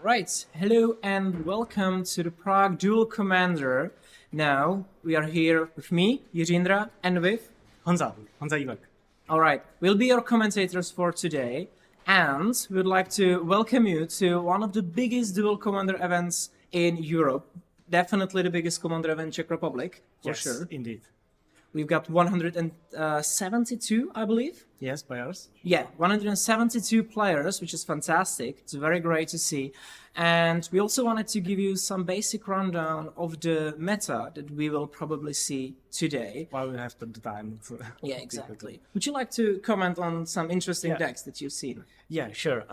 Right, hello and welcome to the Prague Dual Commander. Now we are here with me, Yujindra, and with Honza Ivak. Alright, we'll be your commentators for today, and we would like to welcome you to one of the biggest Dual Commander events in Europe. Definitely the biggest Commander event in Czech Republic, for Yes, sure. indeed. We've got 172, I believe. Yes, players. Yeah, 172 players, which is fantastic. It's very great to see. And we also wanted to give you some basic rundown of the meta that we will probably see today. While we have the time. Yeah, exactly. Would you like to comment on some interesting decks that you've seen? Yeah, sure.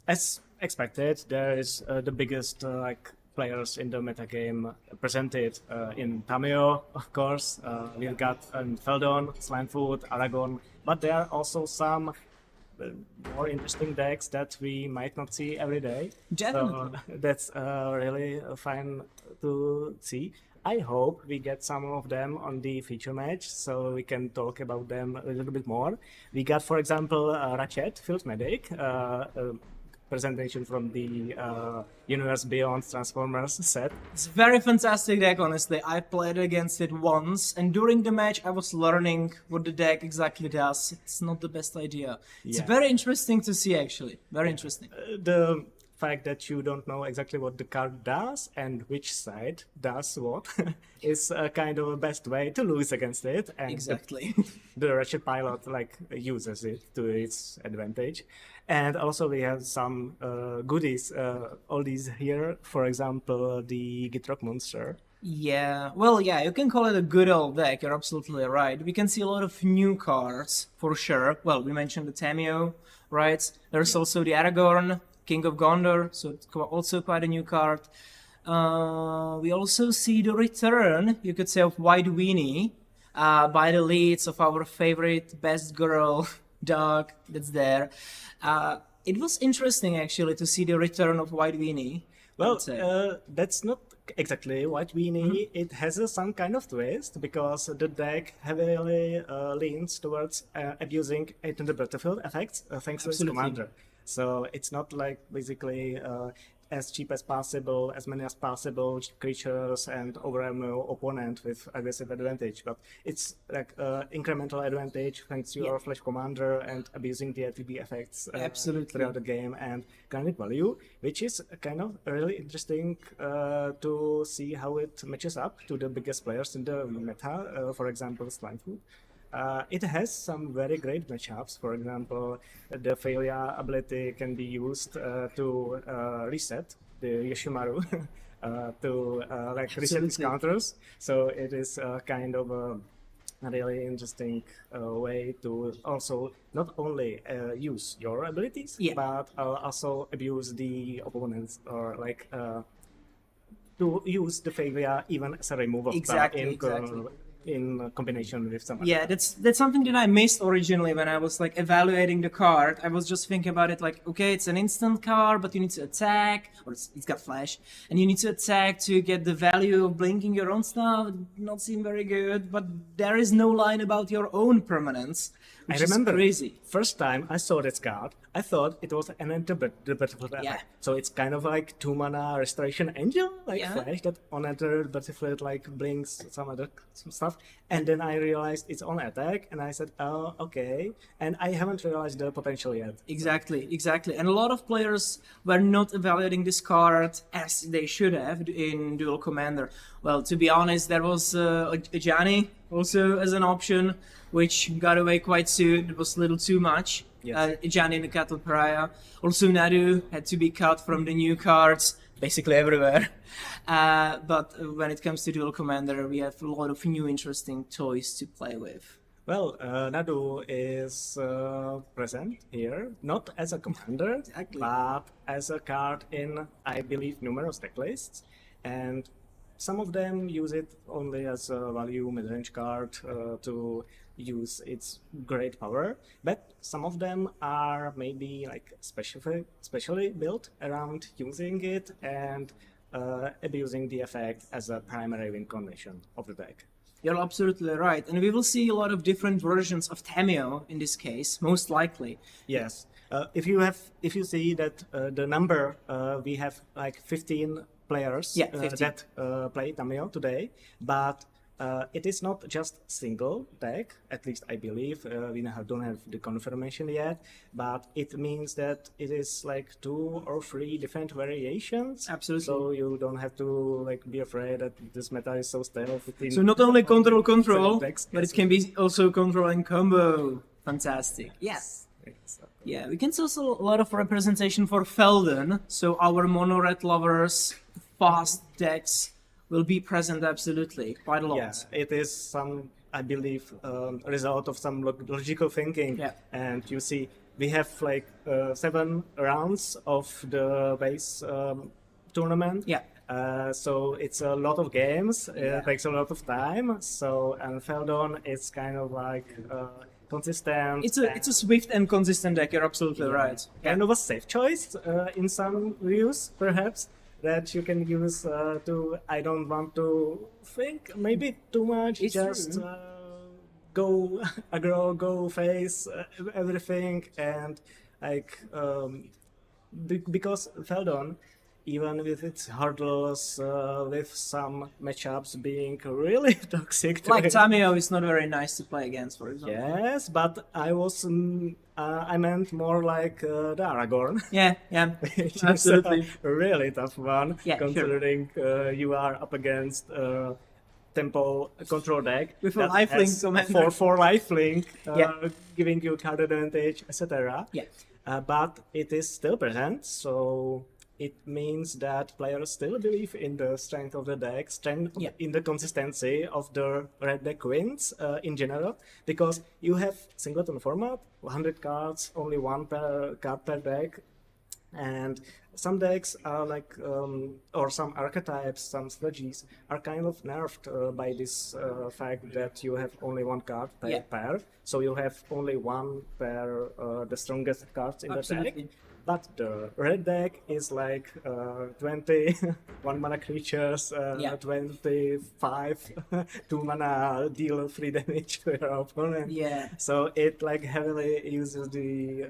As expected, there is the biggest players in the metagame presented in Tamiyo, of course. We've got Feldon, Slimefoot, Aragorn, but there are also some more interesting decks that we might not see every day. Definitely. So that's really fun to see. I hope we get some of them on the feature match, so we can talk about them a little bit more. We got, for example, Ratchet, Field Medic, presentation from the Universe Beyond Transformers set. It's a very fantastic deck, honestly. I played against it once, and during the match I was learning what the deck exactly does. It's not the best idea. It's very interesting to see, actually. Very interesting. The fact that you don't know exactly what the card does and which side does what is a kind of a best way to lose against it. And Exactly. the Ratchet pilot uses it to its advantage. And also we have some goodies, all these here. For example, the Gitrock monster. Yeah, well, yeah, you can call it a good old deck, you're absolutely right. We can see a lot of new cards, for sure. Well, we mentioned the Tamiyo, right? There's also the Aragorn, King of Gondor, so it's also quite a new card. We also see the return, you could say, of White Weenie by the leads of our favorite best girl, dog, that's there. It was interesting, actually, to see the return of White Weenie. Well, that's not exactly White Weenie. It has some kind of twist because the deck heavily leans towards abusing it in the battlefield effects thanks to its commander. So it's not like basically as cheap as possible, as many as possible creatures and overwhelm your opponent with aggressive advantage, but it's like incremental advantage thanks to your flash commander and abusing the ATB effects throughout the game and granted value, which is kind of really interesting to see how it matches up to the biggest players in the meta, for example, Slimefoot. It has some very great matchups. For example, the failure ability can be used to reset the Yoshimaru to reset its counters. So it is kind of a really interesting way to also not only use your abilities, but also abuse the opponents or to use the failure even as a removal in combination with some Yeah, that's something that I missed originally when I was evaluating the card. I was just thinking about it okay, it's an instant card, but you need to attack, or it's got flash, and you need to attack to get the value of blinking your own stuff. Not seem very good, but there is no line about your own permanence. I remember crazy. First time I saw this card, I thought it was an battlefield effect. So it's kind of like 2-mana restoration angel, flash that on enter battlefield blinks some stuff. And then I realized it's on attack, and I said, oh, okay. And I haven't realized the potential yet. Exactly. And a lot of players were not evaluating this card as they should have in Dual Commander. Well, to be honest, there was a Johnny also as an option, which got away quite soon. It was a little too much. Johnny and the Cattle Pariah. Also, Nadu had to be cut from the new cards, basically everywhere. But when it comes to Dual Commander, we have a lot of new interesting toys to play with. Well, Nadu is present here, not as a commander, but as a card in, I believe, numerous deck lists. And some of them use it only as a value mid-range card to use its great power, but some of them are maybe specially built around using it and abusing the effect as a primary win condition of the deck. You're absolutely right. And we will see a lot of different versions of Tamiyo in this case, most likely. Yes. If you see that the number we have like 15 players Yeah, 15. that play Tamiyo today, but it is not just single deck. At least I believe don't have the confirmation yet, but it means that it is like 2 or 3 different variations. Absolutely. So you don't have to like be afraid that this meta is so stale. So not only control, decks. but it can be also control and combo. Fantastic. Yes. Yeah, we can see also a lot of representation for Felden. So our mono-red lovers, fast decks will be present absolutely quite a lot. Yeah, it is some, I believe, result of some logical thinking. Yeah. And you see, we have like 7 rounds of the base tournament. Yeah. So it's a lot of games. It takes a lot of time. So and Feldon is kind of like consistent. It's a swift and consistent deck. You're absolutely right. Kind of a safe choice in some views, perhaps. That you can use I don't want to think maybe too much, It's just true. Go aggro, go face everything, and like because Feldon, even with its hurdles, with some matchups being really toxic. Like Tamiyo is not very nice to play against, for example. Yes, but I meant more like the Aragorn. Yeah, Which absolutely. is a really tough one, Yeah, considering you are up against tempo control deck With a that lifelink has commander. for lifelink, Yeah. giving you card advantage, etc. Yeah. But it is still present, so it means that players still believe in the strength of the deck, Yeah. in the consistency of the red deck wins in general, because you have singleton format, 100 cards, only one per card per deck, and some decks are like, or some archetypes, some strategies are kind of nerfed by this fact that you have only one card per Yeah. pair, so you have only one per the strongest cards in the deck. Absolutely. But the red deck is like 20 one mana creatures, Yeah. 25 2 mana deal 3 damage to your opponent. Yeah. So it like heavily uses the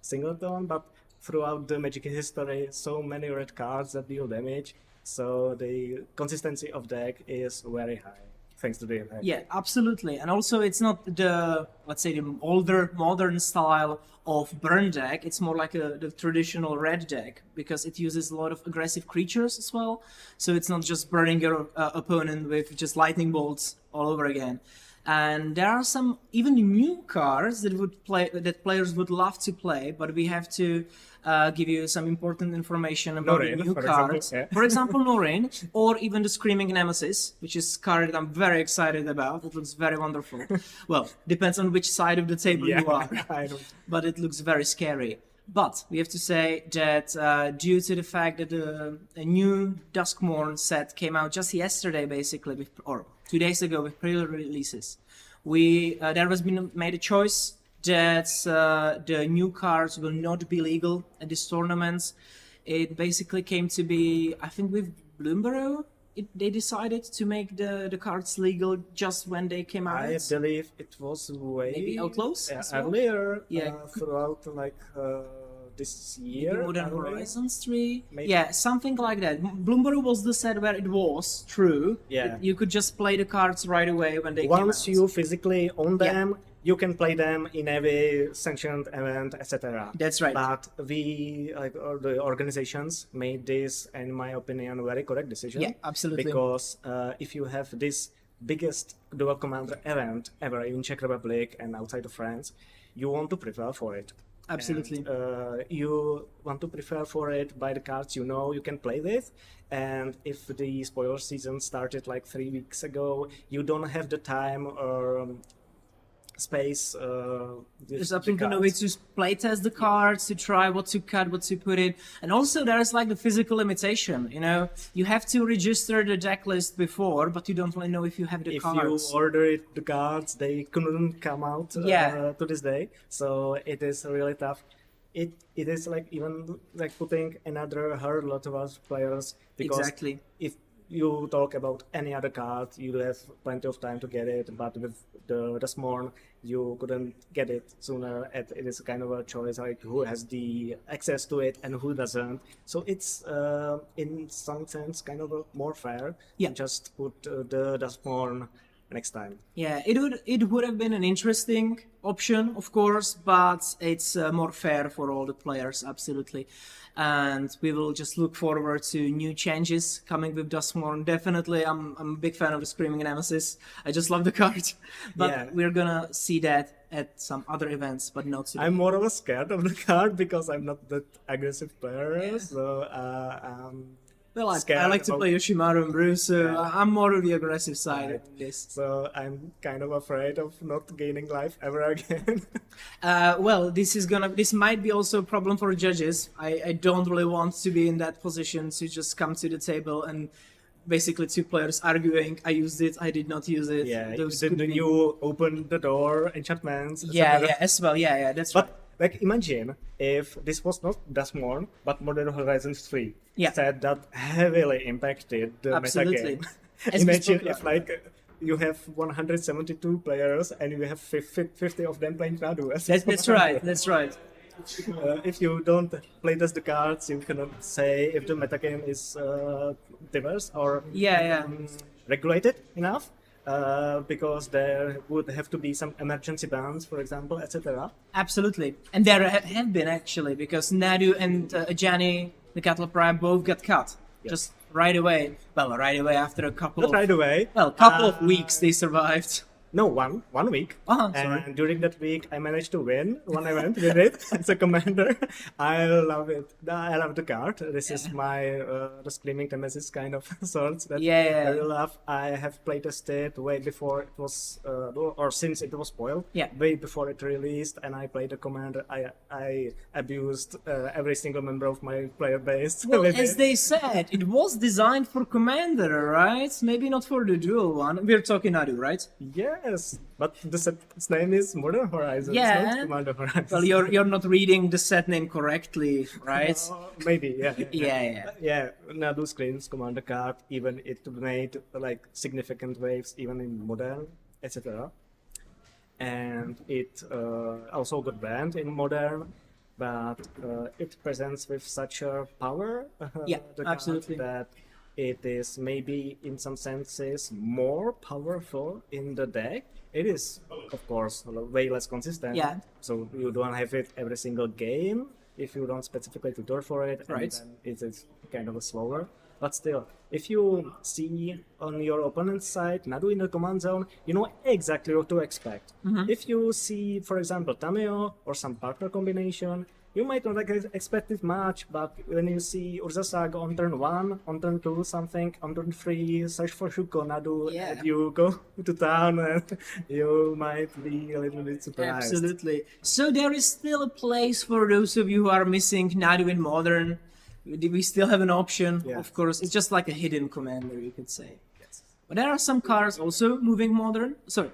singleton, but throughout the Magic history, so many red cards that deal damage. So the consistency of deck is very high, thanks to the effect. Yeah, absolutely. And also it's not the, let's say, the older modern style of burn deck. It's more like the traditional red deck because it uses a lot of aggressive creatures as well. So it's not just burning your opponent with just lightning bolts all over again. And there are some even new cards that players would love to play, but we have to give you some important information about Noreen, the new for example, cards. yeah. For example, Noreen, or even the Screaming Nemesis, which is a card that I'm very excited about. It looks very wonderful. Well, depends on which side of the table you are, I don't. but it looks very scary. But we have to say that due to the fact that a new Duskmourn set came out just yesterday, basically, or 2 days ago with pre-releases, there has been made a choice that the new cards will not be legal at these tournaments. It basically came to be, I think, with Bloomberg, they decided to make the cards legal just when they came out. I believe it was way Maybe Outlaws as well? earlier, Yeah. throughout like this Maybe year. Modern earlier. Horizons 3? Maybe. Yeah, something like that. Bloomberg was the set where it was true. Yeah. You could just play the cards right away when they came out. Once you physically own Yeah. them, you can play them in every sanctioned event, etc. That's right. But the organizations made this, in my opinion, very correct decision. Yeah, absolutely. Because if you have this biggest dual commander event ever in Czech Republic and outside of France, you want to prepare for it. Absolutely. And, you want to prepare for it by the cards you know you can play with. And if the spoiler season started like 3 weeks ago, you don't have the time or space. There's absolutely no way to playtest the cards, to try what to cut, what to put in. And also there's like the physical limitation, you know? You have to register the deck list before, but you don't really know if you have the If cards. you ordered the cards, they couldn't come out to this day. So it is really tough. It is like even like putting another hurdle to us players because Exactly. if you talk about any other card, you have plenty of time to get it, but with the Smorn, you couldn't get it sooner. And it is kind of a choice, like who has the access to it and who doesn't. So it's in some sense kind of more fair. Yeah. Just put the Smorn next time. Yeah, it would have been an interesting option, of course, but it's more fair for all the players, absolutely. And we will just look forward to new changes coming with Duskmorn. Definitely, I'm a big fan of the Screaming Nemesis. I just love the card, but Yeah. we're gonna see that at some other events, but not today. I'm more of a scared of the card because I'm not that aggressive player, Yeah. so Well, I scared like to about- play Yoshimaru and Bruce, so Yeah. I'm more of the aggressive side Right. of this. So I'm kind of afraid of not gaining life ever again. Well, this might be also a problem for judges. I don't really want to be in that position to just come to the table and basically two players arguing, I used it, I did not use it. Yeah, Those then could be- you open the door, enchantments. Yeah, etc. yeah, as well, yeah, that's right. But like, imagine if this was not Duskmorn, but Modern Horizons 3. Yeah. Set that heavily impacted the Absolutely. metagame. As we Imagine spoke if about. like you have 172 players and you have 50 of them playing Nadu. That's right, that's right. If you don't play test the cards, you cannot say if the metagame is diverse or Yeah. regulated enough, because there would have to be some emergency bans, for example, etc. Absolutely. And there have been actually, because Nadu and Ajani, the Cattle Prime, both got cut. Just right away. Well, right away after a couple Not of... right away. Well, couple of weeks they survived. No, one week. Sorry. And during that week, I managed to win one event with it as a commander. I love it. I love the card. This is my the Screaming Nemesis kind of sorts that Yeah. I really love. I have playtested way before it was, or since it was spoiled. Yeah. Way before it released, and I played the commander. I abused every single member of my player base. Well, with as it. they said, it was designed for Commander, right? Maybe not for the dual one. We're talking Nadu, right? Yes, but the set's name is Modern Horizons, Yeah. not Commander Horizons. Well, you're not reading the set name correctly, right? Maybe, yeah. Yeah. Nadu screams Commander card, even it made like significant waves even in Modern, etc. And it also got banned in Modern, but it presents with such a power, Yeah, the card, absolutely. that it is maybe in some senses more powerful in the deck. It is, of course, way less consistent. Yeah. So you don't have it every single game if you don't specifically tutor for it. Right. And then it is kind of a slower. But still, if you see on your opponent's side Nadu in the command zone, you know exactly what to expect. Mm-hmm. If you see, for example, Tamiyo or some partner combination, you might not expect it much, but when you see Urza Saga on turn 1, on turn 2 something, on turn 3 search for Shuko Nadu, Yeah. and you go to town and you might be a little bit surprised. Absolutely. So there is still a place for those of you who are missing Nadu in Modern. We still have an option, Yeah. of course. It's just like a hidden commander, you could say. But there are some cards also moving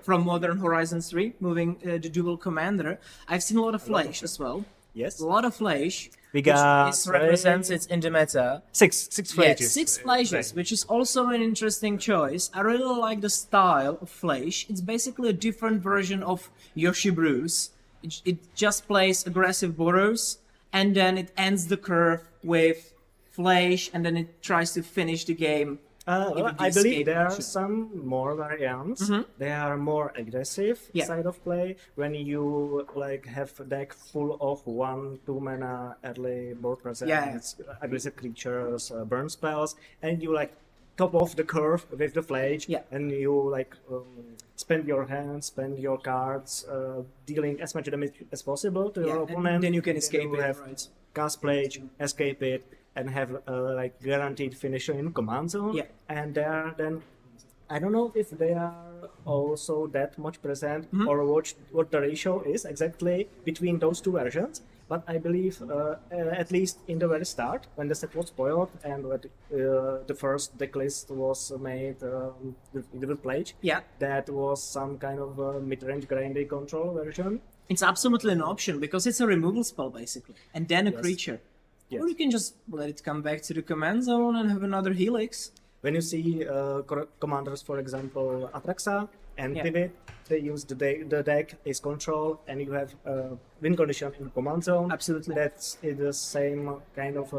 from Modern Horizons 3, moving the dual commander. I've seen a lot of Flash as well. Yes. A lot of Flash, We which got is represents it's in the meta. six Yeah, flages. 6 flashes, which is also an interesting choice. I really like the style of Flash. It's basically a different version of Yoshimaru's. It just plays aggressive burrows, and then it ends the curve with Flash, and then it tries to finish the game. Well, the I escape believe there are option. some more variants. They are more aggressive Yeah. side of play when you like have a deck full of 1-2 mana early board presence, aggressive creatures, burn spells, and you like top off the curve with the flage, Yeah. and you like spend your hands, spend your cards, dealing as much damage as possible to your Yeah, and opponent. then you can Then escape you it, have right? cast Plage, escape it, and have like guaranteed finisher in command zone. Yeah. And they are then, I don't know if they are also that much present Mm-hmm. or what the ratio is exactly between those two versions. But I believe at least in the very start, when the set was spoiled and when the first deck list was made with Plage, Yeah. that was some kind of mid-range grindy control version. It's absolutely an option because it's a removal spell basically, and then a Yes. creature. Yes. Or you can just let it come back to the command zone and have another Helix. when you see commanders, for example, Atraxa and Yeah. Pivot, they use the deck is control, and you have win condition in command zone. Absolutely. That's the same kind of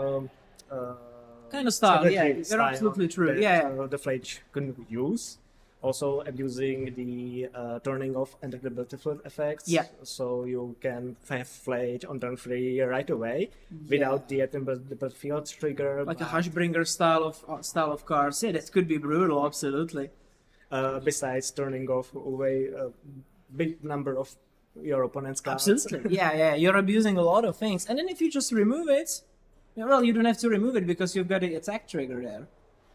Kind of style, yeah, strategy you're style absolutely true. that, Yeah. the Flage can use. Also abusing the turning off and the battlefield effects. Yeah. So you can have Flage on turn 3 right away without the battlefield trigger. Like a but, Hushbringer style of cards. Yeah, that could be brutal, absolutely. besides turning off away a big number of your opponent's cards. Absolutely. Yeah, you're abusing a lot of things. And then if you just remove it, well, you don't have to remove it because you've got the attack trigger there.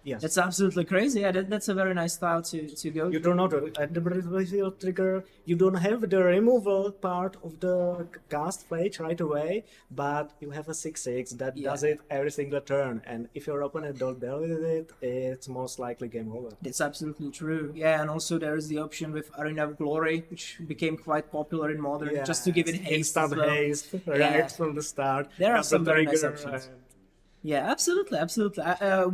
Yes. That's absolutely crazy. Yeah, that's a very nice style to go. You do not at the battlefield trigger. You don't have the removal part of the cast Flage right away, but you have a 6/6 that Yeah. does it every single turn. And if your opponent don't deal with it, it's most likely game over. That's absolutely true. Yeah, and also there is the option with Arena of Glory, which became quite popular in Modern, just to give it haste. Instant as well. haste right Yeah. from the start. There are Double some very nice trigger options. and- Yeah, absolutely.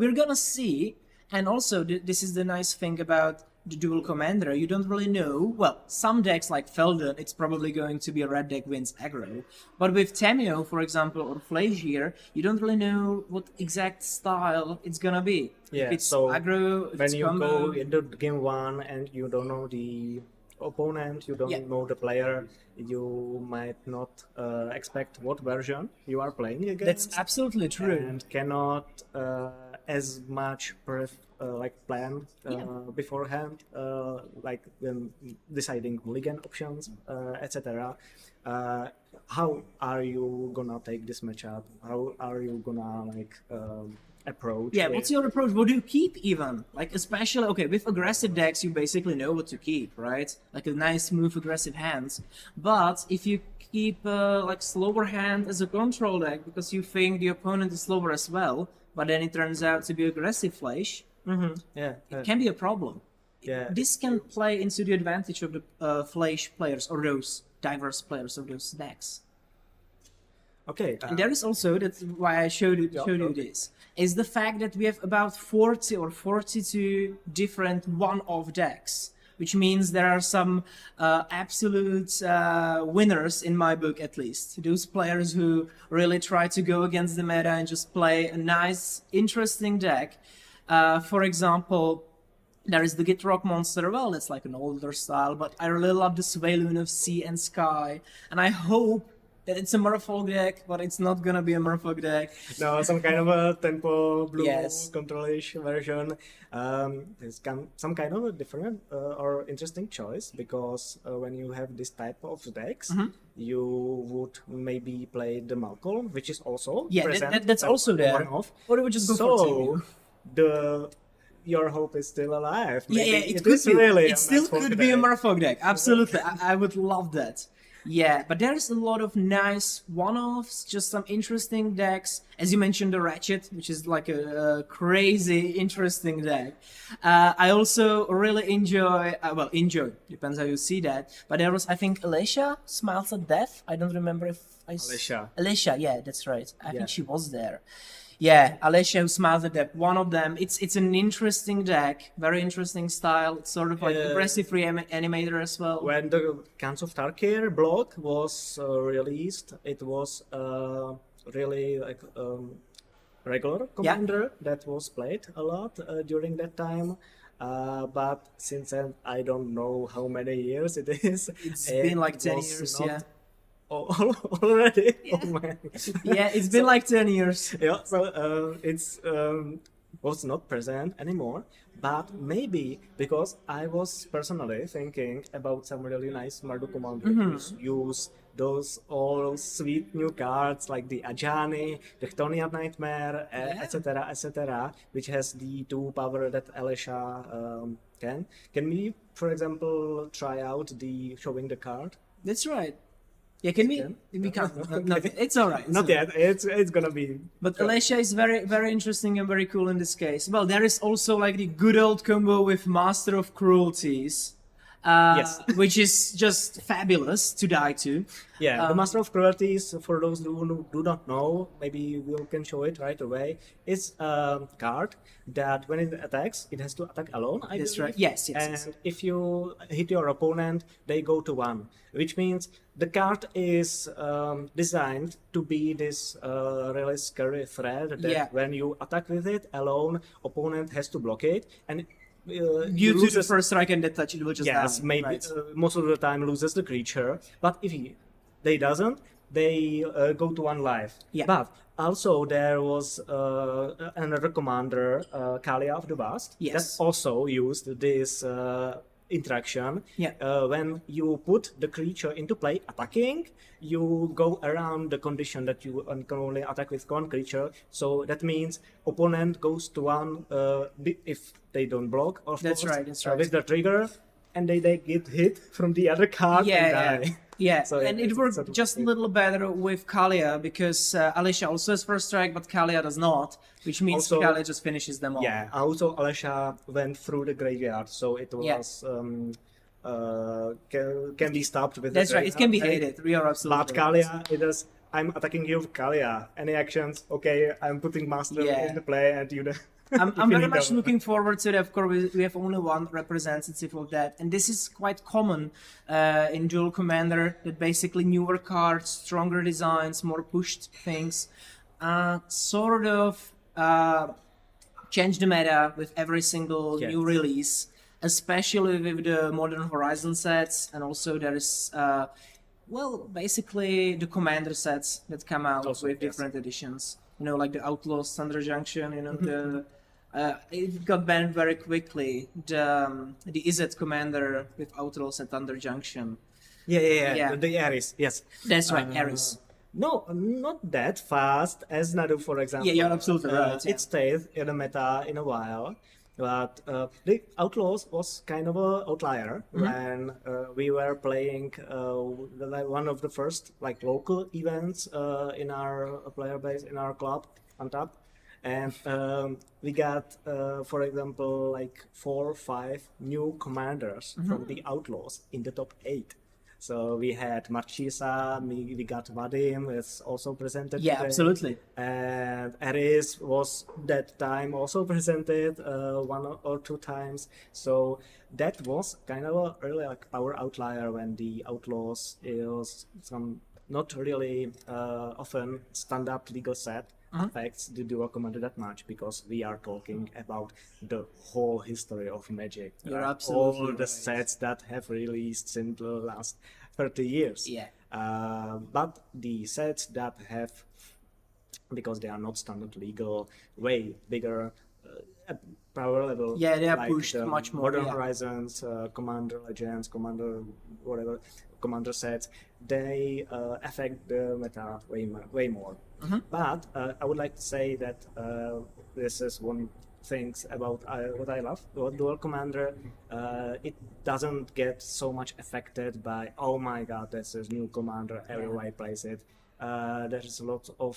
We're gonna see, and also this is the nice thing about the dual commander. You don't really know. Well, some decks like Feldon, it's probably going to be a red deck wins aggro. But with Tamiyo, for example, or Flage here, you don't really know what exact style it's gonna be. Yeah, If it's so aggro, if when it's you combo. go into game 1 and you don't know the opponent, you don't Yeah. know the player, you might not expect what version you are playing against. That's absolutely true. And cannot as much plan beforehand, like deciding mulligan options, etc. How are you gonna take this matchup? How are you gonna approach? Yeah, it? what's your approach? What do you keep even? Like, especially, okay, with aggressive decks, you basically know what to keep, right? Like a nice, smooth, aggressive hands. But if you keep, like, slower hand as a control deck because you think the opponent is slower as well, but then it turns out to be aggressive Flage, Yeah, it can be a problem. yeah. This can play into the advantage of the Flage players or those diverse players of those decks. Okay. And there is also, that's why I showed you this, is the fact that we have about 40 or 42 different one-off decks, which means there are some absolute winners in my book, at least. Those players who really try to go against the meta and just play a nice, interesting deck. For example, there is the Git Rock Monster. Well, it's like an older style, but I really love the Swaylune of Sea and Sky, and I hope that it's a Merfolk deck, but it's not gonna be a Merfolk deck. No, some kind of a tempo blue Yes. control-ish version. It's some kind of a different or interesting choice, because when you have this type of decks, Mm-hmm. you would maybe play the Malcolm, which is also Yeah, present. that's also there. One-off. Or we would just go for So your hope is still alive. Yeah, Maybe it it could is be. really It still could be a Merfolk deck. Merfolk deck. Absolutely, I would love that. Yeah, but there's a lot of nice one-offs, just some interesting decks. As you mentioned, the Ratchet, which is like a crazy, interesting deck. I also really enjoy, depends how you see that. But there was, I think, Alicia, Smiles at Death. I don't remember if Alicia, yeah, that's right. I Yeah. think she was there. Yeah, Alicia, who Smiles at Death, one of them. It's an interesting deck, very interesting style. It's sort of like aggressive reanimator as well. When the Cans of Tarkir block was released, it was really like regular commander that was played a lot during that time. But since then, I don't know how many years it is. It's been like 10 was years, not yeah. Already? Oh man. Yeah, it's been like 10 years. Yeah, so it's was not present anymore, but maybe because I was personally thinking about some really nice Marduk commanders use those all sweet new cards like the Ajani, the Chthonian Nightmare, etc., etc., which has the 2 power that Alicia can. Can we, for example, try out the showing the card? That's right. Yeah, can we? Can? We can't. It's alright. Not yet. It's gonna be. But Alicia is very, very interesting and very cool in this case. Well, there is also like the good old combo with Master of Cruelties. Yes. which is just fabulous to die to. Yeah, the Master of Cruelty is, for those who do not know, maybe we can show it right away. It's a card that when it attacks, it has to attack alone, I That's believe. right. Yes, And yes. if you hit your opponent, they go to 1, which means the card is designed to be this really scary threat that Yeah. when you attack with it alone, opponent has to block it. And Due to the first strike and death touch, it will just yes, die. maybe Right. most of the time loses the creature. But if they doesn't, they go to 1 life. Yeah. But also there was another commander, Kalia of the Vast, Yes. that also used this interaction. Yeah. When you put the creature into play attacking, you go around the condition that you can only attack with 1 creature. So that means opponent goes to 1 if they don't block, of That's course, right, that's right. with the trigger, and they get hit from the other card Yeah, and die. yeah. So, And it it's worked sort of- just a little better with Kalia because Alicia also has first strike, but Kalia does not, which means Also- Kalia just finishes them all. Yeah, also Alesha went through the graveyard, so it Yeah. was can be stopped with That's the right. It can be graveyard. hated. We are absolutely. But Kalia, it is. I'm attacking you with Kalia. Any actions? Okay, I'm putting Master Yeah. into play, and you. I'm very much looking forward to that. Of course, we have only one representative of that, and this is quite common in Dual Commander. That basically newer cards, stronger designs, more pushed things, sort of change the meta with every single Yes. new release, especially with the Modern Horizon sets, and also there is. Basically the commander sets that come out Also, with yes. different editions. You know, like the Outlaws Thunder Junction. You know, the it got banned very quickly. The Izzet commander with Outlaws and Thunder Junction. Yeah. Yeah. The Ares, yes. That's right, Ares. No, not that fast as Nadu, for example. Yeah, you're absolutely right, yeah. It stayed in the meta in a while, but the Outlaws was kind of an outlier Mm-hmm. when we were playing one of the first local events in our player base in our club on top. And we got, for example, 4 or 5 new commanders Mm-hmm. from the Outlaws in the top 8. So we had Marchesa, we got Vadim, is also presented Yeah, today. absolutely. And Ares was that time also presented 1 or 2 times. So that was kind of a really power outlier when the Outlaws is some not really often stand-up legal set affects the dual commander that much, because we are talking about the whole history of Magic. You're right? absolutely all the right. sets that have released in the last 30 years. Yeah. But the sets that have, because they are not standard legal, way bigger power level. Yeah, they are like pushed the much more, Modern yeah. Horizons, Commander Legends, Commander whatever, Commander sets, they affect the meta way more. Mm-hmm. But I would like to say that this is one thing about what I love about Dual Commander. It doesn't get so much affected by, oh my god, this is new commander, everybody plays it. There's a lot of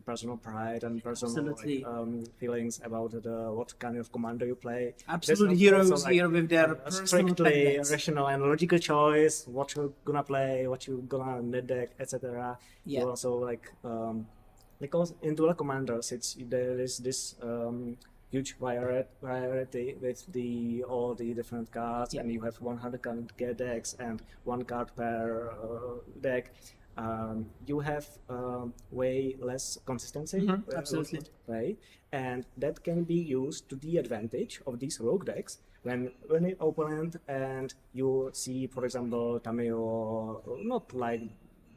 personal pride and personal Absolutely. feelings about what kind of commander you play. Absolute There's heroes also, here with their a personal strictly tactics. rational and logical choice, what you're gonna play, what you're gonna net deck, etc. Yeah. You also because in Dual Commanders there is this huge variety with all the different cards, Yeah. and you have 100 card decks and 1 card per deck. You have way less consistency absolutely. with play, and that can be used to the advantage of these rogue decks when an opponent and you see, for example, Tamiyo,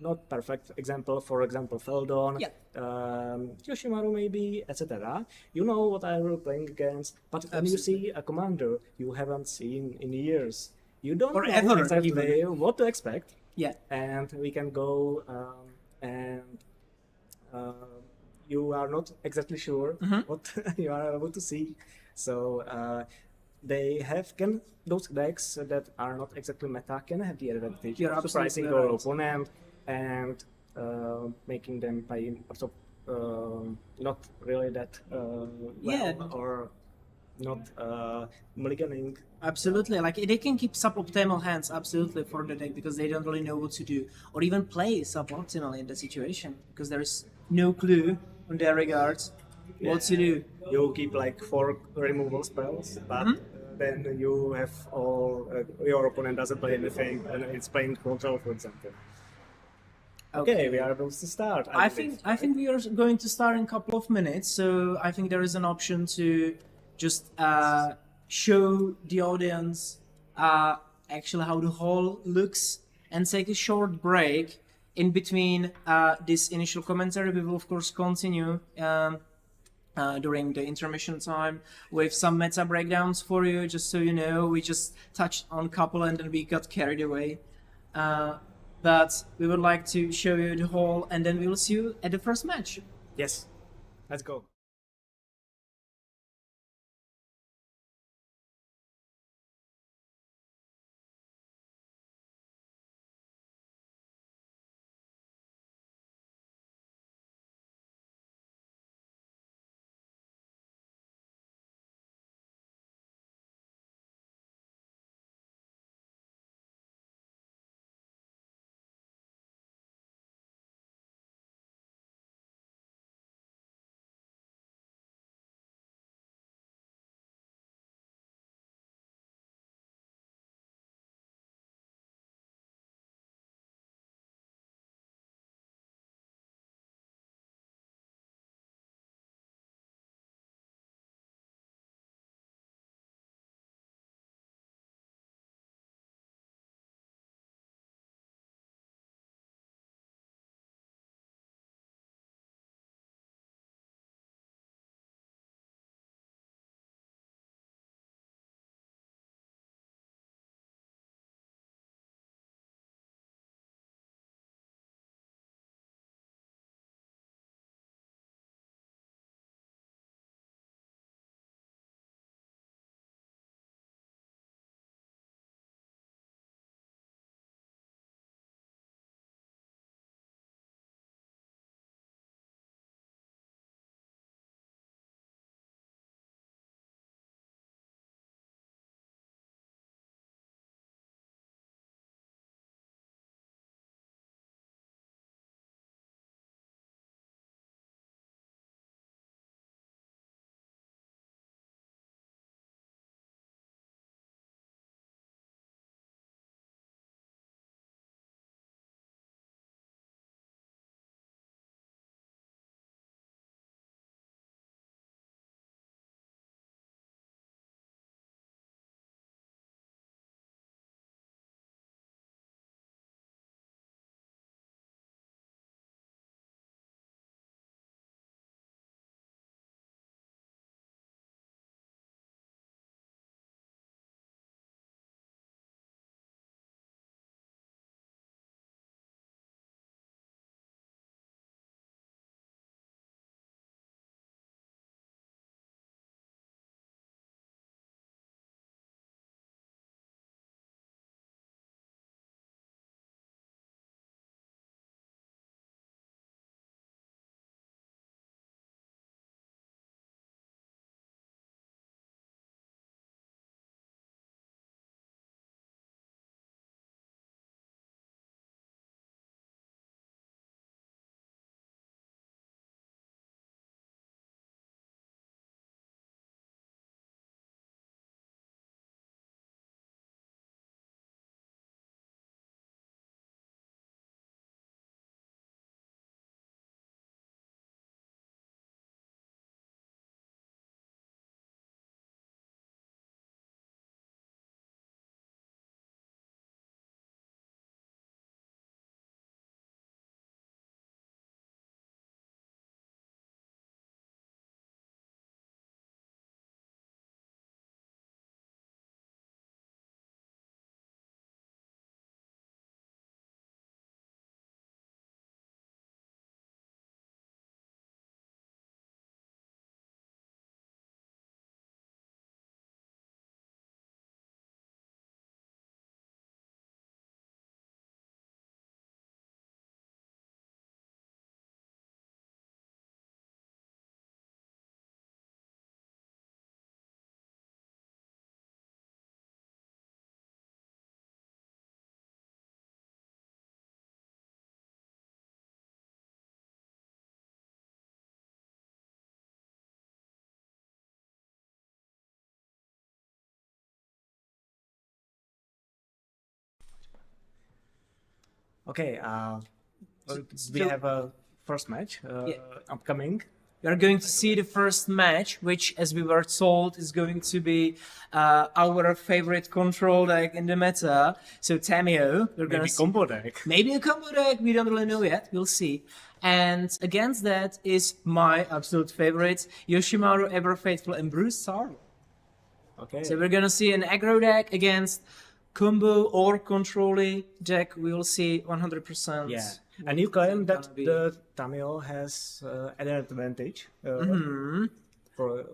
not perfect example, for example, Feldon, Yeah. Yoshimaru maybe, etc. You know what I will playing against, but when you see a commander you haven't seen in years, you don't Or know ever, exactly even. what to expect. Yeah. And we can go and you are not exactly sure what you are about to see. So they those decks that are not exactly meta can have the advantage You're of surprising absolutely your right. opponent and making them play not really that Yeah. well, or not mulliganing. Absolutely, like they can keep suboptimal hands absolutely for the deck because they don't really know what to do, or even play suboptimally in the situation because there is no clue on their regards what to do. You keep like 4 removal spells, but then you have all your opponent doesn't play anything, and it's playing control, for example. Okay, we are about to start. I believe, think we are going to start in a couple of minutes, so I think there is an option to just show the audience actually how the hall looks and take a short break in between this initial commentary. We will of course continue during the intermission time with some meta breakdowns for you, just so you know. We just touched on a couple and then we got carried away. But we would like to show you the hall and then we will see you at the first match. Yes, let's go. Okay, we so- have a first match upcoming. We are going to see the first match, which, as we were told, is going to be our favorite control deck in the meta. So Tamiyo, we're gonna Maybe see combo deck. maybe a combo deck. We don't really know yet. We'll see. And against that is my absolute favorite, Yoshimaru, Ever Faithful, and Bruce Star. Okay. So we're gonna see an aggro deck against combo or control deck. We will see 100%. Yeah, and you claim that gonna be- the Tamiyo has an advantage. For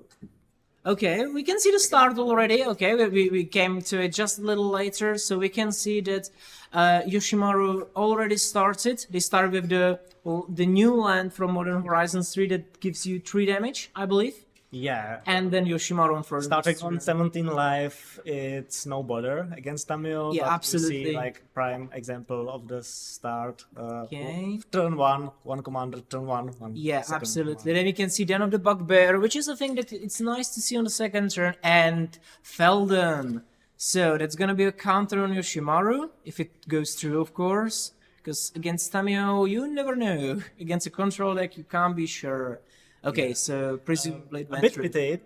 Okay, we can see the start already. Okay, we came to it just a little later, so we can see that Yoshimaru already started. They started with the new land from Modern Horizons 3 that gives you 3 damage, I believe. yeah, And then Yoshimaru on first. starting on 17 life, it's no bother against Tamiyo. Yeah, but absolutely. You see, like prime example of the start. Okay. Turn one commander, turn one. Yeah, second absolutely. Then we can see Den of the Bugbear, which is a thing that it's nice to see on the second turn, and Felden. So that's gonna be a counter on Yoshimaru, if it goes through, of course. Because against Tamiyo, you never know. Against a control deck, you can't be sure. Okay, so presumably it A went bit through. pity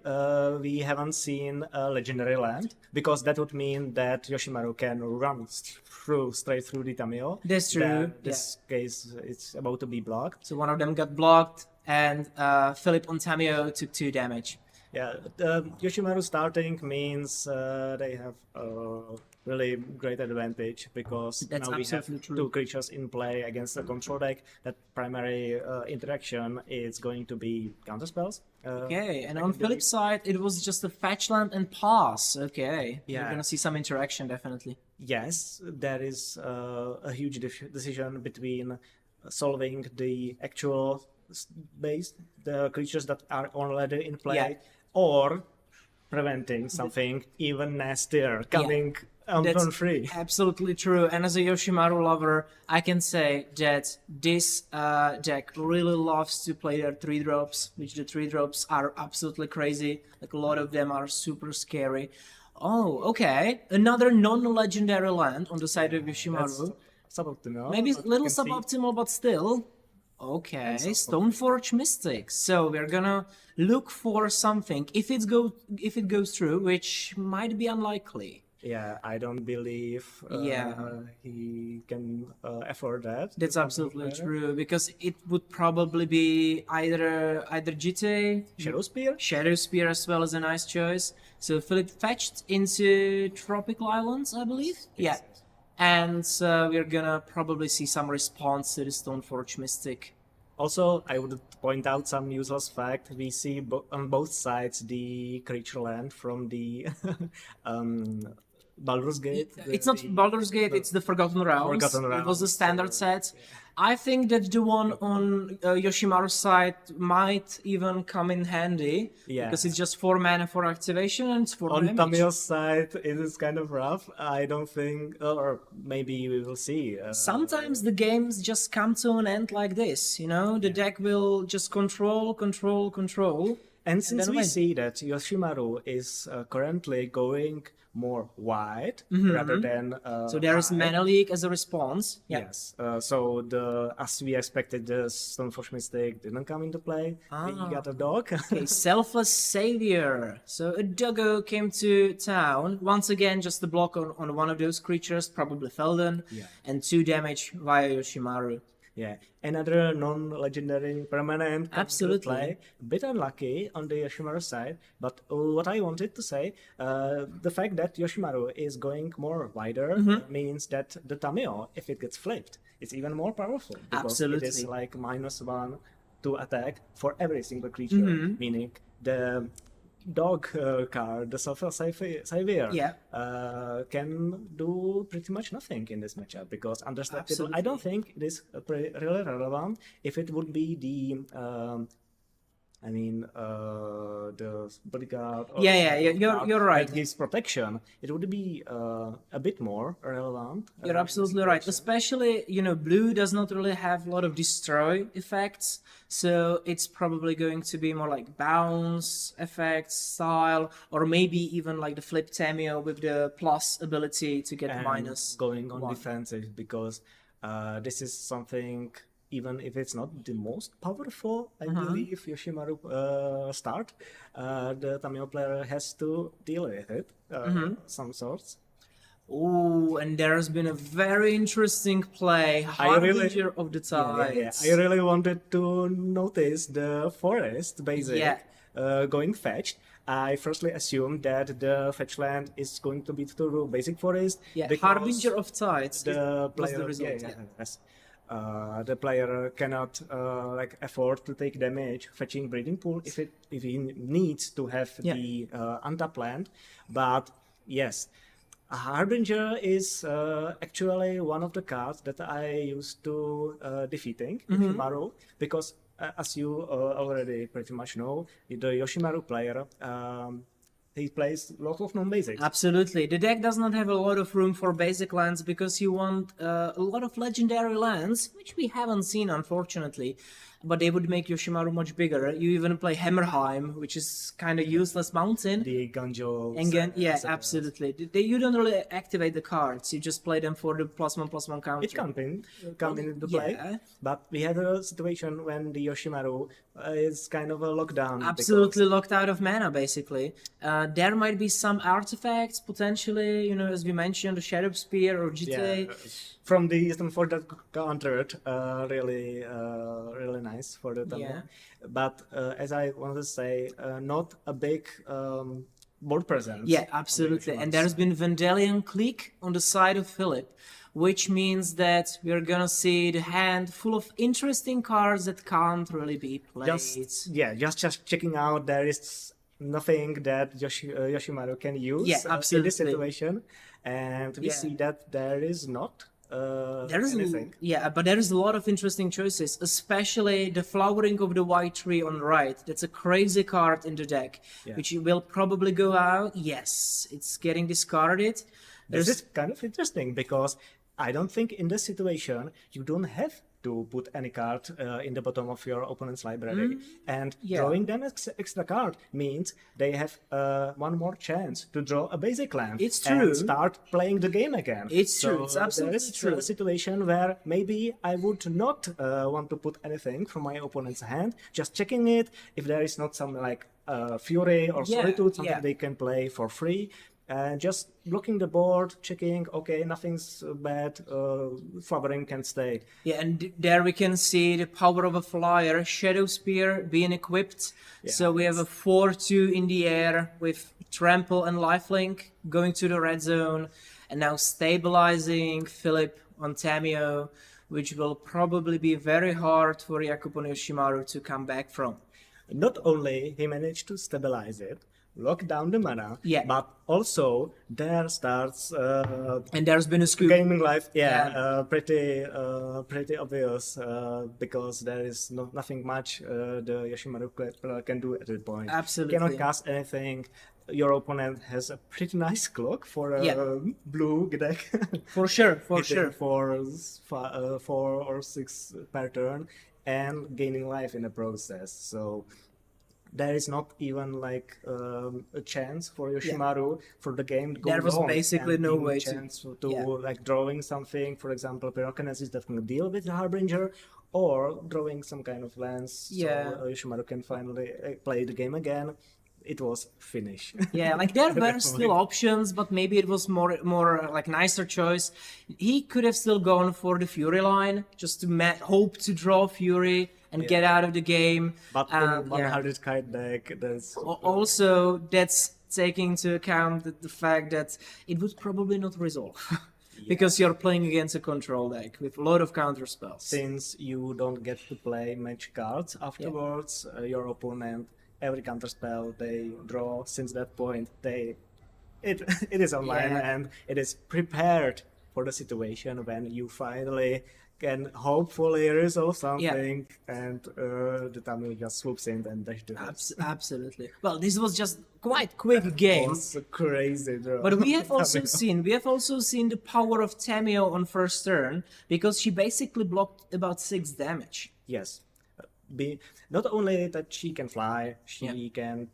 we haven't seen a legendary land, because that would mean that Yoshimaru can run straight through the Tamiyo. That's true, That this case it's about to be blocked. So one of them got blocked, and Philip on Tamiyo took 2 damage. Yeah, Yoshimaru starting means they have a really great advantage, because That's now we have absolutely true. 2 creatures in play against the control deck. That primary interaction is going to be counter spells. Okay, and on Philip's side, it was just a fetch land and pass. Okay, Yeah. you're gonna see some interaction, definitely. Yes, there is a huge decision between solving the actual base, the creatures that are already in play, Yeah. or preventing something even nastier coming on turn 3. Absolutely true. And as a Yoshimaru lover, I can say that this deck really loves to play their 3-drops, which the 3-drops are absolutely crazy. Like a lot of them are super scary. Oh, okay. Another non-legendary land on the side of Yoshimaru. Suboptimal. Maybe a but you little can see- suboptimal, but still. Okay, Stoneforge Mystics. So we're gonna look for something. If it goes through, which might be unlikely. Yeah, I don't believe Yeah. he can afford that. That's absolutely true, because it would probably be either GT, Shadow Spear? Shadow Spear as well as a nice choice. So Philip fetched into Tropical Islands, I believe. Yeah. And we're gonna probably see some response to the Stoneforge Mystic. Also, I would point out some useless fact. We see on both sides the creature land from the Baldur's Gate. It's not Baldur's Gate, it's the Forgotten Realms. Forgotten It was the Realms, standard set. I think that the one on Yoshimaru's side might even come in handy. Yeah. Because it's just 4 mana for activation and it's 4 On damage. Tamiyo's side, it is kind of rough. I don't think, or maybe we will see. Sometimes the games just come to an end like this, you know? The deck will just control. And since then we win. see that Yoshimaru is currently going more wide rather than So there is high. Mana Leak as a response. Yeah. Yes. So as we expected, the Stoneforge Mystic didn't come into play. We got a dog. Okay, Selfless Savior. So a doggo came to town. Once again, just a block on one of those creatures, probably Felden, and 2 damage via Yoshimaru. Yeah, another non-legendary permanent. comes into Absolutely. play. A bit unlucky on the Yoshimaru side, but what I wanted to say, the fact that Yoshimaru is going more wider means that the Tamiyo, if it gets flipped, it's even more powerful. Because it is Absolutely. like -1 to attack for every single creature, meaning the dog card, the Selfless Savior, Yeah. can do pretty much nothing in this matchup, because understandable. I Absolutely. don't think it is really relevant if it would be the the bodyguard. Or you're right. That gives protection. It would be a bit more relevant. You're absolutely right. Especially, blue does not really have a lot of destroy effects, so it's probably going to be more like bounce effects style, or maybe even like the flip Tamiyo with the plus ability to get And minus. going on 1. defensive, because This is something, even if it's not the most powerful, I believe, Yoshimaru start, the Tamiyo player has to deal with it, some sorts. Oh, and there's been a very interesting play, Harbinger of the Tides. I really wanted to notice the forest basic going fetched. I firstly assumed that the fetch land is going to be to basic forest. Yeah, because Harbinger of Tides the was player, the result. yes. The player cannot afford to take damage fetching breeding pool if he needs to have the untapped land. But yes, Harbinger is actually one of the cards that I used to defeating Yoshimaru, because as you already pretty much know, the Yoshimaru player he plays a lot of non-basics. Absolutely. The deck does not have a lot of room for basic lands because you want a lot of legendary lands, which we haven't seen, unfortunately. But they would make Yoshimaru much bigger. You even play Hammerheim, which is kind of useless mountain. The Ganjo. Absolutely. You don't really activate the cards. You just play them for the +1/+1 counter. It come into play. But we had a situation when the Yoshimaru is kind of a lockdown. Absolutely locked out of mana, basically. There might be some artifacts, potentially, as we mentioned, the Shadow Spear or GTA. From the Eastern for that countered, really nice for the Tana. Yeah. But as I wanted to say, not a big board presence. Yeah, absolutely. And there's been Vendelian Clique on the side of Philip, which means that we're gonna see the hand full of interesting cards that can't really be played. Just checking out, there is nothing that Yoshimaru can use absolutely. in this situation. And we see that there is not anything. But there is a lot of interesting choices, especially the Flowering of the White Tree on the right. That's a crazy card in the deck, which will probably go out. Yes, it's getting discarded. This is kind of interesting because I don't think in this situation you don't have to put any card in the bottom of your opponent's library. And drawing them extra card means they have one more chance to draw a basic land. It's true. And start playing the game again. It's true. It's absolutely true. A situation where maybe I would not want to put anything from my opponent's hand, just checking it. If there is not some Fury or Solitude, something they can play for free. Just blocking the board, checking, okay, nothing's bad, Flowering can stay. Yeah, and there we can see the power of a flyer, Shadow Spear being equipped. So we have a 4/2 in the air with Trample and Lifelink going to the red zone, and now stabilizing Philip on Tamiyo, which will probably be very hard for Jakub and Yoshimaru to come back from. Not only he managed to stabilize it, lock down the mana, but also there starts and there's been a scoop. Gaming life, pretty obvious because there is nothing much the Yoshimaru can do at that point. Absolutely. Cannot cast anything. Your opponent has a pretty nice clock for a blue deck. For sure. For 4 or 6 per turn and gaining life in the process. So there is not even a chance for Yoshimaru for the game to go There was long, basically no way chance to drawing something, for example, Pyrokinesis that can deal with the Harbinger, or drawing some kind of lands so Yoshimaru can finally play the game again. It was finished. There were still options, but maybe it was more nicer choice. He could have still gone for the Fury line, just to hope to draw Fury and get out of the game. But in 100 card deck, that's also that's taking into account the fact that it would probably not resolve. Because you're playing against a control deck with a lot of counter spells. Since you don't get to play match cards afterwards, your opponent, every counter spell they draw since that point, it is online and it is prepared for the situation when you finally can hopefully resolve something and the Tamiyo just swoops in and dash the Absolutely. Well, this was just quite quick game. It's a crazy draw. But we have also seen the power of Tamiyo on first turn, because she basically blocked about 6 damage. Yes. be not only that she can fly, she can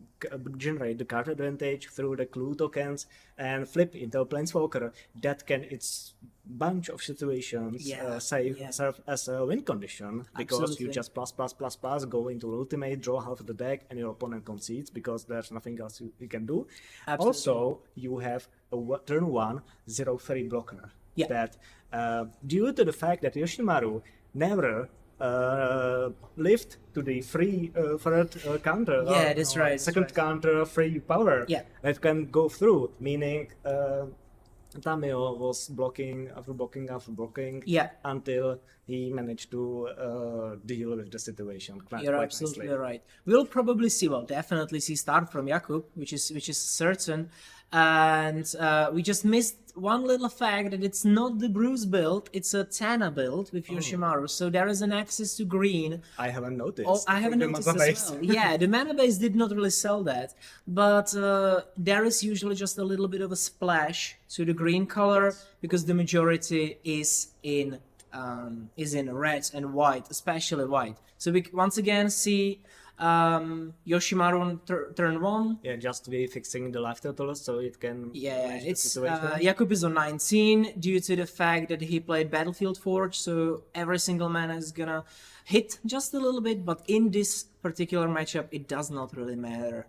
generate the card advantage through the clue tokens and flip into a planeswalker that can its bunch of situations serve as a win condition because Absolutely. you just plus go into ultimate, draw half of the deck, and your opponent concedes because there's nothing else you can do. Absolutely. Also, you have a turn 1 0/3 blocker Yeah. that due to the fact that Yoshimaru never lived to the free third counter. Yeah, that's right, that's Second right. counter free power Yeah. that can go through, meaning Tamiyo was blocking after blocking Yeah. until he managed to deal with the situation. You're absolutely right. We'll probably see, well, definitely see start from Jakub, which is certain, and we just missed one little fact that it's not the Bruce build; it's a Tana build with Yoshimaru. So there is an access to green. I haven't noticed. Oh, I haven't The noticed mana as base. well. Yeah, the mana base did not really sell that, but there is usually just a little bit of a splash to the green color because the majority is in red and white, especially white. So we once again see Yoshimaru on turn 1. Yeah, just be fixing the life total so it can Yeah, manage the it's situation. Jakub is on 19 due to the fact that he played Battlefield Forge, so every single mana is gonna hit just a little bit, but in this particular matchup, it does not really matter.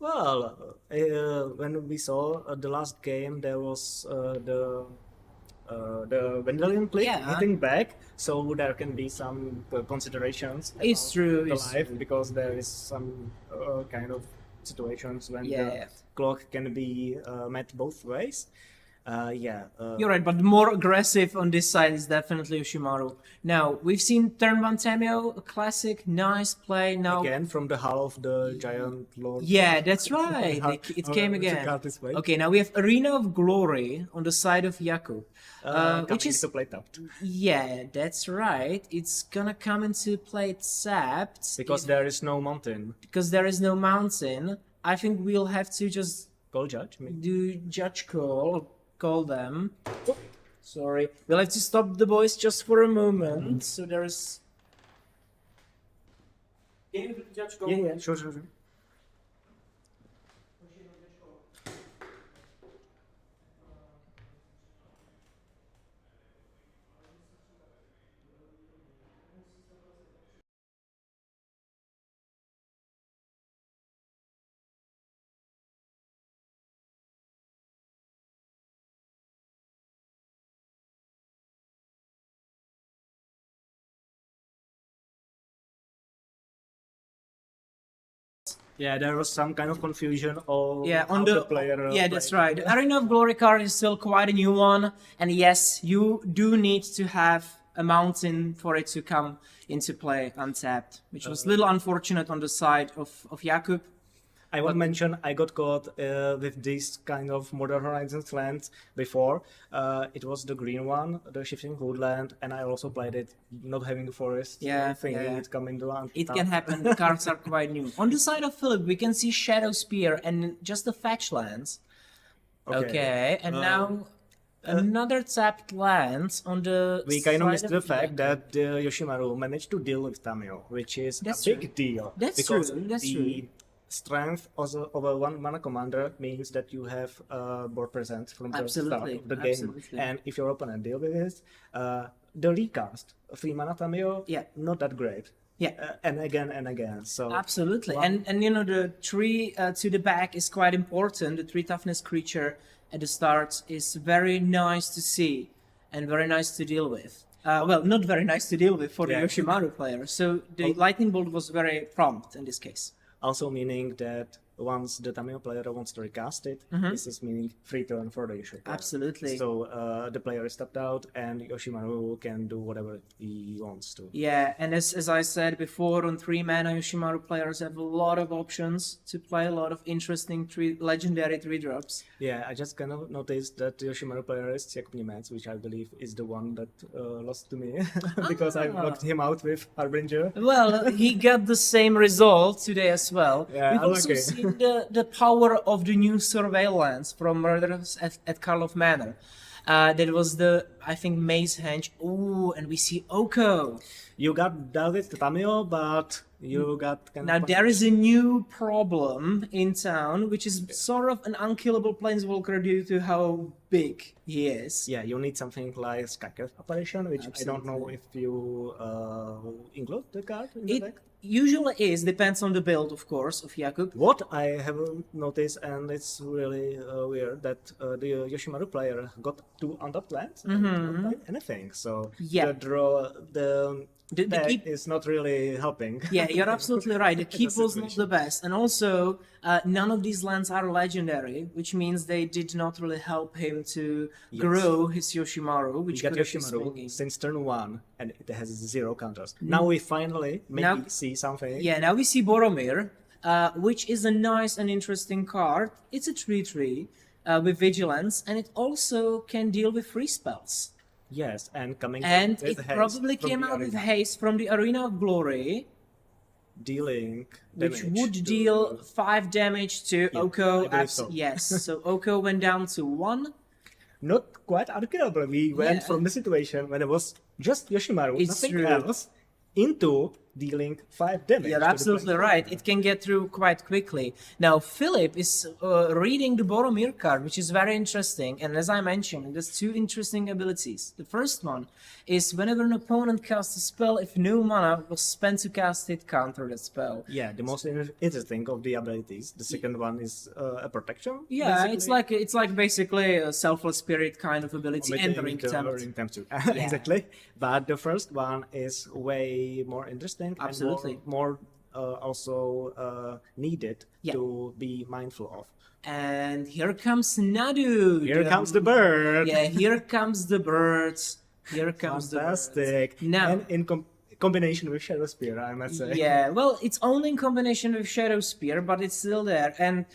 Well, when we saw the last game, there was the Vendalian Click Yeah. hitting back, so there can be some considerations. It's about true, The it's life because there is some kind of situations when Yeah. the clock can be met both ways. You're right, but more aggressive on this side is definitely Yoshimaru. Now, we've seen turn 1 Tamiyo, a classic, nice play. Now, Again from the half the giant lord. yeah, that's right. It came It's a again. card this way. Okay, now we have Arena of Glory on the side of Jakub, which is to play tapped yeah, that's right. It's gonna come into play tapped because there is no mountain. because there is no mountain. I think we'll have to just Call judge. Maybe. do judge call them. Sorry, we'll have to stop the boys just for a moment. So there's. Can you judge call? Yeah, sure. Yeah, there was some kind of confusion on Yeah, how on the player. yeah, that's played. right. The Arena of Glory card is still quite a new one, and yes, you do need to have a mountain for it to come into play untapped, which was a little unfortunate on the side of Jakub. I will mention I got caught with this kind of Modern Horizons lands before. It was the green one, the Shifting Woodland, and I also played it not having the forest. Yeah, thinking yeah. it coming to land. It can happen. The cards are quite new. On the side of Philip, we can see Shadow Spear and just the fetch lands. Okay, and now another tapped land on the. We kind of side missed the fact Jakub. that Yoshimaru managed to deal with Tamiyo, which is That's a big true. deal. That's because true, that's the true. strength of a one mana commander means that you have board presence from the start Absolutely, of the game. absolutely. And if your opponent deal with it, the recast 3 mana Tamiyo, Yeah. not that great. Yeah. And again. So Absolutely, One- and you know the 3 to the back is quite important. The 3 toughness creature at the start is very nice to see and very nice to deal with. Well, not very nice to deal with for the Yeah. Yoshimaru player. So the lightning bolt was very prompt in this case. also meaning that once the Tamiyo player wants to recast it, this is meaning free turn for the Yoshimaru player. Absolutely. So the player is tapped out and Yoshimaru can do whatever he wants to. Yeah, and as I said before, on 3 mana, Yoshimaru players have a lot of options to play, a lot of interesting legendary 3 drops. Yeah, I just kind of noticed that the Yoshimaru player is Czech Niemec, which I believe is the one that lost to me because I knocked him out with Harbinger. Well, he got the same result today as well. Yeah, We've also unlucky. seen the power of the new surveillance from Murderers at Karlov Manor. That was the, I think, Maze Henge. Ooh, and we see Oko. You got David Tamiyo, but You got kind Now of there is a new problem in town, which is sort of an unkillable planeswalker due to how big he is. yeah, you need something like Skycraft Apparition, which I don't know if you include the card in the It deck. usually is, depends on the build, of course, of Jakub. What I have noticed, and it's really weird, that the Yoshimaru player got 2 untapped lands and not played anything. So Yeah. the draw, the The deck keep- is not really helping. Yeah, you're absolutely right. The keep was not situation. the best, and also none of these lands are legendary, which means they did not really help him to grow his Yoshimaru, which You got could have been Yoshimaru swinging. since turn 1, and it has 0 counters. Now we finally maybe Now- see something. Yeah, now we see Boromir, which is a nice and interesting card. It's a 3/3 with vigilance, and it also can deal with free spells. Yes, and coming And with it haste probably from came the out with arena, haste from the Arena of Glory, dealing which damage would to- deal 5 damage to Oko. I believe so. Yes, so Oko went down to 1. not quite unkillable. We went Yeah. from the situation when it was just Yoshimaru, It's nothing true. else, into dealing 5 damage. You're to the absolutely planeswalker. right. It can get through quite quickly. Now, Philip is reading the Boromir card, which is very interesting. And as I mentioned, it has 2 interesting abilities. The first one is whenever an opponent casts a spell, if no mana was spent to cast it, counter that spell. Yeah, the most interesting of the abilities. The second one is a protection. Yeah, basically. it's like basically a selfless spirit kind of ability and Omitting ring the tempt. ring tempt too. Exactly. But the first one is way more interesting. Absolutely. And more also needed Yeah. to be mindful of. And here comes Nadu. Here comes the bird. Yeah, here comes the bird. Here comes the bird. Fantastic. Now- And in combination with Shadow Spear, I must say. Yeah, well, it's only in combination with Shadow Spear, but it's still there. And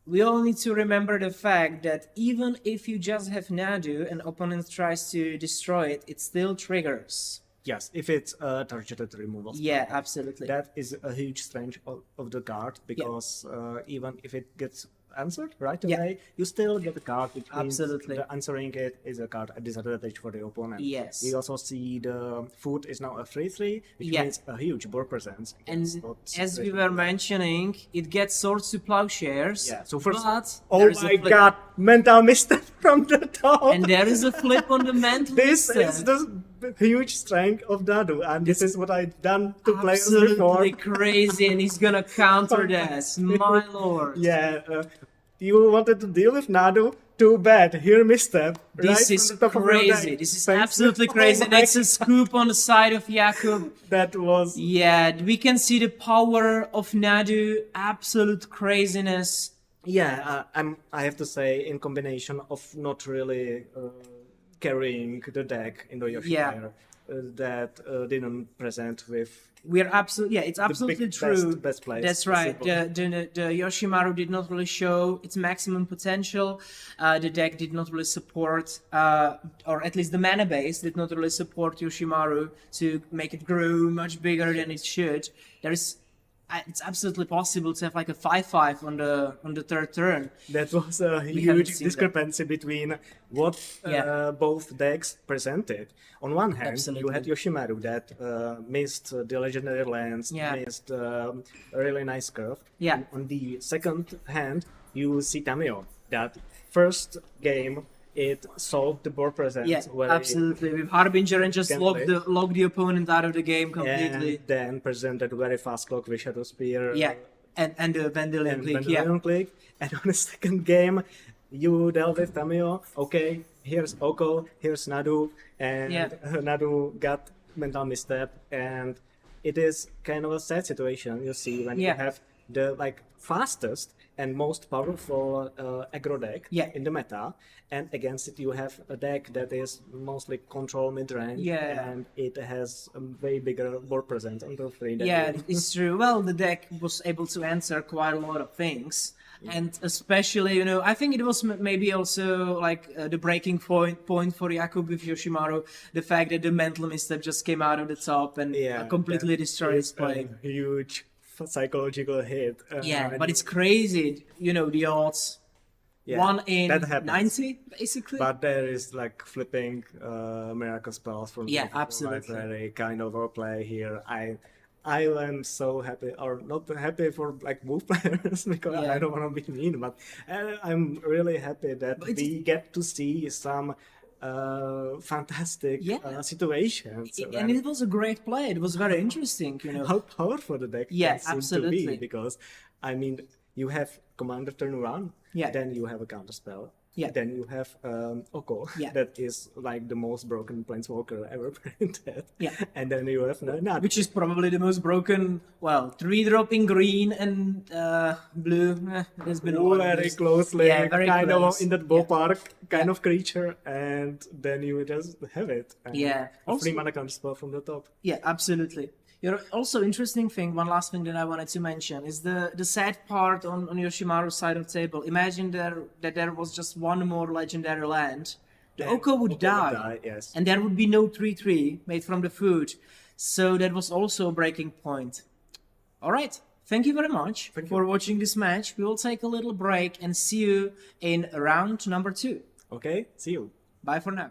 we all need to remember the fact that even if you just have Nadu and opponent tries to destroy it, it still triggers. Yes, if it's a targeted removal. Yeah, absolutely. That is a huge strength of the card, because even if it gets answered right Yeah. away, you still get a card, which means Absolutely. the answering it is a card at disadvantage for the opponent. Yes. We also see the food is now a 3/3, which Yeah. means a huge board presence. And against what as we situation- were mentioning, it gets swords to plowshares. Yeah, so first- but Oh there is a my flip. god, mental misstep from the top! And there is a flip on the mantle. This instead. is the huge strength of Dadu, and this is what I've done to players before. Absolutely crazy, and he's gonna counter that. My lord. Yeah, you wanted to deal with Nadu? Too bad. Here, misstep. This right is from the top of your crazy. deck. This is Thanks. absolutely Oh crazy. my- That's a scoop on the side of Jakub. That was. Yeah, we can see the power of Nadu. Absolute craziness. Yeah, I have to say, in combination of not really carrying the deck in the Yoshi Yeah. player, that didn't present with. We're absolutely, yeah, it's absolutely true. best place That's right. possible. The Yoshimaru did not really show its maximum potential. The deck did not really support, or at least the mana base did not really support Yoshimaru to make it grow much bigger than it should. It's absolutely possible to have like a 5/5 on the third turn. That was a haven't huge seen discrepancy between what Yeah. both decks presented. On one hand, Absolutely. you had Yoshimaru that missed the legendary lands, Yeah. missed a really nice curve. Yeah. And on the second hand, you see Tamiyo that first game it solved the board presence. Yeah, very- absolutely. With Harbinger and just Can lock the opponent out of the game completely. And then presented very fast clock with Shadow Spear. Yeah, and the Vandalion And click. Vandalion Yeah, click. And on the second game, you dealt with Tamiyo. Okay, here's Oko, here's Nadu, and Yeah. Nadu got mental misstep, and it is kind of a sad situation you see when Yeah. you have the fastest and most powerful aggro deck Yeah. in the meta, and against it you have a deck that is mostly control mid-range, Yeah. and it has a way bigger board presence on the free than yeah, you. it's true. Well, the deck was able to answer quite a lot of things. And especially, I think it was maybe also the breaking point for Jakub with Yoshimaru, the fact that the mental misstep just came out of the top and completely that destroyed his is play. a huge psychological hit. Yeah, when but you- it's crazy, the odds. yeah, 1 in that happens. 90, basically. But there is flipping miracle spells from Yeah, people, absolutely. very kind of play here. I am so happy, or not happy for like move players because Yeah. I don't want to be mean, but I'm really happy that But it's- we get to see some fantastic Yeah. situations. And when- it was a great play. It was very interesting, you know. how powerful the deck Yeah, can seem to absolutely. be, because I mean you have commander turn 1, Yeah. then you have a counter spell, Yeah. then you have Oko, Yeah. that is like the most broken planeswalker ever printed, Yeah. and then you have Nana, Which is probably the most broken, well, 3-drop in green and blue. There's been a lot of very those. closely, Yeah, very kind close. of in that Yeah. ballpark kind Yeah. of creature, and then you just have it. And Yeah. a Also- free mana counter spell from the top. Yeah, absolutely. You know, also interesting thing, one last thing that I wanted to mention is the sad part on Yoshimaru's side of the table. Imagine that there was just one more legendary land. The Then Oko would die. Yes. And there would be no 3-3 made from the food. So that was also a breaking point. Alright, thank you very much for watching this match. We will take a little break and see you in round number 2. Okay, see you. Bye for now.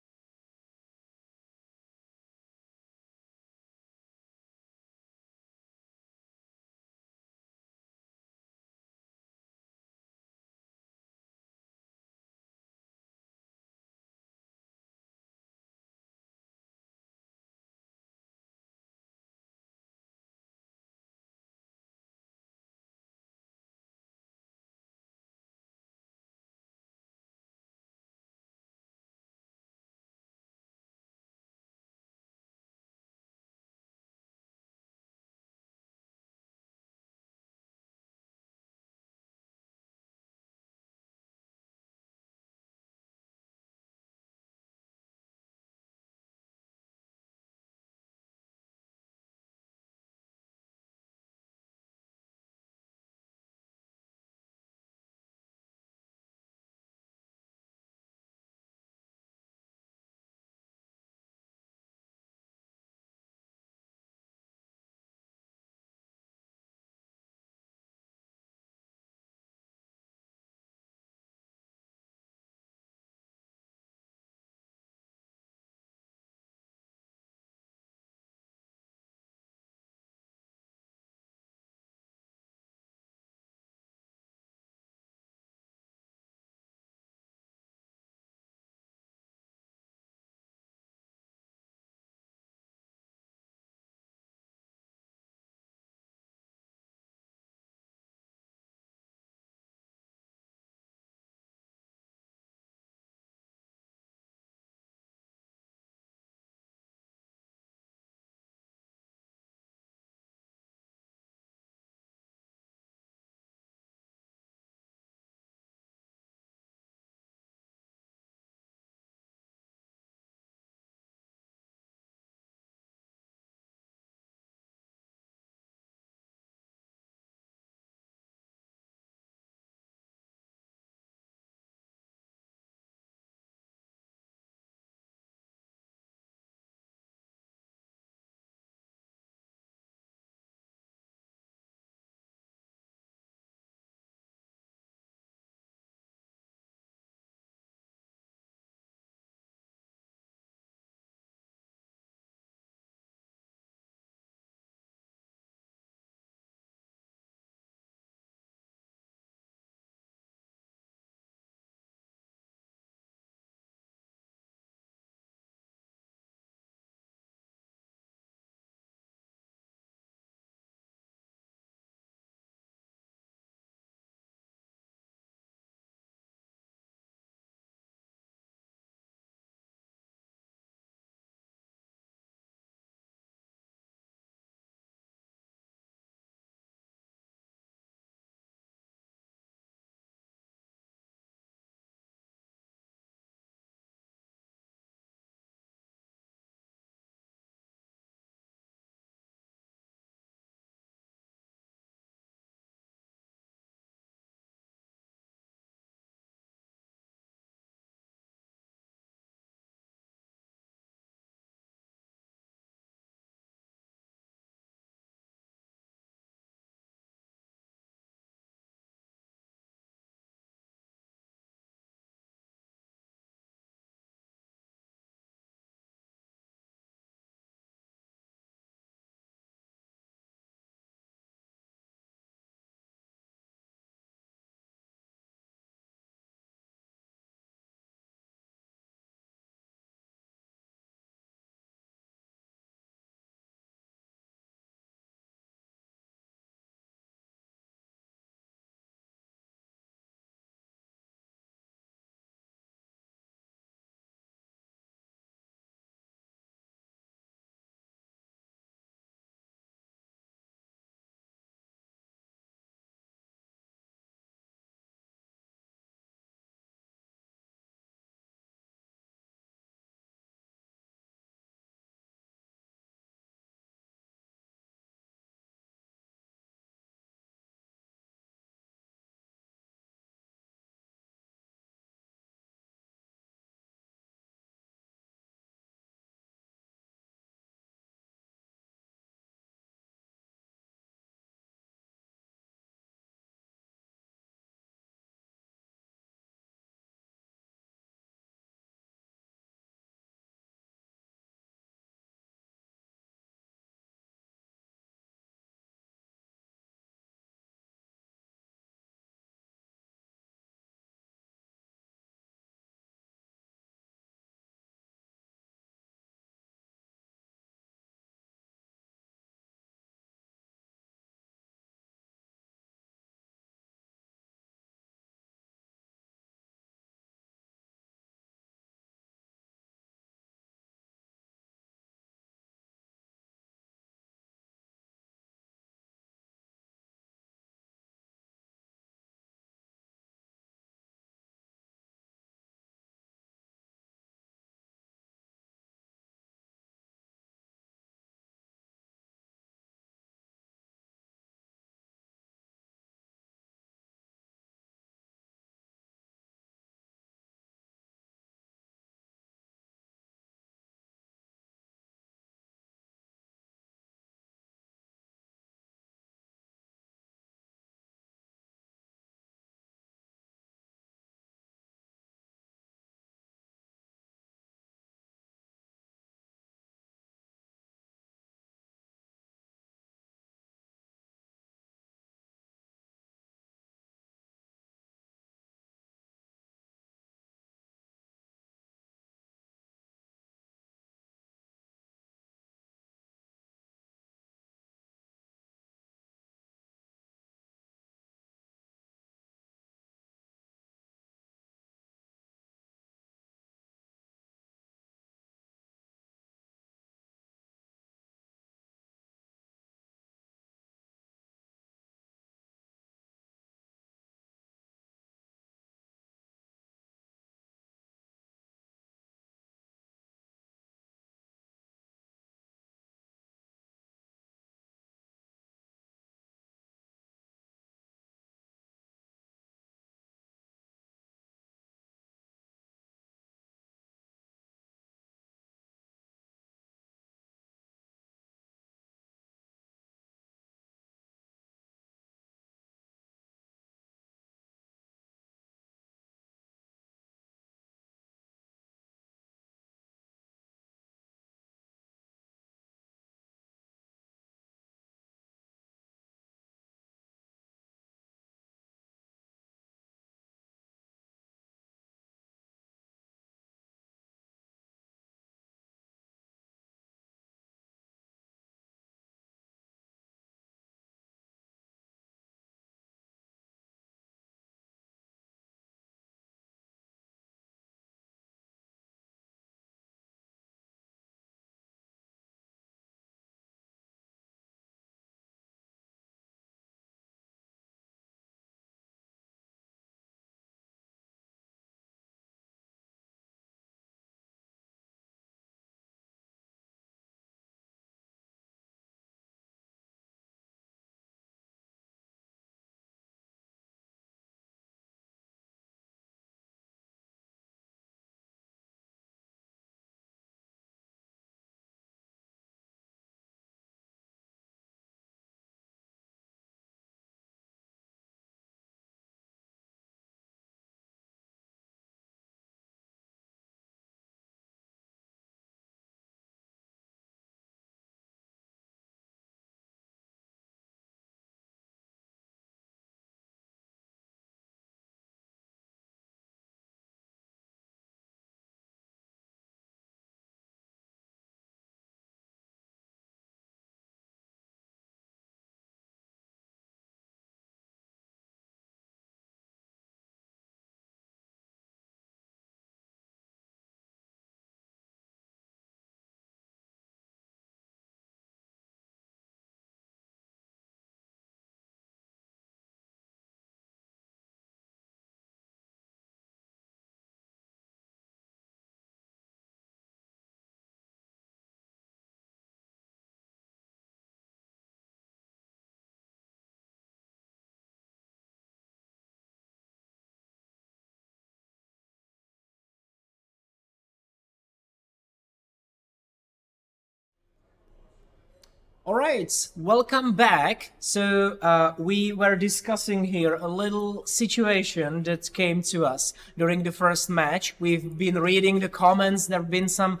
Alright, welcome back. So we were discussing here a little situation that came to us during the first match. We've been reading the comments, there have been some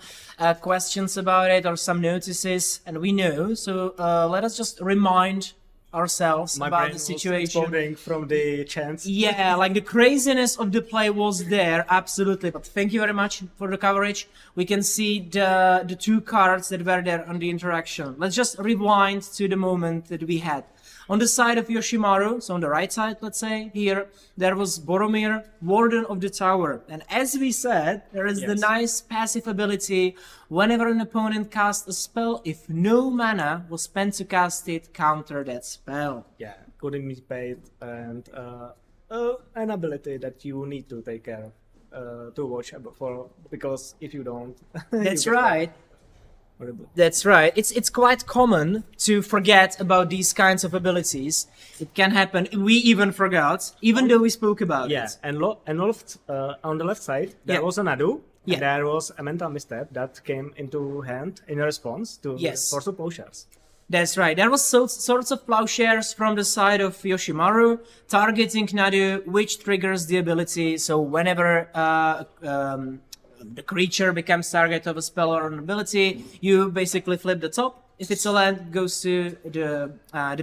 questions about it or some notices, and we know. So let us just remind ourselves My about brain the was situation. exploding from the chants. Yeah, like the craziness of the play was there, absolutely. But thank you very much for the coverage. We can see the two cards that were there on the interaction. Let's just rewind to the moment that we had. On the side of Yoshimaru, so on the right side, let's say, here, there was Boromir, Warden of the Tower. And as we said, there is the nice passive ability, whenever an opponent casts a spell, if no mana was spent to cast it, counter that spell. Yeah, couldn't be paid, and an ability that you need to take care of, to watch for, because if you don't... That's you get right. horrible. That's right. It's quite common to forget about these kinds of abilities. It can happen. We even forgot, even though we spoke about Yeah, it. and on the left side, there Yeah. was an Adu, Yeah. and there was a mental misstep that came into hand in response to Yes. Force of Plowshares. That's right. There was sorts of plowshares from the side of Yoshimaru, targeting Nadu, which triggers the ability. So whenever the creature becomes target of a spell or an ability, you basically flip the top. If it's a land, it goes to the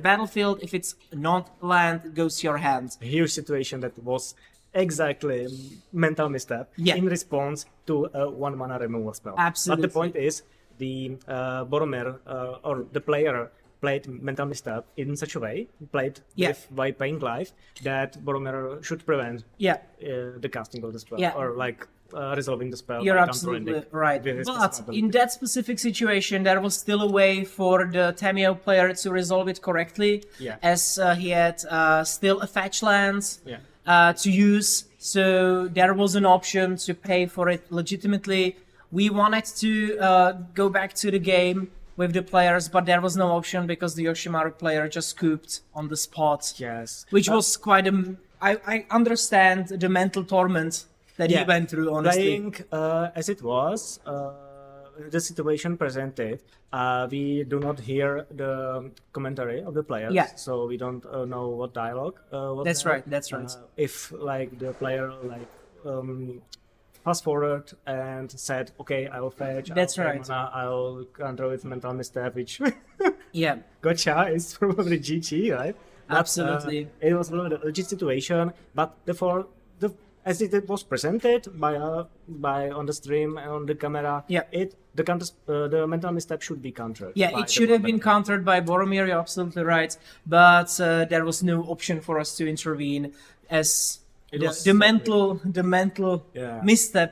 battlefield. If it's not land, it goes to your hand. A huge situation that was exactly mental misstep Yeah. in response to a 1 mana removal spell. Absolutely. But the point is, the Boromir or the player played mental misstep in such a way, played Yeah. by paying life, that Boromir should prevent Yeah. the casting of the spell, Yeah. or like resolving the spell. You're by absolutely countering it right. with his But responsibility. in that specific situation, there was still a way for the Tamiyo player to resolve it correctly, Yeah. as he had still a fetch land Yeah. to use. So there was an option to pay for it legitimately. We wanted to go back to the game with the players, but there was no option because the Yoshimaru player just scooped on the spot, Yes. which was quite a... I understand the mental torment that he went through, honestly. Playing as it was, the situation presented, we do not hear the commentary of the players, Yeah. so we don't know what dialogue was That's there. right, that's right. If like the player fast forward and said, okay, I will fetch, That's I'll pay right. mana, I'll counter with mental misstep, which Yeah. gotcha is probably GG, right? But, Absolutely. it was really a legit situation, but therefore, as it was presented by on the stream and on the camera, Yeah. the mental misstep should be countered. Yeah, by it the should have been player. countered by Boromir, you're absolutely right. But there was no option for us to intervene, as It was the so mental Yeah. misstep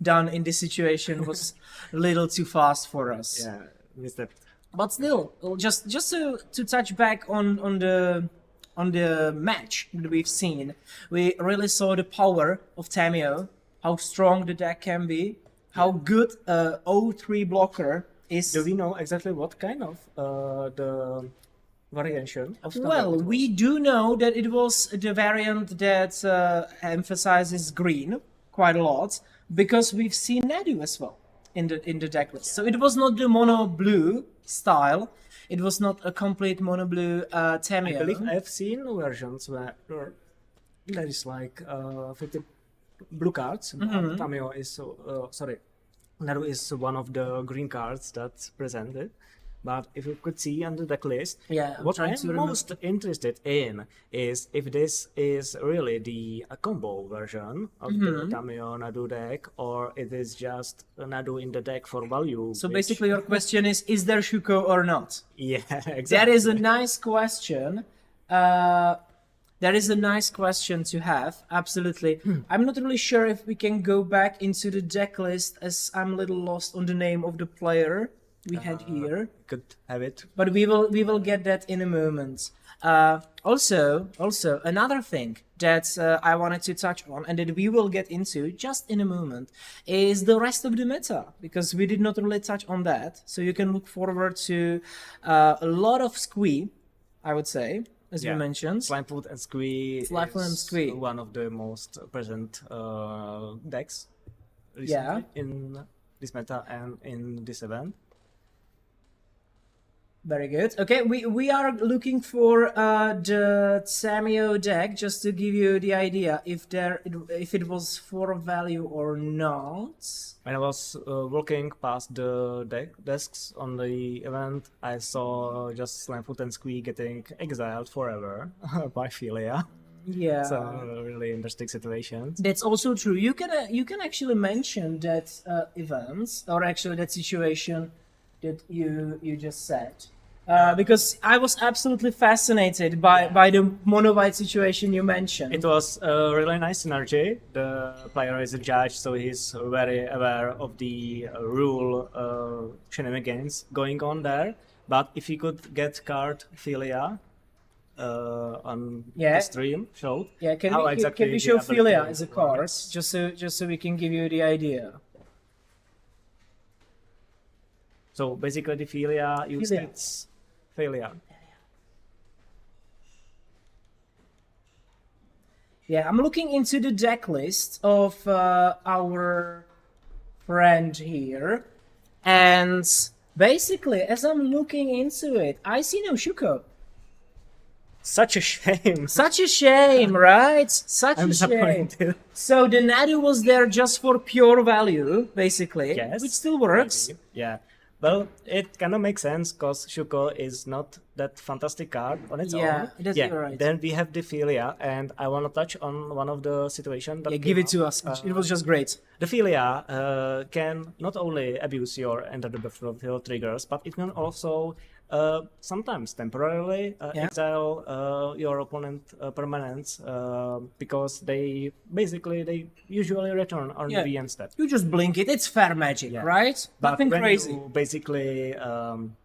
done in this situation was a little too fast for us. Yeah, misstep. But still, just to touch back on the match that we've seen, we really saw the power of Tamiyo, how strong the deck can be, how good a 0-3 blocker is. Do we know exactly what kind of the variation of Well, Tamiyo? we do know that it was the variant that emphasizes green quite a lot, because we've seen Nadu as well in the deck list. So it was not the mono blue style. It was not a complete mono blue Tamiyo. I believe I've seen versions where there is like 50 blue cards. Mm-hmm. Tamiyo is Naru is one of the green cards that's presented. But if you could see on the deck list, Yeah, I'm what trying I'm to remember. most interested in is if this is really the combo version of Mm-hmm. the Tamiyo Nadu deck, or it is just a Nadu in the deck for value. So which- basically your question is there Shuko or not? yeah, exactly. That is a nice question. That is a nice question to have, absolutely. I'm not really sure if we can go back into the deck list, as I'm a little lost on the name of the player we had here. Could have it. But we will get that in a moment. Also another thing that I wanted to touch on, and that we will get into just in a moment, is the rest of the meta, because we did not really touch on that. So you can look forward to a lot of Squee, I would say, as we mentioned. Slimefoot and Squee Slimefoot and is Squee. one of the most present decks recently Yeah. in this meta and in this event. Very good. Okay, we are looking for the Tamiyo deck just to give you the idea if it was for value or not. When I was walking past the desks on the event, I saw just Slimefoot and Squee getting exiled forever by Philia. Yeah. So a really interesting situation. That's also true. You can actually mention that events or actually that situation that you just said. Because I was absolutely fascinated by the mono white situation you mentioned. It was a really nice synergy. The player is a judge, so he's very aware of the rule shenanigans going on there. But if he could get card Philia on the stream show, can we show Philia as a card just so we can give you the idea? So basically, the Philia used its failure. Yeah, I'm looking into the deck list of our friend here, and basically, as I'm looking into it, I see no Shuko. Such a shame. Such a shame, right? Such I'm a shame. disappointed. So the Nadu was there just for pure value, basically, Yes, which still works. maybe. Yeah. Well, it kind of makes sense because Shuko is not that fantastic card on its own. Yeah, it is, you're right. Then we have the Philia, and I want to touch on one of the situations that Yeah, give it came to up. us. It was just great. The Philia can not only abuse your enter the battlefield triggers, but it can also sometimes temporarily exile your opponent permanents because they usually return on the VM step. You just blink it. It's fair magic, right? But Nothing when crazy. you basically,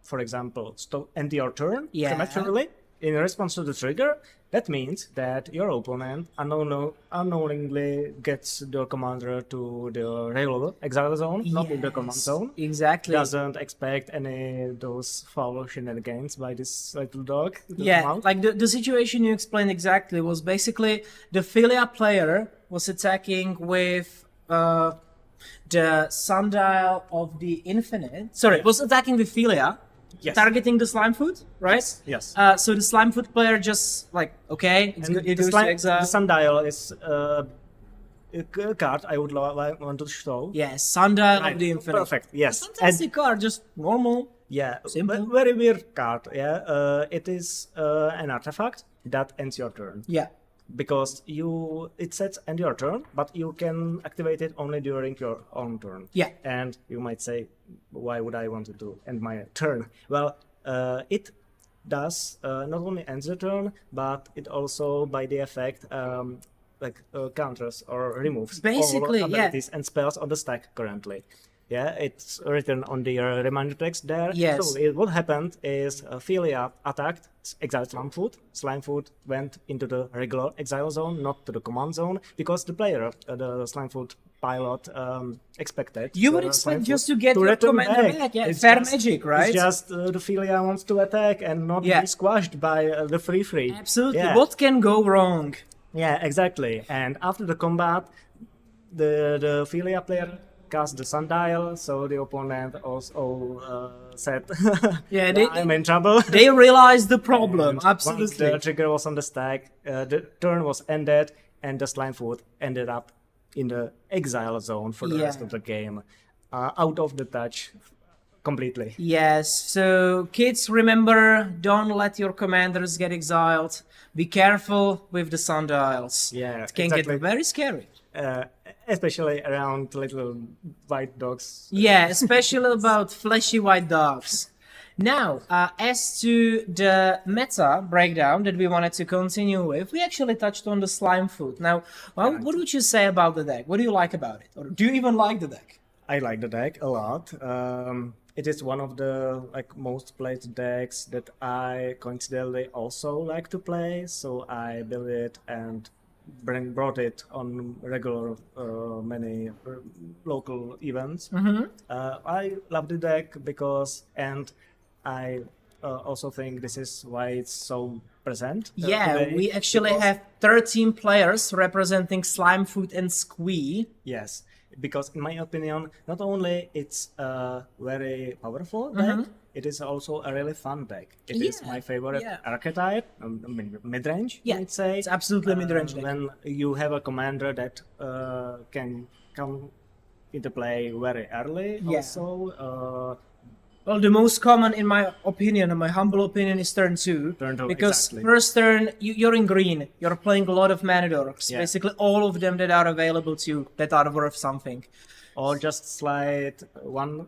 for example, end your turn Yeah. prematurely in response to the trigger, that means that your opponent unknowingly gets the commander to the real exile zone, not in the command zone. Exactly. Doesn't expect any of those foul shenanigans by this little dog. Yeah, like the situation you explained exactly was basically the Philia player was attacking with the Sundial of the Infinite. Sorry, was attacking with Philia. Yes. Targeting the Slimefoot, right? Yes. So the Slimefoot player just like, okay, it's good, it goes to the exile. Sundial is a card I would want to show. Yes, Sundial Right. of the Infinite. Perfect. Yes. Fantastic card, just normal. Yeah, Simple. very weird card. Yeah, it is an artifact that ends your turn Yeah. because it sets end your turn, but you can activate it only during your own turn. Yeah. And you might say, why would I want to end my turn? Well, it does not only ends the turn, but it also, by the effect, counters or removes Basically, all abilities and spells on the stack currently. Yeah, it's written on the reminder text there. Yes. So what happened is Philia attacked, exiled Slimefoot. Slimefoot went into the regular exile zone, not to the command zone, because the player, the Slimefoot pilot, expected. You would expect Slimefoot just to get your return commander back. Yeah, It's fair just- magic, right? It's just the Philia wants to attack and not Yeah. be squashed by the free. Absolutely. Yeah. What can go wrong? Yeah, exactly. And after the combat, the Philia player cast the Sundial, so the opponent also said, Yeah, I'm in trouble. They realized the problem. And Absolutely. Once the trigger was on the stack, the turn was ended, and the Slimefoot ended up in the exile zone for the rest of the game, out of the touch completely. Yes, so kids, remember, don't let your commanders get exiled. Be careful with the sundials. Yeah, It can exactly. get very scary. Especially around little white dogs. Yeah, especially about fleshy white dogs. Now, as to the meta breakdown that we wanted to continue with, we actually touched on the Slimefoot. Now, what would you say about the deck? What do you like about it? Or do you even like the deck? I like the deck a lot. It is one of the most played decks that I coincidentally also like to play, so I built it and brought it on regular many local events. I love the deck because, and I also think this is why it's so present. Yeah, today, we actually because- have 13 players representing Slimefoot and Squee. Yes, because in my opinion, not only it's a very powerful deck, it is also a really fun deck. It is Yeah, my favorite yeah. archetype, mid-range, Yeah, I'd say. it's absolutely a mid-range deck. When you have a commander that can come into play very early, Yeah. also. Well, the most common, in my opinion, in my humble opinion, is turn 2. Turn 2, because exactly. first turn, you're in green. You're playing a lot of mana dorks. Yeah. Basically, all of them that are available to you that are worth something. Or just slide one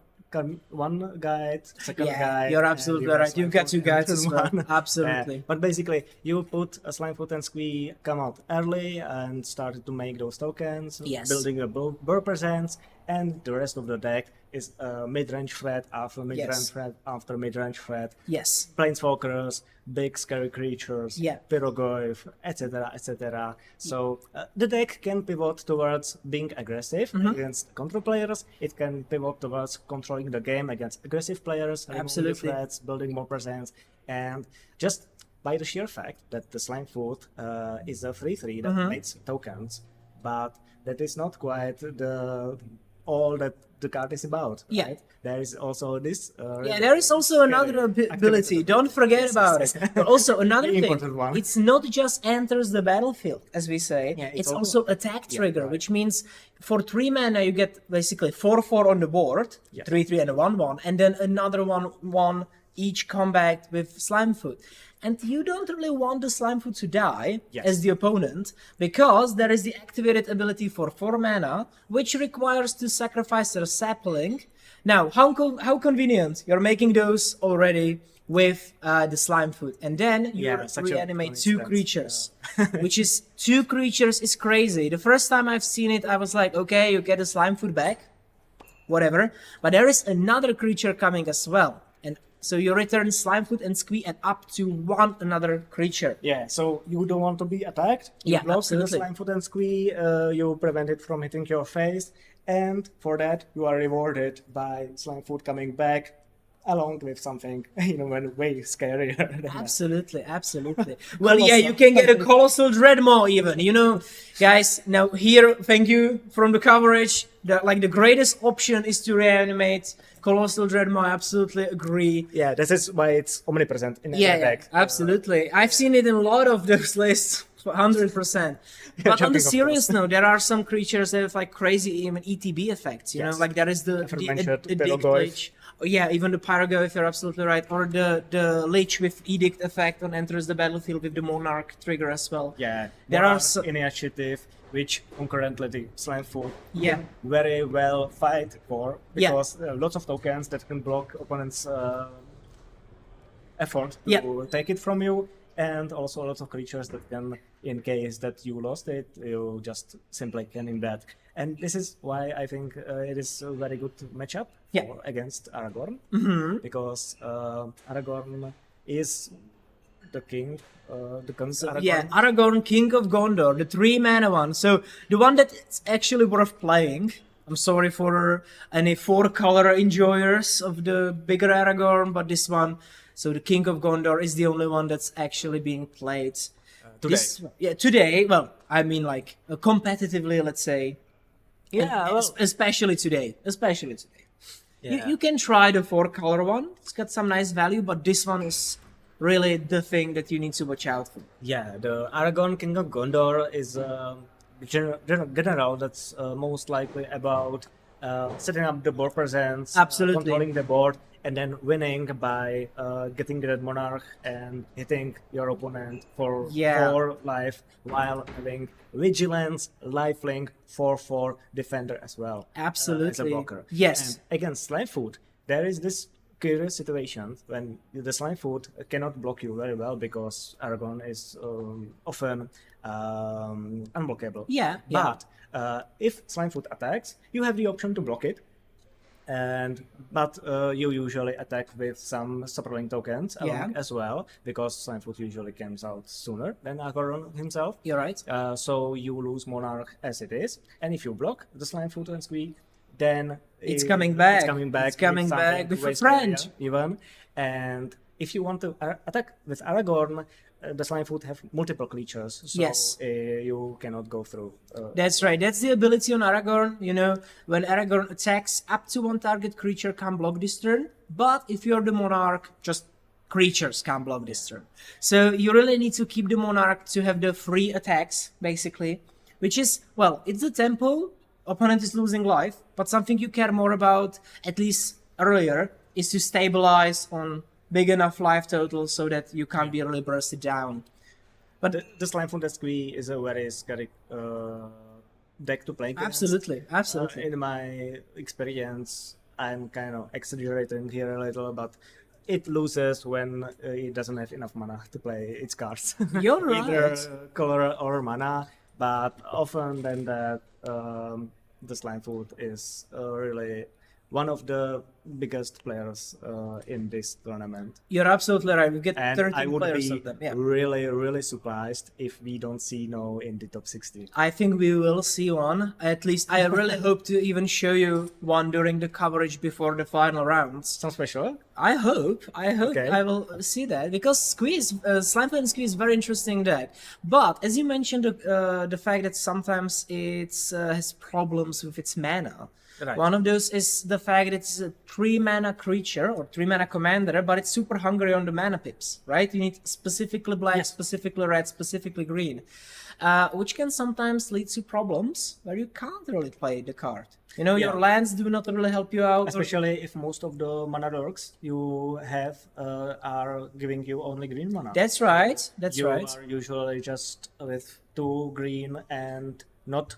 guide, second guide. You're and absolutely you have right. You've got Slimefoot 2 guides and as well. one. Absolutely. But basically, you put a Slimefoot and Squee come out early and started to make those tokens, Yes. building a burr presence, and the rest of the deck is mid-range threat after mid-range threat after mid-range threat. Yes. Planeswalkers, big scary creatures, Yeah. Pyrogoyf, etc., etc. So the deck can pivot towards being aggressive Mm-hmm. against control players. It can pivot towards controlling the game against aggressive players, removing the Absolutely. threats, building more presence, and just by the sheer fact that the Slimefoot is a 3/3 that Mm-hmm. makes tokens, but that is not quite all that the card is about. Yeah. Right? There is also this. Yeah, there is also another ability. Don't forget about it. But also another The thing. important one. It's not just enters the battlefield, as we say. Yeah, it's it's also also- attack trigger, right. which means for 3 mana you get basically 4/4 on the board, Yes. 3/3 and a 1/1, and then another 1/1 each combat with Slimefoot. And you don't really want the Slimefoot to die Yes. as the opponent, because there is the activated ability for 4 mana, which requires to sacrifice a sapling. Now, how convenient! You're making those already with the Slimefoot, and then you Yeah, such a reanimate 2 coincidence, creatures, which is 2 creatures is crazy. The first time I've seen it, I was like, okay, you get a Slimefoot back, whatever. But there is another creature coming as well, and so you return Slimefoot and Squee and up to 1 another creature. Yeah, so you don't want to be attacked. You Yeah, block absolutely. the Slimefoot and Squee, you prevent it from hitting your face, and for that you are rewarded by Slimefoot coming back along with something way scarier than that. Absolutely, absolutely. Well, yeah, you can get a Colossal Dreadmaw even, Guys, now here, thank you from the coverage. The greatest option is to reanimate Colossal Dreadmaw, I absolutely agree. Yeah, this is why it's omnipresent in Yeah, every yeah, deck. absolutely. I've seen it in a lot of those lists, 100%. But on joking, the of serious note, there are some creatures that have crazy even ETB effects. Yes. Like there is the Aforementioned Edict Pyrogoyf. Lich. Oh, yeah, even the Pyrogoyf, you're absolutely right. Or the Lich with Edict effect on enters the battlefield with the Monarch trigger as well. Yeah, There are so- initiative which concurrently the Slimefoot Yeah. can very well fight for, Yeah. because lots of tokens that can block opponents' effort to Yeah. take it from you, and also lots of creatures that can, in case that you lost it, you just simply cannon that. And this is why I think it is a very good matchup Yeah. against Aragorn, because Aragorn is the king, the king's Aragorn. Yeah, Aragorn, King of Gondor, the 3 mana one. So the one that's actually worth playing. I'm sorry for any 4-color enjoyers of the bigger Aragorn, but this one, so the King of Gondor is the only one that's actually being played. Today. Today. Well, I mean competitively, let's say. Yeah, And well- especially today. Especially today. Yeah. You can try the 4-color one. It's got some nice value, but this one is really the thing that you need to watch out for. Yeah, the Aragorn King of Gondor is general that's most likely about setting up the board presence, Absolutely. controlling the board, and then winning by getting the Monarch and hitting your opponent for Yeah. 4 life, while having Vigilance, Lifelink, 4/4 Defender as well. As a Absolutely. blocker. Yes. And against Slimefoot, there is this curious situation when the Slimefoot cannot block you very well because Aragorn is often unblockable. Yeah, yeah. But if Slimefoot attacks, you have the option to block it. But you usually attack with some Superlink tokens along Yeah. as well, because Slimefoot usually comes out sooner than Aragorn himself. You're right. So you lose Monarch as it is, and if you block the Slimefoot and Squee, then It's coming back. It's coming back. It's coming with back something with a way friend. scarier even, and if you want to attack with Aragorn, the Slimefoot have multiple creatures, so Yes. You cannot go through. That's right. That's the ability on Aragorn. You know, when Aragorn attacks, up to one target creature can block this turn. But if you're the Monarch, just creatures can block this turn. So you really need to keep the Monarch to have the free attacks, basically. Which is, well, it's the tempo. Opponent is losing life. But something you care more about, at least earlier, is to stabilize on big enough life total so that you can't be really bursted down. But the Slimefoot Squee is a very scary deck to play against. Absolutely. In my experience, I'm kind of exaggerating here a little, but it loses when it doesn't have enough mana to play its cards. You're right. Either color or mana, but often than that, the Slimefoot is really one of the biggest players in this tournament. You're absolutely right. We get And 13 I would players be of them. Yeah. really, really surprised if we don't see no in the top 60. I think we will see one. At least I really hope to even show you one during the coverage before the final rounds. Sounds special. I hope Okay. I will see that because Slimefoot and Squee is very interesting deck. But as you mentioned, the fact that sometimes it has problems with its mana. Right. One of those is the fact that it's a 3-mana creature or 3-mana commander, but it's super hungry on the mana pips, right? You need specifically black, specifically red, specifically green, which can sometimes lead to problems where you can't really play the card. You know, your lands do not really help you out. Especially if most of the mana dorks you have are giving you only green mana. That's right. That's you right. are usually just with 2 green and not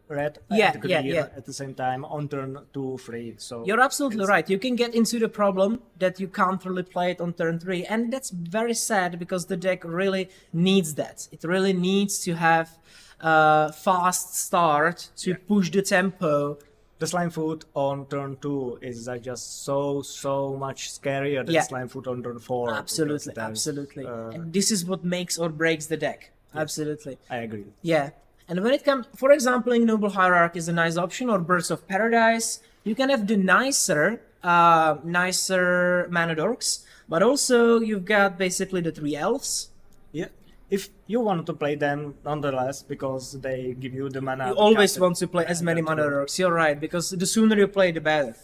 red Yeah, and green yeah. at the same time on turn 2, 3. So You're absolutely right. You can get into the problem that you can't really play it on turn 3, and that's very sad because the deck really needs that. It really needs to have a fast start to push the tempo. the Slimefoot on turn 2 is just so much scarier than Slimefoot on turn 4. Absolutely, because absolutely. And this is what makes or breaks the deck. Absolutely. I agree. Yeah. And when it comes, for example, in Noble Hierarch is a nice option, or Birds of Paradise, you can have the nicer mana dorks, but also you've got basically the 3 elves. Yeah. If you want to play them nonetheless, because they give you the mana. You always want to play as many mana dorks, you're right, because the sooner you play, the better.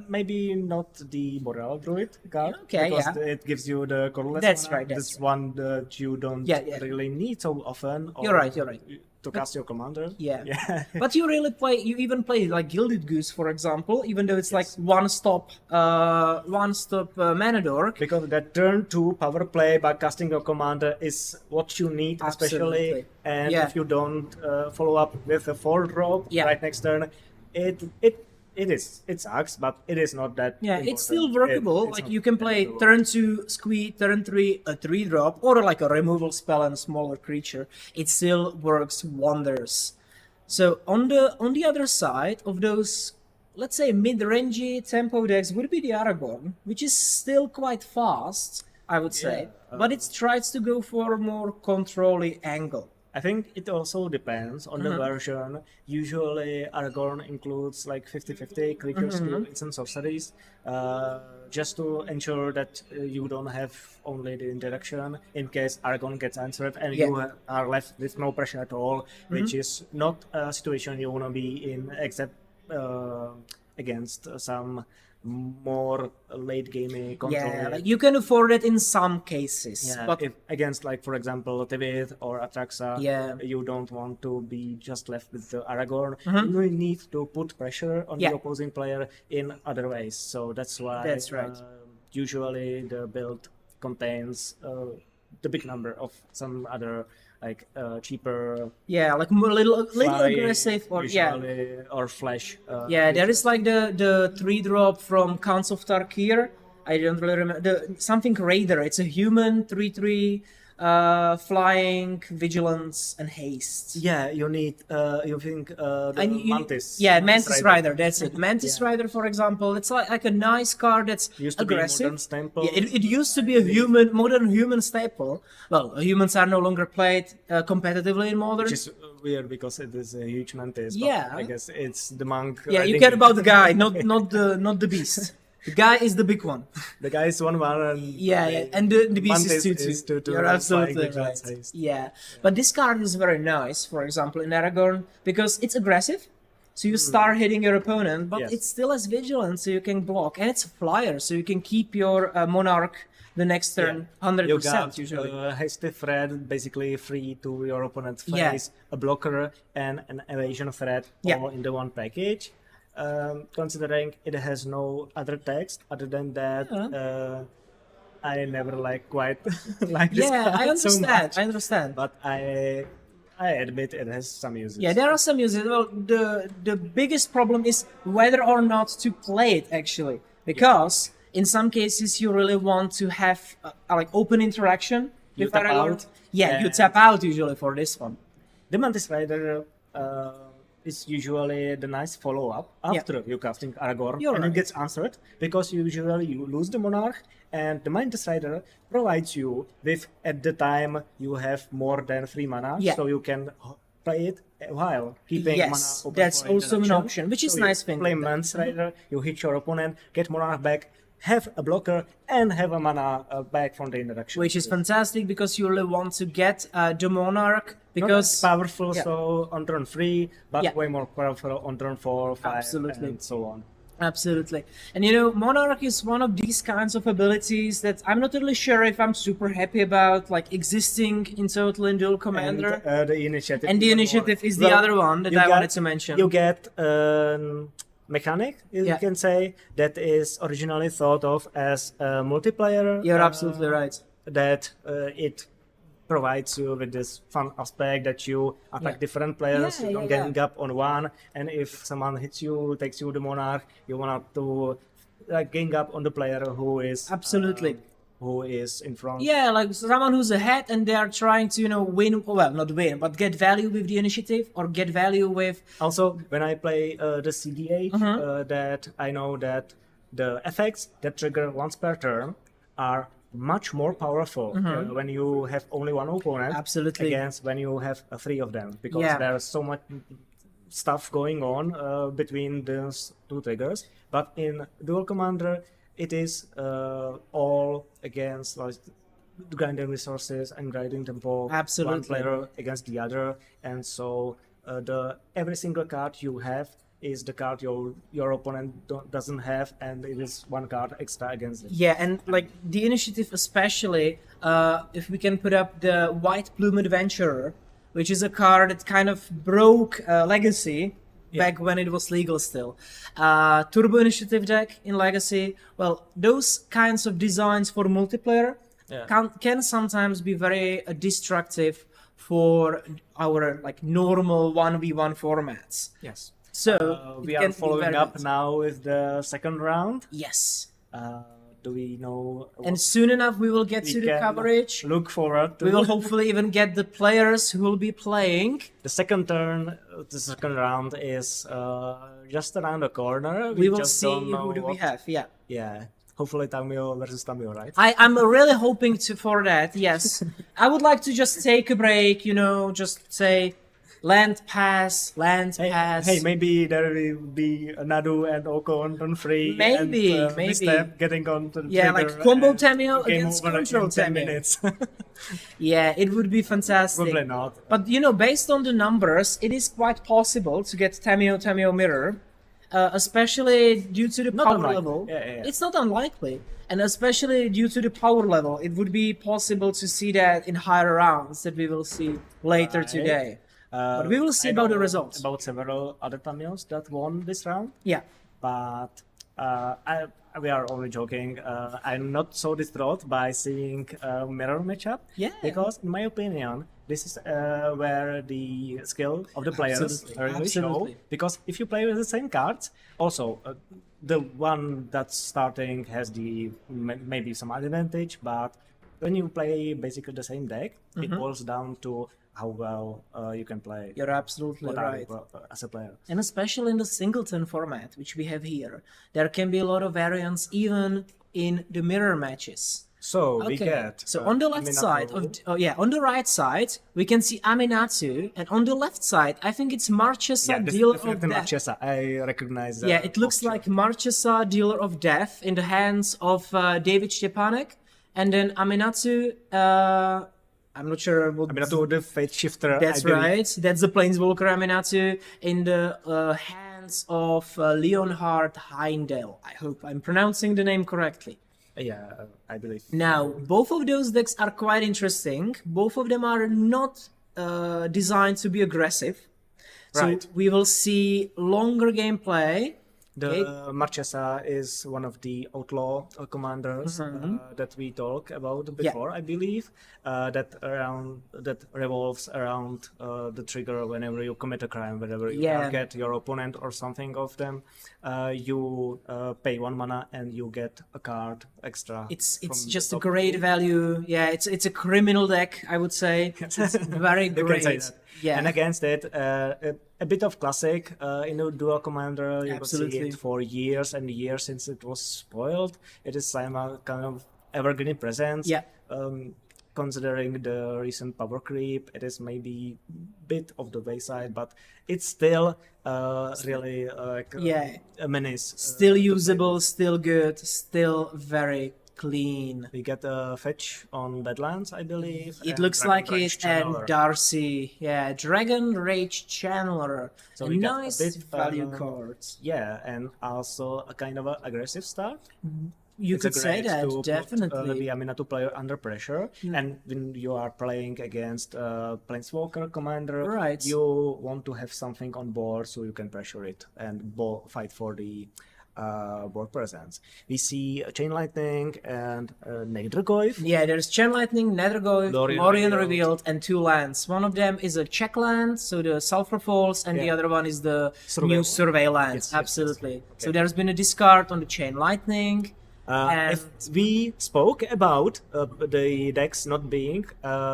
Maybe not the Boreal Druid card, Okay, because yeah. it gives you the colorless That's mana. right, that's This one that you don't really need so often. Or You're right. To cast your commander. Yeah. But you even play like Gilded Goose, for example, even though it's like one-stop mana dork. Because that turn 2 power play by casting your commander is what you need, especially. Absolutely. And if you don't follow up with a 4-drop right next turn, it sucks, but it is not that important. It's still workable. It's like not you can play workable. turn 2 Squee, turn 3 a 3-drop, or like a removal spell and a smaller creature. It still works wonders. So on the other side of those, let's say mid-rangey tempo decks would be the Aragorn, which is still quite fast, I would say, but it tries to go for a more controlling angle. I think it also depends on the version. Usually Aragorn includes like 50-50 creatures, skills and sorceries, just to ensure that you don't have only the interaction in case Aragorn gets answered and you are left with no pressure at all, which is not a situation you want to be in, except against some more late gamey control. Yeah, like you can afford it in some cases, but if against, like, for example, Tivith or Atraxa, you don't want to be just left with the Aragorn. You need to put pressure on the opposing player in other ways. So that's why usually the build contains the big number of some other like cheaper, like little aggressive, or or flash. There is like the 3-drop from Counts of Tarkir. I don't really remember something Raider. It's a human 3/3 flying, vigilance, and haste. Yeah, you need Mantis. Mantis Rider. That's it. Mantis Rider, for example, it's like a nice card that's used to aggressive. Be modern staple. It used to be a modern human staple. Well, humans are no longer played competitively in modern. Which is weird because it is a huge Mantis. But I guess it's the monk. Yeah, you care about the guy, not the beast. The guy is the big one. The guy is 1/1 and Yeah, and the beast is Mantis 2/2. is 2/2 You're and absolutely flying with right. giant haste. Yeah, but this card is very nice. For example, in Aragorn, because it's aggressive, so you start hitting your opponent, but Yes. it still has vigilance, so you can block, and it's a flyer, so you can keep your monarch the next turn 100% You got usually. hasty threat, basically free to your opponent's Yeah. face, a blocker, and an evasion threat Yeah. all in the one package. Considering it has no other text other than that, I never quite like this Yeah, card I so understand. much. I understand. But I admit it has some uses. Yeah, there are some uses. Well, the biggest problem is whether or not to play it actually, because in some cases you really want to have open interaction You with tap Aragorn. out, Yeah, you and- tap out usually for this one. The Mantis Rider is usually the nice follow-up after you casting Aragorn, You're and right. it gets answered because usually you lose the Monarch, and the Mantis Rider provides you with, at the time, you have more than 3 mana, Yeah. so you can play it while keeping Yes, mana open that's for also an interaction. option, which is So you nice thing Play with that. Mantis Rider, you hit your opponent, get Monarch back, have a blocker, and have a mana back from the interaction. Which is fantastic because you really want to get the monarch Not because as powerful, yeah. so on turn 3, but Yeah. way more powerful on turn 4, 5, Absolutely. and so on. Absolutely. And Monarch is one of these kinds of abilities that I'm not really sure if I'm super happy about, existing in total in Dual Commander. And the initiative. And the even initiative more. is the other one that you I wanted to mention. You get mechanic, you Yeah. can say, that is originally thought of as a multiplayer. You're absolutely right. That it provides you with this fun aspect that you attack Yeah. different players, Yeah, you don't yeah, gang up on one, and if someone hits you, takes you the monarch, you want to gang up on the player who is Absolutely. who is in front. Yeah, like someone who's ahead and they are trying to, win, well, not win, but get value with the initiative or get value with... Also, when I play the CDH, Mm-hmm. that I know that the effects that trigger once per turn are much more powerful when you have only one opponent Mm-hmm. Absolutely. against when you have 3 of them, because Yeah. there's so much stuff going on between those 2 triggers. But in Dual Commander, it is all against grinding resources and grinding tempo. Absolutely. One player against the other, and so every single card you have is the card your opponent doesn't have, and it is 1 card extra against it. Yeah, and the initiative especially, if we can put up the White Plume Adventurer, which is a card that kind of broke Legacy back when it was legal still. Turbo Initiative deck in Legacy, well, those kinds of designs for multiplayer can sometimes be very destructive for our normal 1v1 formats. Yes. So We it are can be following very up nice. now with the second round. Yes. Do we know? And soon enough we will get we to the can coverage. Look forward to. We will hopefully even get the players who will be playing. The second turn, the second round is just around the corner. We will just see don't know who do we what- have. Yeah. Yeah, hopefully Tamiyo versus Tamiyo, right? I'm really hoping for that. Yes. I would like to just take a break. Just say land pass. Hey, maybe there will be Nadu and Oko on turn 3. Maybe, and, maybe. Misstep getting on to the Yeah, trigger like combo and Tamiyo game against over control in 10 Tamiyo. minutes. Yeah, it would be fantastic. Probably not. But based on the numbers, it is quite possible to get Tamiyo Mirror, especially due to the Not power unlikely. level. Yeah. It's not unlikely, and especially due to the power level, it would be possible to see that in higher rounds that we will see later Right. today. But we will see I about the know results. About several other Tamiyos that won this round. Yeah, But we are only joking. I'm not so distraught by seeing a mirror matchup. Yeah. Because in my opinion, this is where the skill of the players Absolutely, really show. absolutely. Because if you play with the same cards, also the one that's starting has the maybe some advantage, but when you play basically the same deck, it boils down to how well you can play. you're absolutely What are right. you as a player. And especially in the singleton format, which we have here, there can be a lot of variance even in the mirror matches. So we get. So on the left side Aminatou. on the right side we can see Aminatou, and on the left side I think it's Marchesa, This dealer is of definitely death. Marchesa. I recognize that. Yeah, it looks like Marchesa, dealer of death, in the hands of David Stepanek, and then Aminatou. I'm not sure what. Aminatou, the Fate Shifter. That's I believe. right. That's the Planeswalker Aminatou in the hands of Leonhard Heindel. I hope I'm pronouncing the name correctly. Yeah, I believe. Now, both of those decks are quite interesting. Both of them are not designed to be aggressive. Right. So we will see longer gameplay. The Marchesa is one of the outlaw commanders that we talked about before, I believe. That revolves around the trigger whenever you commit a crime, whenever you target your opponent or something of them. You pay 1 mana and you get a card extra. It's from just the a top great pool. value. Yeah, it's a criminal deck, I would say. It's very You can great. say that. Yeah. And against it, a bit of classic in a dual commander. You could see Absolutely. it for years and years since it was spoiled. It is some kind of evergreen presence. Yeah. Considering the recent power creep, it is maybe a bit of the wayside, but it's still really a menace. Still usable, still good, still very clean. We get a fetch on Badlands, I believe. It and looks Dragon like Rage it, and Channeler. Darcy. Yeah, Dragon Rage Channeler. So A we get a nice bit, value cards. Yeah, and also a kind of a aggressive start. You It's could say great that, to put, definitely. the Aminatou player under pressure, and when you are playing against Planeswalker commander, Right. you want to have something on board so you can pressure it and fight for the board presence. We see Chain Lightning and Nadergoyf. Yeah, there's Chain Lightning, Nethergoyf, Lorien Lorien Revealed. Revealed, and 2 lands. One of them is a Czech land, so the Sulfur Falls, and the Yeah. other one is the Survey new land? Survey land. Yes, yes, Absolutely. yes. So Okay. there's been a discard on the Chain Lightning. And If we spoke about the decks not being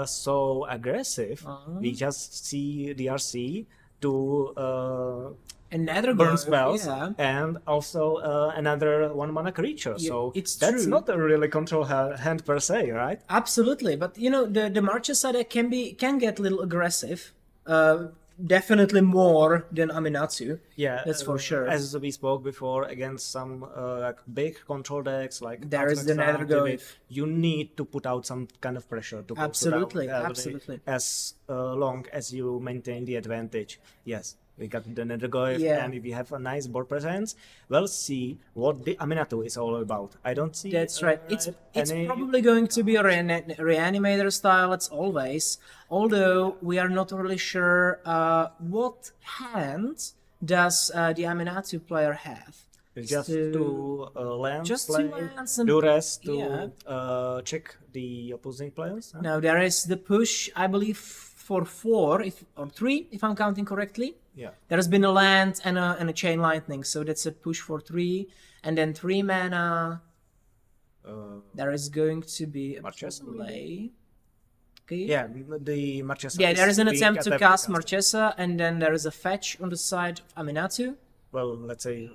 so aggressive, we just see DRC to another burn spells yeah. and also another 1 mana creature. So it's that's true. not a really control hand per se, right? Absolutely, but you know the Marchesa deck can get a little aggressive. Definitely more than Aminatou. Yeah, That's for sure. As we spoke before, against some like big control decks like There is the Aragorn, Nethergoyf. you need to put out some kind of pressure to Absolutely, put out absolutely. as long as you maintain the advantage. Yes, we got the Nethergoyf, Yeah. and if we have a nice board presence, we'll see what the Aminatou is all about. I don't see. That's right. It's any- probably going to be a reanimator style. It's always. Although we are not really sure what hand does the Aminatou player have. Just So- to land, Just to lands and- do rest to yeah. check the opposing players. Huh? Now there is the push, I believe, for 4 or 3, if I'm counting correctly. Yeah. There has been a land and a Chain Lightning, so that's a push for 3, and then 3 mana. There is going to be a Marchesa, play. Okay. Yeah, the Marchesa. Yeah, there is an being attempt to attempted cast Marchesa, and then there is a fetch on the side of Aminatou. Well, let's say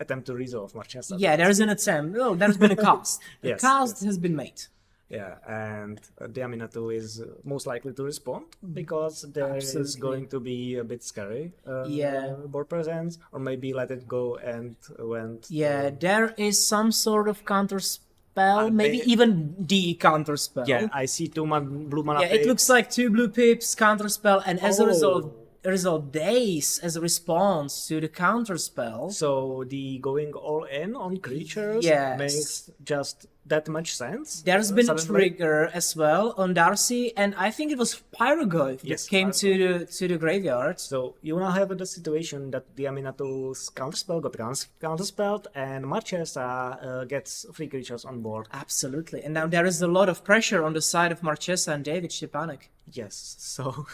attempt to resolve Marchesa. Yeah, there is an attempt. Oh, there's been a cast. The Yes, cast has been made. Yeah, and the Aminatou is most likely to respond because there is Absolutely. going to be a bit scary. Yeah. Board presence, or maybe let it go and went. Yeah, there is some sort of counter spell, maybe they- even the counter spell. Yeah, I see 2 blue mana. Yeah, it looks like 2 blue pips, counter spell, and as a result, days as a response to the counter spell. So the going all in on creatures Yes. makes just that much sense. There's been a suddenly. trigger as well on Darcy, and I think it was Pyrogoyf Yes, that came to the graveyard. So you now have the situation that the Aminatou's counterspell got counterspelled, and Marchesa gets 3 creatures on board. Absolutely, and now there is a lot of pressure on the side of Marchesa and David Stepanek. Yes, so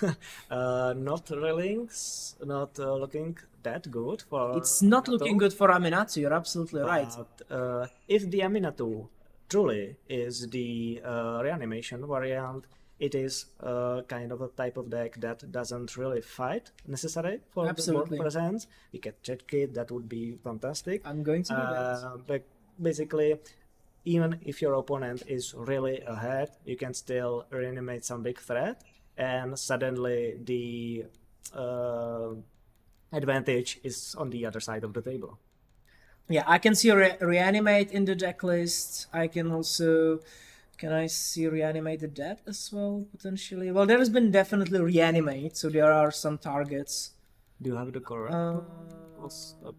not looking that good for. It's not Aminatou, looking good for Aminatou. You're absolutely right. But if the Aminatou truly is the reanimation variant, it is kind of a type of deck that doesn't really fight necessary for the Absolutely. board presence. We get Jet Kit, that would be fantastic. I'm going to do that. But basically, even if your opponent is really ahead, you can still reanimate some big threat, and suddenly the advantage is on the other side of the table. Yeah, I can see reanimate in the deck list. I can also... Can I see reanimate the dead as well, potentially? Well, there has been definitely reanimate, so there are some targets. Do you have the correct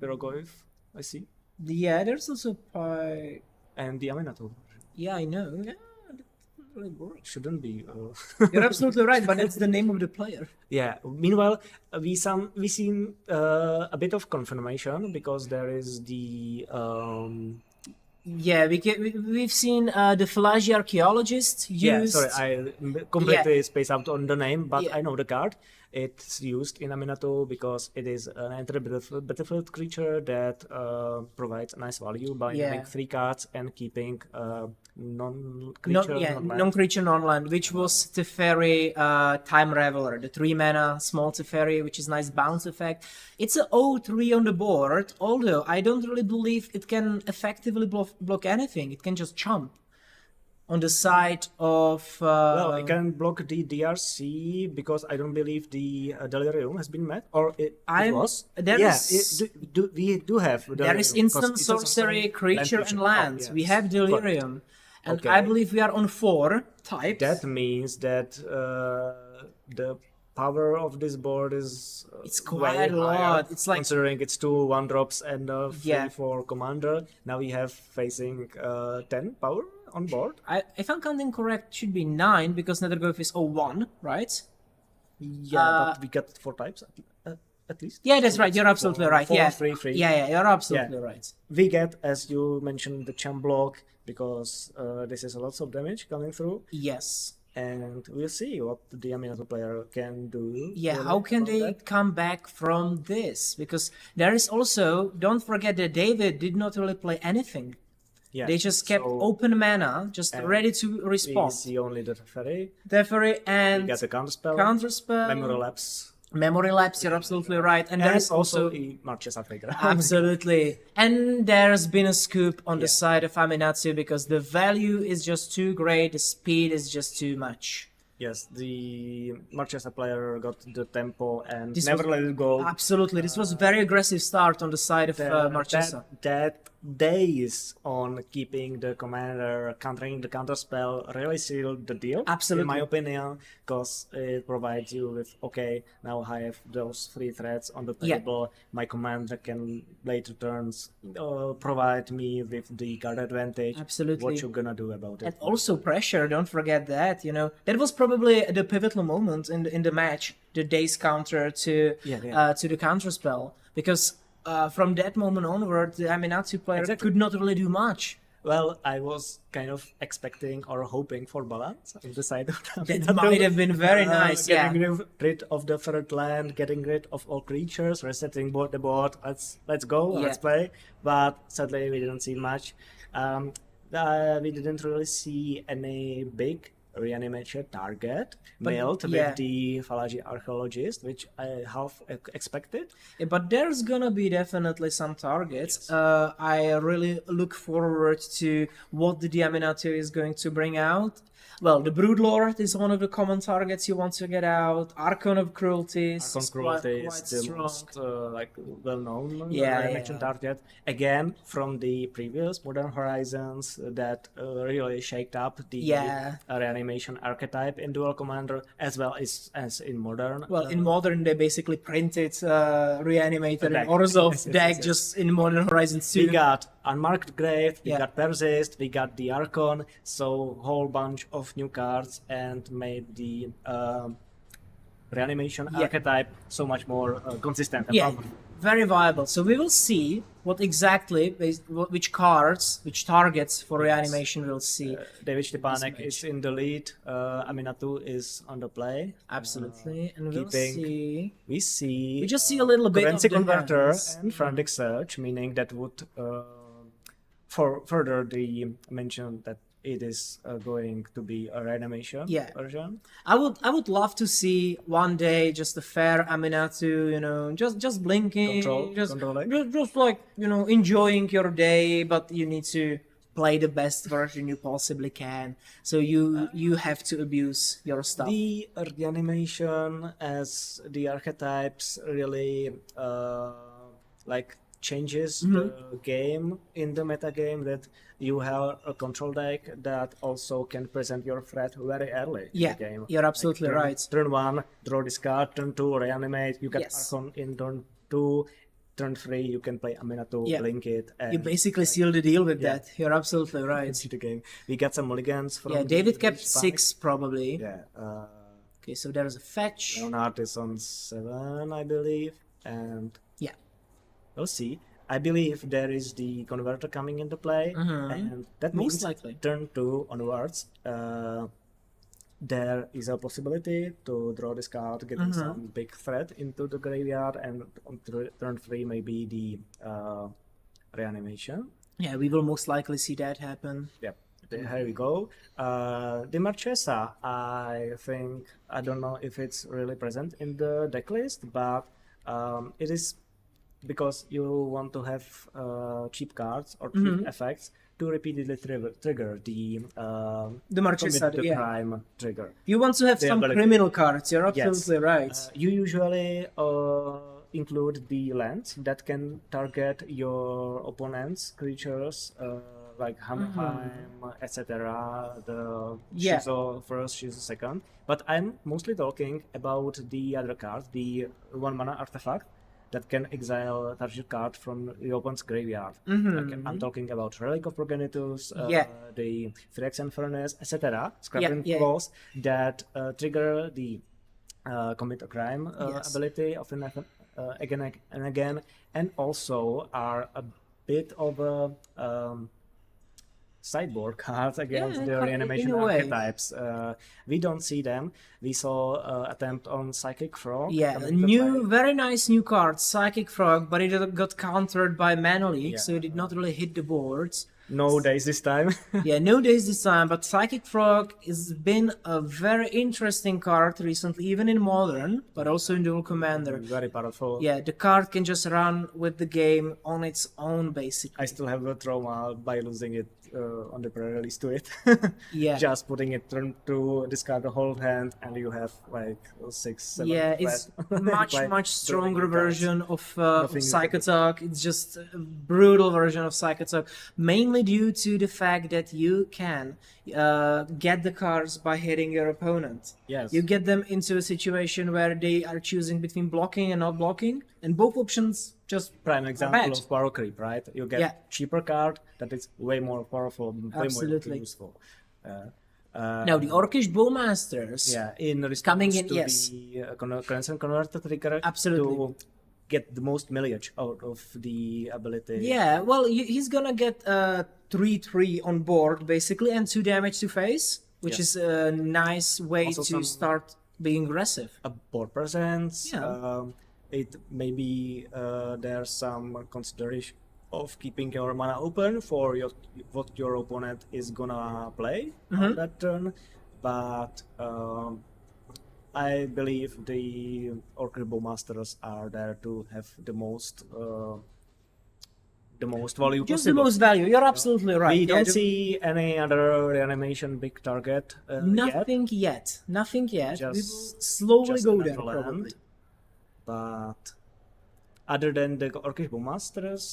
Pirogoyf? I see. Yeah, there's also Pi... And the Aminatou. Yeah, I know. Yeah, that really works. Shouldn't be. You're absolutely right, but it's the name of the player. Yeah. Meanwhile, we seen a bit of confirmation because there is the Yeah, we've seen the Falaji archaeologist used. Yeah, sorry, I completely spaced out on the name, but Yeah. I know the card. It's used in Aminatou because it is an entry battlefield creature that provides nice value by having 3 cards and keeping non-creature, non-creature, non-land, which was Teferi Time Reveler, the 3-mana small Teferi, which is nice bounce effect. It's a 0-3 on the board, although I don't really believe it can effectively block anything. It can just chomp on the side of... well, I can block the DRC because I don't believe the Delirium has been met, or it was. We do have Delirium. There is instant sorcery, creature, and lands. Yes. We have Delirium. And Okay. I believe we are on 4 types. That means that the power of this board is It's way quite a lot. higher, It's like... considering it's 2 1-drops and 3 Yeah. for commander. Now we have facing 10 power on board. If I'm counting correct, it should be 9, because Nethergolf is 0-1, right? Yeah, but we got 4 types at least. Yeah, that's right. You're absolutely right. 4, Yeah. 3, 3. Yeah, you're absolutely Yeah. right. We get, as you mentioned, the champ block because this is lots of damage coming through, Yes. and we'll see what the Aminatou player can do. Yeah, really how can about they that. come back from this? Because there is also, don't forget that David did not really play anything. Yeah, They just kept so open mana, just and ready to we respond. see only the Teferi. Teferi We and got the counterspell, Counterspell, memory lapse, Memory Lapse, you're absolutely right. And there is also... a Marchesa figure. Absolutely. And there's been a scoop on the Yeah. side of Aminatou because the value is just too great, the speed is just too much. Yes, the Marchesa player got the tempo and This never was- let it go. Absolutely. This was very aggressive start on the side of Marchesa. That days on keeping the commander countering the counterspell really sealed the deal. Absolutely. In my opinion, because it provides you with, okay, now I have those 3 threats on the Yeah. table. My commander can later turns provide me with the card advantage. Absolutely. What you gonna do about it? And also pressure, don't forget that, you know. That was probably the pivotal moment in the match, the Days counter to to the counterspell. Because from that moment onward, the Aminatou player Exactly. could not really do much. Well, I was kind of expecting or hoping for balance on the side of the That Aminatou. might have been very nice, Getting rid of the third land, getting rid of all creatures, resetting the board. Let's go, let's play. But sadly, we didn't see much. We didn't really see any big reanimation target built with the Falaji archaeologist, which I half expected. Yeah, but there's gonna be definitely some targets. I really look forward to what the Aminatou is going to bring out. Well, the Broodlord is one of the common targets you want to get out. Archon of Cruelty is Archon quite Cruelty is the strong. most well-known Yeah, reanimation target. Again, from the previous Modern Horizons that really shaked up the reanimation archetype in Dual Commander, as well as in Modern. Well, in Modern, they basically printed Reanimator deck. and Orzhov Yes, deck yes. just in Modern Horizons 2. We got Unmarked Grave, we Yeah. got Persist, we got the Archon, so whole bunch of new cards, and made the reanimation archetype so much more consistent and powerful. Very viable. So we will see what exactly, which cards, which targets for reanimation we'll see. David Stepanek is in the lead, Aminatou is on the play. Absolutely, and we'll keeping- see. We just see a little bit Currency of the Converter hands. and Frantic Search, meaning that would further the mention that it is going to be a reanimation version. I would love to see one day just a fair Aminatou, you know, just blinking, Controlling. just like, you know, enjoying your day, but you need to play the best version you possibly can. So you have to abuse your stuff. The reanimation as the archetypes really like changes the game in the metagame, that you have a control deck that also can present your threat very early in the game. You're absolutely right. Turn 1, draw this card. Turn 2, reanimate. You get Yes. Archon in turn 2. Turn 3, you can play Aminatou, blink it. And You basically seal the deal with that. You're absolutely right. see the game. We got some mulligans from Yeah, David kept Spike. 6 probably. Yeah. Okay, so there's a fetch. Leonard is on 7, I believe. And Yeah. we'll see. I believe there is the converter coming into play, and that Most means likely. turn 2 onwards. There is a possibility to draw this card, getting some big threat into the graveyard, and on turn 3 maybe the reanimation. Yeah, we will most likely see that happen. Yep. Here we go. The Marchesa, I think, I don't know if it's really present in the deck list, but it is because you want to have cheap cards or cheap effects to repeatedly trigger the Marchesa, commit the yeah. crime trigger. You want to have some ability. criminal cards, you're Yes. absolutely right. You usually include the lands that can target your opponent's creatures, like Hammerheim, etc. The Yeah. Shizo first, Shizo second. But I'm mostly talking about the other card, the 1 mana artifact that can exile a target card from the opponent's graveyard. Like, I'm talking about Relic of Progenitus, the Phyrexian Furnace, etc. Scrapping claws that trigger the commit a crime Yes. ability of an again and again, and also are a bit of a sideboard cards against the in reanimation a way. archetypes. We don't see them. We saw attempt on Psychic Frog. Yeah, a coming to new, play. very nice new card, Psychic Frog, but it got countered by Mana Leak, so it did not really hit the boards. No days this time. Yeah, no days this time, but Psychic Frog has been a very interesting card recently, even in Modern, but also in Dual Commander. Very powerful. Yeah, the card can just run with the game on its own, basically. I still have a trauma by losing it on the pre-release to it. Yeah. Just putting it turn to discard the whole hand, and you have like 6, 7. Yeah, it's much stronger version of Psychotalk. It's just a brutal version of Psychotalk, mainly due to the fact that you can get the cards by hitting your opponent. Yes. You get them into a situation where they are choosing between blocking and not blocking, and both options just Prime example bad. of power creep, right? You get Yeah. cheaper card that is way more powerful, way Absolutely. more useful. Now the Orcish Bowmasters. Yeah, in response Coming in, to yes. the currency converter trigger, Absolutely. to get the most millage out of the ability. Yeah, well, he's gonna get 3/3 on board basically, and 2 damage to face, which Yes. is a nice way Also to some- start being aggressive. A board presence. Yeah. It maybe there's some consideration of keeping your mana open for what your opponent is gonna play on that turn, but I believe the Orcish Bowmasters are there to have the most value Just the possible. most value. You're absolutely right. We Yeah, don't see any other reanimation big target yet. nothing yet. Nothing yet. We will Just- slowly just go there, another land. probably. But other than the Orcish Bowmasters,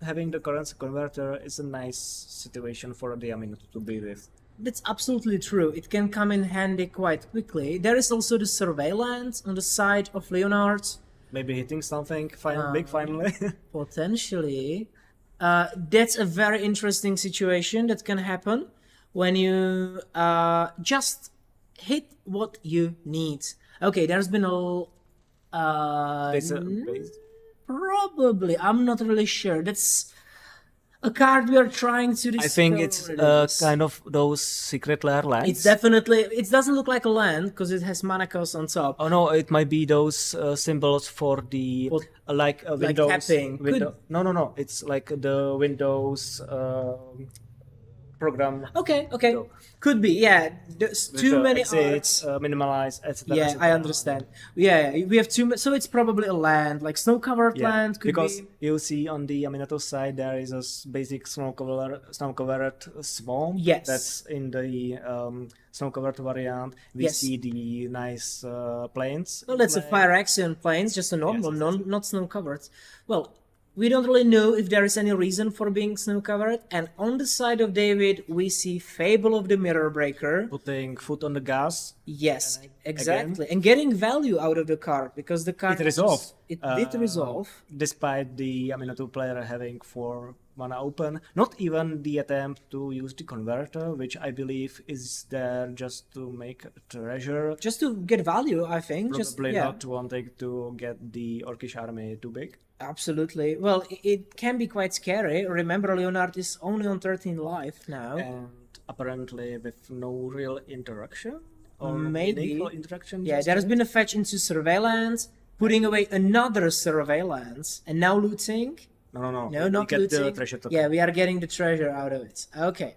having the currency converter is a nice situation for the Aminatou to be with. That's absolutely true. It can come in handy quite quickly. There is also the surveillance on the side of Leonard. Maybe hitting something big finally. Potentially. That's a very interesting situation that can happen when you just hit what you need. Okay, there's been It's a base. probably. I'm not really sure. That's a card we are trying to discover. I think it's kind of those secret lair lands. It's definitely. It doesn't look like a land because it has mana cost on top. Oh no, it might be those symbols for the What? like Windows. tapping. No. It's like the Windows program. Okay, So, could be. Yeah, there's too many exits, arts. minimalize, etc. Yeah, etc. I understand. Yeah, we have so it's probably a land, like snow-covered land could because be. you see on the Aminatou side there is a basic snow-covered swamp. Yes. That's in the snow-covered variant. We Yes. see the nice plains. Well, that's a fire action plains, just a normal, yes. not snow-covered. Well, we don't really know if there is any reason for being snow-covered. And on the side of David, we see Fable of the Mirror Breaker. Putting foot on the gas. Yes, exactly, and getting value out of the card because the card It resolved. It did resolve. Despite the Aminatou player having 4 mana open, not even the attempt to use the converter, which I believe is there just to make a treasure. Just to get value, I think. Probably just not wanting to get the Orcish army too big. Absolutely. Well, it can be quite scary. Remember, Leonard is only on 13 life now. And apparently with no real interaction? Or Maybe. meaningful interaction? Yeah, just there has yet? been a fetch into surveillance, putting away another surveillance, and now looting. No. No, We not get looting. the treasure token. Yeah, we are getting the treasure out of it. Okay.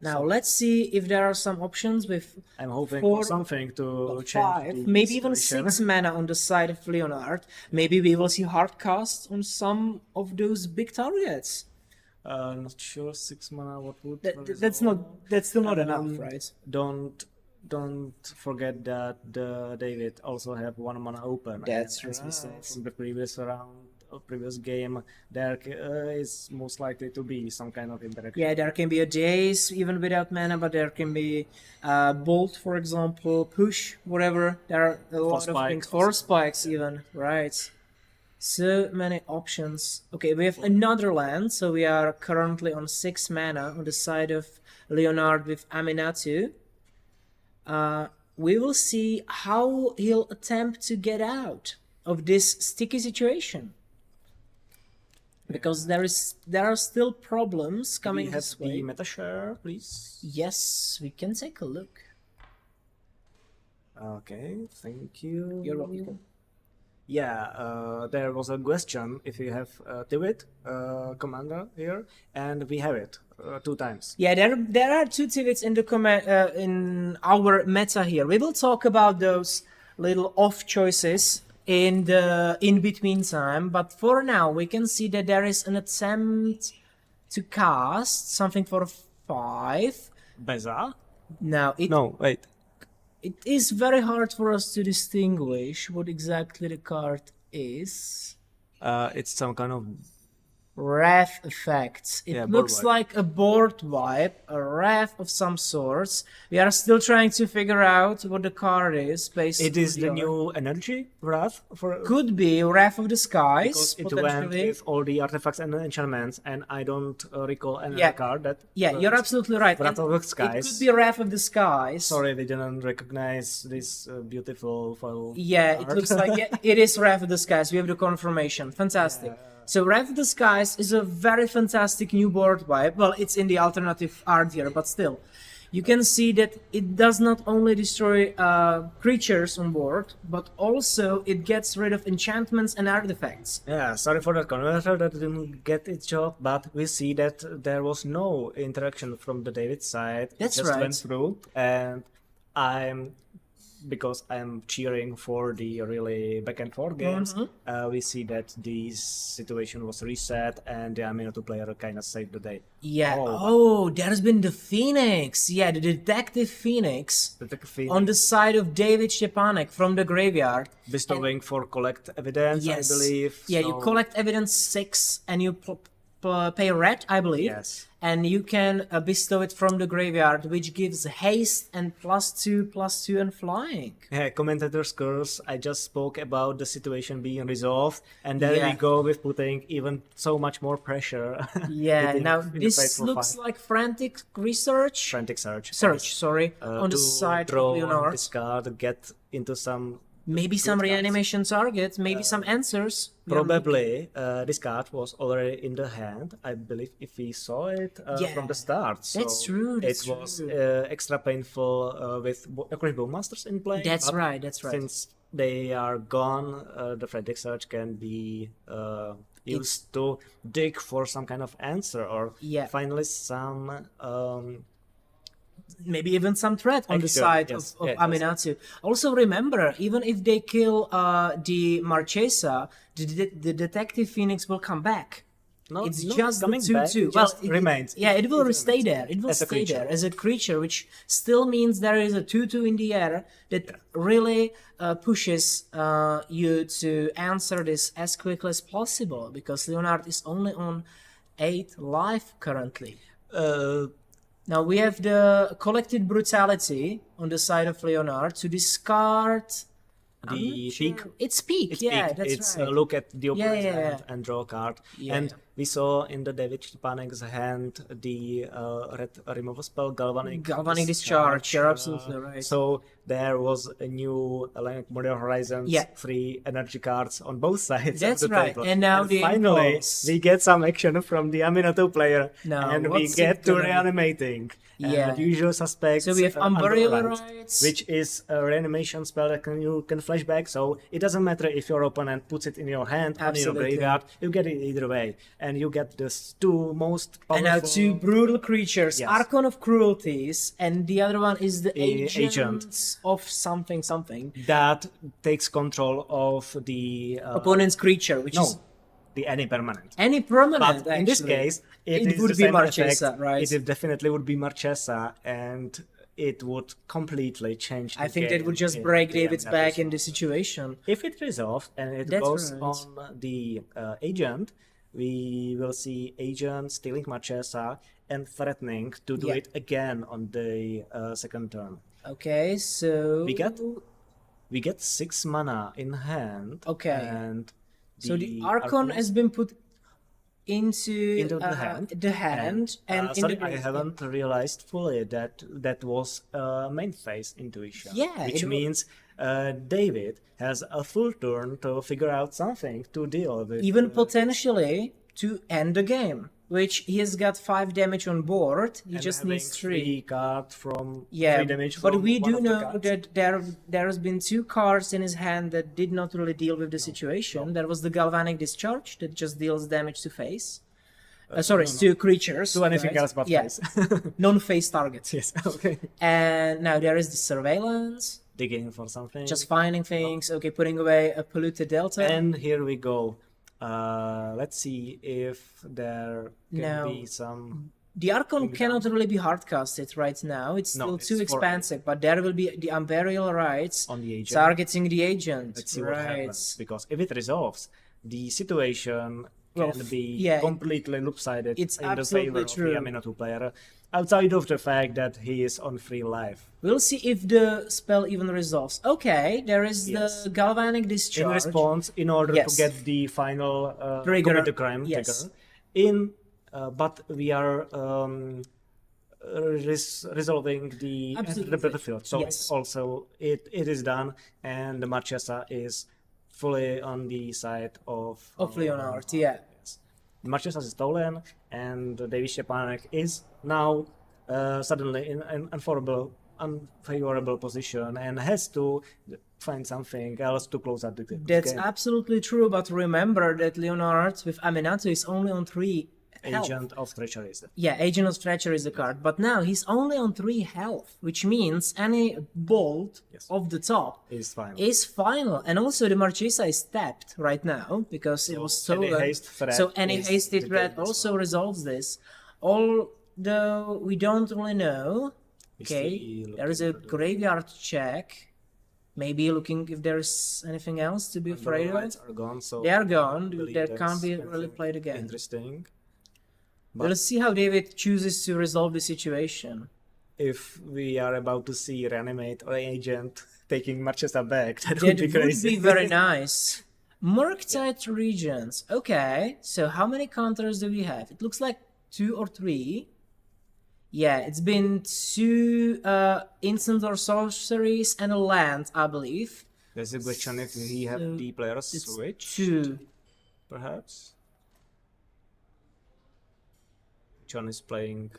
Now let's see if there are some options with I'm hoping four- for something to change 5, the maybe even situation. 6 mana on the side of Leonard. Maybe we will see hard cast on some of those big targets. Not sure 6 mana. What would That's still not enough, right? Don't forget that David also have 1 mana open. That's and as we said right. from the previous round, previous game, there is most likely to be some kind of interaction. Yeah, there can be a Jace even without mana, but there can be Bolt, for example, Push, whatever. There are a lot of things. spikes 4 also. spikes even, right? So many options. Okay, we have another land, so we are currently on 6 mana on the side of Leonard with Aminatou. We will see how he'll attempt to get out of this sticky situation. Because there are still problems Can we coming have this the way. meta share, please? Yes, we can take a look. Okay, thank you. You're welcome. Yeah, there was a question if you have Tivit commander here, and we have it 2 times. Yeah, there are 2 Tivits in the in our meta here. We will talk about those little off choices in the in between time, but for now we can see that there is an attempt to cast something for 5. Beza? Now No, wait. it is very hard for us to distinguish what exactly the card is. It's some kind of Wrath effects. It Yeah, board looks wipe. like a board wipe, a wrath of some sorts. We are still trying to figure out what the card is based It is on the art. new energy wrath for Could be Wrath of the Skies, because it went potentially. with all the artifacts and enchantments, and I don't recall any Yeah. other card that. Yeah, you're absolutely right. Wrath And of the It Skies. could be Wrath of the Skies. Sorry, we didn't recognize this beautiful foil. Yeah, it card. looks like it is Wrath of the Skies. We have the confirmation. Fantastic. So Wrath of the Skies is a very fantastic new board wipe. Well, it's in the alternative art here, but still. You can see that it does not only destroy creatures on board, but also it gets rid of enchantments and artifacts. Yeah, sorry for that converter that didn't get its job, but we see that there was no interaction from the David side. That's it just right. went through, and because I'm cheering for the really back and forth games, we see that this situation was reset and the Aminatou player kind of saved the day. Yeah. Oh. Oh, there's been the Phoenix. Yeah, the Detective Phoenix The Phoenix on the side of David Stepanek from the graveyard. bestowing for collect evidence, Yes. I believe. Yeah, you so- collect evidence 6 and you pay red, I believe. Yes. And you can bestow it from the graveyard, which gives haste and +2/+2 and flying. Yeah, commentator's curse. I just spoke about the situation being resolved, and then Yeah. we go with putting even so much more pressure. Yeah, within- now in the fight this for looks 5. like frantic research. Frantic search. Search, sorry, on the to side draw of Leonard. discard, get into some. Maybe some cards. reanimation target, maybe some answers. We are Probably this card was already in the hand, I believe, if we saw it Yeah. from the start. So That's true, that's it was true. extra painful with Bowmasters in play. That's but right. Since they are gone, the frantic search can be used to dig for some kind of answer or Yeah. finally some maybe even some threat on the Action, side yes, of yes. Aminatou. Also remember, even if they kill the Marchesa, the detective Phoenix will come back. Not It's not just the coming back, 2-2. it Well, just remains. Yeah, it will It stay remains there. It will as a stay there creature. as a creature, which still means there is a 2-2 in the air that really pushes you to answer this as quickly as possible, because Leonard is only on 8 life currently. Now we have the collected brutality on the side of Leonard to discard. I'm The not sure. peak. It's peak. It's yeah, peak. that's It's right. look at the opponent's yeah, hand yeah. and draw a card. Yeah. And we saw in the David Stepanek's hand the red removal spell, Galvanic Discharge. You're absolutely right. So there was a new like Modern Horizons Yeah. 3 energy cards on both sides That's of the right. table. And now the finally impulse. we get some action from the Aminatou player, Now, and we what's get it to gonna be? reanimating. Yeah. And the usual suspects. So we have Unburial Unburial Rites. which is a reanimation spell that you can flashback. So it doesn't matter if your opponent puts it in your hand or in your Absolutely. graveyard. You get it either way, and you get the 2 most powerful. And now 2 brutal creatures, Yes. Archon of Cruelties, and the other one is the Agent. agent of something. that takes control of the Opponent's creature, which no, is the any permanent. any permanent. But in this actually. case, it is would the be same Marchesa, effect. right? It definitely would be Marchesa, and it would completely change the I think that game would just in break the David's Aminatou back side. in the situation. If it resolves and it That's goes right. on the agent, we will see agent stealing Marchesa and threatening to do Yeah. it again on the second turn. Okay, so We get 6 mana in hand. Okay. And so the Archon has been put into the hand. and in sorry, the I haven't realized fully that that was main phase intuition. Yeah, which it wa- means David has a full turn to figure out something to deal with. even potentially to end the game, which he has got 5 damage on board. He and just having needs 3. card from Yeah, 3 damage. but from we one do of the know cards. that there has been 2 cards in his hand that did not really deal with the situation. There was the Galvanic Discharge that just deals damage to face. To creatures. To anything right? else but yeah. face. Non-face targets. Yes. Okay. And now there is the Surveillance, Digging for something. just finding things. Okay, putting away a polluted delta. And here we go. Let's see if there can Now, be some. The Archon cannot really be hardcasted right now. It's No, still it's too for- expensive, but there will be the Unburial Rites On the agent. targeting the agent. Let's see what happens. Because if it resolves, the situation Well, can be yeah, completely lopsided it's in the absolutely favor true. of the Aminatou player. Outside of the fact that he is on free life. We'll see if the spell even resolves. Okay, there is Yes. the Galvanic Discharge. In response, in order Yes. to get the final Trigger. commit the crime Yes. trigger. But we are resolving the Absolutely. battlefield. So Yes. it's also it is done, and the Marchesa is fully on the side of Leonard, yeah. Yes. Marchesa is stolen, and David Stepanek is now suddenly in an unfavorable position and has to find something else to close out the game. That's absolutely true, but remember that Leonard with Aminatou is only on 3 health. Agent of Treachery is Yeah, Agent of Treachery is the card, but now he's only on 3 health, which means any bolt Yes. off the top is fine. is final. And also the Marchesa is tapped right now because it was any stolen. haste threat So any is hasted the threat game as also resolves this. Although we don't really know. Okay, see, there is a looking graveyard check. Maybe looking if there's anything else to be afraid Lights of. are gone, so They are gone. believe That that's can't be really something played again. Interesting. But let's see how David chooses to resolve the situation. If we are about to see Reanimate or Agent taking Marchesa back, that That would be would crazy. be very nice. Murktide regions. Okay, so how many counters do we have? It looks like 2 or 3. Yeah, it's been 2 instant or sorceries and a land, I believe. There's a question if we have So the players It's switch, 2. perhaps. John is playing.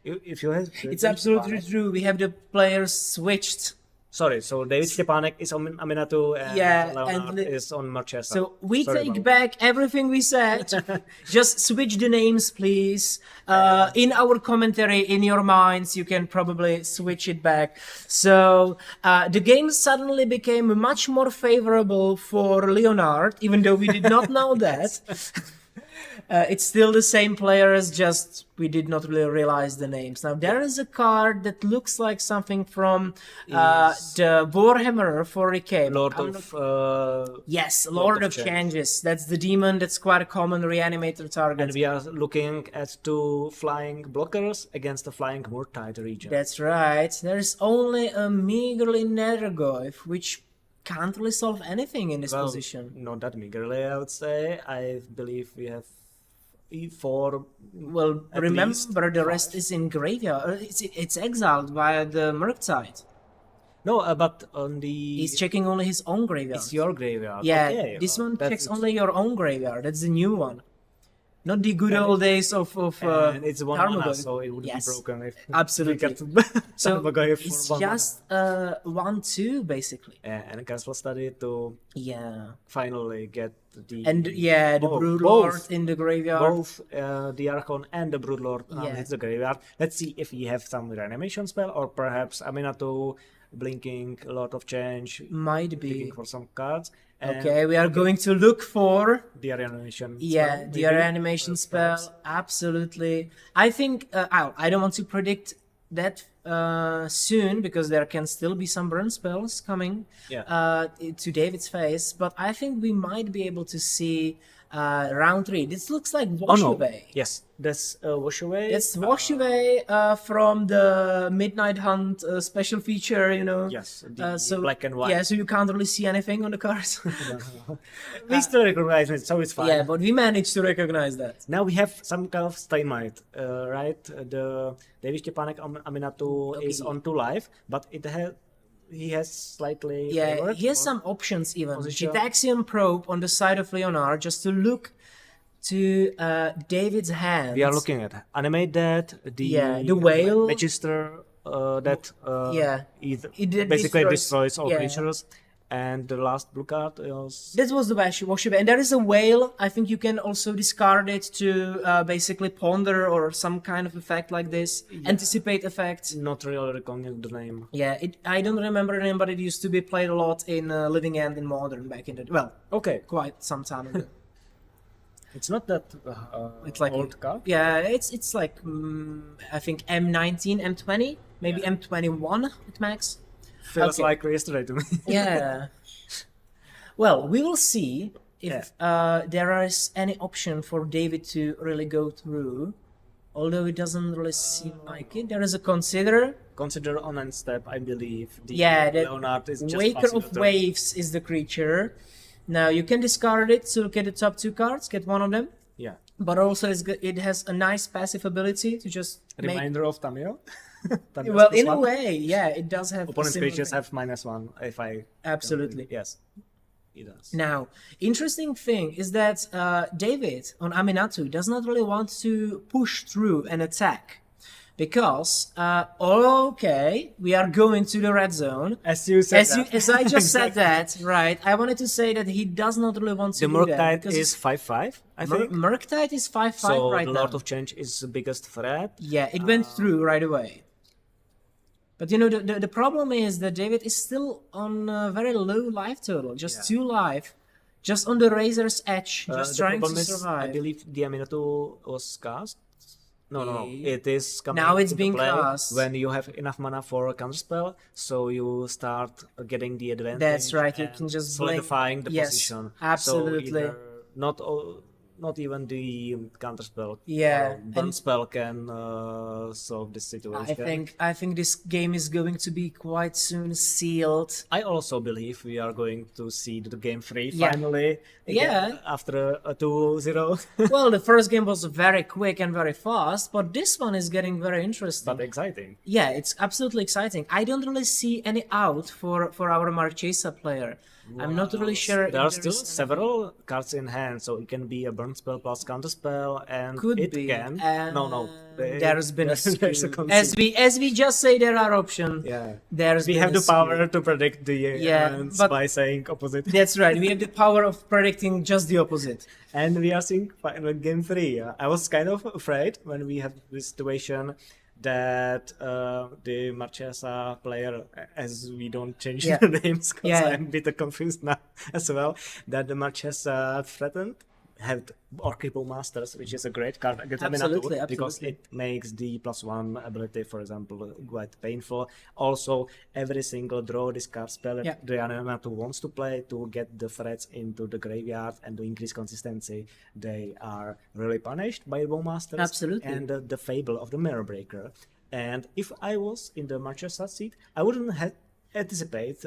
If you have, It's absolutely true. We have the players switched. Sorry, so David Stepanek is on Aminatou and Yeah, Leonard and is on Marchesa. So we Sorry take about back everything we said. Just switch the names, please. In our commentary, in your minds, you can probably switch it back. So the game suddenly became much more favorable for Leonard, even though we did not know that. It's still the same players, just we did not really realize the names. Now there is a card that looks like something from the Warhammer 40k. Lord of Yes, Lord of Change. Changes. That's the demon. That's quite a common reanimator target. And we are looking at 2 flying blockers against the flying Murktide region. That's right. There's only a meagerly Nethergoyf, which can't really solve anything in this Well, position. not that meagerly, I would say. I believe we have 4. Well, At remember least the rest is in graveyard. It's exiled via the Murktide. No, but on the... He's checking only his own graveyard. It's your graveyard. Yeah, Okay, this well, one that's checks it. only your own graveyard. That's the new one. Not the good old days of And it's 1 mana, Tarmogoyf. so it would Yes. be broken if Absolutely. we get So Tarmogoyf for it's 1 mana. just 1-2 basically. And Castle Study to Yeah. finally get the... And yeah, the both- Broodlord both- in the graveyard. Both the Archon and the Broodlord Yeah. hits the graveyard. Let's see if we have some reanimation spell, or perhaps Aminatou blinking a lot of change, Might looking be. for some cards. And Okay, we are going to look for the reanimation yeah, spell, the maybe? reanimation spell. Perhaps. Absolutely. I think I don't want to predict that soon because there can still be some burn spells coming to David's face, but I think we might be able to see round 3. This looks like Wash Oh no! Away. Yes, that's Wash Away. It's Wash Away from the Midnight Hunt special feature, you know. Yes, the black and white. Yeah, so you can't really see anything on the cards. We still recognize it, so it's fine. Yeah, but we managed to recognize that. Now we have some kind of stalemate, right? The David Stepanek Aminatou is Okay. on 2 life, but he has slightly Yeah, favored he has or- some options even. position. Gitaxian Probe on the side of Leonard just to look to David's hand. We are looking at animate that, the whale. Magister that Yeah. It did basically destroys- destroys all yeah. creatures. And the last blue card was This was the Wash Away. And there is a whale. I think you can also discard it to basically ponder or some kind of effect like this. Anticipate effect. not really recalling the name. Yeah, I don't remember the name, but it used to be played a lot in Living End in Modern back in the... Well, Okay, quite some time ago. it's not that It's like old card. Yeah, it's like I think M19, M20, maybe Yeah. M21 at max. Feels Okay. like yesterday to me. Yeah. Well, we will see if there is any option for David to really go through. Although it doesn't really seem like it. There is a consider. Consider on end step, I believe. The Yeah, the Leonard is just Waker passing of the turn. Waves is the creature. Now you can discard it to look at the top 2 cards, get one of them. Yeah. But also it has a nice passive ability to just make... Reminder of Tamiyo. Tamiyo's Well, plus in a 1. way, yeah, it does have... a Opponent's similar creatures thing. have -1 if I... Absolutely. Yes. It does. Now, interesting thing is that David on Aminatou does not really want to push through an attack. Because, okay, we are going to the red zone. As you said As I just said that, right, I wanted to say that he does not really want to The do that. Murktide because is 5/5, I think. Murktide is 5/5 So right the now. Lord of Change is the biggest threat. Yeah, it went through right away. But you know, the problem is that David is still on a very low life total, just 2 life, just on the razor's edge, just The trying to problem is, survive. I believe the Aminatou was cast. No. It is coming Now it's into being play cast. when you have enough mana for a counterspell, so you start getting the advantage. That's right, you and can just blink. solidifying the Yes, position. absolutely. So either not even the counterspell. Yeah, burn and- spell can solve this situation. I think this game is going to be quite soon sealed. I also believe we are going to see the game 3 Yeah. finally. Yeah. Again, after a 2-0. Well, the first game was very quick and very fast, but this one is getting very interesting. But exciting. Yeah, it's absolutely exciting. I don't really see any out for our Marchesa player. I'm not really sure. There are if still there's several cards in hand, so it can be a burn spell plus counter spell, and Could it be. can. No. There's been a there's a skew. conceit. As we just say, there are options. Yeah. There's We been have a the power skew. to predict the elements but- by saying opposite. That's right. We have the power of predicting just the opposite. And we are seeing final game 3. I was kind of afraid when we had this situation that the Marchesa player, as we don't change Yeah. the names because Yeah. I'm a bit confused now as well, that the Marchesa threatened had or cripple masters, which is a great card against Absolutely, Aminatou because absolutely. it makes the +1 ability, for example, quite painful. Also, every single draw discard spell that Yeah. the Aminatou wants to play to get the threats into the graveyard and to increase consistency, they are really punished by Bowmasters. Absolutely. And the Fable of the Mirror Breaker. And if I was in the Marchesa seat, I wouldn't anticipate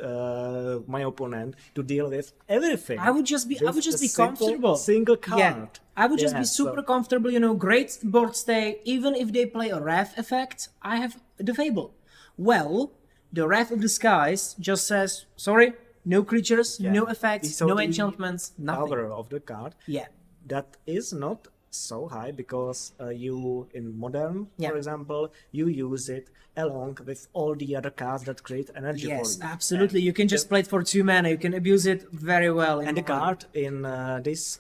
my opponent to deal with everything. I would just be with a comfortable. Single card. Yeah. I would just Yeah, be so- super comfortable, great board stay. Even if they play a Wrath effect, I have the Fable. Well, the Wrath of the Skies just says, sorry, no creatures, Yeah. no effects, So no the enchantments, nothing. Power of the card. Yeah. That is not so high because you in Modern, Yeah. for example, you use it along with all the other cards that create energy Yes, for you. absolutely. You can just play it for 2 mana. You can abuse it very well. in And the Modern. card in this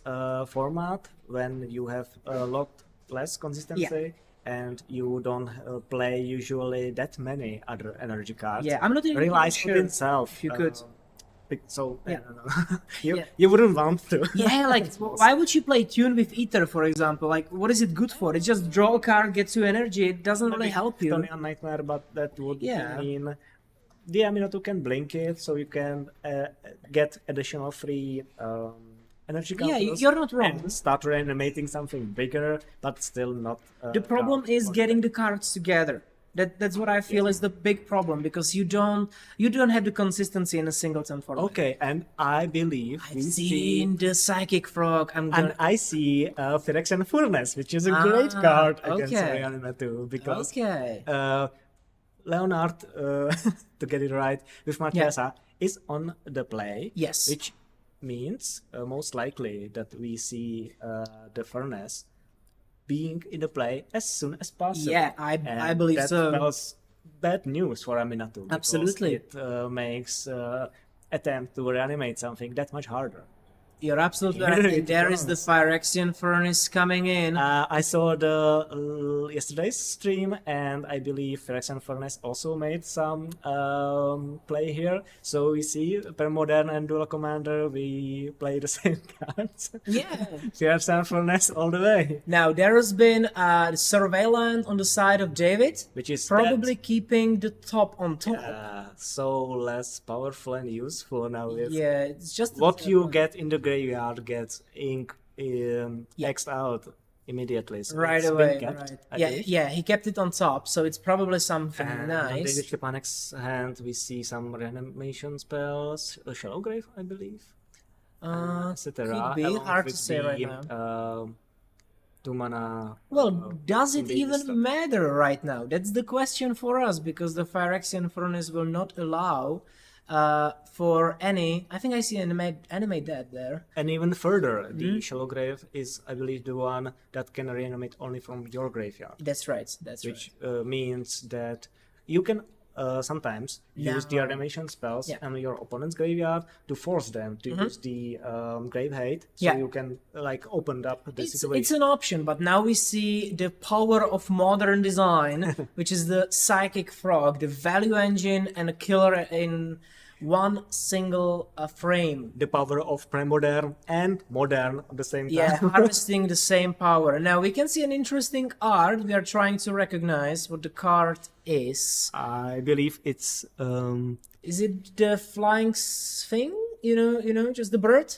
format, when you have a lot less consistency and you don't play usually that many other energy cards, Yeah, I'm not even realize sure it itself. if you could. So Yeah. you Yeah. you wouldn't want to. Yeah, like why would you play Tune with Ether, for example? Like, what is it good for? It's just draw a card, gets you energy. It doesn't really help you. Only a nightmare, but that would Yeah. mean the Aminatou can blink it, so you can get additional free energy Yeah, counters. you're not wrong. And start reanimating something bigger, but still not. The problem card is for getting the cards together. That's what I feel is the big problem because you don't have the consistency in a singleton format. Okay, and I believe we I've see, seen the Psychic Frog. and I see Phyrexian Furnace, which is a great Ah, card against okay. Aminatou because Okay. Leonard, to get it right, with Marchesa is on the play. Yes. Which means most likely that we see the Furnace being in the play as soon as possible. Yeah, I And believe that so. spells bad news for Aminatou. because Absolutely. It makes attempt to reanimate something that much harder. You're absolutely Yeah, right. And it there is the does. Phyrexian Furnace coming in. I saw the yesterday's stream, and I believe Phyrexian Furnace also made some play here. So we see per Modern and Dual Commander, we play the same cards. Yeah. Phyrexian Furnace all the way, Now there has been Surveillant on the side of David, which is probably keeping the top on top. so less powerful and useful now. With Yeah, it's just what you get in the graveyard gets ink X'd out immediately. So right it's been away. kept, Right. I Yeah, believe. yeah, he kept it on top, so it's probably something And nice. David Stepanek's hand, we see some reanimation spells, a Shallow Grave, I believe, etc. Could be along hard to with say right the, now. 2 mana. Well, does it baby even stuff. matter right now? That's the question for us because the Phyrexian Furnace will not allow for any. I think I see anime dead there. And even further, Mm-hmm. the Shallow Grave is, I believe, the one that can reanimate only from your graveyard, That's right. That's which right. means that you can sometimes use the Now- animation spells Yeah. on your opponent's graveyard to force them to use the Grave Hate, so Yeah. you can like open up the It's situation. an option, but now we see the power of modern design, which is the Psychic Frog, the value engine, and a killer in one single frame. The power of pre-modern and modern at the same time. Yeah, harvesting the same power. Now we can see an interesting art. We are trying to recognize what the card is. I believe it's Is it the flying thing? You know, just the bird.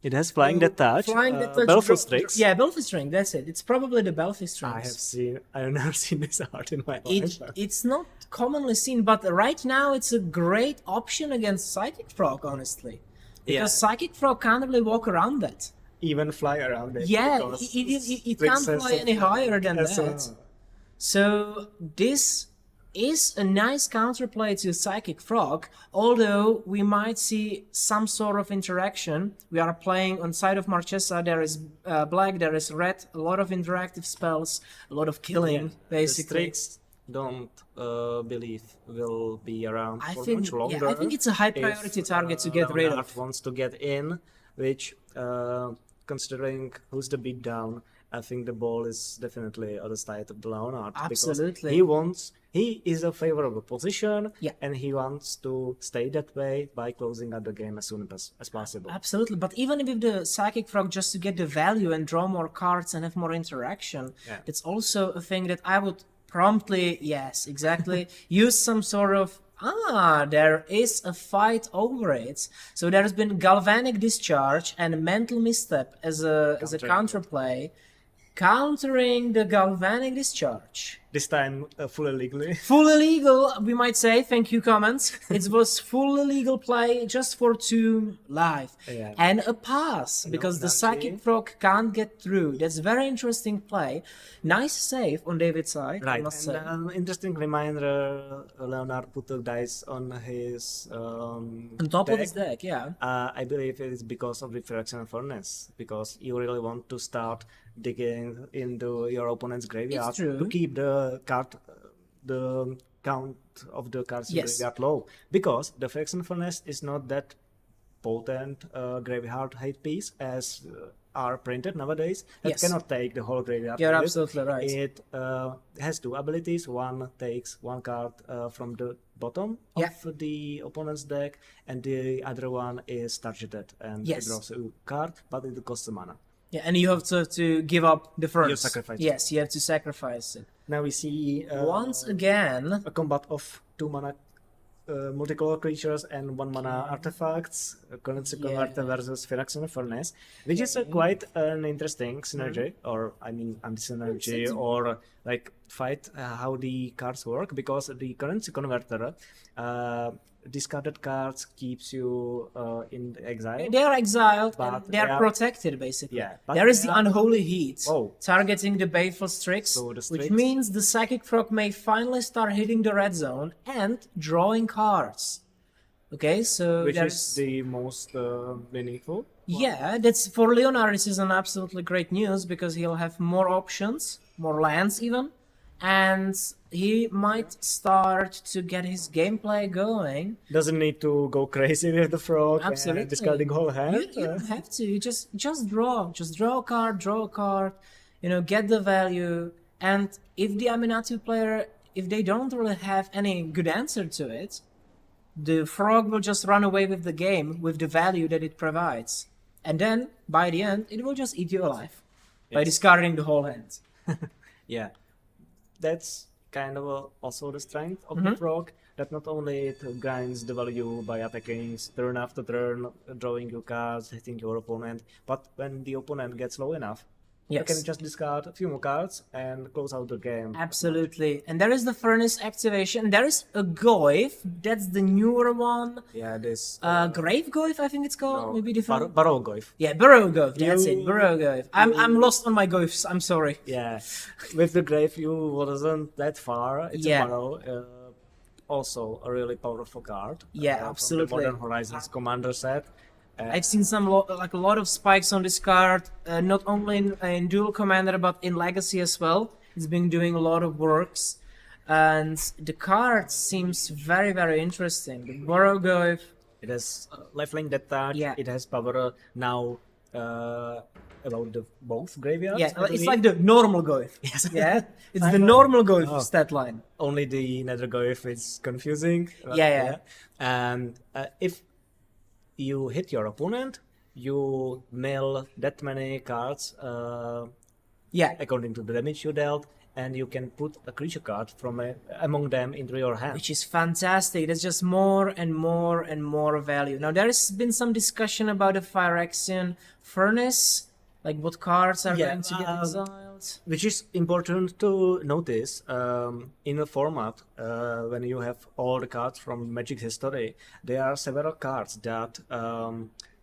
it has flying that touch. Flying that touch. Belfry Strix. Yeah, Belfry string. That's it. It's probably the Belfry strings. I have never seen this art in my It, life. it's not commonly seen, but right now it's a great option against Psychic Frog, honestly. Because Yeah. Psychic Frog can't really walk around that. Even fly around it. Yeah, because it Strix can't has fly a- any higher than has a- that. So this is a nice counterplay to Psychic Frog, although we might see some sort of interaction. We are playing on side of Marchesa, there is black, there is red, a lot of interactive spells, a lot of killing, basically. The streaks don't believe will be around I for think, much longer. yeah, I think it's a high priority target to get rid Leonard of. wants to get in, which, considering who's the beatdown, I think the ball is definitely on the side of the Leonard. Absolutely. Because he is a favorable position, Yeah. and he wants to stay that way by closing out the game as soon as possible. Absolutely, but even with the Psychic Frog, just to get the value and draw more cards and have more interaction, Yeah. it's also a thing that I would promptly, yes, exactly, use some sort of, there is a fight over it. So there's been Galvanic Discharge and Mental Misstep as a counterplay, countering the Galvanic Discharge. This time, fully legally. Full illegal, we might say. Thank you, comments. It was full illegal play just for 2 life. Yeah. And a pass, because the Psychic Frog can't get through. That's very interesting play. Nice save on David's side, I Right, must and say. an interesting reminder, Leonard put the dice on his On top of his deck, yeah. I believe it is because of the Phyrexian Furnace, because you really want to start digging into your opponent's graveyard It's true. to keep the count of the cards in Yes. graveyard low. Because the Phyrexian Furnace is not that potent graveyard hate piece as are printed nowadays. It Yes. cannot take the whole graveyard. You're with it. absolutely right. It has 2 abilities. One takes 1 card from the bottom Yeah. of the opponent's deck, and the other one is targeted and Yes. it draws a card, but it costs a mana. Yeah, and you have to give up the first. You sacrifice it. Yes, you have to sacrifice it. Now we see Once again, a combat of 2 mana multicolor creatures and 1 mana artifacts, currency converter versus Phyrexian Furnace, which is quite an interesting synergy, or I mean anti-synergy, or like fight how the cards work, because the currency converter discarded cards keeps you in exile. they are exiled But and they are protected, basically. Yeah, but There is they the are- Unholy Heat, Oh. targeting the Baleful Strix, So the which Strix- means the Psychic Frog may finally start hitting the red zone and drawing cards. Okay, so Which there's... is the most meaningful. Yeah, that's for Leonard. This is an absolutely great news because he'll have more options, more lands even, and he might start to get his gameplay going. Doesn't need to go crazy with the frog Absolutely. and discarding whole hand. You don't have to. You just draw a card, get the value, and if the Aminatou player, if they don't really have any good answer to it, the frog will just run away with the game with the value that it provides. And then, by the end, it will just eat you alive by Yes. discarding the whole hand. Yeah, that's kind of also the strength of Mm-hmm. the frog, that not only it grinds the value by attacking turn after turn, drawing your cards, hitting your opponent, but when the opponent gets low enough, you Yes. can just discard a few more cards and close out the game. Absolutely. And there is the furnace activation. There is a Goyf. That's the newer one. Yeah, this Grave Goyf, I think it's called. Maybe different. Barrow Goyf. Yeah, Burrow Goyf. That's it. You- Burrow Goyf. I'm lost on my Goyfs. I'm sorry. Yeah, with the grave you wasn't that far. It's Yeah. a Barrow. Also a really powerful card. Yeah, from absolutely. the Modern Horizons commander set. I've seen a lot of spikes on this card, not only in Dual Commander but in Legacy as well. It's been doing a lot of works, and the card seems very, very interesting. The Burrow Goyf. It has lifelink that touch. Yeah. It has power now about the both graveyards. Yeah, I it's believe. like the normal Goyf. Yes. Yeah, it's the normal Goyf Oh. stat line. Only the Nether Goyf is confusing. Yeah. And if you hit your opponent, you mill that many cards Yeah, according to the damage you dealt, and you can put a creature card from among them into your hand. which is fantastic. There's just more and more and more value. Now, there's been some discussion about the Phyrexian Furnace, like what cards are going to get exiled. Which is important to notice in a format when you have all the cards from Magic history. There are several cards that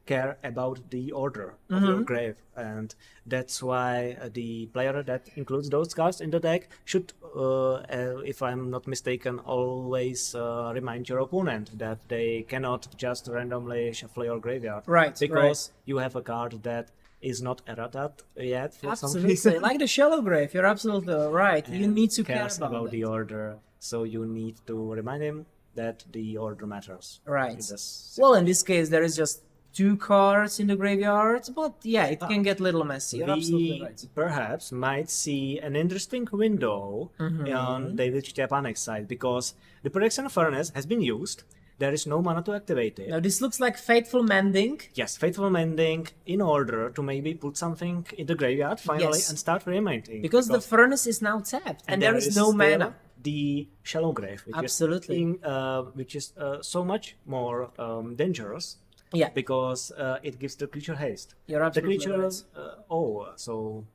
care about the order of your grave, and that's why the player that includes those cards in the deck should, if I'm not mistaken, always remind your opponent that they cannot just randomly shuffle your graveyard, Right, because you have a card that is not errated yet for some Absolutely. reason. Like the Shallow Grave, you're absolutely right. You And need to care cares about the that. order, so you need to remind him that the order matters. Right. It does. Well, in this case, there is just 2 cards in the graveyard, but yeah, it can get a little messy. You're absolutely We right. perhaps might see an interesting window on David Stepanek's side, because the Protection Furnace has been used. There is no mana to activate it. Now, this looks like Fateful Mending. Yes, Faithful Mending in order to maybe put something in the graveyard finally Yes. and start remainting. Because the furnace is now tapped, and there is no still mana. The Shallow Grave, which Absolutely. which is so much more dangerous. Yeah. Because it gives the creature haste. You're absolutely the creature, right. so.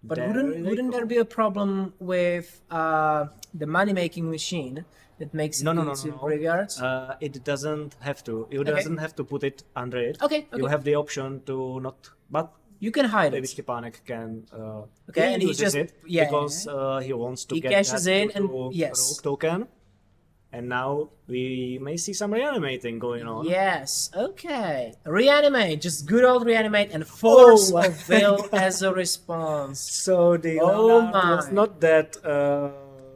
But there wouldn't they there go. be a problem with the money-making machine that makes it No. into graveyards? It doesn't have to. You doesn't have to put it under it. Okay, You okay. have the option to not. But You can hide David it. Stepanek can. Okay, and he uses just- it yeah. because he wants to He get cashes that in to and- yes. rogue token. And now we may see some reanimating going on. Yes, okay. Reanimate, just good old reanimate and force Oh, of will as a response. So the Oh Leonard was my. not that.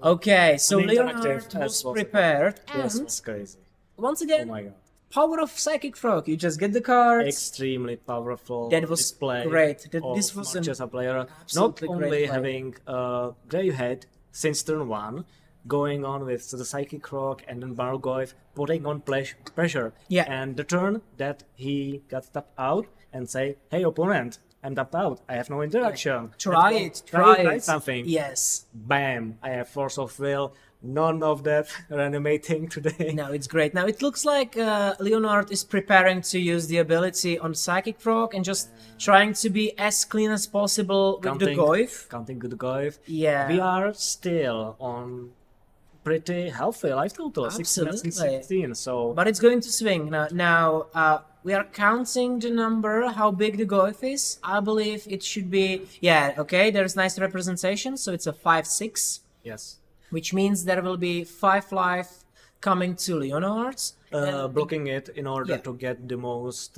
Okay, so Uninteractive Leonard as was possible. prepared, Yes, and was crazy. once Oh again, my god. power of Psychic Frog. You just get the cards. Extremely powerful That was display great. of This was an Marchesa player. Not absolutely great only play. having Grey Head since turn 1, going on with the Psychic Rock and then Bargoyf, putting on pressure. Yeah. And the turn that he got tapped out and say, hey opponent, I'm tapped out. I have no interaction. Try Let's it, go. try it. Something. Yes. Bam. I have Force of Will. None of that reanimating today. No, it's great. Now it looks like Leonard is preparing to use the ability on Psychic Frog and just trying to be as clean as possible with the Goyf. Counting good Goyf. Yeah. We are still on pretty healthy life total, 16 and Absolutely. 16. So But it's going to swing. Now we are counting the number, how big the Goyf is. I believe it should be, yeah, okay, there's nice representation. So it's a 5-6, yes, which means there will be 5 life coming to Leonard's. blocking it in order yeah. to get the most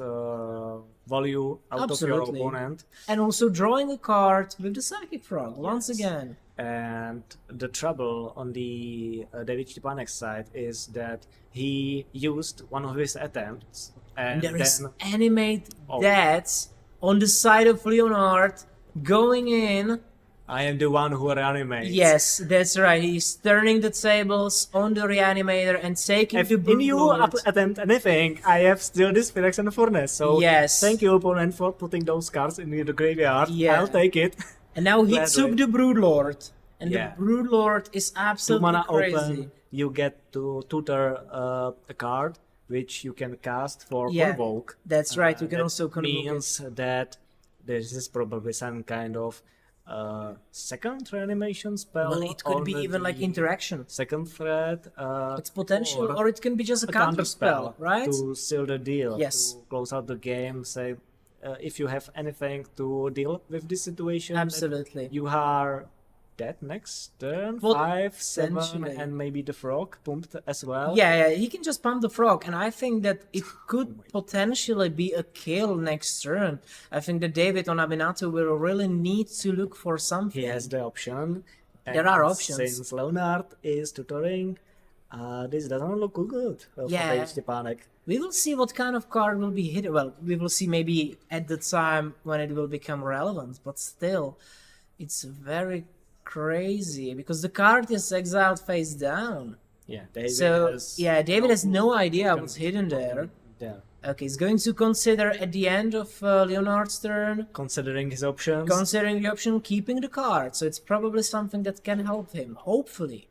value out Absolutely. of your opponent. And also drawing a card with the Psychic Frog, once Yes. again. And the trouble on the David Stepanek's side is that he used one of his attempts and There then is animate Oh. that on the side of Leonard going in. I am the one who reanimates. Yes, that's right. He's turning the tables on the reanimator and taking If the in you Broodlord. attempt anything, I have still this Phoenix and the Furnace. So Yes. thank you, opponent, for putting those cards in the graveyard. Yeah. I'll take it. And now he Gladly. took the Broodlord. And Yeah. the Broodlord is 2 absolutely mana crazy. open, you get to tutor a card which you can cast for Yeah, Convoke. that's right. You can that also convoke it. means that this is probably some kind of second reanimation spell. Well, it could be on even like the interaction. second threat. It's potential, or it can be just a counter spell, right? To seal the deal. Yes. To close out the game. Say, if you have anything to deal with this situation, that Absolutely. you are dead next turn. Well, 5, 7, essentially. and maybe the frog pumped as well. Yeah, he can just pump the frog, and I think that it could potentially be a kill next turn. I think that David on Aminatou will really need to look for something. He has the option. There and are options. Since Leonard is tutoring, this doesn't look good for Yeah. David Stepanek. We will see what kind of card will be hit. Well, we will see maybe at the time when it will become relevant, but still, it's very crazy because the card is exiled face down. Yeah, David So, has yeah, David has no idea what's hidden there. Yeah. Okay, he's going to consider at the end of Leonard's turn, Considering his options. considering the option keeping the card. So it's probably something that can help him, hopefully.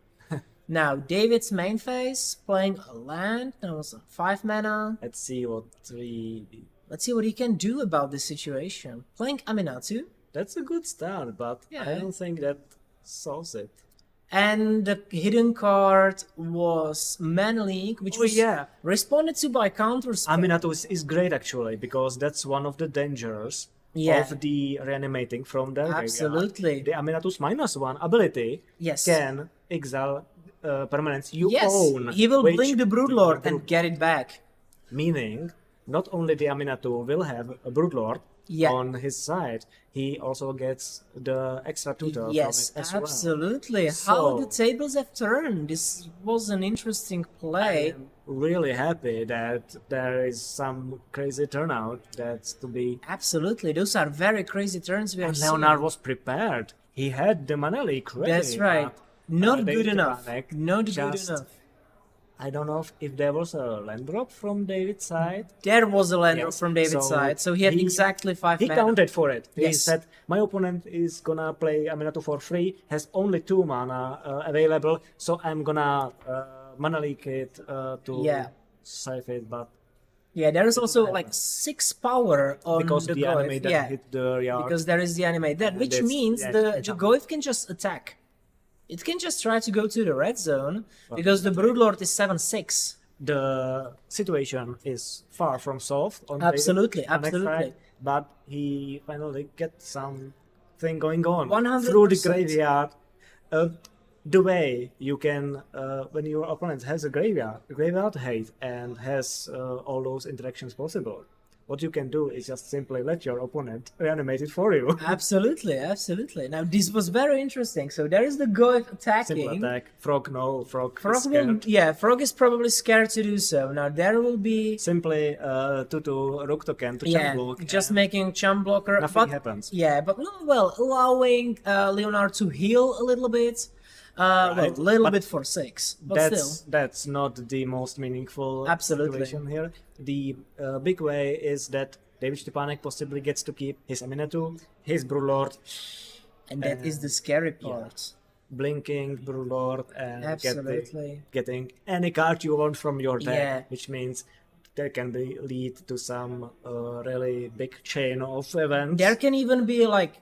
Now, David's main phase, playing a land, now some 5 mana. Let's see what 3. Let's see what he can do about this situation. Playing Aminatou. That's a good start, but Yeah. I don't think that solves it. And the hidden card was Mana League, which was responded to by counter spell. Aminatou is great actually, because that's one of the dangers of the reanimating from their Absolutely. graveyard. The Aminatou's -1 ability can exile permanents you own. He will blink the Broodlord and get it back. Meaning, not only the Aminatou will have a Broodlord on his side, he also gets the extra tutor from it as well. Absolutely. How the tables have turned. This was an interesting play. I'm really happy that there is some crazy turnout that's to be... Absolutely. Those are very crazy turns we have seen. Leonard was prepared. He had the Mana League ready. That's right. Not good enough. Not good enough. I don't know if there was a land drop from David's side. There was a land drop from David's side, so he had exactly 5 mana. He counted for it. He said, my opponent is gonna play Aminatou for free, has only 2 mana available, so I'm gonna Mana Leak it to save it, but... Yeah, there is also like 6 power on because the Goyf. hit the yard. Because there is the animate that, which means the Goyf can just attack. It can just try to go to the red zone, because the Broodlord is 7/6. The situation is far from solved on absolutely, the next side, but he finally gets something going on 100%. through the graveyard. The way you can, when your opponent has a graveyard hate and has all those interactions possible, what you can do is just simply let your opponent reanimate it for you. Absolutely, absolutely. Now this was very interesting. So there is the Goyf attacking. Simple attack. Frog, no. Frog is scared. Frog is probably scared to do so. Now there will be... Simply 2/2 Rook token to chump block. Just making chump blocker. Nothing happens. Yeah, but allowing Leonard to heal a little bit. A little bit for 6, but still. That's not the most meaningful situation here. The big way is that David Stepanek possibly gets to keep his Aminatou, his Broodlord. And that is the scary part. Blinking Broodlord and getting any card you want from your deck, which means there can lead to some really big chain of events. There can even be like,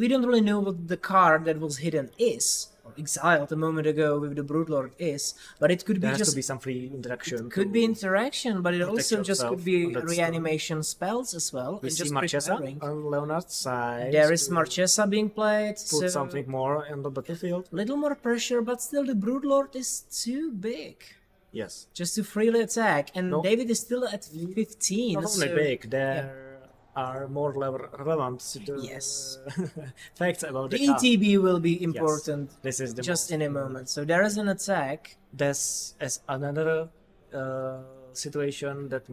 we don't really know what the card that was hidden is. Exiled a moment ago with the Broodlord is, but it could be there has to be some free interaction. Could be interaction, but it also just could be reanimation spells as well. We see Marchesa on Leonard's side. There is Marchesa being played. Put something more on the battlefield. Little more pressure, but still the Broodlord is too big. Yes. Just to freely attack, and David is still at 15. Not only big, there are more relevant facts about the ETB will be important. This is the just in a moment. So there is an attack. There's another situation that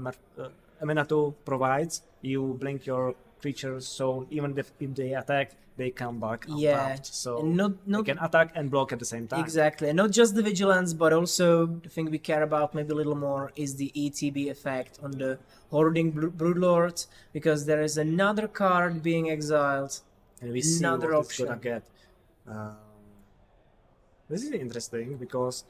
Aminatou provides. You blink your creatures, so even if they attack, they come back untapped. So they can attack and block at the same time. Exactly, and not just the vigilance, but also the thing we care about maybe a little more is the ETB effect on the Hoarding Broodlord, because there is another card being exiled. And we see what it's gonna get. This is interesting because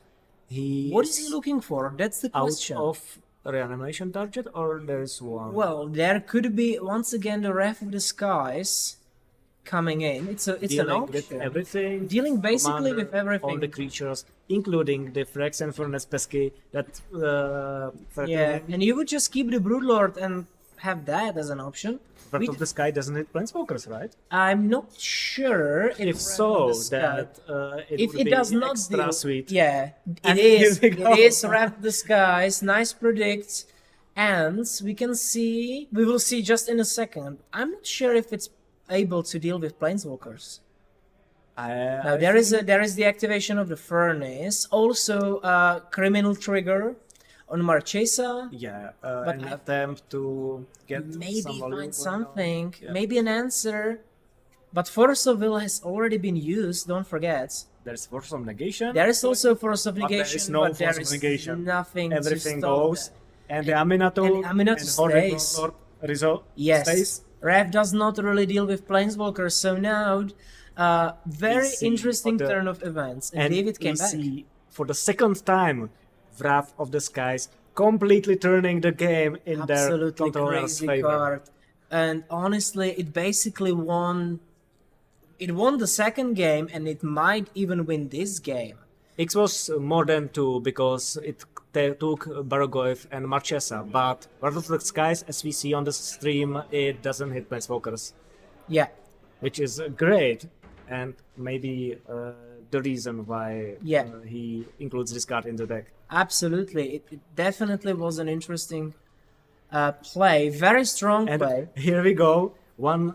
what is he looking for? That's the question. Out of reanimation target, or there is one? Well, there could be once again the Wrath of the Skies coming in. It's an option. With everything. Dealing basically with everything. All the creatures, including the Frex and Furnace Pesky. And you would just keep the Broodlord and have that as an option. Wrath of the Sky doesn't hit Planeswalkers, right? I'm not sure if so. That it does not extra sweet. Yeah, it is. It is Wrath of the Skies. Nice predict, and we will see just in a second. I'm not sure if it's able to deal with Planeswalkers. Now there is the activation of the Furnace, also Criminal Trigger on Marchesa. But an attempt to get maybe find something, maybe an answer. But Force of Will has already been used. Don't forget. There's Force of Negation. There is also Force of Negation, there is no Force of Negation. Nothing. Everything goes, and the Aminatou stays. Rev does not really deal with Planeswalkers, so now very interesting turn of events. And David came back. See, for the second time, Wrath of the Skies completely turning the game in their controller's favor. Card. And honestly, it basically won It won the second game, and it might even win this game. X was more than 2 because it took Baragoyev and Marchesa, but Wrath of the Skies, as we see on the stream, it doesn't hit Planeswalkers, Yeah, which is great, and maybe the reason why Yeah. he includes this card in the deck. absolutely. It definitely was an interesting play. Very strong And play. here we go. One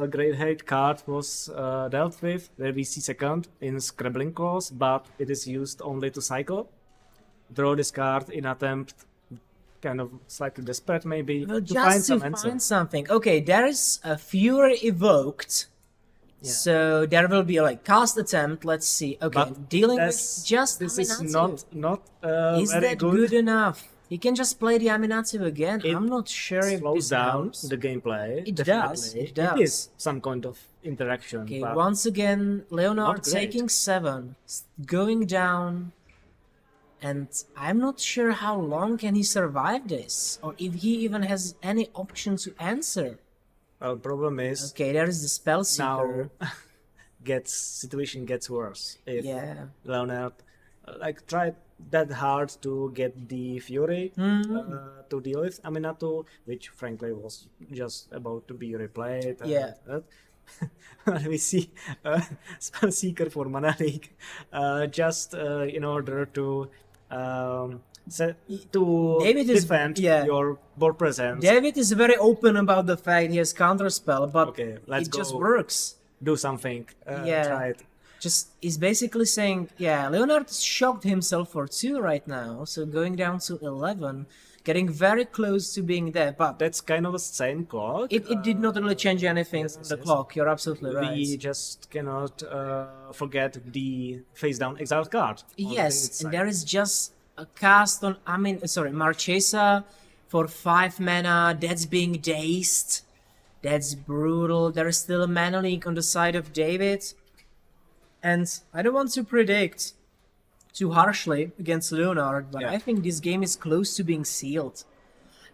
Great Hate card was dealt with, where we see second in Scrabbling Clause, but it is used only to cycle. Draw this card in attempt, kind of slightly desperate maybe, Well, to just find to some find answer. something. Okay, there is a Fury evoked. Yeah. So there will be like cast attempt. Let's see. Okay, But dealing with That's- just this Aminatou. is not Is very that good. good enough? He can just play the Aminatou again. It I'm not sure if Slows this down helps. the gameplay. It definitely. does, it It does. is some kind of interaction. Okay, but once again, Leonard Not great. taking 7, going down, and I'm not sure how long can he survive this, or if he even has any option to answer. well, problem is Okay, there is the spell seeker. now situation gets worse if Yeah. Leonard tried that hard to get the Fury Mm-hmm. to deal with Aminatou, which frankly was just about to be replayed. Yeah. We see Spell Seeker for Mana League just in order to David is- defend yeah. your board presence. David is very open about the fact he has counterspell, but Okay, let's it just go. works. Do something. Yeah. Try it. Just he's basically saying, yeah, Leonard shocked himself for 2 right now, so going down to 11, getting very close to being there, but That's kind of the same clock. it did not really change anything on the yes. clock. You're absolutely right. We just cannot forget the face down exiled card. on the Yes, side. and there is just a cast on Marchesa for 5 mana. That's being dazed. That's brutal. There is still a mana leak on the side of David. And I don't want to predict too harshly against Leonard, but Yeah. I think this game is close to being sealed.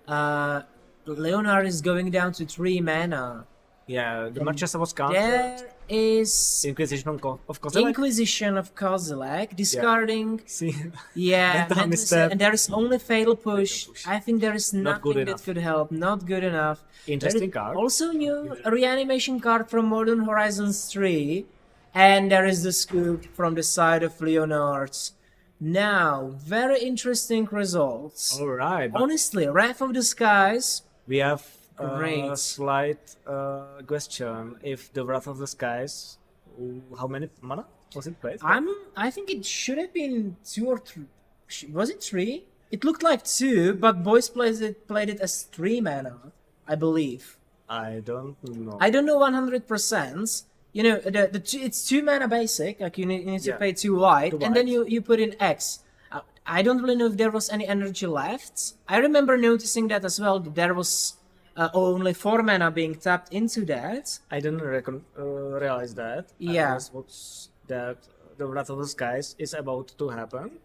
Leonard is going down to 3 mana. Yeah, the Marchesa was countered. There is Inquisition of Kozilek. Inquisition of Kozilek, discarding. See, Yeah, Mental mental misstep. set, and there is only fatal push. push. I think there is Not nothing good that enough. could help. Not good enough. Interesting There is card. Also, new reanimation card from Modern Horizons 3, and there is the scoop from the side of Leonard's. Now, very interesting results. all right. But Honestly, Wrath of the Skies. we have Great. a slight question. If the Wrath of the Skies, how many mana was it played? I think it should have been 2 or 3. Was it 3? It looked like 2, but boys played it as 3 mana, I believe. I don't know. I don't know 100%. You know, it's 2 mana basic, like you need to Yeah. pay 2 white, Two and then white. you put in X. I don't really know if there was any energy left. I remember noticing that as well, that there was only 4 mana being tapped into that. I didn't realize that. Yeah. I guess what's that the Wrath of the Skies is about to happen.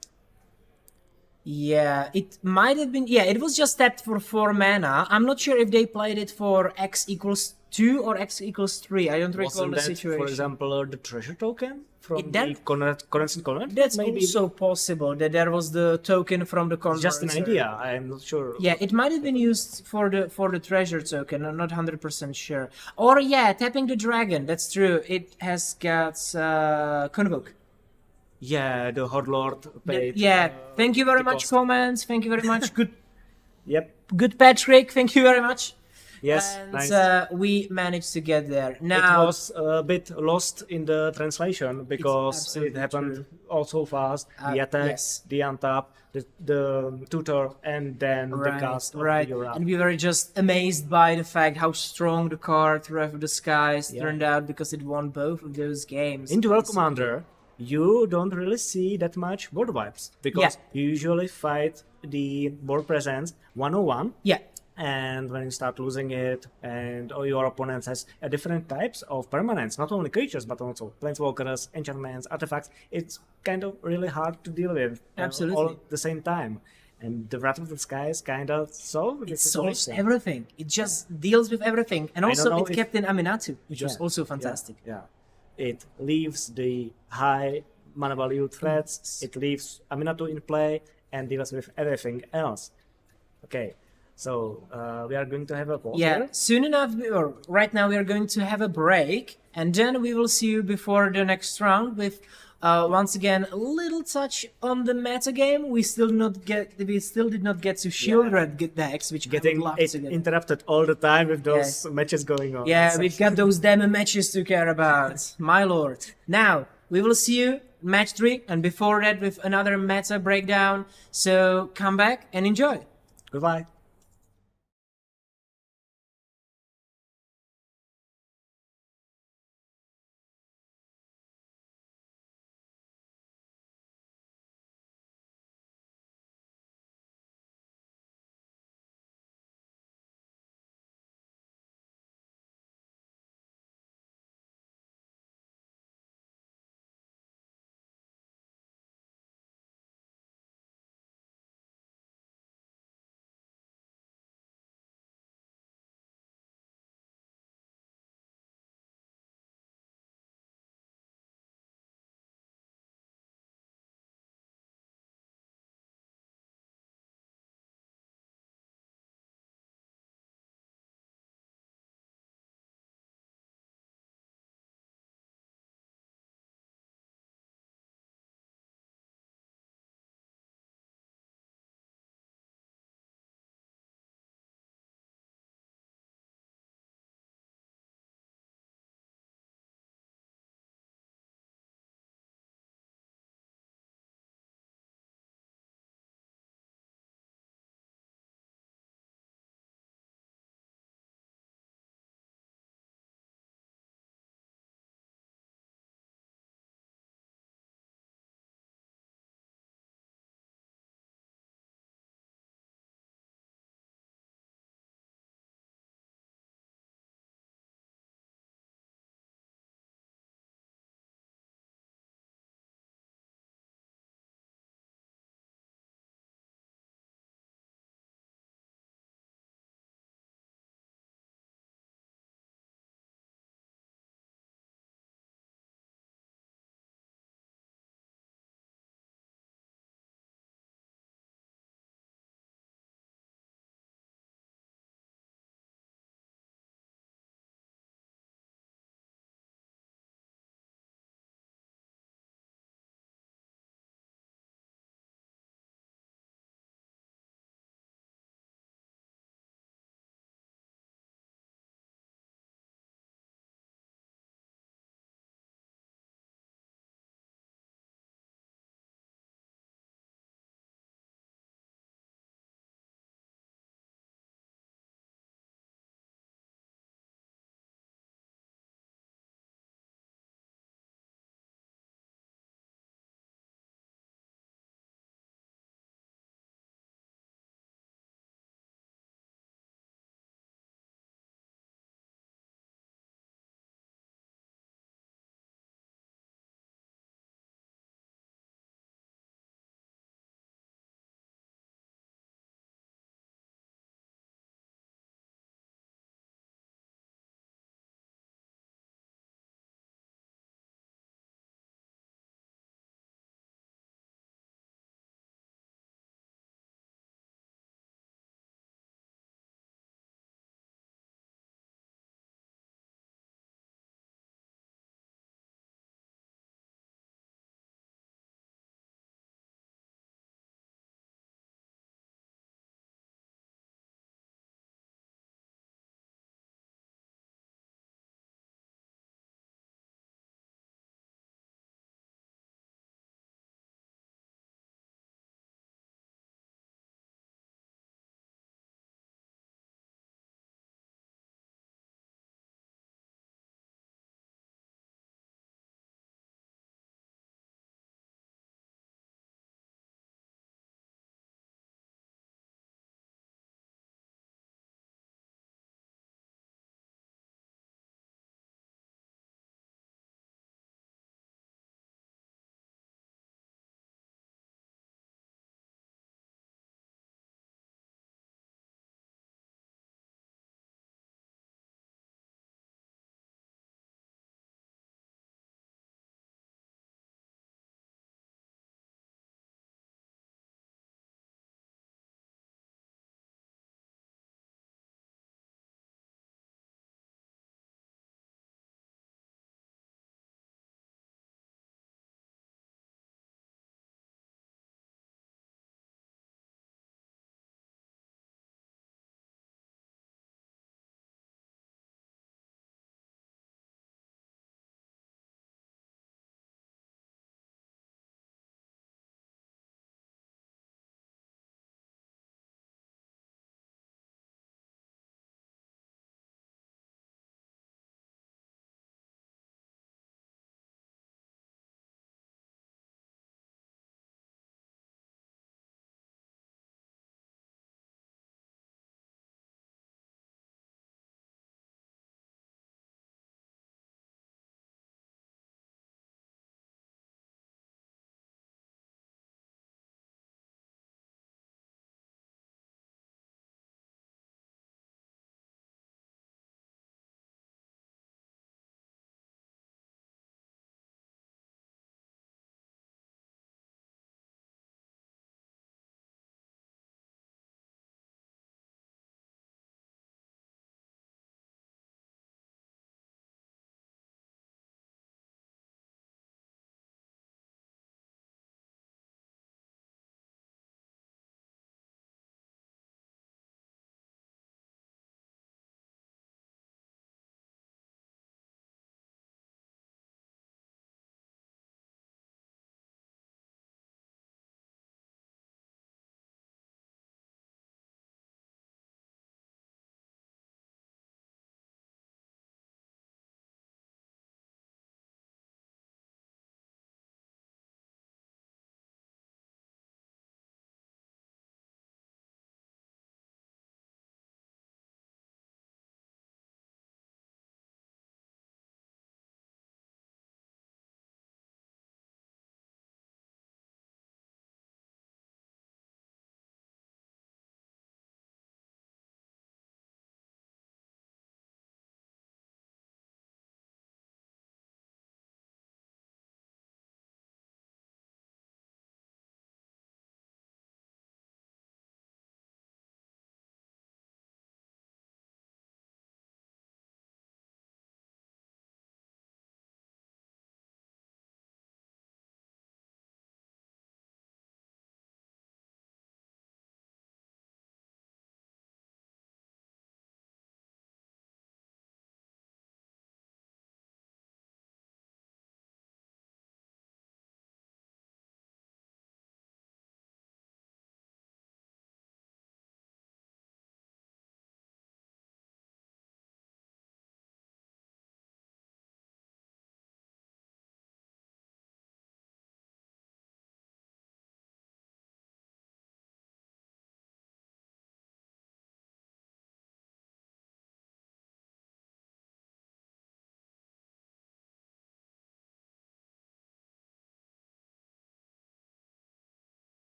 Yeah, it might have been. Yeah, it was just tapped for 4 mana. I'm not sure if they played it for X equals 2 or X equals 3. I don't recall Wasn't the that, situation. for example, the treasure token from That- the currency corner? That's maybe also possible that there was the token from the converter. just an idea. I'm not sure. Yeah, it might have been used for the treasure token. I'm not 100% sure. Or yeah, tapping the dragon. That's true. It has got Convoke. Yeah, the Horde Lord paid. Yeah. Thank you very the much, cost. comments. Thank you very much. Yep. Good Patrick. Thank you very much. Yes. And Nice. We managed to get there. It Now, was a bit lost in the translation because it absolutely happened true. all so fast. The attack, yes. the untap, the tutor, and then the cast of right. the Yura. And we were just amazed by the fact how strong the card Wrath of the Skies Yeah. turned out because it won both of those games. In Duel Commander, you don't really see that much board wipes because you usually fight the board presence 101. Yeah. And when you start losing it, and all your opponents has a different types of permanents, not only creatures but also planeswalkers, enchantments, artifacts, it's kind of really hard to deal with Absolutely. all at the same time. And the Wrath of the Skies kind of solved It the solves situation. everything. It just deals with everything. And I don't also, know it if- kept in Aminatou, which was Yeah, also fantastic. Yeah. It leaves the high mana value threats, it leaves Aminatou in play, and deals with everything else. Okay, so we are going to have a pause Yeah, here. soon enough, or right now we are going to have a break, and then we will see you before the next round with once again a little touch on the meta game. We still did not get to shield Yeah. red decks, which I Getting would love it to get. interrupted all the time with those matches going on. Yeah, So- we've got those damn matches to care about, my lord. Now, we will see you match 3, and before that with another meta breakdown, so come back and enjoy. Goodbye.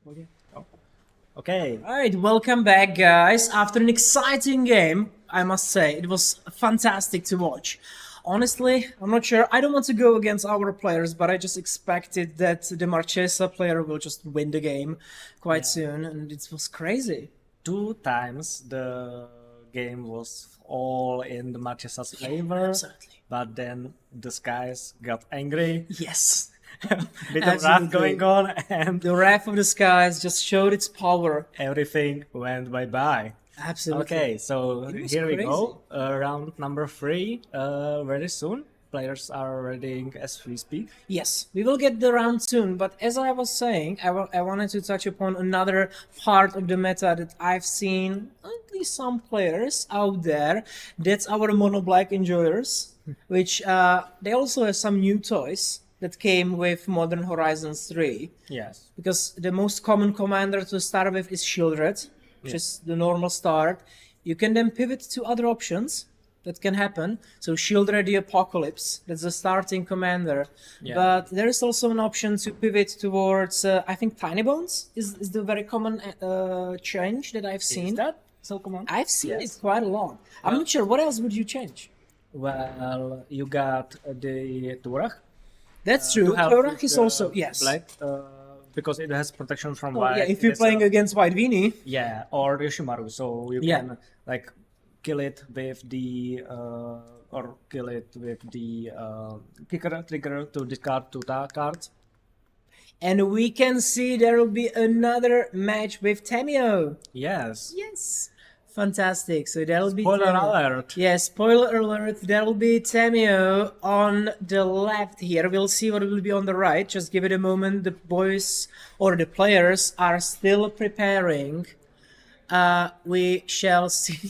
Okay. Alright, welcome back, guys. After an exciting game, I must say, it was fantastic to watch. Honestly, I'm not sure. I don't want to go against our players, but I just expected that the Marchesa player will just win the game quite soon, and it was crazy. 2 times the game was all in the Marchesa's favor, absolutely. but then the skies got angry. Yes. Bit of wrath going on, and The Wrath of the Skies just showed its power. everything went bye-bye. Absolutely. Okay, so It was here we crazy. go. Round number 3, very soon. Players are ready as we speak. Yes, we will get the round soon, but as I was saying, I wanted to touch upon another part of the meta that I've seen at least some players out there. That's our mono black enjoyers, which they also have some new toys that came with Modern Horizons 3. Yes. Because the most common commander to start with is Shieldred, which is the normal start. You can then pivot to other options that can happen. So Shieldred the Apocalypse, that's the starting commander. Yeah. But there is also an option to pivot towards, I think Tiny Bones is the very common change that I've seen. Is that so common? I've seen Yes. it quite a lot. I'm not sure, what else would you change? Well, you got the Turach. That's true, to help Torach with is the also, yes. Black, because it has protection from Oh, white. yeah, if you're It's, playing against White Weenie. yeah, or Yoshimaru, so you Yeah. can like kill it with the or kill it with the kicker trigger to discard 2 cards. And we can see there will be another match with Tamiyo. Yes. Yes. Fantastic. So that'll be Spoiler Tamiyo. alert. Yeah, spoiler alert. There'll be Tamiyo on the left here. We'll see what will be on the right. Just give it a moment. The boys or the players are still preparing. We shall see.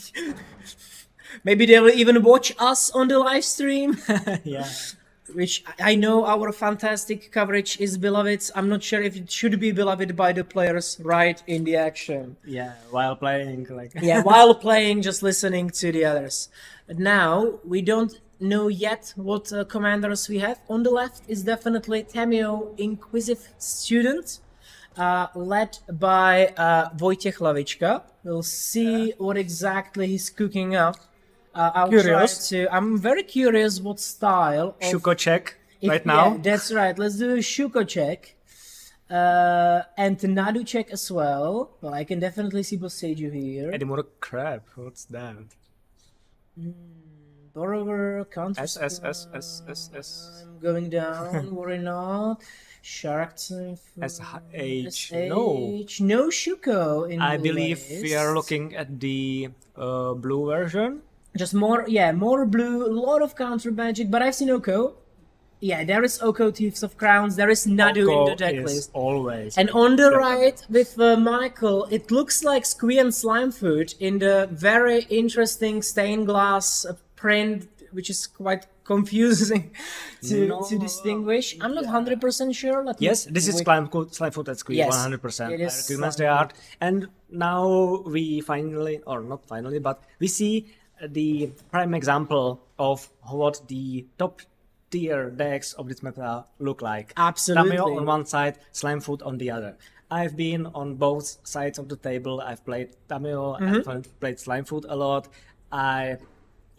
Maybe they will even watch us on the live stream. Yeah. Which I know our fantastic coverage is beloved. I'm not sure if it should be beloved by the players right in the action. Yeah, while playing like Yeah, while playing, just listening to the others. But now, we don't know yet what commanders we have. On the left is definitely Tamiyo Inquisitive Student, led by Wojciech Lavička. We'll see what exactly he's cooking up. I'll Curious. try to. I'm very curious what style. Of, Shuko check if- right now. Yeah, that's right. Let's do a Shuko check. And Nadu check as well. Well, I can definitely see Boseiju here. Edimura crap, what's that? Borrower, counter. S. I'm going down. Worry not. Shark Typhoon. SH. No Shuko in I the believe list. we are looking at the blue version. Just more, yeah, more blue, a lot of counter magic, but I've seen Oko. Yeah, there is Oko Thieves of Crowns, there is Nadu in the deck is list. always. And on the right, with Michael, it looks like Squee and Slimefoot in the very interesting stained glass print, which is quite confusing to distinguish. I'm not 100% sure. Let me Yes, this is wait. Slimefoot and Squee, Yes, 100%. it I is recognize the art. And now we finally, or not finally, but we see the prime example of what the top tier decks of this meta look like. Absolutely. Tamiyo on one side, Slimefoot on the other. I've been on both sides of the table. I've played Tamiyo, I've played Slimefoot a lot.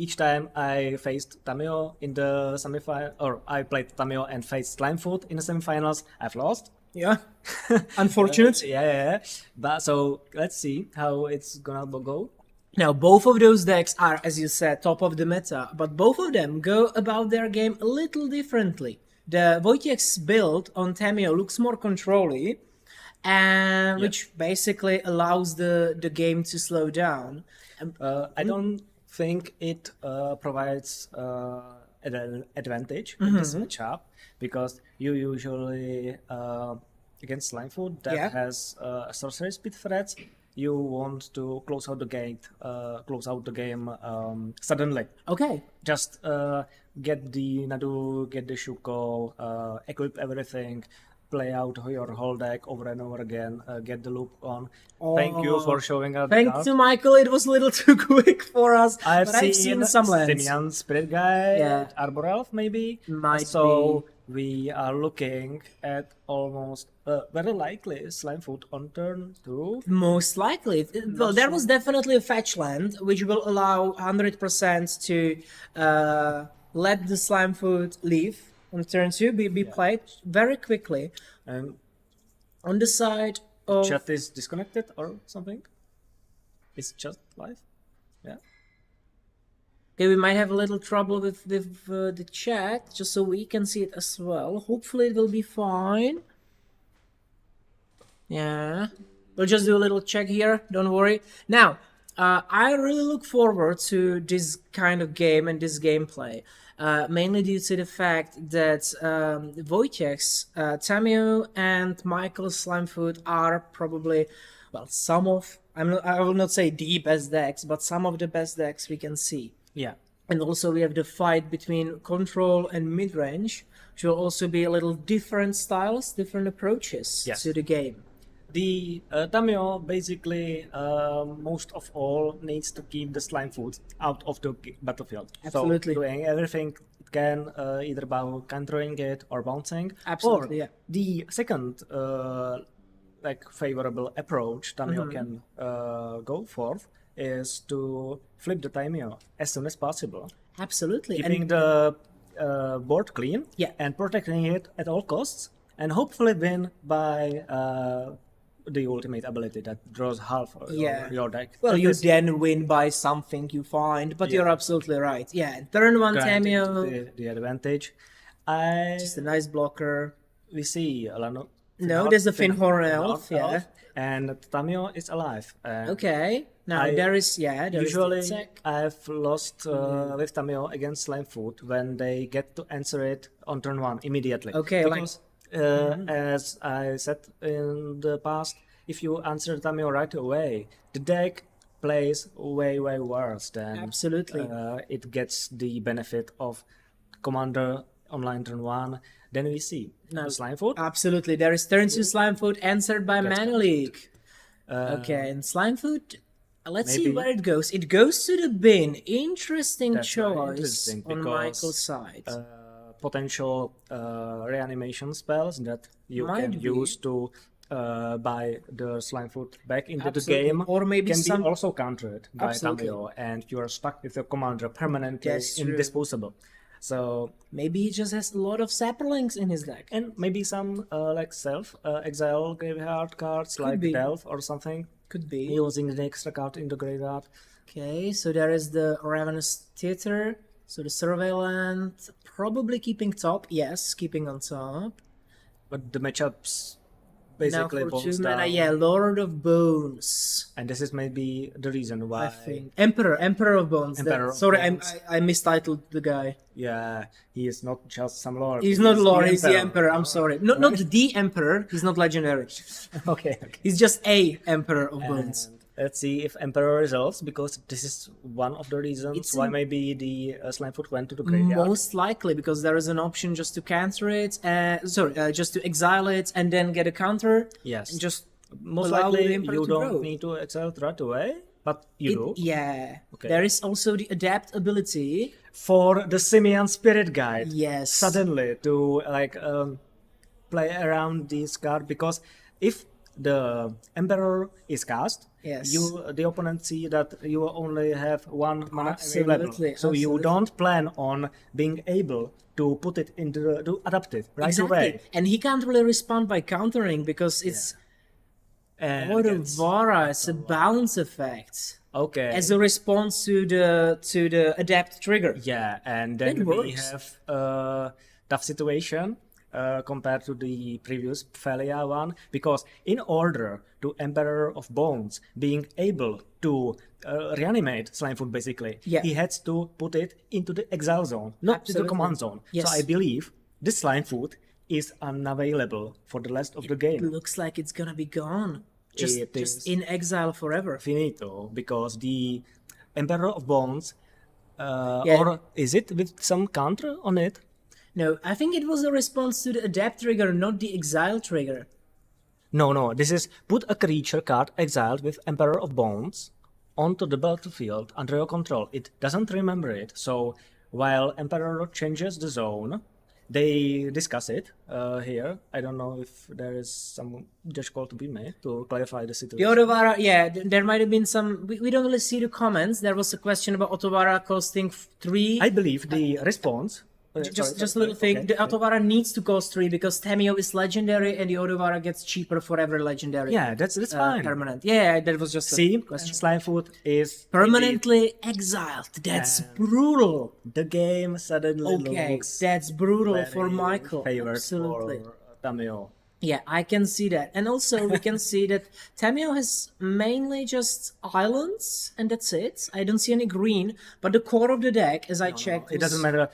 Each time I faced Tamiyo in the semifinal, or I played Tamiyo and faced Slimefoot in the semifinals, I've lost. Yeah, unfortunate. Yeah. But so let's see how it's gonna go. Now, both of those decks are, as you said, top of the meta, but both of them go about their game a little differently. The Wojciech's build on Tamiyo looks more control-y, and which basically allows the game to slow down. I don't think it provides an advantage in this matchup because you usually against Slimefoot that has sorcery speed threats. You want to close out the game suddenly. Okay. Just get the Nadu, get the Shuko, equip everything, play out your whole deck over and over again, get the loop on. Thank you for showing us. Thanks to Michael, it was a little too quick for us. I've but I've seen some lands. Simeon Spirit Guy, Yeah. Arbor Elf maybe. Might so we are looking at almost very likely Slimefoot on turn 2. Most likely. Well, there was definitely a fetch land, which will allow 100% to let the Slimefoot leave on turn 2, be played very quickly. And On the side of... chat is disconnected or something? It's just live? Yeah. Okay, we might have a little trouble with the chat, just so we can see it as well. Hopefully it will be fine. Yeah. We'll just do a little check here, don't worry. Now, I really look forward to this kind of game and this gameplay. Mainly due to the fact that Wojciech's Tamiyo and Michael's Slimefoot are probably, well, some of, I will not say the best decks, but some of the best decks we can see. Yeah. And also we have the fight between control and mid-range, which will also be a little different styles, different approaches to the game. The Tamiyo basically most of all needs to keep the Slimefoot out of the battlefield. Absolutely. So doing everything it can, either by countering it or bouncing. Absolutely, or the second favorable approach Tamiyo can go for is to flip the Tamiyo as soon as possible. Absolutely. Keeping the board clean and protecting it at all costs, and hopefully win by the ultimate ability that draws half of your deck. Well, you then win by something you find, but you're absolutely right. Yeah, turn 1 Tamiyo. The advantage. Just a nice blocker. We see Alano. No, there's a Finhorn elf, and Tamiyo is alive. Okay. Now there is usually the Czech. I've lost with Tamiyo against Slimefoot when they get to answer it on turn 1 immediately. Okay, because as I said in the past, if you answer Tamiyo right away, the deck plays way worse than it gets the benefit of Commander online turn 1. Then we see Slimefoot. Absolutely, there is turn 2 Slimefoot answered by Manalik. Okay, and Slimefoot, let's see where it goes. It goes to the bin. Interesting choice on Michael's side. Potential reanimation spells that you can use to buy the Slimefoot back into the game, or maybe can be also countered by Tamiyo, and you are stuck with your commander permanently indisposable. So maybe he just has a lot of Sapperlings in his deck, and maybe some exile graveyard cards like Delve or something. Could be using the extra card in the graveyard. Okay, so there is the Ravenous Theater. So the Surveillant, probably keeping top. Yes, keeping on top. But the matchups basically now for boils 2 mana, down. Lord of Bones. And this is maybe the reason why. I think Emperor of Bones. Sorry, I mistitled the guy. Yeah, he is not just some Lord. He's not Lord, he's the Emperor. I'm sorry. Not the Emperor, he's not legendary. Okay. He's just a Emperor of Bones. Let's see if Emperor resolves, because this is one of the reasons why maybe the Slimefoot went to the graveyard. Most likely, because there is an option just to counter it, just to exile it and then get a counter. Yes. And just most likely you don't need to exile it right away, but you do. Yeah. Okay. There is also the adapt ability for the Simian Spirit Guide. Yes. Suddenly to play around this card, because if the Emperor is cast, the opponent see that you only have 1 mana available. So you don't plan on being able to put it into to adapt it right away. And he can't really respond by countering, because it's Vara, it's a bounce effect. Okay. As a response to the adapt trigger. Yeah, and then we have a tough situation compared to the previous Felia one, because in order to Emperor of Bones being able to reanimate Slimefoot, basically, he has to put it into the exile zone, not to the command zone. Yes. So I believe this Slimefoot is unavailable for the rest of the game. It looks like it's gonna be gone. Just in exile forever. Finito, because the Emperor of Bones, or is it with some counter on it? No, I think it was a response to the adapt trigger, not the exile trigger. No, this is put a creature card exiled with Emperor of Bones onto the battlefield under your control. It doesn't remember it, so while Emperor changes the zone, they discuss it here. I don't know if there is some judge call to be made to clarify the The situation. Otavara, yeah, there might have been some. We don't really see the comments. There was a question about Otavara costing 3. I believe the response. Just a little thing. The Otavara needs to cost 3 because Tamiyo is legendary and the Otavara gets cheaper for every legendary. Yeah, that's fine. Permanent. Yeah, that was just See, a question. Slimefoot is Permanently exiled. That's brutal. the game suddenly Okay, looks that's brutal for very Michael. favored Absolutely. for Tamiyo. Yeah, I can see that. And also we can see that Tamiyo has mainly just islands and that's it. I don't see any green, but the core of the deck, as I checked, It doesn't matter.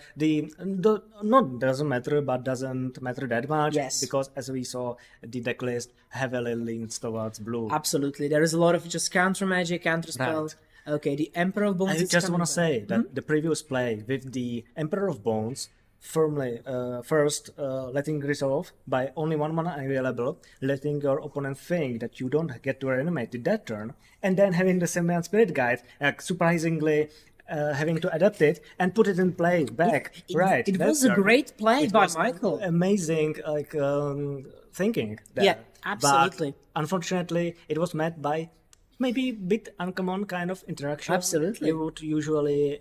Not doesn't matter, but doesn't matter that much. Yes. Because as we saw, the deck list heavily leans towards blue. Absolutely. There is a lot of just counter magic, counter spell. Right. Okay, the Emperor of Bones I is just coming want to back. say that the previous play with the Emperor of Bones firmly first letting resolve by only 1 mana available, letting your opponent think that you don't get to reanimate it that turn, and then having the Symbiont Spirit Guide surprisingly having to adapt it and put it in play back. Right. It that was a turn. great play It by was Michael. Amazing, thinking. There. Yeah, absolutely. But unfortunately, it was met by maybe a bit uncommon kind of interaction. Absolutely. You would usually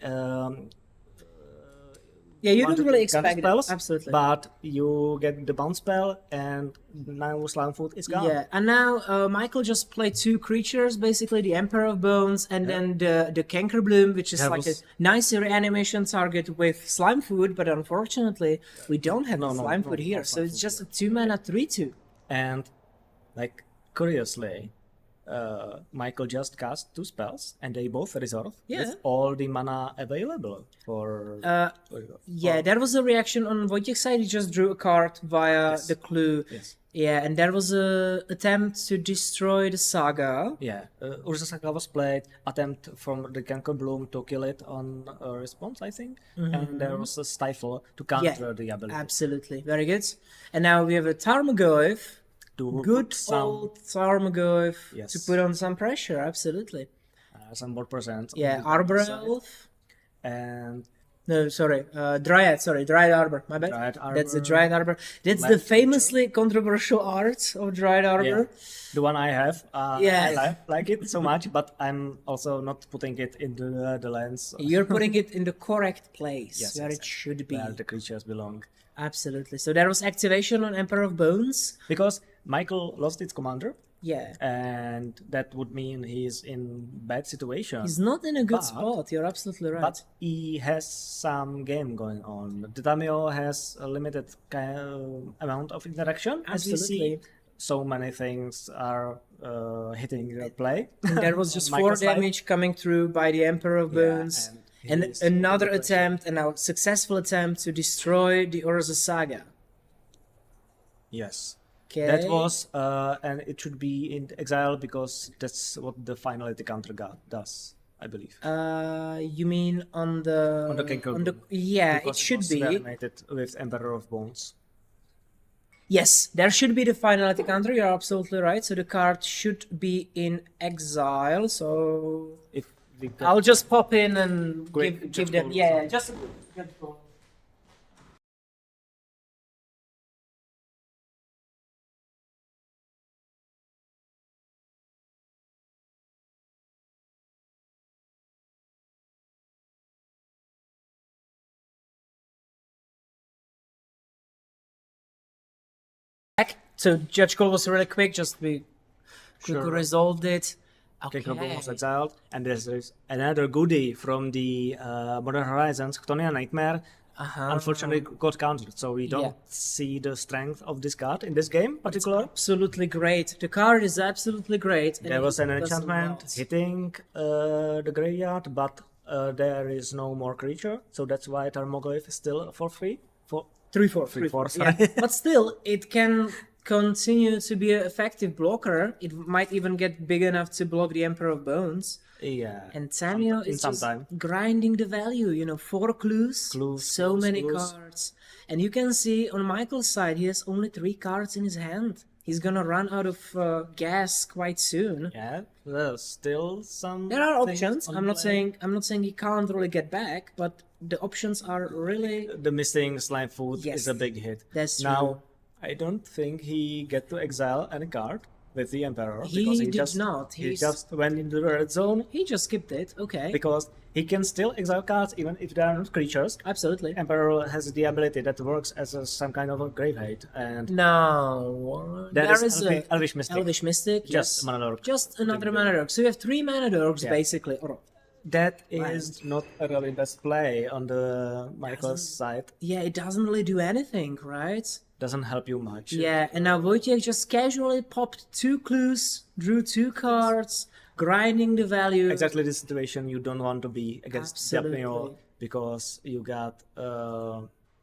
Yeah, you want don't to really do counter expect spells, that. Absolutely. but you get the bounce spell, and now Slimefoot is gone. Yeah, and now Michael just played 2 creatures, basically the Emperor of Bones and then the Canker Bloom, which is That like was- a nice reanimation target with Slimefoot, but unfortunately we don't have Slimefoot here, no so it's Slimefoot, just a 2-mana 3/2. And like curiously, Michael just cast 2 spells, and they both resolve Yeah. with all the mana available for. Yeah, there was a reaction on Wojciech's side. He just drew a card via the clue. Yes. Yeah, and there was a attempt to destroy the saga. Yeah, Urza Saga was played, attempt from the Canker Bloom to kill it on response, I think. And there was a Stifle to counter the ability. Absolutely, very good. And now we have a Tarmogoyf. To Good put some, old Tarmogoyf Yes. to put on some pressure. Absolutely. some more percent. on Yeah, the Arbor side. Elf. And No, sorry, Dryad. Sorry, Dryad Arbor. My bad. Dryad That's the Arbor. Dryad Arbor. That's the Land famously controversial art of Dryad Arbor. yeah, the one I have, Yeah. I like it so much, but I'm also not putting it into the lens You're putting it in the correct place Yes, where it exactly. should be. where the creatures belong. Absolutely. So there was activation on Emperor of Bones. Because Michael lost its commander, Yeah. and that would mean he's in bad situation. He's not in a good But- spot. You're absolutely right. But he has some game going on. The Tamiyo has a limited amount of interaction. As we see, Absolutely. so many things are hitting the play. And there was just 4 Michael's side. damage coming through by the Emperor of Yeah, Bones. and And he's another under pressure. attempt, and now successful attempt to destroy the Urza Saga. Yes. Okay. That was, and it should be in exile because that's what the finality counter god does, I believe. You mean on the On the Canker Bloom. yeah, Because it should was be. reanimated with Emperor of Bones. Yes, there should be the finality counter. You're absolutely right. So the card should be in exile. So If we get I'll just pop in and Quick, give just them. call Yeah, just a good call. So Judge Call was really quick. Just we quickly Sure. resolved it. Canker Bloom was Okay. exiled, and there's another goodie from the Modern Horizons, Chtonia Nightmare. Unfortunately, got countered, so we don't Yeah. see the strength of this card in this game, particular. Absolutely great. The card is absolutely great. and There was it an does a enchantment lot. hitting the graveyard, but there is no more creature, so that's why Tarmogoyf is still for free. For 3/4. 3/4, Yeah. sorry. But still, it can continue to be an effective blocker. It might even get big enough to block the Emperor of Bones. yeah, And Tamiyo in is some just time. grinding the value, 4 clues, Clues, so clues, many clues. cards. And you can see on Michael's side, he has only 3 cards in his hand. He's gonna run out of gas quite soon. Yeah, there's still some. There are things options. on I'm not play. saying he can't really get back, but the options are really. The missing Slimefoot Yes, is a big hit. that's now, true. I don't think he get to exile any card with the Emperor He because did not. He He's- just went into the red zone He just skipped it. Okay. because he can still exile cards even if they are not creatures. Absolutely. Emperor has the ability that works as some kind of a grave hate, and No. that There is Elvish Mystic. Elvish Mystic. Just Yes. Mana Dork. Just another Mana Dork. So you have 3 Mana Dorks Yeah. basically. Or, That is not a really best play on the Michael's side. yeah, it doesn't really do anything, right? Doesn't help you much. Yeah, and now Wojciech just casually popped 2 clues, drew 2 cards, grinding the value. Exactly the situation you don't want to be against Absolutely. Tamiyo because you got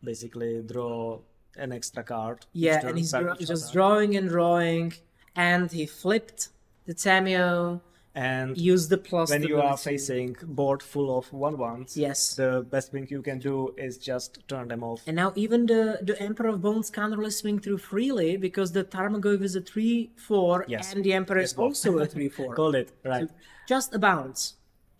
basically draw an extra card. Yeah, each turn, and he's back each just other. drawing and drawing, and he flipped the Tamiyo, And used the plus. when you are ability. facing board full of 1/1s, Yes. the best thing you can do is just turn them off. And now even the Emperor of Bones can't really swing through freely because the Tarmogoyf is a 3/4 Yes. and the Emperor is Yes, both. also a 3/4. Called it, right. Just a bounce.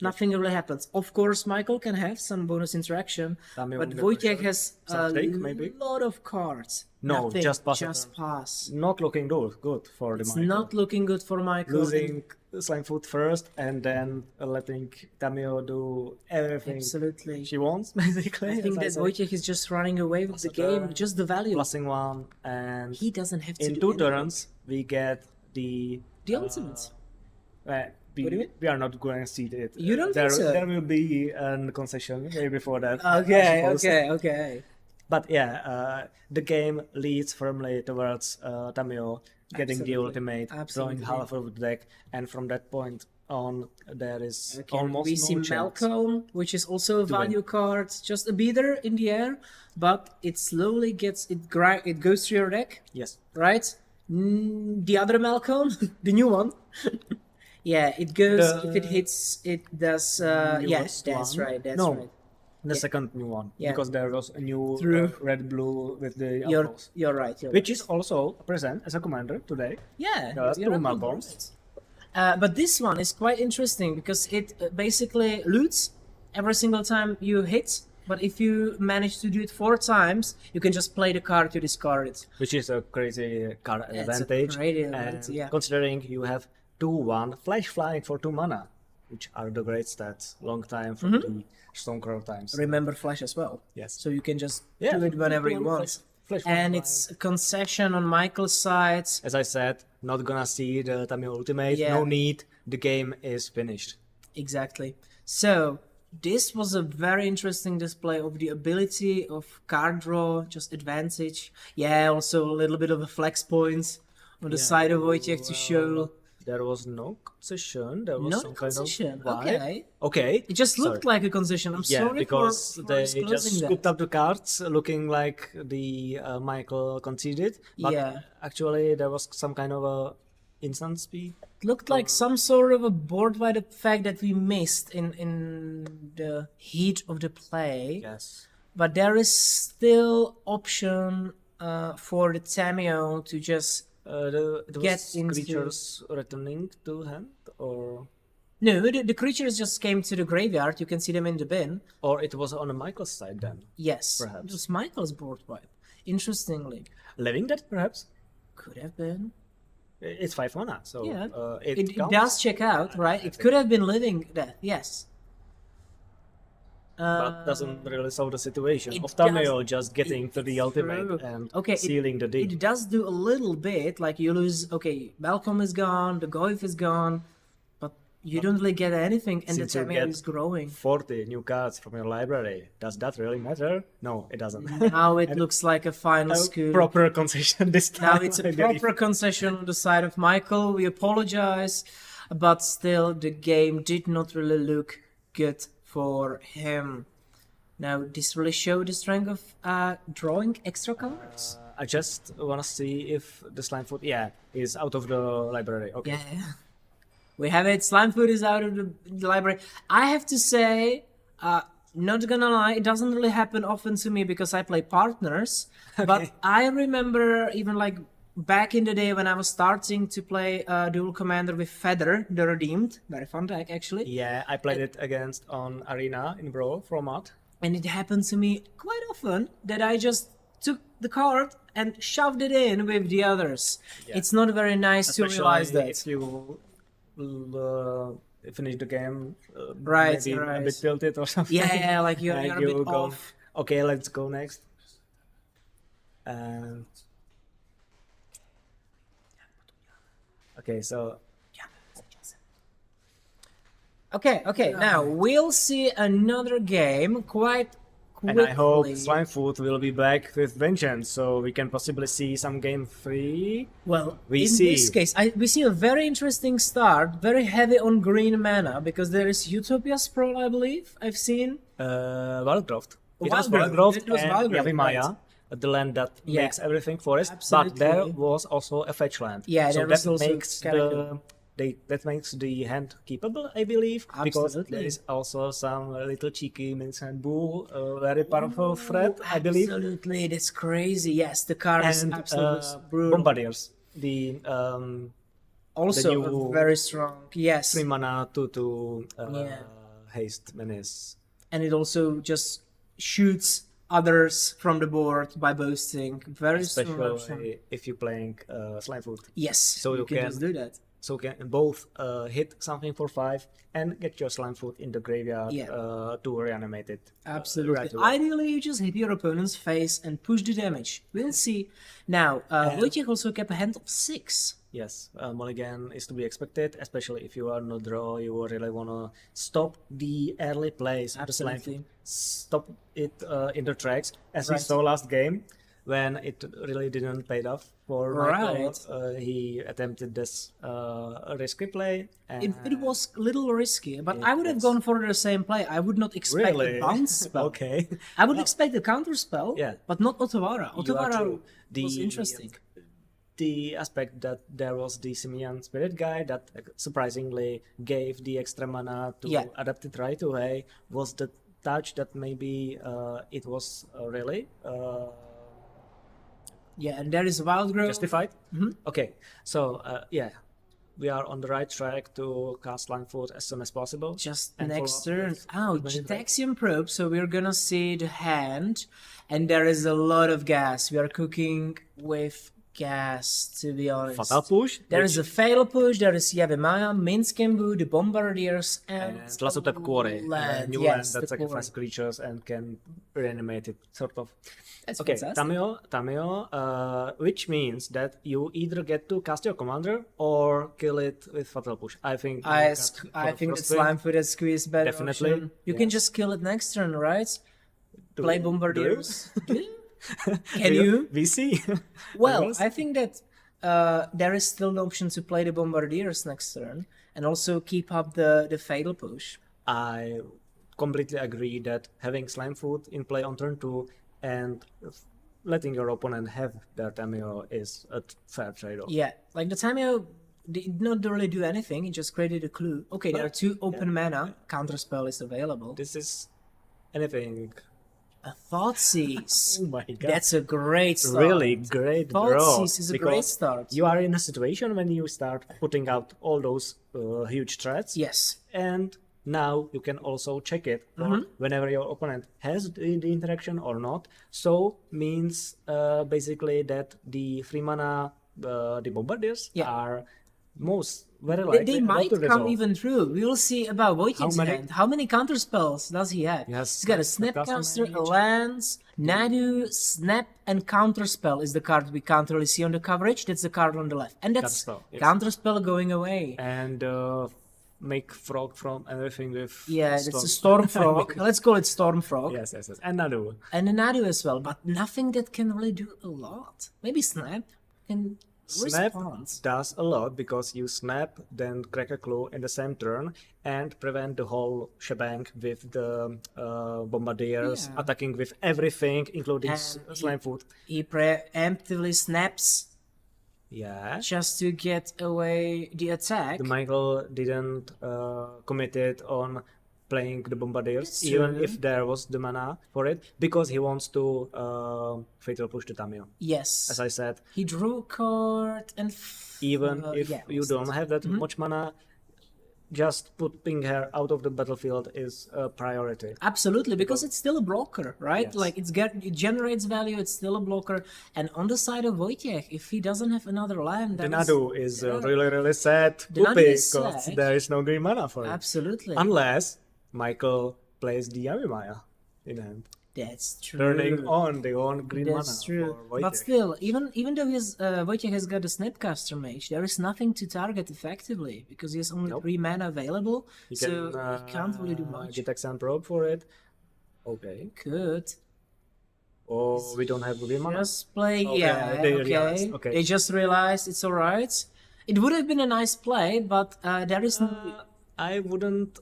Nothing really happens. Of course, Michael can have some bonus interaction, Tamiyo but under Wojciech pressure. has a Some trick, maybe? lot of cards. No, Nothing, just pass it Just on. pass. Not looking good for the It's Michael. not looking good for Michael. Losing Slimefoot first and then letting Tamiyo do everything Absolutely. she wants, basically. I think that as I said. Wojciech is just running away with the Massacre, game, just the value. Plusing 1, and He doesn't have to in do 2 anything. turns we get the The ultimate. we, What do you mean? we are not going to see it. You don't there, think so? There will be a concession maybe before that. Okay, I suppose. okay. But yeah, the game leads firmly towards Tamiyo getting the Absolutely. ultimate, Absolutely. drawing half of the deck, and from that point on, there is Okay, almost we no see chance. Malcolm, which is also a to win. value card, just a beater in the air, but it slowly gets it goes through your deck, Yes. right? The other Malcolm, the new one. Yeah, it goes if it hits. It does. Yes, Newest that's one? right. That's No, right. The second new one, Yeah. because there was a new True. red-blue with the You're outlaws, you're right. You're which is also present as a commander today. Yeah, That's you're two right. Malcolms. But this one is quite interesting because it basically loots every single time you hit. But if you manage to do it 4 times, you can just play the card to discard it. Which is a crazy card It's a advantage. great and advantage, yeah. considering you have 2/1 flash flying for 2 mana, which are the great stats. Long time from the Stonecrow times. Remember Flash as well. Yes. So you can just Yeah, do it whenever you 2/1 want. flash And flying. it's a concession on Michael's side. As I said, not gonna see the Tamiyo ultimate. Yeah. No need. The game is finished. Exactly. So this was a very interesting display of the ability of card draw, just advantage. Yeah, also a little bit of a flex points on the side of Wojciech to show. There was no concession. There was No some concession, kind of vibe. okay. Okay. It just looked Sorry. like a concession. I'm Yeah, sorry because for they just disclosing scooped that. up the cards, looking like the Michael conceded. But Yeah. actually, there was some kind of a instant speed. It looked like some sort of a board by the fact that we missed in the heat of the play. Yes. But there is still option for the Tamiyo to just It Get was into- creatures returning to hand, or the creatures just came to the graveyard. You can see them in the bin. it was on the Michael's side then. Yes, Perhaps. it was Michael's board wipe. Interestingly, Living that perhaps. could have been. It's 5 mana, so Yeah, it it counts. does check out, right? It could have been living that. Yes. But doesn't really solve the situation it of Tamiyo does- just getting to the ultimate True. and Okay, sealing the deal. It does do a little bit. Like you lose. Okay, Malcolm is gone. The Goyf is gone. But you don't really get anything, and Since the you Tamiyo get is growing. 40 new cards from your library. Does that really matter? No, it doesn't. Now it looks like a final A scoop. proper concession this time. Now it's a I believe. proper concession on the side of Michael. We apologize, but still the game did not really look good for him. Now this really showed the strength of drawing extra cards. I just want to see if the Slimefoot, is out of the library. Okay. Yeah. We have it. Slimefoot is out of the library. I have to say, not gonna lie, it doesn't really happen often to me because I play partners. But I remember even like back in the day when I was starting to play Dual Commander with Feather, the Redeemed, very fun deck actually. Yeah, I played it against on Arena in Brawl format. And it happened to me quite often that I just took the card and shoved it in with the others. Yeah. It's not very nice to realize that. If you finish the game, Right, maybe right. a bit tilted or something. Yeah, like you're and a bit you go, off. okay, let's go next. Okay, so Okay, now we'll see another game quite quickly. and I hope Slimefoot will be back with vengeance, so we can possibly see some game 3. Well, We in see. this case, we see a very interesting start, very heavy on green mana, because there is Utopia Sprawl, I believe, I've seen. Wildcroft. It was Wildcroft, Wildcroft it was and Wildcroft, Yavimaya, right. the land that Yeah. makes everything forest, Absolutely. but there was also a fetch land. Yeah, so there that was also makes character. that makes the hand keepable, I believe, because Absolutely. there is also some little cheeky Mincent Bull, a very powerful threat, I believe, Absolutely, that's crazy. Yes, the card is and absolutely brutal. Bombardiers, the Also new very strong. Yes, 3 mana 2/2 Yeah. haste menace. and it also just shoots others from the board by boasting. Very strong option. Especially if you're playing Slimefoot. Yes, So you can can- just do that. So you can both hit something for 5 and get your Slimefoot in the graveyard Yeah. to reanimate it. Absolutely. right away. Ideally, you just hit your opponent's face and push the damage. We'll see. Now, Wojciech also kept a hand of 6. Yes, mulligan is to be expected, especially if you are no draw, you really want to stop the early plays of the Absolutely. Slimefoot. Stop it in the tracks, as we Right. saw last game, when it really didn't pay off for Michael. Right. He attempted this risky play. And It was a little risky, but It I would have was. gone for the same play. I would not expect Really? a bounce spell. Okay. I would expect a counter spell, Yeah. but not Otawara. You are Otawara true. was interesting. The aspect that there was the Simian Spirit guy that surprisingly gave the extra mana to Yeah. adapt it right away was the touch that maybe it was really Yeah, and there is Wild Growth. justified. Okay, so yeah, we are on the right track to cast Slimefoot as soon as possible. Just and next follow up turn. with Ouch, Magic Taxium Probe. So we're gonna see the hand, and there is a lot of gas. We are cooking with gas, to be honest. Fatal Push. There is a Fatal Push, there is Yavimaya, Minskimbu, the Bombardiers, and Slasotep Quarry, land. new Yes, land the that sacrifices quarry. creatures and can reanimate it, sort of. That's Okay, fantastic. Tamiyo, which means that you either get to cast your commander or kill it with Fatal Push. I think. you I cast think for that Frostwing. Slimefoot and Squee is better Definitely, option. You yeah. can just kill it next turn, right? Do Play you? Bombardiers. Do you? Can you? VC. Well, Yes. I think that there is still an option to play the Bombardiers next turn and also keep up the Fatal Push. I completely agree that having Slimefoot in play on turn 2 and letting your opponent have their Tamiyo is a fair trade-off. Yeah, like the Tamiyo did not really do anything, it just created a clue. Okay, there are 2 open mana, Counterspell is available. This is anything. A Thoughtseize. Oh my god. That's a great start. really great draw. Thoughtseize is a great because start. You are in a situation when you start putting out all those huge threats, Yes. and now you can also check it Mm-hmm. whenever your opponent has the interaction or not. So means basically that the 3 mana, the Bombardiers Yeah. are most very They, likely they not might to come resolve. even through. We will see about Wojciech's many- hand. How many counterspells does he have? Yes, He's got a Snap, Snapcaster, Snapcaster a Lance, Nadu, Snap, and Counterspell is the card we can't really see on the coverage. That's the card on the left. And that's Counterspell, yes. Counterspell going away. And make frog from everything with Yeah, that's a storm. Storm Frog. Let's call it Storm Frog. Yes, and Nadu. And a Nadu as well, but nothing that can really do a lot. Maybe Snap can Snap respond. does a lot because you snap, then crack a clue in the same turn and prevent the whole shebang with the Bombardiers Yeah. attacking with everything, including And Slimefoot. He preemptively snaps Yeah. just to get away the attack. The Michael didn't commit it on playing the Bombardiers, That's even true. if there was the mana for it, because he wants to fatal push the Tamiyo. Yes. As I said, He drew a card and... even if yeah, you lost don't it. have that much mana, just putting her out of the battlefield is a priority. Absolutely, because it's still a blocker, right? Yes. Like it generates value, it's still a blocker. And on the side of Wojciech, if he doesn't have another land, The that Nadu is yeah. really sad The Nadu poopy is because sad. there is no green mana for it. Absolutely. Unless Michael plays the Yamimaya in hand, That's true. turning on the own green That's mana true. for Wojciech. But still, even though Wojciech has got a Snapcaster Mage, there is nothing to target effectively because he has only Nope. 3 mana available, You so can, he can't really do much. Get Exam Probe for it. Okay. Could Oh, we don't have green mana. just play, Okay, yeah, they okay. realized, okay. They just realized it's alright. It would have been a nice play, but there is no... I wouldn't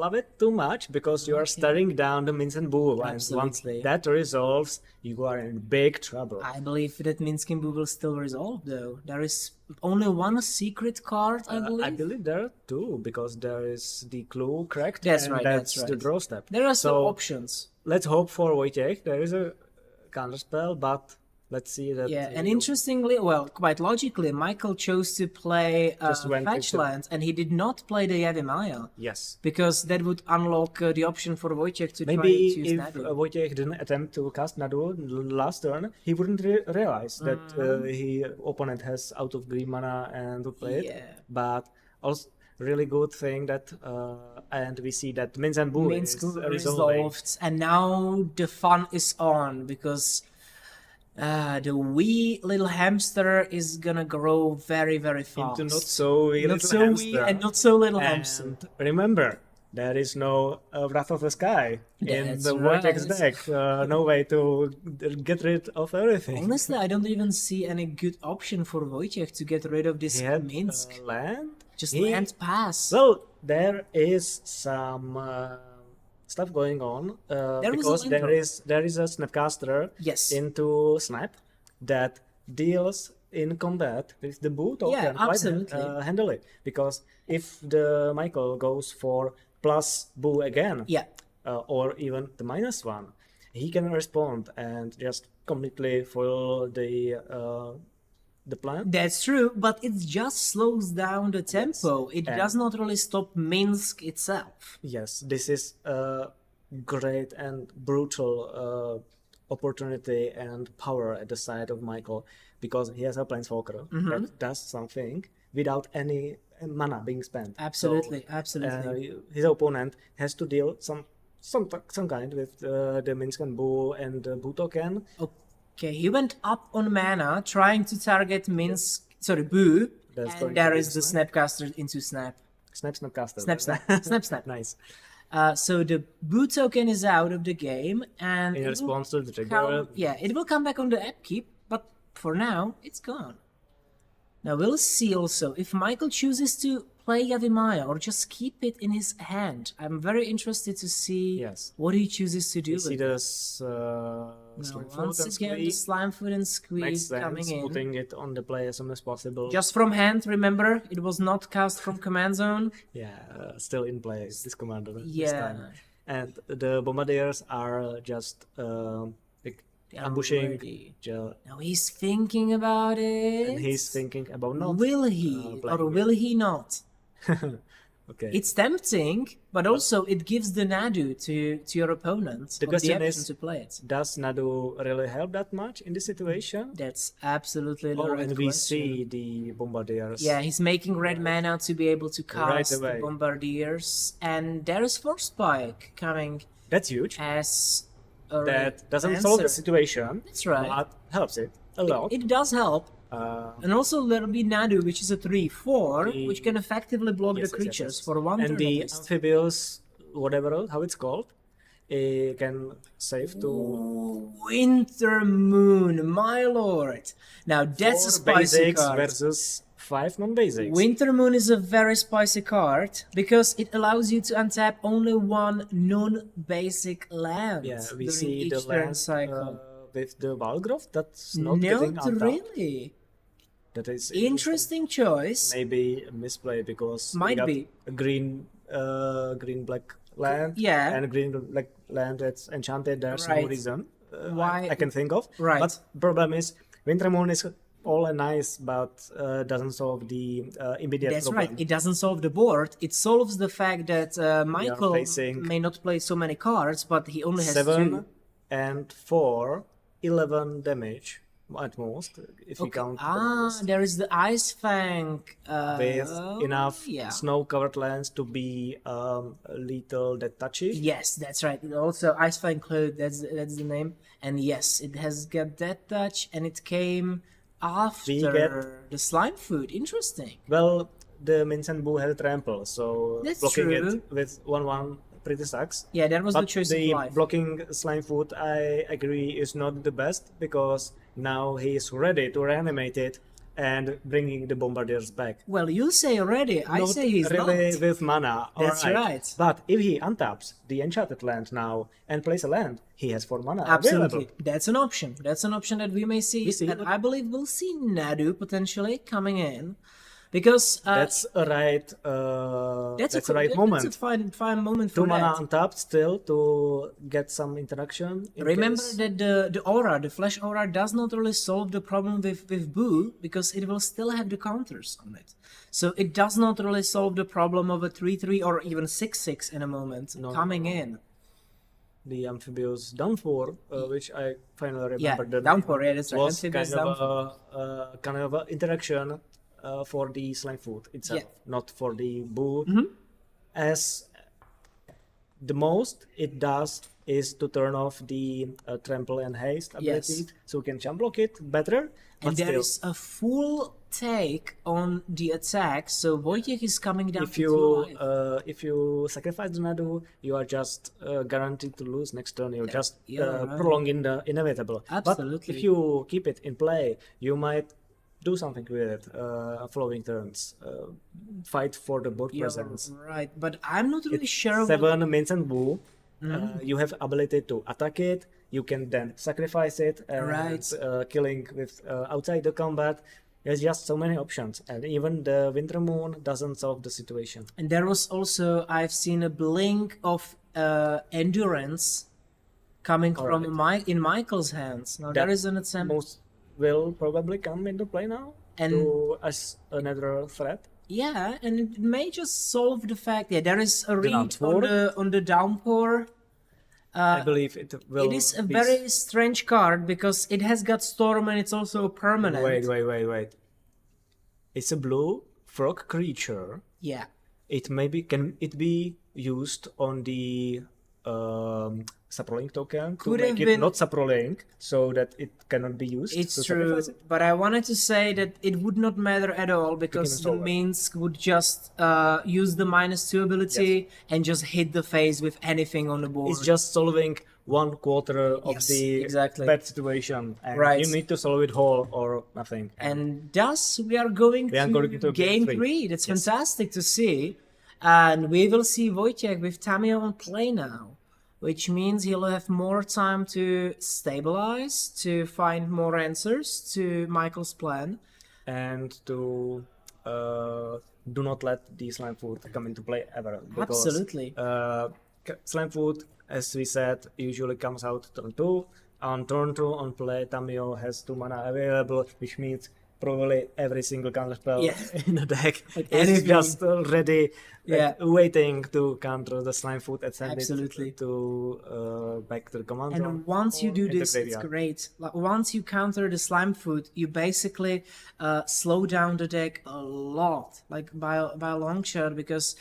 love it too much because you are staring down the Mince and Boo, and once Absolutely. that resolves, you are in big trouble. I believe that Minsky Boo will still resolve, though. There is only one secret card, I believe. I believe there are two because there is the clue cracked. That's and right, That's that's the right. draw step. There are still So options. let's hope for Wojciech. There is a counterspell, but let's see that. Yeah, and interestingly, well, quite logically, Michael chose to play Just went Fetch into- Land, and he did not play the Yavimaya, Yes. because that would unlock the option for Wojciech to Maybe try to use if Nadu. Wojciech didn't attempt to cast Nadu last turn, he wouldn't realize that his opponent has out of green mana and to play Yeah. it. But also, really good thing that, and we see that Mince and Boo Minsk is resolving. resolved, and now the fun is on, because the wee little hamster is gonna grow very, very fast. Into not so wee Not little so hamster. wee and not so little hamster. And remember, there is no Wrath of the Sky in That's the Vortex right. deck. No way to get rid of everything. Honestly, I don't even see any good option for Wojciech to get rid of this He had Minsk. land. Just He- land pass. Well, there is some stuff going on There was a because land drop. there is a Snapcaster Yes. into Snap that deals in combat with the Boo token Yeah, quite absolutely. handily. Because if the Michael goes for plus Boo again, Yeah. or even the -1, he can respond and just completely foil the plan. That's true, but it just slows down the tempo. It and- does not really stop Minsk itself. Yes, this is a great and brutal opportunity and power at the side of Michael because he has a Planeswalker Mm-hmm. that does something without any mana being spent. Absolutely, So, absolutely. his opponent has to deal some kind with the Minsk and Boo and the Boo token. Okay, he went up on mana, trying to target Boo, That's going and there to be is the Snap. Snapcaster into Snap. Snapcaster. Snap, snap. Nice. So the Boo token is out of the game, and In it will response to the trigger. it will come back on the upkeep, but for now, it's gone. Now we'll see also if Michael chooses to play Yavimaya or just keep it in his hand. I'm very interested to see Yes. what he chooses to do You with see it. this Now, Slimefoot once and again, Squee. the Slimefoot and Squee Makes coming sense, in. putting it on the play as soon as possible. Just from hand, remember? It was not cast from command zone. Yeah, still in play, this commander this Yeah. time. And the Bombardiers are just like They are ambushing, ready. Now he's thinking about it. and he's thinking about not Will he playing or it. will he not? Okay. It's tempting, but also it gives the Nadu to your opponent. The or question option is- to play it. Does Nadu really help that much in this situation? That's absolutely the Oh, right and we question. see the Bombardiers. Yeah, he's making red mana to be able to cast the away. Bombardiers, and there is Force Spike coming That's huge. as a That doesn't solve the answer. situation, That's right. but helps it a lot. It does help. And also there'll be Nadu, which is a 3/4, The- which can effectively block Yes, the yes, yes, creatures yes. for one turn And at the least. amphibious, whatever, how it's called, it can save to Winter Moon, my lord. Now that's a 4 spicy basics card. versus 5 non-basics. Winter Moon is a very spicy card because it allows you to untap only one non-basic land Yeah, we during see each the turn land cycle. with the Valgrove that's not getting Not untapped. really. That is Interesting choice. Maybe a misplay because we Might got be. a green black land, Yeah. and green like land that's enchanted. There's no Right. reason Why- I can think of. Right. But problem is, Winter Moon is all nice, but doesn't solve the immediate That's problem. right. It doesn't solve the board. It solves the fact that Michael facing may not play so many cards, but he only has 7 2. and 4, 11 damage at most, if we count the minus, There is the Ice Fang. with enough yeah. snow-covered lands to be lethal that touchy. Yes, that's right. And also, Ice Fang Cloud, that's the name. And yes, it has got that touch, and it came after get- the Slimefoot. Interesting. Well, the Mincent Boo had trample, so That's blocking true. it with 1/1 pretty sucks. Yeah, that was the But choice the of life. blocking Slimefoot, I agree, is not the best, because now he is ready to reanimate it and bringing the Bombardiers back. Well, you say already. I Not say he's really not. with mana. That's alright. right. But if he untaps the enchanted land now and plays a land, he has 4 mana Absolutely. available. That's an option. That's an option that we may see. We see, And but- I believe we'll see Nadu potentially coming in. Because That's a right. That's a right moment. That's a fine moment for 2 mana that. untapped still to get some interaction. in Remember case- that the aura, the flash aura, does not really solve the problem with Boo, because it will still have the counters on it. So it does not really solve the problem of a 3/3 or even 6/6 in a moment coming in. the amphibious downpour, which I finally Yeah, remembered. the downpour, name, yeah, that's right. was Amphibious kind of a interaction for the Slimefoot itself, Yeah. not for the Boo. As the most it does is to turn off the trample and haste ability, Yes. so we can jump block it better. But And there still, is a full take on the attack, so Wojciech is coming down if to 2 you life. if you sacrifice the Nadu, you are just guaranteed to lose next turn. You're just you're right. prolonging the inevitable. But Absolutely. if you keep it in play, you might do something with it following turns. Fight for the board You're presence. right, but I'm not really sure. What, 7 Mince and Boo. You have ability to attack it. You can then sacrifice it and Right. killing with outside the combat. There's just so many options, and even the Winter Moon doesn't solve the situation. and there was also, I've seen a blink of endurance coming from in Michael's hands. Now there That is an attempt. Most will probably come into play now And- to as another threat. Yeah, and it may just solve the fact. Yeah, there is a read downpour? on the downpour. I believe it will. It is a be very strange card because it has got storm and it's also a permanent. Wait. It's a blue frog creature. Yeah. It maybe can it be used on the Saprolink token to Could make have it been- not Saprolink, so that it cannot be used. It's to true, sacrifice it? but I wanted to say that it would not matter at all because the install it. Minsk would just use the -2 ability and just hit the face with anything on the board. It's just solving 1/4 of Yes, the exactly. bad situation, and Right. you need to solve it whole or nothing. And thus we are going We are going to game game 3. That's fantastic to see. And we will see Wojciech with Tamiyo on play now, which means he'll have more time to stabilize, to find more answers to Michael's plan. And to do not let the Slimefoot come into play ever. Because, Absolutely. Slimefoot, as we said, usually comes out turn 2. On turn 2 on play, Tamiyo has 2 mana available, which means probably every single counterspell Yeah. in the deck is anything. just ready, Yeah. waiting to counter the Slimefoot and send Absolutely. it to back to the command zone. And once you or do in the this, it's graveyard. great. Like, once you counter the Slimefoot, you basically slow down the deck a lot, like by a long shot, because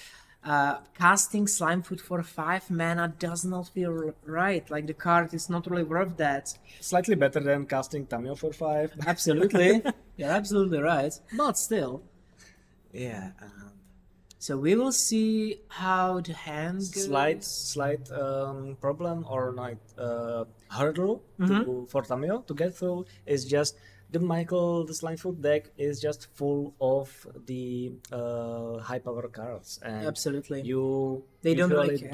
casting Slimefoot for 5 mana does not feel right. Like the card is not really worth that. Slightly better than casting Tamiyo for 5. Absolutely, you're absolutely right. But still, Yeah. so we will see how the hand goes. Slight problem or like hurdle for Tamiyo to get through is just the Slimefoot deck is just full of the high power cards, and Absolutely. you They don't usually really care.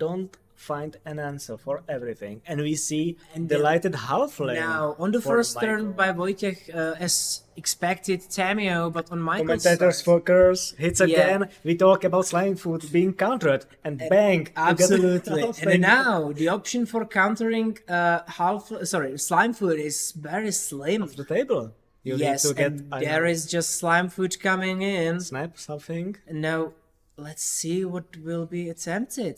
don't find an answer for everything, and we see And the then- lighted half lane. Now, on the for first Michael. turn by Wojciech, as expected, Tamiyo, but on Michael's Commentators side, focus hits Yeah. again. We talk about Slimefoot being countered, and bang! you get absolutely. half And lane. now the option for countering Slimefoot is very slim. Off the table. You Yes, need to get and there is just Slimefoot coming in. snap something. And now let's see what will be attempted.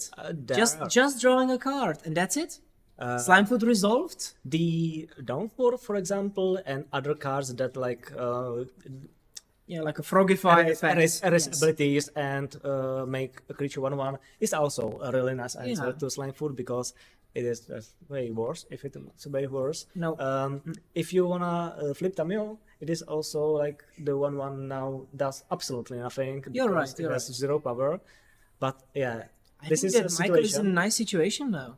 There are- Just drawing a card, and that's it. Slimefoot resolved. The downpour, for example, and other cards that like Yeah, like a frogify effect. erase Yes. abilities and make a creature 1/1 is also a really nice answer Yeah. to Slimefoot, because it is just way worse if it's way worse. No. If you wanna flip Tamiyo, it is also like the 1/1 now does absolutely nothing. You're because right, It you're has right. 0 power, but yeah, I this think is that a Michael is in a situation. nice situation now.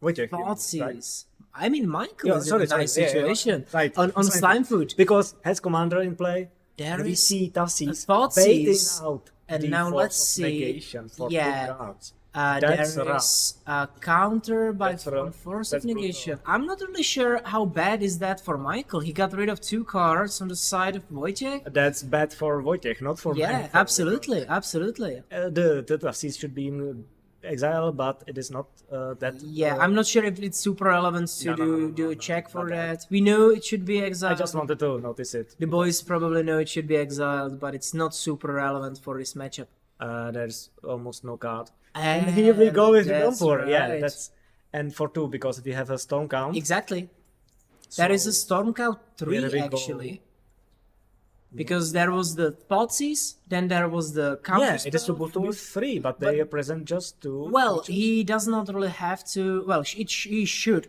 Wait, right? Thoughtseize. I mean, Michael Yeah, is sorry, in a nice sorry. Yeah, yeah, situation. right. On Slimefoot. Because has commander in play. There and we is see Thoughtseize Thoughtseize, baiting out and the now force let's of see. negation for Yeah. 2 cards. There That's is a counter by That's rough. force That's of negation. I'm not really sure how bad is that for Michael. He got rid of 2 cards on the side of Wojciech. That's bad for Wojciech, not for Yeah, Michael. absolutely, absolutely. The Thoughtseize should be in exile, but it is not that. Yeah, I'm not sure if it's super relevant to do a check for that. We know it should be I exiled. just wanted to notice it. The boys probably know it should be exiled, but it's not super relevant for this matchup. There's almost no card. And And here we go with the that's Downpour. Yeah, right. that's and for 2 because we have a storm count. Exactly. There is a storm count 3 Here we go. actually. Because there was the Thoughtseize, then there was the counter. Yeah, it is spell supposed to be for- 3, but they present just 2. Well, he does not really have to. Well, he should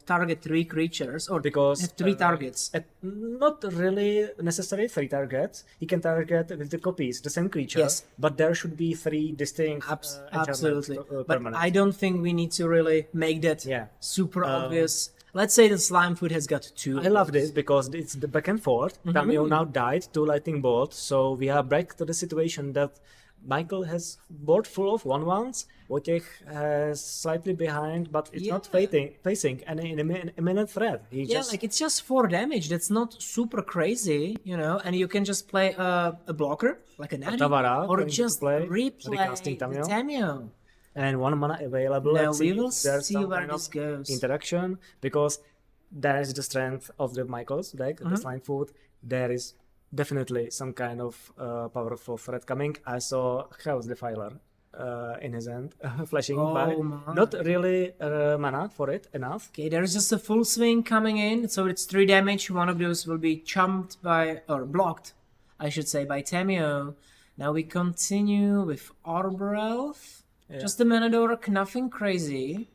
target 3 creatures or Because, have 3 targets. Not really necessary 3 targets. He can target with the copies, the same creature. Yes. But there should be 3 distinct enchantments, Absolutely. But permanent. I don't think we need to really make that Yeah. super obvious. Let's say that Slimefoot has got 2. I love this because it's the back and forth. Mm-hmm. Tamiyo now died to lightning bolt, so we are back to the situation that Michael has board full of 1/1s. Wojciech has slightly behind, but it's not Yeah. facing any imminent threat. He Yeah, just like it's just 4 damage. That's not super crazy, you know. And you can just play a blocker like a nanny, Tavara or going to just play, replay recasting the Tamiyo. Tamiyo. and 1 mana available. Now Let's we see will if there's see some where kind this of goes. interaction, because there is the strength of the Michael's deck, Mm-hmm. the Slimefoot. There is definitely some kind of powerful threat coming. I saw Chaos Defiler in his hand, flashing Oh by. my. Not really mana for it enough. Okay, there's just a full swing coming in, so it's 3 damage. One of those will be chumped by, or blocked, I should say, by Tamiyo. Now we continue with Arbor Elf. Just a mana dork, nothing crazy.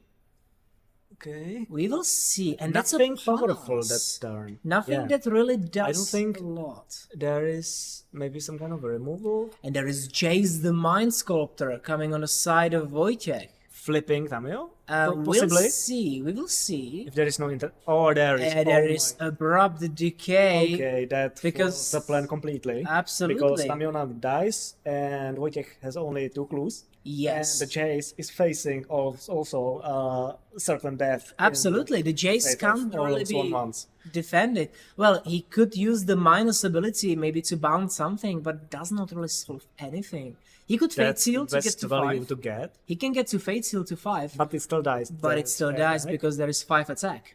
Okay. We will see, and that's Nothing a powerful plus. that turn. Nothing Yeah. that really does I don't think- a lot. There is maybe some kind of a removal. And there is Jace the Mind Sculptor coming on the side of Wojciech. Flipping Tamiyo? We'll Possibly. see. We will see. If there is no Oh, there is. There Oh is my- Abrupt Decay. Okay, that Because- was the plan completely. Absolutely. Because Tamiyo now dies, and Wojciech has only 2 clues. Yes. And the chase is facing also certain death. Absolutely. The Jace Fate of can't all really those be 1/1s. defended. Well, he could use the minus ability maybe to bounce something, but does not really solve anything. He could Fate That's Seal the to get best to value 5. to get, He can get to Fate Seal to 5, but it still dies. but it still dies because there is 5 attack.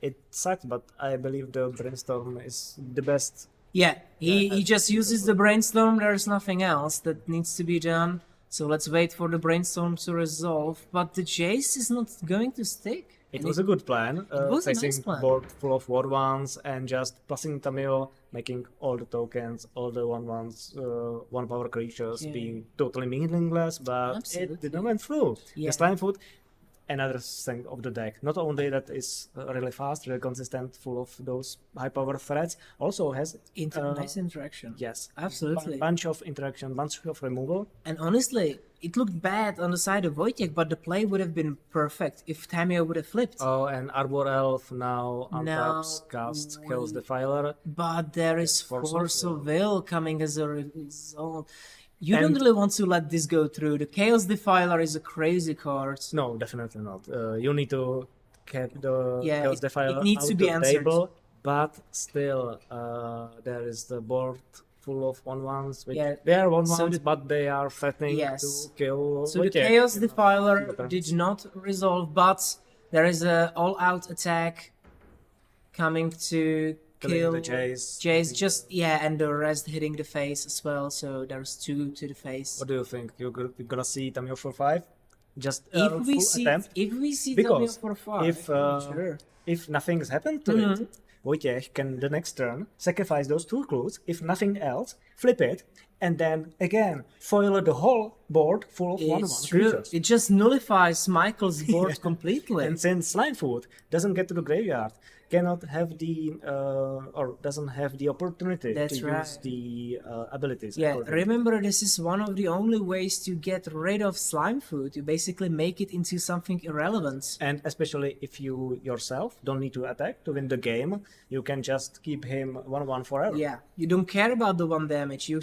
It sucks, but I believe the Brainstorm is the best. Yeah, he just uses the Brainstorm. There's nothing else that needs to be done. So let's wait for the Brainstorm to resolve. But the Jace is not going to stick. It And was a good plan. was a nice Facing plan. board full of 1/1s and just passing Tamiyo, making all the tokens, all the 1/1s, 1 power creatures Yeah. being totally meaningless, but Absolutely. it didn't went through. Yeah. The Slimefoot, another thing of the deck. Not only that is really fast, really consistent, full of those high power threats, also has nice interaction. yes, Absolutely. bunch of interaction, bunch of removal. And honestly, it looked bad on the side of Wojciech, but the play would have been perfect if Tamiyo would have flipped. Oh, and Arbor Elf now Now untaps, casts, kills the Filer. But there is Force of Force of Will coming as a result. You don't really want to let this go through. The Chaos Defiler is a crazy card. No, definitely not. You need to get the Yeah, Chaos it Defiler needs out to be the answered. table, but still, there is the board full of 1/1s. Which Yeah, they are 1/1s, so the- but they are threatening Yes. to kill. So the Wojciech Chaos in Defiler few turns. did not resolve, but there is a all-out attack coming to Killing kill the Jace. Jace. Just and the rest hitting the face as well. So there's 2 to the face. What do you think? You're gonna see Tamiyo for 5? Just If we full see attempt? Tamiyo Because for 5, if if nothing's happened to it, Wojciech can the next turn sacrifice those 2 clues. If nothing else, flip it, and then again foil the whole board full of 1/1 it's true. creatures. It just nullifies Michael's board completely. And since Slimefoot doesn't get to the graveyard, cannot have the or doesn't have the opportunity That's to use right. the abilities. Yeah, according- remember this is one of the only ways to get rid of Slimefoot. You basically make it into something irrelevant. And especially if you yourself don't need to attack to win the game, you can just keep him 1/1 forever. Yeah, you don't care about the 1 damage. You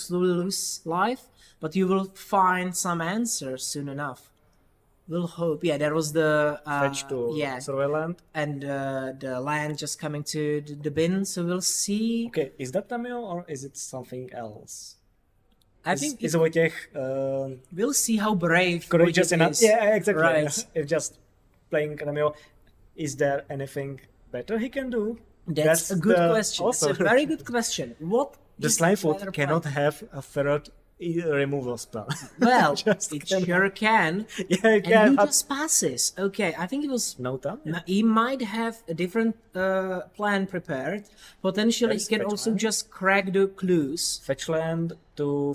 slowly lose life, but you will find some answers soon enough. We'll hope. Yeah, there was the Fetch to Surveillant. and the land just coming to the bin. So we'll see. Okay, is that Tamiyo or is it something else? I think is Wojciech we'll see how brave courageous Wojciech enough? is. Yeah, exactly. Right. If just playing Tamiyo, is there anything better he can do? That's a good the- question. Also, It's a very good question. What the is Slimefoot better cannot plan? have a third removal spell. Well, Just it cannot. sure can. Yeah, he And can. he but just passes. Okay, I think it was. no time. He might have a different plan prepared. Potentially, he Yes, can fetch also land. just crack the clues. Fetch land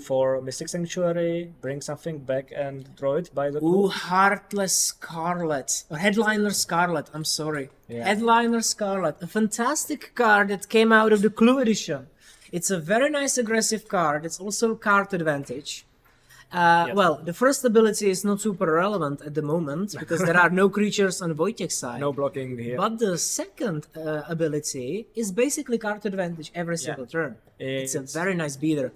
for Mystic Sanctuary, bring something back and draw it by the Ooh, clue. Heartless Scarlet. Or Headliner Scarlet, I'm sorry. Yeah. Headliner Scarlet. A fantastic card that came out of the Clue Edition. It's a very nice aggressive card. It's also card advantage. Well, the first ability is not super relevant at the moment because there are no creatures on Wojciech's side. No blocking here. But the second ability is basically card advantage every single turn. It's a It's- very nice beater.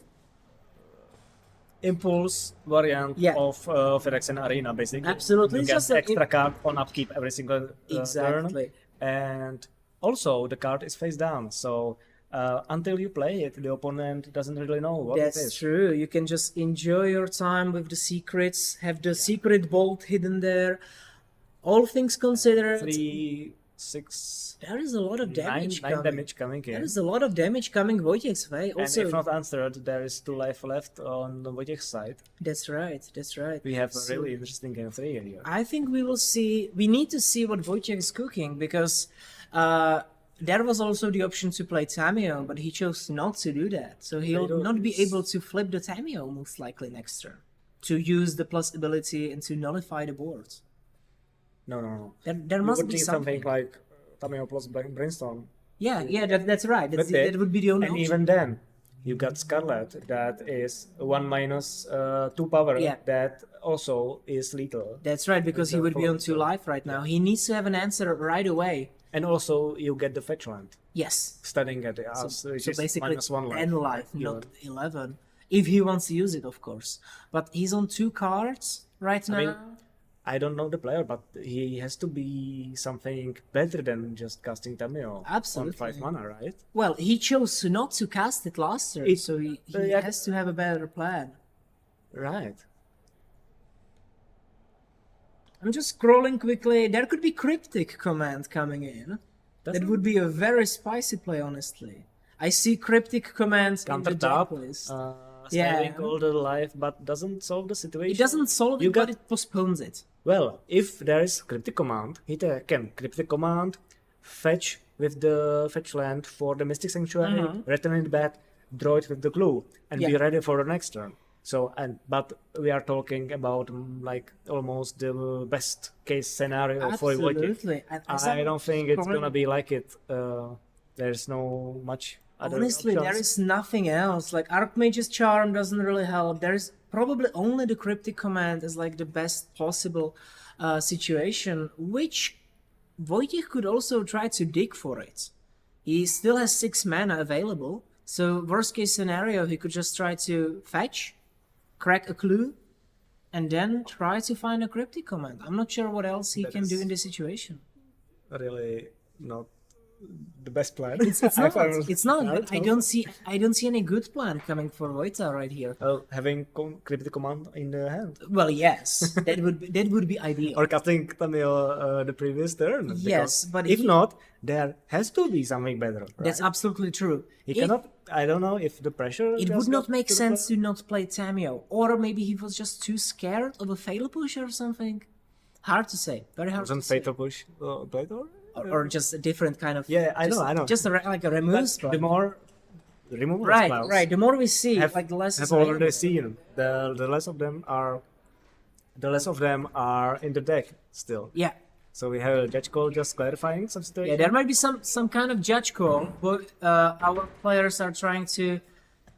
Impulse variant Yeah. of Phyrexian Arena, basically. Absolutely, You it's get just an extra card on upkeep every single Exactly. turn. And also, the card is face down, so until you play it, the opponent doesn't really know what it That's is. true. You can just enjoy your time with the secrets, have the secret bolt hidden there. All things considered, 3, 6, there is a lot of 9, damage 9 coming. damage coming in. There is a lot of damage coming Wojciech's way. And Also, if not answered, there is 2 life left on the Wojciech's side. that's right. That's right. We have a So- really interesting game 3 here. I think we will see. We need to see what Wojciech is cooking because there was also the option to play Tamiyo, but he chose not to do that. So he'll Potato not be is- able to flip the Tamiyo most likely next turn to use the plus ability and to nullify the board. No. There You must would be need something. like Tamiyo plus Brainstorm. Yeah, that's right. But That would be the only and option. even then, you got Scarlet that is 1 minus 2 power Yeah. that also is lethal. That's right, because he the would be on follow- 2 life right now. He needs to have an answer right away. And also you get the fetch land Yes. standing at the ass, which So is basically minus 1 life. 10 life, Yeah. not 11. If he wants to use it, of course. But he's on 2 cards right now. I mean, I don't know the player, but he has to be something better than just casting Tamiyo Absolutely. on 5 mana, right? Well, he chose not to cast it last turn, It- so he yeah. has to have a better plan. Right. I'm just scrolling quickly. There could be Cryptic command coming in. That's That would be a very spicy play, honestly. I see Cryptic command in counter the tap, deck list. yeah. Yeah. all the life, but doesn't solve the situation. It doesn't solve You it, got- but it postpones it. Well, if there is cryptic command, he can cryptic command, fetch with the fetch land for the Mystic Sanctuary, return it back, draw it with the clue, and be Yeah. ready for the next turn. So but we are talking about like almost the best case scenario for Wojciech. Absolutely. And as I I'm don't think it's scrolling- gonna be like it. There's no much other Honestly, there options. is nothing else. Like Archmage's Charm doesn't really help. There is probably only the Cryptic Command is like the best possible situation, which Wojciech could also try to dig for it. He still has 6 mana available So worst case scenario, he could just try to fetch, crack a clue, and then try to find a cryptic command. I'm not sure what else he That can do is- in this situation. Really not the best plan. It's not. It's not. No, But it's I don't see any good plan coming for Vojta right here. Well, having cryptic command in the hand. Well, yes, that would be ideal. Or casting Tamiyo the previous turn. Yes, because but if he- not, there has to be something better. Right? That's absolutely true. He If- cannot. I don't know if the pressure. It just would not got make to the sense player. to not play Tamiyo, or maybe he was just too scared of a fatal push or something. Hard to say. Very hard Wasn't to say. fatal push played or? Or just a different kind of. Yeah, I just, know. Just like a remove spell. The more the removal Right, spells right. The more we see, have, like the less. have is already available. seen, the less of them are. The less of them are in the deck still. Yeah. So we have a judge call just clarifying some situation. Yeah, there might be some kind of judge call, but our players are trying to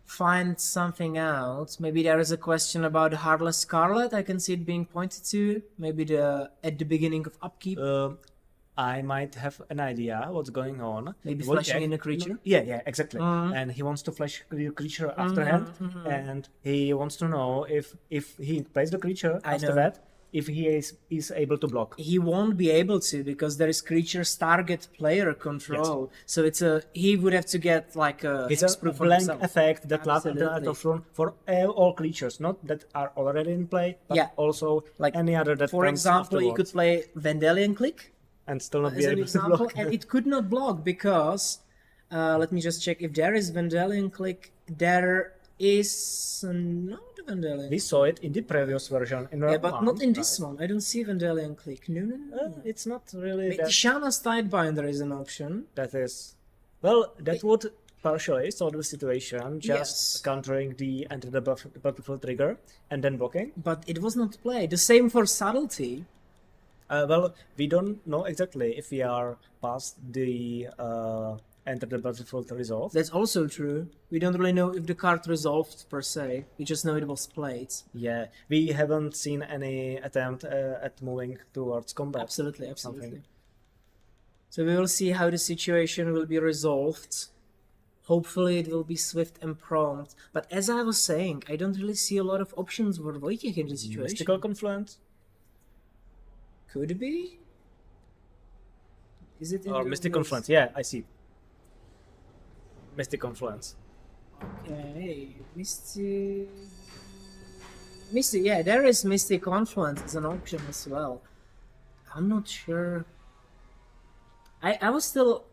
find something out. Maybe there is a question about Heartless Scarlet. I can see it being pointed to. Maybe at the beginning of upkeep. I might have an idea what's going on. Maybe Wojciech- flashing in a creature? Yeah, exactly. And he wants to flash the creature after hand, and he wants to know if he plays the creature I after know. that, if he is able to block. He won't be able to because there is creature's target player control. So he would have to get like a It's a hexproof for blank himself. effect that lasts until Absolutely. end of turn for all creatures, not that are already in play, but Yeah. also Like, any other that For comes example, you could afterwards play Vendelian Click and still not be as an able to example, block. and it could not block because let me just check if there is Vendelian Click. There is not Vendelian. We saw it in the previous version. In Yeah, round but one, not in this right? one. I don't see Vendelian Click. No. It's not really Maybe that. Shana's Tidebinder is an option. That is, well, that would partially solve the situation, just Yes. countering the enter the battlefield trigger and then blocking. But it was not played. The same for Subtlety. Well, we don't know exactly if we are past the enter the battlefield resolve. That's also true. We don't really know if the card resolved per se. We just know it was played. Yeah, we haven't seen any attempt at moving towards combat. Absolutely. Something. So we will see how the situation will be resolved. Hopefully it will be swift and prompt. But as I was saying, I don't really see a lot of options for Wojciech in this situation. Mystical Confluence Could be? Is it in or the Mystic list? Confluence? Yeah, I see. Mystic Confluence. Okay, Misty, yeah, there is Mystic Confluence as an option as well. I'm not sure. I was still,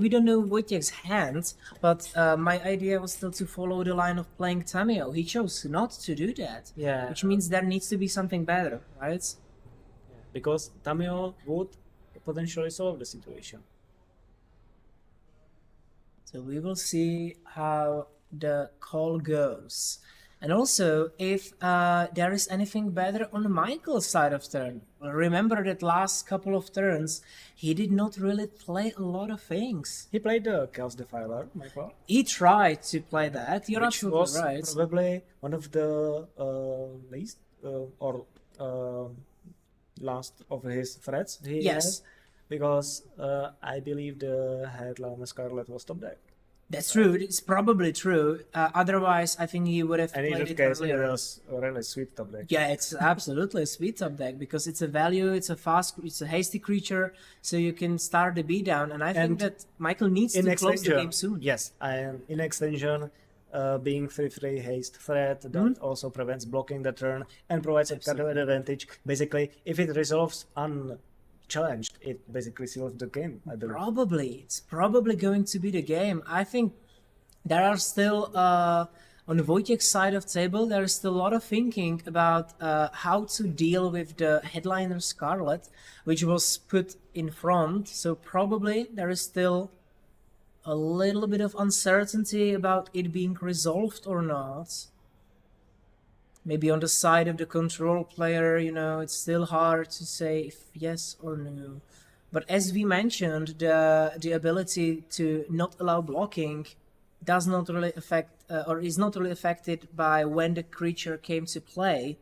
we don't know Wojciech's hand, but my idea was still to follow the line of playing Tamiyo. He chose not to do that. Yeah. Which means there needs to be something better, right? Because Tamiyo would potentially solve the situation. So we will see how the call goes. And also, if there is anything better on Michael's side of turn. Remember that last couple of turns, he did not really play a lot of things. He played the Chaos Defiler, Michael, He tried to play that, you're which absolutely was right. probably one of the least or last of his threats he Yes. had, because I believe the Headliner Scarlet was top deck. That's true, it's probably true. Otherwise, I think he would have And in played that it case, it earlier. was a really sweet top deck. Yeah, it's absolutely a sweet top deck because it's a value, it's a hasty creature, so you can start the beatdown. And I think And that Michael needs to In close the game extension, soon. yes, and in extension, being 3/3 haste threat that Mm-hmm. also prevents blocking the turn and provides a card advantage. Basically, if it resolves unchallenged, it basically seals the game, I believe. It's probably going to be the game. I think there are still on the Wojciech's side of table, there is still a lot of thinking about how to deal with the Headliner Scarlet, which was put in front. So probably there is still a little bit of uncertainty about it being resolved or not. Maybe on the side of the control player, it's still hard to say if yes or no. But as we mentioned, the ability to not allow blocking does not really affect or is not really affected by when the creature came to play,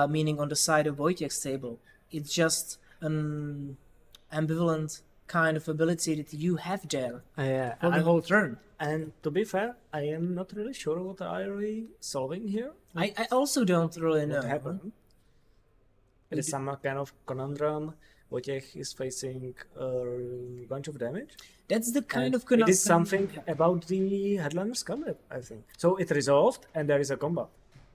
meaning on the side of Wojciech's table. It's just an ambivalent kind of ability that you have there Yeah, for the whole turn. and to be fair, I am not really sure what are we solving here. I also don't really know. What happened? It is some kind of conundrum. Wojciech is facing a bunch of damage. That's the kind And of it is something about the Headliner Scarlet, I think. So it resolved, and there is a combat.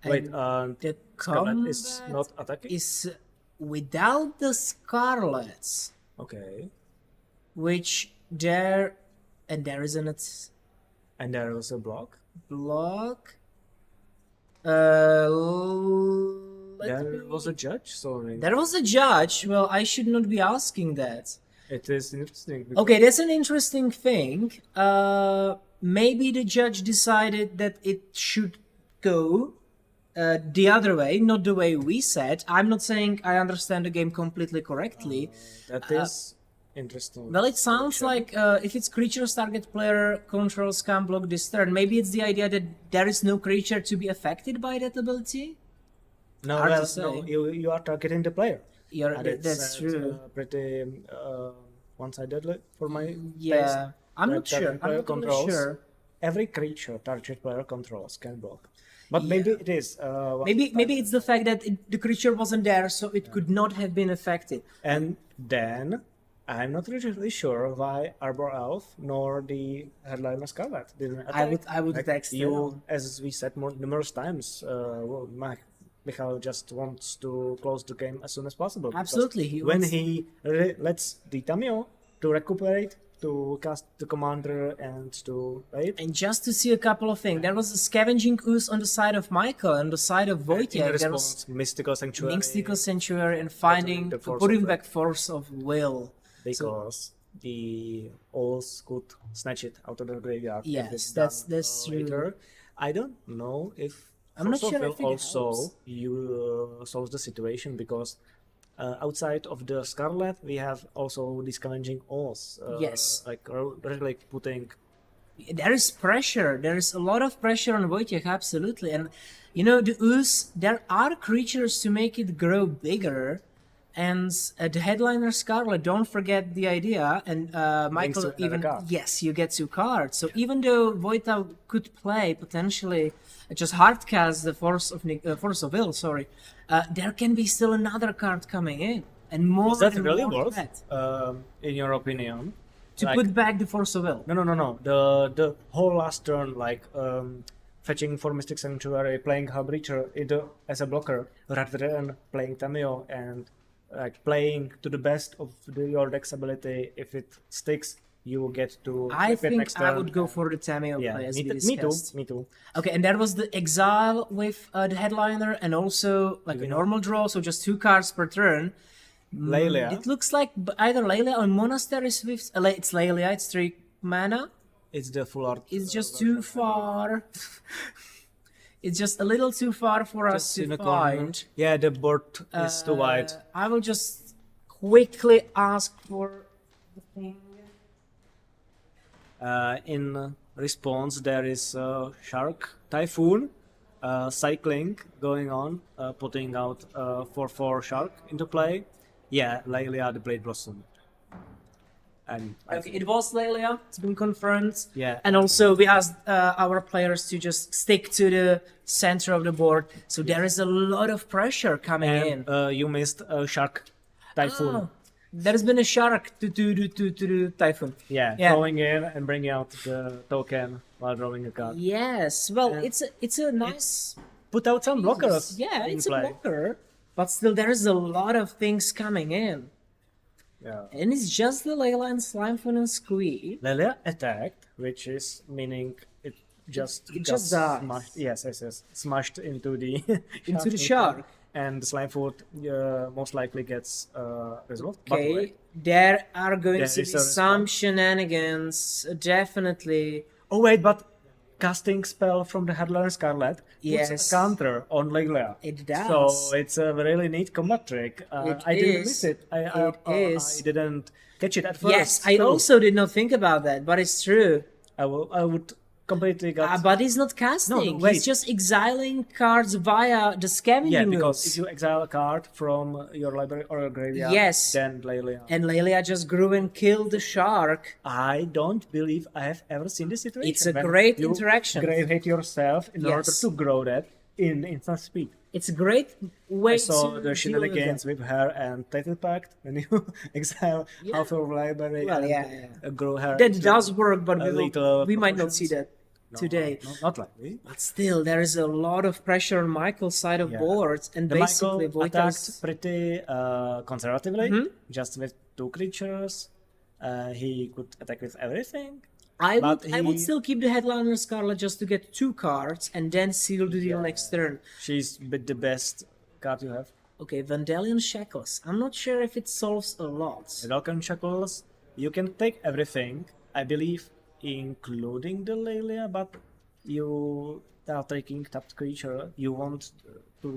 Wait, The Scarlet is combat not attacking? is without the Scarlets, Okay. which there and there is an And there was a block. block. There was a judge, sorry. There was a judge. Well, I should not be asking that. It is interesting. because- Okay, that's an interesting thing. Maybe the judge decided that it should go the other way, not the way we said. I'm not saying I understand the game completely correctly. That is interesting. Well, it sounds like if it's creatures target player controls can block this turn, maybe it's the idea that there is no creature to be affected by that ability. No, hard to well, say. no, you are targeting the player. And it's, That's true. Pretty one-sided for my Yeah, taste. I'm That not sure. target I'm player not really controls, sure. Every creature target player controls can block. But maybe it is. Maybe it's the fact that the creature wasn't there, so it could not have been affected. And then I'm not really sure why Arbor Elf nor the Headliner Scarlet didn't attack. I would text you, them. as we said numerous times. Michal just wants to close the game as soon as possible. because Absolutely, When wants- he lets the Tamiyo to recuperate, to cast the commander, and to wait. And just to see a couple of things, there was a scavenging ooze on the side of Michael and the side of In Wojciech. There was response, Mystical Sanctuary. Mystical Sanctuary and finding the force putting of back Force of Will. Because the Owls could snatch it out of the graveyard. if Yes, it's that's- done, that's true. later. I don't know if I'm not Force of sure Will if it also helps. you solves the situation because outside of the Scarlet we have also the Scavenging Owls. Yes. Really putting. There is pressure. There is a lot of pressure on Wojciech, absolutely. And you know, the ooze, there are creatures to make it grow bigger. And the Headliner Scarlet, don't forget the idea. And Michael to another even card. yes, you get 2 cards. So even though Wojta could play potentially just hardcast the Force of Will, sorry, there can be still another card coming in, and more. Is that and really more worth? threat In your opinion? to Like- put back the Force of Will. No. The whole last turn, fetching for Mystic Sanctuary, playing Hullbreacher as a blocker, rather than playing Tamiyo and playing to the best of your deck's ability. If it sticks, you get to. I flip it think next I turn. would go for the Tamiyo Yeah, play, as me, we me too. discussed. Me too. Okay, and there was the Exile with the Headliner, and also like a normal draw, so just 2 cards per turn. Lelia. It looks like either Lelia or Monastery Swift. It's Lelia, it's 3 mana. It's the full art. It's just too far. It's just a little too far for us Just in to a corner. find. Yeah, the board is too wide. I will just quickly ask for the thing. In response, there is Shark Typhoon cycling going on, putting out 4/4 Shark into play. Yeah, Lelia the Blade Blossom. And Okay, it was Lelia. It's been confirmed. Yeah. And also, we asked our players to just stick to the center of the board. So there is a lot of pressure coming in. You missed Shark Typhoon. Oh, there's been a shark to the Typhoon. Yeah, Yeah. throwing in and bringing out the token while drawing a card. Yes. Well, Yeah. it's a nice. Put out some blockers. Yeah, in it's play. a blocker, but still there is a lot of things coming in, Yeah. and it's just the Leyland, Slimefoot, and Squee. Lelia attacked, which is meaning it just It got just dies. smashed. Yes. Smashed into the Into the shark. And the Slimefoot most likely gets resolved. But Okay, wait. there are going There to be is a some response. shenanigans, definitely. Oh wait, but casting spell from the Headliner Scarlet puts Yes. a counter on Lelia. It does. So it's a really neat combat trick. It I didn't is. miss it. It is. I didn't catch it at first. Yes, I too. also did not think about that, but it's true. I would completely got... But he's not casting. wait. He's just exiling cards via the scavenging yeah, because moves. if you exile a card from your library or your graveyard, Yes. then Lelia. And Lelia just grew and killed the shark. I don't believe I have ever seen this situation. It's a when great you interaction. Grave hit yourself in order Yes. to grow that in instant speed. It's a great way I saw to the deal with shenanigans that. with her and Title Pact when you exile half of library Well, and yeah. grow her. That into does work, but a little we might not see proportions. that No, today. no, not likely. But still, there is a lot of pressure on Michael's side of Yeah. boards, and The basically Michael attacked Wojtek's... pretty conservatively, Mhm. just with 2 creatures. He could attack with everything. I but would he- still keep the headliner Scarlet just to get 2 cards and then seal the deal next turn. She's the best card you have. Okay, Vandalion Shackles. I'm not sure if it solves a lot. With Alcon Shackles, you can take everything, I believe, including the Lelia, but you are taking tapped creature. You want to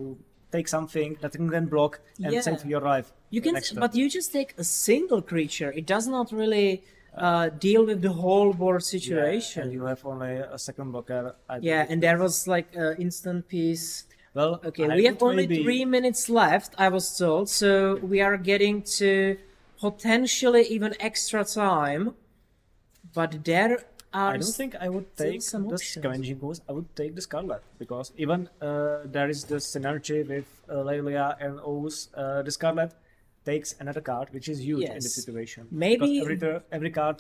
take something that can then block and Yeah. save your life. You can, next turn. but you just take a single creature. It does not really deal with the whole board situation. And you have only a second blocker. I Yeah, believe. and there was like an instant piece. Well, Okay, I we have would only maybe- 3 minutes left, I was told, so we are getting to potentially even extra time. But there are I don't think I would still take some the options. Scavenging Goose. I would take the Scarlet because even there is the synergy with Lelia and O's. The Scarlet takes another card, which is huge in this Yes. situation. Maybe- Because every card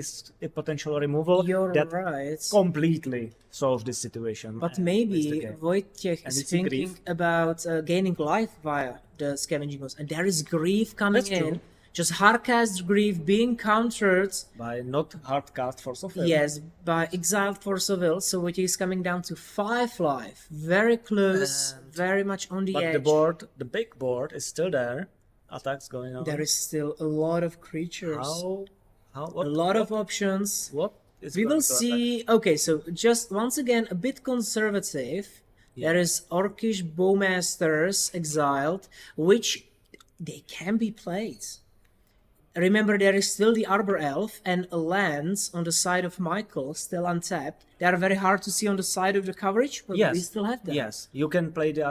is a potential removal You're that right. completely solves this situation. But and maybe wins the game. Wojciech And is it's a thinking grief. about gaining life via the scavenging goes, and there is grief coming That's in. true. Just hardcast grief being countered. By not hard cast Force of Will. Yes, by exiled force of will. So Wojciech is coming down to 5 life, very close, very much on the But edge. the board, the big board, is still there. Attacks going on. There is still a lot of creatures, How? a What? lot of options. What? Is We going will to attack? see. Okay, so just once again, a bit conservative. There is Orcish Bowmasters exiled, which they can be played. Remember, there is still the Arbor Elf and a lands on the side of Michael, still untapped. They are very hard to see on the side of the coverage, but Yes. we still have them. Yes, you can play the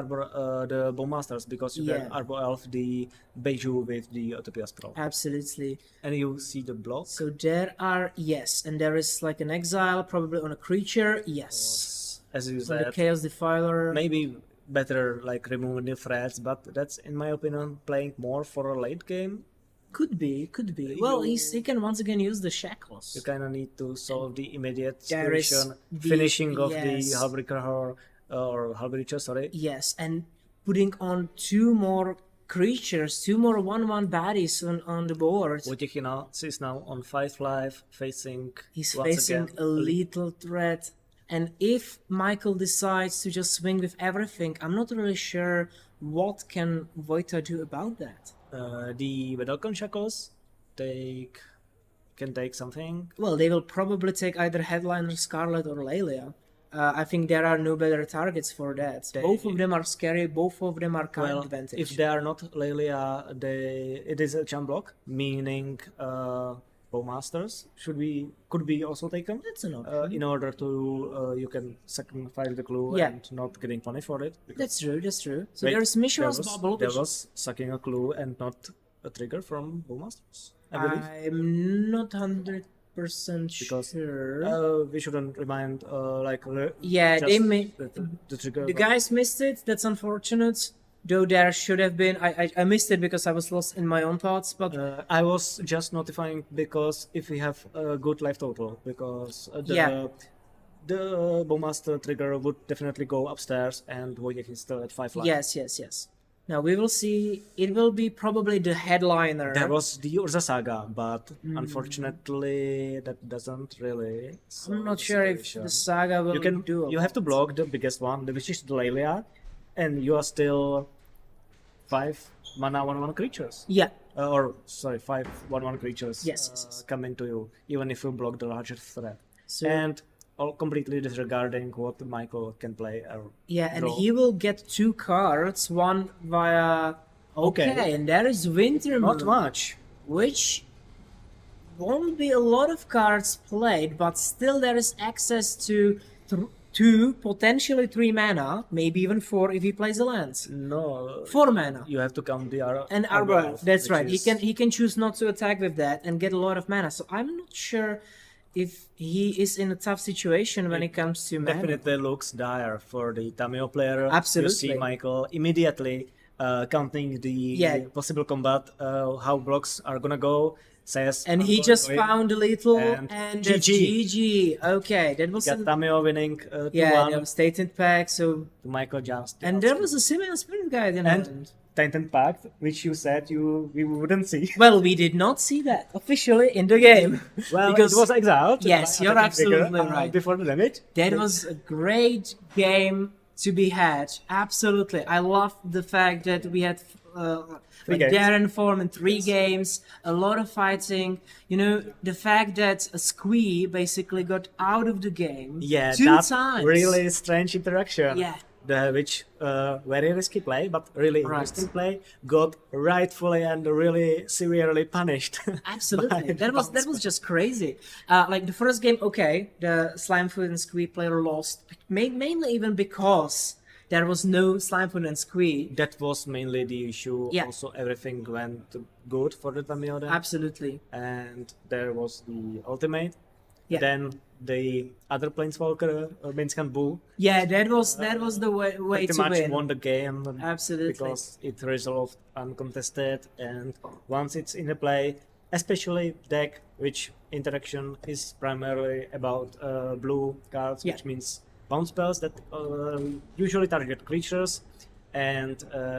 the Bowmasters because you Yeah. can Arbor Elf the Beiju with the Utopia Scroll. Absolutely. And you see the block. So there are, yes, and there is like an exile, probably on a creature, yes. As you So the said, Chaos Defiler. maybe better like removing the threats, but that's in my opinion playing more for a late game. Could be, could be. Well, he can once again use the shackles. You kind of need to solve the immediate There is situation, the- finishing of yes. the Hullbreaker or Hullbreacher, sorry. Yes, and putting on 2 more creatures, 2 more 1/1 baddies on the board. Wojciech is now on 5 life, facing He's once facing again, a lethal threat. And if Michael decides to just swing with everything, I'm not really sure what can Vojta do about that. The Vedalcon Shackles can take something. Well, they will probably take either Headliner Scarlet or Lelia. I think there are no better targets for that. Both of them are scary, both of them are card Well, advantage. if they are not Lelia, it is a champ block, meaning Bowmasters could be also taken. That's an option. In order to you can sacrifice the clue Yeah. and not getting money for it. because- That's true, that's true. So Wait, there's Mishra's there was- Bubble, There which was sucking a clue and not a trigger from Bowmasters, I believe. I'm not 100% Because, sure. We shouldn't remind Yeah, just they may. the trigger. The but- guys missed it. That's unfortunate. Though there should have been. I missed it because I was lost in my own thoughts. But I was just notifying because if we have a good life total, because Yeah. the Bowmaster trigger would definitely go upstairs and Wojciech is still at 5 life. yes. Now we will see. It will be probably the headliner. There was the Urza Saga, but Hmm. unfortunately that doesn't really. I'm not sure if the saga will do. You have to block the biggest one, which is the Lelia, and you are still 5 mana 1/1 creatures. Yeah. Or sorry, 5 1/1 creatures. Yes. Coming to you, even if you block the larger threat, So and all completely disregarding what Michael can play. Or yeah, and draw. he will get 2 cards. One via. Okay, Okay. and there is Winter Moon, Not much. which won't be a lot of cards played, but still there is access to 2, potentially 3 mana, maybe even 4 if he plays a lands. No, 4 mana. you have to count the And Aragorn, that's which right. is- He can choose not to attack with that and get a lot of mana. So I'm not sure if he is in a tough situation when it comes to mana. definitely looks dire for the Tamiyo player. Absolutely. You see Michael immediately counting the Yeah. possible combat, how blocks are gonna go. Says And he I'm just going to found a little, And and that's GG. GG. Okay, that was get Tamiyo winning 2-1 yeah, that was Tainted Pack. So to Michael just. and there was a similar Spirit Guide in and it. Tainted Pact, which you said we wouldn't see. Well, we did not see that officially in the game. Well, because it was exiled. Yes, by you're attacking trigger, absolutely right. Before the damage. That was a great game to be had. Absolutely. I loved the fact that we had like games. Darren form in 3 games, a lot of fighting. You know, the fact that a Squee basically got out of the game Yeah, 2 that times. really strange interaction. Yeah. Which very risky play, but really Right. interesting play, got rightfully and really severely punished. Absolutely, by that was just crazy. Like the first game, okay, the Slimefoot and Squee player lost, mainly even because there was no Slimefoot and Squee. That was mainly the issue. Yeah. Also, everything went good for the Tamiyo then. Absolutely, And there was the ultimate. Yeah. Then the other Planeswalker, Minskan Boo, yeah, that was the way pretty to much win. won the game. Absolutely. Because it resolved uncontested, and once it's in the play, especially deck which interaction is primarily about blue cards, Yeah. which means bounce spells that usually target creatures, and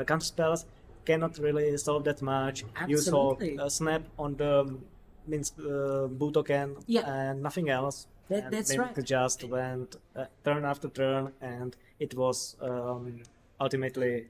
counter spells cannot really solve that much. You solve Absolutely. a snap on the Boo token Yeah. and nothing else. That- And that's then right. it just went turn after turn, and it was ultimately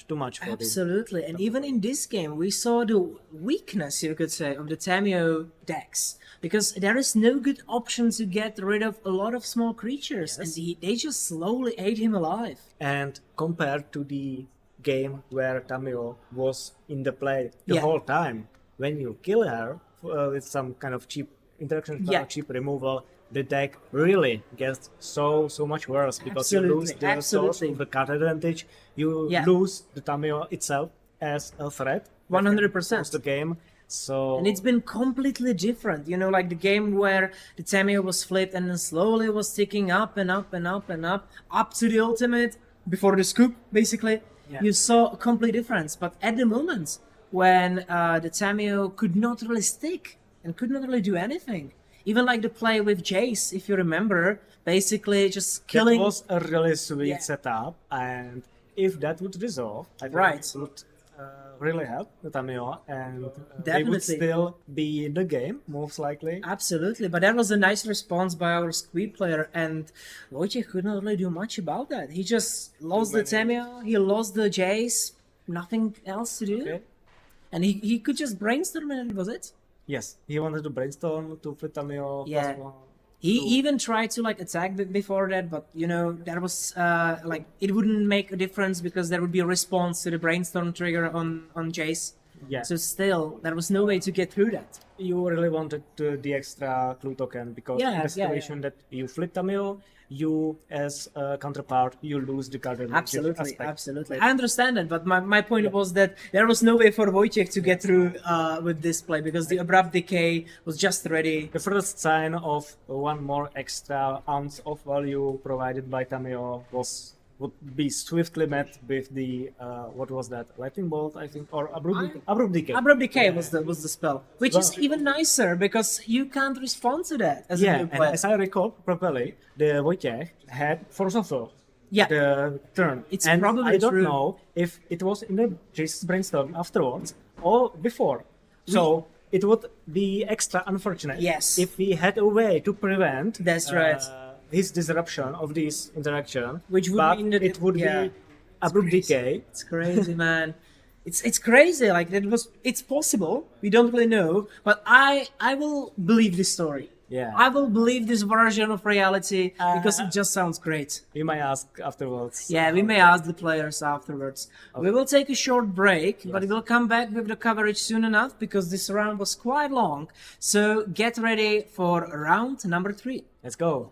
too much for Absolutely, and even in this game, we saw the weakness, you could say, of the Tamiyo decks, because there is no good option to get rid of a lot of small creatures, and they just slowly ate him alive. And compared to the game where Tamiyo was in the play the Yeah. whole time, when you kill her with some kind of cheap interaction spell, Yeah. cheap removal, the deck really gets so much worse because you lose Absolutely, the source absolutely. of the card advantage. You Yeah. lose the Tamiyo itself as a threat. 100%. The game. So And it's been completely different, you know, like the game where the Tamiyo was flipped and then slowly was ticking up and up and up and up to the ultimate, before the scoop, basically. Yeah. You saw a complete difference. But at the moment, when the Tamiyo could not really stick and could not really do anything, even like the play with Jace, if you remember, basically just killing... that was a really sweet Yeah. setup, and if that would resolve, I think Right. it would really help the Tamiyo, and they Definitely. would still be in the game, most likely. Absolutely, but that was a nice response by our Squee player, and Wojciech could not really do much about that. He just lost the Tamiyo, he lost the Jace, nothing else to do, Okay. and he could just brainstorm and that was it. Yes, he wanted to brainstorm to flip Tamiyo. Yeah. +1. He even tried to like attack before that, but you know that was like it wouldn't make a difference because there would be a response to the brainstorm trigger on Jace. Yeah. So still, there was no way to get through that. You really wanted the extra clue token because Yeah, in yeah, the situation that you flip Tamiyo, you as a counterpart, you lose the card advantage Absolutely, aspect. absolutely. I understand that, but my point was that there was no way for Wojciech to get through with this play because the abrupt decay was just ready. The first sign of one more extra ounce of value provided by Tamiyo would be swiftly met with the what was that, lightning bolt, I think, or abrupt decay. Abrupt decay was the spell, which is Well- even nicer because you can't respond to that as a Yeah, new and player. as I recall properly, the Wojciech had Force of Will. Yeah. The turn. It's and probably I don't true. know if it was in the Jace's brainstorm afterwards or before. So it would be extra unfortunate Yes. if we had a way to prevent That's right. his disruption of this interaction. Which would but mean that it would yeah. be abrupt decay. It's crazy, man. It's crazy. Like it's possible. We don't really know, but I will believe this story. Yeah. I will believe this version of reality because it just sounds great. We might ask afterwards. Yeah, we may ask the players afterwards. We will take a short break, but we'll come back with the coverage soon enough because this round was quite long. So get ready for round number 3. Let's go.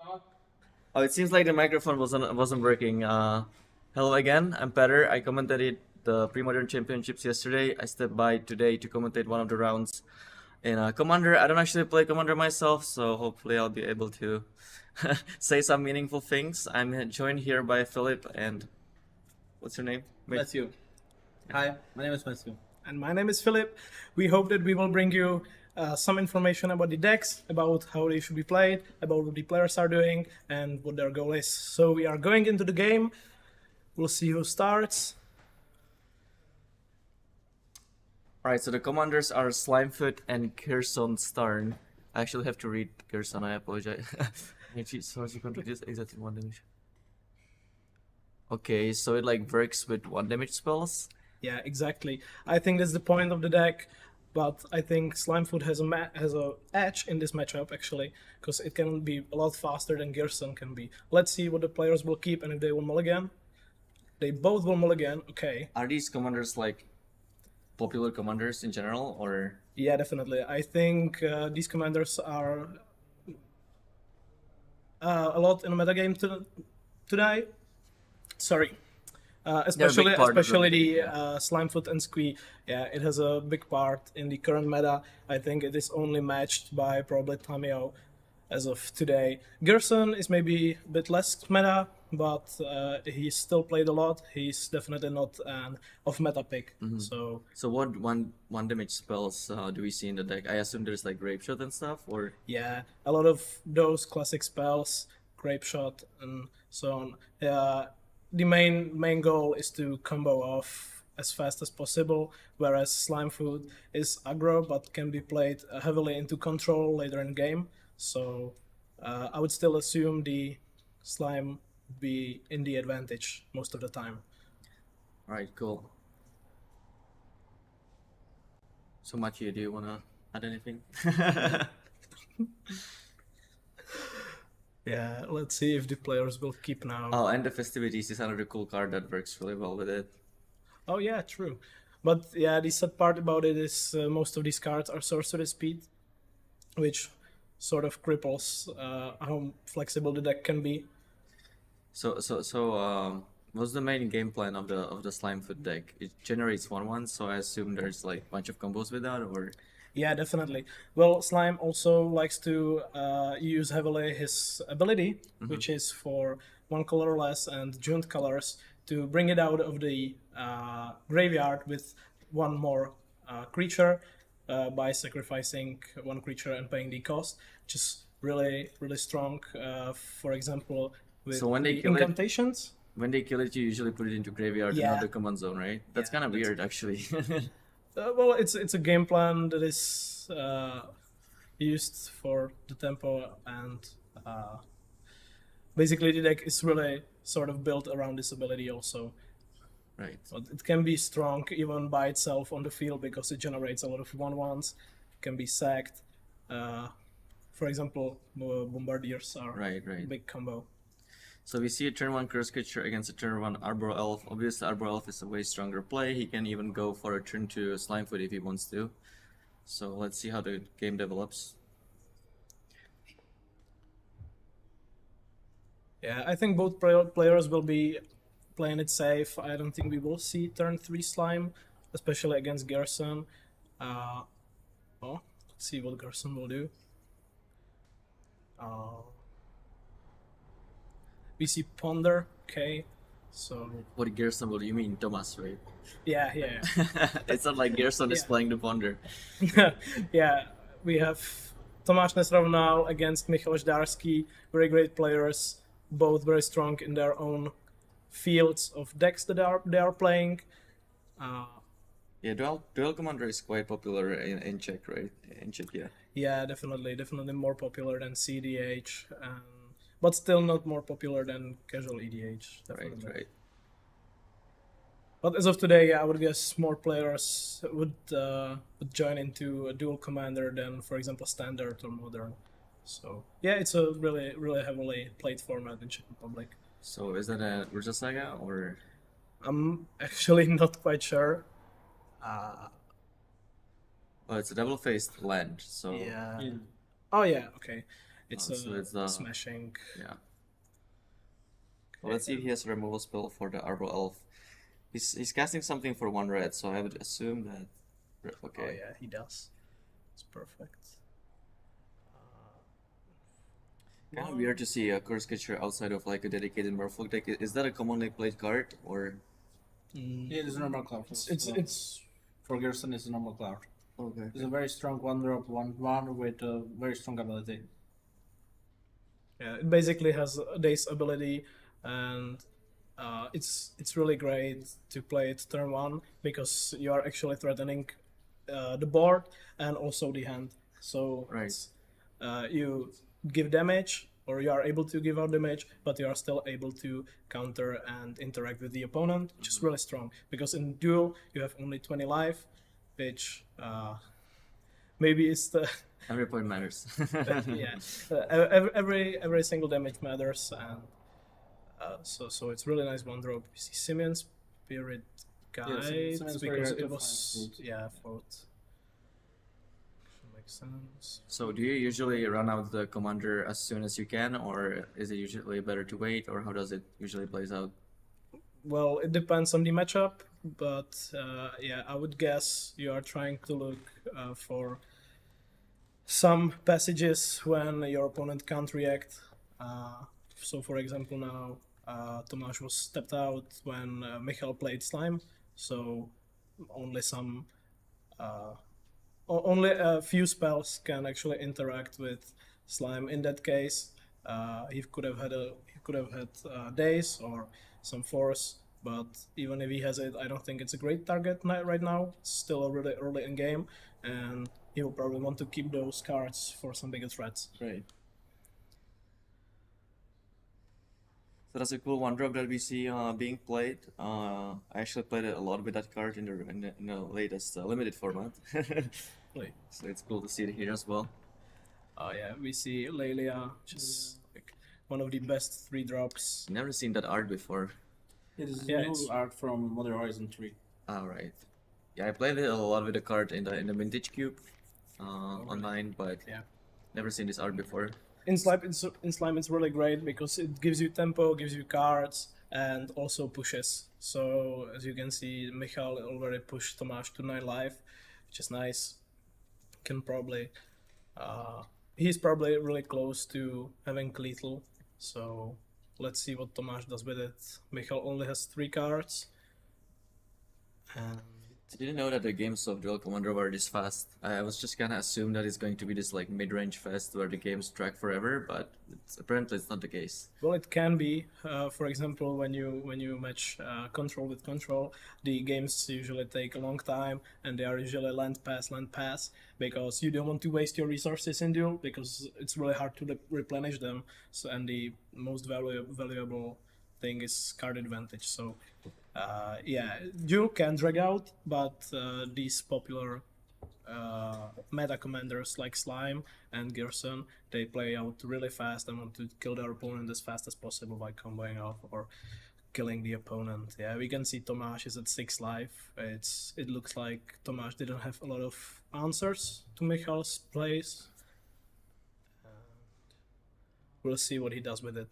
Oh, it seems like the microphone wasn't working. Hello again. I'm Petter. I commentated the Pre-Modern Championships yesterday. I stepped by today to commentate one of the rounds in Commander. I don't actually play Commander myself, so hopefully I'll be able to say some meaningful things. I'm joined here by Philip and what's your name? Matthew. Hi, my name is Matthew. And my name is Philip. We hope that we will bring you some information about the decks, about how they should be played, about what the players are doing, and what their goal is. So we are going into the game. We'll see who starts. Alright, so the commanders are Slimefoot and Ghyrson Starn. I actually have to read Ghyrson, I apologize. Source you control this exactly 1 damage. Okay, so it like works with 1 damage spells. Yeah, exactly. I think that's the point of the deck, but I think Slimefoot has a edge in this matchup actually, because it can be a lot faster than Ghyrson can be. Let's see what the players will keep and if they will mulligan. They both will mulligan. Okay. Are these commanders like popular commanders in general, or? Yeah, definitely. I think these commanders are a lot in the metagame today. Sorry. Especially the Slimefoot and Squee. Yeah, it has a big part in the current meta. I think it is only matched by probably Tamiyo as of today. Ghyrson is maybe a bit less meta, but he's still played a lot. He's definitely not an off-meta pick. So what one damage spells do we see in the deck? I assume there's like Grape Shot and stuff, or? yeah, a lot of those classic spells, Grape Shot and so on. The main goal is to combo off as fast as possible, whereas Slimefoot is aggro but can be played heavily into control later in game. So I would still assume the Slime be in the advantage most of the time. Alright, cool. So Matthew, do you wanna add anything? Yeah, let's see if the players will keep now. Oh, and the Festivities is another cool card that works really well with it. Oh yeah, true. But yeah, the sad part about it is most of these cards are sorcery speed, which sort of cripples how flexible the deck can be. So what's the main game plan of the Slimefoot deck? It generates 1/1, so I assume there's like a bunch of combos with that, or? Yeah, definitely. Well, Slime also likes to use heavily his ability, which is for 1 color less and Juned colors, to bring it out of the graveyard with 1 more creature by sacrificing 1 creature and paying the cost, which is really strong. For example, with So when they the kill it- incantations. When they kill it, you usually put it into graveyard and Yeah. not the command zone, right? That's Yeah, kind of weird, actually. Well, it's a game plan that is used for the tempo, and basically the deck is really sort of built around this ability also. Right. But it can be strong even by itself on the field because it generates a lot of 1/1s. It can be sacked. For example, Bombardiers are Right. a big combo. So we see a turn 1 curse creature against a turn 1 Arbor Elf. Obviously, Arbor Elf is a way stronger play. He can even go for a turn 2 Slimefoot if he wants to. So let's see how the game develops. Yeah, I think both players will be playing it safe. I don't think we will see turn 3 Slime, especially against Ghyrson. Let's see what Ghyrson will do. We see Ponder, okay, so What Ghyrson will you mean? Thomas, right? yeah. It's not like Ghyrson is Yeah. playing the Ponder. Yeah, we have Tomáš Nesrovnal against Michal Ždárský, very great players, both very strong in their own fields of decks that they are playing. Yeah, Dual Commander is quite popular in Czech, right? In Czech, yeah. Yeah, definitely more popular than CDH, but still not more popular than casual EDH. Definitely. Right. But as of today, yeah, I would guess more players would join into a dual commander than, for example, standard or modern. So yeah, it's a really heavily played format in Czech Republic. So is that a Urza Saga or? I'm actually not quite sure. Oh, it's a double-faced land. So Yeah. Oh yeah, okay. It's so it's smashing. Yeah. Well, let's see if he has a removal spell for the Arbor Elf. He's casting something for 1 red, so I would assume that. Okay. Oh yeah, he does. It's perfect. Kind of weird to see a curse creature outside of like a dedicated Merfolk deck. Is that a commonly played card or? Yeah, it's a normal cloud. It's For Ghyrson, it's a normal cloud. Okay. It's a very strong 1-drop 1/1 with a very strong ability. Yeah, it basically has this ability, and it's really great to play it turn 1 because you are actually threatening the board and also the hand. So Right. you give damage, or you are able to give out damage, but you are still able to counter and interact with the opponent, which is really strong. Because in duel you have only 20 life, which maybe is the Every point matters. yeah, every single damage matters, and so it's really nice 1-drop. You see Simeon Spirit Guide Simeon Spirit because Guide it to was find food. fourth. Makes sense. So do you usually run out the commander as soon as you can, or is it usually better to wait, or how does it usually plays out? Well, it depends on the matchup, but yeah, I would guess you are trying to look for some passages when your opponent can't react. So, for example, now Tomáš was stepped out when Michal played Slime, so only some, only a few spells can actually interact with Slime. In that case, he could have had Daze or some Force, but even if he has it, I don't think it's a great target right now. It's still really early in game, and he will probably want to keep those cards for some bigger threats. Right. So that's a cool 1-drop that we see being played. I actually played it a lot with that card in the latest limited format. Really. So it's cool to see it here as well. Oh yeah, we see Lelia, which is like one of the best 3-drops. Never seen that art before. It is Yeah, new it's- art from Modern Horizon 3. Right. Yeah, I played it a lot with the card in the Vintage Cube online, but Yeah. never seen this art before. In Slime, it's really great because it gives you tempo, gives you cards, and also pushes. So as you can see, Michal already pushed Tomáš to 9 life, which is nice. Can probably, he's probably really close to having lethal. So let's see what Tomáš does with it. Michal only has 3 cards, and I didn't know that the games of Dual Commander were this fast. I was just kind of assumed that it's going to be this like mid-range fest where the games drag forever, but apparently it's not the case. well, it can be. For example, when you match control with control, the games usually take a long time, and they are usually land pass, because you don't want to waste your resources in duel, because it's really hard to replenish them. So, and the most valuable thing is card advantage. So, yeah, duel can drag out, but these popular meta commanders like Slime and Ghyrson, they play out really fast and want to kill their opponent as fast as possible by comboing off or killing the opponent. Yeah, we can see Tomáš is at 6 life. It looks like Tomáš didn't have a lot of answers to Michal's plays. We'll see what he does with it.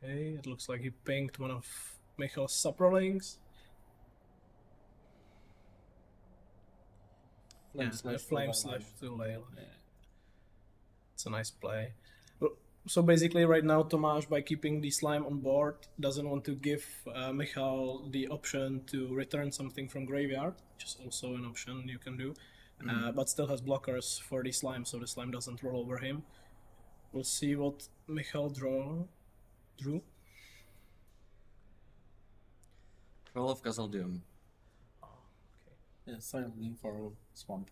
Okay, it looks like he pinged one of Michal's Saprolings. Flame Slash to Layla. Yeah. It's a nice play. So basically, right now, Tomáš, by keeping the Slime on board, doesn't want to give Michal the option to return something from graveyard, which is also an option you can do, but still has blockers for the Slime, so the Slime doesn't roll over him. We'll see what Michal drew. Troll of Khazad-dûm. Yeah, silently for Swamp.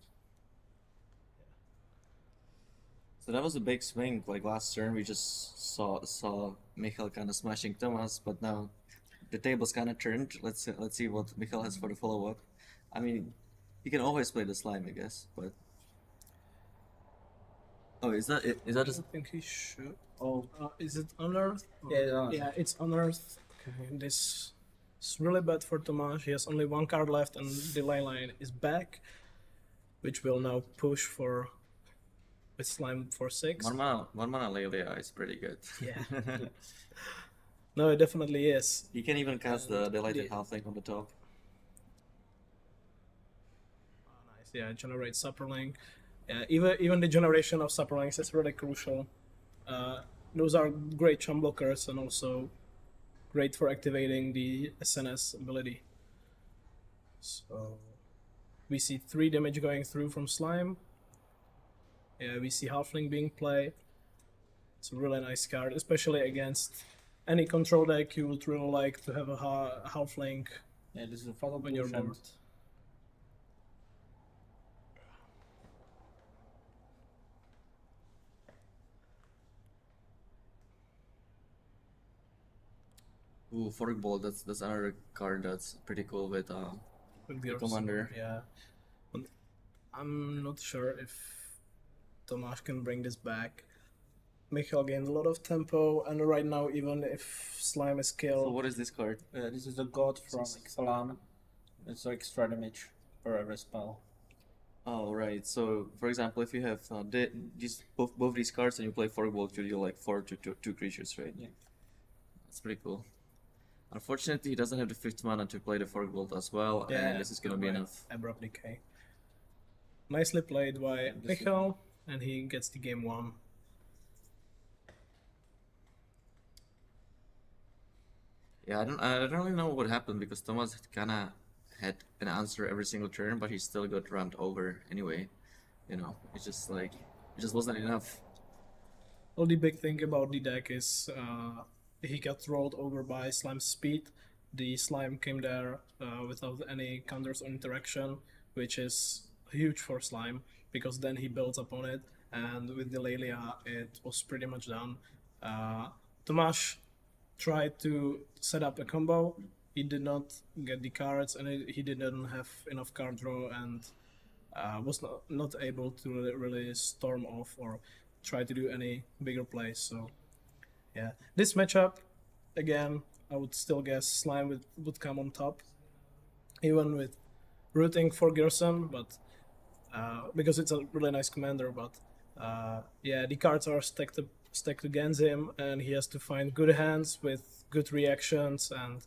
So that was a big swing. Like last turn, we just saw Michal kind of smashing Tomáš, but now the table's kind of turned. Let's see what Michal has for the follow up. I mean, you can always play the Slime, I guess, but oh, is that it? Is that I a... think he should. Oh, is it Unearthed? Yeah, Yeah, it's Unearthed. Okay, this is really bad for Tomáš. He has only 1 card left, and the ley line is back. which will now push for with Slime for 6. One mana Lelia is pretty good. Yeah. No, it definitely is. You can even cast the delighted the- halfling on the top. Nice. Yeah, generate Supperling. Yeah, even the generation of Supperlings is really crucial. Those are great chump blockers and also great for activating the SNS ability. So we see 3 damage going through from Slime. Yeah, we see Halfling being played. It's a really nice card, especially against any control deck. You would really like to have a Halfling Yeah, this is a photo on your push and board. Ooh, Fork Bolt, that's another card that's pretty cool with With the Ghyrson, commander. Yeah. But I'm not sure if Tomáš can bring this back. Michal gained a lot of tempo, and right now, even if Slime is So killed, what is this card? this is a god from Ixalan. It's extra damage for every spell. Oh right. So for example, if you have these both these cards and you play Fork Bolt, you deal like 4 to 2 creatures, right? Yeah. That's pretty cool. Unfortunately, he doesn't have the 5th mana to play the Fork Bolt as well, and this is gonna be by enough. Abrupt Decay. Nicely played by this is- Michal, and he gets the game 1. Yeah, I don't really know what happened because Thomas kinda had an answer every single turn, but he still got rammed over anyway. You know, it's just like it just wasn't enough. Well, the big thing about the deck is he got rolled over by Slime's speed. The Slime came there without any counters or interaction, which is huge for Slime because then he builds upon it, and with the Lelia it was pretty much done. Tomáš tried to set up a combo. He did not get the cards, and he didn't have enough card draw, and was not able to really storm off or try to do any bigger plays. So yeah, this matchup, again, I would still guess Slime would come on top, even with rooting for Ghyrson, but because it's a really nice commander. But yeah, the cards are stacked against him, and he has to find good hands with good reactions and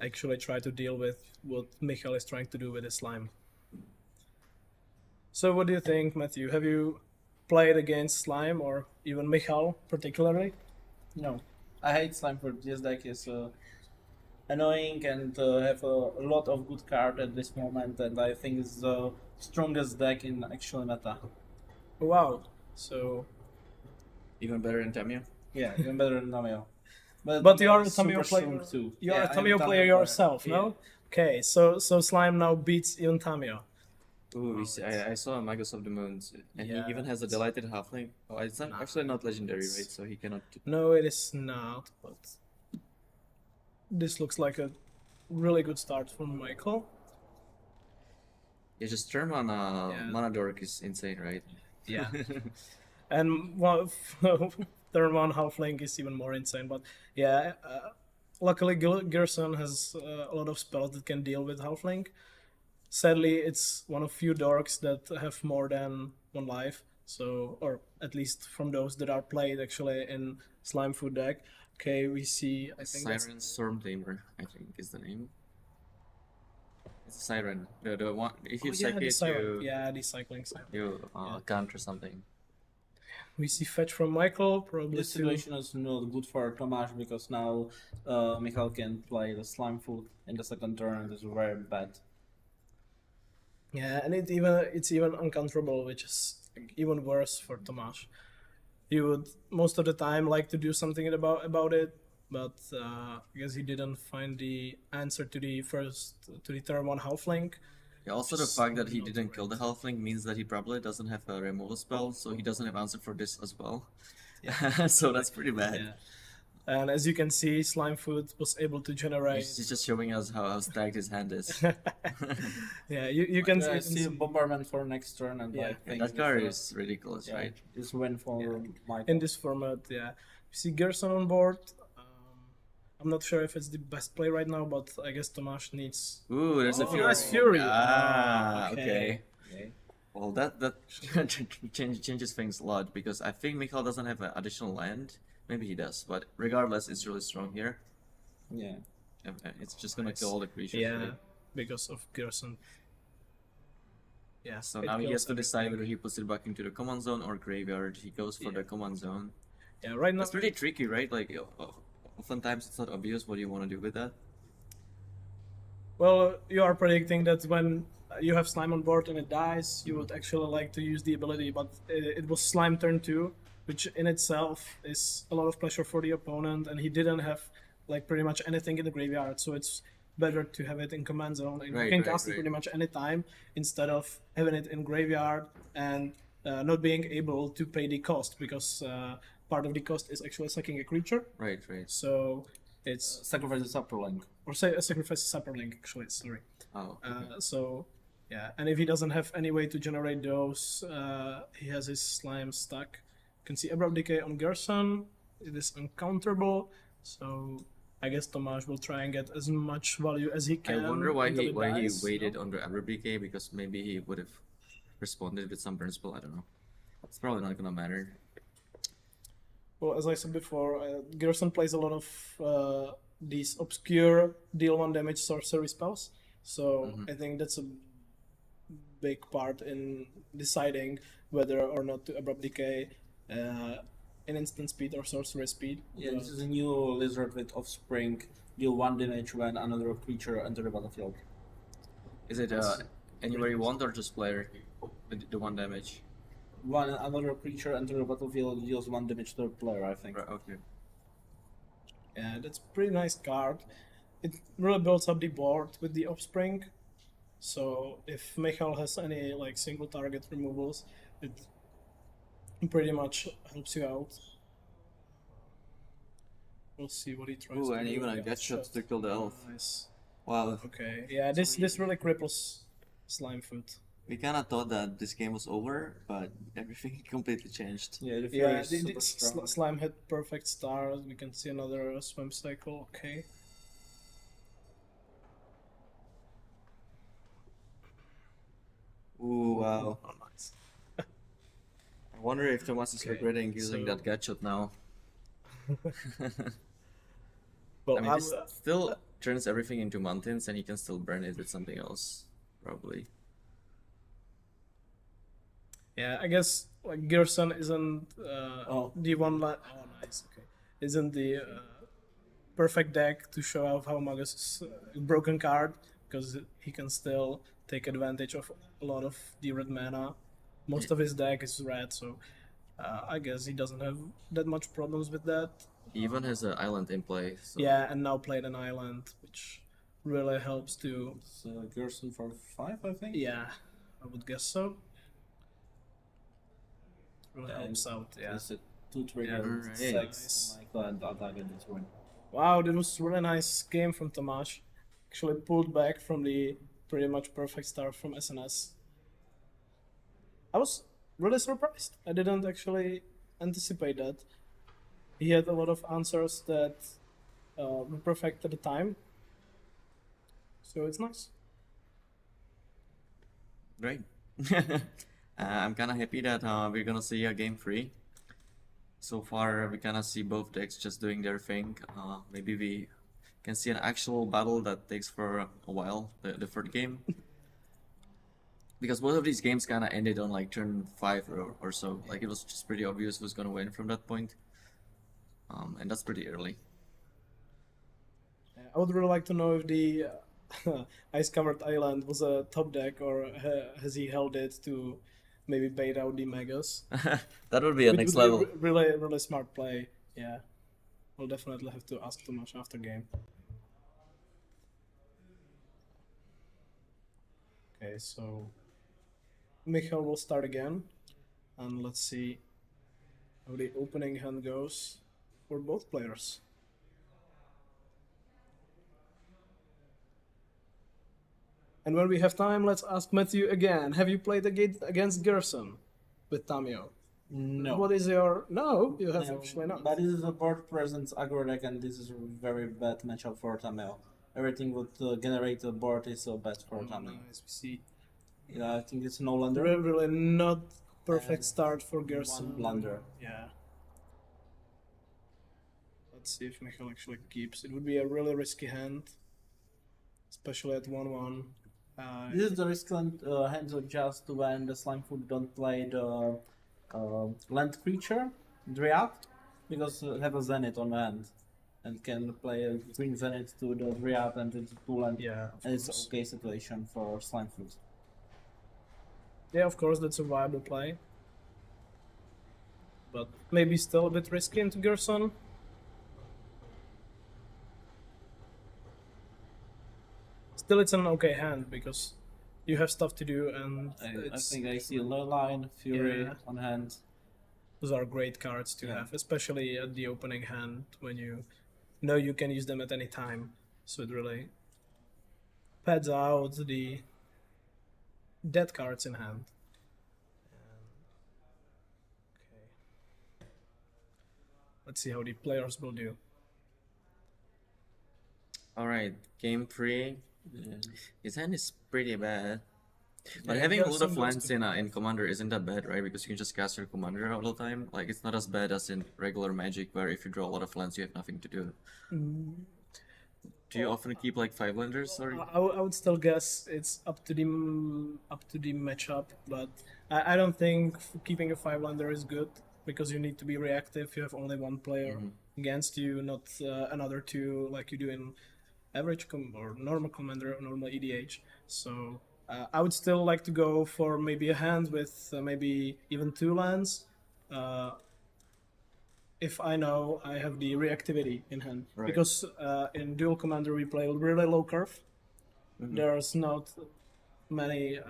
actually try to deal with what Michal is trying to do with his Slime. So what do you think, Matthew? Have you played against Slime or even Michal particularly? No, I hate Slimefoot. This deck is annoying and have a lot of good cards at this moment, and I think it's the strongest deck in actual meta. Wow. So, Even better than Tamiyo. Yeah, even better than Tamiyo. but you are a super Tamiyo strong player. too. You are Yeah, a I'm Tamiyo player yourself, Yeah. no? Okay, so Slime now beats even Tamiyo. Ooh, I saw Magus of the Moons, and Yeah, he even has a delighted halfling. Oh, it's not, actually not legendary, right? So he cannot. No, it is not, but this looks like a really good start from Michael. Yeah, just turn on Yeah. Mana Dork is insane, right? Yeah. And well, third one halfling is even more insane, but yeah, luckily Ghyrson has a lot of spells that can deal with halfling. Sadly, it's one of few dorks that have more than 1 life, so, or at least from those that are played actually in Slimefoot deck. Okay, we see, I think that's Siren Stormtamer, I think is the name. It's a siren. The one if you the psych it, siren. Yeah, the cycling siren. you counter something. We see fetch from Michael, probably This to situation is not good for Tomáš because now Michal can play the Slimefoot in the second turn, and it's very bad. yeah, and it's even uncounterable, which is even worse for Tomáš. He would most of the time like to do something about it, but I guess he didn't find the answer to the third one halfling. Yeah, also the fact that he didn't kill the halfling means that he probably doesn't have a removal spell, so he doesn't have answer for this as well. So that's pretty bad. Yeah. And as you can see, Slimefoot was able to generate. He's just showing us how stacked his hand is. Yeah, you can I see. see Bomberman for next turn, and Yeah. I think That card is ridiculous, yeah, right? this win for Michael. In this format, yeah. You see Ghyrson on board. I'm not sure if it's the best play right now, but I guess Tomáš needs. Ooh, there's a Oh, Fury. nice Fury. Ah, okay. Okay. Well, that changes things a lot because I think Michal doesn't have an additional land. Maybe he does, but regardless, it's really strong here. Yeah. It's just gonna kill all the creatures. Yeah, really. because of Ghyrson. Yeah. So it now he kills has to decide everything. whether he puts it back into the command zone or graveyard. He goes for the command zone. Yeah, right now. That's pretty tricky, right? Like, oftentimes it's not obvious what you want to do with that. Well, you are predicting that when you have slime on board and it dies, you would actually like to use the ability, but it was slime turn 2, which in itself is a lot of pressure for the opponent, and he didn't have like pretty much anything in the graveyard, so it's better to have it in command zone, and you can cast it pretty much any time instead of having it in graveyard and not being able to pay the cost, because part of the cost is actually sacking a creature. Right. So it's Sacrifice the Supper Link. or say a sacrifice a Superlink actually. Sorry. Oh. Okay. So yeah, and if he doesn't have any way to generate those, he has his slime stuck. You can see Abrupt Decay on Ghyrson. It is uncounterable, so I guess Tomáš will try and get as much value as he I can. wonder why until he it dies, waited no? on the Abrupt Decay, because maybe he would have responded with some burn spell. I don't know. It's probably not gonna matter. Well, as I said before, Ghyrson plays a lot of these obscure deal 1 damage sorcery spells, so I think that's a big part in deciding whether or not to Abrupt Decay in instant speed or sorcery speed. Yeah, this is a new lizard with Offspring. Deal 1 damage when another creature enters the battlefield. Is it anywhere you want or just player with the 1 damage? When another creature enters the battlefield, deals 1 damage to the player, I think. Right, okay. Yeah, that's a pretty nice card. It really builds up the board with the Offspring. So if Michal has any like single target removals, it pretty much helps you out. We'll see what he tries Ooh, to and do. even a Yeah, get shot to kill the elf. Nice. Wow. Okay. Yeah, this really cripples Slimefoot. We kinda thought that this game was over, but everything completely changed. Yeah, the Fury Yeah, is super strong. Slime had perfect stars. We can see another swim cycle. Okay. Ooh, wow. Oh, nice. I wonder if Thomas is Okay, regretting using so- that gadget now. Well, I mean, this still turns everything into mountains, and he can still burn it with something else, probably. yeah, I guess like Ghyrson isn't Oh. the one. Oh, nice. Okay, isn't the perfect deck to show off how Magus is a broken card, because he can still take advantage of a lot of the red mana. Most of his deck is red, so I guess he doesn't have that much problems with that. He even has an island in play. So. Yeah, and now played an island, which really helps to. It's Ghyrson for 5, I think. Yeah, I would guess so. Really Yeah, helps out. Yeah. It's a 2 trigger, Alright. 6, Nice. Michael and attack and this one. Wow, that was really nice game from Tomáš. Actually pulled back from the pretty much perfect start from SNS. I was really surprised. I didn't actually anticipate that. He had a lot of answers that were perfect at the time. So it's nice. Great. I'm kind of happy that we're gonna see a game 3. So far, we kind of see both decks just doing their thing. Maybe we can see an actual battle that takes for a while, the third game. Because both of these games kind of ended on like turn 5 or so. Like it was just pretty obvious who's gonna win from that point. And that's pretty early. I would really like to know if the ice-covered island was a top deck, or has he held it to maybe bait out the Megas. That would be a It next would be level. really, really smart play. Yeah, we'll definitely have to ask Tomáš after game. Okay, so Michal will start again, and let's see how the opening hand goes for both players. And when we have time, let's ask Matthew again. Have you played against Ghyrson with Tamiyo? No. What is your... No, you have No, actually not. But this is a board presence aggro deck, and this is a very bad matchup for Tamiyo. Everything would generate a board is so bad for Tamiyo. Nice, we see Yeah, I think it's no blunder. Really not perfect And start for Ghyrson. one blunder. Yeah. Let's see if Michal actually keeps. It would be a really risky hand, especially at 1-1. This is the risk hand just when the Slimefoot don't play the land creature, Dryad, because have a Zenith on hand and can play a green Zenith to the Dryad and it's 2 land. Yeah, of And it's course. okay situation for Slimefoot. Yeah, of course, that's a viable play. But maybe still a bit risky into Ghyrson. Still, it's an okay hand because you have stuff to do, and I think I see Leyline, Fury Yeah. on hand. those are great cards to Yeah. have, especially at the opening hand when you know you can use them at any time. So it really pads out the dead cards in hand. Okay. Let's see how the players will do. Alright, game 3. His hand is pretty bad. But Yeah, having a Ghyrson lot of goes lands to in Commander isn't that bad, right? Because you can just cast your Commander all the time. Like, it's not as bad as in regular Magic, where if you draw a lot of lands, you have nothing to do. Do you often keep like 5 landers, or? I would still guess it's up to the matchup, but I don't think keeping a 5-lander is good because you need to be reactive. You have only one player against you, not another 2 like you do in average or normal commander or normal EDH. So I would still like to go for maybe a hand with maybe even 2 lands. If I know I have the reactivity in hand. Right. Because in dual commander we play really low curve. There's not many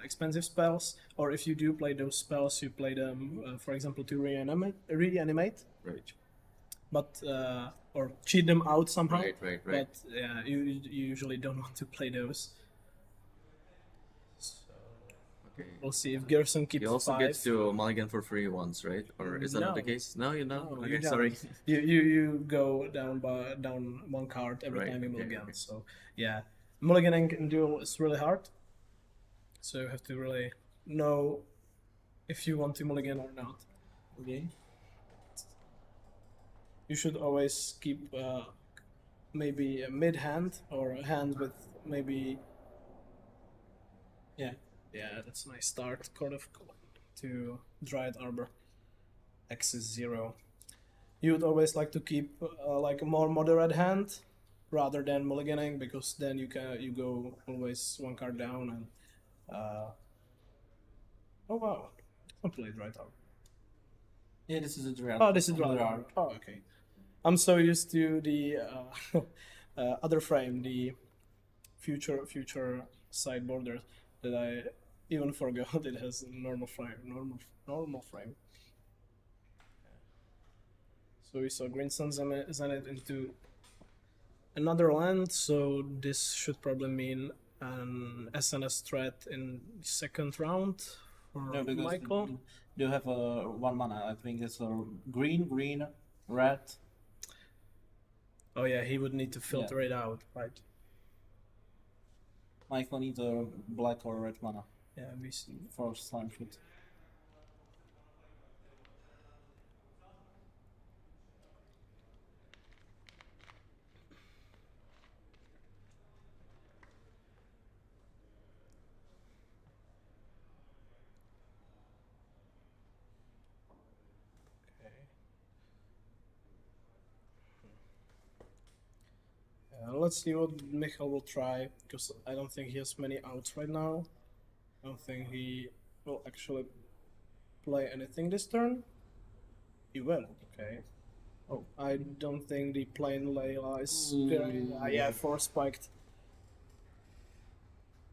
expensive spells, or if you do play those spells, you play them, for example, to reanimate, Right. but or cheat them out somehow. Right. But yeah, you usually don't want to play those. Okay. We'll see if Ghyrson keeps You also 5. get to mulligan for free once, right? Or is that not the No. case? No, you don't? No, Okay, you don't. sorry. You go down 1 card every Right, time you okay, mulligan. okay. So yeah, mulliganing in duel is really hard. So you have to really know if you want to mulligan or not. Okay. You should always keep maybe a mid hand or a hand with maybe. Yeah, that's a nice start. Court of to Dryad Arbor. X is 0. You would always like to keep like a more moderate hand rather than mulliganing, because then you go always 1 card down and oh wow, I played Dryad Arbor. Yeah, this is a Dryad. Oh, this is on the Dryad Arbor. Oh, okay. I'm so used to the other frame, the future side borders, that I even forgot it has a normal frame. So we saw Green Sun Zenith into another land, so this should probably mean an SNS threat in the second round for No, because Michael. you have a 1 mana. I think it's a green, red. Oh yeah, he would need to filter it out, right? Michael needs a black or red mana Yeah, we see. for Slimefoot. Let's see what Michal will try, because I don't think he has many outs right now. I don't think he will actually play anything this turn. He will, okay. Oh, I don't think the plain Layla is very... yeah, 4 spiked.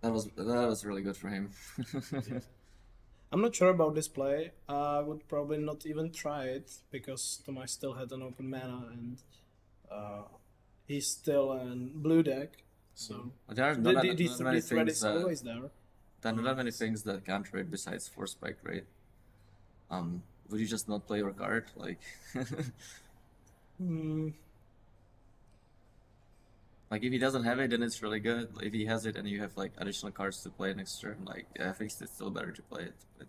That was really good for him. I'm not sure about this play. I would probably not even try it, because Tomai still had an open mana and he's still in blue deck, so There are the not many many threat things is that always there. there are not many things that can't trade besides Force Spike, right? Would you just not play your card? Like, Hmm. Like if he doesn't have it, then it's really good. If he has it and you have like additional cards to play next turn, like I think it's still better to play it. But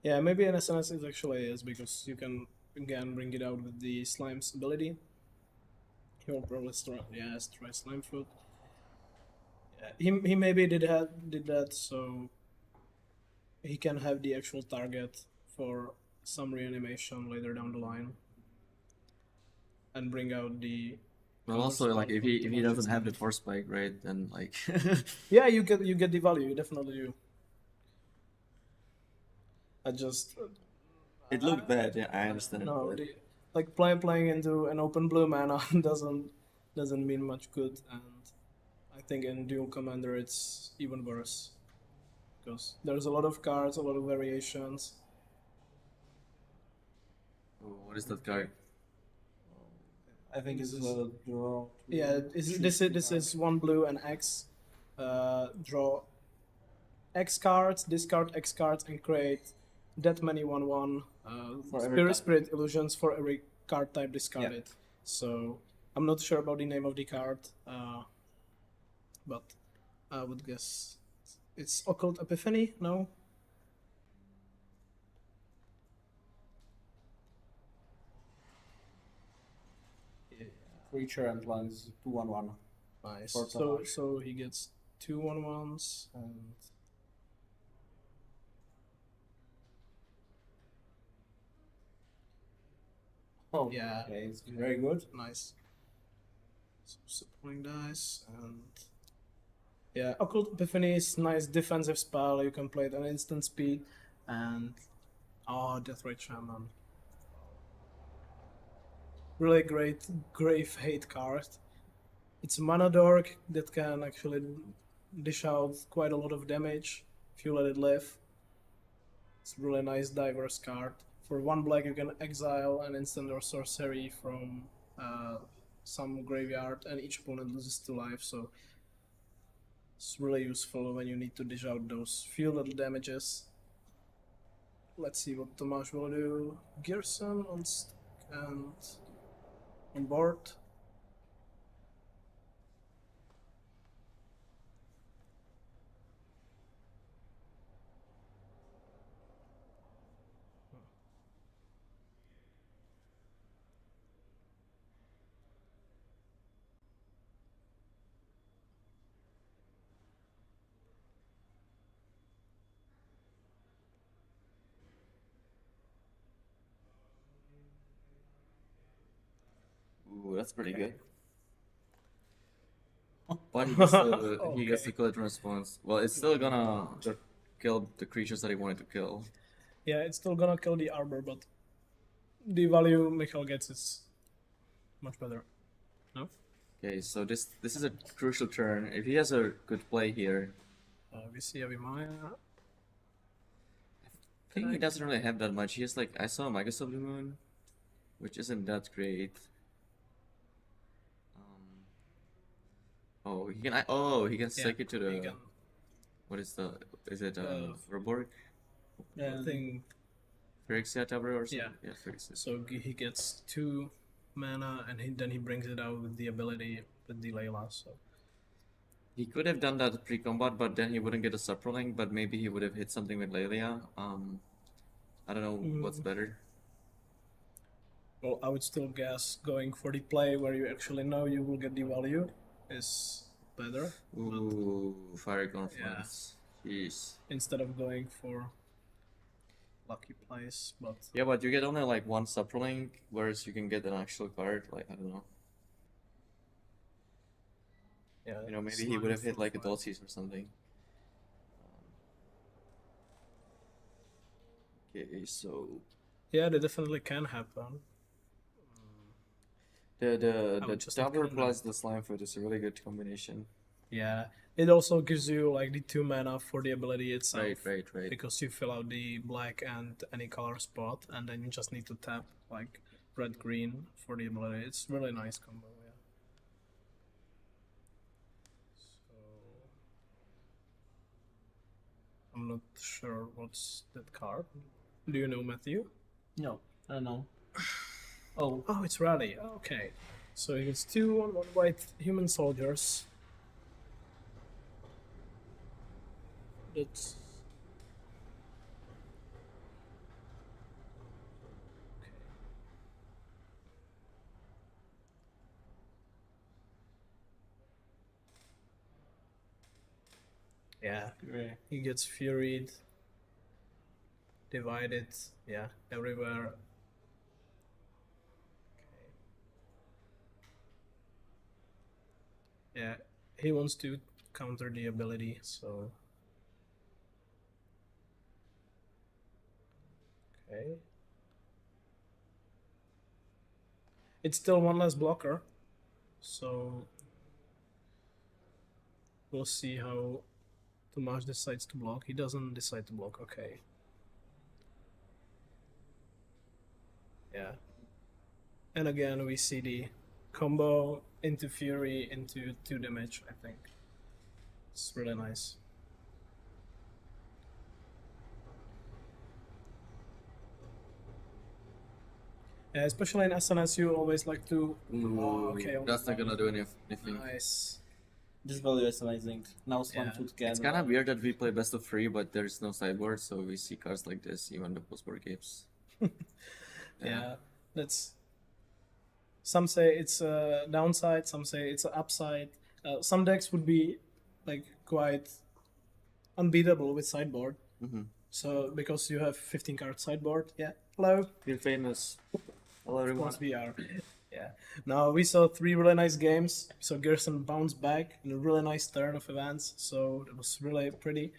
Yeah, maybe in SNS it actually is because you can again bring it out with the Slime's ability. He will probably try Slimefoot. Yeah, he maybe did that so he can have the actual target for some reanimation later down the line, and bring out the. well, also counter like spell if from he Tamiyo. doesn't have the force spike, right? Then like Yeah, you get the value. You definitely do. I just it looked bad. Yeah, I understand. no but- like playing into an open blue mana doesn't mean much good, and I think in dual commander it's even worse because there's a lot of cards, a lot of variations. Oh, what is that card? I think it's This is- draw. Yeah, this is one blue and X. Draw X cards, discard X cards, and create that many 1/1 For every spirit card. spirit illusions for every card type discarded. So I'm not sure about the name of the card, but I would guess it's Occult Epiphany. No, Creature and lands 2/1/1. nice. For So Tana. he gets 2 1/1s and. Oh, Yeah. Okay, it's very good. Nice. So supporting dice and yeah, Occult Epiphany is nice defensive spell. You can play it on instant speed and Deathrite Shaman. Really great Grave Hate card. It's a mana dork that can actually dish out quite a lot of damage if you let it live. It's a really nice diverse card. For 1 black you can exile an instant or sorcery from some graveyard and each opponent loses 2 life, so it's really useful when you need to dish out those few little damages. Let's see what Tomáš will do. Ghyrson on stick and on board. Ooh, that's pretty good. But he gets Okay. the crit response. Well, it's still gonna kill the creatures that he wanted to kill. Yeah, it's still gonna kill the arbor, but the value Michael gets is much better. No? Okay, so this is a crucial turn. If he has a good play here, We see Avimaya. I think he doesn't really have that much. He has like I saw Marchesa Blue Moon, which isn't that great. Oh, he can stick it to he the can, what is it Roborg? I think Phyrexia Tower or something? Yeah. Yeah, Phyrexia. so. He gets 2 mana, and then he brings it out with the ability with the Layla. So He could have done that pre-combat, but then he wouldn't get a subrolling, but maybe he would have hit something with Lelia. I don't know what's better. well, I would still guess going for the play where you actually know you will get the value is better Ooh, Fire Yeah. Confluence. Jeez. instead of going for lucky plays. But Yeah, but you get only like 1 subrolling, whereas you can get an actual card. Like I don't know. yeah, You know, maybe he would have hit like a Dulcis or something. Okay, so Yeah, they definitely can happen. the would just Tower include plus the Slimefoot is a really good combination. Yeah, it also gives you like the 2 mana for the ability itself. Right. Because you fill out the black and any color spot, and then you just need to tap like red green for the ability. It's really nice combo. Yeah. So I'm not sure what's that card. Do you know, Matthew? No, I don't know. Oh, Oh, it's Rally. Okay. So he gets 2 on 1 white human soldiers. That's yeah. He gets furied, divided, yeah, everywhere. Yeah, he wants to counter the ability, so. Okay. It's still one less blocker, so we'll see how Tomáš decides to block. He doesn't decide to block, okay. Yeah. And again, we see the combo into Fury into 2 damage, I think. It's really nice. Yeah, especially in SNS, you always like to. Oh, okay. That's not gonna do anything. Nice. This value is amazing. Now Slimefoot can. It's kind of weird that we play best of 3, but there's no sideboard, so we see cards like this even the post-board games. Yeah, that's. Some say it's a downside, some say it's an upside. Some decks would be like quite unbeatable with sideboard. So because you have 15 card sideboard, yeah. Hello. You're famous. Hello Of everyone. course we are. Yeah. Now we saw 3 really nice games. So Ghyrson bounced back in a really nice turn of events. So it was really pretty.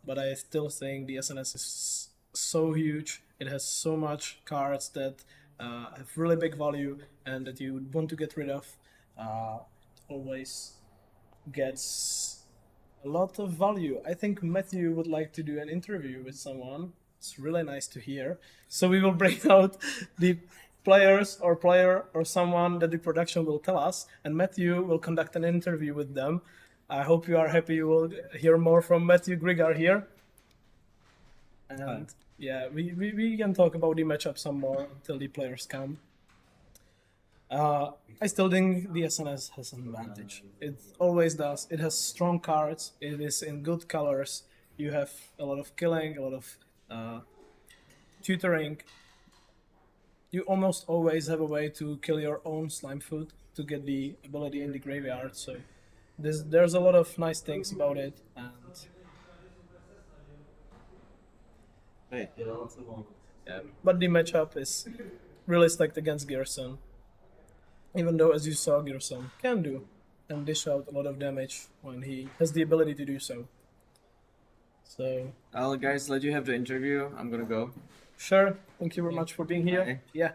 But I still think the SNS is so huge. It has so much cards that have really big value and that you would want to get rid of. Always gets a lot of value. I think Matthew would like to do an interview with someone. It's really nice to hear. So we will bring out the players or player or someone that the production will tell us, and Matthew will conduct an interview with them. I hope you are happy. You will hear more from Matthew Grigar here. And yeah, we can talk about the matchup some more until the players come. I still think the SNS has an advantage. It always does. It has strong cards. It is in good colors. You have a lot of killing, a lot of tutoring. You almost always have a way to kill your own Slimefoot to get the ability in the graveyard. So there's a lot of nice things about it. And yeah, but the matchup is really stacked against Ghyrson. Even though, as you saw, Ghyrson can do and dish out a lot of damage when he has the ability to do so. So, I'll guys let you have the interview. I'm gonna go. sure, thank you very much for being here. Bye. Yeah,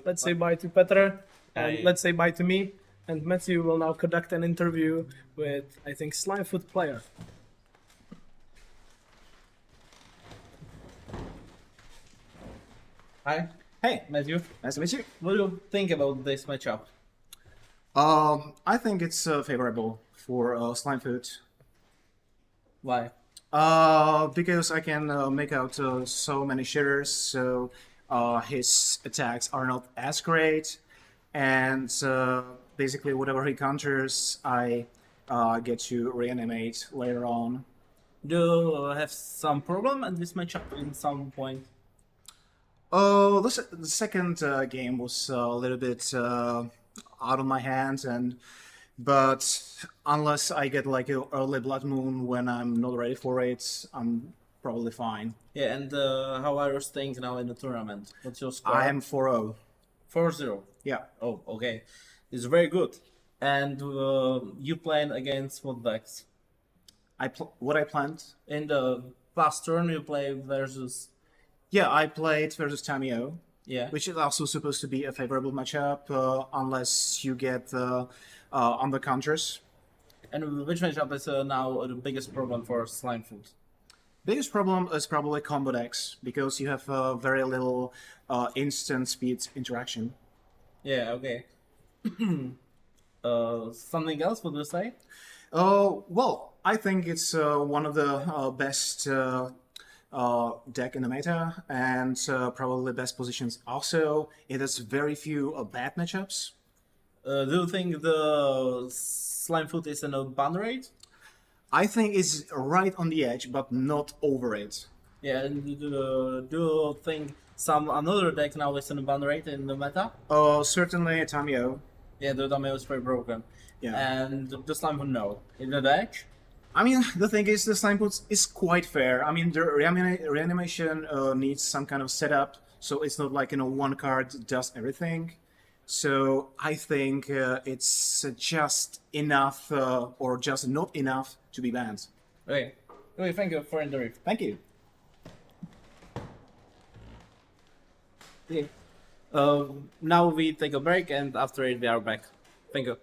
let's say bye to Petr, and Bye. let's say bye to me. And Matthew will now conduct an interview with, I think, Slimefoot player. Hi. Hey, Matthew. Nice to meet you. What do you think about this matchup? I think it's favorable for Slimefoot. Why? Because I can make out so many shitters, so his attacks are not as great, and basically whatever he counters, I get to reanimate later on. Do you have some problem at this matchup in some point? Oh, the second game was a little bit out of my hands, but unless I get like an early Blood Moon when I'm not ready for it, I'm probably fine. Yeah, and how are you staying now in the tournament? What's your score? I am 4-0. 4-0. Yeah. Oh, okay. It's very good. And you played against what decks? What I planned? In the past turn, you play versus. Yeah, I played versus Tamiyo, Yeah. which is also supposed to be a favorable matchup unless you get on the counters. And which matchup is now the biggest problem for Slimefoot? Biggest problem is probably combo decks because you have very little instant speed interaction. Yeah, okay. Something else, what do you say? Well, I think it's one of the best deck in the meta and probably best positions. Also, it has very few bad matchups. Do you think the Slimefoot is in a ban rate? I think it's right on the edge, but not over it. Yeah, and do you think some another deck now is in a ban rate in the meta? Certainly Tamiyo. Yeah, the Tamiyo is very broken. Yeah. And the Slimefoot no. In the deck? I mean, the thing is, the Slimefoot is quite fair. I mean, the reanimation needs some kind of setup, so it's not like, one card does everything. So I think it's just enough, or just not enough, to be banned. Okay. Okay, thank you for entering. Thank you. Okay. Now we take a break, and after it we are back. Thank you.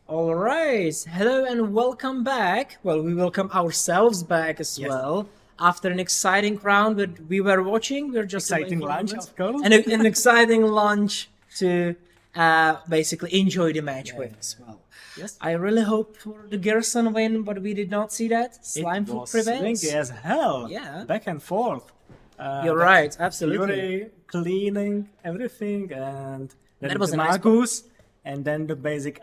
All right. Hello and welcome back. Well, we welcome ourselves back as well after an exciting round that we were watching. We're just Exciting lunch, of course. and an exciting lunch to basically enjoy the match with as well. Yes. I really hope for the Ghyrson win, but we did not see that. It Slimefoot was prevents. slinky as hell. Yeah. Back and forth. You're right, absolutely. Fury cleaning everything, and then That was the a nice Magus, and then the basic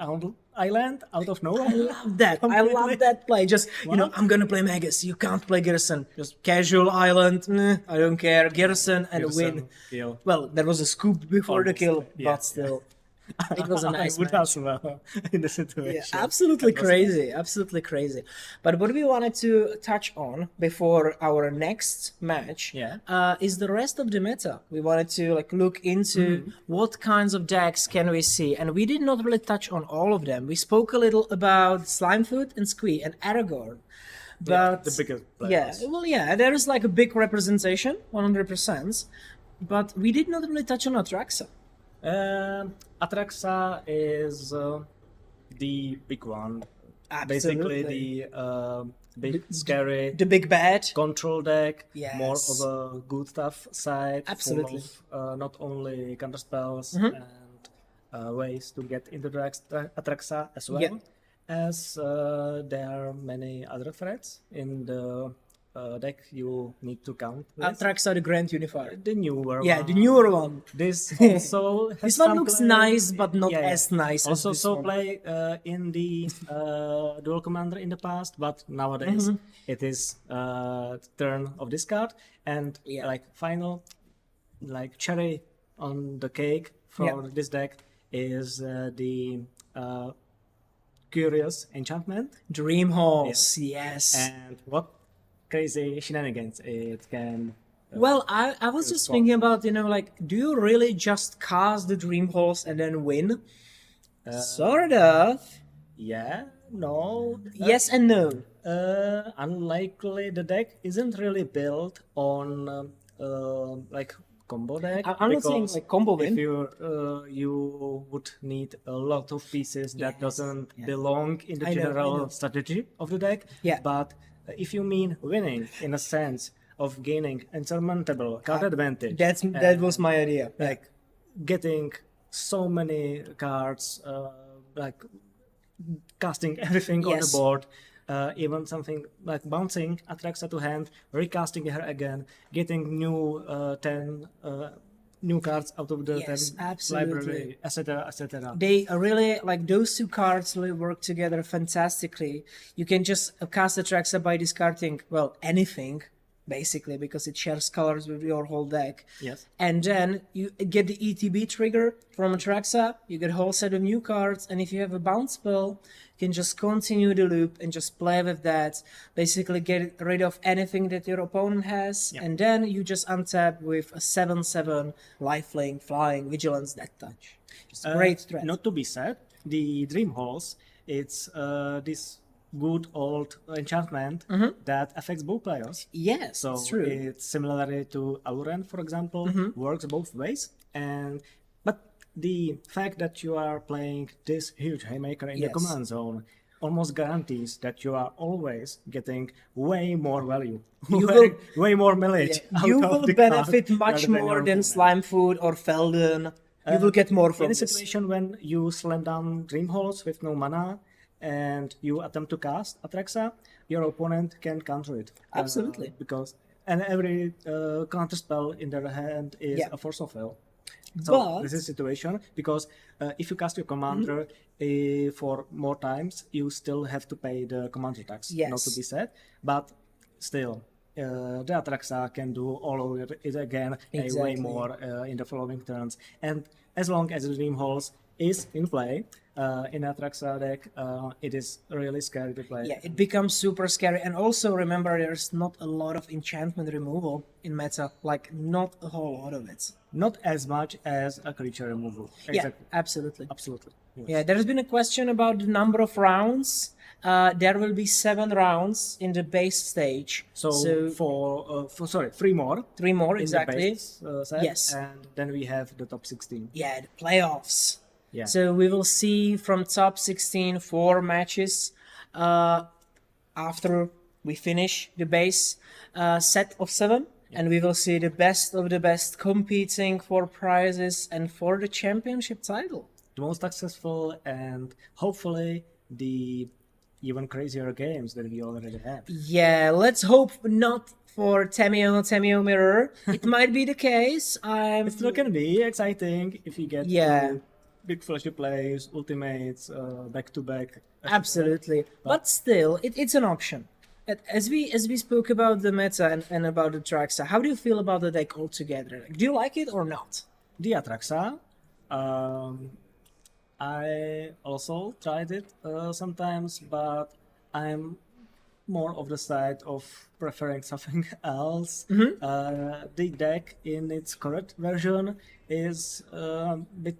island out of nowhere. I love that. I love that play. Just, I'm going to play Magus. You can't play Ghyrson. Just casual island. I don't care. Ghyrson and win. Kill. Well, there was a scoop before the Almost, kill, yeah. but still. It was a nice I would match. as well in the situation. Yeah, absolutely crazy. Absolutely crazy. But what we wanted to touch on before our next match is the rest of the meta. We wanted to look into what kinds of decks can we see, and we did not really touch on all of them. We spoke a little about Slimefoot and Squee and Aragorn. But the biggest players. there is a big representation, 100%. But we did not really touch on Atraxa. Atraxa is the big one. Absolutely. Basically, the big, scary The big bad. control deck, Yes. more of a good stuff side, Absolutely. full of not only counter spells and ways to get into the Atraxa as well, Yeah. as there are many other threats in the deck you need to count with. Atraxa, the Grand Unifier. The newer Yeah, one. the newer one. This also has This one some looks play. nice, but not as nice Also, as this so one. play in the dual commander in the past, but nowadays it is turn of this card, and final cherry on the cake for this deck is the Curious Enchantment, Dream Horse, yes. and what crazy shenanigans it can. Well, I was just thinking about, do you really just cast the Dream Horse and then win? Sort of. Yeah, no. Yes and no. Unlikely, the deck isn't really built on combo deck. I'm not saying because combo win. If you would need a lot of pieces that doesn't belong in the I know. general strategy of the deck. Yeah. But if you mean winning in a sense of gaining insurmountable card advantage, That was my idea. getting so many cards, casting everything on the Yes. board, even something like bouncing Atraxa to hand, recasting her again, getting new 10 new cards out of the Yes, 10 absolutely. library, etc., etc. They are really, those two cards really work together fantastically. You can just cast Atraxa by discarding, anything, basically, because it shares colors with your whole deck. Yes. And then you get the ETB trigger from Atraxa, you get a whole set of new cards, and if you have a bounce spell, you can just continue the loop and just play with that, basically get rid of anything that your opponent has, and then you just untap with a 7/7 lifelink, flying, vigilance, death touch. Just a great threat. Not to be said, the Dream Halls, it's this good old enchantment that affects both players. Yes, So it's true. it's similarly to Auren, for example, works both ways. But the fact that you are playing this huge haymaker in the Yes. command zone almost guarantees that you are always getting way more value, You way, will- way more mileage. out You of will the card benefit much rather more your than opponent. Slimefoot or Felden. You will get more from In a this. situation when you slam down Dream Halls with no mana and you attempt to cast Atraxa, your opponent can counter it. Absolutely. Because every counter spell in their hand is Yeah. a force of will. So But- this is a situation because if you cast your commander for more times, you still have to pay the commander tax. Yes. Not to be said, but still. The Atraxa can do all of it again way Exactly. more in the following turns. And as long as the Dream Halls is in play in Atraxa deck, it is really scary to play. Yeah, it becomes super scary. And also remember, there's not a lot of enchantment removal in meta. Not a whole lot of it. Not as much as a creature removal. Yeah, absolutely. Absolutely. Yes. Yeah, there has been a question about the number of rounds. There will be 7 rounds in the base stage. So, for 3 more. 3 more, in exactly. the base set, Yes. and then we have the top 16. Yeah, the playoffs. Yeah. So we will see from top 16 4 matches after we finish the base set of 7. And we will see the best of the best competing for prizes and for the championship title. The most successful and hopefully the even crazier games that we already have. Yeah, let's hope not for Tamiyo Mirror. It might be the case. It still can be exciting if you get Yeah. to big flashy plays, ultimates, back to back. Absolutely, but still, it's an option. As we spoke about the meta and about the Traxa, how do you feel about the deck altogether? Like, do you like it or not? The Atraxa. I also tried it sometimes, but I'm more of the side of preferring something else. The deck in its current version is a bit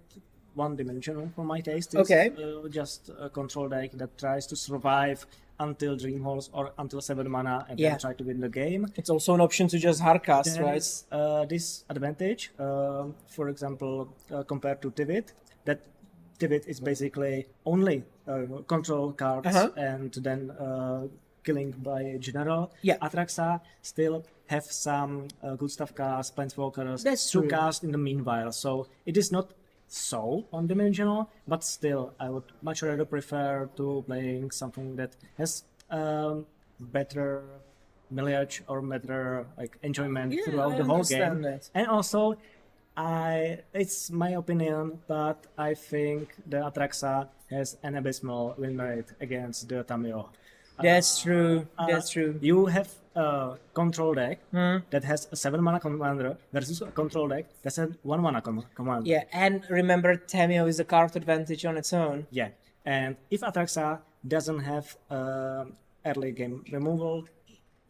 one-dimensional for my taste. It's Okay. Just a control deck that tries to survive until Dream Halls or until 7 mana and Yeah. then try to win the game. It's also an option to just hardcast, There right? is this advantage, for example, compared to Tivit, that Tivit is basically only control cards and then killing by general. Yeah. Atraxa still have some good stuff cast, Planeswalkers That's to true. cast in the meanwhile. So it is not so one-dimensional, but still I would much rather prefer to playing something that has better mileage or better like enjoyment Yeah, throughout I the whole understand game. that. And also, it's my opinion, but I think the Atraxa has an abysmal win rate against the Tamiyo. That's true. That's true. You have a control deck Hmm. that has a 7 mana commander versus a control deck that's a 1 mana commander. Yeah, and remember, Tamiyo is a card advantage on its own. Yeah. And if Atraxa doesn't have early game removal,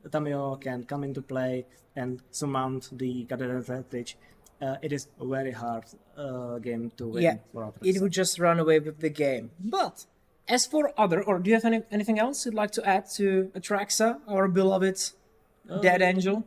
Tamiyo can come into play and surmount the card advantage. It is a very hard game to win Yeah, for Atraxa. it would just run away with the game. But as for or do you have anything else you'd like to add to Atraxa, our beloved Dead Angel?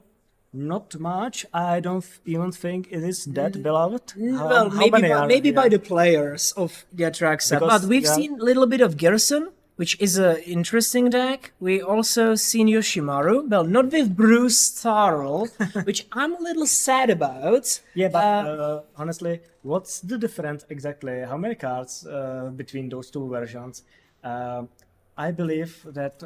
Not much. I don't even think it is that beloved. Well, how many are maybe by there? the players of the Atraxa. Because, But we've yeah. seen a little bit of Ghyrson, which is an interesting deck. We also seen Yoshimaru. Well, not with Bruce Tarl, which I'm a little sad about. Yeah, but honestly, what's the difference exactly? How many cards between those two versions? I believe that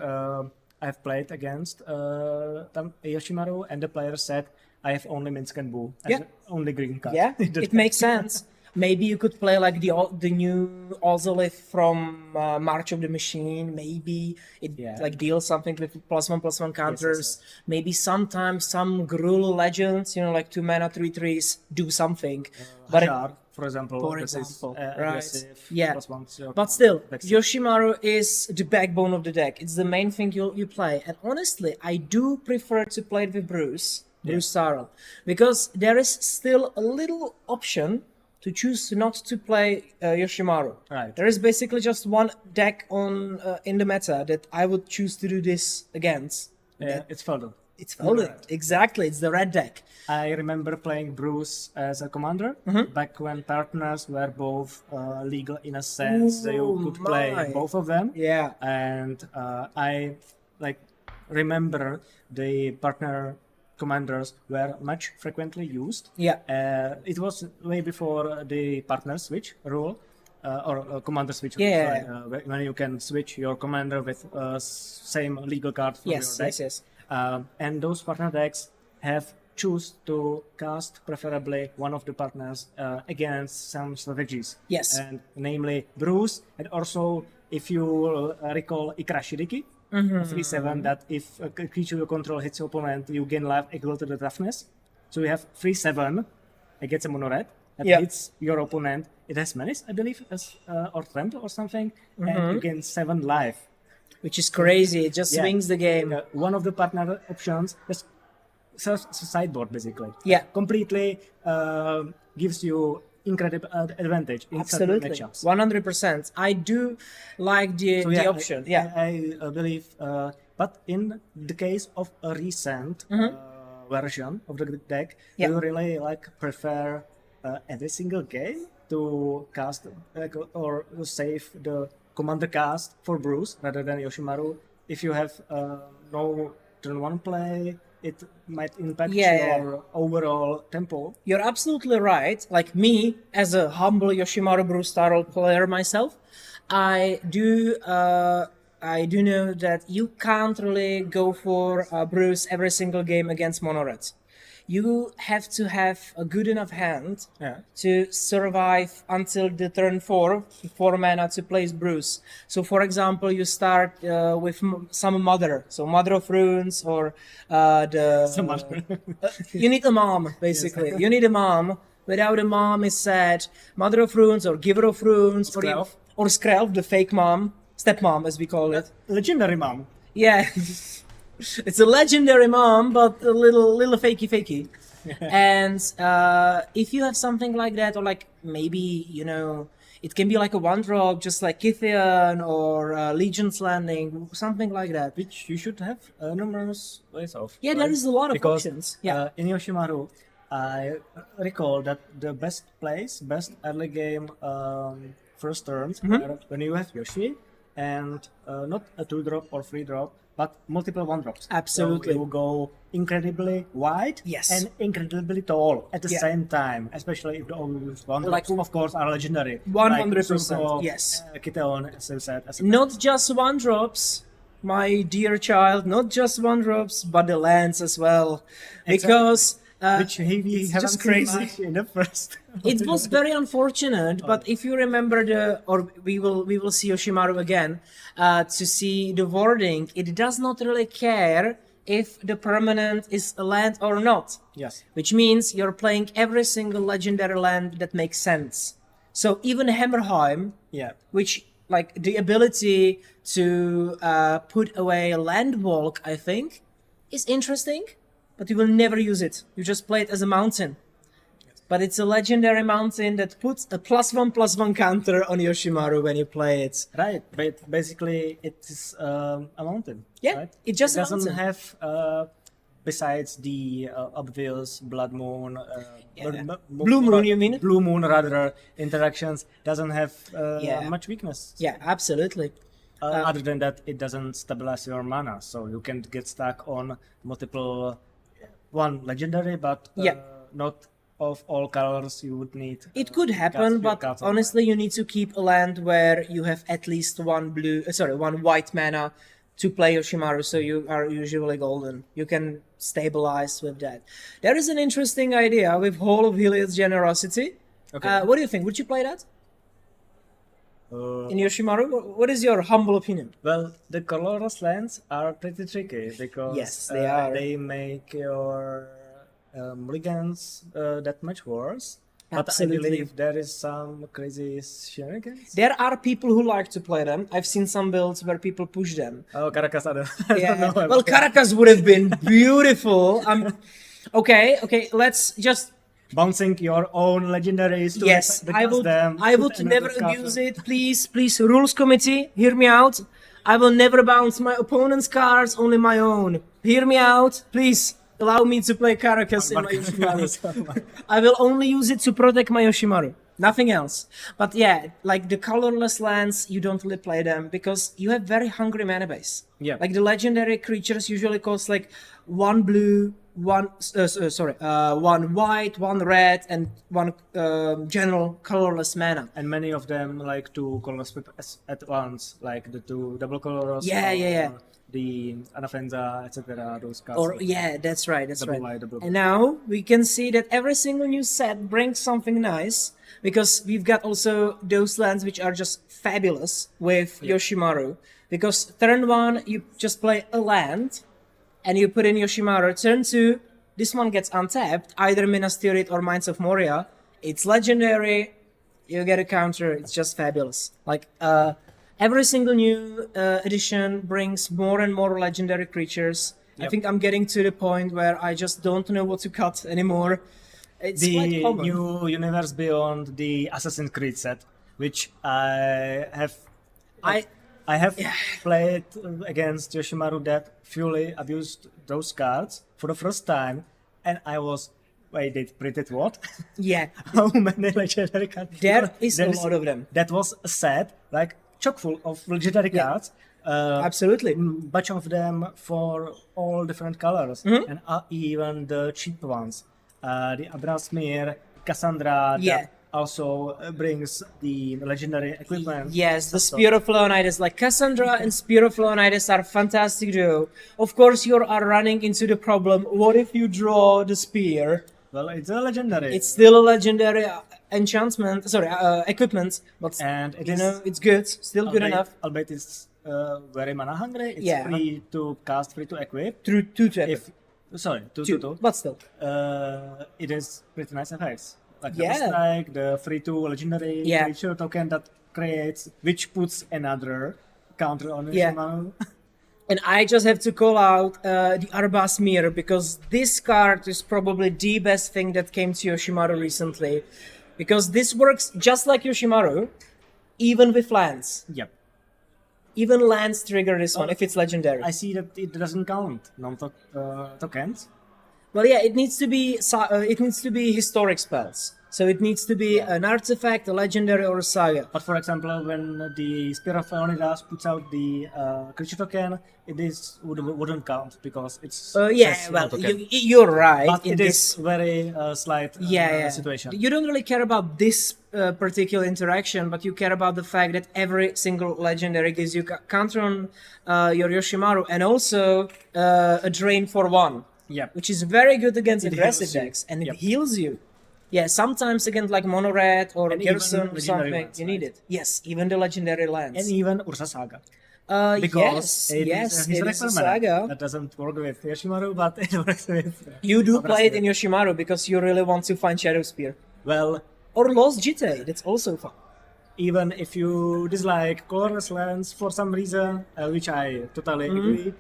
I've played against Yoshimaru, and the player said I have only Minsk and Boo as Yeah. the only green card. Yeah, in the it deck. makes sense. Maybe you could play like the new Ozolith from March of the Machine. Maybe it Yeah. like deals something with +1/+1 counters. Maybe sometimes some Grul legends, like 2 mana 3/3s do something. But Hajar, for example, for that is, example, right. aggressive, Yeah. +1, so But still, backstab. Yoshimaru is the backbone of the deck. It's the main thing you play. And honestly, I do prefer to play it with Bruce Sarl, because there is still a little option to choose not to play Yoshimaru. Right. There is basically just one deck on in the meta that I would choose to do this against. Yeah, it's Feldon. It's Feldon. Exactly, it's the red deck. I remember playing Bruce as a commander back when partners were both legal in a sense that you Ooh, could play my. both of them. Yeah. And I remember the partner commanders were much frequently used. Yeah. It was way before the partner switch rule. Or commander switch. Yeah. Sorry, when you can switch your commander with same legal card from Yes, your deck. yes. And those partner decks have choose to cast preferably one of the partners against some strategies. Yes. And namely Bruce, and also if you recall Ikrashiriki, 3/7, that if a creature you control hits your opponent, you gain life equal to the toughness. So you have 3/7 against a mono red that Yeah. hits your opponent. It has menace, I believe, as or trample or something, and you gain 7 life. Which is crazy. It just Yeah. swings the game. One of the partner options is sideboard, basically. Yeah. Completely gives you incredible advantage in certain Absolutely, matchups. 100%. I do like the option. I believe, but in the case of a recent version of the deck, Yeah. you really prefer every single game to cast or save the commander cast for Bruce rather than Yoshimaru. If you have no turn 1 play, it might impact your overall tempo. You're absolutely right. Like me, as a humble Yoshimaru Bruce Starl player myself, I do know that you can't really go for Bruce every single game against Mono Red. You have to have a good enough hand to survive until the turn 4 mana to place Bruce. So, for example, you start with some Mother, so Mother of Runes, or Some other. you need a mom, basically. You need a mom. Without a mom is sad. Mother of Runes, or Giver of Runes, Skrelv. or Skrelv, the fake mom, stepmom, as we call it. Legendary mom. Yeah. It's a legendary mom, but a little fakey. And if you have something like that, or like maybe, it can be like a 1-drop, just like Kithian or Legion's Landing, something like that. Which you should have numerous ways of. Yeah, right? there is a lot of Because, options. Yeah. in Yoshimaru, I recall that the best early game first turns are when you have Yoshi and not a 2-drop or 3-drop, but multiple 1-drops. Absolutely. So you go incredibly wide Yes. and incredibly tall at the Yeah. same time, especially if the all 1-drops, Like, of course, are legendary. 100%, Like yes. Kiteon, as you said. Not just 1-drops, my dear child, not just 1-drops, but the lands as well. Because which we it's haven't just seen crazy. much in the first. It was very unfortunate, but if you remember we will see Yoshimaru again to see the wording. It does not really care if the permanent is a land or not. Yes. Which means you're playing every single legendary land that makes sense. So even Hammerheim, Yeah. which like the ability to put away a land walk, I think, is interesting, but you will never use it. You just play it as a mountain. But it's a legendary mountain that puts a +1/+1 counter on Yoshimaru when you play it. Right, but basically it is a mountain. Yeah, right? it's just it a doesn't mountain. have besides the obvious blood moon, Blue moon, you mean? Blue moon rather interactions doesn't have Yeah. much weakness. Yeah, absolutely. Other than that, it doesn't stabilize your mana, so you can get stuck on multiple one legendary, but Yeah. not of all colors you would need. It could happen, but honestly, you need to keep a land where you have at least one white mana to play Yoshimaru, so you are usually golden. You can stabilize with that. There is an interesting idea with Hall of Heliod's Generosity. Okay. What do you think? Would you play that in Yoshimaru? What is your humble opinion? Well, the colorless lands are pretty tricky because Yes, they are. They make your mulligans that much worse. But Absolutely. I believe there is some crazy shenanigans. There are people who like to play them. I've seen some builds where people push them. Oh, Caracas, I don't Yeah. know. Well, about that. Caracas would have been beautiful. Okay. Let's just. Bouncing your own legendaries to Yes, the I would. them, I put would another never card abuse on. it. Please, rules committee, hear me out. I will never bounce my opponent's cards, only my own. Hear me out, please. Allow me to play Caracas in my Yoshimaru. I will only use it to protect my Yoshimaru. Nothing else. But yeah, like the colorless lands, you don't really play them because you have very hungry mana base. Yeah. Like the legendary creatures usually cost like one blue, one white, one red, and one general colorless mana. And many of them like to colorless at once, like the two double colors. Yeah. The Anafenza, etc. Those cards. Or yeah, that's right. Double white, double And now we can see that every single new set brings something nice because we've got also those lands which are just fabulous with Yoshimaru. Because turn 1 you just play a land and you put in Yoshimaru. Turn 2, this one gets untapped, either Minas Tirith or Mines of Moria. It's legendary. You get a counter. It's just fabulous. Like every single new edition brings more and more legendary creatures. I think I'm getting to the point where I just don't know what to cut anymore. It's quite The common. new universe beyond the Assassin's Creed set, which I have played against Yoshimaru that fully abused those cards for the first time, and I was Wait, they printed what? Yeah, How many legendary cards? there is a There's- lot of them. That was a set, like chock full of legendary Yeah. cards. Absolutely. Bunch of them for all different colors, Mm-hmm. and even the cheap ones. The Abrasmir, Cassandra, Yeah. that also brings the legendary equipment. Yes, the Spear of Leonidas, like Cassandra and Spear of Leonidas are fantastic duo. Of course, you are running into the problem. What if you draw the spear? Well, it's a legendary. It's still a legendary enchantment, sorry, equipment, but and it you is know it's good, still good albeit- enough. Albeit it's very mana hungry. It's Yeah. free to cast, free to equip. Through two to If sorry, two, two, two. but still. It is pretty nice effects. Like Yeah. the strike, the free to legendary Yeah. creature token that creates, which puts another counter on Yeah. Yoshimaru. And I just have to call out the Arbasmir because this card is probably the best thing that came to Yoshimaru recently. Because this works just like Yoshimaru, even with lands. Yep. Even lands trigger this one if it's legendary. I see that it doesn't count non-tokens. Well, yeah, it needs to be historic spells. So it needs to be an artifact, a legendary, or a saga. But for example, when the Spear of Leonidas puts out the creature token, wouldn't count because it's Yeah, says well, non-token. you're right. But in it this, is very slight yeah. situation. You don't really care about this particular interaction, but you care about the fact that every single legendary gives you counter on your Yoshimaru and also a drain for one, Yep. which is very good against It aggressive heals you. decks, and Yep. it heals you. Yeah, sometimes against like Mono Red or And even Ghyrson or legendary something, lands, you need right? it. Yes, even the legendary lands. And even Ursa Saga. yes, Because it is a it is a historical saga. mana. That doesn't work with Yoshimaru, but it works with... You do play it Abrasmir. in Yoshimaru because you really want to find Shadow Spear. Well, Or Lost Jite, that's also fun. even if you dislike colorless lands for some reason, which I totally Mm-hmm. agree,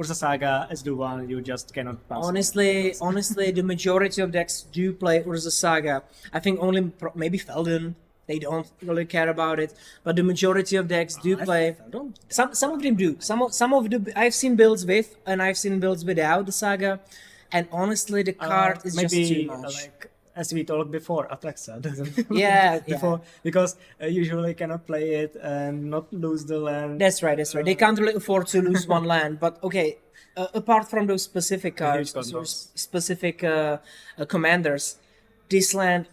Ursa Saga is the one you just cannot pass. Honestly, the majority of decks do play Urza Saga. I think only maybe Felden, they don't really care about it, but the majority of decks do play. Some of them do. Some of the I've seen builds with and I've seen builds without the Saga, and honestly, the card is just too much. Like as we talked before, Atraxa doesn't. Yeah, before because usually cannot play it and not lose the land. That's right. That's right. They can't really afford to lose one land. But okay, apart from those specific cards, huge combos. specific commanders, this land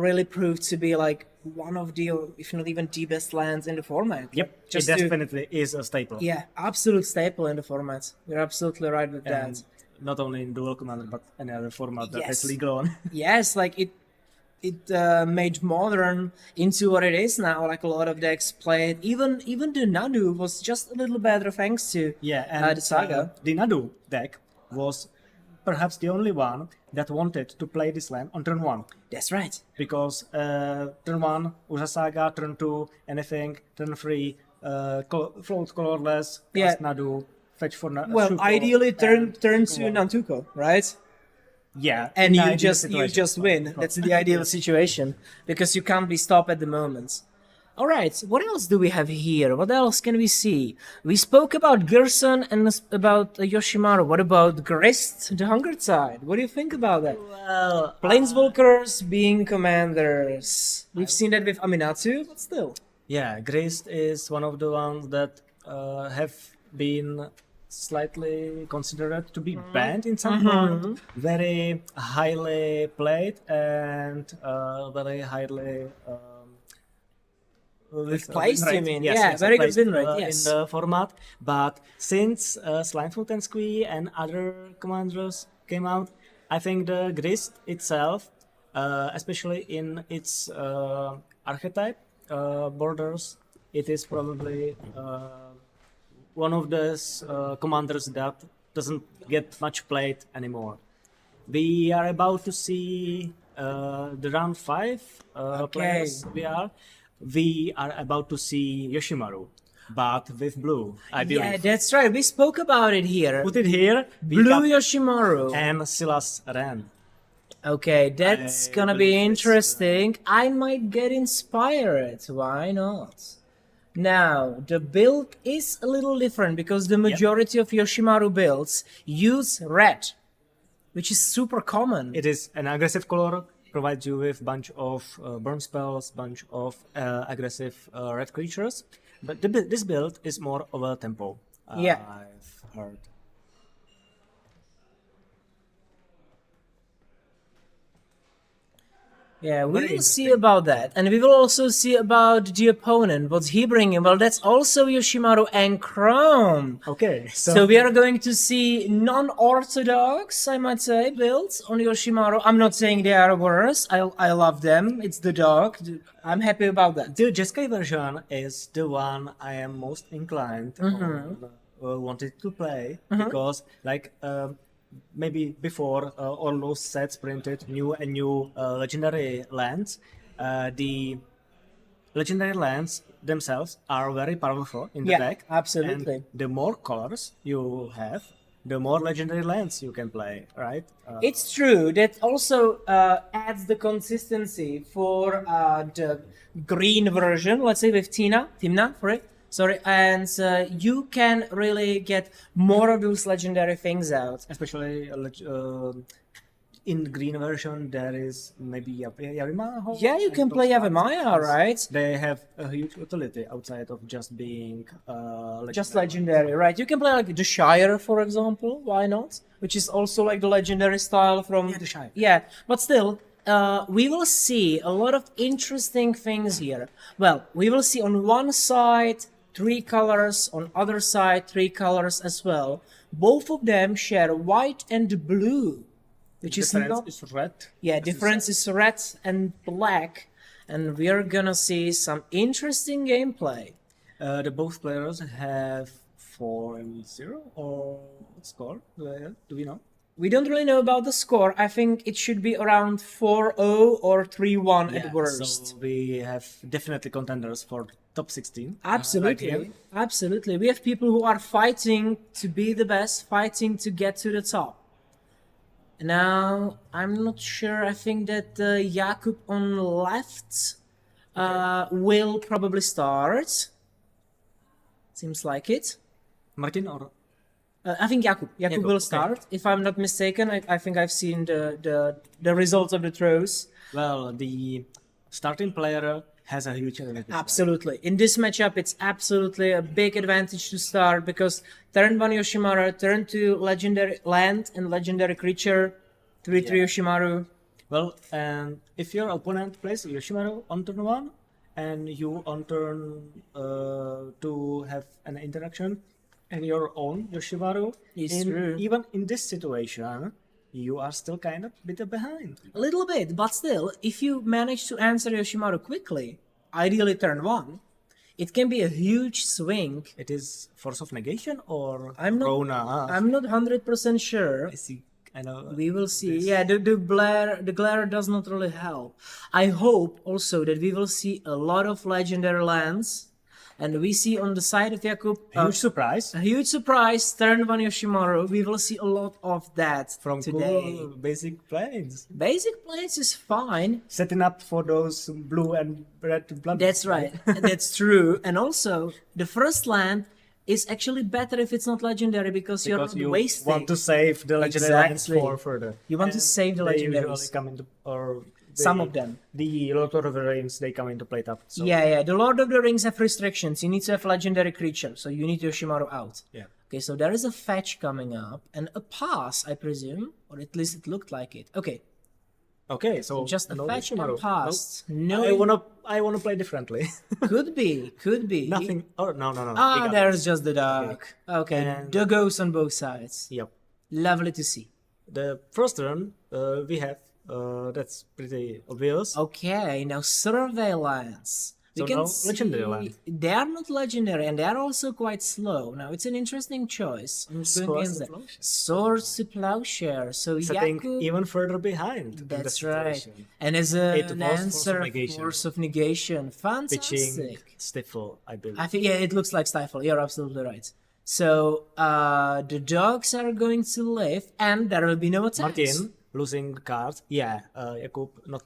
really proved to be like one of the, if not even the best lands in the format. Yep, Just it to- definitely is a staple. Yeah, absolute staple in the format. You're absolutely right with And that. not only in dual commander but any other format that Yes. is legal on. Yes, like it made modern into what it is now. Like a lot of decks play it. Even the Nadu was just a little better thanks to Yeah, and the Saga. the Nadu deck was perhaps the only one that wanted to play this land on turn 1. That's right. Because turn 1, Ursa Saga, turn 2, anything, turn 3, float colorless, Yeah. cast Nadu, fetch for Well, Shuko, ideally turn and to go on. Nantuko, right? Yeah, And in you ideal just situation. win. That's the ideal situation because you can't be stopped at the moment. All right, what else do we have here? What else can we see? We spoke about Ghyrson and about Yoshimaru. What about Grist, the Hunger Tide? What do you think about that? Well, Planeswalkers being commanders. We've seen that with Aminatou, but still. yeah, Grist is one of the ones that have been slightly considered to be banned in some point. Very highly played and very highly Placed, you right. mean? Yes, Yeah, yes, very good placed, win rate, yes. in the format. But since Slimefoot and Squee and other commanders came out, I think the Grist itself, especially in its archetype borders, it is probably one of those commanders that doesn't get much played anymore. We are about to see the round 5 players we are about to see Yoshimaru, but with blue, I believe. Yeah, that's right. We spoke about it here. Put it here, Blue Pickup Yoshimaru. and Silas Ren. Okay, that's I gonna be believe it's, interesting. I might get inspired. Why not? Now, the build is a little different because the majority of Yoshimaru builds use red. which is super common. It is an aggressive color, provides you with bunch of burn spells, bunch of aggressive red creatures. But this build is more of a tempo. Yeah. I've heard. Yeah, we Very will see about that. And we will also see about the opponent. What's he bringing? Well, that's also Yoshimaru and Chrome. Okay, So we are going to see non-orthodox, I might say, builds on Yoshimaru. I'm not saying they are worse. I love them. It's the dog. I'm happy about that. the Jeskai version is the one I am most inclined or wanted to play because like maybe before all those sets printed new and new legendary lands, the legendary lands themselves are very powerful in the Yeah, deck. absolutely. And the more colors you have, the more legendary lands you can play, right? It's true. That also adds the consistency for the green version, let's say with Timna, right? Sorry, and you can really get more of those legendary things out. Especially in the green version, there is maybe Yarimaho. Yeah, you can play Yavimaya, right? They have a huge utility outside of just being Just legendary, right? You can play like the Shire, for example. Why not? Which is also like the legendary style from the Shire. Yeah, but still, we will see a lot of interesting things here. Well, we will see on one side 3 colors, on other side 3 colors as well. Both of them share white and blue, which is not. is red. Yeah, difference is red and black, and we are gonna see some interesting gameplay. The both players have 4-0 or what score? Do we know? We don't really know about the score. I think it should be around 4-0 or 3-1 at worst. So we have definitely contenders for top 16. Absolutely, right here. absolutely. We have people who are fighting to be the best, fighting to get to the top. Now, I'm not sure. I think that Jakub on left will probably start. Seems like it. Martin or I think Jakub Jakub, will okay. start. If I'm not mistaken, I think I've seen the results of the throws. well, the starting player has a huge advantage. Absolutely. In this matchup, it's absolutely a big advantage to start because turn 1 Yoshimaru, turn 2 legendary land and legendary creature, 3-3 Yoshimaru. Well, and if your opponent plays Yoshimaru on turn 1 and you on turn 2 have an interaction and your own Yoshimaru, It's true. even in this situation, you are still kind of bit behind. A little bit, but still, if you manage to answer Yoshimaru quickly, ideally turn 1, it can be a huge swing. It is Force of Negation or I'm not- Rona? I'm not 100% sure. I see. I know. We will see. Yeah, the glare does not really help. I hope also that we will see a lot of legendary lands, and we see on the side of Jakub Huge surprise a huge surprise. Turn 1 Yoshimaru. We will see a lot of that from today. cool basic planes. Basic plays is fine. Setting up for those blue and red blood. That's right. That's true. And also, the first land is actually better if it's not legendary because you're Because not you wasting. want to save the legendary lands Exactly. for further. You want to save the They legendaries. usually come into, or Some they- of them. The Lord of the Rings, they come into play up. So Yeah. The Lord of the Rings have restrictions. You need to have legendary creature, so you need Yoshimaru out. Yeah. Okay, so there is a fetch coming up and a pass, I presume, or at least it looked like it. Okay, Okay, so just a no fetch and Yoshimaru. pass. No, No, I wanna play differently. could be. Nothing. Oh no. We Ah, got there's just the dog. Okay, And- doggos on both sides. it. Yep. Lovely to see. The first turn we have that's pretty obvious. Okay, now surveillance. So no legendary land. They are not legendary, and they are also quite slow. Now it's an interesting choice. I'm just going Swords against to that. Plowshare. Swords to Plowshare. So Setting Jakub, even further behind. in the that's right. situation. And as It an was Force of answer, Negation. Force of Negation. Pitching Fantastic. Stifle, I believe. I think, yeah, it looks like Stifle. You're absolutely right. So the dogs are going to live, and there will be no attacks. Martin losing cards. Yeah, Jakub not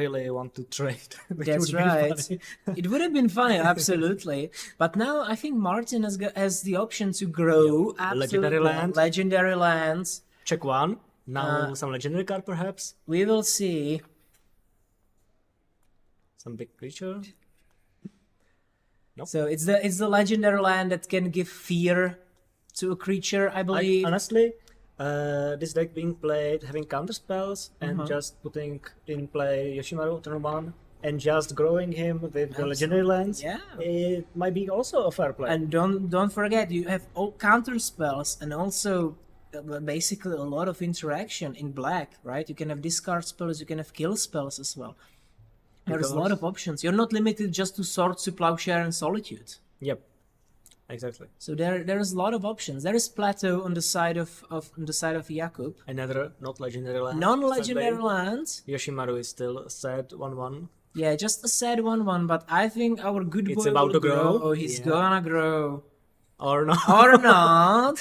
really want to trade. which That's would be right. funny. It would have been funny, absolutely. But now I think Martin has the option to grow absolutely Legendary land. legendary lands. Check 1. Now some legendary card perhaps, We will see. some big creature. So it's the legendary land that can give fear to a creature, I believe. Honestly, this deck being played having counter spells Mm-hmm. and just putting in play Yoshimaru turn 1 and just growing him with the legendary lands, Yeah. it might be also a fair play. And don't forget, you have all counter spells and also basically a lot of interaction in black, right? You can have discard spells, you can have kill spells as well. There's a lot of options. You're not limited just to Swords to Plowshare and Solitude. Yep, exactly. So there's a lot of options. There is Plateau on the side of Jakub. Another not legendary land. Non-legendary Sadly, lands. Yoshimaru is still sad 1/1. Yeah, just a sad 1/1, but I think our good boy It's about will to grow. grow. He's Yeah. gonna grow. Or not. Or not.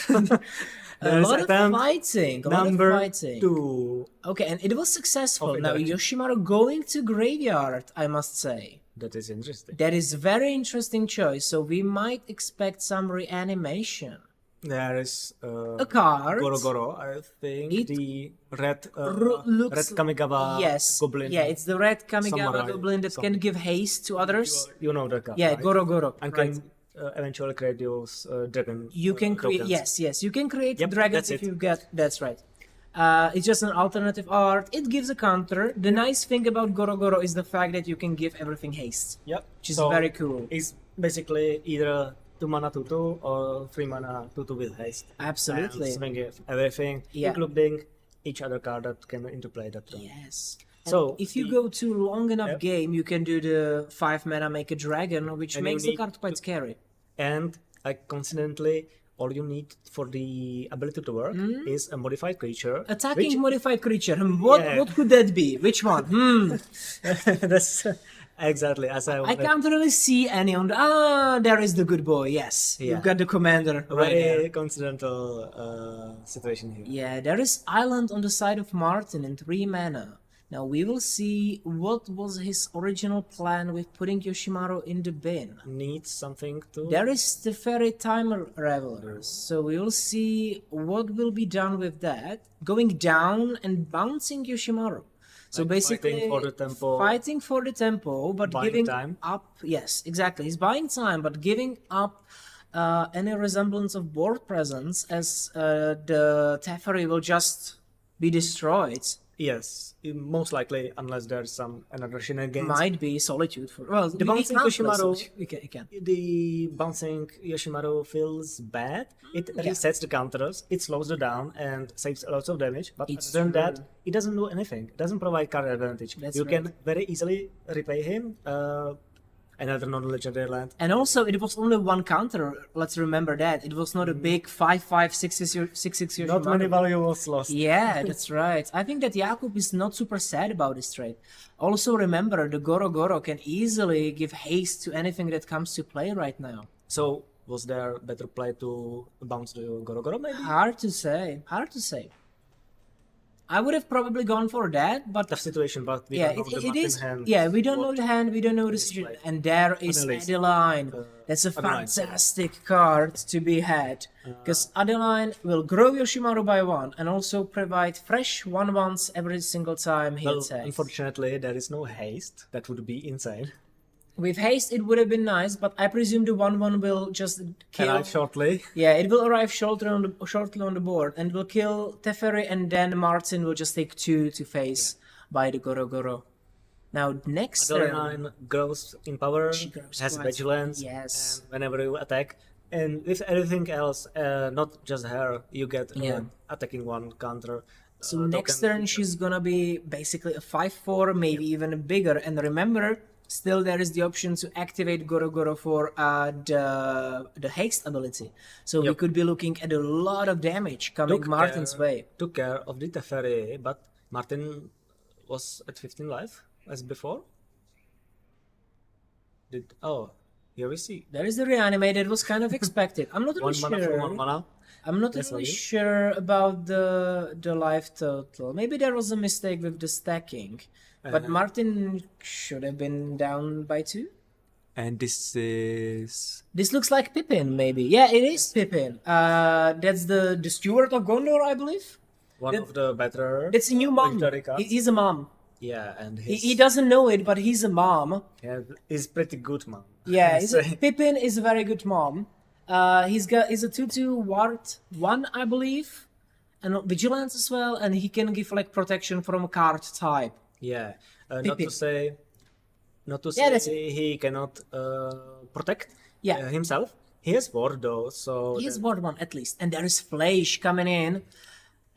A There's lot of attempt fighting. A Number lot of fighting. 2. Okay, and it was successful. Of Now interaction. Yoshimaru going to graveyard, I must say. That is interesting. That is very interesting choice. So we might expect some reanimation. There is A card. Goro, I think. It the red looks red Kamigawa yes. goblin. Yeah, it's the red Kamigawa Samurai. goblin that can give haste to others. You know the card, Yeah, right? Goro. And right. can eventually create those dragon You can create tokens. yes, you can create Yep, dragons that's if it. you've got that's right. It's just an alternative art. It gives a counter. The nice thing about Goro is the fact that you can give everything haste, Yep. which is So very cool. It's basically either 2 mana 2/2 or 3 mana 2/2 with haste. Absolutely. And swing everything, Yeah. including each other card that came into play that turn. Yes. So, And if you the- go to long enough Yep. game, you can do the 5 mana make a dragon, which And you makes the need card quite scary. And coincidentally, all you need for the ability to work is a modified creature. Attacking which- modified creature. What could that be? Which one? That's exactly as I I wanted. can't really see any on the. There is the good boy. Yes, Yeah. you've got the commander A right there. very coincidental situation here. Yeah, there is Island on the side of Martin in 3 mana. Now we will see what was his original plan with putting Yoshimaru in the bin. Needs something to. There is the Fairy Timer Revelers, so we will see what will be done with that. Going down and bouncing Yoshimaru. So Like basically, fighting for the tempo. fighting for the tempo, but Buying giving time. up. Yes, exactly. He's buying time, but giving up any resemblance of board presence, as the Teferi will just be destroyed. Yes, most likely, unless there's some another shenanigans. Might be Solitude for well. The we bouncing can't play Yoshimaru- Solitude. We can. The bouncing Yoshimaru feels bad. It resets the counters, it slows it down and saves lots of damage. But It's other than that, true. it doesn't do anything. It doesn't provide card advantage. That's You right. can very easily repay him. Another non-legendary land. And also, it was only one counter. Let's remember that it was not a big 5/5 6/6 Not many Yoshimaru. value was lost. Yeah, that's right. I think that Jakub is not super sad about this trade. Also, remember the Goro can easily give haste to anything that comes to play right now. So, was there better play to bounce the Goro maybe? Hard to say. Hard to say. I would have probably gone for that, but Tough situation, but we yeah, don't know the it Martin is. hand. Yeah, we don't know what the hand, we don't know the situation, played. and there is Adeline. Adeline. That's a Adeline. fantastic card to be had, because Adeline will grow Yoshimaru by 1 and also provide fresh 1/1s every single time he Well, attacks. unfortunately, there is no haste. That would be insane. With haste, it would have been nice, but I presume the 1/1 will just kill. Arrive shortly. Yeah, it will arrive shortly on the board and will kill Teferi, and then Martin will just take 2 to face by the Goro. Now, next turn. Adeline grows in power, She grows has quite- vigilance, yes. and whenever you attack, and with everything else, not just her, you get Yeah. attacking one counter. So next token. turn she's gonna be basically a 5/4, maybe even bigger. And remember, still there is the option to activate Goro for the haste ability. So we Yep. could be looking at a lot of damage coming Martin's way. Took care of the Teferi, but Martin was at 15 life as before. Here we see. There is the reanimate. It was kind of expected. I'm not really 1 mana for 1 sure. mana. I'm not That's really valid. sure about the life total. Maybe there was a mistake with the stacking. But Martin should have been down by 2. And this is This looks like Pippin, maybe. Yeah, it is Pippin. That's the steward of Gondor, I believe. one of the better. It's a new mom. legendary cards. He's a mom. Yeah, and He doesn't know it, but he's a mom. he's pretty good, man. Yeah, So- Pippin is a very good mom. He's a 2/2 Ward 1, I believe, and Vigilance as well, and he can give like protection from a card type. Yeah, not Pippin. to say, Yeah, that's he cannot protect Yeah. himself. He has ward though, so He is that- Ward 1 at least, and there is Fleisch coming in.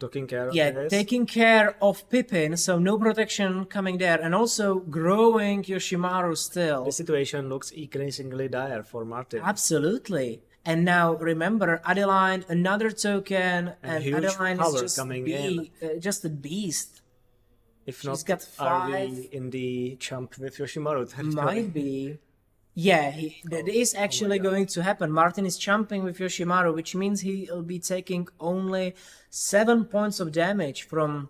taking care of Yeah, this. taking care of Pippin, so no protection coming there, and also growing Yoshimaru still. The situation looks increasingly dire for Martin. Absolutely. And now remember, Adeline, another token, and huge Adeline power is just coming in. just a beast. If she's not, got are we 5. in the jump with Yoshimaru? Might be. Yeah, that is actually going to happen. Martin is jumping with Yoshimaru, which means he'll be taking only 7 points of damage from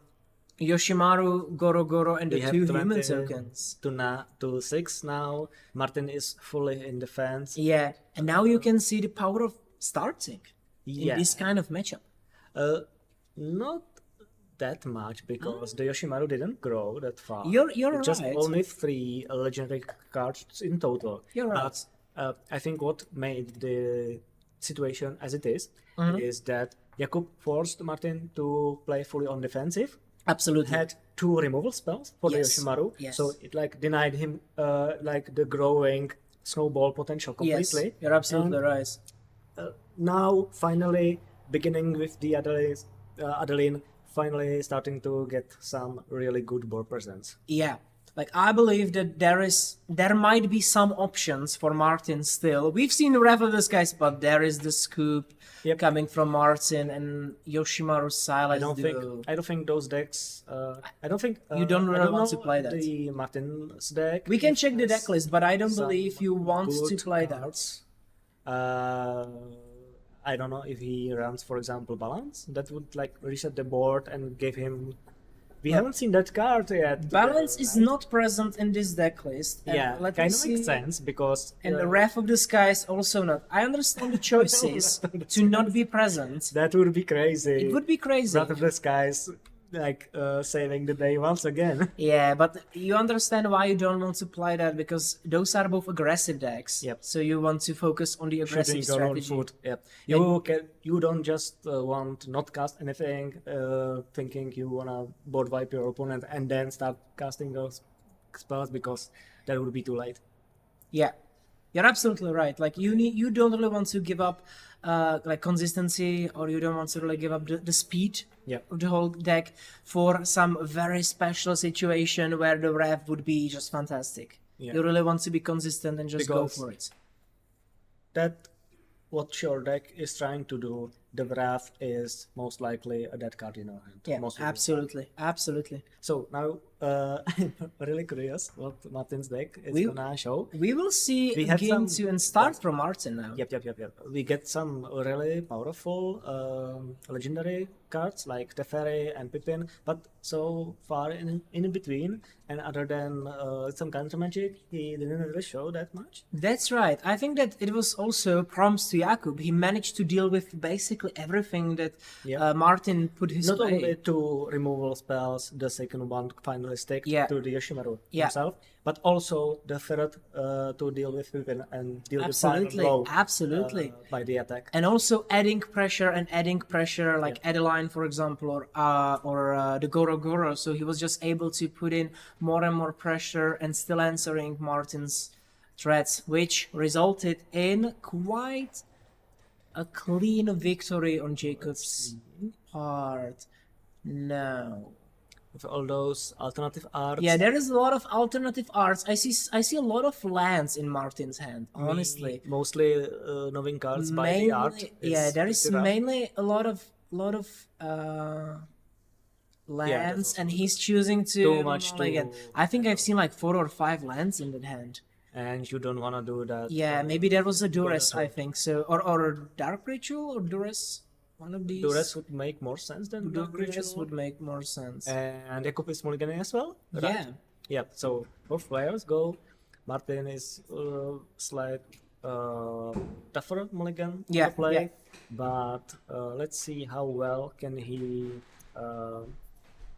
Yoshimaru, Goro, and the We have 2 20 human tokens. to 6 now. Martin is fully in defense. Yeah, and now you can see the power of starting Yeah. in this kind of matchup. Not that much because the Yoshimaru didn't grow that far. You're It's just right. only 3 legendary cards in total. You're right. But I think what made the situation as it is that Jakub forced Martin to play fully on defensive. Absolutely. Had 2 removal spells for Yes, the Yoshimaru, yes. so it like denied him like the growing snowball potential Yes, completely. you're absolutely And right. now finally beginning with the Adeline finally starting to get some really good board presence. Yeah, like I believe that there might be some options for Martin still. We've seen the Wrath of the Skies, but there is the scoop Yep. coming from Martin and Yoshimaru Silas. I don't think those decks. I don't think You don't I really don't want to know play that. The Martin's deck. We can if check the has deck list, but I don't some believe you want to good play that. cards. I don't know if he runs, for example, balance. That would like reset the board and give him. We haven't seen that card yet. Balance is right? not present in this deck list. And Yeah, let me kind of see. makes sense because And the Wrath of the Skies also not. I understand the choices to not be present. that would be crazy. It would be crazy. Wrath of the Skies, like saving the day once again. Yeah, but you understand why you don't want to play that because those are both aggressive decks. Yep. So you want to focus on the aggressive Shooting your own strategy. foot. Yep. You don't just want not cast anything, thinking you wanna board wipe your opponent and then start casting those spells because that would be too late. Yeah, you're absolutely right. Like you don't really want to give up like consistency, or you don't want to really give up the speed Yep. of the whole deck for some very special situation where the Wrath would be just fantastic. Yeah. You really want to be consistent and just go Because- for it. That what your deck is trying to do. The Wrath is most likely a dead card in our hand. Yeah, most likely. absolutely. So now, I'm really curious what Martin's deck is We- gonna show. We will see We have game some- 2 and start from Martin now. Yep. We get some really powerful legendary cards like Teferi and Pippin, but so far in between, and other than some counter magic, he didn't really show that much. That's right. I think that it was also prompts to Jakub. He managed to deal with basically everything that Yeah. Martin put his Not way. only 2 removal spells, the second one finally stick Yeah. to the Yoshimaru Yeah. himself, but also the third to deal with Pippin and deal the Absolutely, final blow absolutely. by the attack. And also adding pressure, like Adeline, for example, or the Goro. So he was just able to put in more and more pressure and still answering Martin's threats, which resulted in quite a clean victory on Jacob's part. Now, With all those alternative arts. yeah, there is a lot of alternative arts. I see a lot of lands in Martin's hand. Honestly, Mostly knowing cards by the art. yeah, there is pretty rough. mainly a lot of lands, and he's choosing to Too much again. to- I think I've seen like 4 or 5 lands in that hand. And you don't want to do that. Yeah, maybe there was a Duress, I think so, or Dark Ritual or Duress. One of these. The rest would make more sense than Dark Duress Ritual. would make more sense. And Jakub is mulliganing as well. Right? Yeah. Yep. So both players go. Martin is slight tougher mulligan Yeah, to play. yeah. But let's see how well can he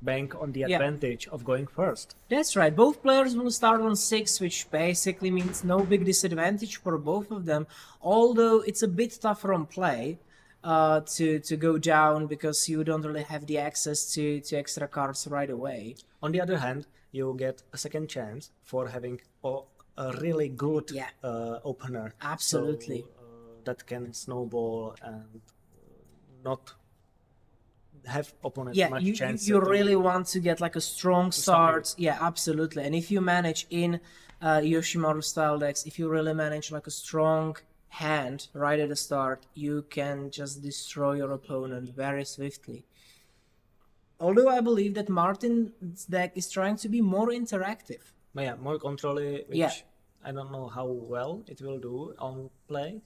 bank on the Yeah. advantage of going first. That's right. Both players will start on 6, which basically means no big disadvantage for both of them. Although it's a bit tougher on play to go down because you don't really have the access to extra cards right away. On the other hand, you get a second chance for having a really good Yeah. opener. Absolutely. So, that can snowball and not have opponents Yeah, much you chance. you to- really want to get like a strong start. Yeah, absolutely. And if you manage in Yoshimaru style decks, if you really manage like a strong hand right at the start, you can just destroy your opponent very swiftly. Although I believe that Martin's deck is trying to be more interactive. But yeah, more control-y, which Yeah. I don't know how well it will do on play.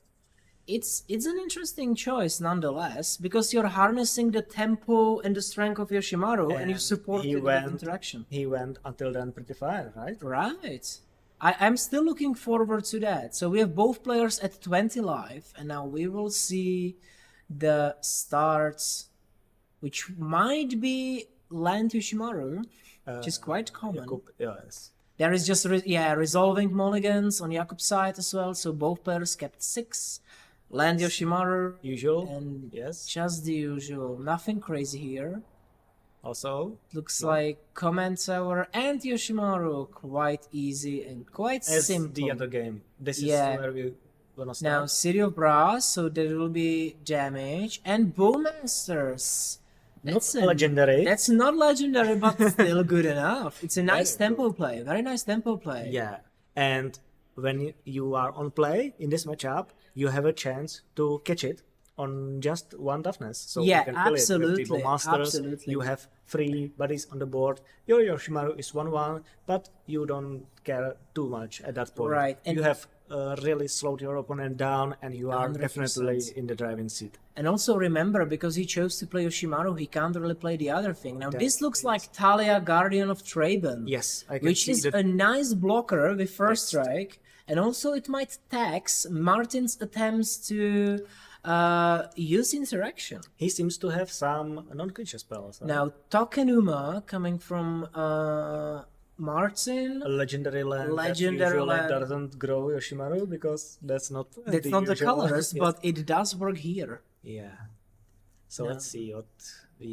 It's an interesting choice nonetheless, because you're harnessing the tempo and the strength of Yoshimaru and you And support he it with went- interaction. He went until then pretty far, right? Right. I'm still looking forward to that. So we have both players at 20 life, and now we will see the starts, which might be land Yoshimaru, which is quite common. Jakub, yes. There is just resolving mulligans on Jakub's side as well. So both players kept 6. Land Yoshimaru, Usual, and yes. just the usual. Nothing crazy here. Also, Looks like Command Tower and Yoshimaru quite easy and quite as simple. the other game. This Yeah. is where we gonna Now start. City of Brass, so there will be damage and Bowmasters. Not legendary. That's not legendary, but still good enough. It's a nice Very tempo play, very nice tempo play. Yeah, and when you are on play in this matchup, you have a chance to catch it on just one toughness. So Yeah, you can kill absolutely, it with the masters. absolutely. You have 3 buddies on the board. Your Yoshimaru is 1/1, but you don't care too much at that point. Right, and- You have really slowed your opponent down, and you are 100%. definitely in the driving seat. And also remember, because he chose to play Yoshimaru, he can't really play the other thing. Now this looks is- like Talia, Guardian of Traben. Yes, I can Which see is that. a nice blocker with first Text. strike, and also it might tax Martin's attempts to use interaction. He seems to have some non-creature spells. Right? Now Tokenuma coming from Martin. A legendary land Legendary that usually land. doesn't grow Yoshimaru because that's not That's not the usual. colors, Yes. but it does work here. Yeah. So No. let's see what we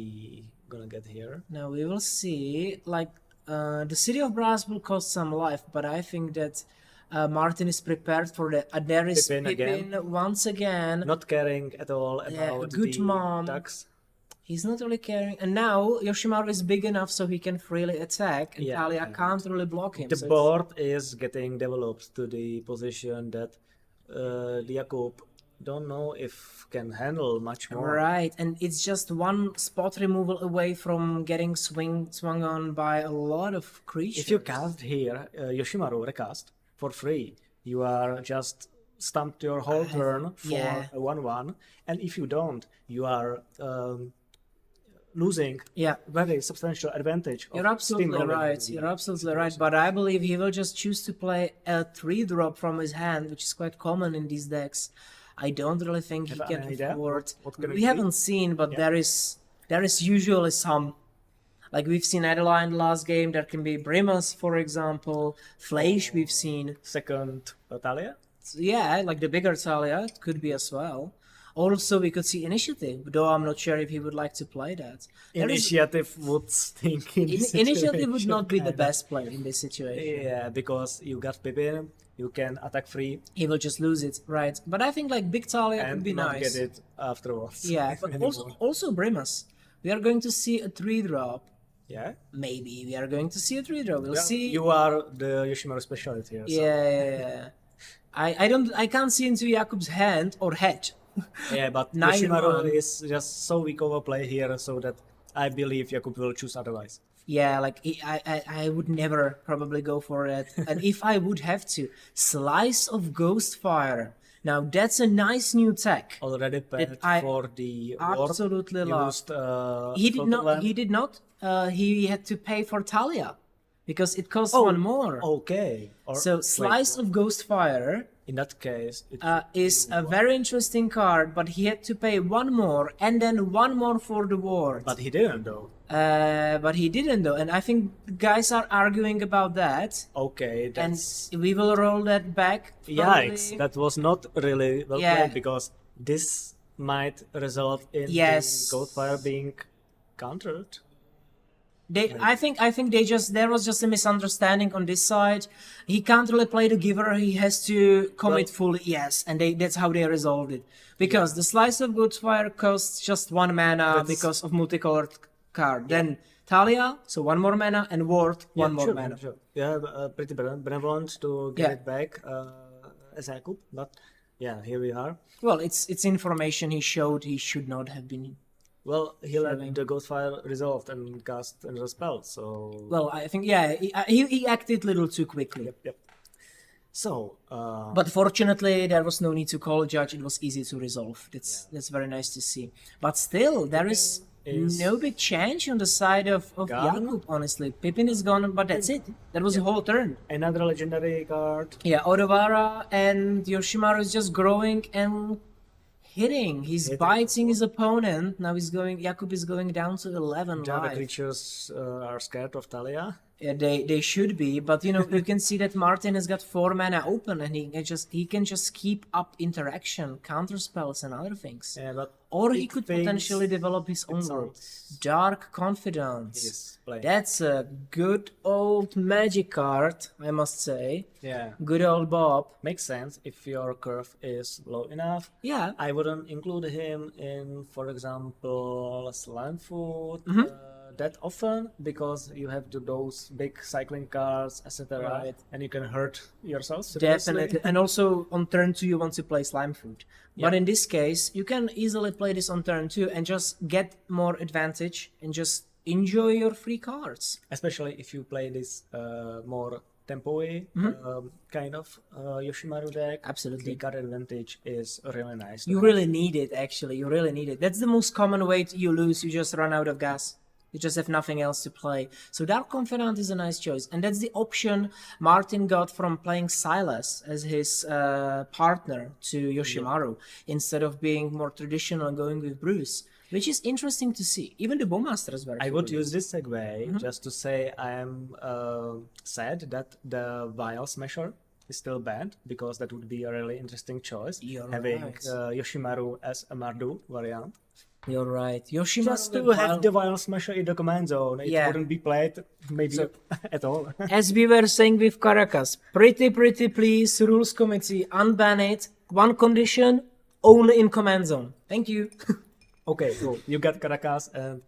gonna get here. Now we will see, like, the City of Brass will cost some life, but I think that Martin is prepared for that. There is Pippin Pippin again. once again. Not caring at all about good the mom. ducks. He's not really caring. And now Yoshimaru is big enough so he can freely attack, and Yeah, Talia and can't really block him. The so it's- board is getting developed to the position that Jakub don't know if can handle much more. Right, and it's just one spot removal away from getting swung on by a lot of creatures. If you cast here Yoshimaru recast for free, you are just stumped your whole turn for yeah. a 1/1, and if you don't, you are losing Yeah, very substantial advantage. you're of absolutely steamrolling right. the You're absolutely right. But I believe he will just choose to play a 3-drop from his hand, which is quite common in these decks. I don't really think he Have can any idea afford. what can it We be? haven't seen, but Yeah. there is usually some. Like we've seen Adeline last game. There can be Brimus, for example. Fleisch we've seen. Second Talia. Yeah, like the bigger Talia, it could be as well. Also, we could see Initiative, though I'm not sure if he would like to play that. There is- Initiative would stink in this Initiative would situation, not be the kinda. best player in this situation. Yeah, because you got Pippin, you can attack free He will just lose it, right? But I think like Big Talia and could be not nice. get it afterwards. Yeah, but also Brimus. We are going to see a 3-drop. Yeah. Maybe we are going to see a 3-drop. We'll Yeah, see. You are the Yoshimaru specialty here. So. Yeah. I can't see into Jakub's hand or head. Yeah, but 9-1. Yoshimaru is just so weak overplay here, so that I believe Jakub will choose otherwise. Yeah, like I would never probably go for it. And if I would have to, Slice of Ghostfire. Now that's a nice new tech. Already paid I for the absolutely ward. love. Used, He did Floating not. Land. He did not. He had to pay for Talia because it costs Oh, one more. Okay. Or, So wait, Slice of Ghostfire In that case, it is a very interesting card, but he had to pay one more and then one more for the ward. but he didn't though. But he didn't though, and I think guys are arguing about that. Okay, And that's we will roll that back. yikes. probably. That was not really well Yeah. played because this might result in Yes. the Goldfire being countered. I think there was just a misunderstanding on this side. He can't really play the giver. He has to commit fully. Yes, and that's how they resolved it. Because the Slice of Goldfire costs just 1 mana That's- because of multicolored card. Then Talia, so 1 more mana, and Ward, one more sure, mana. Sure. Yeah, pretty benevolent to get Yeah. it back as I could, but yeah, here we are. Well, it's information he showed he should not have been. Well, he let Feeling. the Ghostfire resolved and cast another spell, so... Well, I think he acted a little too quickly. Yep. So, But fortunately, there was no need to call a judge. It was easy to resolve. That's very nice to see. But still, there is no big change on the side of Gone? Jakub, honestly. Pippin is gone, but that's it. That was the whole turn. another legendary card. Yeah, Odawara and Yoshimaru is just growing and hitting. He's biting his opponent. Now Jakub is going down to 11 The other life. creatures are scared of Talia. Yeah, they should be, but you can see that Martin has got 4 mana open, and he can just keep up interaction, counter spells, and other things. Yeah, but Or he it could thinks potentially develop his own world. Dark Confidence. Yes, playing. That's a good old magic card, I must say. Yeah, Good old Bob. makes sense if your curve is low enough. Yeah. I wouldn't include him in, for example, Slimefoot that often because you have those big cycling cars, etc. Right. And you can hurt yourself. seriously. Definitely. And also on turn 2 you want to play Slimefoot. But in this case, you can easily play this on turn 2 and just get more advantage and just enjoy your free cards. Especially if you play this more tempo-y kind of Yoshimaru deck. Absolutely. The card advantage is really nice. You really need it, actually. You really need it. That's the most common way you lose. You just run out of gas. You just have nothing else to play. So Dark Confidant is a nice choice. And that's the option Martin got from playing Silas as his partner to Yoshimaru, instead of being more traditional and going with Bruce. Which is interesting to see. Even the Bowmaster is very I would familiar. use this segue just to say I am sad that the Vial Smasher is still banned, because that would be a really interesting choice. You're having right. Yoshimaru as a Mardu variant. You're right. Yoshimaru Just to with have Vial- the Vial Smasher in the command zone. It Yeah. wouldn't be played maybe at all. As we were saying with Caracas, pretty please, rules committee, unban it. One condition, only in command zone. Thank you. Okay, so you got Caracas and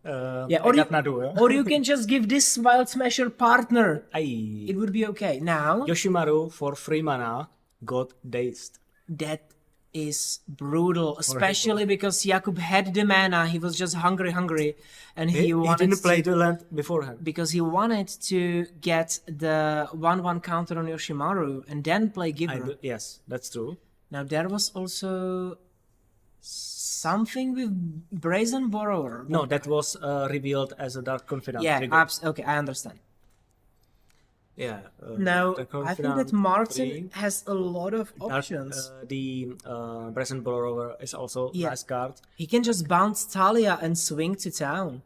Yeah, I got Nadu. Yeah? or you can just give this Wild Smasher partner. Aye. It would be okay. Now, Yoshimaru for 3 mana got dazed. that is brutal, especially because Jakub had the mana. He was just hungry, and he He wanted didn't play to, the land beforehand. because he wanted to get the 1/1 counter on Yoshimaru and then play Giver. Yes, that's true. Now there was also something with Brazen Borrower. No, that was revealed as a Dark Confidant. Yeah, trigger. okay, I understand. Yeah. Now, Dark I think Confidant that Martin three. has a lot of Dark- options. The Brazen Borrower is also Yeah. nice card He can just bounce Talia and swing to town.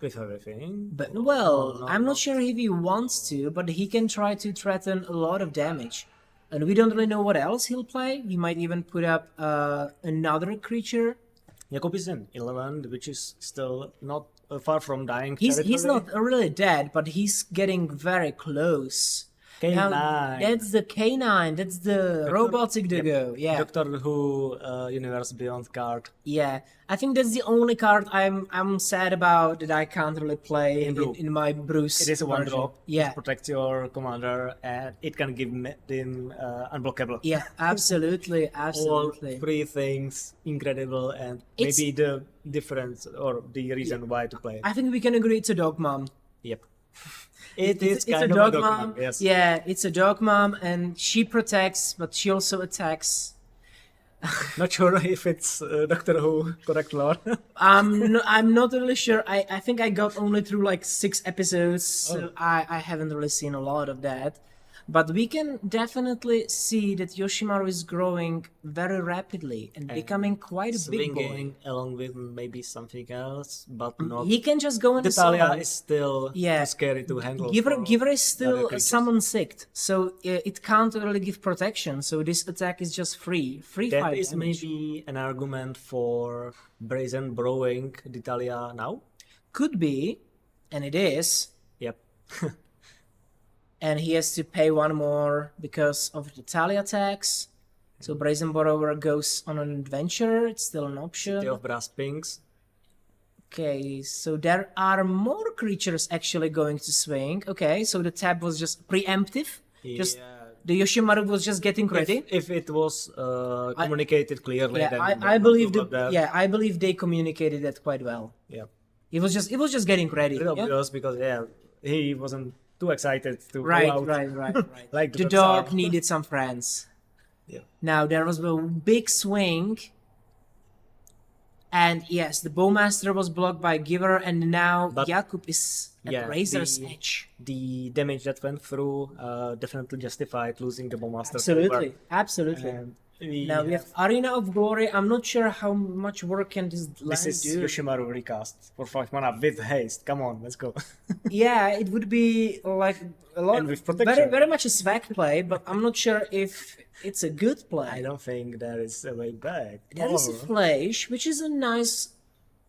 with everything. But, well, no, I'm no. not sure if he wants to, but he can try to threaten a lot of damage. And we don't really know what else he'll play. He might even put up another creature. Jakub is in 11, which is still not far from dying. He's territory. not really dead, but he's getting very close. K9. Now, that's the K9. That's the robotic Dugo. Yeah, Doctor Who Universe Beyond card. yeah. I think that's the only card I'm sad about that I can't really play In blue. in my Bruce. It is a one version. drop. Yeah, It protects your commander, and it can give them unblockable. yeah. Absolutely, All absolutely. 3 things incredible, and It's- maybe the difference or the reason why to play. I think we can agree it's a dog mom. Yep. It is It's kind a of dog a dog mom. Yes. Yeah, it's a dog mom, and she protects, but she also attacks. Not sure if it's Doctor Who correct lore. I'm not really sure. I think I got only through like 6 episodes, so I haven't really seen a lot of that. But we can definitely see that Yoshimaru is growing very rapidly and becoming quite a big boy. Swinging along with maybe something else, but not. He can just go in the Talia summon. is still Yeah. too scary to handle. Giver is still other creatures. summon sicked, so it can't really give protection. So this attack is just free That fight is damage. maybe an argument for Brazen Brewing the Talia now. Could be, and it is. Yep. And he has to pay one more because of the tally attacks. So Brazen Borrower goes on an adventure. It's still an option. City of Brass Pinks. Okay, so there are more creatures actually going to swing. Okay, so the tab was just preemptive. Just the Yoshimaru was just getting ready. If it was communicated clearly, Yeah, then I believe I believe they communicated that quite well. Yeah. It was just getting ready. Little Yeah? obvious because he wasn't too excited to Right, go out. right. Like The the dog Tsar. needed some friends. Yeah. Now there was a big swing. And yes, the Bowmaster was blocked by Giver, and now But- Jakub is at Razor's edge. The damage that went through definitely justified losing the Bowmaster. Absolutely, absolutely. And Now we have Arena of Glory. I'm not sure how much work can this land this is do. Yoshimaru recast for 5 mana with haste. Come on, let's go. Yeah, it would be like a lot, And with protection. very much a swag play, but I'm not sure if it's a good play. I don't think there is a way back. There is a flash, which is a nice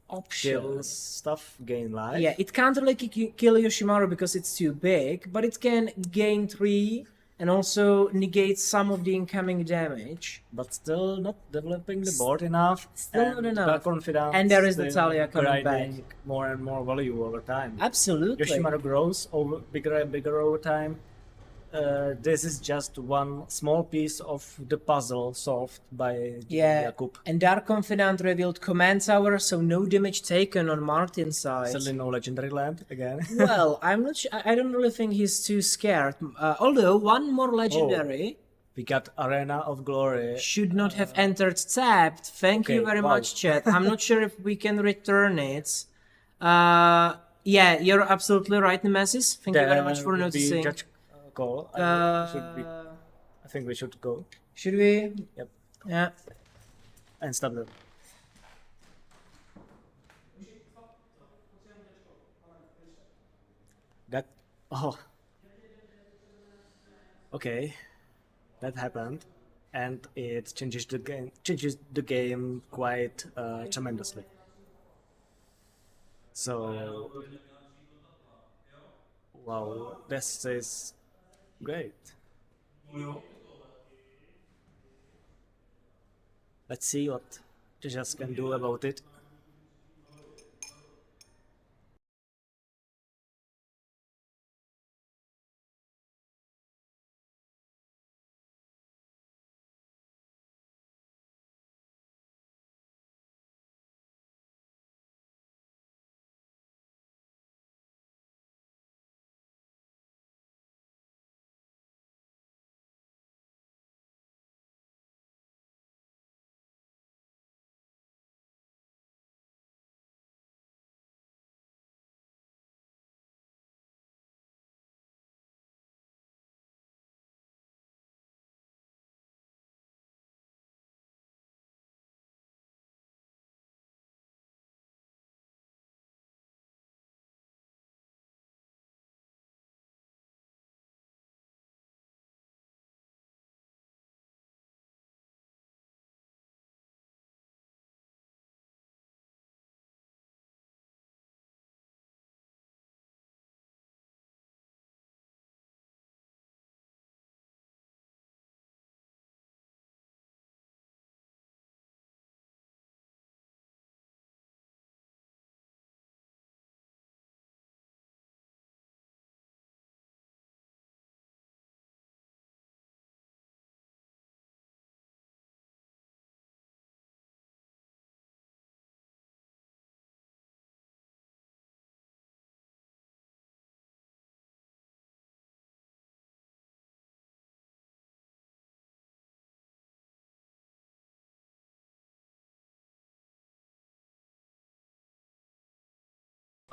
option. Kills stuff, gain life. Yeah, it can't really kill Yoshimaru because it's too big, but it can gain 3 and also negate some of the incoming damage. But still not developing the board enough. Still not enough. The confidence. And there is the still Talia coming grinding more and more value over time. Absolutely. Yoshimaru grows over bigger and bigger over time. This is just one small piece of the puzzle solved by Yeah, Jakub. and Dark Confidant revealed Command Tower, so no damage taken on Martin's side. Certainly no legendary land again. Well, I'm not sure. I don't really think he's too scared. Although one more legendary We got Arena of Glory. should not have entered tapped. Thank you Okay, very wow. much, chat. I'm not sure if we can return it. Yeah, you're absolutely right, Nemesis. Thank you very much for Would be noticing. judge call. I think we should go Should we? Yep. Yeah. and stop them. That okay, that happened, and it changes the game quite tremendously. So wow, this is great. Let's see what judges can do about it.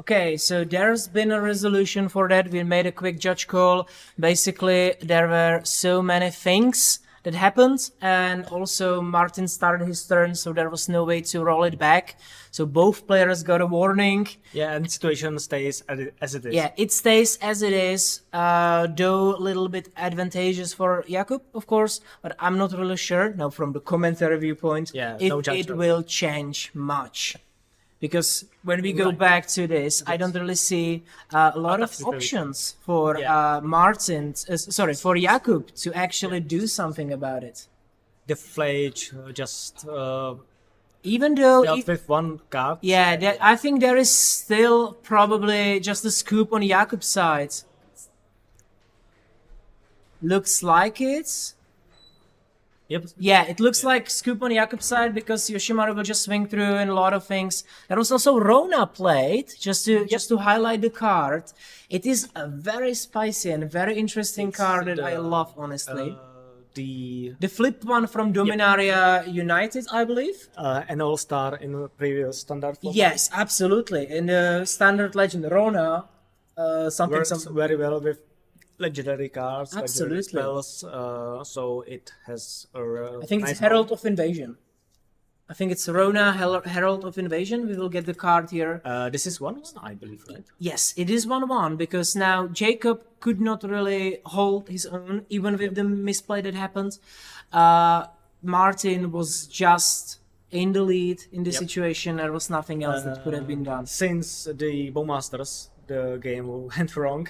Okay, so there's been a resolution for that. We made a quick judge call. Basically, there were so many things that happened, and also Martin started his turn, so there was no way to roll it back. So both players got a warning. Yeah, and the situation stays as it is. Yeah, it stays as it is, though a little bit advantageous for Jakub, of course, but I'm not really sure, now from the commentary viewpoint, Yeah, if no it judgment. will change much. Because when we go back to this, I don't really see a lot of Absolutely. options for Yeah. for Jakub to actually do something about it. The Flage just Even though, dealt with one card. I think there is still probably just a scoop on Jakub's side. Looks like it. Yep. Yeah, it looks like scoop on Jakub's side because Yoshimaru will just swing through and a lot of things. There was also Rona played, just to highlight the card. It is a very spicy and very interesting card that I love, honestly. The flip one from Dominaria United, I believe. An all-star in the previous standard format. Yes, absolutely. In the standard legend Rona, Works very well with legendary cards, legendary Absolutely. spells, so it has a I think it's nice Herald of Invasion. I think it's Rona Herald of Invasion. We will get the card here. This is 1/1, I believe, right? Yes, it is 1-1 because now Jacob could not really hold his own, even with the misplay that happened. Martin was just in the lead in the situation. There was nothing else that could have been done. Since the Bowmasters, the game went wrong.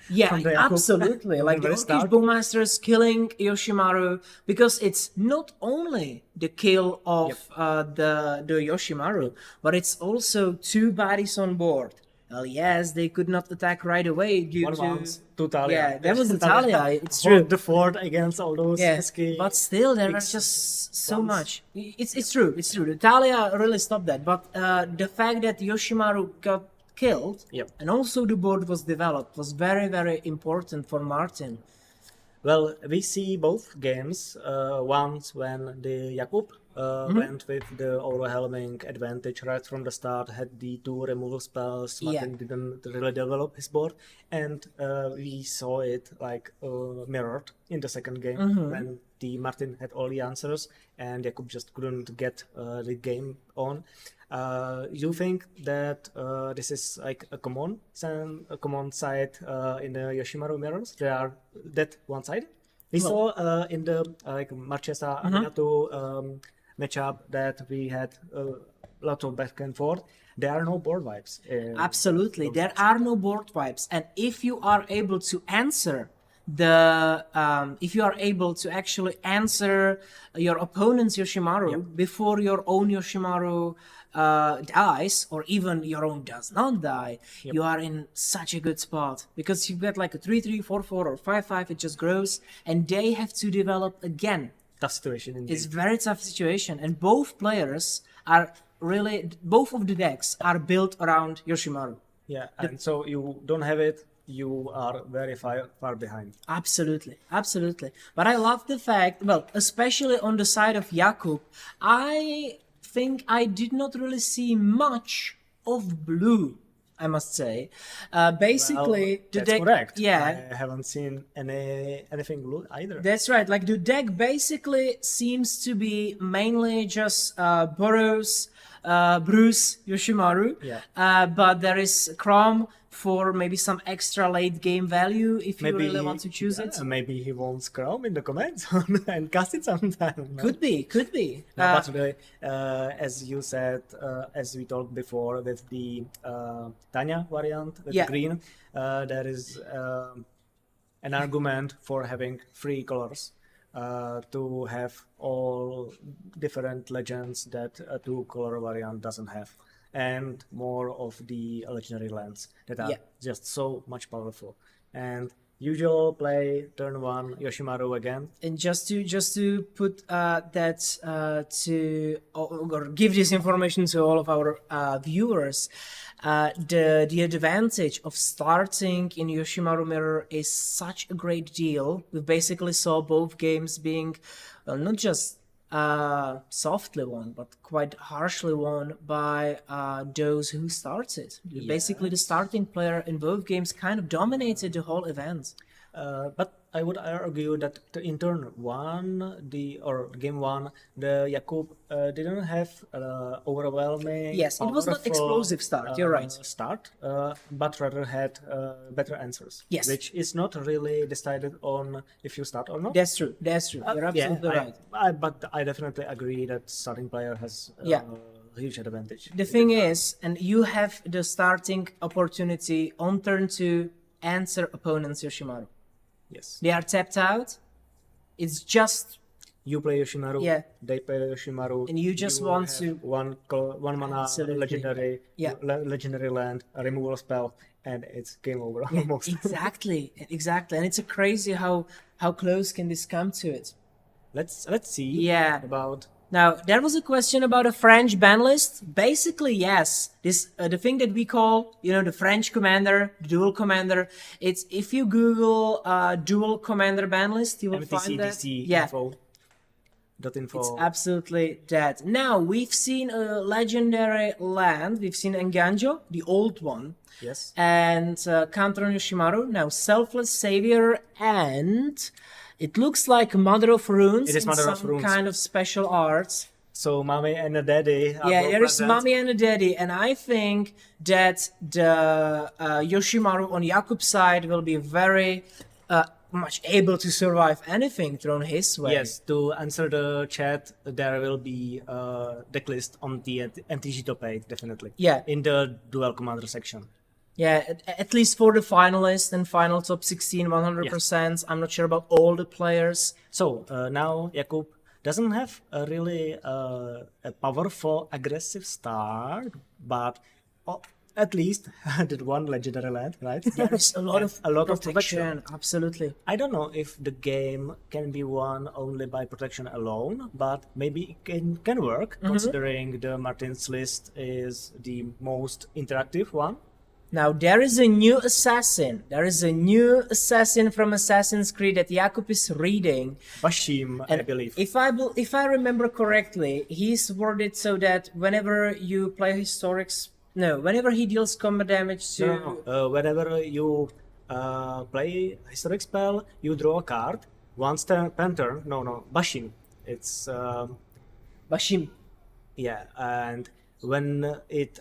Yeah, from the Jakub. absolutely. Like the Very Orcish start. Bowmasters killing Yoshimaru, because it's not only the kill of the Yoshimaru, but it's also 2 bodies on board. Well, yes, they could not attack right away due One to... once to Talia. Yeah, that was the Talia. Talia, it's Hold true. the fort against all those Yeah, pesky... but still, there was just so much. It's true. The Talia really stopped that, but the fact that Yoshimaru got killed Yep. and also the board was developed was very, very important for Martin. Well, we see both games. Once when the Jakub went with the overwhelming advantage right from the start, had the 2 removal spells. Martin didn't really develop his board, and we saw it like mirrored in the second game when the Martin had all the answers and Jakub just couldn't get the game on. You think that this is like a common side in the Yoshimaru mirrors? They are that one-sided. We saw in the like Marchesa Aminatou matchup that we had a lot of back and forth. There are no board wipes. Absolutely, there are no board wipes, and if you are able to answer if you are able to actually answer your opponent's Yoshimaru before your own Yoshimaru dies, or even your own does not die, you are in such a good spot, because you've got like a 3-3, 4-4, or 5-5, it just grows, and they have to develop again. Tough situation indeed. It's very tough situation, and both players are really, both of the decks are built around Yoshimaru. Yeah, and so you don't have it, you are very far behind. Absolutely. But I love the fact, well, especially on the side of Jakub, I think I did not really see much of blue, I must say. Basically, the That's deck, correct. yeah, I haven't seen anything blue either. that's right. Like the deck basically seems to be mainly just Bruce Yoshimaru, but there is Chrome for maybe some extra late game value if you really want to choose it. Maybe he wants Chrome in the comments and cast it sometime. Could be. No, but really, as you said, as we talked before with the Tanya variant with green, there is an argument for having 3 colors. To have all different legends that a 2-color variant doesn't have, and more of the legendary lands that are just so much powerful. And usual play turn 1 Yoshimaru again. And just to put or give this information to all of our viewers, the advantage of starting in Yoshimaru Mirror is such a great deal. We basically saw both games being, well, not just softly won, but quite harshly won by those who started. Basically, the starting player in both games kind of dominated the whole event. But I would argue that in turn game one, the Jakub didn't have overwhelming. Yes, it was not powerful, explosive start. You're right. Start, but rather had better answers. Yes. Which is not really decided on if you start or not. That's true. That's true. You're absolutely right. But I definitely agree that starting player has Yeah. a huge advantage. The thing is, and you have the starting opportunity on turn 2 answer opponent's Yoshimaru. Yes. They are tapped out. It's just You play Yoshimaru. Yeah. They play Yoshimaru. And you just want have to- one mana Absolutely. legendary. Yeah. Legendary land, a removal spell, and it's game over almost. exactly, and it's crazy how close can this come to it. Let's see. Yeah. About Now, there was a question about a French ban list. Basically, yes. This the thing that we call, the French commander, the dual commander. It's if you Google dual commander ban list, you will find that. MTCDC Yeah, info. .info. it's absolutely that. Now, we've seen a legendary land. We've seen Enganjo, the old one, Yes. and counter on Yoshimaru. Now, Selfless Savior, and it looks like Mother of Runes It is in Mother of some Runes. kind of special arts. So mommy and a daddy. Are Yeah, both there is present. mommy and a daddy, and I think that the Yoshimaru on Jakub's side will be very much able to survive anything thrown his way. Yes, to answer the chat, there will be a decklist on the MTG top 8, definitely. Yeah. In the dual commander section. Yeah, at least for the finalists and final top 16, 100%. I'm not sure about all the players. So now Jakub doesn't have a really a powerful aggressive start, but at least did one legendary land, right? There is a lot of of protection. Absolutely. I don't know if the game can be won only by protection alone, but maybe it can work, considering the Martin's list is the most interactive one. Now, there is a new assassin. There is a new assassin from Assassin's Creed that Jakub is reading. Bashim, I believe. If I remember correctly, he's worded so that whenever you play whenever he deals combat damage to... No. Whenever you play historic spell, you draw a card. Once pen turn, Bashim. It's Bashim. yeah, and when it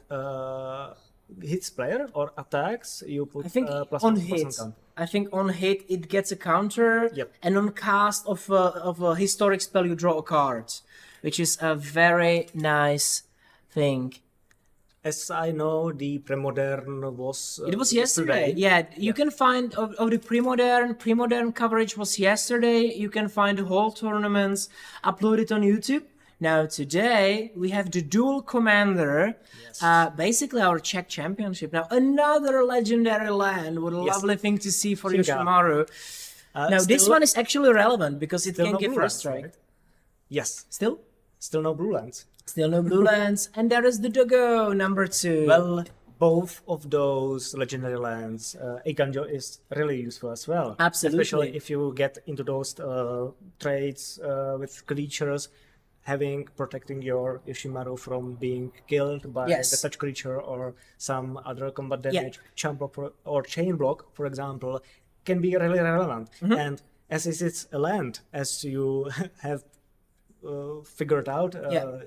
hits player or attacks, you put I think plus on 1% hit. counter. I think on hit it gets a counter, Yep. and on cast of a historic spell you draw a card, which is a very nice thing. As I know, the Premodern was. It was yesterday. Yeah, you can find of the Premodern coverage was yesterday. You can find the whole tournaments uploaded on YouTube. Now today we have the dual commander, basically our Czech championship. Now another legendary land. What a lovely thing to see for Cinca. Yoshimaru. Now this still- one is actually relevant because it still can no give blue first lands, strike. right? Yes, Still no blue lands. no blue lands, and there is the Dogo number 2. Well, both of those legendary lands, Iganjo is really useful as well. Absolutely. Especially if you get into those trades with creatures, protecting your Yoshimaru from being killed by Yes. the such creature or some other combat Yeah. damage, chain block, for example, can be really relevant. And as is it's a land, as you have figured out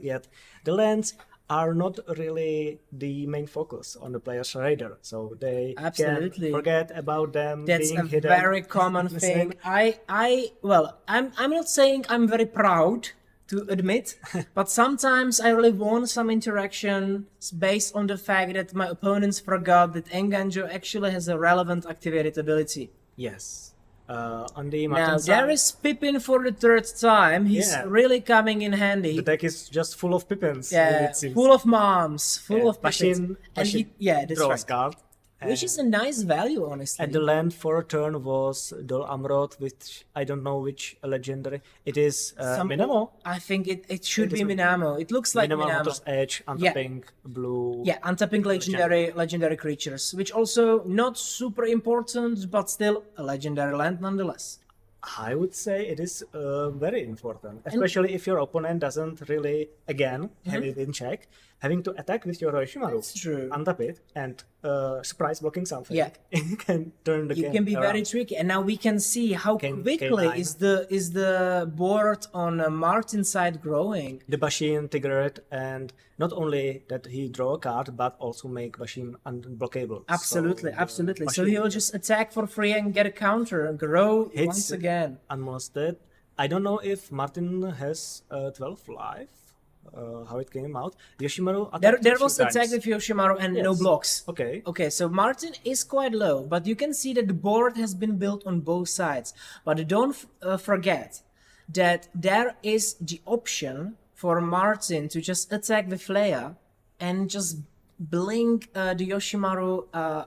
yet, the lands are not really the main focus on the player's radar, so they Absolutely. can forget about them That's being a hidden. very common thing. I'm not saying I'm very proud to admit, but sometimes I really want some interaction based on the fact that my opponents forgot that Enganjo actually has a relevant activated ability. Yes. On the Now Martin there side, is Pippin for the 3rd time. He's Yeah. really coming in handy. the deck is just full of Pippins. Yeah, it seems. full of moms, full of Pippins. Bashin, And he, that's draws right. card. Which is a nice value, honestly. And the land for a turn was Dol Amrod, which I don't know which legendary. It is Minamo. I think it should It be is Minamo. It looks like Minamo, Minamo. Hunter's Edge, untapping blue. Yeah, untapping legendary creatures, which also not super important, but still a legendary land nonetheless. I would say it is very important, especially if your opponent doesn't really, again, have it in check. Having to attack with your Yoshimaru, That's true. untap it, and surprise blocking something. Yeah. It can turn the game It can be very around. tricky, and now we can see how quickly K9. is the board on Martin's side growing. The Bashin triggered, and not only that he draw a card, but also make Bashin unblockable. Absolutely, So, absolutely. So Bashin he will just attack for free and get a counter and grow hits once again. unmolested. I don't know if Martin has 12 life. How it came out. Yoshimaru attacked There a few was attack times. with Yoshimaru and no Yes. blocks. Okay. Okay, so Martin is quite low, but you can see that the board has been built on both sides. But don't forget that there is the option for Martin to just attack with Leia and just blink the Yoshimaru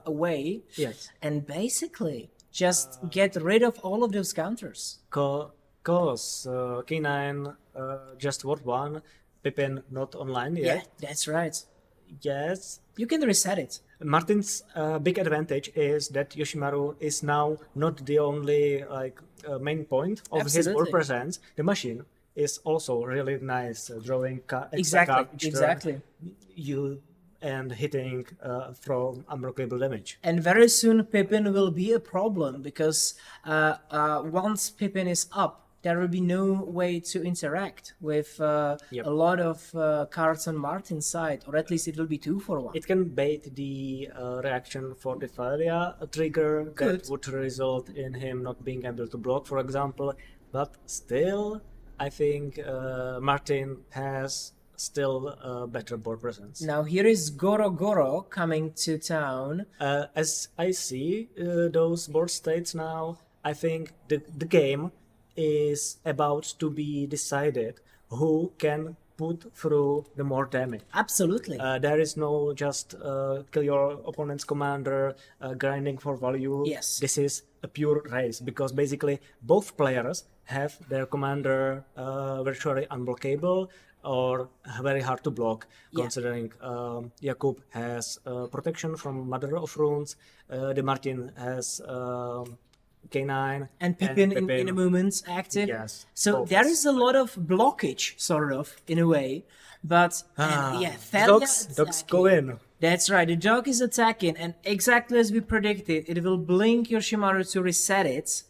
away. Yes. And basically just get rid of all of those counters. Cause K9 just Ward 1, Pippin not online yet. Yeah, that's right. Yes. You can reset it. Martin's big advantage is that Yoshimaru is now not the only main point of his Absolutely. board presence. The machine is also really nice, drawing extra Exactly, card each turn. exactly. And hitting from unblockable damage. And very soon Pippin will be a problem because once Pippin is up, there will be no way to interact with a lot of cards on Martin's side, or at least it will be 2 for 1. It can bait the reaction for the failure trigger Good. that would result in him not being able to block, for example. But still, I think Martin has still a better board presence. Now here is Goro Goro coming to town. As I see those board states now, I think the game is about to be decided who can put through the more damage. Absolutely. There is no just kill your opponent's commander, grinding for value. Yes. This is a pure race because basically both players have their commander virtually unblockable or very hard to block, considering Jakub has protection from Mother of Runes, the Martin has K9 and Pippin in a moment active. Yes, So both. there is a lot of blockage, sort of, in a way. But Thalia dogs go in. That's right, the dog is attacking, and exactly as we predicted, it will blink Yoshimaru to reset it.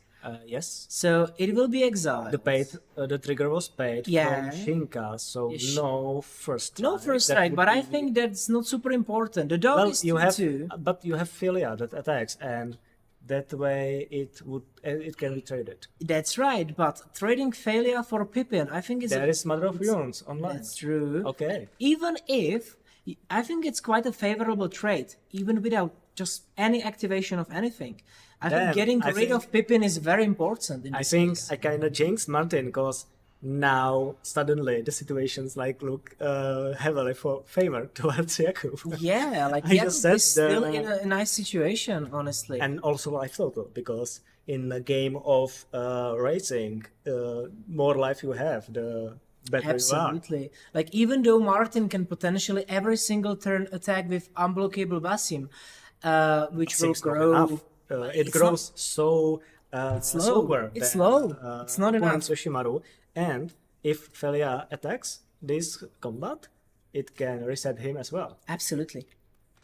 Yes. So it will be exiled. The trigger was paid Yeah. from Shinka, so no first strike. No first That strike, would but I be- think that's not super important. The dog well, is you have, 2-2. but you have Philia that attacks, and that way it can be traded. That's right, but trading failure for Pippin, I think is There is Mother of Runes online. That's true. Okay. Even if I think it's quite a favorable trade, even without just any activation of anything. I think Then, getting I rid think- of Pippin is very important. In I this think case. I kind of jinxed Martin because now suddenly the situations look heavily for favor towards Jakub. Yeah, like I just Jakub said is still the- in a nice situation, honestly. And also life total, because in a game of racing, more life you have, the better you are. Absolutely. Like even though Martin can potentially every single turn attack with unblockable Basim, which will Six not grow. enough. It it's grows so slow. slower. It's than, slow. It's not opponent's enough. Yoshimaru. And if Felia attacks this combat, it can reset him as well. Absolutely.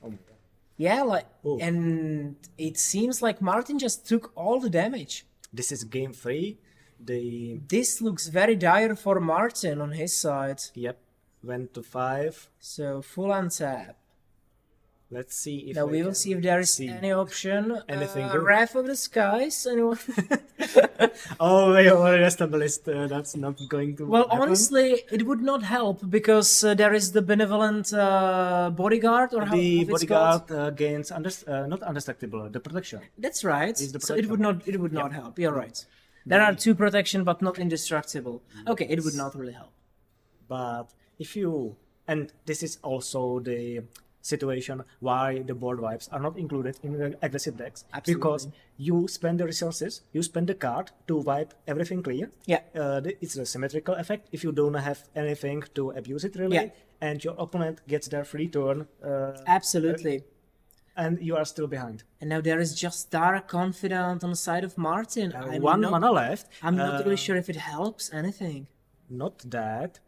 Oh my god. Yeah, like, Oh. and it seems like Martin just took all the damage. This is game 3. This looks very dire for Martin on his side. Yep, went to 5. So full untap. Let's see if Now I we will can see if there is see any option. anything good. Wrath of the Skies. Anyone? Oh, we already established that's not going to Well, happen. honestly, it would not help because there is the benevolent bodyguard, or how The it's called. bodyguard gains not undestructible, the protection. That's right. Is the So it would protection. not. It would not help. You're right. There are 2 protection, but not indestructible. Okay, it would not really help. But if you, and this is also the situation why the board wipes are not included in the aggressive decks, Absolutely. because you spend the resources, you spend the card to wipe everything clear. Yeah. It's a symmetrical effect if you don't have anything to abuse it really, Yeah. and your opponent gets their free turn. Absolutely. and you are still behind. And now there is just Dark Confidant on the side of Martin. One mana left. I'm not really sure if it helps anything. Not that.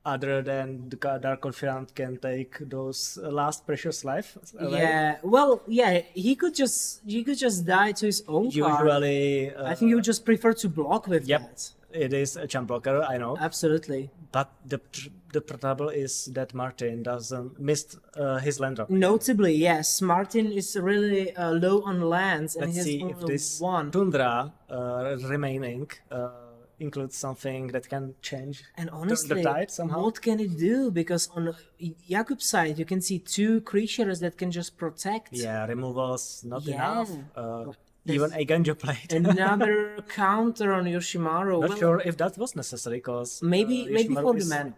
Other than the Dark Confidant can take those last precious life. away. Yeah, well, yeah, he could just die to his own card. Usually, I think he would just prefer to block with Yep. that. it is a champ blocker, I know. Absolutely. But the trouble is that Martin doesn't missed his land drop. Notably, yes, Martin is really low on lands, and Let's he has see only if this one. Tundra remaining includes something that can change And the honestly, tide somehow. what can it do? Because on Jakub's side, you can see 2 creatures that can just protect. Yeah, removals not Yeah. enough. There's Even a Genjo plate. Another counter on Yoshimaru. Not Well, sure if that was necessary, because maybe for the is... man.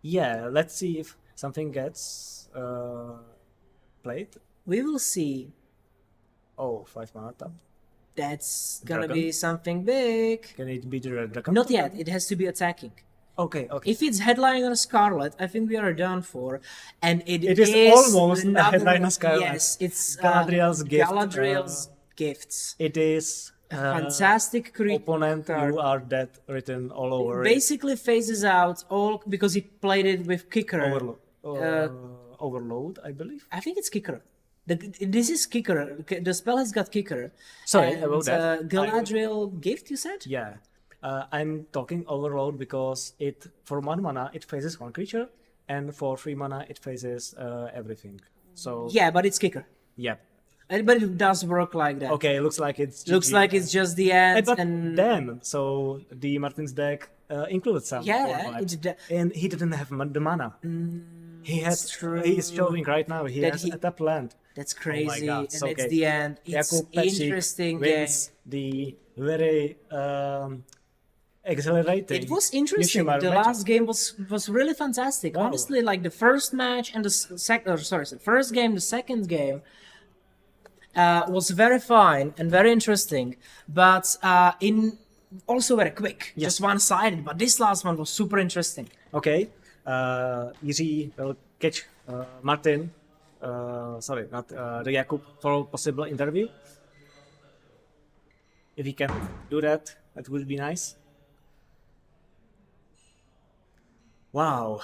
Yeah, let's see if something gets played. We will see. Oh, 5 mana tap. That's gonna Dragon? be something big. Can it be the red dragon? Not yet. It has to be attacking. Okay, okay. If it's headline on Scarlet, I think we are done for. And it It is almost a another- headline on Scarlet. Yes, it's Galadriel's gift, Galadriel's gifts. It is Fantastic creature. opponent, card. you are dead written all over it. Basically phases out all because he played it with kicker. Overload, I believe. I think it's kicker. This is kicker. The spell has got kicker. Sorry And, about that. Galadriel gift, you said? Yeah. I'm talking overload because it for 1 mana it faces 1 creature, and for 3 mana it faces everything. So Yeah, but it's kicker. yeah. But it does work like that. Okay, looks like it's Looks GG. like it's just the end. But and then, so the Martin's deck included some. Yeah, four it's vibes, and he didn't have the mana. He has. true. He is showing right now. He That has he- a tap land. that's crazy. God, And so it's okay. the end. It's Jakub Pečík interesting game. wins the very exhilarating. It was interesting. Yoshimaru The matchup. last game was really fantastic. Wow. Honestly, like the first match and the first game, the second game was very fine and very interesting, but in also very quick, just one-sided. But this last one was super interesting. Okay, Jiří will catch Martin. Sorry, not the Jakub for possible interview. If he can do that, that would be nice. Wow,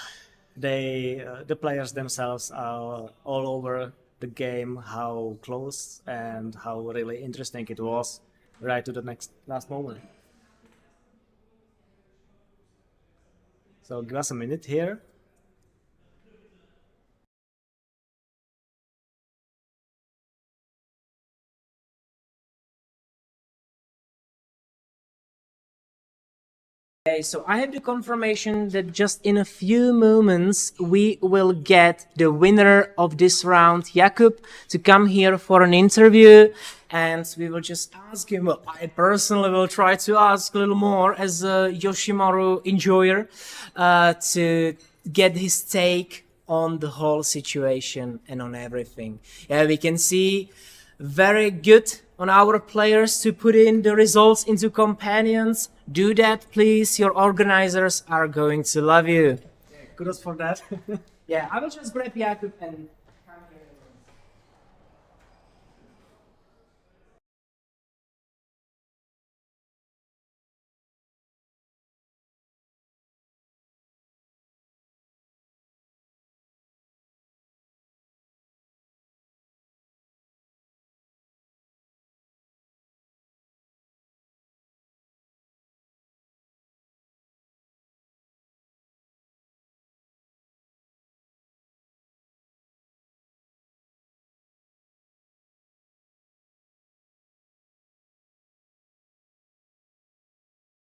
the players themselves are all over the game. How close and how really interesting it was, right to the last moment. So give us a minute here. Okay, so I have the confirmation that just in a few moments we will get the winner of this round, Jakub, to come here for an interview, and we will just ask him. Well, I personally will try to ask a little more as a Yoshimaru enjoyer to get his take on the whole situation and on everything. Yeah, we can see very good on our players to put in the results into companions. Do that, please. Your organizers are going to love you. Kudos for that. Yeah, I will just grab Jakub and come here.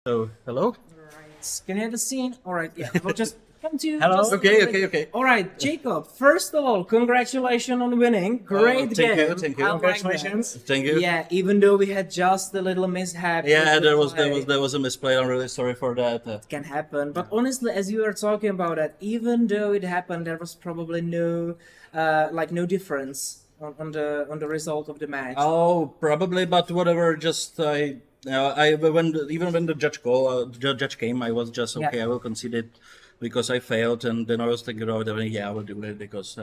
So, hello? Can you have a scene? All right, yeah. We'll just come to you. Hello? just a Okay, little okay, bit. okay. All right, Jacob. First of all, congratulations on winning. Great thank you, game. thank you. I like that. Congratulations. Thank you. Yeah, even though we had just a little mishap. Yeah, with the there was play. a misplay. I'm really sorry for that. Can happen. But honestly, as you were talking about that, even though it happened, there was probably no no difference on the result of the match. Oh, probably, but whatever. Just when the judge came, I was just I will concede it because I failed, and then I was thinking, oh, yeah, I will do it because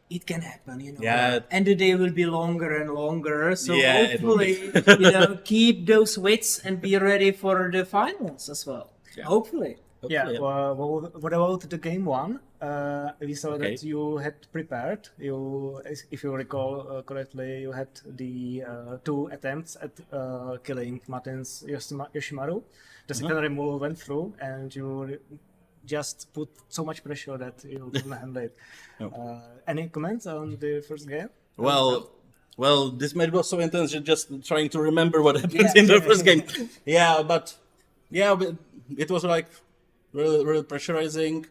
it can happen, you know. Yeah. And the day will be longer and longer. So Yeah, it will hopefully, you know, keep those wits and be ready for the finals as well. Hopefully. Yeah. Hopefully, Well, what about the game one? We saw Okay. that you had prepared. If you recall correctly, you had the 2 attempts at killing Martin's Yoshimaru. The second remove went through, and you just put so much pressure that you couldn't handle it. Any comments on the first game? Well, this match was so intense. You're just trying to remember what happened in the first game. But it was like really pressurizing.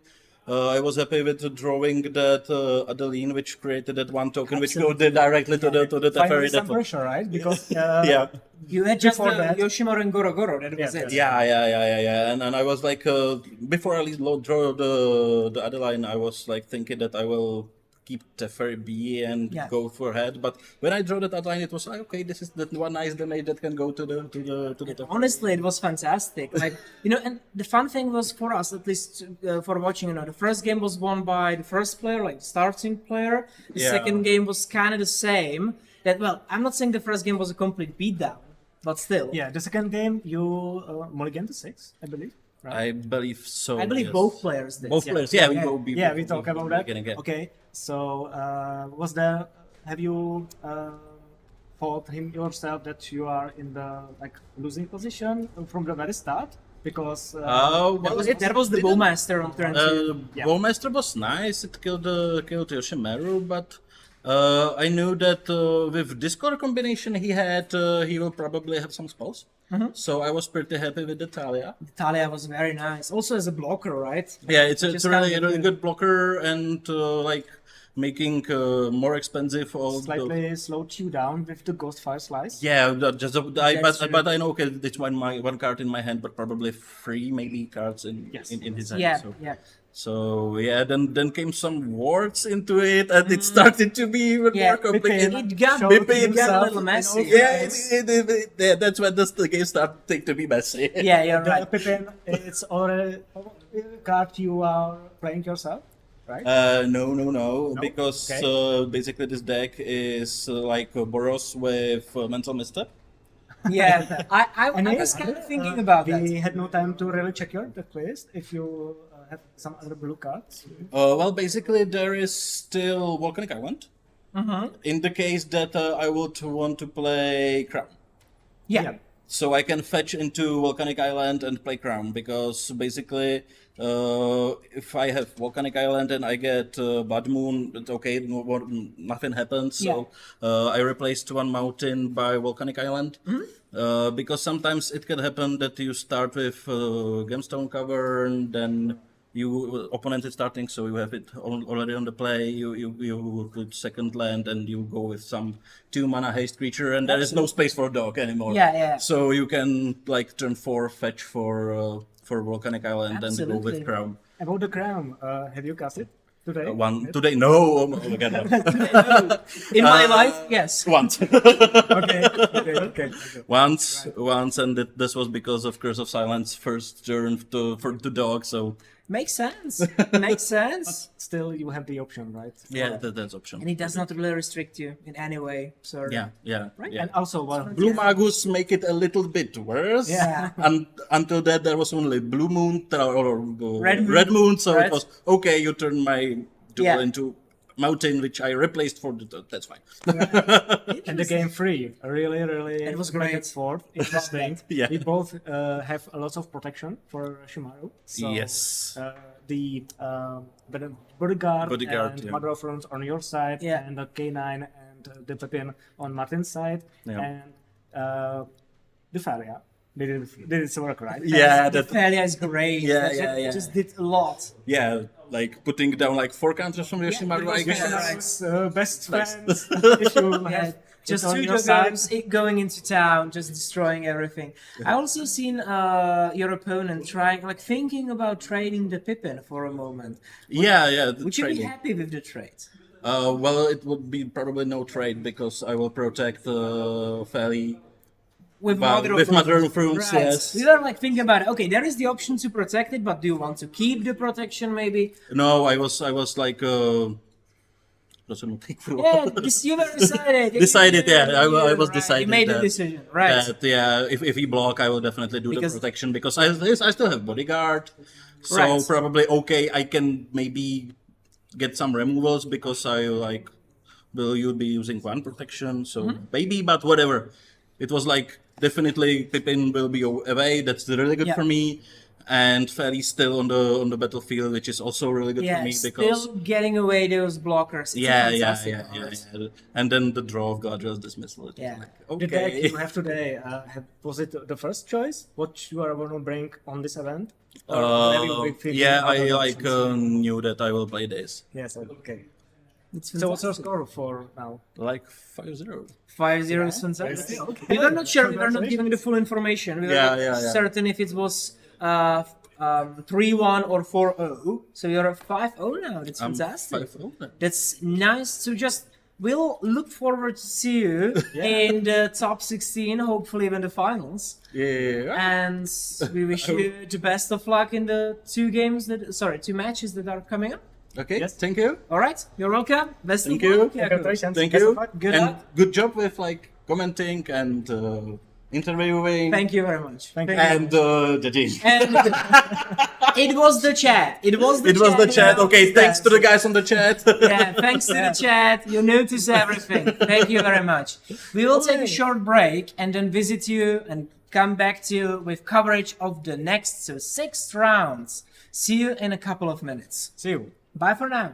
I was happy with drawing that Adeline, which created that one token, which go directly to the Finally Teferi. some pressure, right? Because Yeah. You had just Before the that- Yoshimaru and Goro, that was it. Yeah. And I was like, before I draw the Adeline, I was like thinking that I will keep Teferi B and go for head. But when I draw that Adeline, it was like, okay, this is the one nice damage that can go to the Teferi. Honestly, it was fantastic. Like, you know, and the fun thing was for us, at least for watching, you know, the first game was won by the first player, like the starting player. The second game was kind of the same. That, well, I'm not saying the first game was a complete beatdown, but still. yeah, the second game you mulligan to 6, I believe. Right? I believe so. I believe yes. both players did. Both yeah. players. Yeah, We talk about that. beginning, yeah. Okay, so have you thought him yourself that you are in the losing position from the very start? Because That was the Bowmaster on turn 2. Bowmaster was nice. It killed Yoshimaru, but I knew that with Discord combination he had, he will probably have some spells. So I was pretty happy with the Talia. Talia was very nice. Also as a blocker, right? Yeah, it's Just a really, kind of really good blocker and making more expensive all the... slightly slowed you down with the Ghost Fire Slice. Yeah, true. but I know, okay, it's one card in my hand, but probably 3 maybe cards in his hand. Yeah, so. yeah. So yeah, then came some wards into it, and it started to be even more complicated. It got Pippin a little messy. Yeah, that's when the game started to be messy. Yeah, you're The right. Pippin, it's already a card you are playing yourself, right? No, because Okay. basically this deck is like Boros with mental misstep. Yeah, I was kind of thinking about we that. had no time to really check your deck list. If you have some other blue cards, Well, basically there is still Volcanic Island. In the case that I would want to play Crown. Yeah. So I can fetch into Volcanic Island and play Crown, because basically if I have Volcanic Island and I get Bad Moon, it's okay, nothing happens. So I replaced one mountain by Volcanic Island. Because sometimes it can happen that you start with Gemstone Cavern, then opponent is starting, so you have it already on the play. You put second land and you go with some 2 mana haste creature, and there is no space for a dog anymore. Yeah. So you can like turn 4 fetch for Volcanic Island and go Absolutely. with Crown. about the crown, have you cast it today? One today? No, oh my god, no. In my life, yes. Once. Okay. Once, and this was because of Curse of Silence first turn for dog. So Makes sense. Makes sense. Still, you have the option, right? yeah, that's option. And it does not really restrict you in any way. So Yeah. And also, Blue Magus make it a little bit worse. Yeah. And until that, there was only Blue Moon or Red Moon. So Right. it was okay. You turn my duel Yeah. into mountain, which I replaced for that's fine. and the game 3, really, It was back great. and forth, interesting. Yeah. We both have a lot of protection for Yoshimaru. So, Yes. The bodyguard Bodyguard, and yeah. Mother of Runes on your side, Yeah. and the K9 and the Pippin on Martin's side, Yeah. and the Faria. Did it work, right? Yeah, that Thalia is great. Yeah, That yeah. just did a lot. yeah, like putting down like 4 counters from Yoshimaru, I guess. Yoshimaru's best Nice. friends. If you Yeah, have just it on 2 your side. Dragons going into town, just destroying everything. I also seen your opponent thinking about trading the Pippin for a moment. Yeah. The Would you be trading. happy with the trade? Well, it would be probably no trade because I will protect Feli. With Well, Mother with of Mother Runes. of Runes, Right. yes. You are like thinking about it. Okay, there is the option to protect it, but do you want to keep the protection maybe? No, I was like doesn't take for a Yeah, while. you were decided. Decided, yeah, I was right. decided You made the that- decision, right? That yeah, if he block, I will definitely do Because- the protection because I still have bodyguard, so Right. probably okay. I can maybe get some removals because I like will you be using one protection, so Mm-hmm. maybe, but whatever. It was like definitely Pippin will be away. That's really good Yeah. for me, and Fairy's still on the battlefield, which is also really good Yeah, for me still because getting away those blockers. It's a yeah, fantastic yeah. card. And then the draw of Guardian's Dismissal. It was Yeah. like, The deck okay. you have today, was it the first choice? What you are going to bring on this event? Or have you been thinking Yeah, I other like options? knew that I will play this. Yes, okay. It's So what's your fantastic. score for now? Like 5-0. 5-0 is fantastic. Okay. We were not sure. We were not giving the full information. We were Yeah, not yeah, yeah. certain if it was 3-1 or 4-0. So you're 5-0 now. That's fantastic. 5-0. That's nice to just. We'll look forward to see you in the top 16, hopefully in the finals. Yeah. And we wish you the best of luck in the two matches that are coming up. Okay. Yes. Thank you. All right, you're welcome. Best Thank of you. luck. Jakob. Congratulations. Thank Best you. of luck. Good and luck. good job with like commenting and interviewing Thank you very much. Thank you. and judging. And it was the chat. It was the It was the chat. Okay, thanks to the guy. guys on the chat. Yeah, thanks to the chat. You notice everything. Thank you very much. We will take a short break and then visit you and come back to you with coverage of the next 6 rounds. See you in a couple of minutes. See you. Bye for now.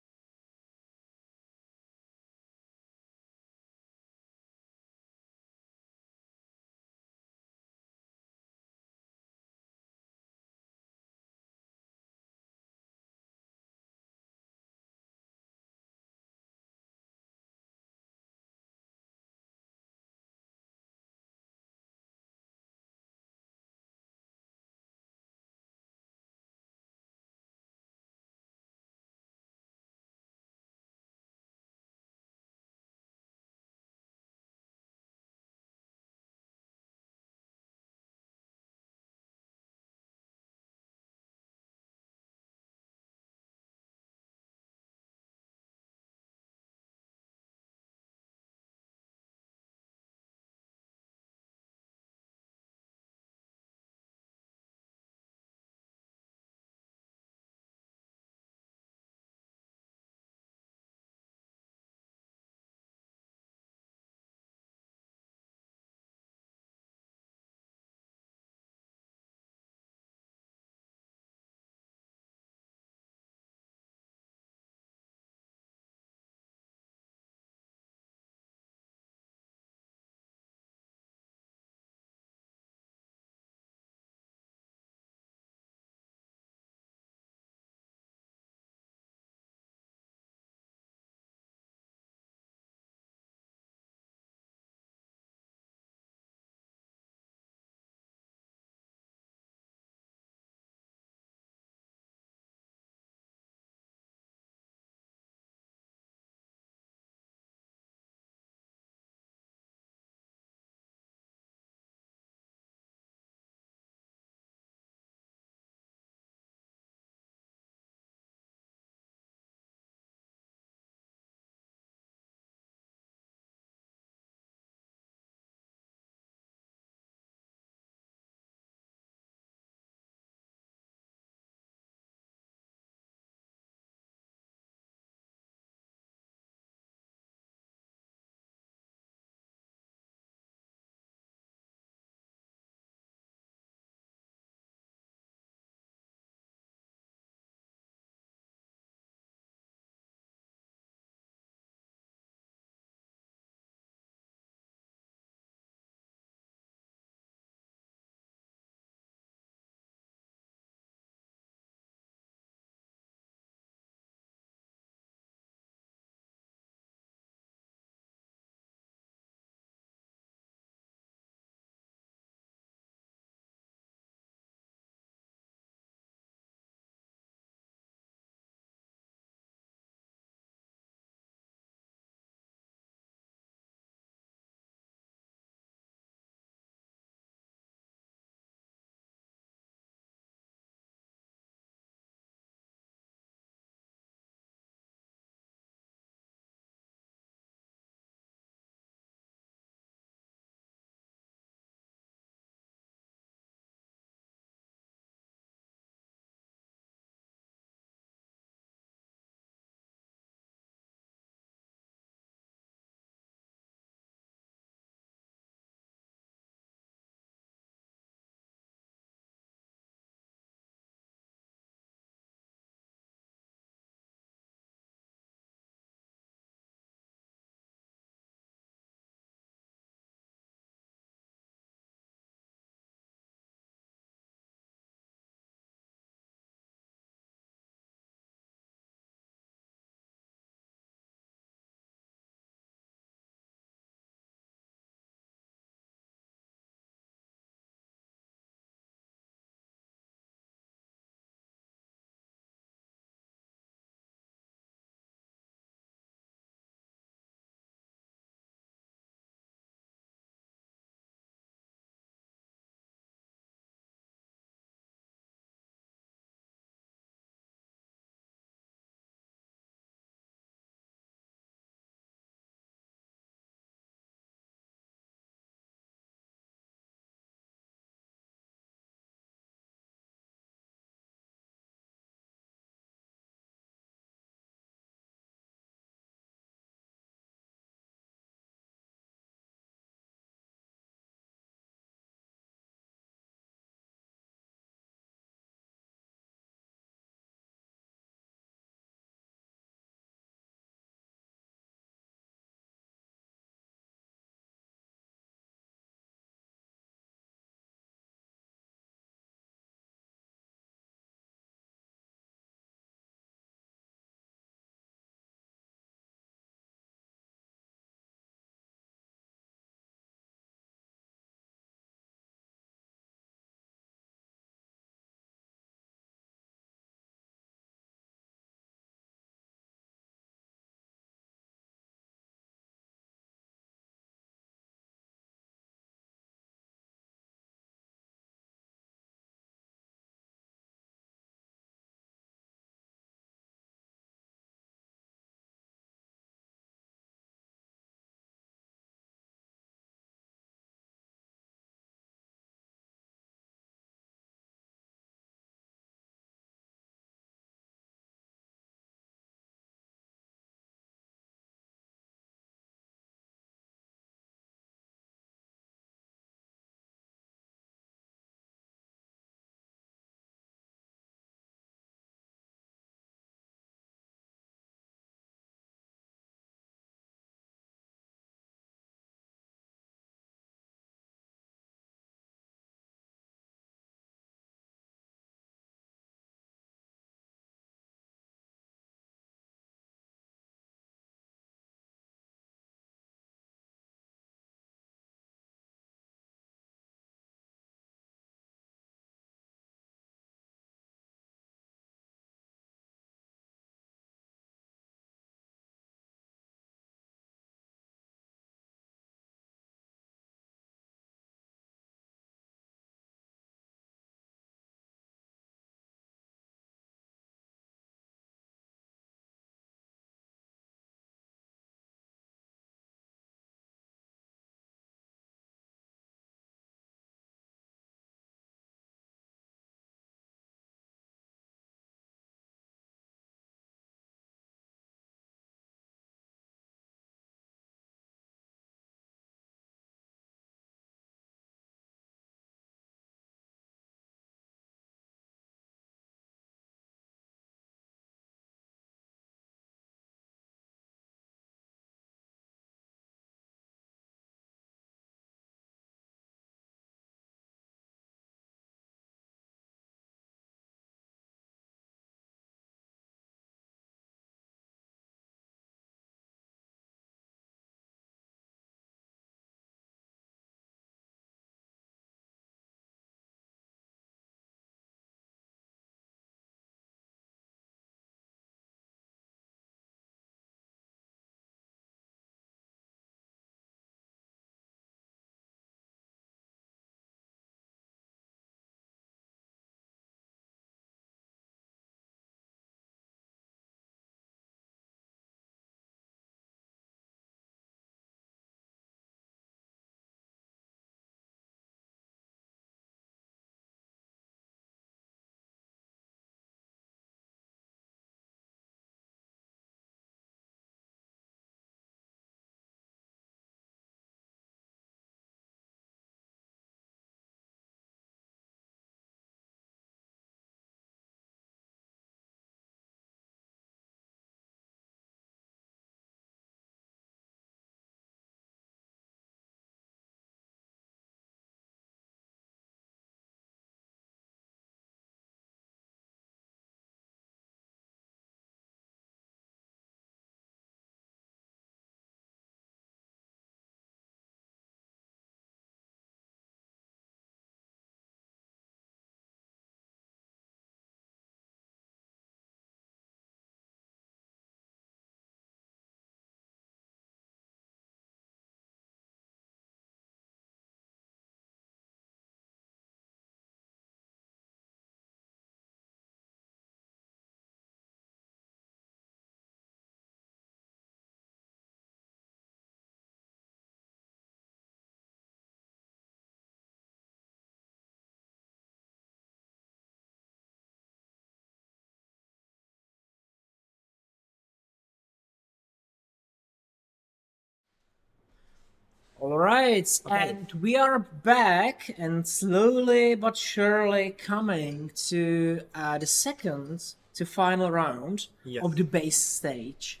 Right, and we are back and slowly but surely coming to the second to final round Yes. of the base stage,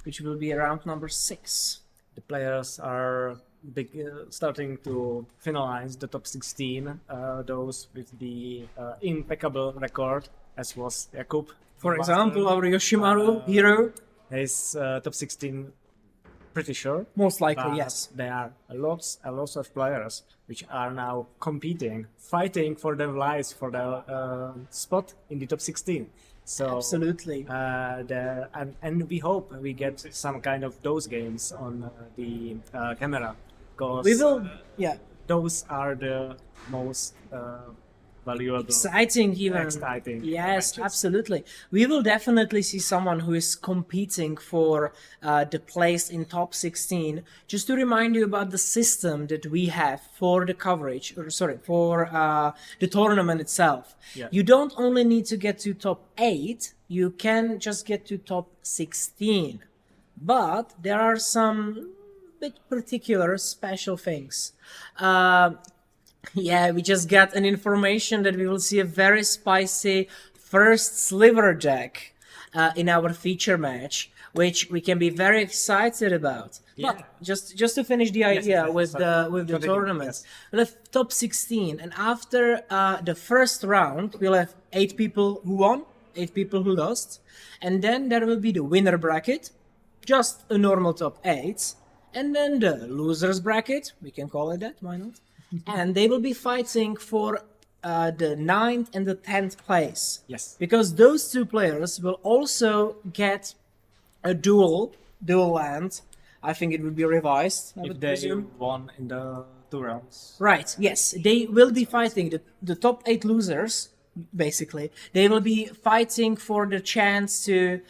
which will be round number 6. The players are starting to finalize the top 16, those with the impeccable record, as was Jakub. For example, our Yoshimaru hero, His top 16, pretty sure. most likely, But yes. there are lots of players which are now competing, fighting for their lives for the spot in the top 16. So Absolutely. and we hope we get some kind of those games on the camera, because We will, yeah, those are the most valuable, exciting even. exciting Yes, matches. absolutely. We will definitely see someone who is competing for the place in top 16. Just to remind you about the system that we have for the coverage, or sorry, for the tournament itself. Yeah. You don't only need to get to top 8, you can just get to top 16. But there are some bit particular special things. Yeah, we just got an information that we will see a very spicy first Sliver deck in our feature match, which we can be very excited about. Yeah. But just to finish the idea yes, with sorry. the Continue, tournament, yes. we'll have top 16, and after the first round, we'll have 8 people who won, 8 people who lost, and then there will be the winner bracket, just a normal top 8, and then the losers bracket, we can call it that, why not? And they will be fighting for the 9th and the 10th place. Yes. Because those 2 players will also get a dual land. I think it will be revised, I If would they presume. won in the 2 rounds. Right, yes. They will be fighting the top 8 losers, basically. They will be fighting for the chance to,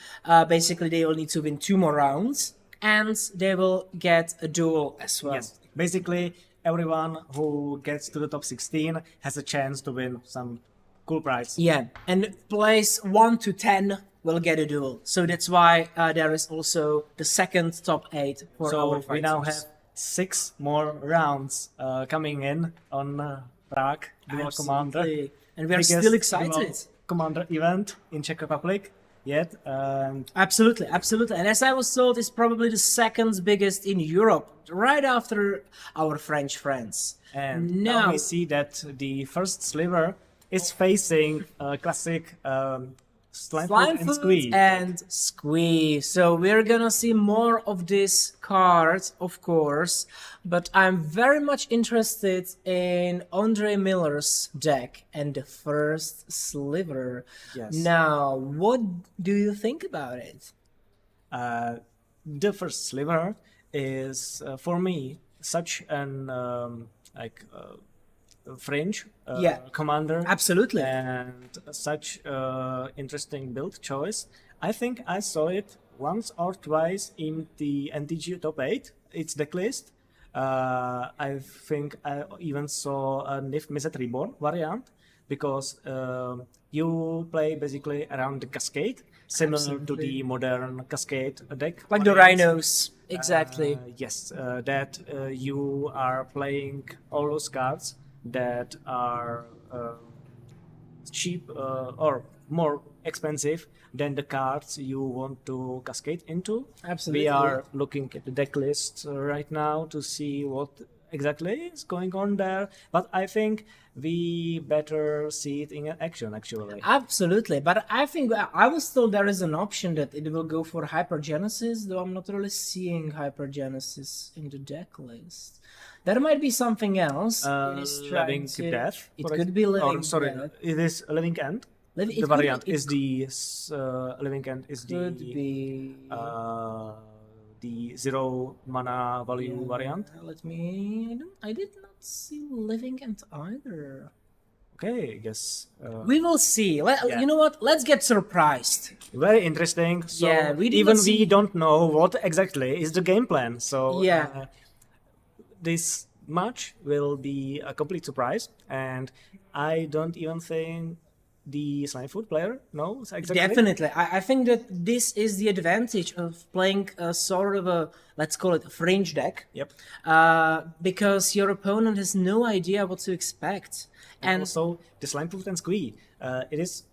basically, they will need to win 2 more rounds, and they will get a duel as well. Yes. Basically, everyone who gets to the top 16 has a chance to win some cool prize. Yeah, and place 1 to 10 will get a duel. So that's why there is also the second top 8 for So our we now have fighters. 6 more rounds coming in on Prague Dual Commander. Absolutely. And we are Biggest still excited. Dual Commander event in Czech Republic yet. And Absolutely, absolutely. And as I was told, it's probably the second biggest in Europe, right after our French friends. And now we see that the first Sliver is facing classic Slimefoot and Squee. and Squee. So we're gonna see more of this card, of course. But I'm very much interested in Andre Miller's deck and the first Sliver. Yes. Now, what do you think about it? The first Sliver is for me such an French Yeah. commander. Absolutely. And such interesting build choice. I think I saw it once or twice in the NTG top 8, its decklist. I think I even saw a Nif Mizzet Reborn variant, because you play basically around the Cascade, similar to the modern Cascade deck. Like the variants. rhinos. Exactly. Yes, that you are playing all those cards that are cheap or more expensive than the cards you want to cascade into. Absolutely. We are looking at the deck list right now to see what exactly is going on there, but I think we better see it in action actually. Absolutely, but I think I was told there is an option that it will go for Hypergenesis, though I'm not really seeing Hypergenesis in the deck list. There might be something else. It is trying Living to- Death. It for could ex- be Living or, sorry, Death. it is Living End. It The could variant be- it is the Living End is Could the be. the 0 mana value variant. Let me. I did not see Living End either. Okay, I guess We will see. Yeah. You know what? Let's get surprised. very interesting. So Yeah, we did even not we see- don't know what exactly is the game plan. So Yeah. this match will be a complete surprise, and I don't even think the Slimefoot player knows exactly. Definitely. I think that this is the advantage of playing a sort of a, let's call it a fringe deck. Yep. Because your opponent has no idea what to expect. And also the Slimefoot and Squee. It is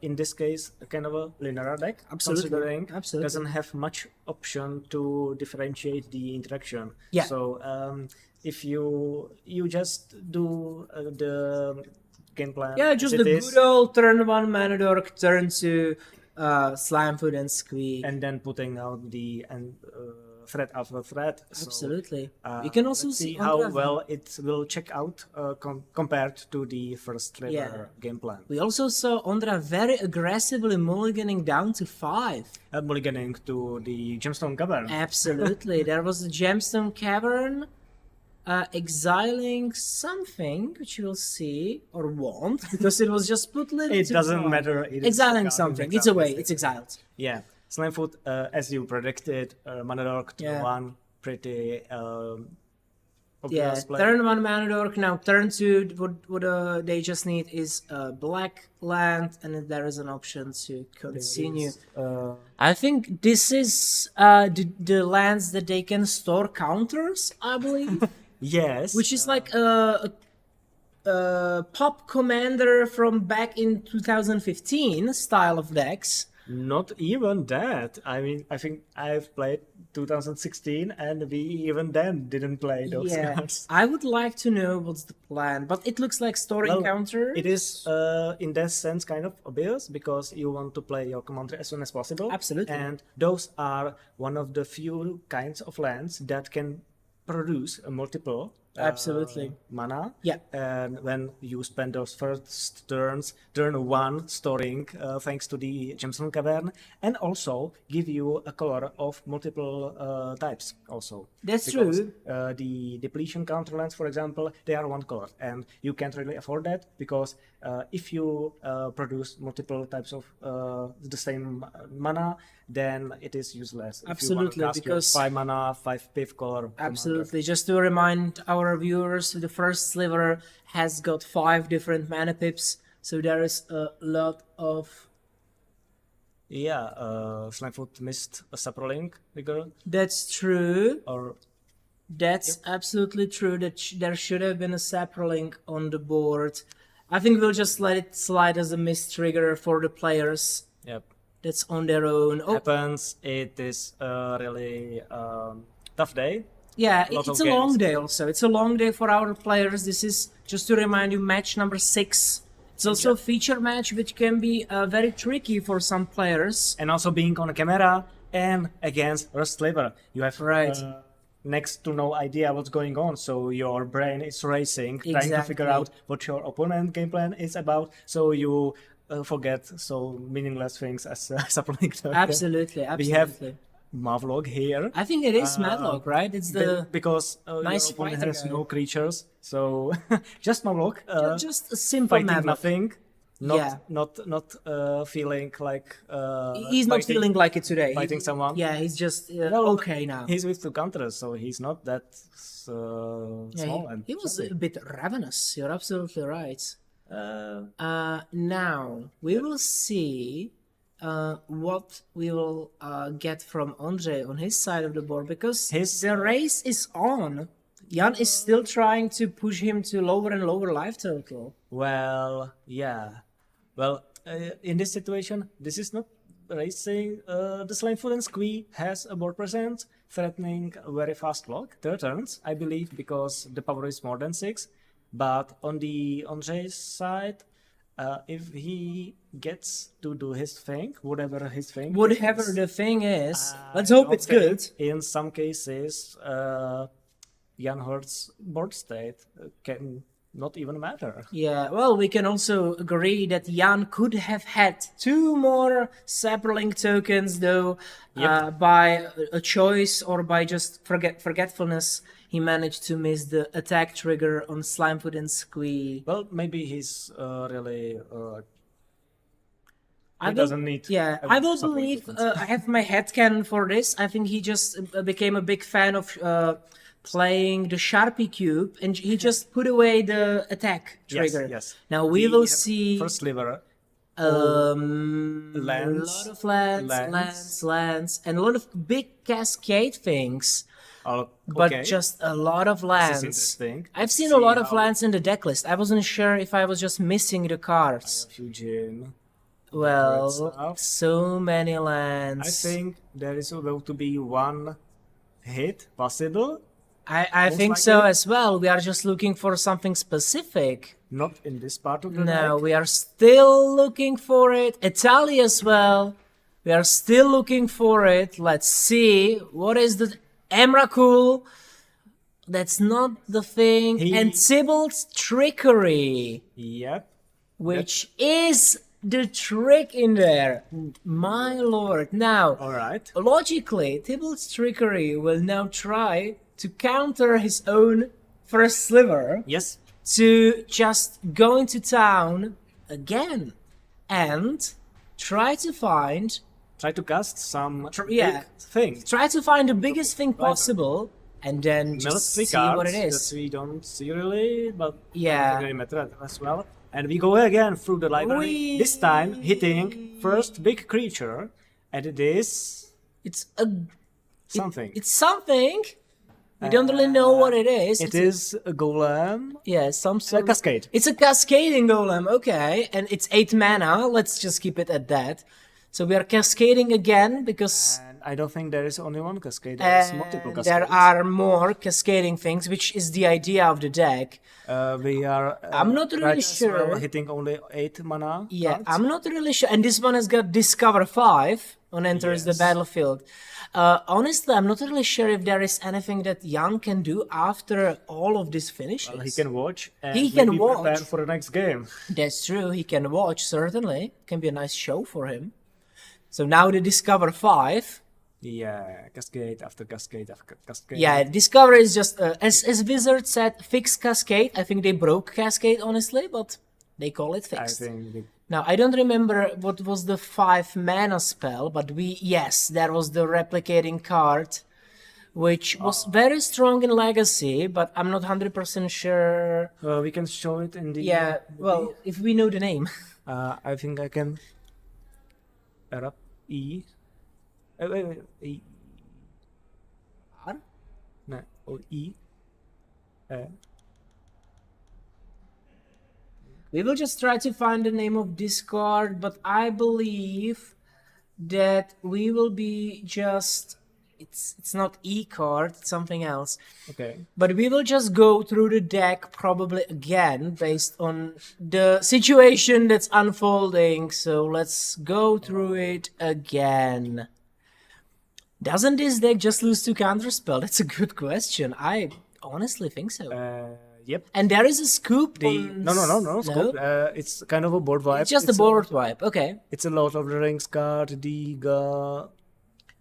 in this case a kind of a linear deck. Absolutely. Considering Absolutely. doesn't have much option to differentiate the interaction. Yeah. So if you just do the game plan. Yeah, as just it the is, good old turn 1 mana dork, turn 2 Slimefoot and Squee. and then putting out the threat after threat. So, Absolutely. You can also let's see on how the- well it will check out compared to the first Sliver Yeah. game plan. We also saw Ondra very aggressively mulliganing down to 5. Mulliganing to the Gemstone Cavern. Absolutely. There was the Gemstone Cavern exiling something, which you will see, or won't, because it was just put little It too doesn't far. matter. It is Exiling exiled, something. exiled, It's away. It's exiled. Yeah. Slimefoot, as you predicted, Mana Dork to Yeah. 1, pretty Yeah, obvious play. turn 1 mana dork. Now turn 2, what they just need is a black land, and then there is an option to continue. I think this is the lands that they can store counters, I believe. Yes. Which is like a pop commander from back in 2015 style of decks. Not even that. I mean, I think I've played 2016, and we even then didn't play those Yeah, cards. I would like to know what's the plan, but it looks like storing Well, counter. It is, in that sense, kind of obvious because you want to play your commander as soon as possible. Absolutely. And those are one of the few kinds of lands that can produce a multiple. Absolutely. Mana. Yeah. And when you spend those first turns, turn 1 storing thanks to the Gemstone Cavern, and also give you a color of multiple types also. That's Because, true. The depletion counterlands, for example, they are one color, and you can't really afford that because if you produce multiple types of the same mana, then it is useless. Absolutely, if you because- 5 mana, 5 pith color. Absolutely. Just to remind our viewers, the first Sliver has got 5 different mana pips, so there is a lot of. Yeah, Slimefoot missed a Saprolink figure, That's true. or That's absolutely true. That there should have been a Saprolink on the board. I think we'll just let it slide as a miss trigger for the players. yep, That's on their own. Oh, happens. It is a really tough day. yeah, lot it's of a long games. day also. It's a long day for our players. This is, just to remind you, match number 6. It's also a feature match which can be very tricky for some players. And also being on a camera and against a Sliver, you have Right. Next to no idea what's going on, so your brain is racing, trying to Exactly. figure out what your opponent game plan is about. So you forget so meaningless things as Saprolink. Absolutely, We have absolutely. Mavlog here. I think it is Madlock, right? It's the Because nice your opponent fighting has guy. no creatures, so just Mavlog. just a simple Fighting Madlock. nothing. Not Yeah. not feeling like He's not fighting- feeling like it today. fighting someone. Yeah, he's just Well, okay now. He's with 2 counters, so he's not that Yeah, small. and he was chubby. a bit ravenous. You're absolutely right. Now we will see what we will get from Andre on his side of the board, because the race is on. Jan is still trying to push him to lower and lower life total. Well, yeah. Well, in this situation, this is not racing. The Slimefoot and Squee has a board presence, threatening a very fast clock, 3 turns, I believe, because the power is more than 6. But on the Andre's side, if he gets to do his thing, whatever his thing, Whatever is, the thing is, I let's hope don't it's think good. In some cases, Jan Hurt's board state can not even matter. Yeah, well, we can also agree that Jan could have had 2 more Saprolink tokens, though by a choice or by just forgetfulness, he managed to miss the attack trigger on Slimefoot and Squee. Well, maybe he's really. I He doesn't need. Yeah, a I will support believe. equipment. I have my headcanon for this. I think he just became a big fan of playing the Sharpie cube, and he just put away the attack trigger. Yes. Now we We will have see. First Sliver Lands, a lot of lands, and a lot of big cascade things. Oh, But okay. just a lot of This is lands. interesting. I've seen See a lot of how- lands in the deck list. I wasn't sure if I was just missing the cards. Fusion. Well, stuff. so many lands. I think there is going to be one hit possible. I most think so likely. as well. We are just looking for something specific. Not in this part of the No, deck. we are still looking for it. Italy as well. We are still looking for it. Let's see. What is the Emrakul? That's not the thing. He- And Sybil's Trickery, Yep. which is the trick in there. My lord. Now, All right. logically, Tybalt's Trickery will now try to counter his own first sliver Yes. to just go into town again and try to find Try to cast some yeah. big thing. try to find the biggest thing possible and then just Military see cards what it is. that we don't see really, but Yeah. doesn't really matter as well. And we go again through the library. Whee! This time hitting first big creature, and it is It's a something. it's something. We don't really know what it is. It It's is a golem. yeah, some A sort of cascade. It's a cascading golem, okay, and it's 8 mana. Let's just keep it at that. So we are cascading again because And I don't think there is only one cascade. There is multiple cascades. there are more cascading things, which is the idea of the deck. We are. I'm not really right as well sure. hitting only 8 mana. Yeah, cards. I'm not really sure. And this one has got Discover 5 on enters the Yes. battlefield. Honestly, I'm not really sure if there is anything that Jan can do after all of this finishes. He can watch. And He can maybe prepare watch. for the next game. That's true. He can watch, certainly. Can be a nice show for him. So now the Discover 5. Yeah, cascade after cascade after cascade. Yeah, Discover is just, as Wizard said, fix Cascade. I think they broke Cascade, honestly, but they call it I fixed. think the Now, I don't remember what was the 5 mana spell, but yes, there was the replicating card, which was very strong in Legacy, but I'm not 100% sure. we can show it in the. Yeah, well, if we know the name. I think I can. Arab E. Wait, E. R? No, or E. We will just try to find the name of this card, but I believe that we will be just... It's not E card, it's something else. Okay. But we will just go through the deck probably again based on the situation that's unfolding. So let's go through it again. Doesn't this deck just lose to counterspell? That's a good question. I honestly think so. Yep. And there is a scoop The on... no. Scope. It's kind of a board wipe. It's just a board wipe. Okay. It's a Lord of the Rings card.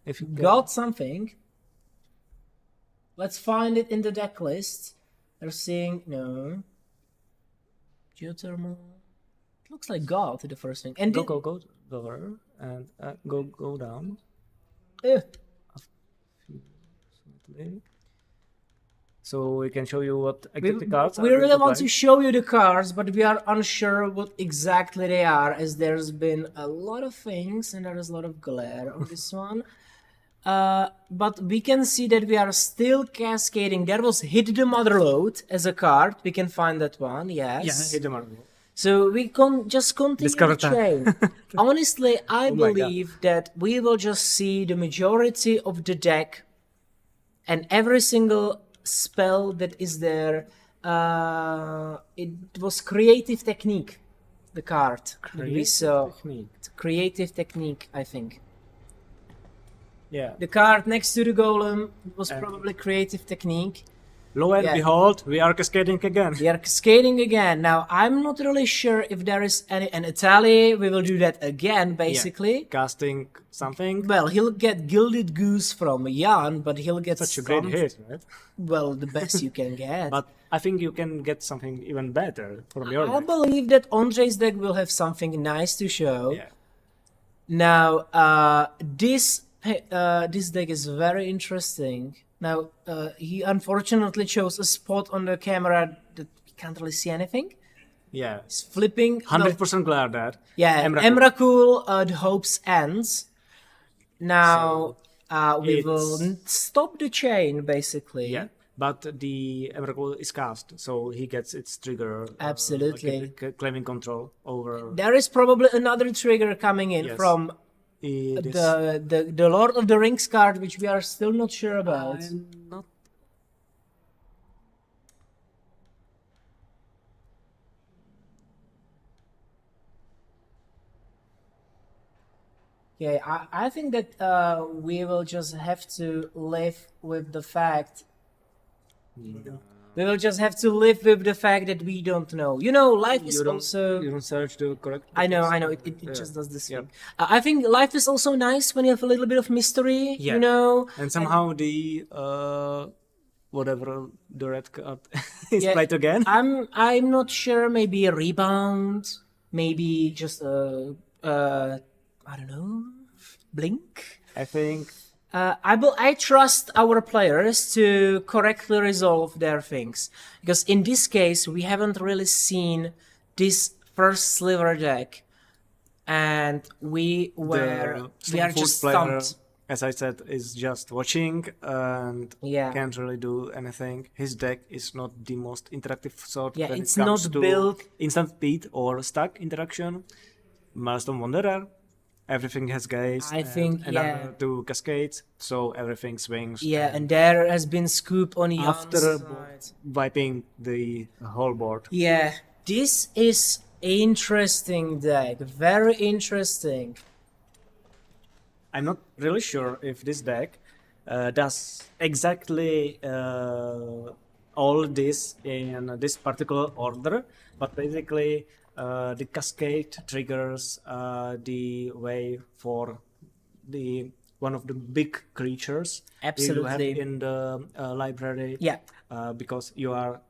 If you can. Got something. Let's find it in the deck list. They're saying no. Geothermal. It looks like God to the first thing. And Go lower and go down. Eh, So we can show you what exactly cards. we are really going want play. to show you the cards, but we are unsure what exactly they are, as there's been a lot of things and there is a lot of glare on this one. But we can see that we are still cascading. There was Hit the Motherlode as a card. We can find that one, yes. Yeah, hit them. So we can just continue Discover the time. chain. Honestly, I Oh my God. believe that we will just see the majority of the deck and every single spell that is there. It was Creative Technique, the card. that we saw. Technique. Creative Technique, I think. Yeah. The card next to the golem was probably Creative Technique. Lo and Yeah. behold, we are cascading again. We are cascading again. Now, I'm not really sure if there is any... And Italy, we will do that again, basically. Casting something. Well, he'll get Gilded Goose from Jan, but he'll get Such a great hit, right? Well, the best you can get. But I think you can get something even better from your I deck. believe that Andre's deck will have something nice to show. Yeah. Now, this deck is very interesting. Now, he unfortunately chose a spot on the camera that we can't really see anything. Yeah, He's flipping. 100% clear that. Yeah, Emrakul. Emrakul, the hopes ends. Now we will stop the chain, basically. Yeah, but the Emrakul is cast, so he gets its trigger. Absolutely. Claiming control over. There is probably another trigger coming in Yes. from It is. the Lord of the Rings card, which we are still not sure about. I'm not. Okay, I think that we will just have to live with the fact. We will just have to live with the fact that we don't know. You know, life is also. You don't search the correct. I know. It just does this thing. I think life is also nice when you have a little bit of mystery. Yeah. You know. And somehow the whatever the red card is Yeah, played again. I'm not sure. Maybe a rebound. Maybe just I don't know. Blink. I think. I trust our players to correctly resolve their things, because in this case we haven't really seen this first Sliver deck, and we are Slimefoot just player, stumped. as I said, is just watching and Yeah. can't really do anything. His deck is not the most interactive sort Yeah, when it's it comes not to built- instant speed or stack interaction. Milestone Wanderer, everything has gaze. I think, another two cascades, so everything swings. Yeah, and there has been scoop on Jan's After side. wiping the whole board. Yeah, this is interesting deck. Very interesting. I'm not really sure if this deck does exactly all this in this particular order, but basically the cascade triggers the way for the one of the big creatures you have Absolutely. in the library. Yeah. Because you are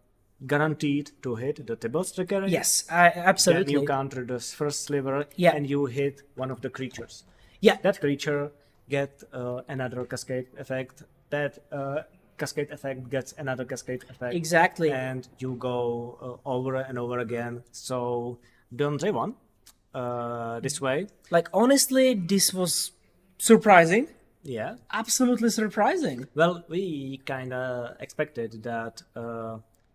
guaranteed to hit the table trigger. Yes, Then absolutely. you counter the first sliver, Yeah. and you hit one of the creatures. Yeah. That creature get another cascade effect. That cascade effect gets another cascade effect. Exactly. And you go over and over again. So don't they won this way? Like, honestly, this was surprising. Yeah. Absolutely surprising. Well, we kind of expected that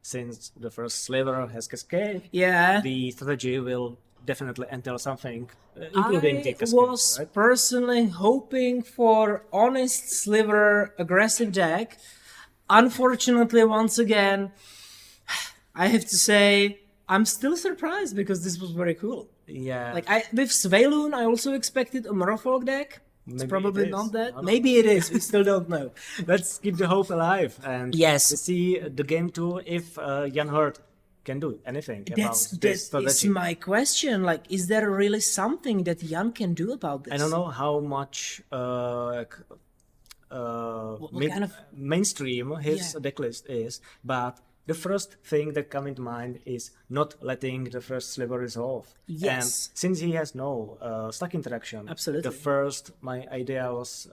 since the first sliver has cascade, Yeah. the strategy will definitely entail something, including the I cascade. was right? personally hoping for honest Sliver aggressive deck. Unfortunately, once again, I have to say I'm still surprised because this was very cool. Yeah. Like, with Svaelun, I also expected a Merfolk deck. It's Maybe probably it is. not I that. don't Maybe it is. We still don't know. Let's keep the hope alive and Yes. see the game too if Jan Hurt can do anything That's about this that is strategy. my question. Like, is there really something that Jan can do about this? I don't know how much kind of- mainstream his Yeah. decklist is, but the first thing that comes into mind is not letting the first sliver resolve. Yes. And since he has no stack interaction, Absolutely. my idea was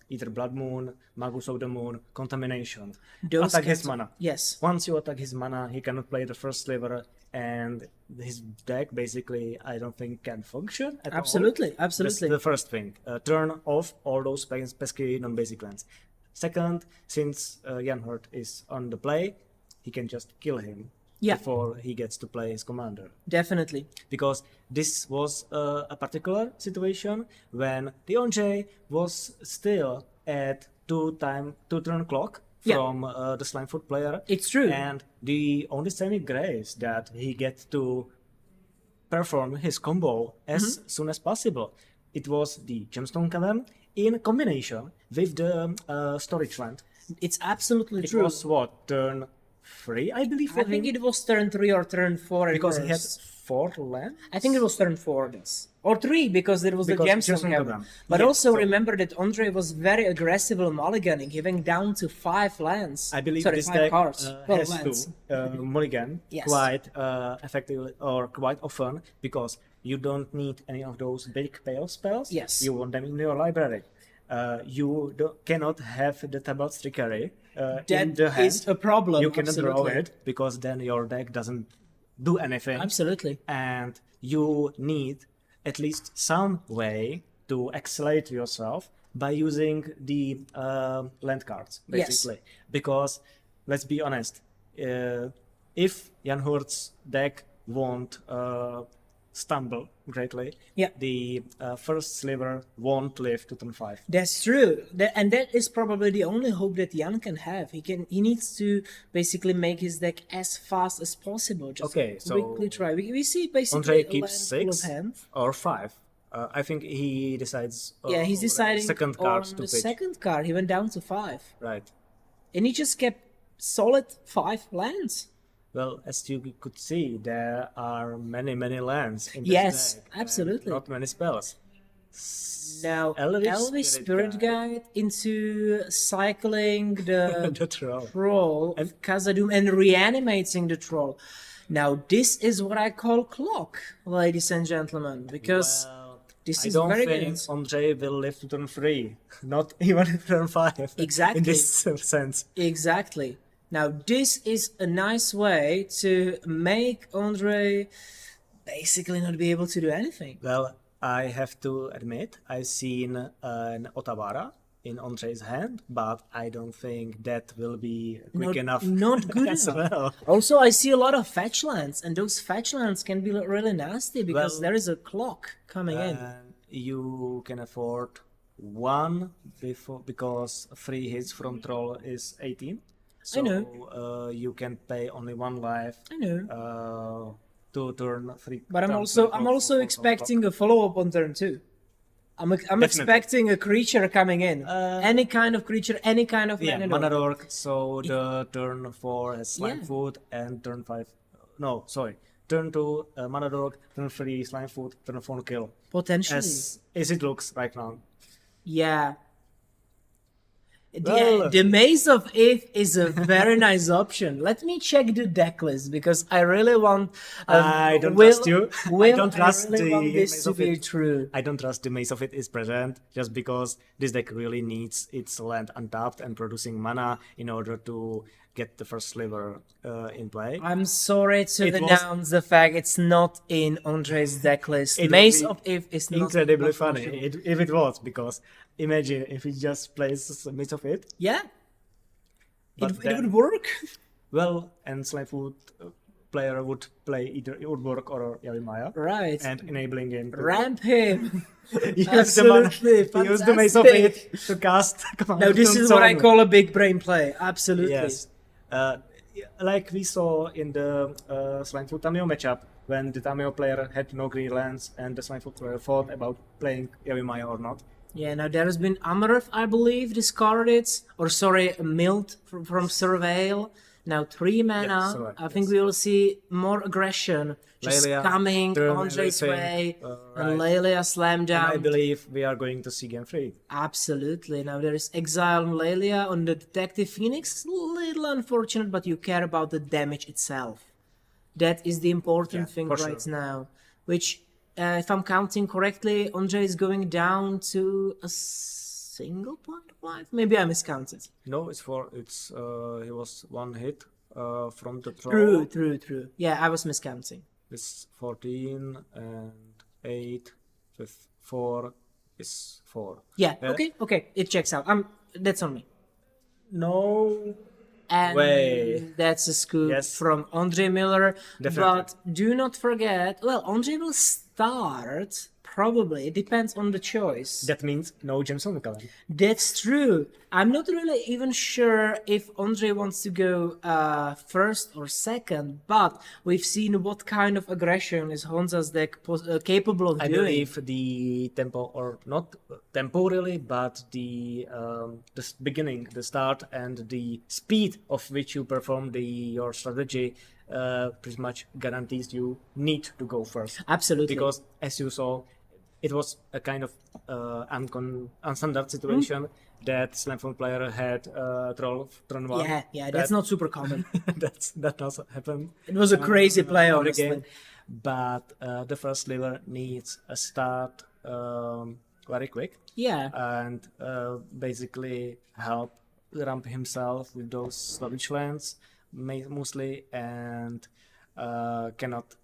either Blood Moon, Magus of the Moon, Contamination. Those Attack his kinds of- mana. Yes. Once you attack his mana, he cannot play the first sliver, and his deck basically, I don't think, can function at all. Absolutely. That's Absolutely. the first thing. Turn off all those pesky non-basic lands. Second, since Jan Hurt is on the play, he can just kill him Yeah. before he gets to play his commander. Definitely. Because this was a particular situation when the OJ was still at two-turn clock Yeah. from the Slimefoot player. It's true. And the only saving grace that he gets to perform his combo as Mm-hmm. soon as possible. It was the Gemstone Cannon in combination with the Storage Land. It's absolutely It true. was what, turn 3, I believe, for I think him? it was turn 3 or turn 4. Because he had first. 4 lands? I think it was turn 4, yes. Or 3, because there was Because the Gemstone Gemstone Cavern. Cavern. But Yeah, also so- remember that Andre was very aggressive in mulliganing, giving down to 5 lands. I believe Sorry, this 5 deck cards. Well, has lands. to mulligan Yes. quite effectively or quite often because you don't need any of those big pale spells. Yes. You want them in your library. You cannot have the Tablet's Trickery in the That hand. is a problem. You cannot draw absolutely. it because then your deck doesn't do anything. Absolutely. And you need at least some way to accelerate yourself by using the land cards, basically. Because, let's be honest, if Jan Hurt's deck won't stumble greatly, Yeah. the first Sliver won't live to turn 5. That's true. And that is probably the only hope that Jan can have. He needs to basically make his deck as fast as possible. Just Okay, so quickly try. We see basically Ondřej a keeps land full of 6 hands. or 5. I think he decides. Yeah, he's deciding second card on to the pitch. second card. He went down to 5. Right. And he just kept solid 5 lands. Well, as you could see, there are many lands in this Yes, deck, and absolutely. not many spells. Now, Elvish Spirit Guide into cycling the The troll. troll of Khazad-dûm and reanimating the troll. Now, this is what I call clock, ladies and gentlemen, because Well, this I is don't very think good. Ondřej will live to turn 3, not even turn 5. Exactly. In this sense. Exactly. Now, this is a nice way to make Ondřej basically not be able to do anything. Well, I have to admit, I've seen an Otawara in Ondřej's hand, but I don't think that will be quick enough. Not good as enough. well. Also, I see a lot of fetch lands, and those fetch lands can be really nasty because Well, there is a clock coming in. And you can afford 1 before, because 3 hits from troll is 18. So know. You can pay only 1 life. I know. To turn 3. But I'm turns also for- expecting a follow-up on turn 2. I'm expecting a creature coming in. Any kind of creature, any kind of Yeah, mana mana dork. dork. So the turn 4 has Slimefoot, and turn 5. No, sorry. Turn 2 mana dork, turn 3 Slimefoot, turn 4 kill. Potentially. As it looks right now. Yeah. Well- The Maze of Ith is a very nice option. Let me check the deck list because I really want. I don't trust you. I don't trust really the want this Maze to of be Ith. true. I don't trust the Maze of It is present, just because this deck really needs its land untapped and producing mana in order to get the first Sliver in play. I'm sorry to It was- announce the fact it's not in Ondřej's deck list. It Maze would of be Ith is not incredibly not funny possible. if it was, because imagine if he just plays Maze of It. Yeah. But It then- would work. Well, and Slimefoot player would play either Urborg or Yavimaya, Right. and enabling him to Ramp him. use the mana, Absolutely use the Maze of fantastic. It to cast command. Now this on is what I turn. call a big brain play. Absolutely. Yes. Like we saw in the Slimefoot Tamiyo matchup, when the Tamiyo player had no green lands and the Slimefoot player thought about playing Yavimaya or not. Yeah, now there has been Amarth, I believe, discarded, or sorry, Milt from Surveil. Now 3 mana. Surveil, I think yes. we will see more aggression just Lelia, coming turn Ondřej's everything, way, right. and Lelia slam And I down. believe we are going to see game 3. Absolutely. Now there is Exile on Lelia on the Detective Phoenix. Little unfortunate, but you care about the damage itself. That is the important Yeah, thing for right sure. now. Which, if I'm counting correctly, Ondřej is going down to a single point of life. Maybe I miscounted. No, it's 4. It's he was 1 hit from the troll. True. Yeah, I was miscounting. It's 14 and 8 with 4 is 4. Yeah, okay, it checks out. That's on me. No. And Way. that's a scoop Yes. from Ondřej Miller. Definitely. But do not forget, well, Ondřej will start, probably, it depends on the choice. That means no Jameson McCallum. That's true. I'm not really even sure if Ondřej wants to go first or second, but we've seen what kind of aggression is Honza's deck capable of I doing. believe the tempo, or not tempo really, but the beginning, the start, and the speed of which you perform your strategy pretty much guarantees you need to go first. Absolutely. Because as you saw, it was a kind of unstandard situation that Slimefoot player had troll turn 1. yeah, that's not super common. that does happen. It was a crazy play, every honestly. game. But the first Sliver needs a start very quick Yeah. and basically help ramp himself with those sluggish lands mostly, and cannot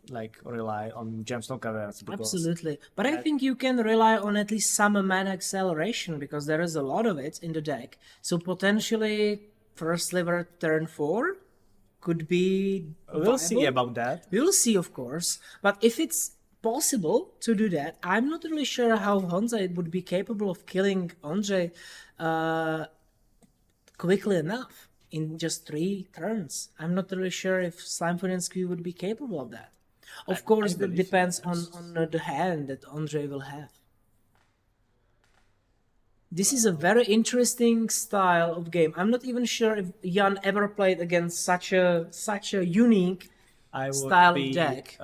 like rely on gemstone cards. Because Absolutely. But I think you can rely on at least some mana acceleration because there is a lot of it in the deck. So potentially first Sliver turn 4 could be we'll see viable. about that. We'll see, of course. But if it's possible to do that, I'm not really sure how Honza would be capable of killing Andre quickly enough in just 3 turns. I'm not really sure if Slimefoot and Squee would be capable of that. Of course, that depends on the hand that Andre will have. This is a very interesting style of game. I'm not even sure if Jan ever played against such a unique I would style be of deck.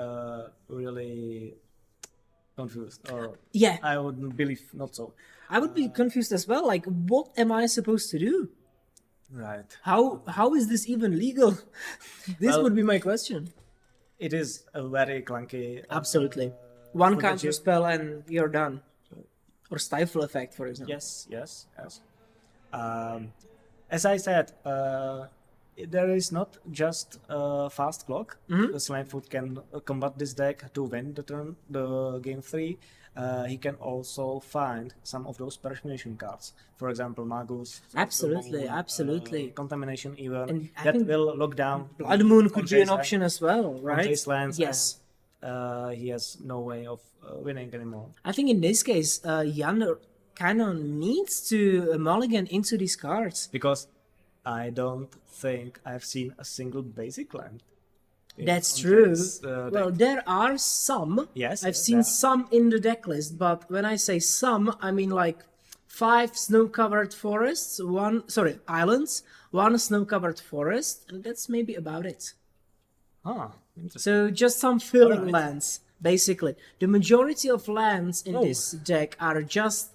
really confused, or Yeah, I would believe not so. I would be confused as well. Like, what am I supposed to do? Right. How is this even legal? This Well- would be my question. It is a very clunky. Absolutely. One for counter the spell and you're done. Or stifle effect, for example. Yes. As I said, there is not just a fast clock. Mm-hmm. The Slimefoot can combat this deck to win the game 3. He can also find some of those personation cards. For example, Magus. Absolutely, absolutely. Contamination even. And I that think will lock down. Blood Moon could be Andre's an option as well, right? Andre's lands, Yes. and he has no way of winning anymore. I think in this case, Jan kind of needs to mulligan into these cards. Because I don't think I've seen a single basic land. That's on true. this, Well, deck. there are some. Yes, I've yes, seen there are. some in the deck list, but when I say some, I mean like 5 snow-covered forests, islands, 1 snow-covered forest, and that's maybe about it. Interesting. So just some filling Alright. lands, basically. The majority of lands in Oh. this deck are just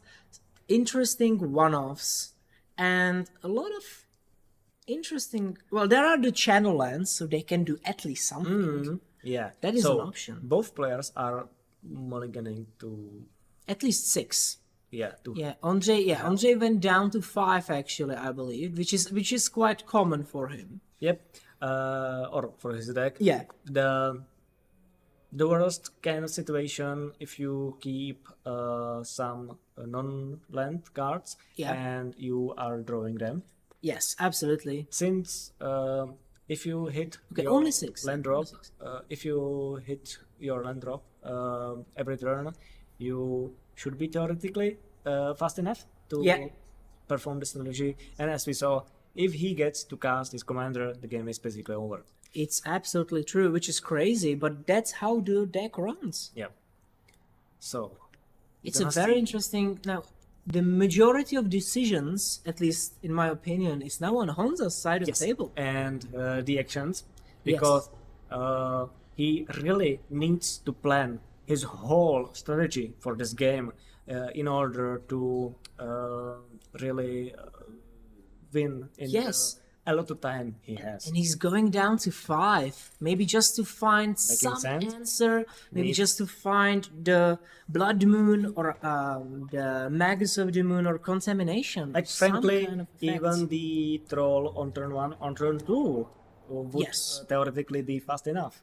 interesting one-offs, and a lot of interesting. Well, there are the channel lands, so they can do at least something. Yeah, That is so an option. Both players are mulliganing to At least 6. to Yeah, Andre went down to 5 actually, I believe, which is quite common for him. Yep. Or for his deck. Yeah. The worst kind of situation if you keep some non-land cards Yeah. and you are drawing them. Yes, absolutely. Since if you hit Okay, your only 6. land drop, if you hit your land drop every turn, you should be theoretically fast enough to Yeah. perform the strategy. And as we saw, if he gets to cast his commander, the game is basically over. It's absolutely true, which is crazy, but that's how the deck runs. Yeah. So It's a gonna very see. interesting. Now, the majority of decisions, at least in my opinion, is now on Honza's side of yes, the table. and the actions, because he really needs to plan his whole strategy for this game in order to really win in Yes. a lot of time he has. And he's going down to 5, maybe just to find some sense. answer, maybe Needs- just to find the Blood Moon or the Magus of the Moon or Contamination. Like some frankly, kind of effect. even the troll on turn 1, on turn 2 would Yes. theoretically be fast enough.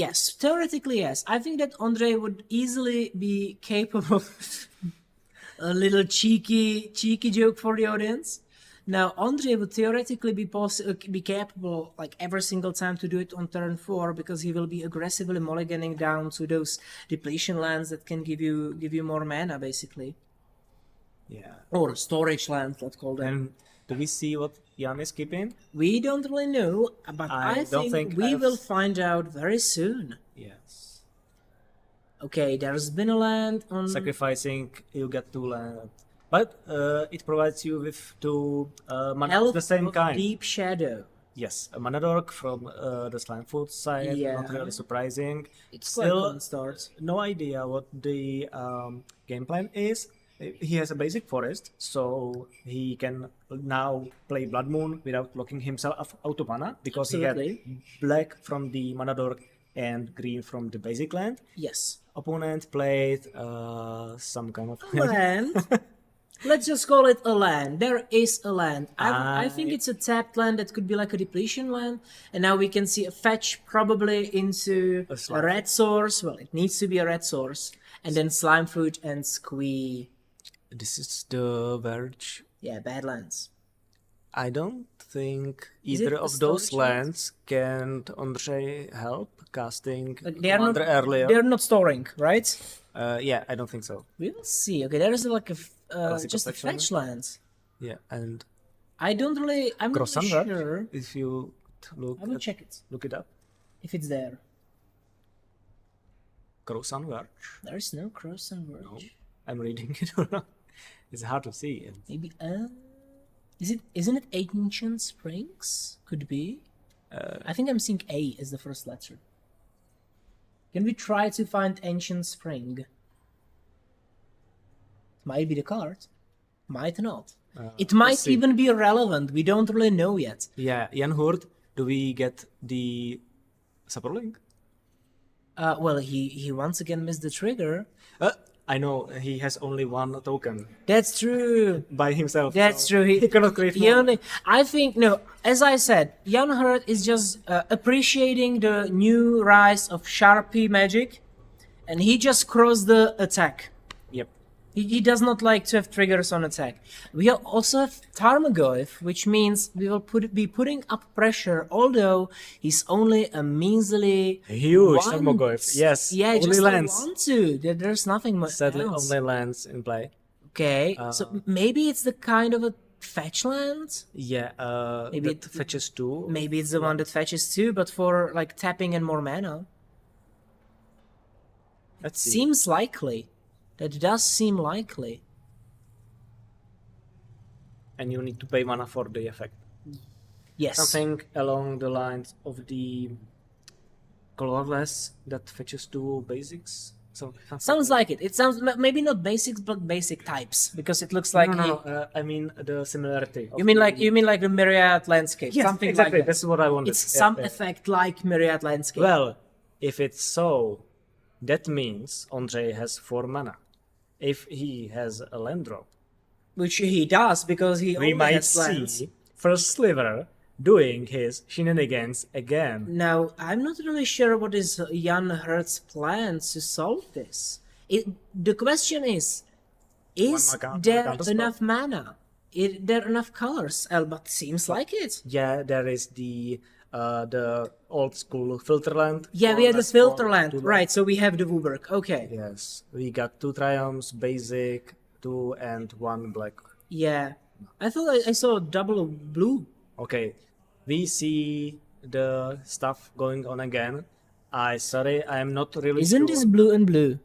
Yes, theoretically, yes. I think that Andre would easily be capable. A little cheeky joke for the audience. Now, Andre would theoretically be capable, like every single time, to do it on turn 4 because he will be aggressively mulliganing down to those depletion lands that can give you more mana, basically, Yeah. or storage lands, let's call them. And do we see what Jan is keeping? We don't really know, but I I don't think think we I've- will find out very soon. Yes. Okay, there's been a land on. Sacrificing, you get 2 land. But it provides you with 2 mana Elf of the same of kind. Deep Shadow. Yes, a mana dork from the Slimefoot side, Yeah. not really surprising. It's quite a Still, common start. no idea what the game plan is. He has a basic forest, so he can now play Blood Moon without locking himself out of mana, because he had Absolutely. black from the mana dork and green from the basic land. Yes. Opponent played some kind of Land. let's just call it a land. There is a land. I think it's a tapped land that could be like a depletion land. And now we can see a fetch probably into a red source. Well, it needs to be a red source. And then Slimefoot and Squee. This is the Verge. Yeah, bad lands. I don't think Is it either a of those storage land? lands can Ondřej help casting They are not. Commander earlier. They're not storing, right? Yeah, I don't think so. We will see. Okay, there is like a Classical just a fetch land? fetch land. Yeah, and I'm not really Ghyrson, sure. if you look I will check it look it up. if it's there. Ghyrson Verge. There is no cross and verge. I'm reading it. It's hard to see. Maybe isn't it Ancient Springs? Could be. I think I'm seeing A as the first letter. Can we try to find Ancient Spring? Might be the card. Might not. It might see. even be relevant. We don't really know yet. Yeah, Jan Hurt, do we get the support link? Well, he once again missed the trigger. I know, he has only one token That's true. by himself. That's so true. He cannot create He more. only, I think, no, as I said, Jan Hurt is just appreciating the new rise of Sharpie magic, and he just crossed the attack. Yep. He does not like to have triggers on attack. We also have Tarmogoyf, which means we will be putting up pressure, although he's only a measly Huge one. Tarmogoyf, yes. Yeah, only just lands. a 1/2. There's nothing much Sadly, else. only lands in play. Okay, so maybe it's the kind of a fetch land. Yeah, Maybe that fetches two. Maybe it's the one that fetches too, but for like tapping and more mana. Let's see. Seems likely. That does seem likely. And you need to pay mana for the effect. Yes. Something along the lines of the colorless that fetches two basics. Sounds like it. It sounds maybe not basics, but basic types, because it looks like. No. I mean the similarity. of You mean the- like the Myriad landscape? Yes, something exactly. like that. That's what I wanted. It's Yeah, some yeah. effect like Myriad landscape. Well, if it's so, that means Ondřej has 4 mana. If he has a land drop, Which he does because he we only might has lands. see first Sliver doing his shenanigans again. Now, I'm not really sure what is Jan Hurt's plan to solve this. The question is more there counter spell? enough mana? There enough colors? But seems like it. Yeah, there is the old school filter land. Yeah, we have the colorless filter one, land. 2 Right, so we have the Wooburg. Okay. Yes, we got 2 triumphs, basic, 2 and 1 black. Yeah. I thought I saw double blue. Okay, we see the stuff going on again. Sorry, I'm not really Isn't sure. this blue and blue?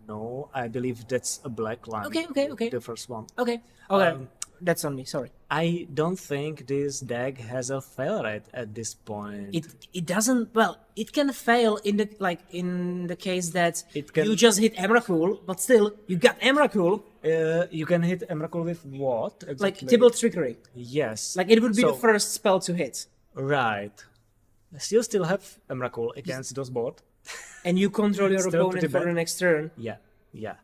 No, I believe that's a black line. Okay. The first one. Okay. That's on me, sorry. I don't think this deck has a fail rate at this point. It doesn't, well, it can fail in the case that It can- you just hit Emrakul, but still you got Emrakul, You can hit Emrakul with what? like Exactly? Tibble Trickery. Yes. Like it would be So- the first spell to hit. Right. You still have Emrakul against those board. And you control your Still opponent pretty for bad. the next turn. Yeah.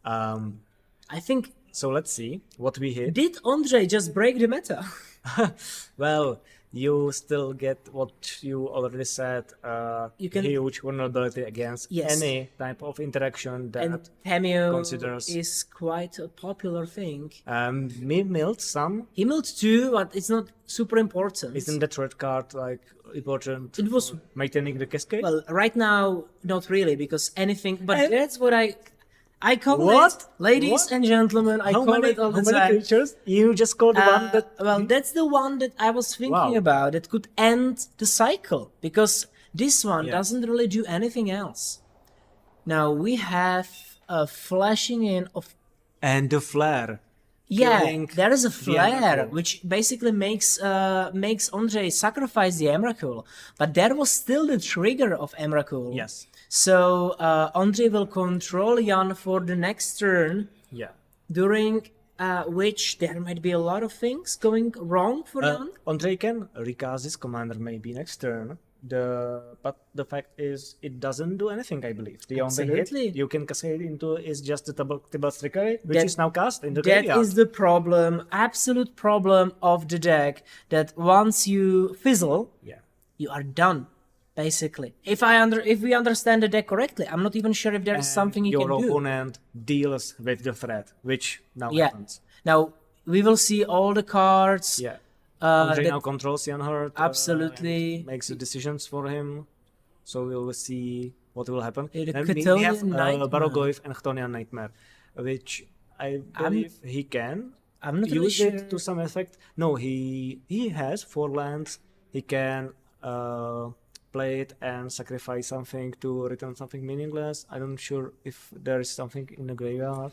I think, So let's see what we hit. did Ondřej just break the meta? Well, you still get what you already said. You can- huge vulnerability against Yes. any type of interaction that And Tamiyo considers- is quite a popular thing. me milled some. He milled 2, but it's not super important. Isn't that red card like important? It was- for maintaining the cascade. Well, right now, not really, because anything. But And- that's what I call What? it, ladies What? and gentlemen. I how call many, it all how the many time. creatures? You just called one that. Well, that's the one that I was thinking Wow. about. That could end the cycle because this one Yeah. doesn't really do anything else. Now we have a flashing in of. And the flare. Yeah, Killing there is a the flare, Emrakul. which basically makes Ondřej sacrifice the Emrakul. But there was still the trigger of Emrakul. Yes. So Ondřej will control Jan for the next turn, Yeah. during which there might be a lot of things going wrong for Jan. Ondřej can recast his commander maybe next turn, But the fact is, it doesn't do anything. I believe the only Absolutely. hit you can cascade into is just the Tibalt's Trickery, which That- is now cast in the That graveyard. is the problem, absolute problem of the deck. That once you fizzle, Yeah. you are done. Basically, if we understand the deck correctly, I'm not even sure if there is something you your can do. opponent deals with the threat, which now Yeah. happens. Now we will see all the cards. Yeah. that- Andre now controls Jan Hurt. Absolutely. Makes the decisions for him. So we will see what will happen. The Then we Chthonian have Nightmare. Barogoyf and Chthonian Nightmare, which I believe he can I'm not really use sure. it to some effect. No, he has 4 lands. He can play it and sacrifice something to return something meaningless. I'm not sure if there is something in the graveyard.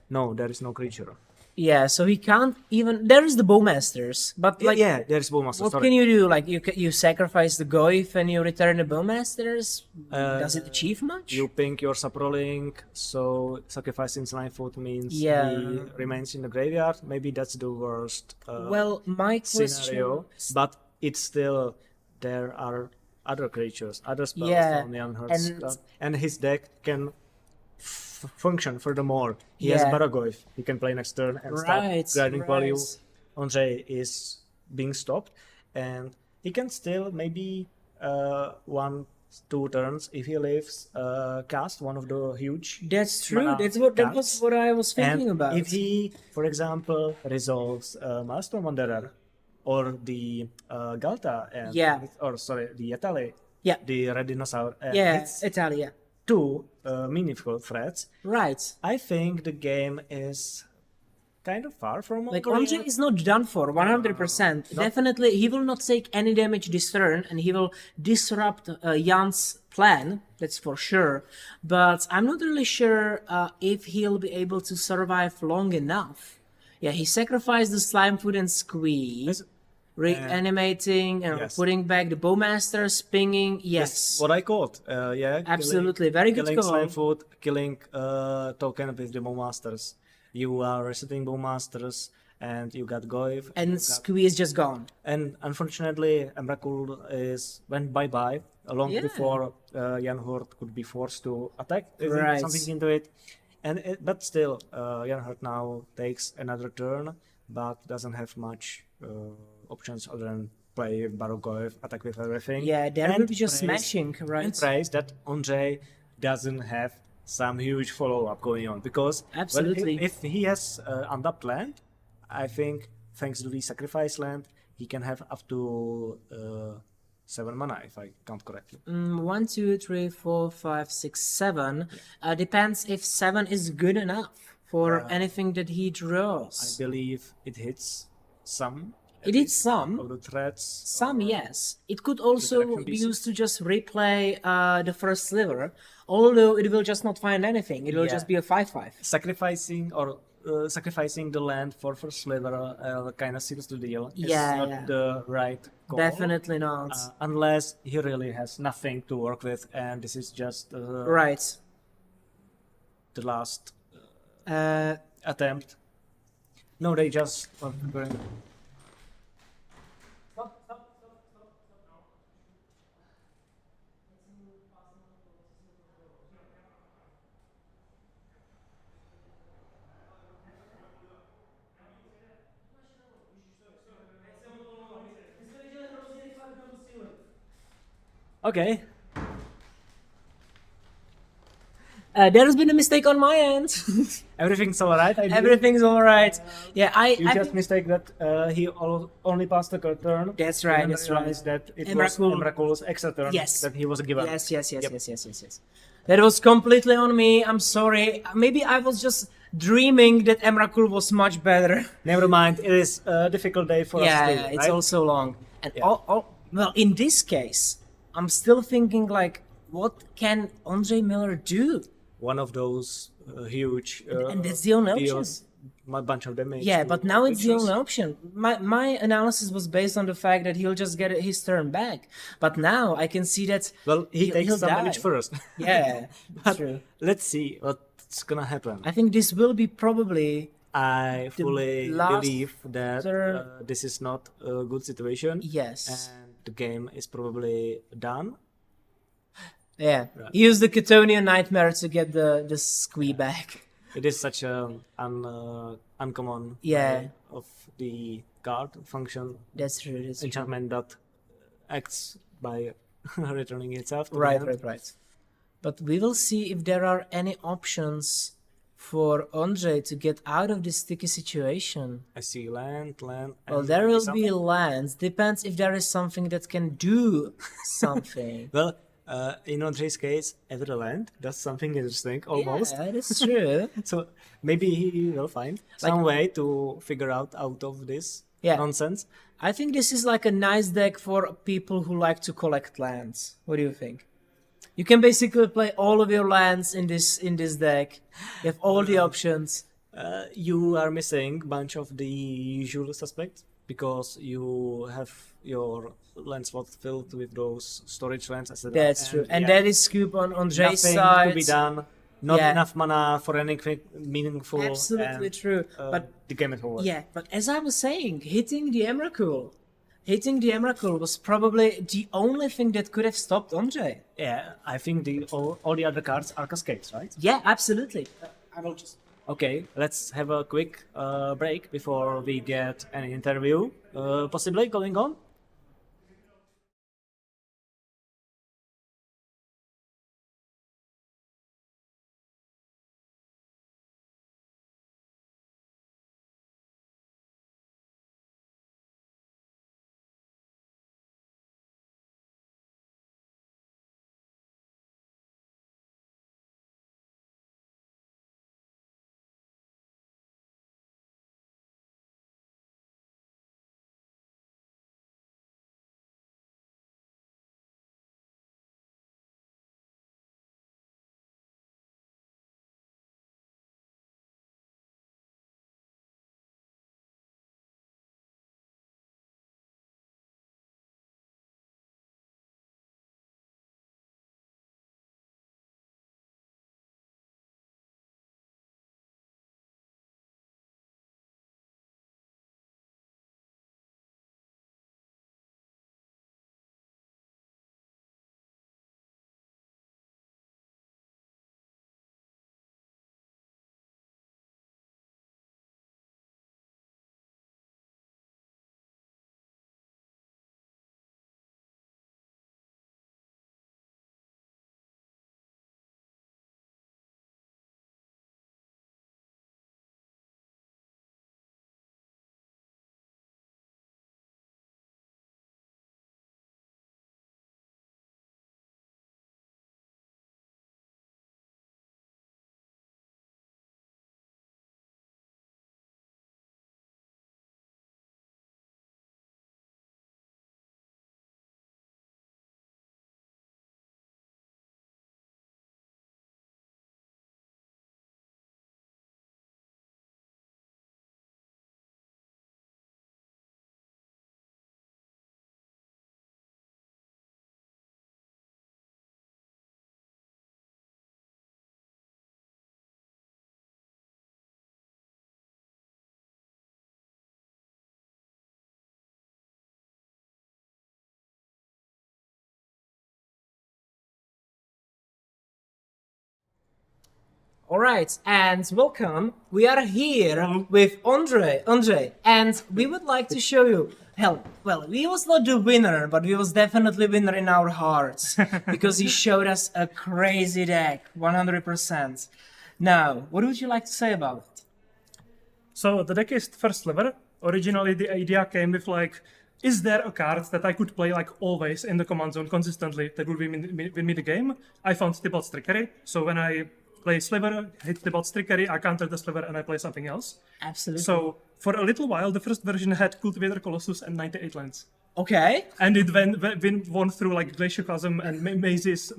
No, there is no creature. Yeah, so he can't even. There is the Bowmasters, but like, yeah, there is Bowmaster. what sorry. can you do? Like, you sacrifice the Goyf and you return the Bowmasters. Does it achieve much? You pink your Saprolink, so sacrificing Slimefoot means Yeah. he remains in the graveyard. Maybe that's the worst Well, my question. scenario, but it's still there are other creatures, other spells Yeah, on the Unheard and- and his deck can function furthermore. He has Yeah. Baragoyf. He can play next turn and Right, start grinding value. right. Andre is being stopped, and he can still maybe 1-2 turns if he lives cast one of the huge. That's true. mana That was cards. what I was thinking And about. if he, for example, resolves Maelstrom Wanderer or the Galta and Yeah. or sorry, the Etale, Yeah. the Red Dinosaur, and Yeah, it's Italia. 2 meaningful threats, Right. I think the game is kind of far from Like, over Andre yet. is not done for 100%. Definitely, he will not take any damage this turn, and he will disrupt Jan's plan. That's for sure. But I'm not really sure if he'll be able to survive long enough. Yeah, he sacrificed the Slimefoot and Squee, Yes. reanimating and Yes. putting back the Bowmasters, pinging. Yes. That's what I called. Yeah, Absolutely, very good killing call. Slimefoot, killing token with the Bowmasters. You are resetting Bowmasters, and you got Goyf. And Squee is just gone. And unfortunately, Emrakul went bye-bye long Yeah. before Jan Hurt could be forced to attack Right. something into it. But still, Jan Hurt now takes another turn, but doesn't have much options other than play Barogoyf, attack with everything. Yeah, there and will be just praise- smashing, right? And praise that Andre doesn't have some huge follow-up going on, because well, Absolutely. if he has untapped land, I think thanks to the sacrifice land, he can have up to 7 mana, if I count correctly. 1, 2, 3, 4, 5, 6, 7. Depends if 7 is good enough for anything that he I draws. believe it hits some. It is some. of the threats. Some, yes. It could also interaction be pieces. used to just replay the first Sliver, although it will just not find anything. It will Yeah. just be a 5/5. Sacrificing the land for Sliver kind of seals the deal. It's Yeah, not yeah. the right call. Definitely not. Unless he really has nothing to work with, and this is just Right. the last Uh, attempt. No, they just. Okay. there has been a mistake on my end. Everything's alright. I believe. Everything's all right. Yeah, You I just mistake that he only passed the turn. That's right, And that's realized right. that it Emrakul- was Emrakul's extra turn Yes. that he was given. Yes, yes, yes, Yep. yes, yes, yes, yes. That was completely on me. I'm sorry. Maybe I was just dreaming that Emrakul was much better. Never mind. It is a difficult day for us Yeah, too. it's right? also long. And Yeah. well, in this case, I'm still thinking like, what can Andre Miller do? one of those huge. And that's the only option. deals a bunch of damage. Yeah, to but now it's the creatures. only option. My analysis was based on the fact that he'll just get his turn back. But now I can see that. Well, he takes he'll some die. damage first. Yeah, But true. let's see what's gonna happen. I think this will be probably I fully last believe that turn- this is not a good situation. yes. And the game is probably done. Yeah. Use the Catonian Nightmare to get the Squee back. It is such a uncommon Yeah. way of the card function That's true. That's true. enchantment that acts by returning itself. To the Right, hand. right. But we will see if there are any options for Andre to get out of this sticky situation. I see land. Well, and there maybe will something. be lands. Depends if there is something that can do something. Well, in Andre's case, every land does something interesting, almost. Yeah, that's true. So maybe he will find some way to figure out of this Yeah. nonsense. I think this is like a nice deck for people who like to collect lands. What do you think? You can basically play all of your lands in this deck. You have all the options. You are missing a bunch of the usual suspects because you have your land slot filled with those storage lands, etc. That's true. And yeah, that is Scoop on Dre's nothing side. to be done. Not Yeah. enough mana for anything meaningful. Absolutely and, true. But the game is over. yeah, but as I was saying, hitting the Emrakul was probably the only thing that could have stopped Andre. Yeah, I think all the other cards are cascades, right? Yeah, absolutely. I will just. Okay, let's have a quick break before we get an interview possibly going on. All right, and welcome. We are here with Andre, and we would like to show you. Hell, well, he was not the winner, but he was definitely winner in our hearts because he showed us a crazy deck, 100%. Now, what would you like to say about it? So the deck is first Sliver. Originally, the idea came with like, is there a card that I could play like always in the command zone consistently that would win me the game? I found Thibaut's Trickery. So when I play Sliver, hit Thibaut's Trickery, I counter the Sliver and I play something else. Absolutely. So for a little while, the first version had Cultivator Colossus and 98 lands. Okay. And it won through like Glacial Chasm and mazes.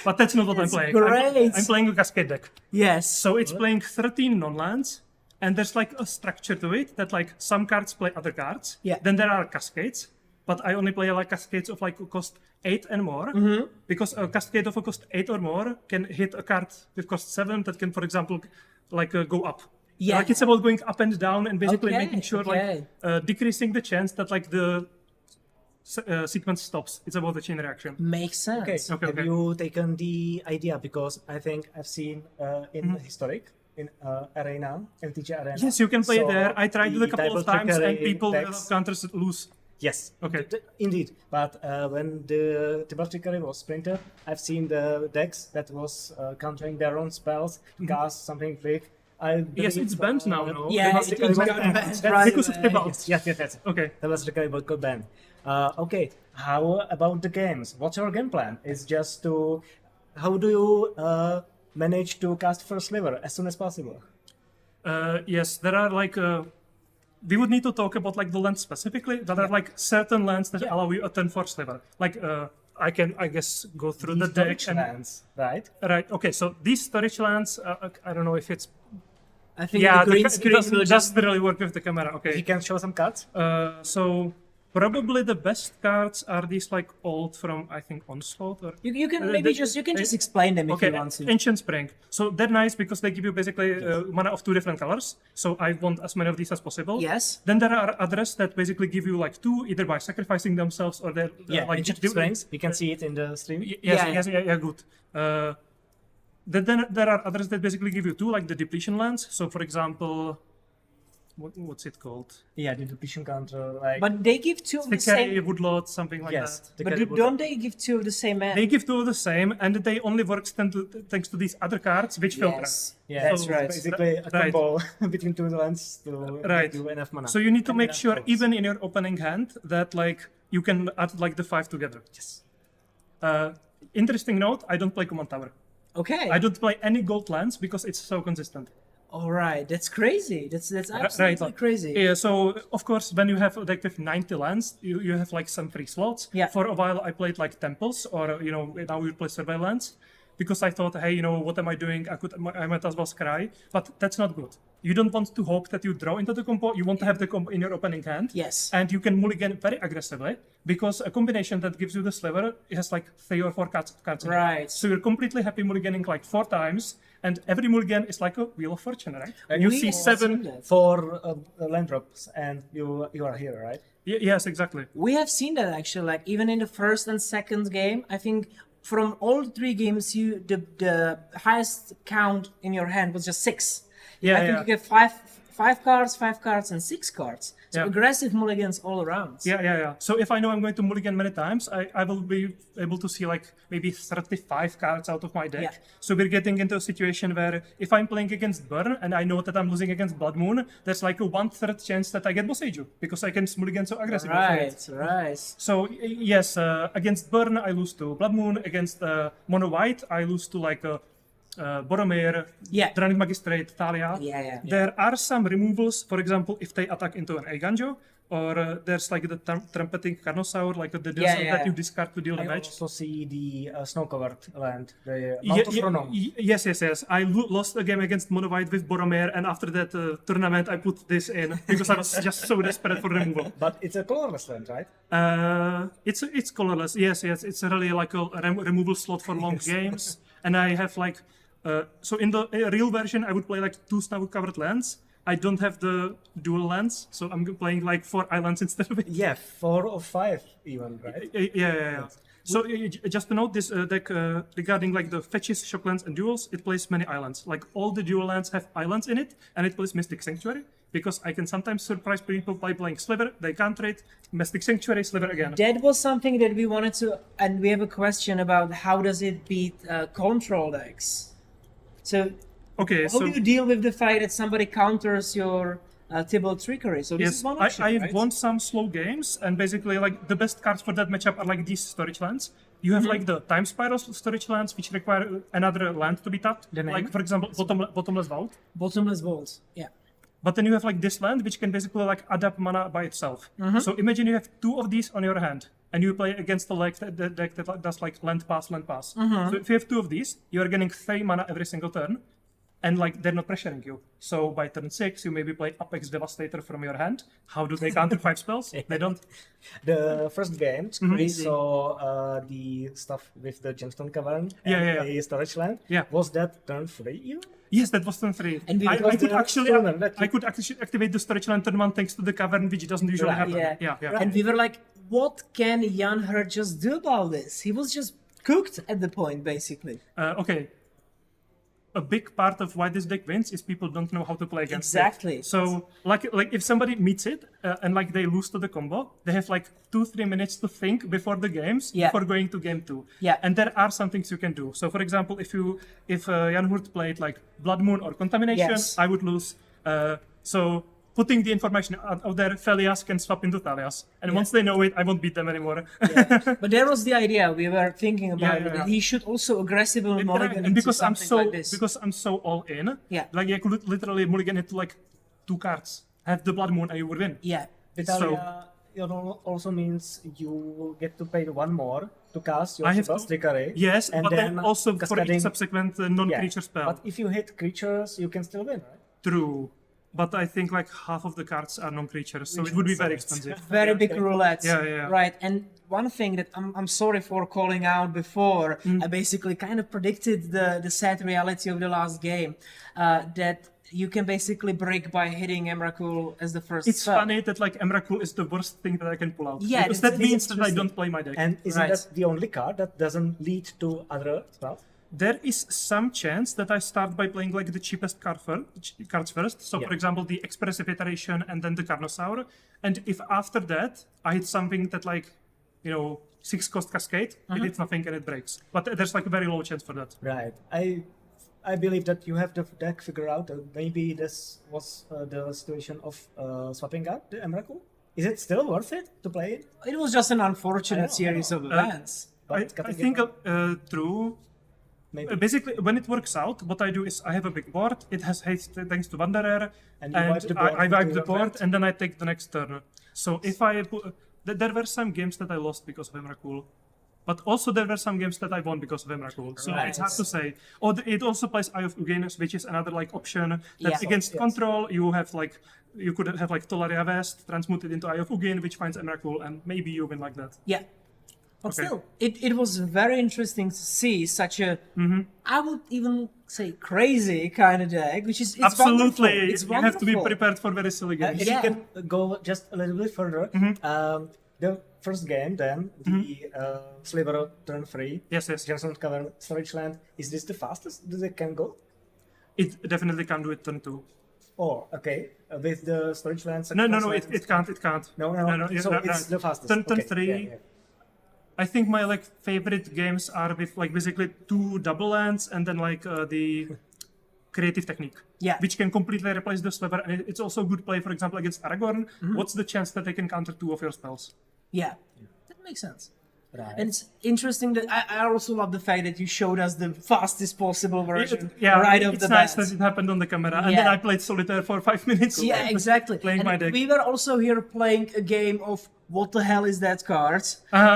But that's not what I'm playing. great. I'm playing a Cascade deck. Yes. So it's playing 13 non-lands, and there's like a structure to it that like some cards play other cards. Yeah. Then there are cascades, but I only play like cascades of like cost 8 and more, because a cascade of a cost 8 or more can hit a card with cost 7 that can, for example, like go up. Yeah. Like it's about going up and down and basically Okay, making sure okay. like decreasing the chance that like the sequence stops. It's about the chain reaction. Makes sense. Okay, Okay, have okay. you taken the idea? Because I think I've seen in historic, in Arena, MTG Arena. Yes, you can play So there. I tried it a the couple of double times and trickery people decks- counters lose. Yes. Okay. Indeed. But when the double trickery was printed, I've seen the decks that was countering their own spells, cast something big. I Yes, believe, it's banned now, no? Yeah, Double it trickery was got banned. banned, That's right. Because of Tibalt. Yes. Okay. Double trickery got banned. Okay. How about the games? What's your game plan? Is just to how do you manage to cast first Sliver as soon as possible? Yes, there are like we would need to talk about like the lands specifically. There are like certain lands that allow you a turn for Sliver. Like I can, I guess, go through the deck Storage and lands, right? right. Okay, so these storage lands, I don't know if it's I think yeah, the green it screen doesn't, will just doesn't really work with the camera. You Okay, can show some cards. so probably the best cards are these like old from I think Onslaught or you can Uh, maybe the- just explain them if okay, you want to. Ancient Spring. So they're nice because they give you basically mana of 2 different colors. So I want as many of these as possible. Yes. Then there are others that basically give you like 2 either by sacrificing themselves or they're like Ancient Springs. You can see it in the stream. Yes, good. Then there are others that basically give you 2 like the depletion lands. So for example, what's it called? Yeah, the depletion counter, like But they give two of the Decay, same. Woodlot, something like yes. that. the But Calibre- don't they give two of the same man? They give 2 of the same, and they only work thanks to these other cards, which filter. Yes. Yeah, That's so right. it's basically a Right. combo between 2 lands to Right. give you enough mana. So you need to And make enough sure, drops. even in your opening hand, that like you can add like the 5 together. Yes. Interesting note: I don't play Command Tower. Okay. I don't play any gold lands because it's so consistent. All right. That's crazy. That's absolutely crazy. Yeah. So of course, when you have a deck with 90 lands, you have like some free slots. Yeah. For a while, I played like temples, or now we play survey lands, because I thought, hey, what am I doing? I might as well scry, but that's not good. You don't want to hope that you draw into the combo. You want to have the combo in your opening hand. Yes. And you can mulligan very aggressively because a combination that gives you the Sliver has like 3 or 4 cards in it. Right. So you're completely happy mulliganing like 4 times, and every mulligan is like a Wheel of Fortune, right? You We see also 7. seen that. For land drops, and you are here, right? Yes, exactly. We have seen that actually. Like even in the first and second game, I think from all 3 games, the highest count in your hand was just 6. Yeah, I think yeah. you get 5 cards, and 6 cards. So Yeah. aggressive mulligans all around. Yeah. So if I know I'm going to mulligan many times, I will be able to see like maybe 35 cards out of my deck. Yeah. So we're getting into a situation where if I'm playing against Burn and I know that I'm losing against Blood Moon, there's like a 1/3 chance that I get Boseiju because I can mulligan so aggressively. for it. Right. So yes, against Burn I lose to Blood Moon. Against Mono White I lose to like Boromir, Yeah. Dranic Magistrate, Thalia. Yeah. There are some removals, for example, if they attack into an Eiganjo, or there's like the trumpeting Carnosaur, like the deals Yeah. that you discard to deal I damage. also see the snow-covered land, the Mount of Ronom. Yes. I lost a game against Mono White with Boromir, and after that tournament, I put this in because I was just so desperate for removal. But it's a colorless land, right? It's colorless. Yes. It's really like a removal slot for long games, and I have like. So in the real version, I would play like 2 snow-covered lands. I don't have the dual lands, so I'm playing like 4 islands instead of it. Yeah, 4 or 5 even, right? Yeah. So just to note this deck regarding like the fetches, shocklands, and duels, it plays many islands. Like all the dual lands have islands in it, and it plays Mystic Sanctuary because I can sometimes surprise people by playing Sliver. They can't trade Mystic Sanctuary, Sliver again. That was something that we wanted to, and we have a question about how does it beat control decks. So Okay, how so do you deal with the fact that somebody counters your Tibalt trickery? So this is yes, one option, I right? won some slow games, and basically like the best cards for that matchup are like these storage lands. You have like the Time Spiral storage lands, which require another land to be tapped. The name? Like for example, Bottomless Vault. Bottomless vault. Yeah. But then you have like this land, which can basically like adapt mana by itself. So imagine you have 2 of these on your hand, and you play against the deck that does like land pass. So if you have 2 of these, you are getting 3 mana every single turn, and like they're not pressuring you. So by turn 6, you maybe play Apex Devastator from your hand. How do they counter 5 spells? They don't. The first game, we Easy. saw the stuff with the Gemstone Cavern Yeah, and yeah, yeah. the storage land. Yeah. Was that turn 3 even? Yes, that was turn 3. And we- I Because could the actually, tournament that I could actually activate the storage land turn 1 thanks to the cavern, which doesn't usually Right, happen. Yeah. And we were like, what can Jan Hurt just do about this? He was just cooked at the point, basically. Okay. A big part of why this deck wins is people don't know how to play against Exactly. it. So, like if somebody meets it and like they lose to the combo, they have like 2-3 minutes to think before the games, Yeah. before going to game 2. Yeah. And there are some things you can do. So, for example, if Jan Hurt played like Blood Moon or Contamination, Yes. I would lose. So putting the information out there, Felias can swap into Thalias, and once they know it, I won't beat them anymore. But there was the idea we were thinking about Yeah, it. yeah. That he should also aggressively mulligan And into because I'm something so like this. because I'm so all in, Yeah. like I could literally mulligan it to like 2 cards, have the Blood Moon, and you would win. Yeah. Italia, also means you will get to pay 1 more to cast your I have first to- trickery. Yes, and but then also for cascading- each subsequent non-creature spell. But if you hit creatures, you can still win, right? True, but I think like half of the cards are non-creatures, so it would be very expensive. Very big roulette. Yeah. Right. And one thing that I'm sorry for calling out before, I basically kind of predicted the sad reality of the last game, that you can basically break by hitting Emrakul as the first It's spell. funny that like Emrakul is the worst thing that I can pull out. Yeah, because it's that means that I interesting. don't play my deck. And isn't Right. that the only card that doesn't lead to other stuff? There is some chance that I start by playing like the cheapest cards first. So, for example, the Expressive Iteration and then the Carnosaur. And if after that I hit something that like, 6-cost Cascade, it hits nothing and it breaks. But there's like a very low chance for that. Right. I believe that you have the deck figured out. Maybe this was the situation of swapping out the Emrakul. Is it still worth it to play it? It was just an unfortunate I know. series of events. I cutting it think down? true. Maybe. Basically, when it works out, what I do is I have a big board. It has haste thanks to Wanderer, And you wipe the board I wipe to the your board, friend? and then I take the next turn. So if I there were some games that I lost because of Emrakul, but also there were some games that I won because of Emrakul. So it's hard to say. It also plays Eye of Uranus, which is another like option that Yeah. against control you have like. You could have like Tolaria West transmuted into Eye of Ugin, which finds Emrakul, and maybe you win like that. Yeah. But Okay. still, it was very interesting to see such a, I would even say crazy kind of deck, which is it's Absolutely, wonderful. It's you have to be wonderful. prepared for very silly games. If Yeah. you can go just a little bit further, the first game, then the Sliver turn 3, Yes. Ghyrson Cavern Storage Land. Is this the fastest that it can go? It definitely can do it turn 2. Oh, okay. With the storage lands. No, it can't. It can't. No. yeah, So no, it's no. the fastest. Turn Okay, 3. yeah. I think my like favorite games are with like basically 2 double lands and then like the creative technique. Yeah. Which can completely replace the Sliver, and it's also good play. For example, against Aragorn. What's the chance that they can counter 2 of your spells? Yeah, that makes sense. Right. And it's interesting that I also love the fact that you showed us the fastest possible version Yeah, right off it's the nice bat. that it happened on the camera, and then Yeah. I played Solitaire for 5 minutes. Yeah, exactly. Playing And my deck. we were also here playing a game of what the hell is that card?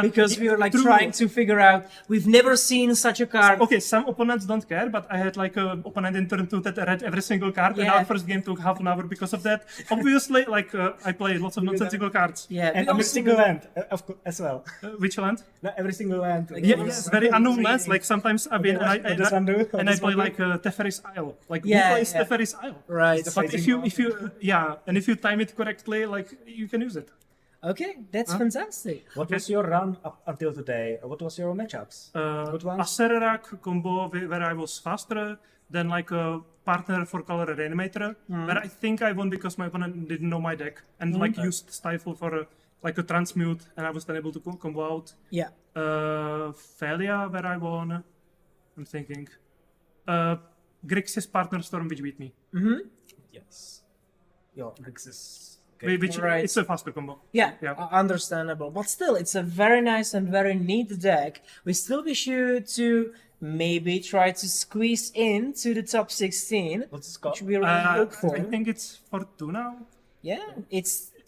Because we were like True. trying to figure out. We've never seen such a card. Okay, some opponents don't care, but I had like an opponent in turn 2 that read every single card, and Yeah. our first game took half an hour because of that. Obviously, like I play lots of nonsensical cards. Yeah, And we every also- single land, of course, as well. Which land? Not every single land. Yes, very unknown lands. Like sometimes I win, Okay, this one do, and I this play one do. like Teferis Isle. Like Yeah, who plays yeah. Teferis Isle? Right. But if you time it correctly, like you can use it. Okay, that's fantastic. What was your run up until today? What was your matchups? Good ones? Acererak combo where I was faster than like a partner for color reanimator, where I think I won because my opponent didn't know my deck and like used Stifle for like a transmute, and I was then able to combo out. Yeah. Felia where I won. I'm thinking. Grixis partner Storm which beat me. Yes. Your Grixis. Which Right. it's a faster combo. Yeah, Yeah. understandable. But still, it's a very nice and very neat deck. We still wish you to maybe try to squeeze into the top 16, What's the score? which we really look for. I think it's for 2 now. Yeah,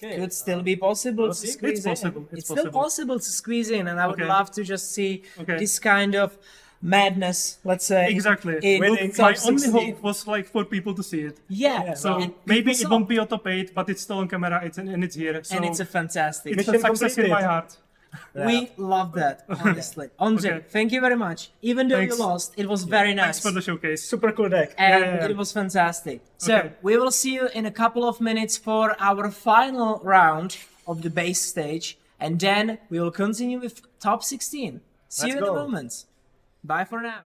could still be possible to squeeze It's possible, in. it's Still possible. possible to squeeze in, and I would Okay. love to just see Okay. this kind of madness, let's say. Exactly. In Winning top My only 16. hope was like for people to see it. Yeah, So and maybe people it won't be on top 8, but it's still on camera. And it's here. So and it's a fantastic. it's a Mission success in my completed. heart. We love that, honestly. Andre, Okay. thank you very much. Even though Thanks. you lost, it was very nice. Thanks for the showcase. Super cool deck. And yeah. it was fantastic. So Okay. we will see you in a couple of minutes for our final round of the base stage. And then we will continue with top 16. See you Let's in a go. moment. Bye for now.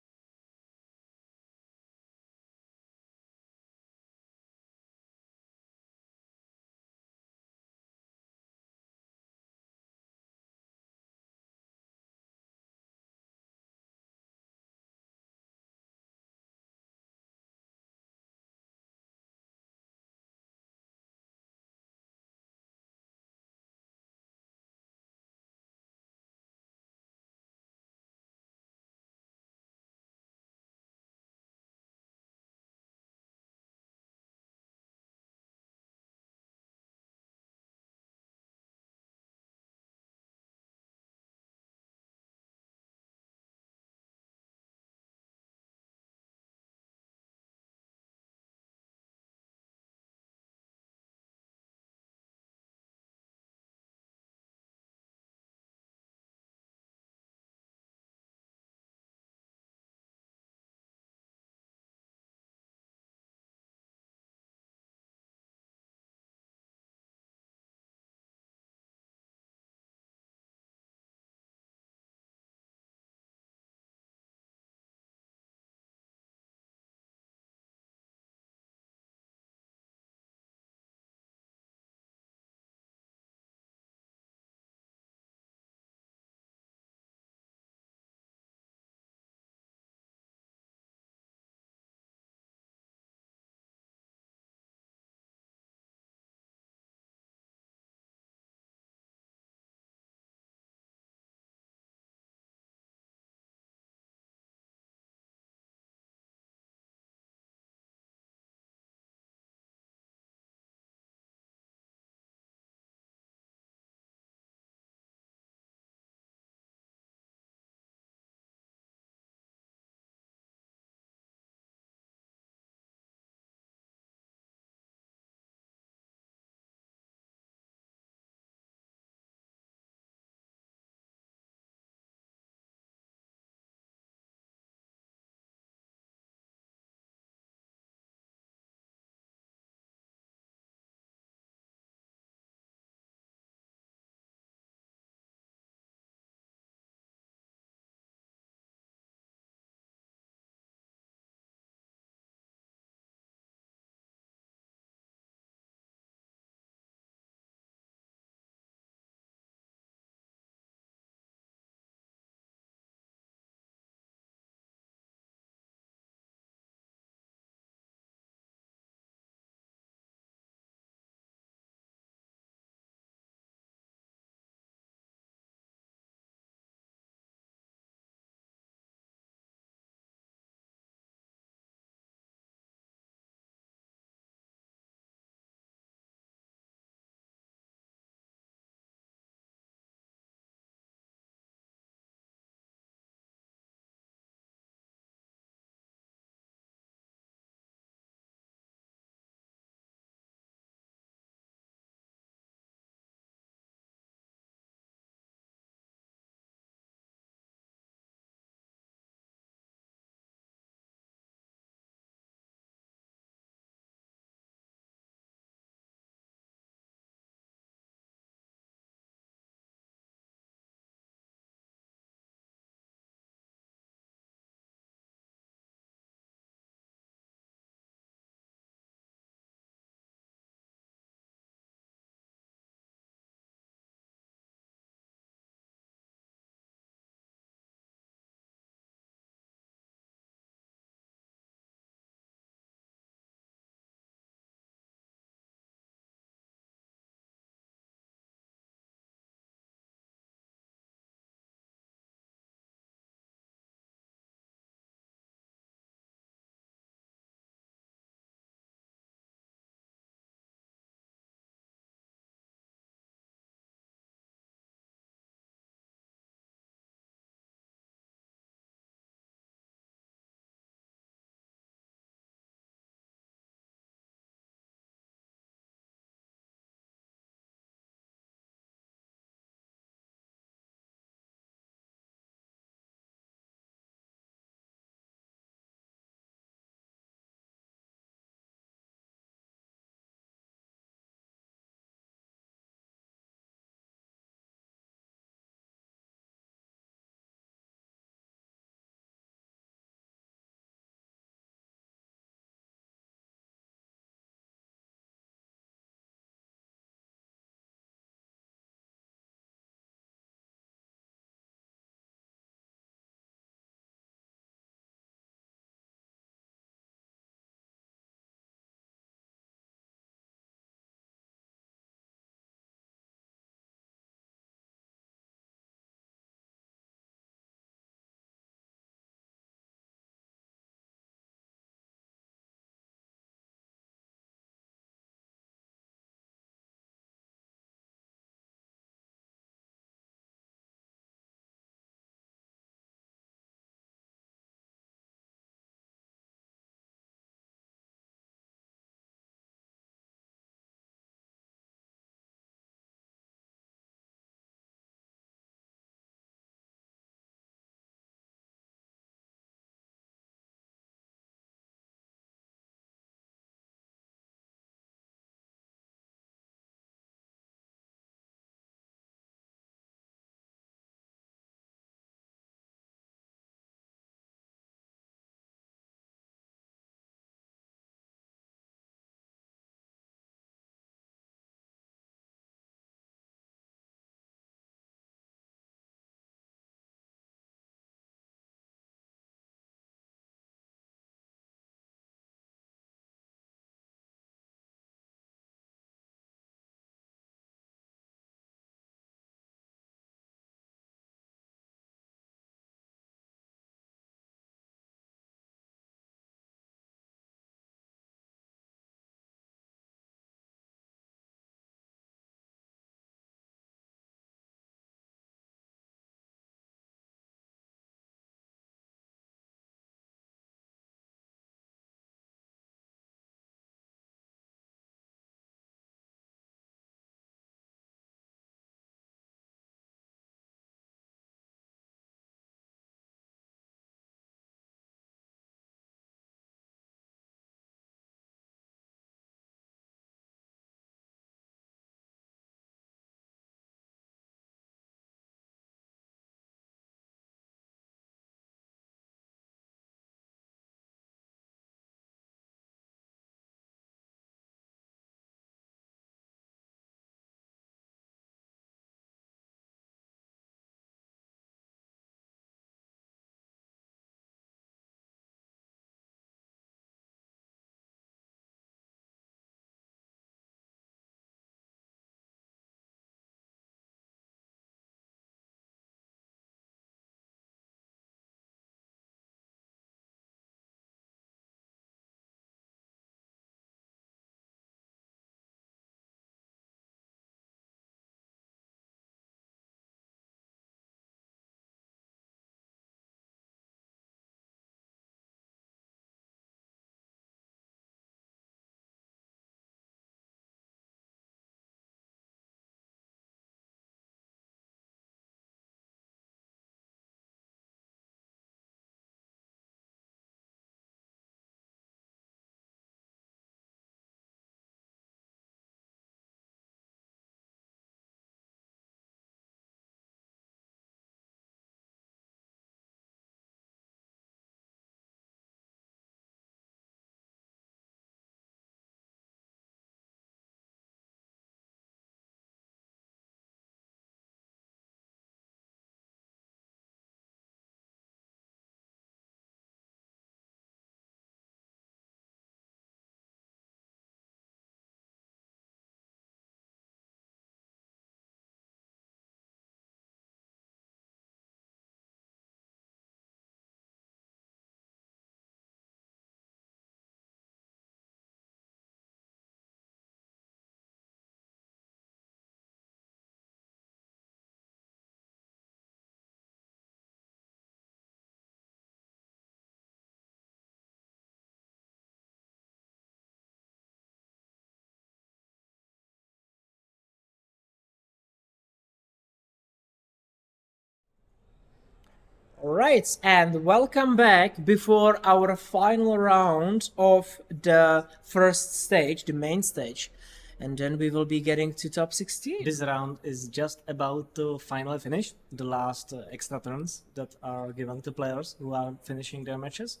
Right, and welcome back before our final round of the first stage, the main stage. And then we will be getting to top 16. This round is just about to finally finish the last extra turns that are given to players who are finishing their matches.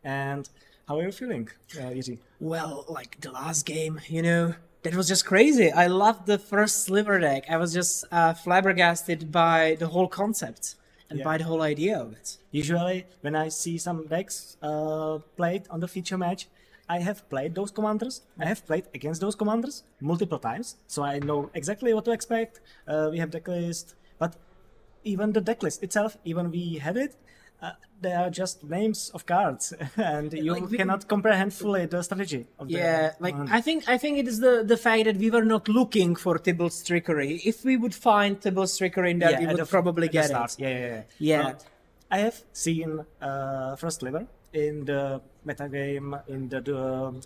And how are you feeling, Izzy? Well, like the last game, that was just crazy. I loved the first Sliver deck. I was just flabbergasted by the whole concept and by the whole idea of it. Usually, when I see some decks played on the feature match, I have played those commanders. I have played against those commanders multiple times, so I know exactly what to expect. We have decklist, but even the decklist itself, even we have it, they are just names of cards, and you cannot comprehend fully the strategy of the I think it is the fact that we were not looking for Tybalt's trickery. If we would find Tybalt's trickery in there, we would probably get it. Yeah. I have seen first Sliver in the metagame, in the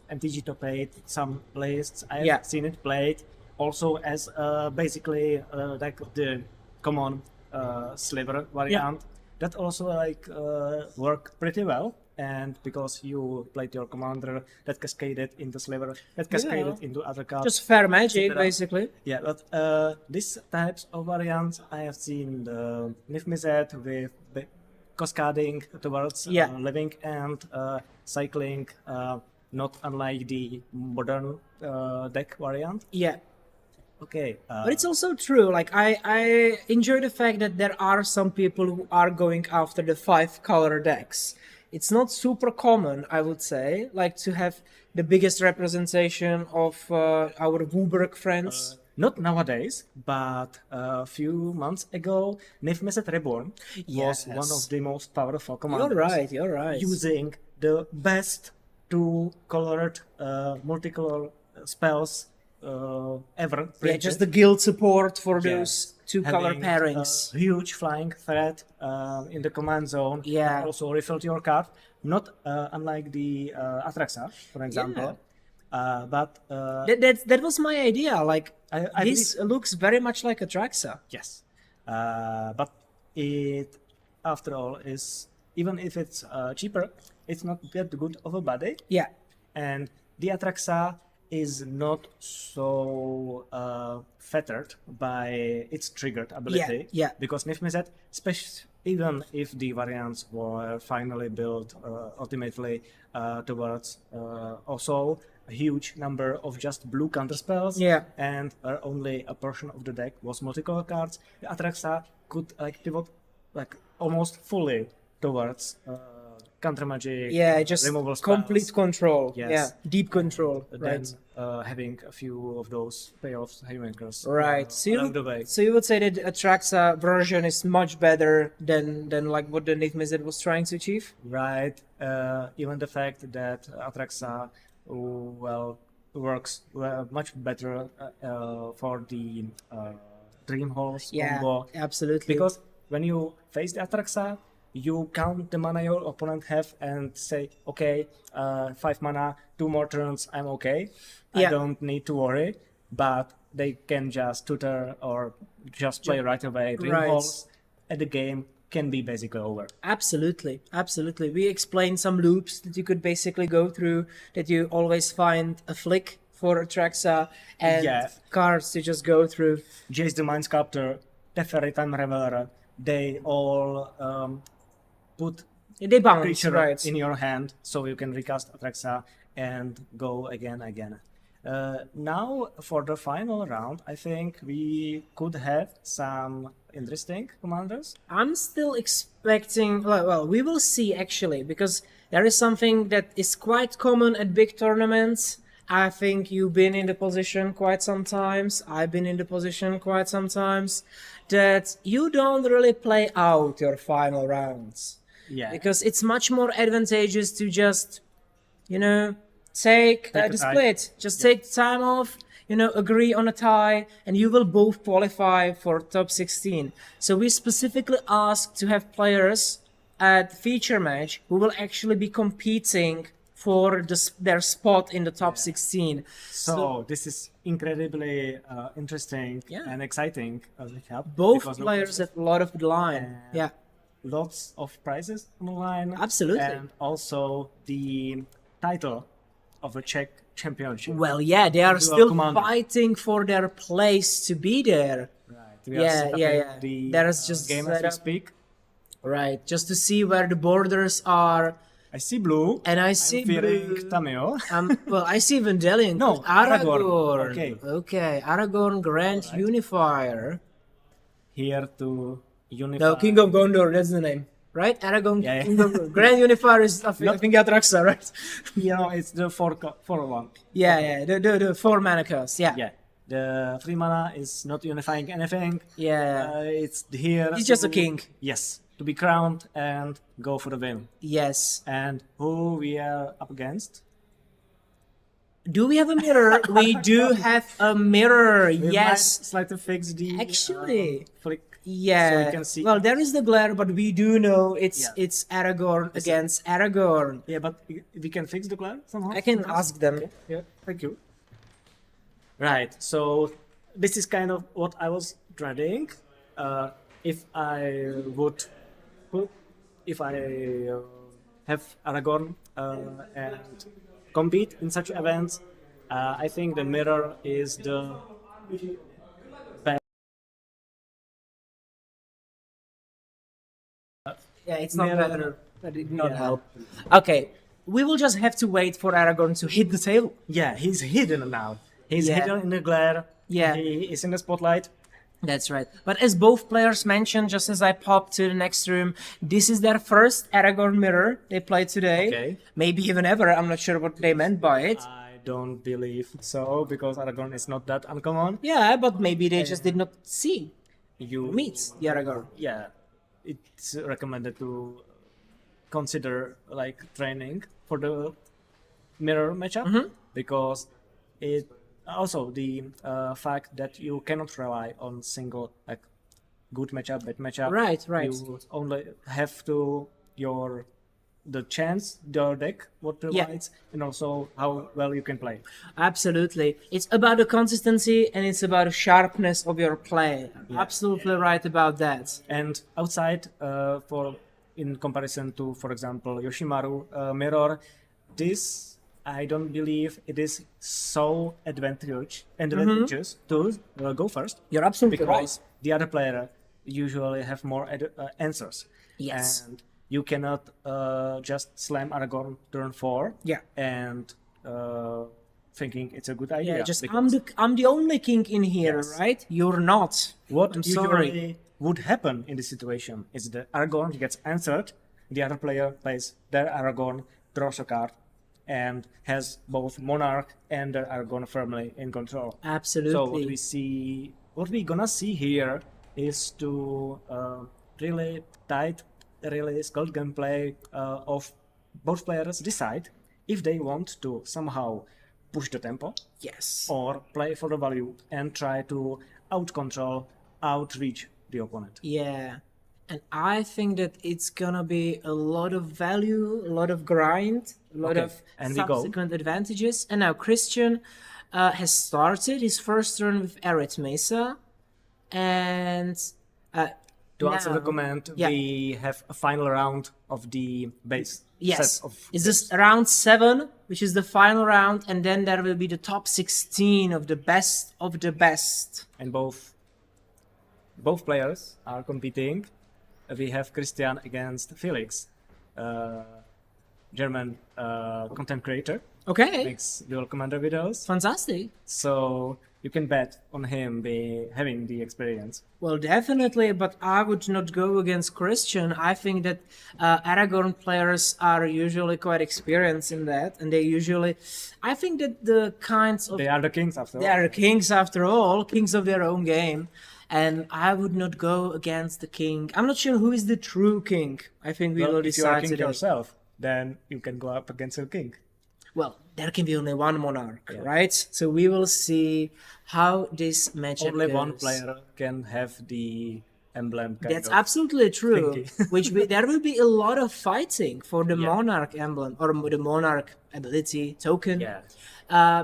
MTG top 8, some lists. I have seen it played also as basically like the common Sliver variant. That also worked pretty well, and because you played your commander, that cascaded into Sliver, that cascaded into other cards. Just fair magic, basically. Yeah, but these types of variants, I have seen the Nifmizet with cascading towards living and cycling, not unlike the modern deck variant. Yeah. Okay. But it's also true, like I enjoy the fact that there are some people who are going after the 5-color decks. It's not super common, I would say, like to have the biggest representation of our Wooburg friends. Not nowadays, but a few months ago, Nifmizet Reborn was one of the most powerful commanders. You're right. Using the best 2-colored, multicolor spells ever. Yeah, just the guild support for those 2-color pairings. Huge flying threat in the command zone. Yeah. Also refilled your card. Not unlike the Atraxa, for example. But that was my idea. Like I this looks very much like Atraxa. Yes, but it, after all, is, even if it's cheaper, it's not that good of a body. Yeah, and the Atraxa is not so fettered by its triggered ability. Yeah. Because Nifmizet, even if the variants were finally built ultimately towards also a huge number of just blue counterspells, and only a portion of the deck was multicolor cards, the Atraxa could pivot almost fully towards counter magic, just removal spells. complete control. Yes. Yeah, deep control. Then having a few of those payoffs haymakers Right. along the way. So you would say that Atraxa version is much better than like what the Nifmizet was trying to achieve? Right. Even the fact that Atraxa works much better for the Dream Halls combo. Absolutely. Because when you face the Atraxa, you count the mana your opponent have and say, okay, 5 mana, 2 more turns, I'm okay. I don't need to worry. But they can just tutor or just play right away. Dream Halls at the game can be basically over. Absolutely. We explained some loops that you could basically go through, that you always find a flick for Atraxa and cards to just go through. Jace the Mind Sculptor, Teferi Time Reveler, they all put they bounce creature in your hand so you can recast Atraxa and go again. Now for the final round, I think we could have some interesting commanders. I'm still expecting, well, we will see actually, because there is something that is quite common at big tournaments. I think you've been in the position quite sometimes, I've been in the position quite sometimes, that you don't really play out your final rounds. Yeah. Because it's much more advantageous to just, take the split. Just take the time off, agree on a tie, and you will both qualify for top 16. So we specifically asked to have players at the feature match who will actually be competing for their spot in the top 16. So this is incredibly interesting and exciting. Both players have a lot of the line. lots of prizes on the line. Absolutely. And also the title of the Czech championship. Well, yeah, they are Dual still commander. fighting for their place to be there. Right. We Yeah, are set up yeah, in yeah. The There is just game set as we up. speak. Right, just to see where the borders are. I see blue. And I see I'm fearing blue. Tamiyo. Well, I see Vendelion. No, Aragorn. Aragorn. Okay, Aragorn Grand Unifier. Here to unify. No, King of Gondor, that's the name. Right? Aragorn, Yeah, yeah. King of Gondor. Grand Unifier is, I think, Atraxa, right? You know, it's the 4/1. Yeah, the 4 mana cost, yeah. Yeah. The 3 mana is not unifying anything. Yeah. It's here. He's just a to- king. Yes. To be crowned and go for the win. Yes. And who we are up against? Do we have a mirror? We do have a mirror, We yes. might slightly fix the Actually. flick. Yeah. So we can see. Well, there is the glare, but we do know it's Yeah. it's Aragorn against Aragorn. Yeah, but we can fix the glare somehow. I can ask them. Yeah, thank you. Right, so this is kind of what I was dreading. If I would if I have Aragorn and compete in such events, I think the mirror is the best. Yeah, it's not Mirror. better. That did not Yeah. help. Okay, we will just have to wait for Aragorn to hit the table. Yeah, he's hidden now. He's Yeah. hidden in the glare. Yeah. He is in the spotlight. That's right. But as both players mentioned, just as I popped to the next room, this is their first Aragorn mirror they played today. Okay. Maybe even ever. I'm not sure what they meant by it. I don't believe so, because Aragorn is not that uncommon. Yeah, but maybe they just did not see You meet the Aragorn. Yeah, it's recommended to consider like training for the mirror matchup Mm-hmm. because it also the fact that you cannot rely on single like good matchup, bad matchup. Right, right. You only have to the chance your deck what provides and also how well you can play. Absolutely. It's about the consistency and it's about the sharpness of your play. Absolutely right about that. And outside, in comparison to, for example, Yoshimaru mirror, this I don't believe it is so advantageous to go first, You're absolutely because the other player usually have more answers. Yes. And you cannot just slam Aragorn turn 4 Yeah. and thinking it's a good idea. Yeah, just because I'm the only king in here, Yes. right? You're not. what I'm usually sorry. would happen in this situation is that Aragorn gets answered, the other player plays their Aragorn, draws a card, and has both Monarch and their Aragorn firmly in control. Absolutely. So what we're gonna see here is to really tight, really skilled gameplay of both players decide if they want to somehow push the tempo Yes. or play for the value and try to outcontrol, outreach the opponent. Yeah. And I think that it's gonna be a lot of value, a lot of grind, a lot Okay, of and we go. subsequent advantages. And now Christian has started his first turn with Arid Mesa. And To answer the now- comment, Yeah. we have a final round of the base Yes, set of is this round 7, which is the final round, and then there will be the top 16 of the best of the best. and both players are competing. We have Christian against Felix, German content creator, Okay, makes dual commander videos. fantastic. So you can bet on him having the experience. Well, definitely, but I would not go against Christian. I think that Aragorn players are usually quite experienced in that, and they usually, I think that the kinds of They are the kings after all. they are kings after all, kings of their own game, and I would not go against the king. I'm not sure who is the true king. I think we Well, will if you are decide king today. yourself, then you can go up against your king. Well, there can be only one monarch, right? So we will see how this matchup Only goes. one player can have the emblem. kind That's of. absolutely true. thingy. There will be a lot of fighting for the Yeah. monarch emblem or the monarch ability token. Yeah.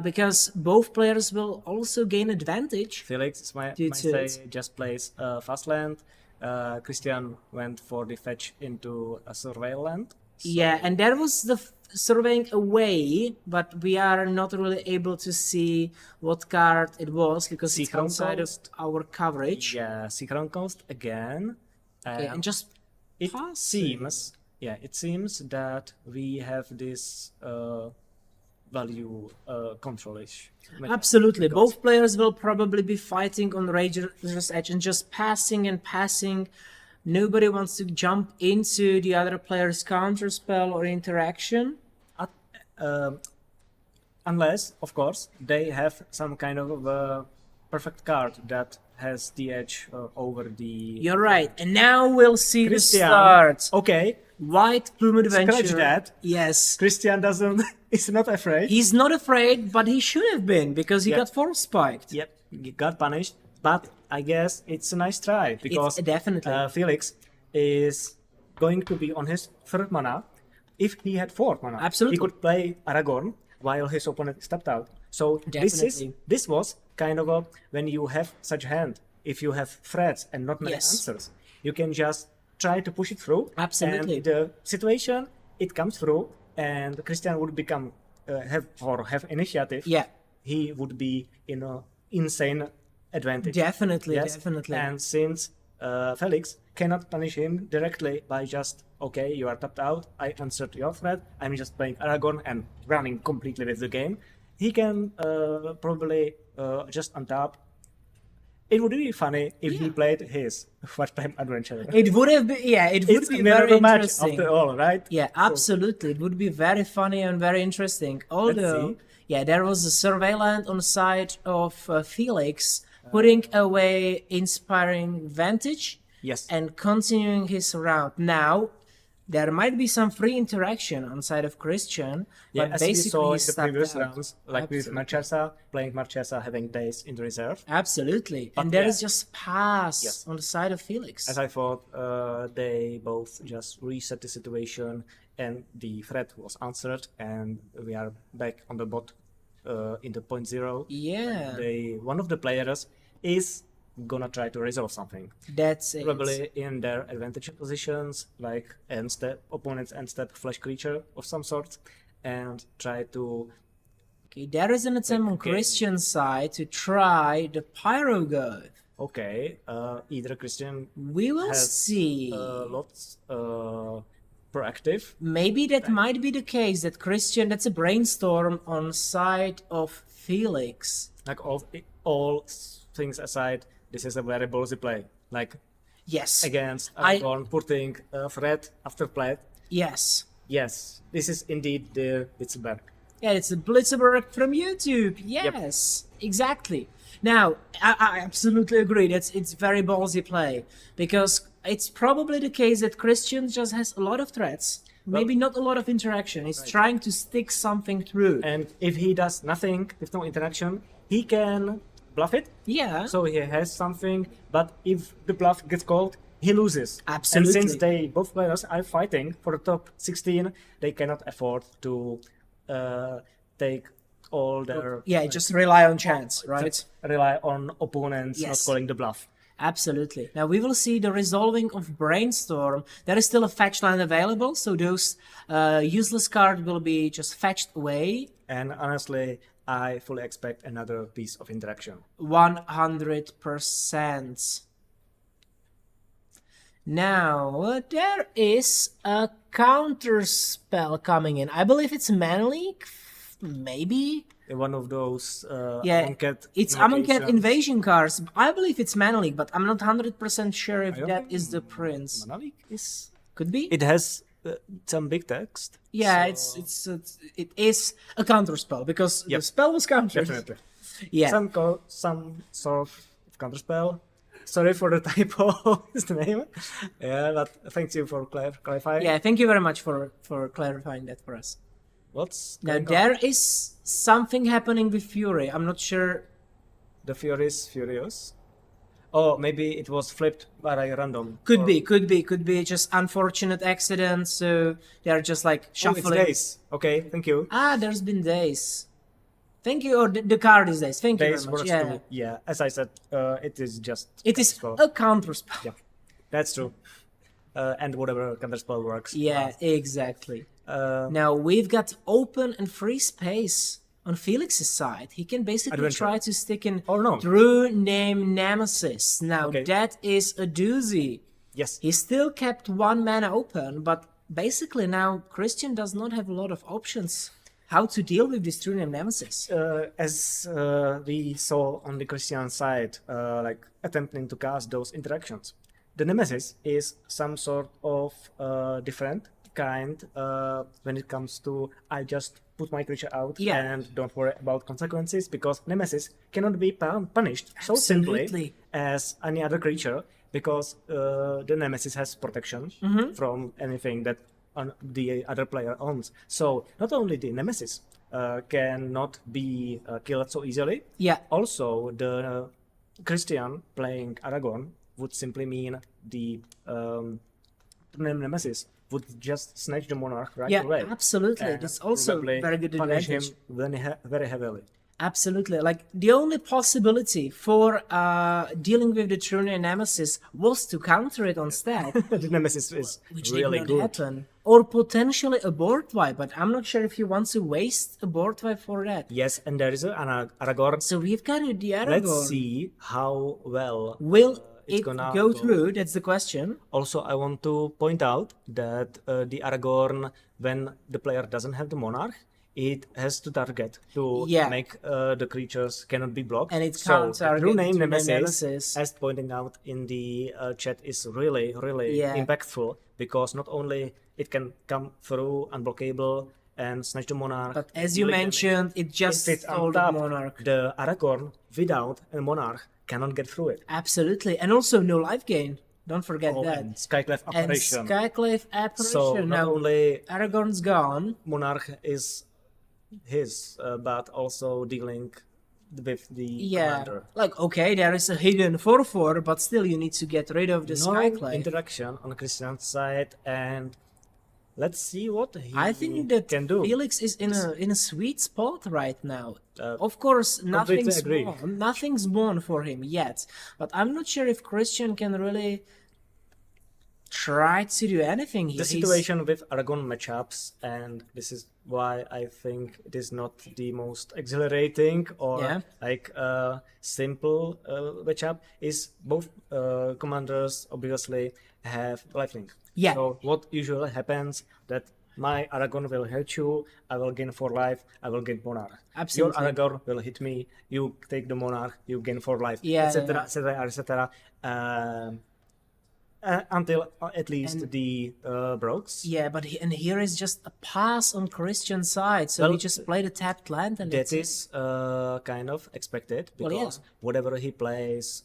Because both players will also gain advantage. Felix Due might to say it. just plays fast land, Christian went for the fetch into a surveil land. Yeah, and there was the surveying away, but we are not really able to see what card it was because it's Seacrown outside of Coast. our coverage. Yeah, Seacrown Coast again. Okay, and just it passing. seems that we have this value control-ish. Absolutely. Both players will probably be fighting on Razor's Edge and just passing and passing. Nobody wants to jump into the other player's counterspell or interaction. Unless, of course, they have some kind of perfect card that has the edge over the... You're right. And now we'll see Christian. the start. Okay, White Plume Adventure. scratch that. Yes. Christian is not afraid. He's not afraid, but he should have been because he Yep. got force spiked. Yep, he got punished, but I guess it's a nice try because definitely. Felix is going to be on his third mana. If he had fourth mana, Absolutely. he could play Aragorn while his opponent stepped out. So Definitely. this was kind of a when you have such hand, if you have threats and not many Yes. answers, you can just try to push it through. Absolutely. And the situation it comes through, and Christian would become have initiative. Yeah. He would be in an insane advantage. Definitely, Yes, definitely. And since Felix cannot punish him directly by just, okay, you are tapped out, I answered your threat, I'm just playing Aragorn and running completely with the game, he can probably just untap. It would be funny if he played his first-time adventure. It would have been, yeah, it would It's be a mirror very match interesting. after all, right? Yeah, absolutely. It would be very funny and very interesting. Although, see. yeah, there was a surveillance on the side of Felix, putting away Inspiring Vantage Yes. and continuing his round. Now, there might be some free interaction on side of Christian, Yeah, but as we basically saw in he's the stuck previous out. rounds, like with Marchesa, playing Marchesa, having days in the reserve. Absolutely. But And there yeah. is just pass Yes. on the side of Felix. As I thought, they both just reset the situation, and the threat was answered, and we are back on the bot in the 0.0. Yeah, One of the players is gonna try to resolve something, that's it. probably in their advantage positions, like end step opponent's end step flash creature of some sort, and try to Okay, there is an attempt on Okay. Christian's side to try the Pyro God. either Christian We will has see. lots proactive. Maybe that might be the case that Christian, that's a brainstorm on side of Felix. Like all things aside, this is a very ballsy play. Like Yes. against I- Aragorn, putting threat after play. Yes. Yes, this is indeed the Blitzberg. Yeah, it's a Blitzberg from YouTube. Yes, exactly. Now, I absolutely agree. It's very ballsy play because it's probably the case that Christian just has a lot of threats, maybe not a lot of interaction. He's trying to stick something through. And if he does nothing, with no interaction, he can bluff it. Yeah. So he has something, but if the bluff gets called, he loses. Absolutely. And since both players are fighting for the top 16, they cannot afford to take all their Yeah, just rely on chance, right? rely on opponents not Yes. calling the bluff. Absolutely. Now we will see the resolving of Brainstorm. There is still a fetch line available, so those useless cards will be just fetched away. And honestly, I fully expect another piece of interaction. 100%. Now, there is a counter spell coming in. I believe it's Mana League, maybe? One of those Yeah, Amonkhet it's Amonkhet invocations. invasion cards. I believe it's Mana League, but I'm not 100% sure if I don't that think is the prince. Mana League is... Could be? It has some big text. Yeah, so- it is a counter spell because the Yep. spell was countered. Definitely. Yeah. Some sort of counterspell. Sorry for the typo is the name. Yeah, but thank you for clarifying. Yeah, thank you very much for clarifying that for us. What's Now going on? there is something happening with Fury. I'm not sure. The Fury's Furious. Oh, maybe it was flipped by a random. Could or- be just unfortunate accident. So they're just like Oh, it's shuffling. days. Okay, thank you. There's been days. Thank you, or the card is days. Thank you Days very much. works Yeah, too. Yeah, as I said, it is just. it is counterspell. a counter spell. Yeah. That's true. And whatever counterspell works. Yeah, exactly. Uh, Now we've got open and free space on Felix's side. He can basically Adventure. try to stick in Or no. True Name Nemesis. Now Okay. that is a doozy. yes. He still kept one mana open, but basically now Christian does not have a lot of options how to deal with this True Name Nemesis. As we saw on the Christian side, like attempting to cast those interactions. The Nemesis is some sort of different kind when it comes to I just put my creature out Yeah. and don't worry about consequences, because Nemesis cannot be punished so simply Absolutely. as any other creature, because the Nemesis has protection Mm-hmm. from anything that the other player owns. So not only the Nemesis cannot be killed so easily, Yeah, also the Christian playing Aragorn would simply mean the Nemesis would just snatch the monarch right yeah, away. absolutely. and That's also probably very good punish him advantage. very heavily. Absolutely. Like the only possibility for dealing with the True Name Nemesis was to counter it on stack, The Nemesis is which really did not good. happen. Or potentially a board wipe, but I'm not sure if he wants to waste a board wipe for that. Yes, and there is an Aragorn. So we've got the Aragorn. Let's see how well Will it's it gonna go go. through? That's the question. Also, I want to point out that the Aragorn, when the player doesn't have the monarch, it has to target to Yeah. make the creatures cannot be blocked. And it so counts the target true the name True Name Nemesis, Nemesis. as pointing out in the chat, is really Yeah. impactful, because not only it can come through unblockable and snatch the monarch, But as you dealing damage, mentioned, it just if it's stole the untapped, monarch. the Aragorn without a monarch cannot get through it. Absolutely. And also no life gain. Don't forget Oh, that. and Skyclave And Apparition. Skyclave Apparition. So not Now, only Aragorn's gone. monarch is his, but also dealing with the Yeah. commander. Like, okay, there is a hidden 4/4, but still you need to get rid of the No Skyclave. interaction on Christian's side, and let's see what he I think that can do. Felix is in a sweet spot right now. Uh, Of course, nothing's agree. born. Nothing's born for him yet. But I'm not sure if Christian can really try to do anything here. The situation with Aragorn matchups, and this is why I think it is not the most exhilarating or Yeah. like simple matchup, is both commanders obviously have lifelink. Yeah. So what usually happens that my Aragorn will hurt you, I will gain 4 life, I will gain monarch. Absolutely. Your Aragorn will hit me, you take the monarch, you gain 4 life, Yeah, etc., yeah. etc., etc. Until at least And- the Brooks. Yeah, but and here is just a pass on Christian's side, so he Well, just played a tapped land and That that's it. is kind of expected, Well, because yeah. whatever he plays,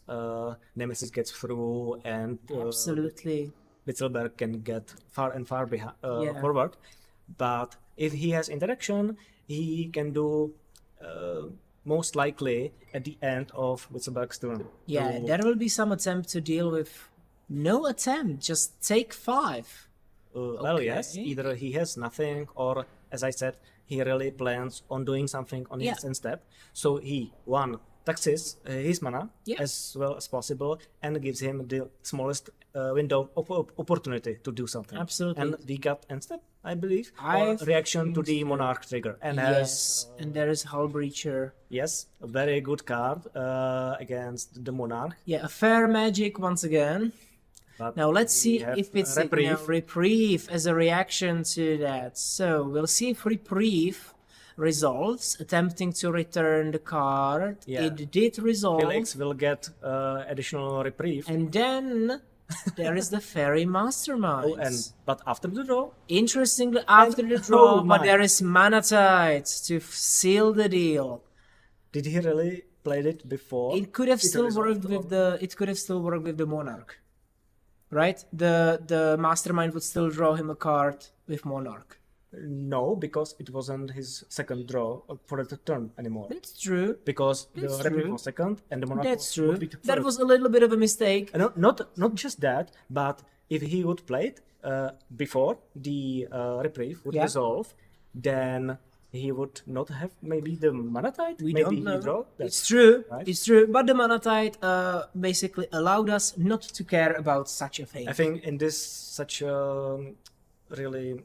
Nemesis gets through, and Absolutely. Witzelberg can get far and far Yeah. forward. But if he has interaction, he can do most likely at the end of Witzelberg's turn. Yeah, to- there will be some attempt to deal with. No attempt, just take 5. Well, yes, Okay. either he has nothing, or as I said, he really plans on doing something on Yeah. his end step. So he, taxes his mana Yeah. as well as possible, and gives him the smallest window of opportunity to do something. Absolutely. And we got end step, I believe, I or reaction to the think so. monarch trigger. And Yes, and there is Hull Breacher. yes, a very good card against the monarch. Yeah, a fair magic once again. But Now let's we see have if it's a reprieve. reprieve as a reaction to that. So we'll see if reprieve resolves, attempting to return the card. Yeah. It did resolve. Felix will get additional reprieve. And then there is the Fairy Mastermind. Oh, but after the draw, Interestingly, after the draw, oh but my. there is Mana Tide to seal the deal. did he really played it before? It could have still resolved worked with the. It could have still worked with the Monarch, right? The Mastermind would still draw him a card with Monarch. No, because it wasn't his second draw for the turn anymore. That's true. Because That's the reprieve true. was second and the monarch That's was, true. would be the That first. was a little bit of a mistake. Not just that, but if he would play it before the reprieve would Yeah. resolve, then he would not have maybe the mana tide. We maybe don't he know. draw. It's true. right. It's true. But the Manatite basically allowed us not to care about such a thing. I think in this such a really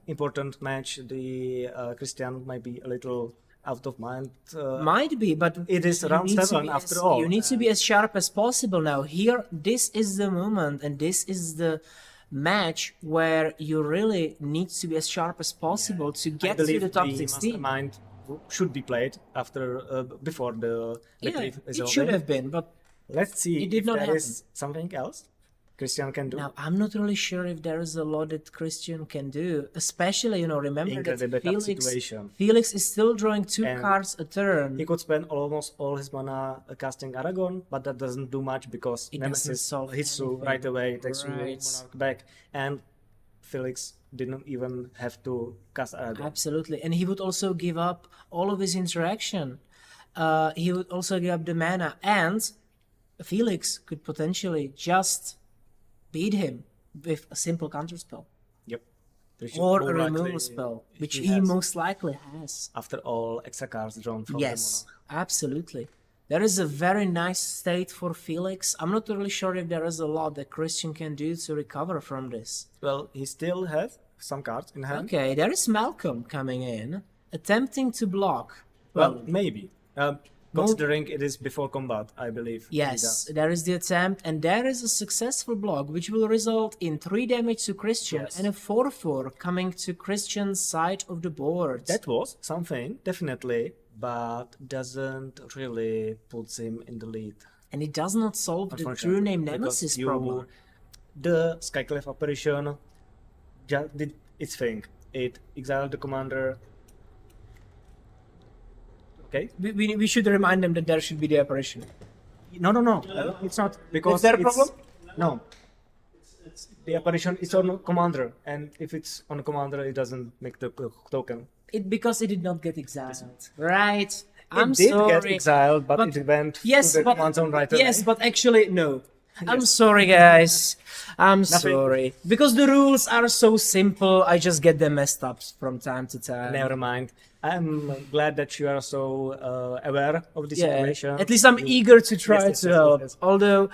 important match, the Christian might be a little out of mind. Might be, but It is you round need to 7 be after as- all, You need to be as sharp as possible now. Here, this is the moment, and this is the match where you really need to be as sharp as possible to I get to believe the top the 16. Mastermind should be played after before the Yeah, victory is it over. should have been, but Let's see It did if not there is something else Christian can do. now I'm not really sure if there is a lot that Christian can do. Especially, remember Incredibly that tough situation. Felix is still drawing 2 And cards a turn. He could spend almost all his mana casting Aragorn, but that doesn't do much because It doesn't Nemesis solve hits you anything. right away, takes you Right. Monarch back, and Felix didn't even have to cast Aragorn. Absolutely, and he would also give up all of his interaction. He would also give up the mana, and Felix could potentially just beat him with a simple counterspell Yep. Which or more a likely removal spell, which he he has. most likely has. After all extra cards drawn from Yes, the Monarch. absolutely. There is a very nice state for Felix. I'm not really sure if there is a lot that Christian can do to recover from this. Well, he still has some cards in hand. Okay, there is Malcolm coming in, attempting to block. Well, maybe. Considering it is before combat, I believe. he Yes, does. there is the attempt, and there is a successful block, which will result in 3 damage to Christian Yes. and a 4/4 coming to Christian's side of the board. That was something, definitely, but doesn't really put him in the lead. And it does not solve the Unfortunately, true name because Nemesis you- problem. The Skycliffe apparition just did its thing. It exiled the commander. Okay? We should remind them that there should be the apparition. No. It's not because Is there a it's- problem? No. The apparition is on commander, and if it's on commander, it doesn't make the token. Because it did not get exiled. Right. I'm it did sorry. get exiled, but, but- it went Yes, to the but command zone right yes, away. but actually no. I'm sorry, guys. I'm Nothing. sorry because the rules are so simple. I just get them messed up from time to time. Never mind. I'm glad that you are so aware of the situation. At least I'm eager to try yes, to yes, help. yes. Although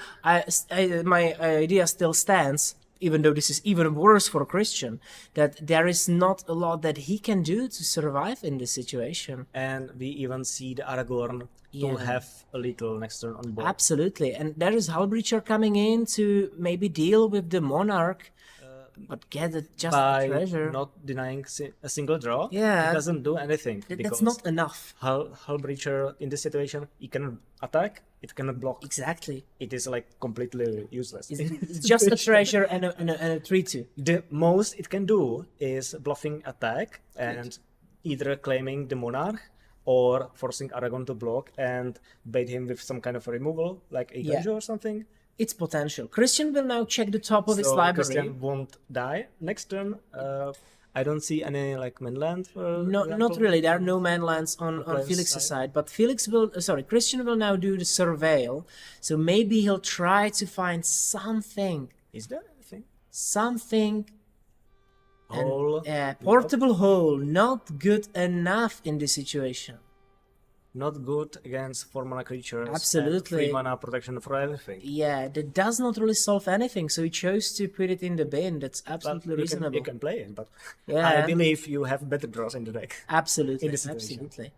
my idea still stands, even though this is even worse for Christian, that there is not a lot that he can do to survive in this situation. And we even see the Aragorn Yeah. to have a little next turn on board. Absolutely, and there is Hullbreacher coming in to maybe deal with the Monarch, but get just By the treasure. not denying a single draw, Yeah. it doesn't do anything. That's because not enough. Hullbreacher in this situation, he cannot attack, it cannot block. Exactly. It is like completely useless. It's just a treasure and a 3/2. The most it can do is bluffing attack and either claiming the monarch or forcing Aragorn to block and bait him with some kind of removal, like a Yeah. Gajo or something. It's potential. Christian will now check the top of his So library. Christian won't die next turn. I don't see any like mainland. For No, example. not really. There are no manlands on Player's Felix's side. side, but Christian will now do the surveil. So maybe he'll try to find something, Is there anything? something. And, Hole. portable hole, not good enough in this situation. Not good against 4 mana creatures. Absolutely. And 3 mana protection for everything. Yeah, that does not really solve anything. So he chose to put it in the bin. That's But absolutely you reasonable. can play it, but Yeah. I believe you have better draws in the deck. Absolutely, in this situation. absolutely.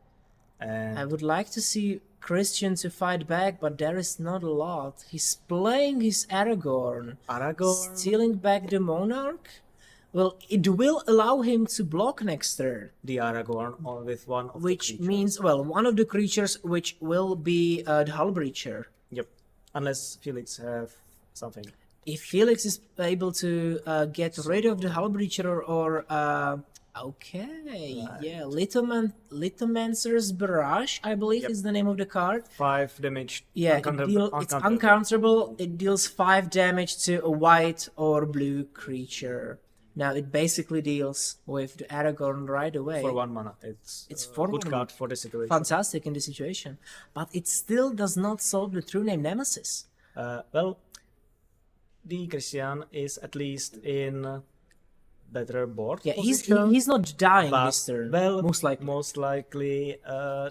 And I would like to see Christian to fight back, but there is not a lot. He's playing his Aragorn, Aragorn. stealing back the Monarch. Well, it will allow him to block next turn, the Aragorn or with one of which the creatures. means, well, one of the creatures which will be the Hullbreacher. Yep. Unless Felix have something. If Felix is able to get rid of the Hullbreacher or okay, yeah, Lithomancer's Barrage, I believe Yep. is the name of the card. 5 damage. Yeah, uncounterable- it's uncounterable. It deals 5 damage to a white or blue creature. Now it basically deals with the Aragorn right away. For 1 mana. It's It's a for good 1 card for the situation. Fantastic in this situation, but it still does not solve the true name Nemesis. Well, the Christian is at least in better board Yeah, position. he's not dying but, this turn. well, most likely.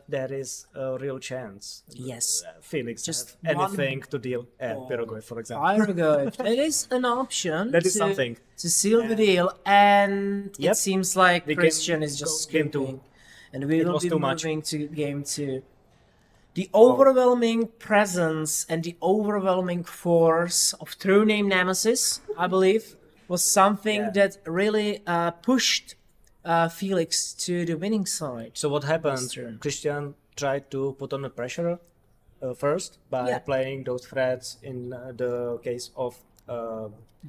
there is a real chance. Yes. Felix Just have anything to deal at Pirogoi, for example. Aragorn. That is an option. That is something. To seal the deal, and Yep. it seems like We can Christian is just go game two. skipping, and we It will was be too much. moving to game 2. The overwhelming presence and the overwhelming force of True Name Nemesis, I believe, was something that really pushed Felix to the winning side. So what happened? This turn. Christian tried to put on the pressure first by Yeah. playing those threats in the case of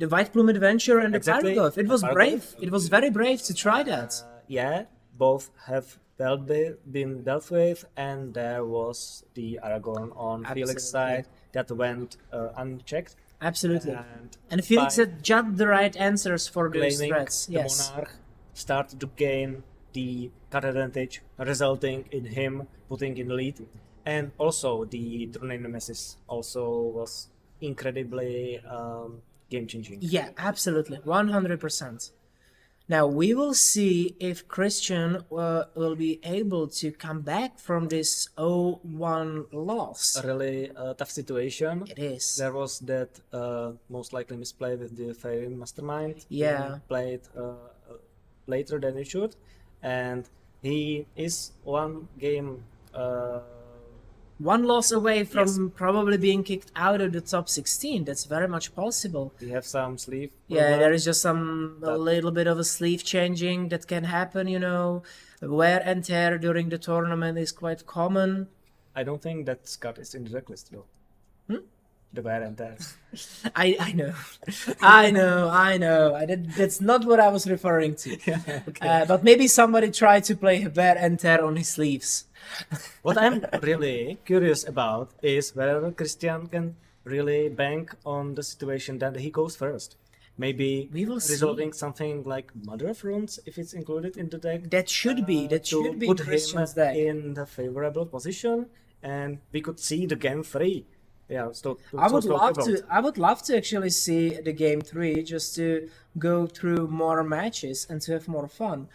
The White Plume Adventure and the Exactly. Paragraph. It was Paragraph. brave. It was very brave to try that. yeah, both have been dealt with, and there was the Aragorn on Felix's Absolutely. side that went unchecked. Absolutely. And And Felix by had just the right answers for those claiming threats. the Yes. monarch started to gain the card advantage, resulting in him putting in the lead. And also the True Name Nemesis also was incredibly game changing. Yeah, absolutely. 100%. Now we will see if Christian will be able to come back from this 0-1 loss. A really tough situation. It is. There was that most likely misplay with the Fairy Mastermind. Yeah. He played later than he should, and he is one game. One loss away from Yes. probably being kicked out of the top 16. That's very much possible. We have some sleeve. Yeah, there is just a That- little bit of a sleeve changing that can happen, you know. Wear and tear during the tournament is quite common. I don't think that card is in the deck list though. The wear and tear. I know. I know. That's not what I was referring to. But maybe somebody tried to play wear and tear on his sleeves. What I'm really curious about is whether Christian can really bank on the situation that he goes first. Maybe We will see. resolving something like Mother of Runes if it's included in the deck. That should be. That to should be put Christian's him deck. in the favorable position, and we could see the game 3. Yeah, so I would so love about. to. I would love to actually see the game 3 just to go through more matches and to have more fun.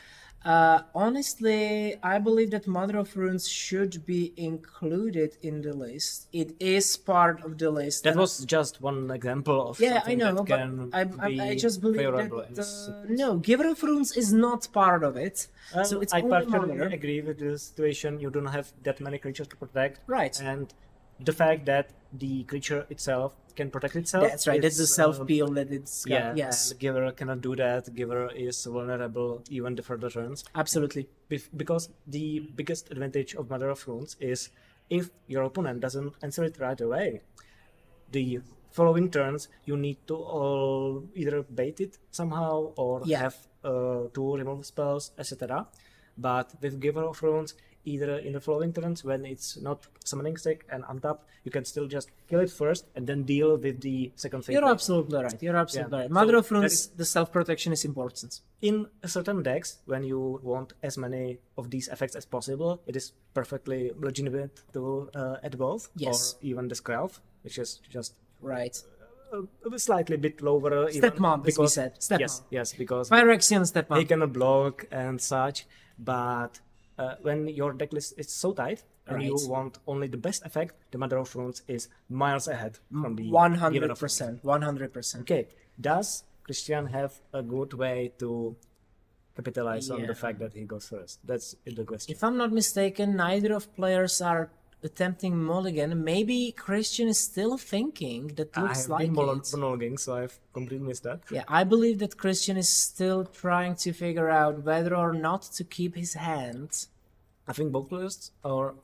Honestly, I believe that Mother of Runes should be included in the list. It is part of the list. That and was just one example of yeah, I something know, that but can I be just believe favorable that in this no, Giver of Runes is not part of it. So it's I only partially Mother. agree with the situation. You don't have that many creatures to protect, Right. and the fact that the creature itself can protect itself. That's right. That's the is, self peel that it's got. Yeah, Yes, and Giver cannot do that. Giver is vulnerable even the further turns. absolutely. Because the biggest advantage of Mother of Runes is if your opponent doesn't answer it right away, the following turns you need to either bait it somehow or Yeah. have two remove spells, etc. But with Giver of Runes, either in the following turns when it's not summoning stick and untap, you can still just kill it first and then deal with the second phase. You're later. absolutely right. You're absolutely Yeah. right. Mother So of that Runes, is- the self protection is important. In certain decks, when you want as many of these effects as possible, it is perfectly legitimate to add both, Yes. or even the Skrelv, which is just Right. a slightly bit lower. Step even mom, as we because, said. Step yes, mom. yes, because Phyrexian step they up. cannot block and such. But when your deck list is so tight and you Right. want only the best effect, the Mother of Runes is miles ahead from the Giver of Runes. 100%. 100%. Okay, does Christian have a good way to capitalize on Yeah. the fact that he goes first? That's the question. If I'm not mistaken, neither of players are attempting mulligan. Maybe Christian is still thinking. That looks I've like been it. monologuing, so I've completely missed that. Yeah, I believe that Christian is still trying to figure out whether or not to keep his hand. I think both players, or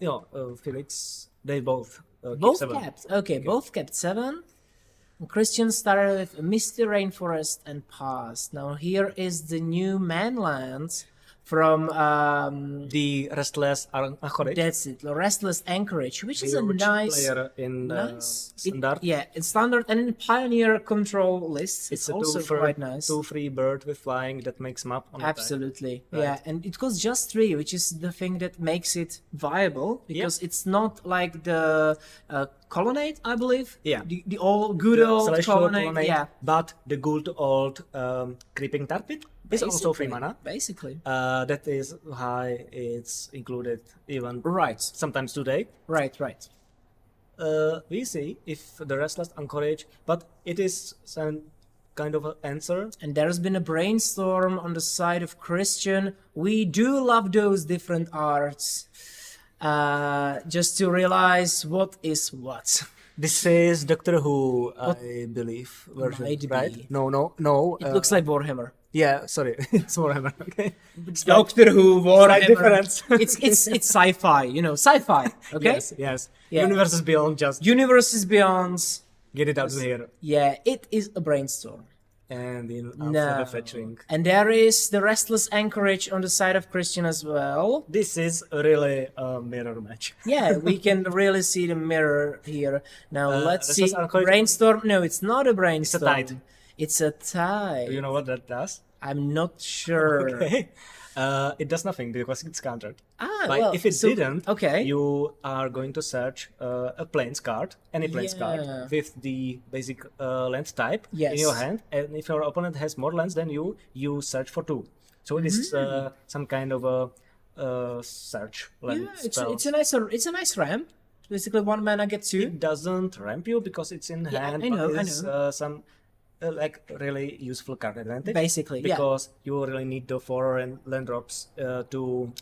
Felix, they both keep Both 7. kept. Okay, both kept 7. And Christian started with Misty Rainforest and passed. Now here is the new manland from The Restless Anchorage. that's it, the Restless Anchorage, which is a which nice player in nice Standard. yeah, in standard and in Pioneer control lists. It's a also quite nice. 2/3 bird with flying that makes map on attack. Absolutely, Right. yeah, and it costs just 3, which is the thing that makes it viable because it's not like the colonnade, I believe. Yeah. the old good The old Celestial colonnade. Yeah, but the good old creeping tar pit. It's also 3 Basically, mana. Basically. That is why it's included even Right. sometimes today. Right. We see if the Restless Anchorage, but it is some kind of an answer. And there's been a brainstorm on the side of Christian. We do love those different arts. Just to realize what is what. This is Doctor Who, I believe, version, Might right? be. No. It looks like Warhammer. Yeah, sorry, it's Warhammer. Okay. Doctor Who, Warhammer. difference. it's sci-fi, sci-fi. Okay. Yes. Yeah. Universe is beyond just Universes Beyond. get it out of here. Yeah, it is a brainstorm. And in No. after the fetching. And there is the Restless Anchorage on the side of Christian as well. This is really a mirror match. Yeah, we can really see the mirror here. Now let's see. Restless Anchorage- Brainstorm. No, it's not a brainstorm. tide. It's a tie. Do you know what that does? I'm not sure. Okay. It does nothing because it's countered. Well, if it so- didn't, okay. you are going to search a plains card, any plains Yeah. card with the basic land type in Yes. your hand, and if your opponent has more lands than you search for 2. So it is some kind of a search land Yeah, spell. it's a nice ramp. Basically, 1 mana gets 2. It doesn't ramp you because it's in Yeah, hand, I know, but I it's know. some like really useful card advantage. Basically, yeah. because you really need the 4 and land drops to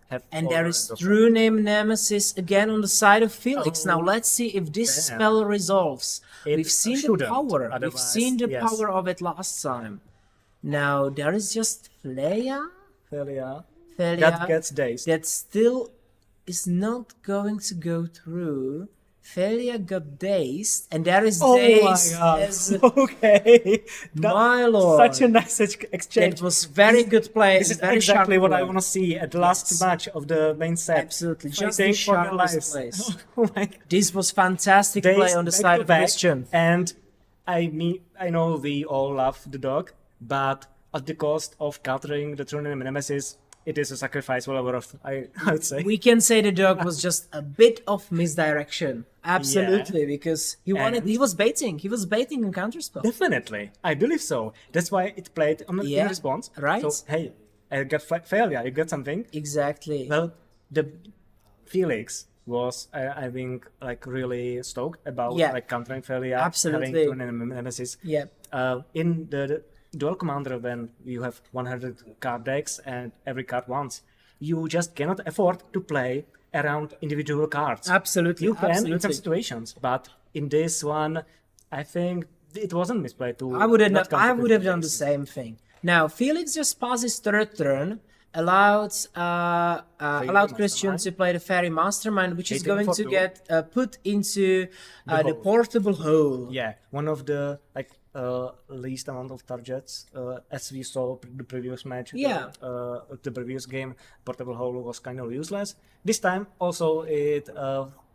have. And 4 there land is drops. True Name Nemesis again on the side of Felix. Now Oh, let's see if this damn. spell resolves. It We've seen the shouldn't, power. We've otherwise, seen the yes. power of it last time. Now there is just Fleya. Felia. Felia That gets dazed. that still is not going to go through. Felia got dazed, and there is Oh dazed my god. as Okay. my lord. Such a nice exchange. That was very good play. This is very exactly sharp what I play. want to see at the last Yes. match of the main set. Absolutely, just Fighting the for their sharpest lives. plays. Oh my god. This was fantastic Days play on the back side to of back, Christian. And I know we all love the dog, but at the cost of countering the True Name Nemesis, it is a sacrifice well worth, I would say. We can say the dog was just a bit of misdirection. Absolutely, because he wanted. And- He was baiting. He was baiting on counterspell. Definitely, I believe so. That's why it played on Yeah, in response. right. So hey, I got failure. You got something. Exactly. Well, the Felix was, I think, like really stoked about Yeah. like countering failure, Absolutely. having True Name Nemesis. Yeah. In the dual commander, when you have 100 card decks and every card once, you just cannot afford to play around individual cards. Absolutely. You can in some absolutely. situations, but in this one, I think it wasn't misplayed to. I would have. not I counter would have done the Felix. same thing. Now Felix just passes third turn. Allowed Christian Mastermind. to play the Fairy Mastermind, which is Hitting going for to two. get put into the hole. portable hole. Yeah, one of the like least amount of targets, as we saw the previous match. Yeah. The previous game, portable hole was kind of useless. This time, also it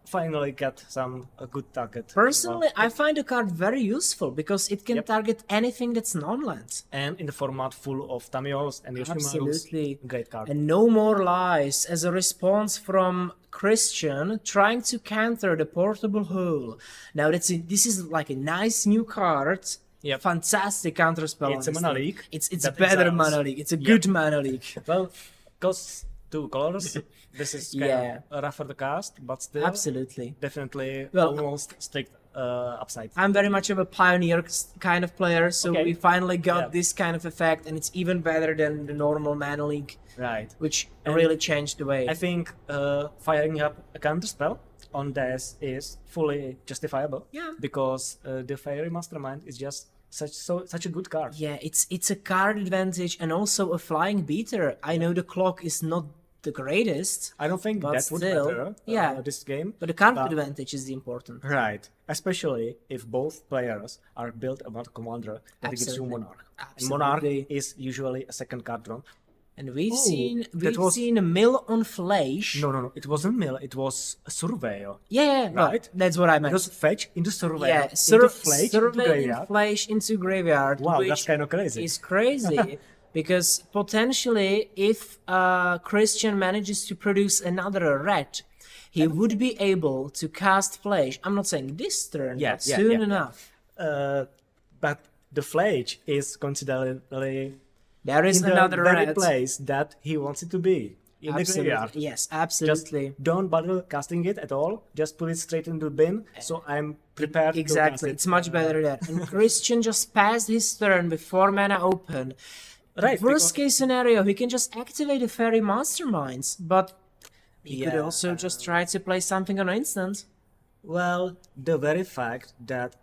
finally got some good target. Personally, I find the card very useful because it can Yep. target anything that's non-land. And in the format full of Tamiyos and Yoshimarus, Absolutely. great card. And no more lies as a response from Christian trying to counter the portable hole. Now this is like a nice new card. Yep. Fantastic counter spell. It's a mana leak It's that better exiles. mana leak. It's a good mana leak. Well, goes two colors. This is kind Yeah. of rough for the cast, but still Absolutely. definitely Well, almost strict upside. I'm very much of a pioneer kind of player, so Okay. we finally got Yeah. this kind of effect, and it's even better than the normal mana leak, Right. which And really changed the way. I think firing up a counter spell on this is fully justifiable. Yeah. Because the Fairy Mastermind is just such a good card. Yeah, it's a card advantage and also a flying beater. I know the clock is not the greatest, I don't think But that would still, matter. yeah. This game. but the card But- advantage is the important. Right. Especially if both players are built about commander that gives you Absolutely. Monarch. And Monarch Absolutely. is usually a second card draw. And we've Oh, seen that was- a mill on flash. No. It wasn't mill. It was a surveyor. Yeah, well, Right. that's what I meant. Because fetch into surveyor. Yeah, into Fletch, into survey graveyard. flash into graveyard. Wow, which that's kind of crazy. is crazy because potentially, if Christian manages to produce another red, he would be able to cast flash. I'm not saying this turn, Yeah, but yeah, soon yeah. enough. But the Fletch is considerably There is in the another very red. place that he wants it to be. In the graveyard. Yes, Just absolutely. don't bother casting it at all. Just put it straight into the bin. So I'm prepared to cast Exactly. it. It's much better there. And Christian just passed his turn with 4 mana open. Right. Worst case scenario, he can just activate the Fairy Masterminds, but he could Yeah, also just try to play something on instant. Well, the very fact that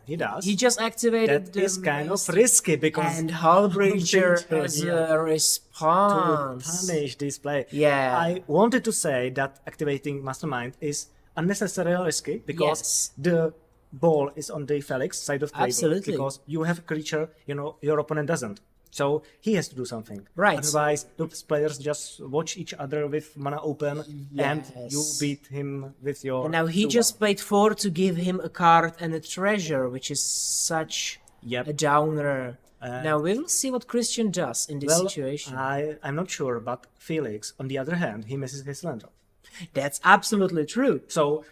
he does. He just activated That the is kind of Master- risky because and Hullbreacher Hullbreacher, as yeah. a to response. punish this play. Yeah. I wanted to say that activating Mastermind is unnecessarily risky because Yes. the ball is on the Felix side of the table. Absolutely. Because you have a creature, your opponent doesn't. So he has to do something. Right. Otherwise, those players just watch each other with mana open and you Yes. beat him with your. And now he 2-1. just played 4 to give him a card and a treasure, which is such Yep. a downer. And- Now we will see what Christian does in this Well, situation. I'm not sure, but Felix, on the other hand, he misses his land drop. That's absolutely true. So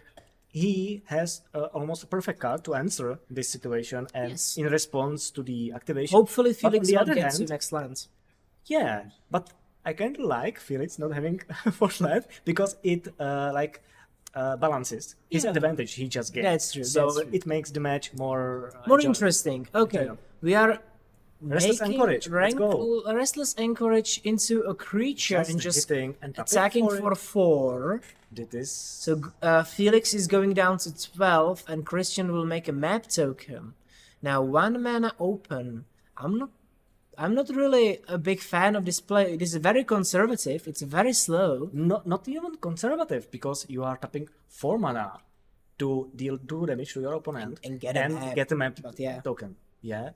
he has almost a perfect card to answer this situation and Yes. in response to the activation. Hopefully But on Felix the will other get hand, to next lands. yeah, but I kind of like Felix not having four land because it balances his advantage he just gets. That's true, So that's true. it makes the match more More just- interesting. Okay, Yeah. we are Restless making Anchorage, let's go. Restless Anchorage into a creature and just hitting and tapping attacking for for it. 4. Did this? So Felix is going down to 12, and Christian will make a map token. Now 1 mana open. I'm not really a big fan of this play. It is very conservative. It's very slow. Not even conservative because you are tapping 4 mana to deal 2 damage to your opponent And get a map. get a map But yeah. token. Yeah.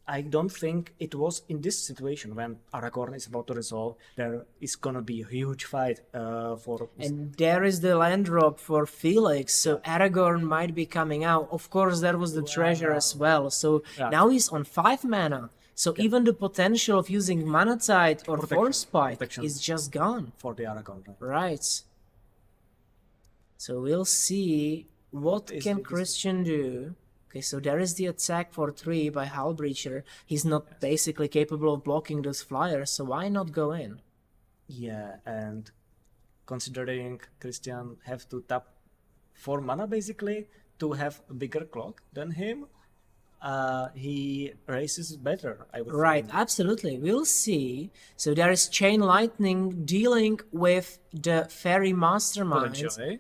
I don't think it was in this situation when Aragorn is about to resolve. There is gonna be a huge fight for. And there is the land drop for Felix, so Aragorn might be coming out. Of course, there was the treasure as well. So Yeah. now he's on 5 mana. So even the potential of using Mana Tide or Protection. Force Spike Protection. is just gone. for the Aragorn. Right? Right. So we'll see what is can this? Christian do. Okay, so there is the attack for 3 by Hullbreacher. He's not basically capable of blocking those flyers, so why not go in? Yeah, and considering Christian have to tap 4 mana basically to have a bigger clock than him, he races better, I would Right, think. absolutely. We'll see. So there is Chain Lightning dealing with the Fairy Mastermind, Potentially.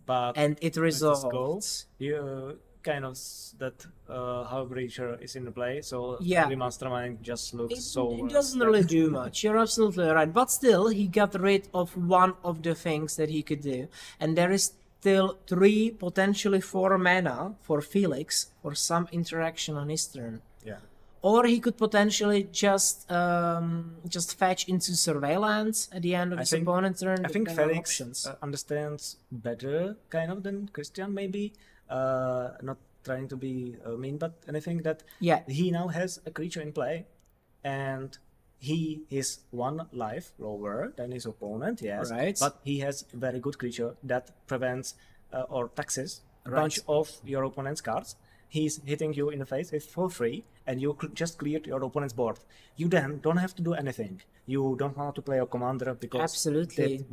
But and it let's just go. resolves. You kind of that Hullbreacher is in the play, so Yeah. the Mastermind just looks It, so. it doesn't really do much. You're absolutely right. But still, he got rid of one of the things that he could do. And there is still 3, potentially 4 mana for Felix for some interaction on his turn. Yeah. Or he could potentially just fetch into Surveillance at the end of I his think- opponent's turn. I think depending on Felix options. understands better kind of than Christian maybe. Not trying to be mean, but anything that Yeah. he now has a creature in play, and he is 1 life lower than his opponent. Yes, Right. but he has a very good creature that prevents or taxes a Right. bunch of your opponent's cards. He's hitting you in the face with for free, and you just cleared your opponent's board. You then don't have to do anything. You don't want to play a commander because Absolutely. it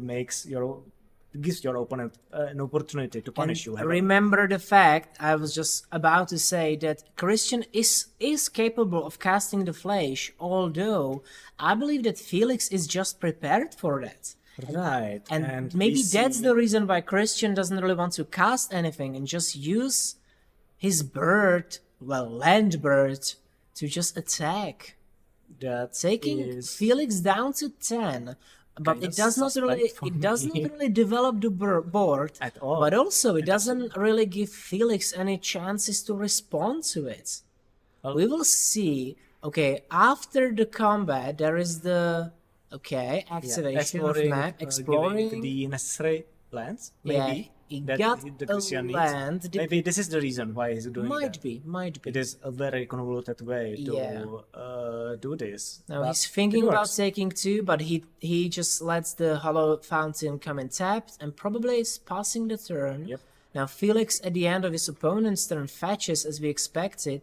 gives your opponent an opportunity to punish you. And remember the fact I was just about to say that Christian is capable of casting the Flash, although I believe that Felix is just prepared for that. Right, And maybe we that's see the reason why Christian doesn't really want to cast anything and just use his bird, land bird, to just attack. that Taking is Felix down to 10, but kind it of does not really suspect for it does not me. really develop the board At all. But also it doesn't really give Felix any chances to respond to it. Well- We will see. Okay, after the combat there is the activation of map, exploring. giving the necessary lands. Yeah, Maybe he that got the a Christian needs. land. Maybe this is the reason why he's doing Might that. be. It is a very convoluted way to Yeah. do this. Now but he's thinking it about works. taking 2, but he just lets the hollow fountain come in tapped and probably is passing the turn. Yep. Now Felix at the end of his opponent's turn fetches as we expected.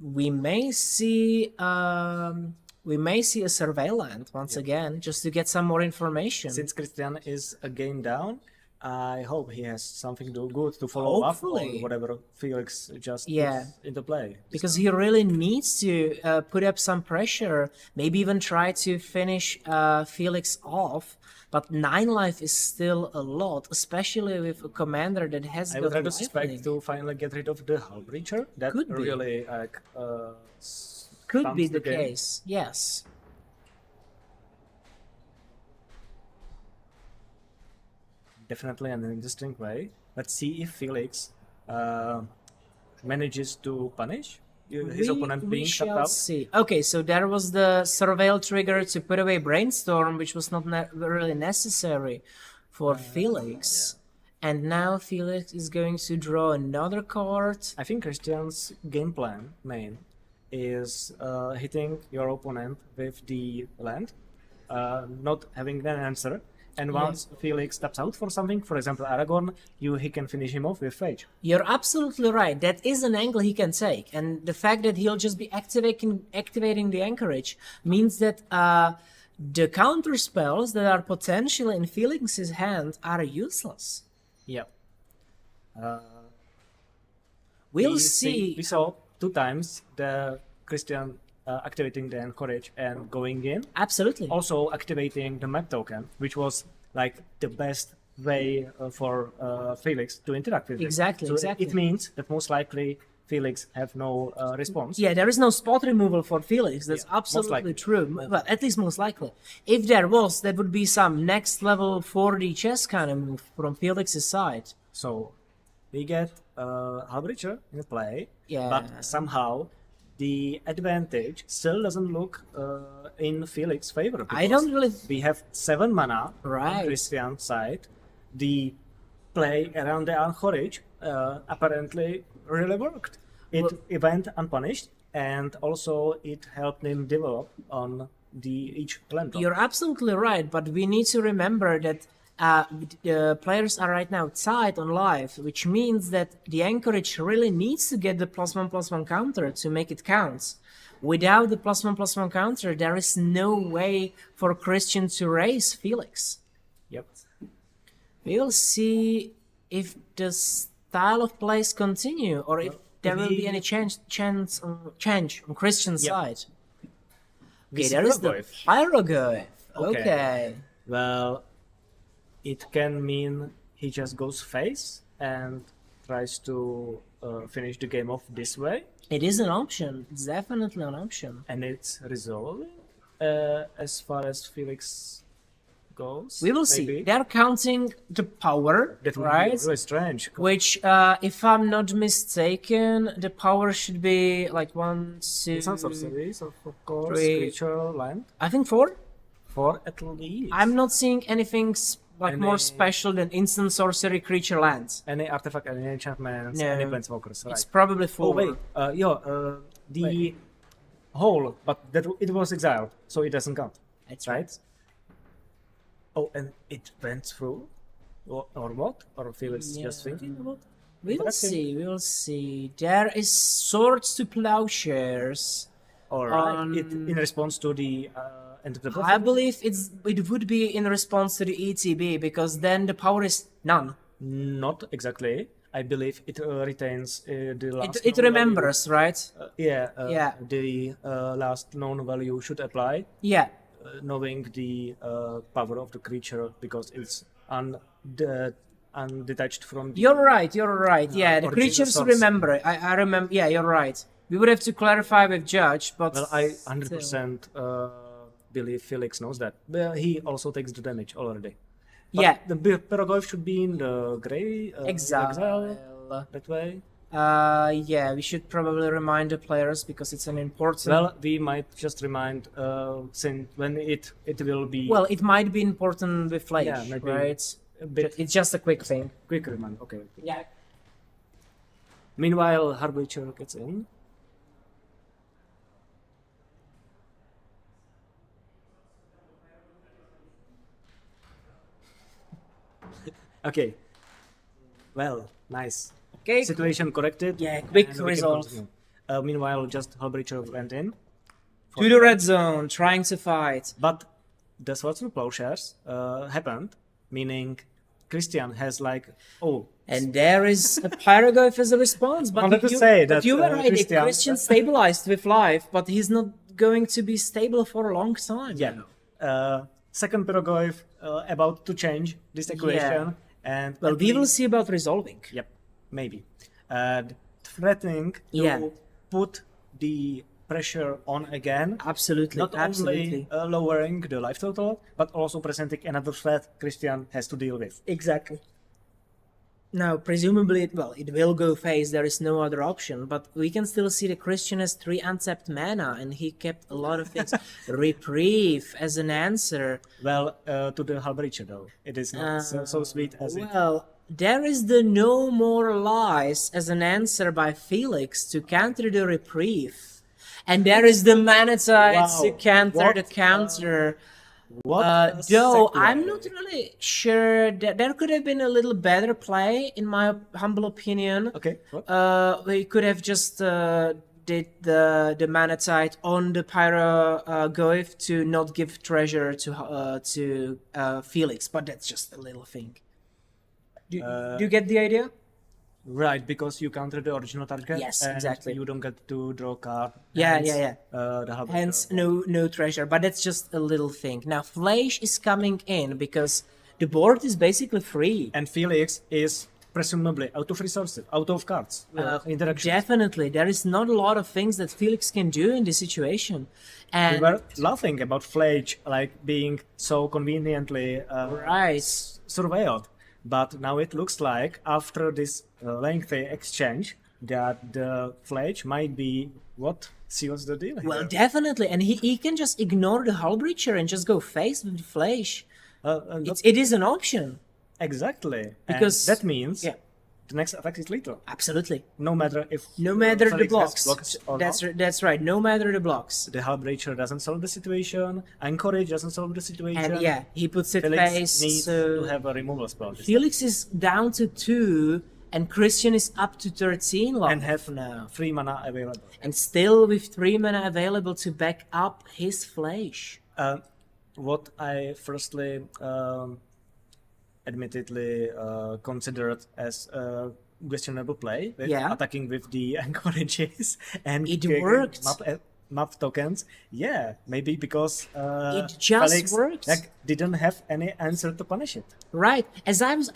we may see a surveillance once again, just to get some more information. Since Christian is a game down, I hope he has something good to follow Hopefully. up on whatever Felix just Yeah. puts into play. Because he really needs to put up some pressure, maybe even try to finish Felix off. But 9 life is still a lot, especially with a commander that has I got would rather life suspect link. to finally get rid of the Hull Breacher. That Could be. really Could be stumps the game. case, yes. Definitely an interesting way. Let's see if Felix manages to punish his opponent being tapped shall out. see. Okay, so there was the surveil trigger to put away Brainstorm, which was not really necessary for Felix. And now Felix is going to draw another card. I think Christian's game plan main is hitting your opponent with the land, not having an answer. And once Felix taps out for something, for example Aragorn, he can finish him off with Phage. You're absolutely right. That is an angle he can take. And the fact that he'll just be activating the anchorage means that the counter spells that are potentially in Felix's hand are useless. Yep. We'll see. We saw 2 times the Christian activating the anchorage and going in. Absolutely. Also activating the map token, which was like the best way for Felix to interact with it. Exactly, So exactly. it means that most likely Felix have no response. Yeah, there is no spot removal for Felix. That's Yeah, most absolutely likely. true. Well, at least most likely. If there was, that would be some next level 4D chess kind of move from Felix's side. So we get Hull Breacher in play, Yeah. but somehow the advantage still doesn't look in Felix's favor. I because don't really... We have 7 mana Right. on Christian's side. The play around the anchorage apparently really worked. It went unpunished, and also it helped him develop on each land drop. You're absolutely right, but we need to remember that the players are right now tied on life, which means that the anchorage really needs to get the +1/+1 counter to make it count. Without the +1/+1 counter, there is no way for Christian to raise Felix. Yep. We'll see if the style of plays continue, or if there will be any change on Christian's Yep. side. Okay, This there is the hieroglyph. hieroglyph. Okay. Okay. Well, it can mean he just goes face and tries to finish the game off this way, It is an option. It's definitely an option. and it's resolving as far as Felix goes. We will see. maybe. They're counting the power, That would right? be really strange. Which, if I'm not mistaken, the power should be like 1, 2. It's not sorceries, of course. 3. Creature land I think 4. 4 at least. I'm not seeing anything more Any- special than instant sorcery creature lands. Any artifact, any enchantments, No. any planeswalkers, right? It's probably 4. Oh wait, the hole, but it was exiled, so it doesn't count. That's right? Oh, and it went through, or what? Or Felix just thinking about? We will Okay. see. We will see. There is swords to plowshares. Or it in response to the end of the I believe it would be in response to the ETB, because then the power is none. Not exactly. I believe it retains the last. It known remembers, right? value. Yeah. The last known value should apply, Yeah. knowing the power of the creature because it's undetached from. The, You're right. Yeah, the original creatures source. remember it. I remember. Yeah, you're right. We would have to clarify with Judge, but Well, I still. 100% believe Felix knows that. But he also takes the damage already. But Yeah. the Peroglyph should be in the gray exile that way. Yeah, we should probably remind the players because it's an important. Well, we might just remind since when it will be Well, it might be important with Flage, Yeah, maybe right? a bit It's just a quick thing. quick remind. Okay. Yeah. Meanwhile, Harbitcher gets in. Okay. Well, nice. Okay. Situation corrected. Yeah, quick and we can resolve. continue. Meanwhile, just Hullbreacher went in. To the red zone, trying to fight. But the Swords and Plowshares happened, meaning Christian has like, oh, And there is a Pyroglyph as a response. But wanted to you, say but that, you were right, Christian- Christian stabilized with life, but he's not going to be stable for a long time. yeah, second Pyroglyph about to change this equation. And Well, at we will least- see about resolving. Yep, maybe. Threatening to Yeah. put the pressure on again. Absolutely, Not absolutely. only lowering the life total, but also presenting another threat Christian has to deal with. Exactly. Now, presumably, it will go phase, there is no other option, but we can still see the Christian has 3 untapped mana, and he kept a lot of things. Reprieve as an answer. Well, to the Hullbreacher though, it is not so sweet as it. Well, there is the No More Lies as an answer by Felix to counter the Reprieve. And there is the Manatite to Wow, counter what, the counter. What a Though segue. I'm not really sure that there could have been a little better play, in my humble opinion. Okay. What? We could have just did the Manatite on the Pyroglyph to not give treasure to Felix, but that's just a little thing. Do you get the idea? Right, because you counter the original target. Yes, and exactly. You don't get to draw a card. Yeah, hence, yeah. The Hullbreacher. Hence, no treasure, but that's just a little thing. Now, Fleisch is coming in because the board is basically free. And Felix is presumably out of resources, out of cards. Interaction. Definitely, there is not a lot of things that Felix can do in this situation. We And were laughing about Fledge like being so conveniently right, surveilled. But now it looks like, after this lengthy exchange, that the Fledge might be what seals the deal here. well, definitely, and he can just ignore the Hullbreacher and just go face with the Fleisch. It is an option. Exactly. Because- And that means Yeah. the next attack is lethal. Absolutely. No matter if No matter the Felix has blocks. blocks or That's not. that's right. No matter the blocks. The Hullbreacher doesn't solve the situation. Anchorage doesn't solve the situation. And yeah, he puts it Felix face. needs So to have a removal spell. Felix is down to 2, and Christian is up to 13 life and have now. 3 mana available. And still with 3 mana available to back up his Fleisch. What I firstly admittedly considered as a questionable play, with Yeah. attacking with the anchorages and It getting worked. map tokens. Yeah, maybe because It just Felix, works. like, didn't have any answer to punish it. Right.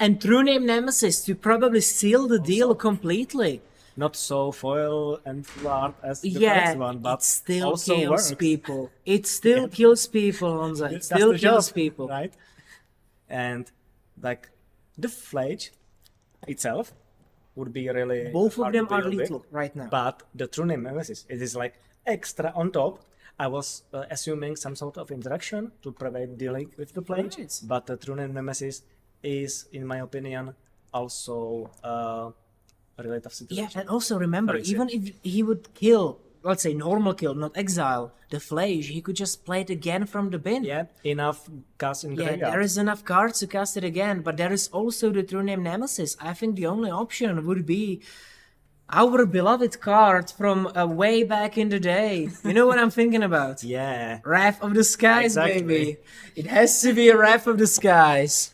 And True Name Nemesis to probably seal the deal completely. Not so foil and full art as the Yeah, first one, but it still also kills works. people. It still kills people, Honza. It That's still the kills job, people. right? And like the Fledge itself would be really Both of hard them to are deal with, lethal right now. But the True Name Nemesis, it is like extra on top. I was assuming some sort of interaction to prevent dealing with the Fledge, Right. but the True Name Nemesis is, in my opinion, also a relative situation. Yeah, and also remember, Very even if he would kill, let's say normal kill, not exile, the Fleisch, he could just play it again from the bin. Yeah, enough cards in the Yeah, graveyard. there is enough cards to cast it again, but there is also the True Name Nemesis. I think the only option would be our beloved card from way back in the day. You know what I'm thinking about? Yeah. Wrath of the Skies, Exactly. baby. It has to be a Wrath of the Skies.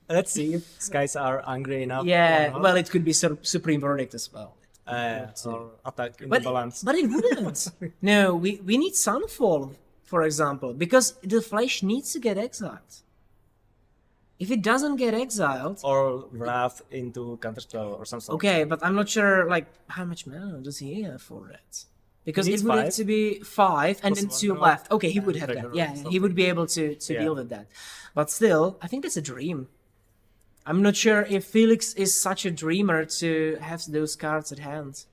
Let's see if skies are angry enough. Yeah, or not. well, it could be Supreme Verdict as well. Or attack in But, the balance. but it wouldn't. No, we need Sunfall, for example, because the Fleisch needs to get exiled. If it doesn't get exiled, Or Wrath into Counterspell or some sort. okay, but I'm not sure, like, how much mana does he have for that? Because He it needs would have 5. to be 5 and then Plus 2 1 left. Okay, he would and have treasure that. or Yeah, he something. would be able to Yeah. deal with that. But still, I think that's a dream. I'm not sure if Felix is such a dreamer to have those cards at hand.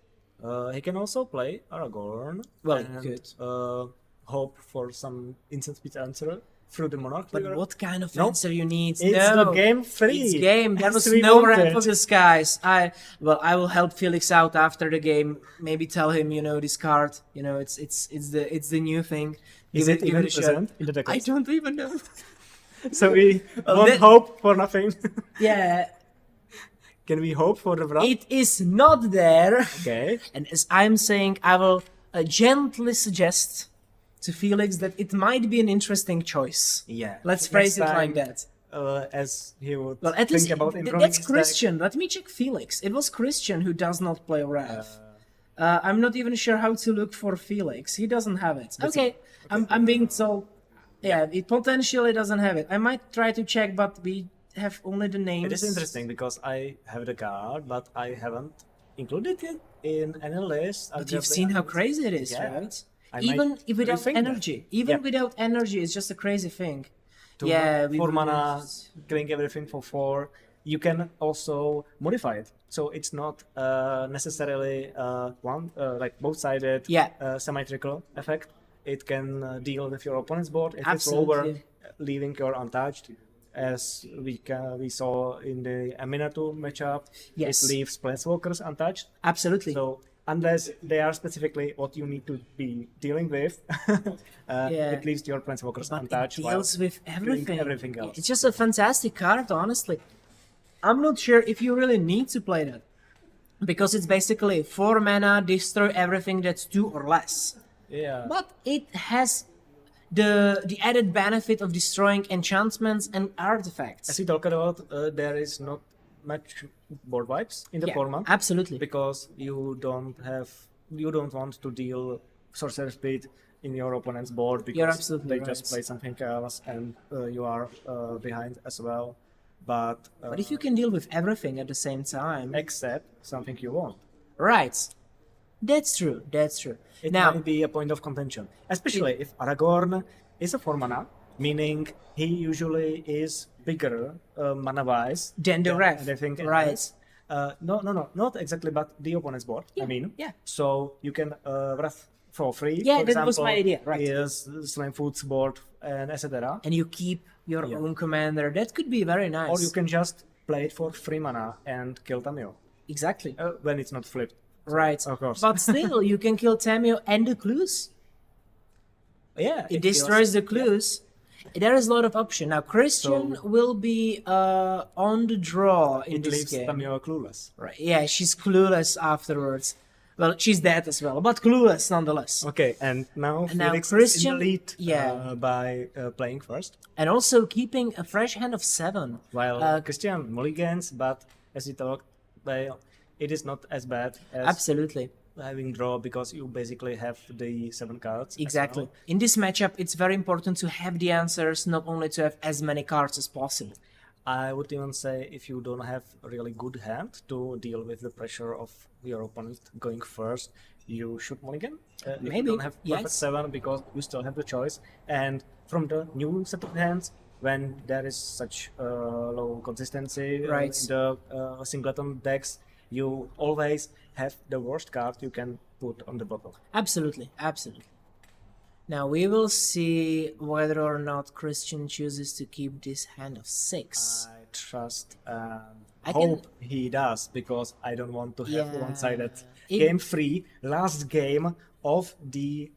He can also play Aragorn. Well, he and, could. Hope for some instant speed answer through the Monarch. But trigger. what kind of Nope. answer you need? It's no. the game 3. It's game. There As was we no wanted. Wrath of the Skies. I will help Felix out after the game. Maybe tell him, this card. It's the new thing. Is Give it even a shot. present in the deck? I don't even know. So we Well, won't that- hope for nothing. Yeah. Can we hope for the wrath? It is not there. Okay. And as I'm saying, I will gently suggest to Felix that it might be an interesting choice. Yeah. Let's phrase it Next like time, that. As he would Well, at think least about improving that's his deck. Christian. Let me check Felix. It was Christian who does not play Wrath. I'm not even sure how to look for Felix. He doesn't have it. Okay, I'm being told. Yeah, it potentially doesn't have it. I might try to check, but we have only the names. It is interesting because I have the card, but I haven't included it in any list. But you've seen how crazy it is, Yeah. right? I Even might if without rethink that. energy. Even Yeah. without energy, it's just a crazy thing. To Yeah, we 4 will mana, use- killing everything for 4. You can also modify it, so it's not necessarily like both-sided Yeah. symmetrical effect. It can deal with your opponent's board if Absolutely. it's over, leaving your untouched. As we saw in the Aminatou matchup, Yes. it leaves Planeswalkers untouched. Absolutely. So unless they are specifically what you need to be dealing with, Yeah. it leaves your Planeswalkers But untouched. it while deals with doing everything. everything else. It's just a fantastic card, honestly. I'm not sure if you really need to play that. Because it's basically 4 mana, destroy everything that's 2 or less. Yeah. But it has the added benefit of destroying enchantments and artifacts. As we talked about, there is not much board wipes in the Yeah, format absolutely. because you don't want to deal sorcerer speed in your opponent's board because You're absolutely they right. just play something else and you are behind as well. But But if you can deal with everything at the same time, except something you want, right? That's true. That's true. it Now, might be a point of contention, especially if Aragorn is a 4 mana, meaning he usually is bigger mana-wise Then the ref, anything right. else. No, not exactly, but the opponent's board. I mean, yeah. So you can ref for free. Yeah, for that was my example, idea, right. Is Slimefoot's board and etc. and you keep your Yeah. own commander. That could be very nice. Or you can just play it for 3 mana and kill Tamiyo exactly. when it's not flipped. Right. Of course. But still, you can kill Tamiyo and the clues. Yeah, It destroys the clues. There is a lot of option. Now, Christian will be on the draw in It this leaves game. Tamiyo clueless. Right. Yeah, she's clueless afterwards. Well, she's dead as well, but clueless nonetheless. Okay, and now And now Felix Christian- is in the lead yeah. by playing first, And also keeping a fresh hand of 7. while Christian mulligans, but as we talked, well, it is not as bad as Absolutely. having draw because you basically have the 7 cards. as Exactly. well. In this matchup, it's very important to have the answers, not only to have as many cards as possible. I would even say if you don't have a really good hand to deal with the pressure of your opponent going first, you should mulligan. If Maybe, you don't have perfect yes. 7 because you still have the choice. And from the new set of hands, when there is such low consistency Right. in the singleton decks, you always have the worst card you can put on the bottom. Absolutely, absolutely. Now we will see whether or not Christian chooses to keep this hand of 6. I trust and I can- hope he does because I don't want to have Yeah. one-sided It- game 3, last game of the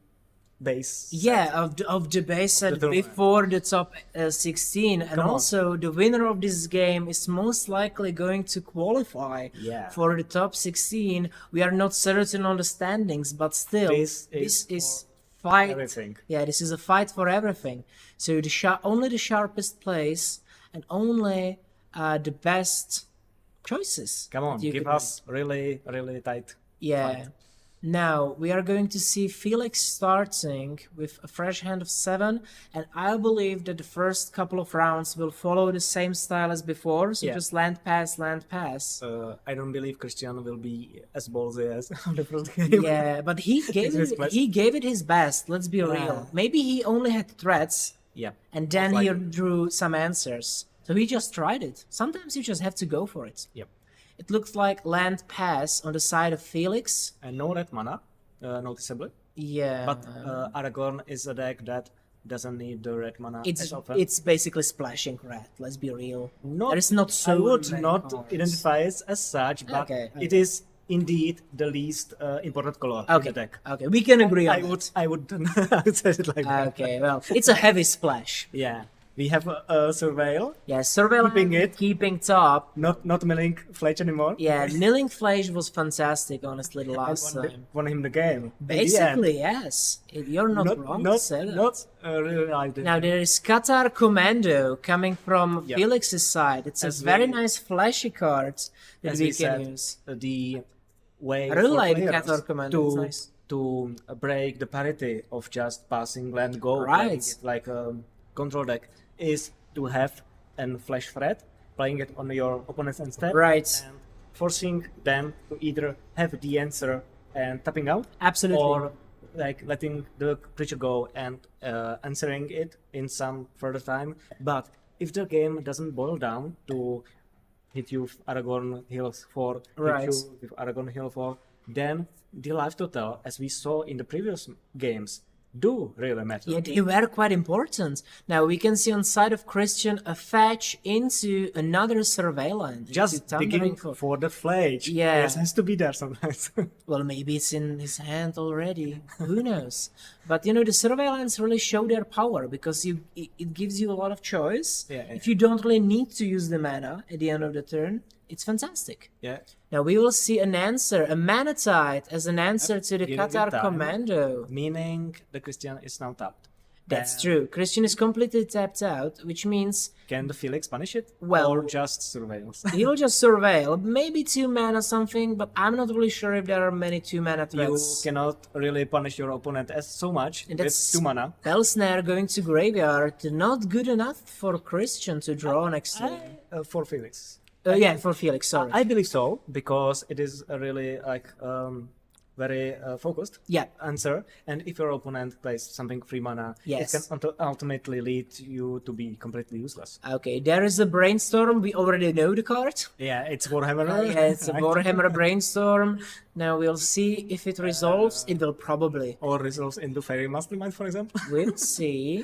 base. Yeah, set. of the base set tournament. before the top 16, and Come on. also the winner of this game is most likely going to qualify Yeah. for the top 16. We are not certain on the standings, but still, This this is is fight. everything. Yeah, this is a fight for everything. So only the sharpest plays and only the best choices. Come on, that you give could us really, really tight. yeah. fight. Now we are going to see Felix starting with a fresh hand of 7, and I believe that the first couple of rounds will follow the same style as before. So Yeah. just land pass, land pass. I don't believe Christian will be as ballsy as on the first game. Yeah, but his best. he gave it his best. Let's be real. Maybe he only had threats, Yeah. and then Most he likely. drew some answers. So he just tried it. Sometimes you just have to go for it. Yep. It looks like land pass on the side of Felix. And no red mana, noticeably. Yeah, But Aragorn is a deck that doesn't need the red mana it's as often. it's basically splashing red. Let's be real. Not, There is not so I would many not cards. identify it as such, but Okay, it okay. is indeed the least important color in Okay, the deck. okay, we can agree on I that. would, I would say it like that. Okay, well, it's a heavy splash. Yeah, We have Surveil, Yeah, Surveillance keeping top. not milling Fletch anymore. Yeah, milling Flash was fantastic, honestly, the last time. Won him the game. At the end. Basically, yes. You're not wrong to say that. Really right. Now there is Qatar Commando coming from Yeah. Felix's side. It's As a very we- nice flashy card that As we we can said, use. the way I really for like players Qatar Commando, it's to nice. to break the parity of just passing land go Right. playing it like a control deck is to have a flash threat, playing it on your opponent's end step, Right. and forcing them to either have the answer and tapping out, Absolutely. or like letting the creature go and answering it in some further time. But if the game doesn't boil down to hit you with Aragorn heals 4, Right. hit you with Aragorn heal 4, then the life total, as we saw in the previous games, do really matter. Yeah, they were quite important. Now we can see on side of Christian a fetch into another surveillance. Just into digging Thundering for the fledge. Yeah. Yes, has to be there sometimes. Well, maybe it's in his hand already. Who knows? But you know, the surveillance really show their power because it gives you a lot of choice. Yeah, yeah. If you don't really need to use the mana at the end of the turn, it's fantastic. Yeah. Now we will see an answer, a Manatite as an answer to the Giving it Qatar time. Commando. Meaning the Christian is now tapped. That's And true. Christian is completely tapped out, which means Can the Felix punish it? Well- or just surveils? he'll just surveil. Maybe 2 mana something, but I'm not really sure if there are many 2 mana You threats. cannot really punish your opponent as so much And with that's 2 mana. Spell Snare going to graveyard. Not good enough for Christian to draw next turn. For Felix. Yeah, for Felix, sorry. I believe so, because it is a really like very focused Yeah. answer. And if your opponent plays something 3 mana, Yes. it can ultimately lead you to be completely useless. Okay, there is a Brainstorm. We already know the card. Yeah, it's Warhammer. Yeah, it's a right? Warhammer Brainstorm. Now we'll see if it resolves. It will probably. Or resolves into Fairy Mastermind, for example. We'll see.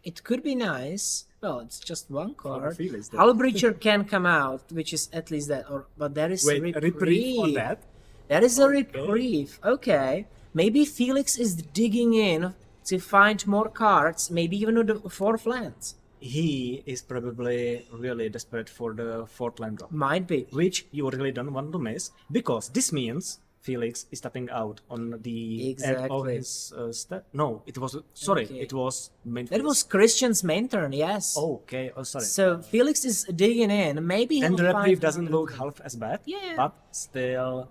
It could be nice. Well, it's just one card. Felix, then. Hullbreacher can come out, which is at least that. But there is Wait, reprieve. reprieve on that? There is a reprieve. Okay. Maybe Felix is digging in to find more cards, maybe even with the 4th land. He is probably really desperate for the 4th land drop, Might be. which you really don't want to miss, because this means Felix is tapping out on the end of Exactly. his step. No, it was, sorry, Okay. it was main That phase. was Christian's main turn, yes. Okay, sorry. So Felix is digging in. Maybe And the he'll reprieve find doesn't another look thing. half as bad, Yeah. but still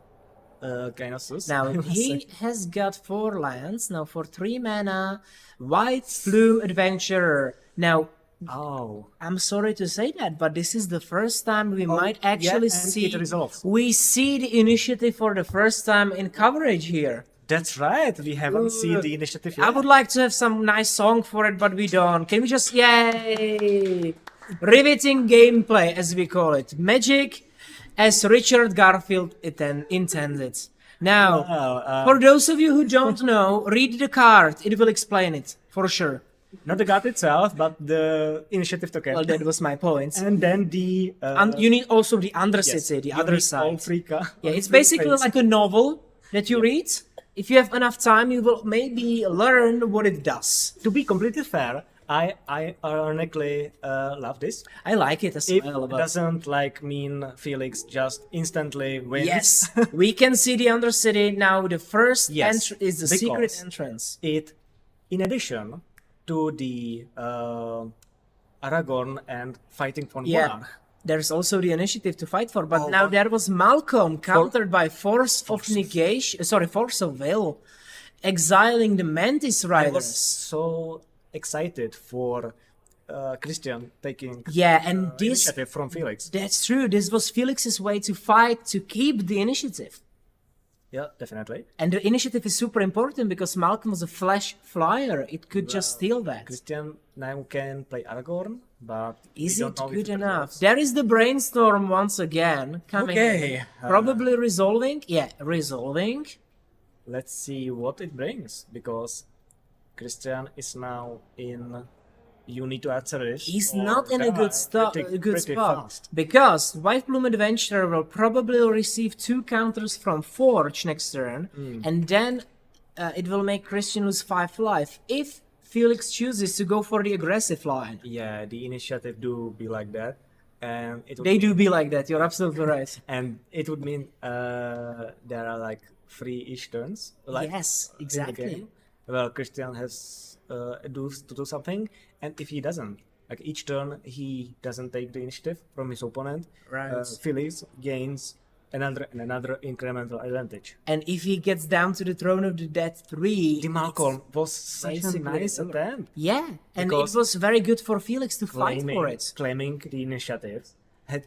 kind of sus. Now I must he say. has got 4 lands. Now for 3 mana, White Flume Adventurer. Now Oh, I'm sorry to say that, but this is the first time we might yeah, actually and see. it resolves. We see the initiative for the first time in coverage here. that's right. We haven't seen the initiative yet. I would like to have some nice song for it, but we don't. Can we just yay? Riveting gameplay, as we call it. Magic, as Richard Garfield intended. Now, Well, for those of you who don't know, read the card. It will explain it for sure. not the god itself, but the initiative token. Well, that was my point. And then the And you need also the Undercity, yes, the you other need all side. 3 Yeah, it's basically like a novel that you read. If you have enough time, you will maybe learn what it does. To be completely fair, I ironically love this. I like it as It well. But doesn't like mean Felix just instantly wins. yes, we can see the Undercity now. The first Yes, is the secret because entrance. It, in addition to the Aragorn and fighting for Yeah. Monarch, There's also the initiative to fight for, but Oh, now but- there was Malcolm countered by Force of Negation. Sorry, Force of Will, exiling the Mantis I was Riders. so excited for Christian taking Yeah, and this initiative from Felix. that's true. This was Felix's way to fight to keep the initiative. Yeah, definitely. And the initiative is super important because Malcolm was a flash flyer. It could just steal that. Christian now can play Aragorn, but we Is don't it know if good it enough? works. There is the Brainstorm once again coming. Okay, Probably resolving. Yeah, resolving. Let's see what it brings, because Christian is now in. You need to answer this. He's or not in a die good spot. pretty Spot fast. because White Bloom Adventurer will probably receive 2 counters from Forge next turn, Hmm. and then it will make Christian lose 5 life. If Felix chooses to go for the aggressive line. Yeah, the initiative do be like that, and it would They do be like that, you're absolutely right. and it would mean there are like 3-ish turns. Like, Yes, in the exactly. game. Well, Christian has to do something, and if he doesn't, like each turn he doesn't take the initiative from his opponent, Right. Felix gains another incremental advantage. And if he gets down to the throne of the dead 3, The Malcolm was such a basically nice over. attempt. yeah, and Because it was very good for Felix to fight for it. Claiming the initiative,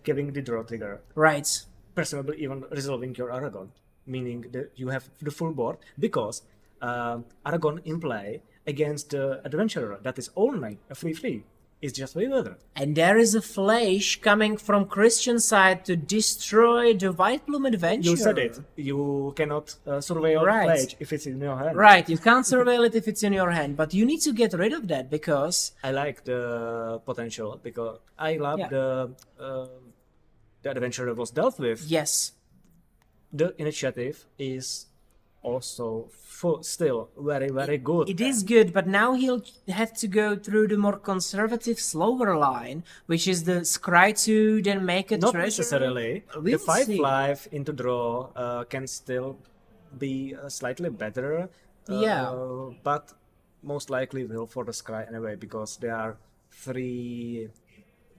giving the draw trigger, Right. presumably even resolving your Aragorn, meaning that you have the full board, because Aragorn in play against the adventurer that is only a 3/3 is just way better. And there is a flash coming from Christian side to destroy the White Plume Adventure. You said it. You cannot surveil Right. Pledge if it's in your hand. Right, you can't surveil it if it's in your hand, but you need to get rid of that because I like the potential because I love Yeah. the adventurer was dealt with. yes, The initiative is also still very good. it is good, but now he'll have to go through the more conservative, slower line, which is the scry 2, then make a Not treasure. necessarily. We'll The 5 see. life into draw can still be slightly better. Yeah. But most likely will for the Scry anyway, because there are 3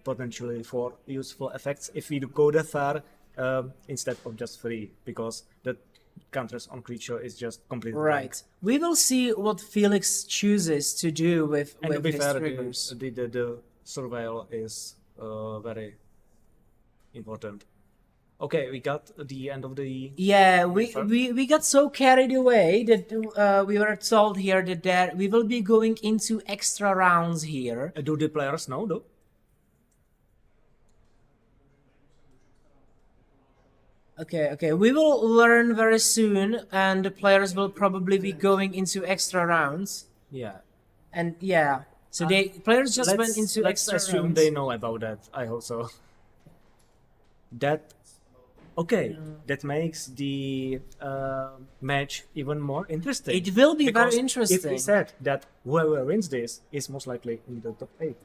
potentially 4 useful effects if we go the third instead of just 3, because the counters on creature is just completely blank. Right. We will see what Felix chooses to do with, And to with be his fair, triggers. the surveil is very important. Okay, we got the end of the... Yeah, Confirm. we got so carried away that we were told here that we will be going into extra rounds here. Do the players know though? Okay, we will learn very soon, and the players will probably be going into extra rounds. Yeah. And yeah, so they players just went into let's extra assume rounds. they know about that. I hope so. That okay. That makes the match even more interesting. It will be Because very interesting. If we said that whoever wins this is most likely in the top 8,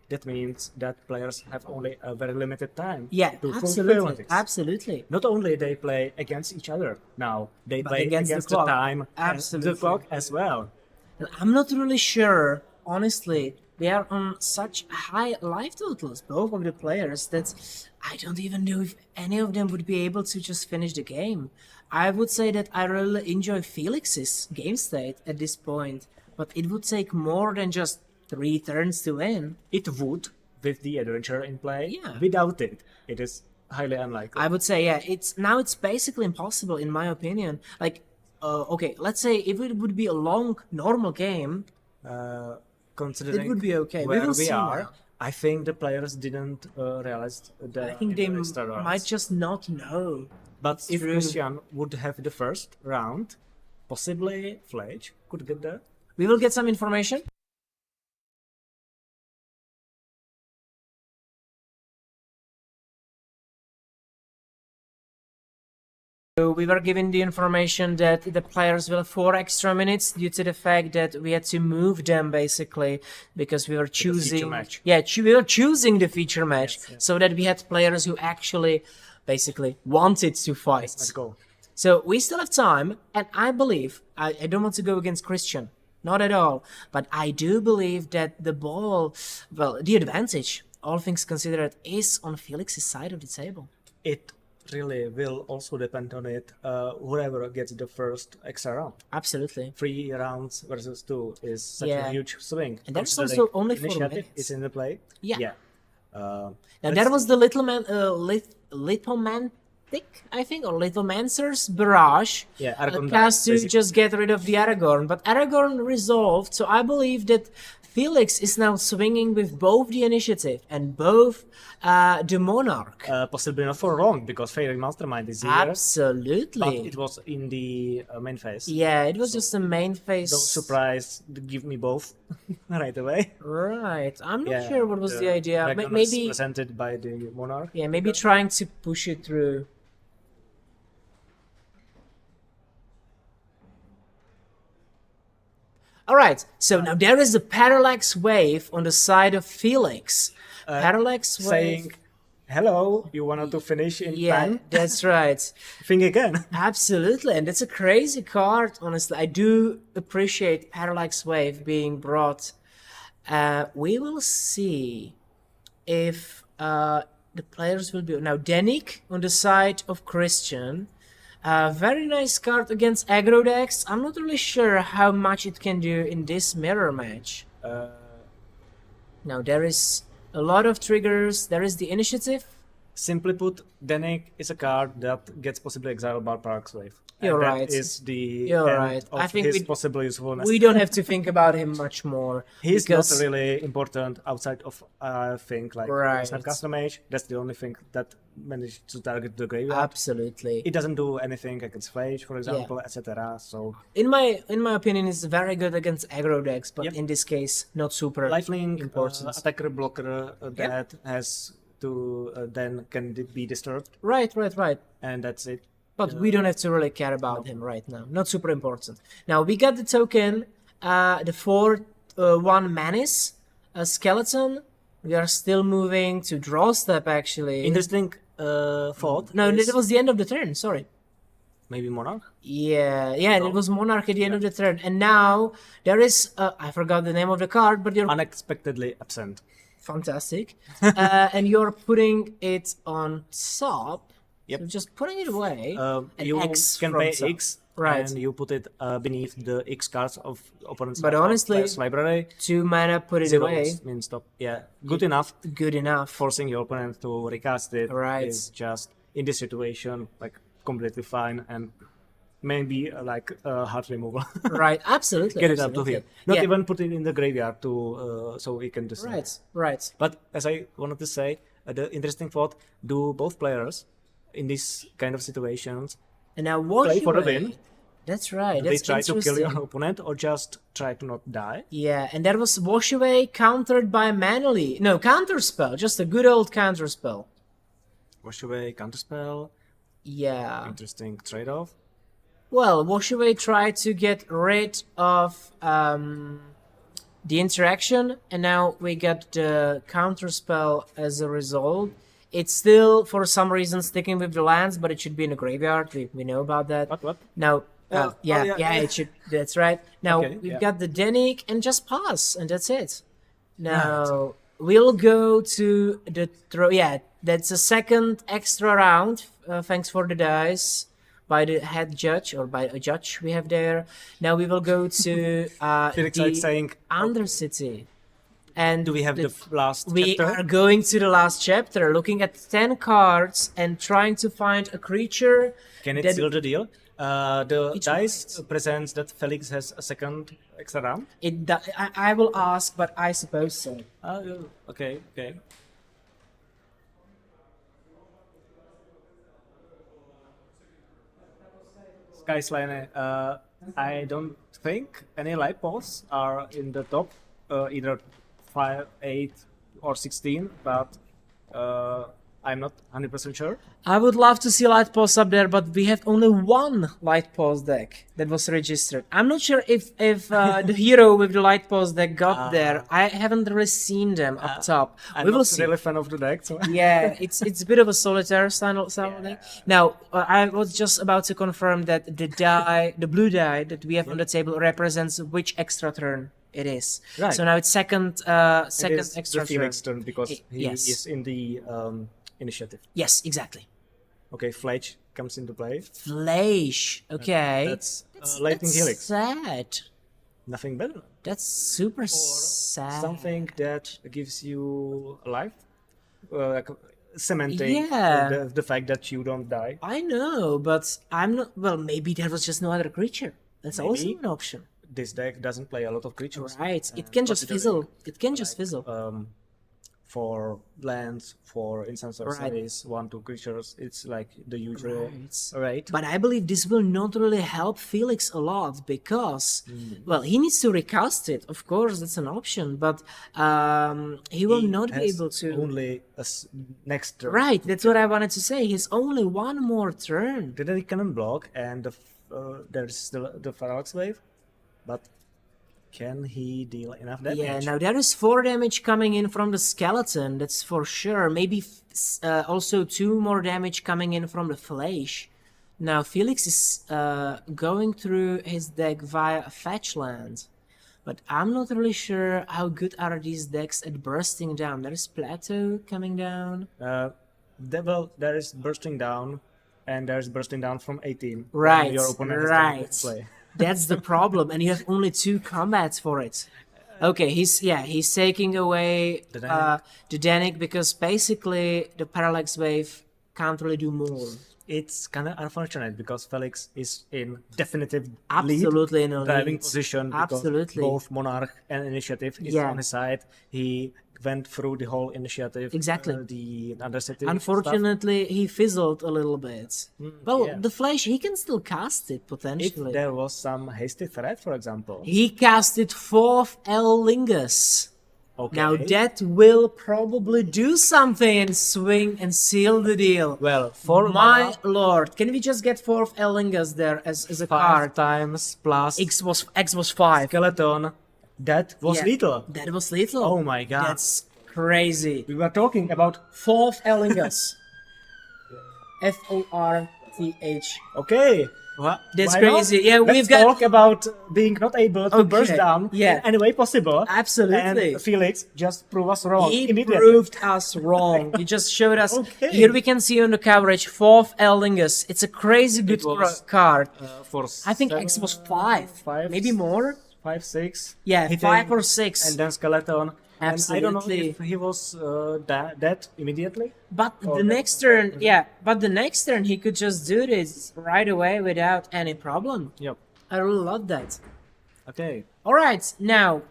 that means that players have only a very limited time Yeah, to fulfill absolutely, this. absolutely. Not only they play against each other now, they But play against against, the the, clock. time and Absolutely. the clock as well. And I'm not really sure, honestly. They are on such high life totals, both of the players, that I don't even know if any of them would be able to just finish the game. I would say that I really enjoy Felix's game state at this point, but it would take more than just 3 turns to win. It would, with the adventure in play. Yeah. Without it, it is highly unlikely. I would say, yeah, it's basically impossible in my opinion. Like, okay, let's say if it would be a long, normal game, Considering it would be okay. We where will we see are, now. I think the players didn't realize that. I think they in the extra rounds. might just not know. But if true. Christian would have the first round, possibly Fledge could get there. We will get some information. So we were given the information that the players will have 4 extra minutes due to the fact that we had to move them basically because we were choosing. match. Yeah, we were choosing the feature match so that we had players who actually basically wanted to fight. Let's go. So we still have time, and I believe, I don't want to go against Christian, not at all, but I do believe that the ball, well, the advantage, all things considered, is on Felix's side of the table. It really will also depend on it. Whoever gets the first extra round. Absolutely. 3 rounds versus 2 is such Yeah. a huge swing. And that's considering also only 4 initiative minutes. is in the play. Yeah. Yeah. Now there was the Lithomantic, I think, or Lithomancer's Barrage. Yeah, Aragorn Cast to basically. just get rid of the Aragorn, but Aragorn resolved, so I believe that Felix is now swinging with both the initiative and both the Monarch. Possibly not for long, because Fairy Mastermind is here. Absolutely. But it was in the main phase. Yeah, it was just the main phase. Don't surprise, give me both right away. Right. I'm not Yeah, sure what was the idea. Dragon Maybe, is presented by the Monarch. yeah, maybe trying to push it through. All right. So now there is a parallax wave on the side of Felix. Parallax wave. Saying, hello, you wanted to finish in Yeah, time? that's right. Think again. Absolutely, and that's a crazy card. Honestly, I do appreciate Parallax Wave being brought. We will see if the players will be now. Denik on the side of Christian. Very nice card against aggro decks. I'm not really sure how much it can do in this mirror match. Now there is a lot of triggers. There is the initiative. Simply put, Denik is a card that gets possibly exiled by Parallax Wave. You're and right. That is the You're end right. of I think his we- possible usefulness. We don't have to think about him much more. He's because not really important outside of, I think, like Right. Snap Custom Age. That's the only thing that managed to target the graveyard. Absolutely. It doesn't do anything against Flage, for example, etc. So, In my opinion, it's very good against aggro decks, but Yep. in this case, not super lifelink, important. attacker blocker that has to then can be disturbed, Right, and that's it. But we don't have to really care about him right now. Not super important. Now we got the token, the 4/1 Menace, a skeleton. We are still moving to draw step actually. Interesting thought. No, is it was the end of the turn. Sorry. maybe Monarch. Yeah, it was Monarch at the end of the turn, and now there is I forgot the name of the card, but you're Unexpectedly absent. fantastic, and you're putting it on top. Yep. So just putting it away. An You X can from pay top. X, Right. and you put it beneath the X cards of opponent's But honestly, library. 2 mana, put it Zeros away. means stop. Yeah, good enough. Good enough. Forcing your opponent to recast it Right. is just in this situation like completely fine and maybe hard removal. Right, absolutely. Get it up to absolutely. here. Not Yeah, even put it in the graveyard to so we can just. Right. But as I wanted to say, the interesting thought: do both players in these kind of situations And now wash play for the away. win? That's right. They That's try to kill interesting. your opponent or just try to not die? Yeah, and that was wash away countered by manually. No, counterspell. Just a good old counterspell. Wash away, counterspell. Yeah. Interesting trade-off. Well, wash away tried to get rid of the interaction, and now we get the counterspell as a result. It's still, for some reason, sticking with the lands, but it should be in the graveyard. We know about that. What? Now, yeah. it should. That's right. Now Okay, we've yeah. got the Denik and just pass, and that's it. Now we'll go to the throw. Yeah, that's a second extra round. Thanks for the dice by the head judge or by a judge we have there. Now we will go to Felix like the saying, Undercity. And do we have the last we chapter? are going to the last chapter, looking at 10 cards and trying to find a creature. Can it that- seal the deal? The It dice might. presents that Felix has a second extra round. I will ask, but I suppose so. Okay. Skyline, I don't think any light posts are in the top, either 5, 8, or 16, but I'm not 100% sure. I would love to see Light Pulse up there, but we have only one Light Pulse deck that was registered. I'm not sure if the hero with the Light Pulse deck got there. I haven't really seen them up top. I'm We will not see. really a fan of the deck, so Yeah, it's a bit of a solitaire style of deck. Now, I was just about to confirm that the blue die that we have on the table represents which extra turn it is. Right. So now it's second it is extra the turn. Felix turn because he yes. is in the initiative. Yes, exactly. Okay, Fletch comes into play. Flash. Okay. That's Lightning That's Helix. sad. Nothing better. That's super sad. Something that gives you life, like cementing Yeah. the fact that you don't die. I know, but I'm not. Well, maybe there was just no other creature. That's also Maybe. an option. This deck doesn't play a lot of creatures. Right. It can just fizzle. It can just fizzle. For lands, for instance of Right. series, 1-2 creatures, it's like the usual. Right. Right. But I believe this will not really help Felix a lot because, Mm. well, he needs to recast it. Of course, that's an option, but he will He not be has able to. Only next turn. Right. That's what I wanted to say. He's only one more turn. Then he can unblock, and there's still the Parallax Wave, but Can he deal enough damage? Yeah, now there is 4 damage coming in from the skeleton, that's for sure. Maybe also 2 more damage coming in from the flesh. Now Felix is going through his deck via a fetch land. But I'm not really sure how good are these decks at bursting down. There's Plateau coming down. There is bursting down, and there's bursting down from 18. when Right, your opponent has right. to play. That's the problem, and you have only 2 combats for it. Okay, he's taking away the Danik because basically the Parallax Wave can't really do more. It's kind of unfortunate because Felix is in definitive Absolutely in a driving lead. position because Absolutely. both Monarch and Initiative is Yeah. on his side. He went through the whole Initiative. Exactly. The undercity. Unfortunately, he fizzled a little bit. Well, yeah. the Flash, he can still cast it If potentially. there was some hasty threat, for example. He casted 4th El Lingus. Okay. Now that will probably do something and swing and seal the deal. Well, for My mana, lord, can we just get 4th El Lingus there as a 5 card? times plus X was 5. skeleton. That was Yeah, lethal. That was lethal. Oh my god. That's crazy. We were talking about 4th El Lingus. Forth. okay. That's Why crazy. not? Yeah, Let's we've got- talk about being not able to burst Okay, down yeah. in any way possible. Absolutely. And Felix just proved us wrong He immediately. proved us wrong. He just showed us. Okay. Here we can see on the coverage 4th El Lingus. It's a crazy good was, card. For I think X was 5, maybe more. 5, 6. Yeah, hitting, 5 or 6. And then skeleton. And I don't know Absolutely. if he was dead immediately. But Oh, the next turn, but the next turn he could just do this right away without any problem. Yep. I really love that. Okay. All right, now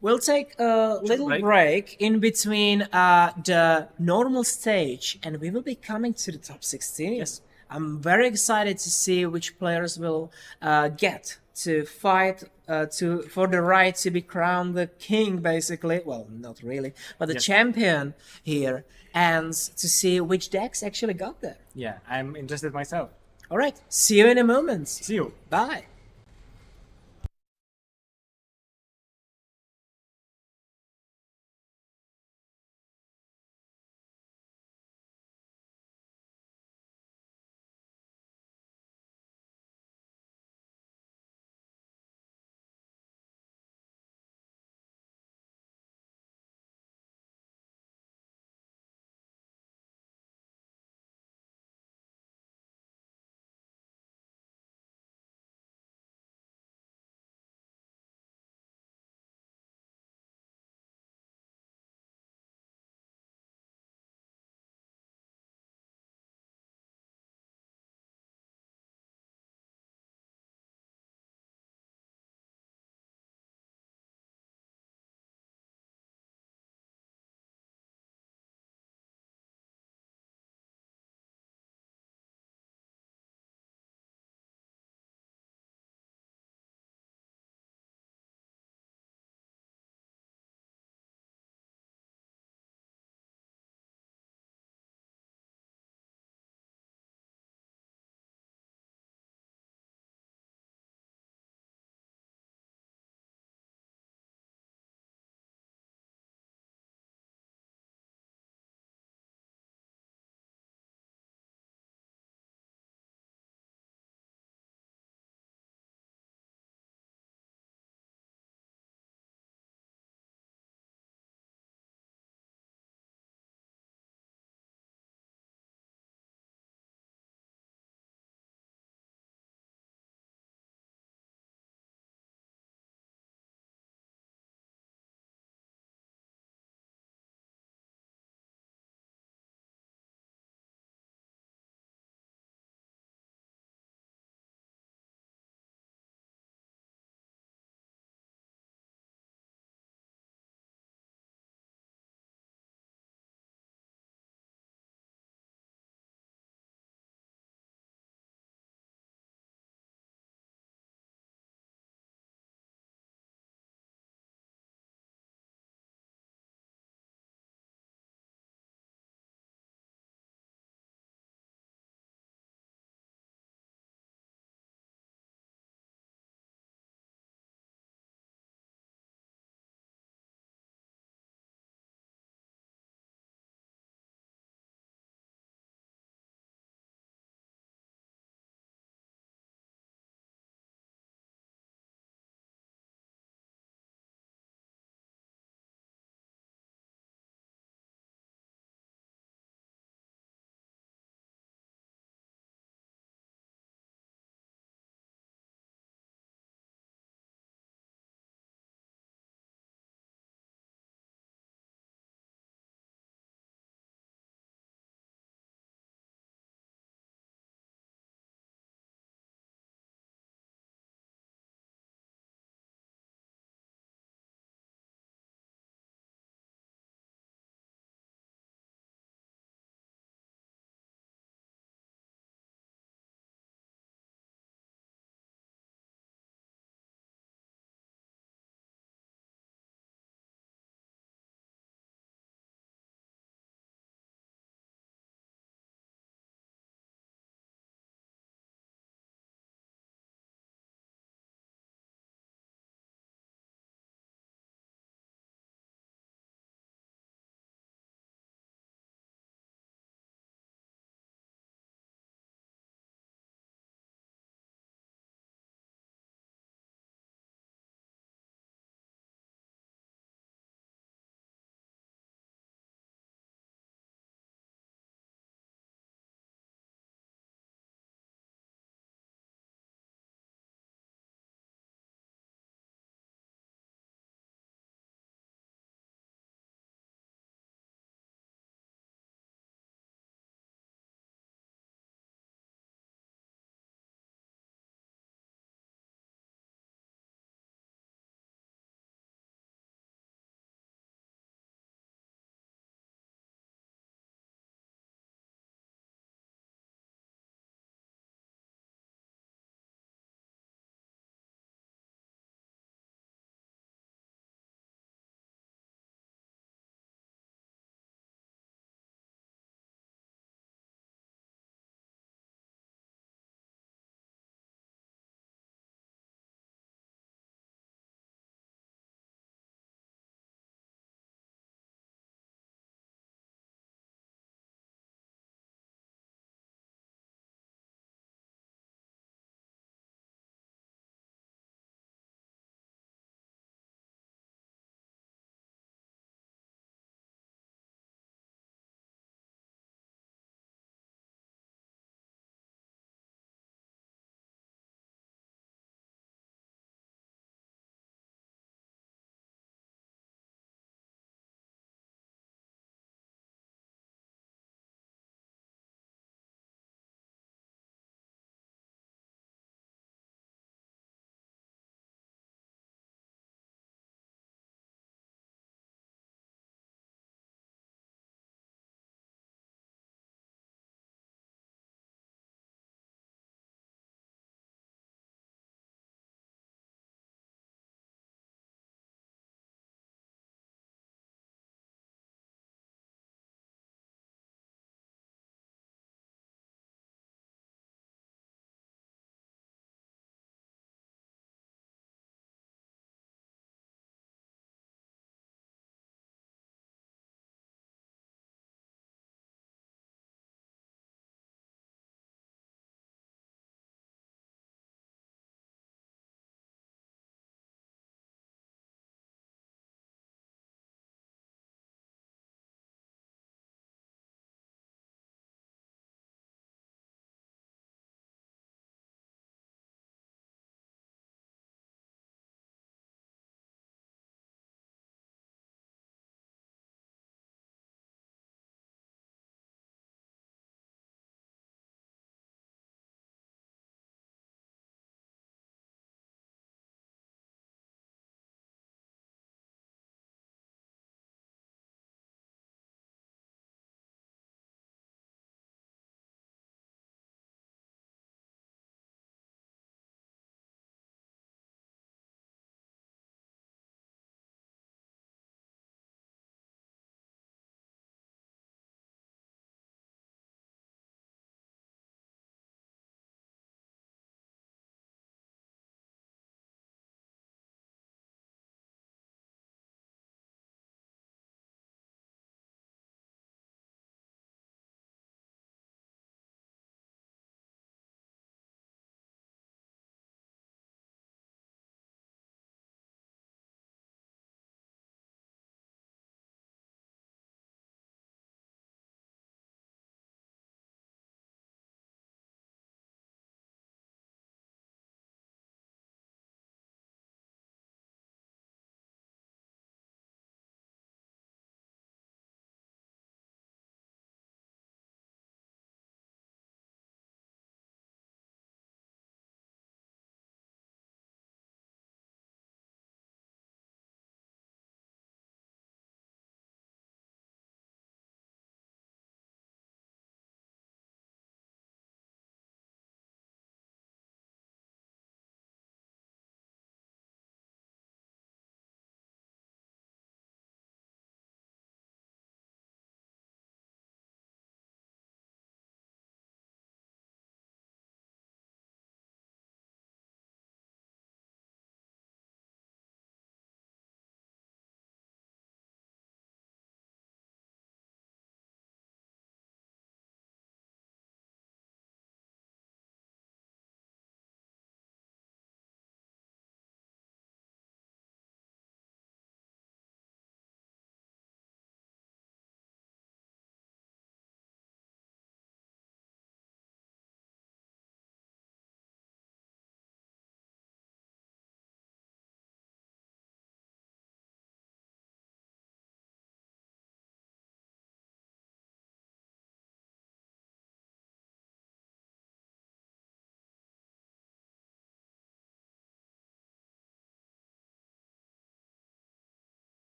we'll take a little break in between the normal stage, and we will be coming to the top 16. Yes. I'm very excited to see which players will get to fight for the right to be crowned the king, basically. Well, not really, but the champion here, and to see which decks actually got there. Yeah, I'm interested myself. All right, see you in a moment. See you. Bye.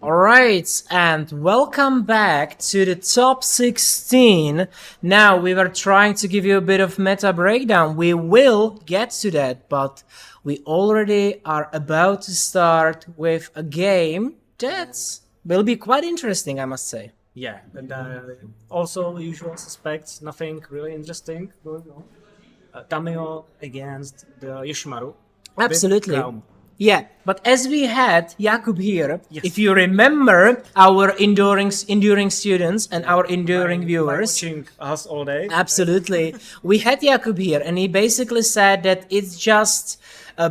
Alright, and welcome back to the top 16. Now, we were trying to give you a bit of meta breakdown. We will get to that, but we already are about to start with a game that will be quite interesting, I must say. Yeah, and also usual suspects, nothing really interesting going on. Tamiyo against the Yoshimaru. Absolutely. With Crown. Yeah, but as we had Jakub here, Yes. if you remember our enduring students and our enduring viewers, Watching us all day. absolutely, we had Jakub here, and he basically said that it's just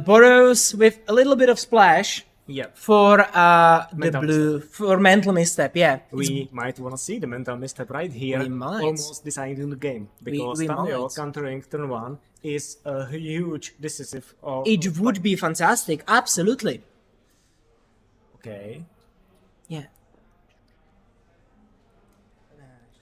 borrows with a little bit of splash Yeah, for the Mental blue for mental misstep. Yeah, we might want to see the mental misstep right here, We might. almost deciding the game. Because we Tamiyo might. countering turn 1 is a huge decisive. it would be fantastic. Absolutely. Okay. Yeah.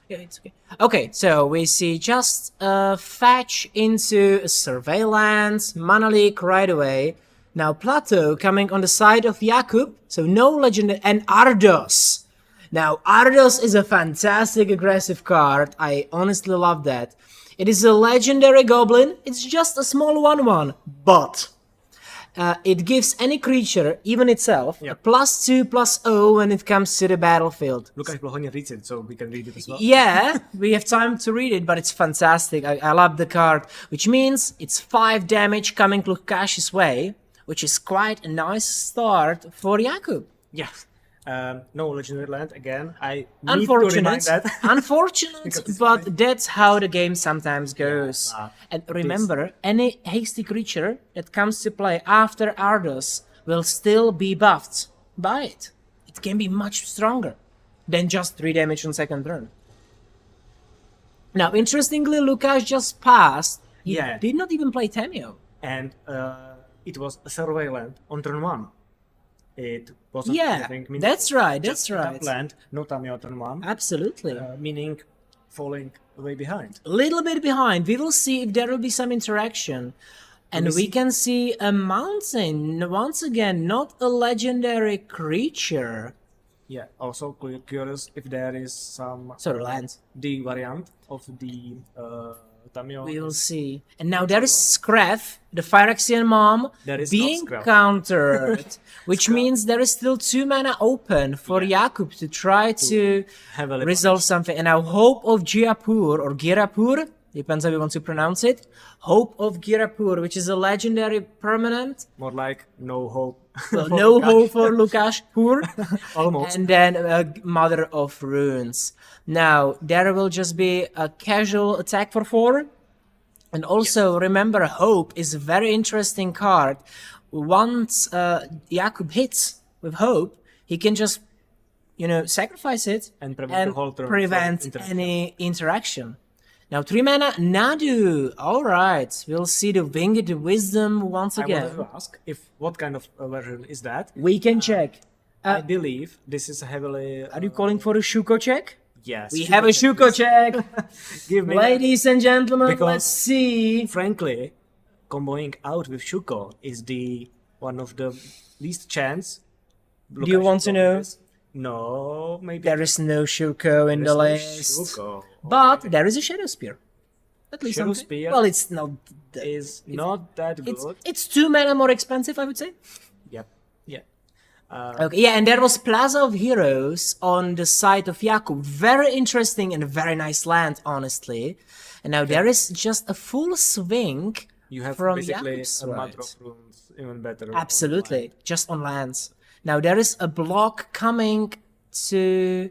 Yeah, it's okay. Okay, so we see just fetch into surveillance, mana leak right away. Now Plateau coming on the side of Jakub, so no legend, and Ardos. Now Ardos is a fantastic aggressive card. I honestly love that. It is a legendary goblin. It's just a small 1/1, but it gives any creature, even itself, a +2/+0 when it comes to the battlefield. Lukáš Blohoně reads it, so we can read it as well. Yeah, we have time to read it, but it's fantastic. I love the card, which means it's 5 damage coming Lukash's way, which is quite a nice start for Jakub. Yes. No legendary land again. I need to remind Unfortunate, that. unfortunate, Because it's but that's how the game sometimes goes. but And remember, any hasty creature that comes to play after Ardos will still be buffed by it. It can be much stronger than just 3 damage on second turn. Now, interestingly, Lukáš just passed. He Yeah. did not even play Tamiyo. And it was a survey land on turn 1. It wasn't Yeah, anything meaningful. that's right, Just that's right. top land, no Tamiyo turn 1, Absolutely. meaning falling way behind. A little bit behind. We will see if there will be some interaction. And we can see a mountain. Once again, not a legendary creature. Yeah, also curious if there is some Sorry, land. the variant of the Tamiyo. We will see. And now there is Scref, the Phyrexian mom, There is being not Scref. countered, which means there is still 2 mana open for Jakub to try to heavily resolve something. And now Hope of Girapur, or Girapur, depends how you want to pronounce it. Hope of Girapur, which is a legendary permanent. More like no hope. Well, for no Lukáš. hope for Lukáš Pur. Almost. And then Mother of Runes. Now, there will just be a casual attack for 4. And also, remember, Hope is a very interesting card. Once Jakub hits with Hope, he can just, sacrifice it And prevent the whole turn from prevent interaction. any interaction. Now, 3 mana, Nadu. All right, we'll see the Winged Wisdom once I again. wanted to ask if what kind of version is that? We can check. I believe this is heavily. Are you calling for a Shuko check? Yes. We have a Shuko check. Give me. Ladies and gentlemen, Because- let's see. Frankly, comboing out with Shuko is the one of the least chance. Do you want to know? No, maybe There is no Shuko in the there's no list. Shuko. But there is a Shadow Spear. At least Shadow something. Spear Well, it's not. is not that It's, good. it's 2 mana more expensive, I would say. Yep. Yeah. Okay, yeah, and there was Plaza of Heroes on the side of Jakub. Very interesting and very nice land, honestly. And now there is just a full swing You have from basically Jakub's a side. Mother of Runes even better. Absolutely, just on lands. Now there is a block coming to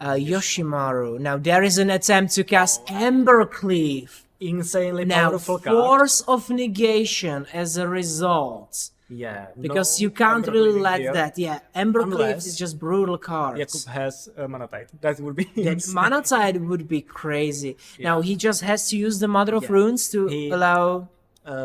Yoshimaru. Now there is an attempt to cast Embercleave. Insanely Now powerful card. Force of Negation as a result. Yeah. Because no you can't really Embercleave let here. that. Yeah, Embercleave Unless is just brutal cards. Jakub has Mana Tide. That would be. That insane. Mana Tide would be crazy. Now he just has to use the Mother of Yeah. Runes to He- allow.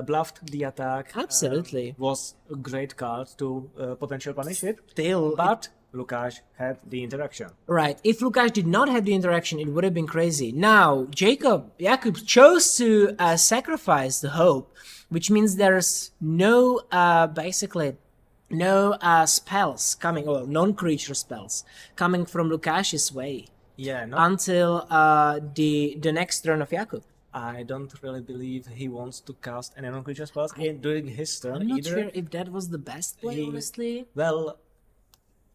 Bluffed the attack. Absolutely. Was a great card to potential punish it. Still, But Lukáš had the interaction. right. If Lukáš did not have the interaction, it would have been crazy. Now, Jakub chose to sacrifice the Hope, which means there's no, basically, no spells coming, or non-creature spells coming from Lukash's way Yeah, until the next turn of Jakub. I don't really believe he wants to cast any non-creature spells during his turn I'm not either. sure if that was the best play, He- honestly. Well,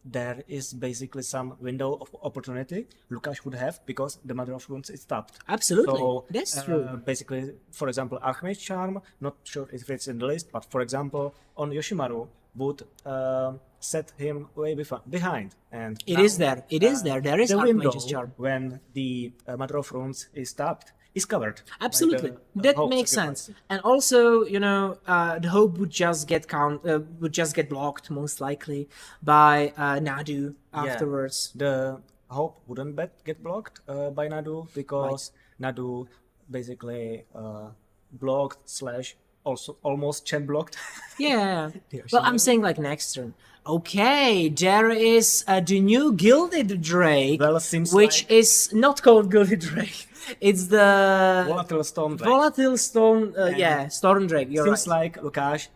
there is basically some window of opportunity Lukáš would have because the Mother of Runes is tapped. Absolutely, So, that's true. Basically, for example, Archmage Charm, not sure if it's in the list, but for example, on Yoshimaru would set him way behind. And It now, is there. It is there. There is the window Archmage's Charm. when the Mother of Runes is tapped is covered. by Absolutely, the that hope makes sacrifice. sense. And also, the hope would just get blocked most likely by Nadu afterwards. The hope wouldn't get blocked by Nadu because Nadu basically blocked / also almost chat blocked. Yeah. Well, I'm saying like next turn. Okay, there is the new Gilded Drake, Well, it seems which like is not called Gilded Drake. It's the Volatile Storm Drake. Volatile Storm. Storm Drake. You're Seems right. like Lukáš,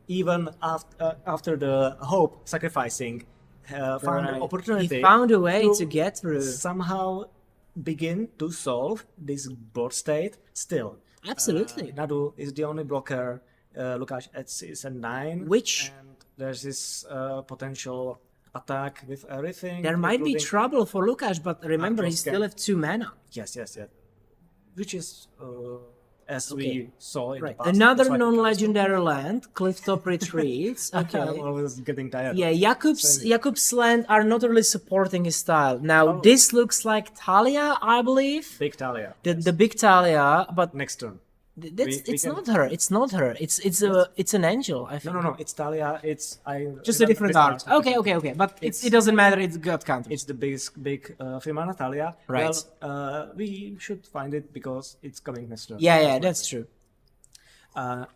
even after the hope sacrificing, found an Right. opportunity He found a way to get through. somehow begin to solve this board state still. Absolutely. Nadu is the only blocker. Lukáš is a 9. Which- and there's this potential attack with everything. There might be including- trouble for Lukáš, but remember, he Arcos still can- have 2 mana. Yes. Which is as Okay. we saw in Right. the past. Another that's why- non-legendary land, Clifftop Retreats. I'm Okay. always getting tired. Yeah, Jakub's land are not really supporting his style. Now, Oh. this looks like Talia, I believe. Big Talia. The big Talia, but Next turn. that's we it's can- not her. It's not her. It's an angel. I think. No. It's Talia. It's Just a different art. Okay. But it doesn't matter. It's got counters. It's the big Femana Talia. Right. Well, we should find it because it's coming next turn. Yeah, that's true. And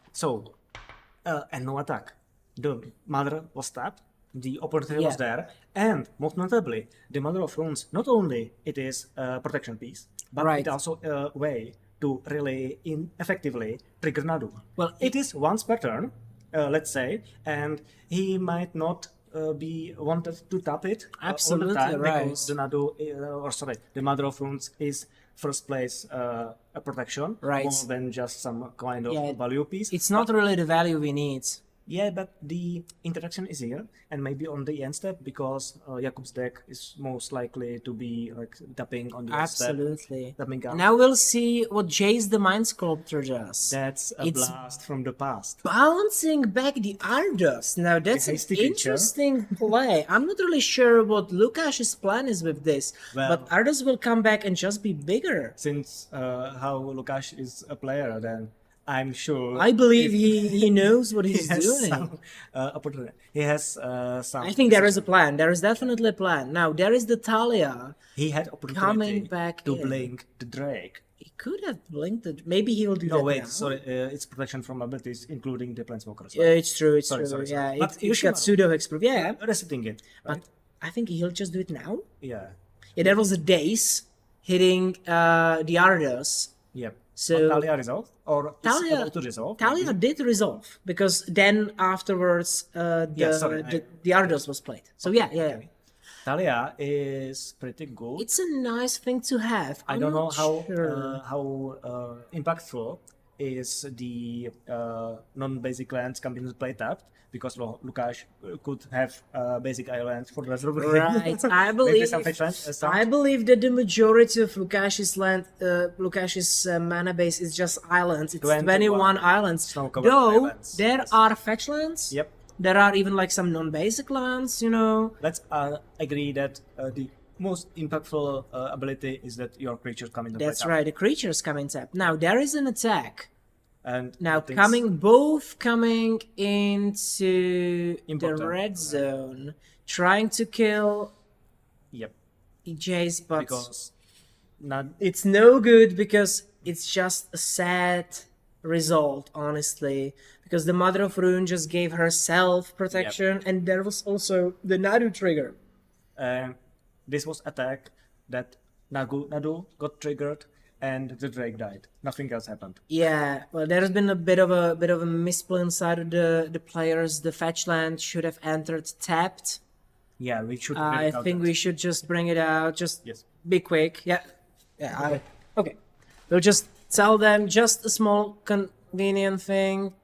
no attack. The Mother was tapped. The opportunity was Yeah. there, and most notably, the Mother of Runes. Not only it is a protection piece, but Right. it's also a way to really effectively trigger Nadu. Well, it is once per turn, let's say, and he might not be wanted to tap it Absolutely all the time right. because the Nadu, the Mother of Runes is first place a protection Right. more than just some kind of Yeah, value piece. It's not really the value we need. Yeah, but the interaction is here, and maybe on the end step because Jakub's deck is most likely to be like tapping on the end step. Absolutely. Tapping out. Now we'll see what Jace the Mind Sculptor does. That's a It's- blast from the past. Bouncing back the Ardos. Now that's an hasty creature. interesting play. I'm not really sure what Lukash's plan is with this, Well- but Ardos will come back and just be bigger. Since how Lukáš is a player, then I'm sure I believe he knows what he's he has doing. some opportunity. He has some. I think there is a plan. There is definitely a plan. Now there is the Talia. He had opportunity coming back to in. blink the Drake. He could have blinked it. Maybe he will do No, that wait, now. sorry. It's protection from abilities, including the Planeswalker as Yeah, well. it's true. It's Sorry, true. sorry, sorry. Yeah, But it's got Yoshimaru- pseudo hexproof. Yeah, Resetting it, right? but I think he'll just do it now. Yeah. Yeah, there was a Dace hitting the Ardos. Yep. So- But Talia resolved, or is Talia- about to resolve? Talia did resolve because then afterwards Yeah, sorry, the Ardos was played. So yeah. Talia is pretty good. It's a nice thing to have. I I'm don't know not how sure. impactful is the non-basic lands coming into play tapped because Lukáš could have basic island for the rest of the game. Right, I Maybe believe. some fetch land, some- I believe that the majority of Lukash's land, Lukash's mana base is just islands. It's 21 islands. Snow-covered Though islands, there yes. are fetch lands. Yep. There are even like some non-basic lands. Let's agree that the most impactful ability is that your creatures come into play That's tapped. right. The creatures come in tap. Now there is an attack. And Now things- both coming into the Important, red zone, trying to kill Yep. Jace, but Because not it's no good because it's just a sad result, honestly. Because the Mother of Rune just gave herself protection, and there was also the Nadu trigger. this was attack that Nadu got triggered and the Drake died. Nothing else happened. Yeah, well, there's been a bit of a misplay inside of the players. The fetch land should have entered tapped. Yeah, we should. I think we should just bring it out. Just be quick. Yeah, yeah. Okay, we'll just tell them just a small convenient thing.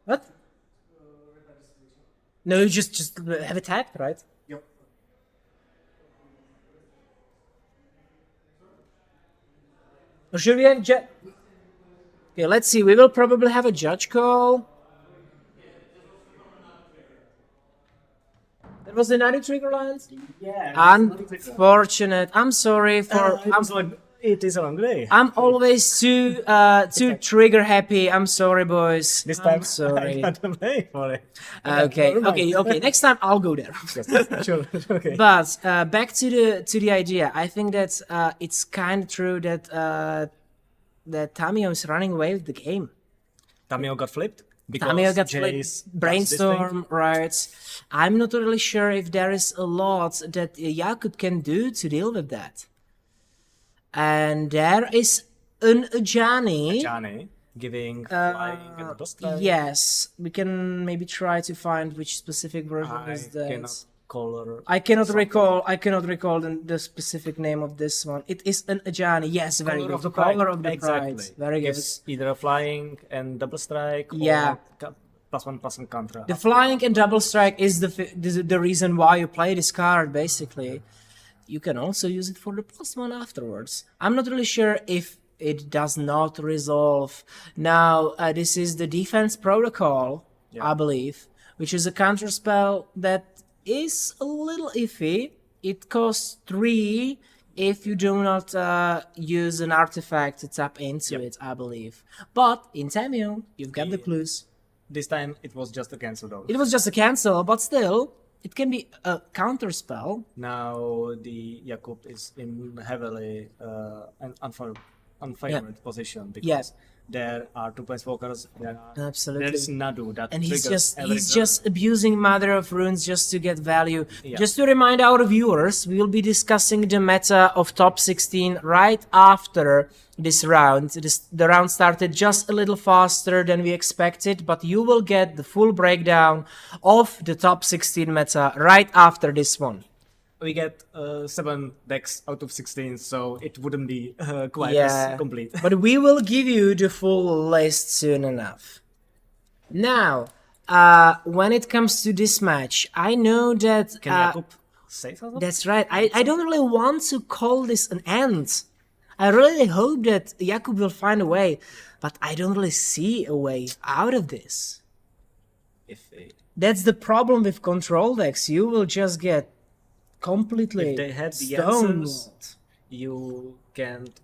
What? No, just have it tapped, right? Yep. Or should we have Okay, let's see. We will probably have a judge call. That was another trigger lines? Yeah. Unfortunate. I'm sorry for. It is a long day. I'm always too trigger happy. I'm sorry, boys. This time I'm sorry. I got play for it. Okay. Next time I'll go there. Sure. Okay. But back to the idea. I think that it's kind of true that that Tamiyo is running away with the game. Tamiyo got flipped. Tamiyo got Jace flipped. does Brainstorm, right? I'm not really sure if there is a lot that Jakub can do to deal with that. And there is an Ajani. Johnny giving flying and dust strike. Yes, we can maybe try to find which specific version is that. Cannot call her. I cannot recall the specific name of this one. It is an Ajani. Yes, very Color good. of the Pride. Color of the Exactly. Pride. Very good. Gives either a flying and double strike. Yeah. Or +1/+1 contra. The flying and double strike is the reason why you play this card, basically. You can also use it for the +1 afterwards. I'm not really sure if it does not resolve. Now, this is the defense protocol, I believe, which is a counter spell that is a little iffy. It costs 3 if you do not use an artifact to tap into it, I believe. But in Tamiyo, you've got the clues. This time it was just a cancel though. It was just a cancel, but still, it can be a counter spell. Now the Jakub is in heavily an unfavored position because there are 2 planeswalkers. Absolutely. There is Nadu that And he's triggers every just abusing Mother of Runes just to get value. Yeah. Just to remind our viewers, we will be discussing the meta of top 16 right after this round. The round started just a little faster than we expected, but you will get the full breakdown of the top 16 meta right after this one. We get 7 decks out of 16, so it wouldn't be quite Yeah. as complete. But we will give you the full list soon enough. Now, when it comes to this match, I know that... Can Jakub say something? That's right. I don't really want to call this an end. I really hope that Jakub will find a way, but I don't really see a way out of this. That's the problem with control decks. You will just get completely If they had the stonewalled. answers, you can't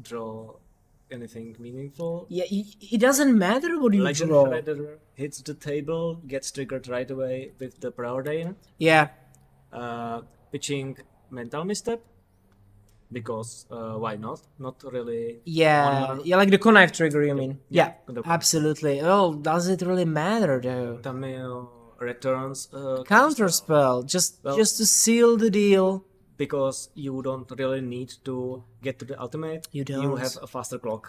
draw anything meaningful. Yeah, it doesn't matter what you Legend draw. Shredder hits the table, gets triggered right away with the Preordain. Yeah, Pitching Mental Misstep, because why not? Not really. yeah, on- yeah, like the connive trigger, you mean? Yeah, the- absolutely. Oh, does it really matter though? Tamiyo returns Counterspell, just to seal the deal. because you don't really need to get to the ultimate. You don't. You have a faster clock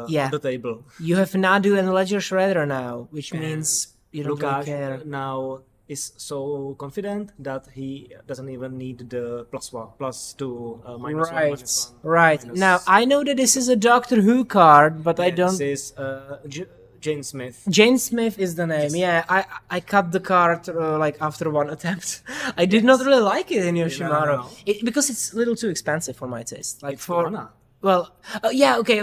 Yeah. on the table. You have Nadu and Ledger Shredder now, which means you don't really Lukáš care. now is so confident that he doesn't even need the +2 -1, Right, -1, right. minus- Now, I know that this is a Doctor Who card, but I don't... This is Jane Smith. Jane Smith is the name. Yeah, I cut the card like after one attempt. I did not really like it in Yoshimaru No. because it's a little too expensive for my taste. Like It's for Tana. well, yeah, okay.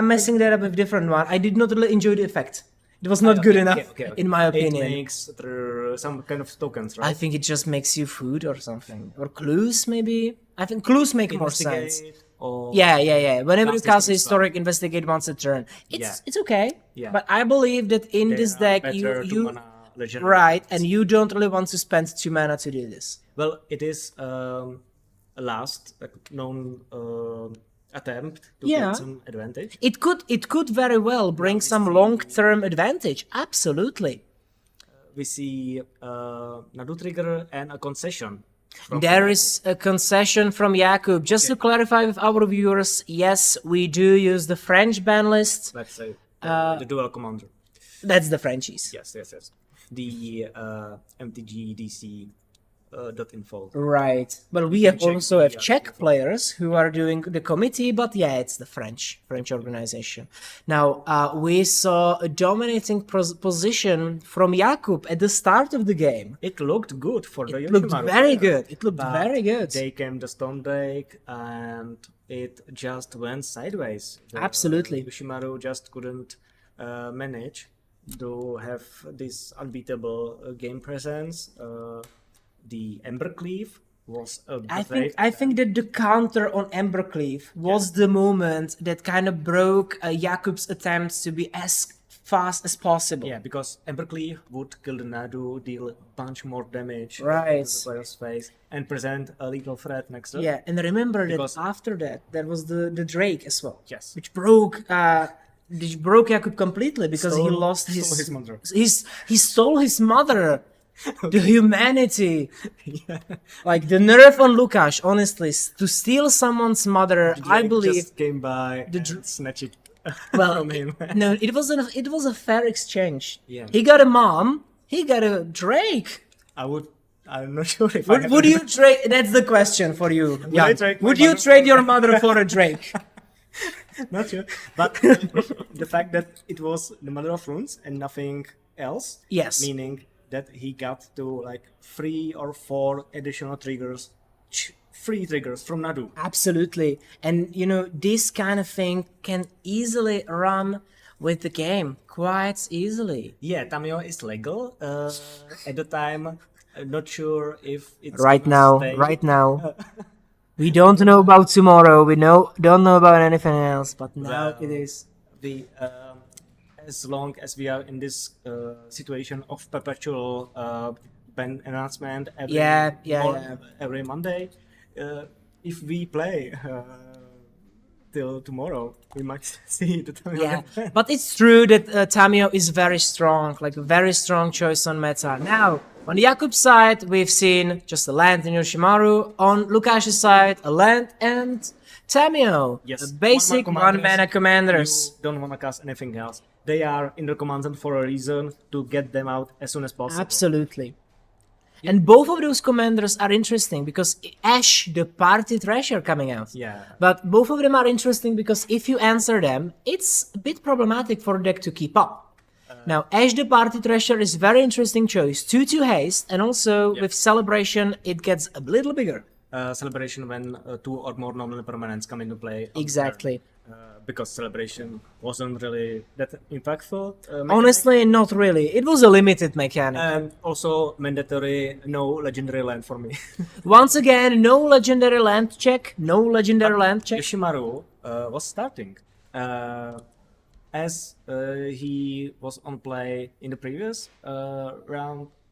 I'm messing that up with different one. I did not really enjoy the effect. It was not good enough, Okay. in my opinion. It makes some kind of tokens, right? I think it just makes you food or something, or clues maybe. I think clues make more sense. Investigate or Yeah. Whenever you Cast cast a historic historic, investigate once a turn. It's okay. Yeah. But I believe that in they this are deck better you 2-mana legend right, cards. and you don't really want to spend 2 mana to do this. Well, it is a last known attempt to Yeah. get some advantage. It could very well bring some long-term advantage. Absolutely. we see Nadu trigger and a concession. There is a concession from Jakub. Just to clarify with our viewers, yes, we do use the French ban list. Let's say the dual commander. That's the Frenchies. Yes. The MTG DC .info. Right. But we have Czech, also have yeah, Czech players who are doing the committee, but yeah, it's the French organization. Now, we saw a dominating position from Jakub at the start of the game. It looked good for the It looked Yoshimaru very player, good. It looked but very good. They came the Stone Drake and it just went sideways. Absolutely. Yoshimaru just couldn't manage to have this unbeatable game presence. The Embercleave was a I think that the counter on Embercleave was the moment that kind of broke Jakub's attempts to be as fast as possible. Yeah, because Embercleave would kill the Nadu, deal a bunch more damage Right. to the player's face, and present a lethal threat next up. Yeah, and remember Because- that after that, there was the Drake as well. Yes. Which broke Jakub completely because he lost stole his mother. He stole his mother. The humanity. Like the nerve on Lukáš, honestly, to steal someone's mother, I Drake believe. just came by and snatched it from him. No, it was a fair exchange. Yeah. He got a mom, he got a Drake. I'm not sure if I have Would you trade? That's the question for you. I Jan. trade my Would you mother trade your mother for a Drake? Not sure. But the fact that it was the Mother of Runes and nothing else, Yes. meaning that he got to like 3 or 4 additional triggers, free triggers from Nadu. Absolutely. And this kind of thing can easily run with the game quite easily. Yeah, Tamiyo is legal. At the time, I'm not sure if it's Right gonna now, stay. We don't know about tomorrow. We don't know about anything else. But now it is. The as long as we are in this situation of perpetual ban announcement every Monday, if we play till tomorrow, we might see the Tamiyo. Yeah, but it's true that Tamiyo is very strong, like a very strong choice on meta. Now, on the Jakub side, we've seen just a land in Yoshimaru. On Lukáš's side, a land and Tamiyo. Yes, The basic one-mana commanders. You don't want to cast anything else. They are in the command zone for a reason, to get them out as soon as possible. Absolutely. And both of those commanders are interesting because Ash, the party treasure coming out. Yeah. But both of them are interesting because if you answer them, it's a bit problematic for the deck to keep up. Now, Ash the Party Treasure is very interesting choice. 2/2 haste, and also with Celebration, it gets a little bigger. Celebration when 2 or more nominal permanents come into play. Exactly. Because Celebration wasn't really that impactful. Honestly, not really. It was a limited mechanic. And also mandatory no legendary land for me. Once again, no legendary land check. No legendary land check. Yoshimaru was starting. As he was on play in the previous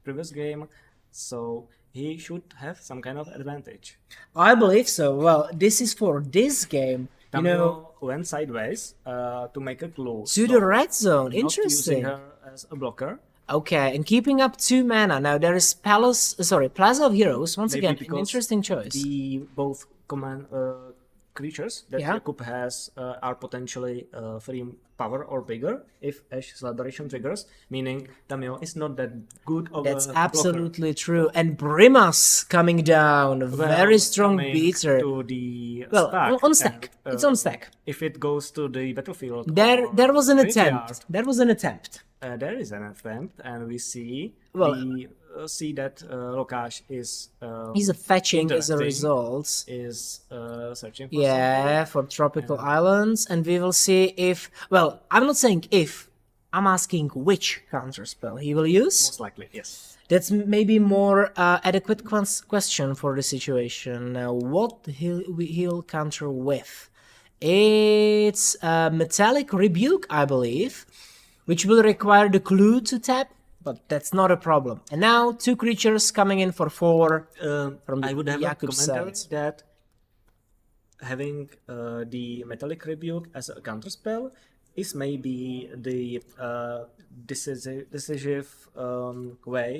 previous game, so he should have some kind of advantage. I believe so. Well, this is for this game. Tamiyo went sideways to make a clue. To the red zone. Not Interesting. using her as a blocker. Okay, and keeping up 2 mana. Now there is Plaza of Heroes. Once Maybe again, an because interesting choice. The both command creatures that Yeah. Jakub has are potentially 3 power or bigger if Ash Celebration triggers, meaning Tamiyo is not that good of That's a blocker. absolutely true. And Brimas coming down, a very strong Coming beater. to the Well, stack, on stack. and, It's on stack. If it goes to the battlefield, There was an graveyard, attempt. There was an attempt. There is an attempt, and we see that Lukáš is He's a fetching as a interacting. result. is searching for Yeah, for tropical islands, and we will see if. Well, I'm not saying if. I'm asking which counterspell he will use. most likely, yes. That's maybe more adequate question for the situation. Now, what he'll counter with? It's Metallic Rebuke, I believe, which will require the clue to tap, but that's not a problem. And now 2 creatures coming in for 4 from the I would have Jakub a commentary side. that having the Metallic Rebuke as a counterspell is maybe the decisive way.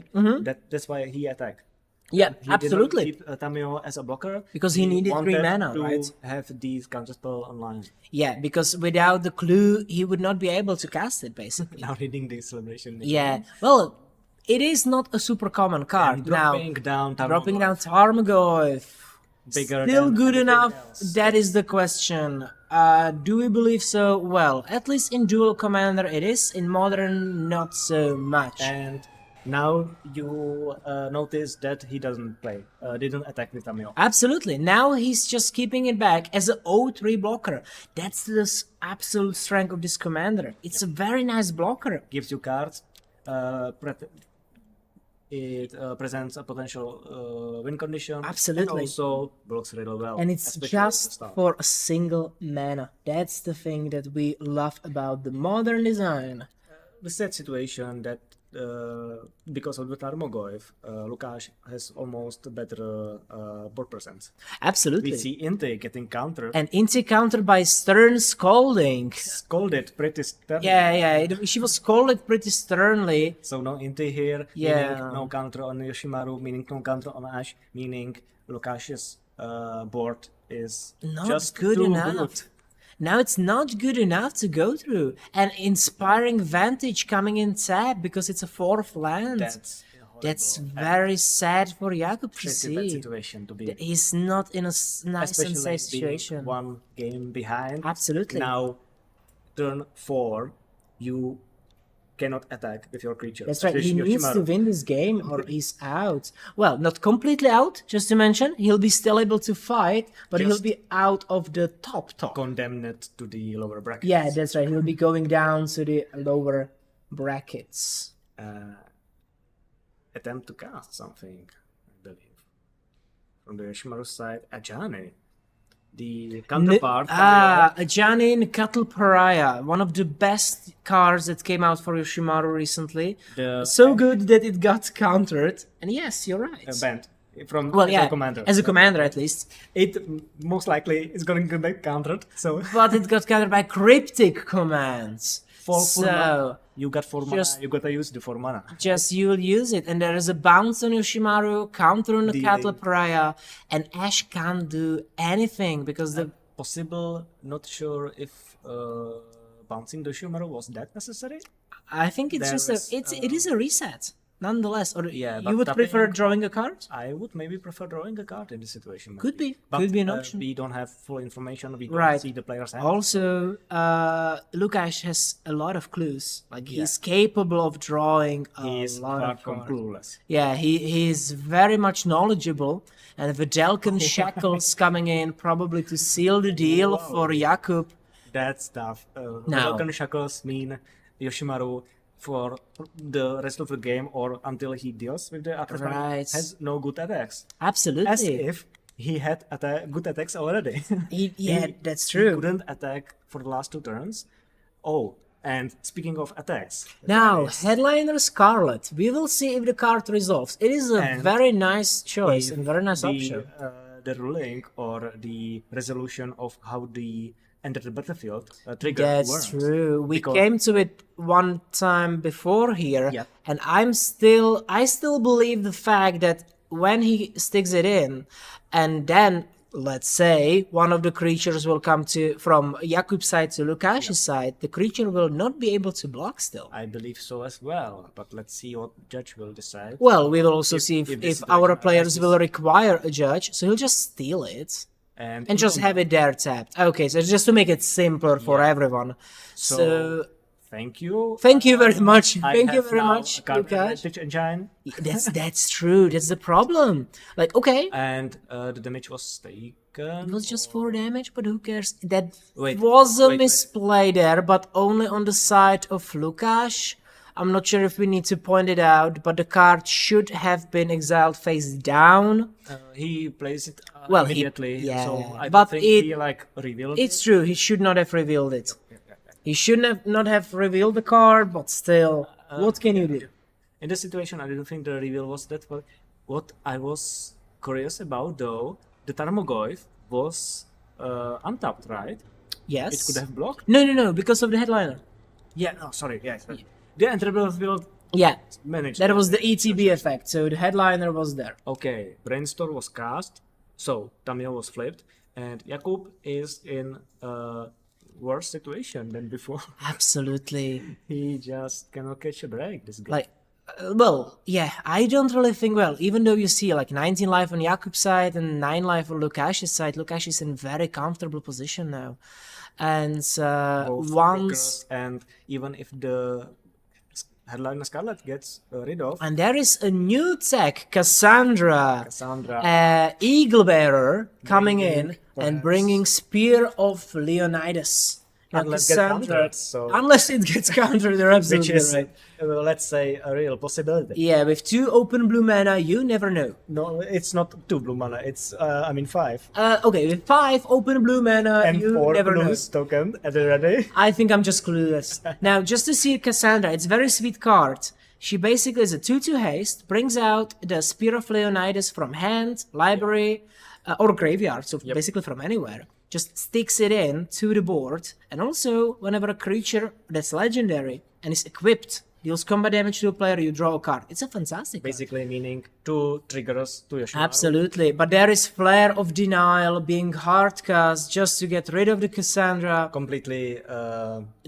That's why he attacked. Yeah, He absolutely. didn't keep Tamiyo as a blocker Because he needed 3 wanted mana, to right? have these counterspell online. Yeah, because without the clue, he would not be able to cast it, basically. Now reading the celebration. Yeah, well, it is not a super common card. Dropping Now, down dropping down Tarmogoyf. Tarmogoyf. Bigger Still than good anything enough? else. That is the question. Do we believe so? Well, at least in Dual Commander it is. In Modern, not so much. And now you notice that he didn't attack with Tamiyo. Absolutely. Now he's just keeping it back as an 0-3 blocker. That's the absolute strength of this commander. It's a very nice blocker. Gives you cards. It presents a potential win condition. Absolutely. And also blocks really well. And it's especially at the just start. for a single mana. That's the thing that we love about the modern design. The sad situation that because of the Tarmogoyf, Lukáš has almost better board presence. Absolutely. We see Inte getting countered. And Inti countered by Stern Scolding. Scolded pretty sternly. Yeah, she was scolded pretty sternly. So no Inte here, Yeah. meaning no counter on Yoshimaru, meaning no counter on Ash, meaning Lukáš's board is Not just good too enough. good. Now it's not good enough to go through. And Inspiring Vantage coming in tab because it's a 4th land. That's very sad for Jakub to Pretty bad see. situation to be in. He's not in a nice and Especially safe being situation. one game behind. Absolutely. Now, turn 4, you cannot attack with your creature. That's right. He needs to Yoshimaru. win this game or he's out. Well, not completely out, just to mention. He'll be still able to fight, but he'll Just- be out of the top. Condemned to the lower bracket. Yeah, that's right. He'll be going down to the lower brackets. Attempt to cast something, I believe. From the Yoshimaru side, Ajani. The counterpart. Janin Cattle Pariah, one of the best cards that came out for Yoshimaru recently. The So good that it got countered. And yes, you're right. banned from Well, as yeah, a commander. as a commander at least. It most likely is going to get countered. So But it got countered by cryptic commands. for So mana, you got 4 mana. just- You gotta use the 4 mana. just you'll use it. And there is a bounce on Yoshimaru, counter on the The- Cattle Pariah, and Ash can't do anything because the Possible. Not sure if bouncing the Yoshimaru was that necessary. I think it's There just is, it is a reset. Nonetheless, or Yeah, you but would prefer tapping- drawing a card? I would maybe prefer drawing a card in this situation. Could maybe. be. But, Could be an option. We don't have full information. We don't Right. see the player's hand. Also, Lukáš has a lot of clues. Like he's capable of drawing a He is lot far of from cards. clueless. Yeah, he is very much knowledgeable. And Videlkin Shackles coming in probably to seal the deal for Jakub. That stuff. Now- Vulcan Shackles mean Yoshimaru for the rest of the game or until he deals with the artifact Right. has no good attacks. Absolutely. As if he had good attacks already. That's He true. couldn't attack for the last 2 turns. Oh, and speaking of attacks. Now, that is Headliner Scarlet. We will see if the card resolves. It is a And very nice choice if and very nice the, option. The ruling or the resolution of how the enter the battlefield trigger That's works. true. We Because- came to it one time before here, Yeah. and I still believe the fact that when he sticks it in, and then let's say one of the creatures will come from Jakub's side to Lukáš's side, the creature will not be able to block still. I believe so as well, but let's see what judge will decide. Well, we will also see if the if situation our players arises. will require a judge, so he'll just steal it. And just have it there tapped. Okay, so just to make it simpler for everyone. So thank you. thank you very much. I Thank you have very now much, a card Lukáš. advantage engine, That's true. That's the problem. Like, okay, and the damage was taken. it was just 4 damage, but who cares? That Wait, was a wait. misplay there, but only on the side of Lukáš. I'm not sure if we need to point it out, but the card should have been exiled face down. He plays it Well, he- immediately, yeah, so I but don't think it- he revealed It's true. He should not have revealed it. He should not have revealed the card, but still, what can you do? In this situation, I don't think the reveal was that. But what I was curious about, though, the Tarmogoyf was untapped, right? Yes. It could have blocked. No, because of the headliner. Yeah, no, sorry. Yeah, sorry. The entry battlefield Yeah, managed. that was the ETB effect. So the headliner was there. Okay, Brainstorm was cast, so Tamiyo was flipped, and Jakub is in a worse situation than before. Absolutely. He just cannot catch a break, this guy. Like, well, yeah, I don't really think, well, even though you see like 19 life on Jakub's side and 9 life on Lukash's side, Lukash is in very comfortable position now. And Both once... blockers, and even if the headliner Scarlet gets rid of And there is a new tech, Cassandra. Eagle Bearer coming in and bringing Spear of Leonidas. Now, Unless it gets countered, so- Unless it gets countered, you're which absolutely is, right. let's say, a real possibility. Yeah, with 2 open blue mana, you never know. No, it's not 2 blue mana, it's, 5. Okay, with 5 open blue mana, And you 4 never know. blues token at the ready. I think I'm just clueless. Now, just to see Cassandra, it's a very sweet card. She basically is a 2/2 haste, brings out the Spear of Leonidas from hand, library, or graveyard, so basically from anywhere. Just sticks it in to the board, and also whenever a creature that's legendary and is equipped deals combat damage to a player, you draw a card. It's a fantastic card. Basically meaning 2 triggers to Yoshimaru. Absolutely, but there is Flare of Denial being hard cast just to get rid of the Cassandra. Completely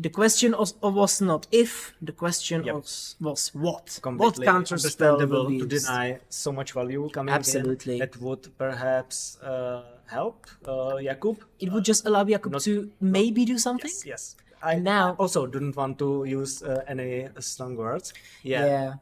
The question was not if, the question was what. What completely counter spell understandable will be to used. deny so much value coming Absolutely. in. That would perhaps help Jakub. It would just allow Jakub to maybe do something? Yes. I Now- also didn't want to use any strong words. Yeah.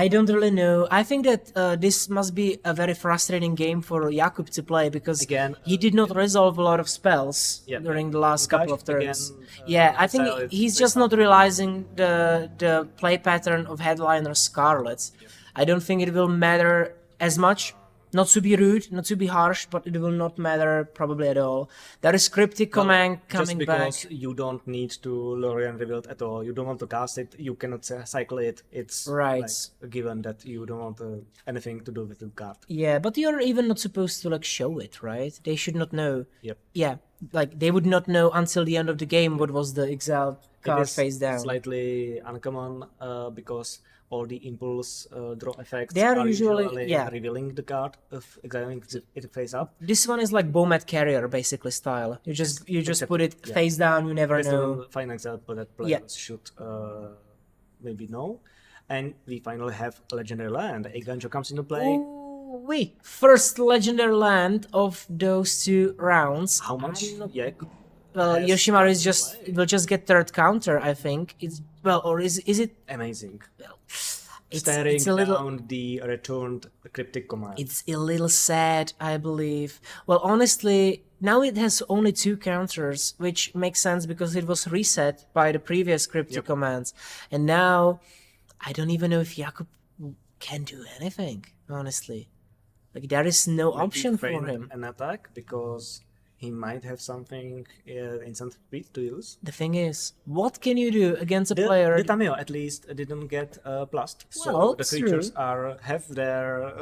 I don't really know. I think that this must be a very frustrating game for Jakub to play because Again, he did not resolve a lot of spells during the last couple of turns. again, Yeah, I think Silas he's plays just not realizing the play pattern of Headliner Scarlet. I don't think it will matter as much. Not to be rude, not to be harsh, but it will not matter probably at all. There is Cryptic Command coming just back. because you don't need to Lorien Revealed at all, you don't want to cast it, you cannot cycle it. It's Right. like, given that you don't want anything to do with the card. Yeah, but you're even not supposed to like show it, right? They should not know. Yep. Yeah, like they would not know until the end of the game what was the exiled card It is face down. slightly uncommon because all the impulse draw effects They are are usually- yeah. revealing the card of exiling it face up. This one is like Bomat Carrier basically style. You just Except- put it yeah. face down. You never That's know. the fine example that Yeah. players should maybe know. And we finally have a legendary land. Eiganjo comes into play. Wait, first legendary land of those 2 rounds. How much? Yeah, Well, has Yoshimaru is just will just get third counter. I think it's well, or is it? amazing. It's, Staring it's a little. down the returned cryptic command. It's a little sad, I believe. Well, honestly, now it has only 2 counters, which makes sense because it was reset by the previous cryptic commands. And now, I don't even know if Jakub can do anything, honestly. Like, there is no option for Frame him. an attack because he might have something instant speed to use. The thing is, what can you do against a player? The Tamiyo at least didn't get plussed, so Well, the true. creatures have their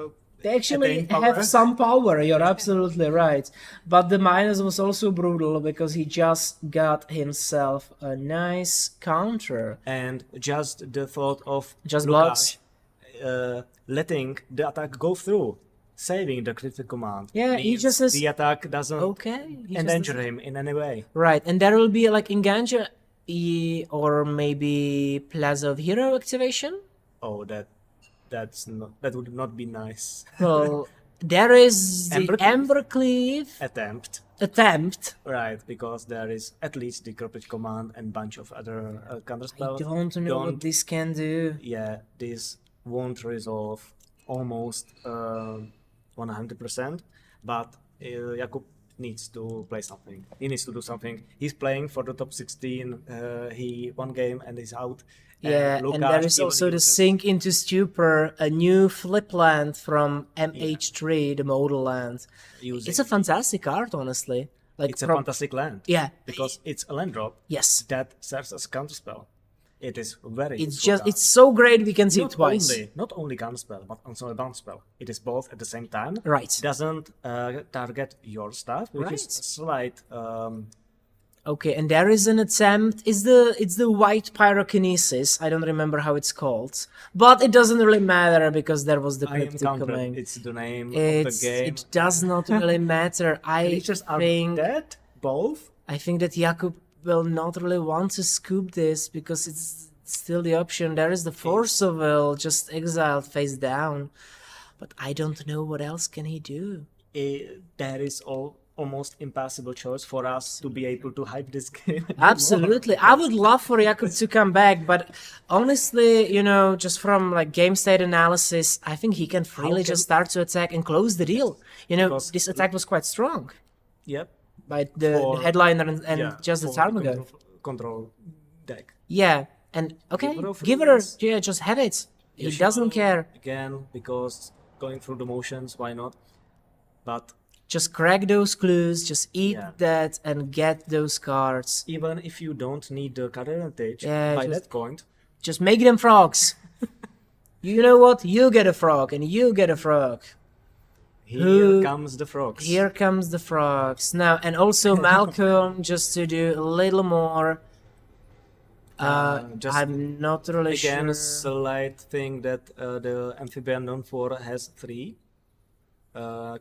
They actually attained power. have some power, you're absolutely right. But the minus was also brutal because he just got himself a nice counter. And just the thought of Just Lukash, blocks. Letting the attack go through, saving the critical command. Yeah, he means just says- the attack doesn't Okay. he just endanger doesn't- him in any way. Right, and there will be like Enganja or maybe Plaza of Hero activation. Oh, that would not be nice. Well, there is the Embercleave. Embercleave attempt. Right, because there is at least the corporate command and bunch of other counter I spells. don't know what this can do. Yeah, this won't resolve almost 100%, but Jakub needs to play something. He needs to do something. He's playing for the top 16. He won game and is out. Yeah, and Lukash there is even also the uses- Sink into Stupor, a new flip land from MH3, the modal land. using- It's a fantastic card, honestly. Like It's a from- fantastic land. Yeah, Because it's a land drop yes. that serves as counterspell. It is very It's useful just card. it's so great we can see it twice. Not only counterspell, but also a bounce spell. It is both at the same time. Right. It doesn't target your stuff, which is Right. a slight Okay, and there is an attempt. It's the white pyrokinesis. I don't remember how it's called, but it doesn't really matter because there was the I am cryptic countered. command. It's the name of It's, the game. it does not really matter. Creatures are dead, both. I think that Jakub will not really want to scoop this because it's still the option. There is the Force of Will, just exiled face down. But I don't know what else can he do. That is almost impossible choice for us to be able to hype this game. Absolutely. I would love for Jakub to come back, but honestly, you know, just from like game state analysis, I think he can freely just start to attack and close the deal. You know, Because- this attack was quite strong Yep. by the For- headliner and Yeah, just the for Tarmogoyf. control deck. Yeah, and okay, Give her a give her, free yeah, just have it. He Yoshimaru doesn't care. Again, because going through the motions, why not? But Just crack those clues, just eat Yeah. that and get those cards. even if you don't need the card advantage, Yeah, by just- that point, Just make them frogs. You know what? You get a frog and you get a frog. here Who- comes the frogs. Here comes the frogs. Now, and also Malcolm, just to do a little more. Just I'm not really Again, sure. a slight thing that the amphibian known for has 3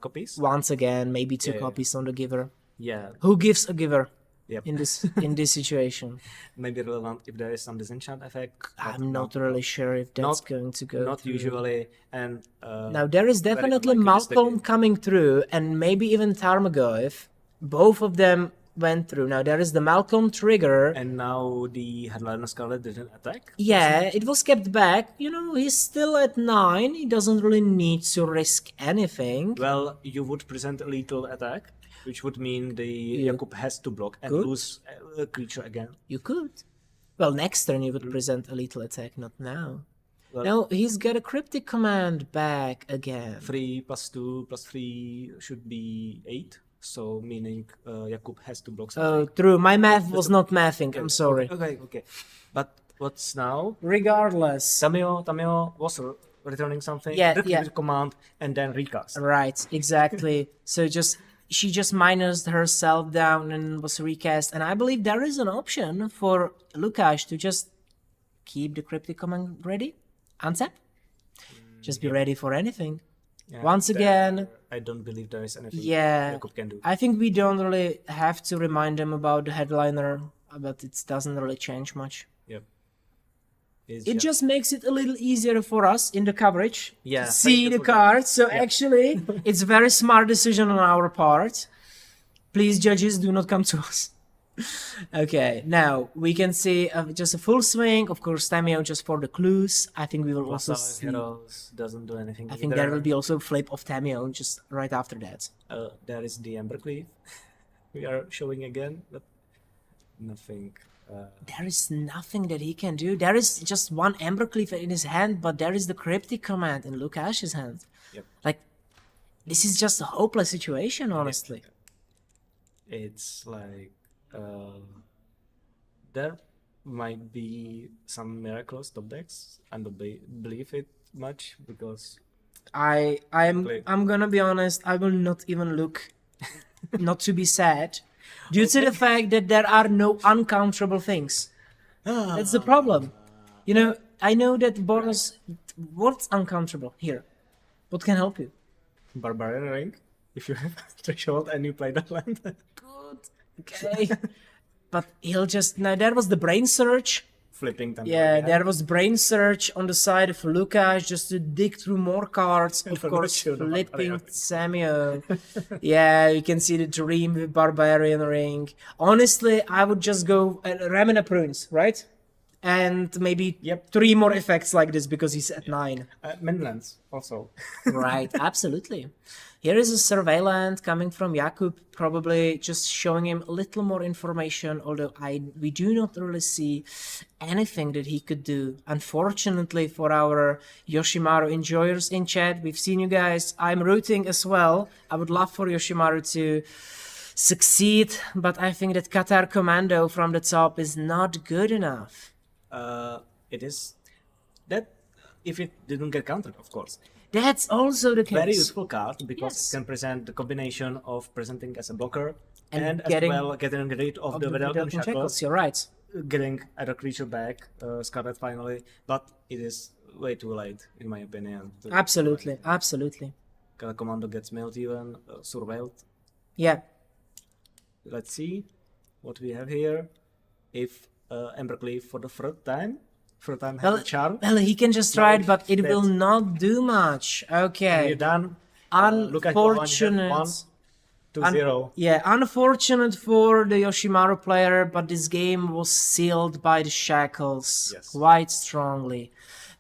copies. Once again, maybe two Yeah. copies on the giver. Yeah, Who gives a giver Yep. in this situation? maybe relevant if there is some disenchant effect. but I'm not really sure if that's not- going to go. Not through. usually, and Now there is very definitely unlikely this Malcolm decade. coming through, and maybe even Tarmogoyf. Both of them went through. Now there is the Malcolm trigger. And now the headliner Scarlet didn't attack. Yeah, it was kept back. You know, he's still at 9. He doesn't really need to risk anything. Well, you would present a lethal attack, which would mean the Jakub has to block and Good. lose a creature again. You could. Well, next turn you would present a lethal attack, not now. Well- No, he's got a cryptic command back again. 3 plus 2 plus 3 should be 8. So meaning Jakub has to block Oh, something. true. My math was not mathing. I'm sorry. Okay. But what's now? Regardless. Tamiyo was returning something. Yeah, the yeah. command and then recast. Right, exactly. So she just minused herself down and was recast. And I believe there is an option for Lukáš to just keep the cryptic command ready, untap. Just be ready for anything. Yeah, Once there- again, I don't believe there is anything yeah, Jakub can do. I think we don't really have to remind them about the headliner, but it doesn't really change much. Yep. It just makes it a little easier for us in the coverage Yeah, to thank see you the for that. cards. So actually, it's a very smart decision on our part. Please, judges, do not come to us. Okay, now we can see just a full swing. Of course, Tamiyo just for the clues. I think we will also Vassal see. Heroes doesn't do anything. I think either. there will be also a flip of Tamiyo just right after that. There is the Embercleave. We are showing again, but nothing. There is nothing that he can do. There is just one Embercleave in his hand, but there is the cryptic command in Lukáš's hand. Yep. Like, this is just a hopeless situation, honestly. It's like there might be some miraculous top decks. I don't believe it much because I'm gonna be honest. I will not even look, not to be sad, due to the fact that there are no uncounterable things. That's the problem. You know, I know that Boros. What's uncounterable here? What can help you? Barbarian Ring. If you have threshold and you play the land. Good. Okay. But he'll just now. There was the brain search. Flipping them. Yeah, there was brain search on the side of Lukáš just to dig through more cards. Of forgot course, to show the flipping Barbarian. Samuel. Yeah, you can see the dream with Barbarian Ring. Honestly, I would just go Ramina Prunes, right? And maybe 3 more effects like this because he's at 9. Mainlands also. Right, absolutely. Here is a surveillance coming from Jakub, probably just showing him a little more information, although we do not really see anything that he could do. Unfortunately for our Yoshimaru enjoyers in chat, we've seen you guys. I'm rooting as well. I would love for Yoshimaru to succeed, but I think that Qatar Commando from the top is not good enough. It is that if it didn't get countered, of course. That's also the case. Very useful card because Yes. it can present the combination of presenting as a blocker and getting as well getting rid of the Without Shackles. Shackles, You're right. getting other creature back, Scarlet finally, but it is way too late in my opinion. Absolutely, absolutely. Commando gets mailed even, surveilled. Yeah. Let's see what we have here. If Embercleave for the third time has a charm. Well, he can just try it, but it will not do much. Okay. We're done. Look at your one, you have 1-2-0. Yeah, unfortunate for the Yoshimaru player, but this game was sealed by the shackles quite strongly.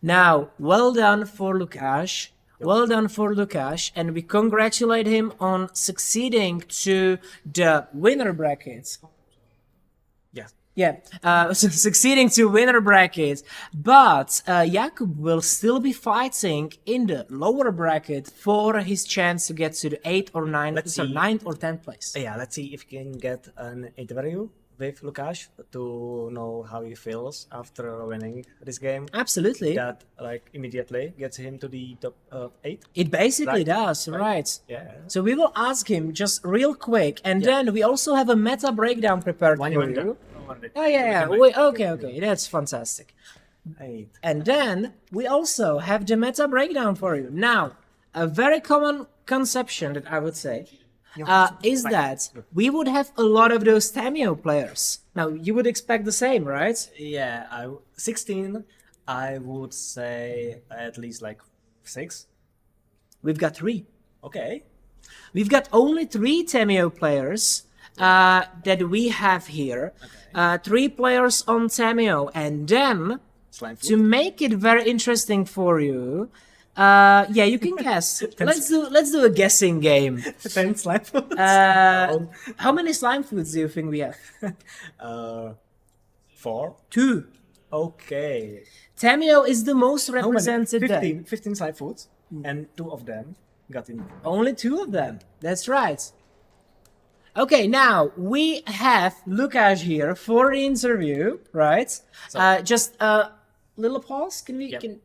Now, well done for Lukash. Well done for Lukash, and we congratulate him on succeeding to the winner brackets. Yeah, succeeding to winner bracket, but Jakub will still be fighting in the lower bracket for his chance to get to the 8th or 9th or 10th place. Yeah, let's see if we can get an interview with Lukash to know how he feels after winning this game. Absolutely. That like immediately gets him to the top 8. It basically does, right? Yeah. So we will ask him just real quick, and then we also have a meta breakdown prepared for you. Oh yeah. Okay, that's fantastic. 8. And then we also have the meta breakdown for you. Now, a very common conception that I would say is that we would have a lot of those Tamiyo players. Now, you would expect the same, right? Yeah, 16, I would say at least like 6. We've got 3. Okay. We've got only 3 Tamiyo players that we have here. 3 players on Tamiyo, and then Slimefoot. to make it very interesting for you, yeah, you can guess. let's do a guessing game. 10 Slimefoot. How many Slimefoots do you think we have? 4. 2. Okay. Tamiyo is the most represented. 15 Slimefoots, and 2 of them got in. Only 2 of them. That's right. Okay, now we have Lukash here for the interview, right? Just a little pause. Can we? Can...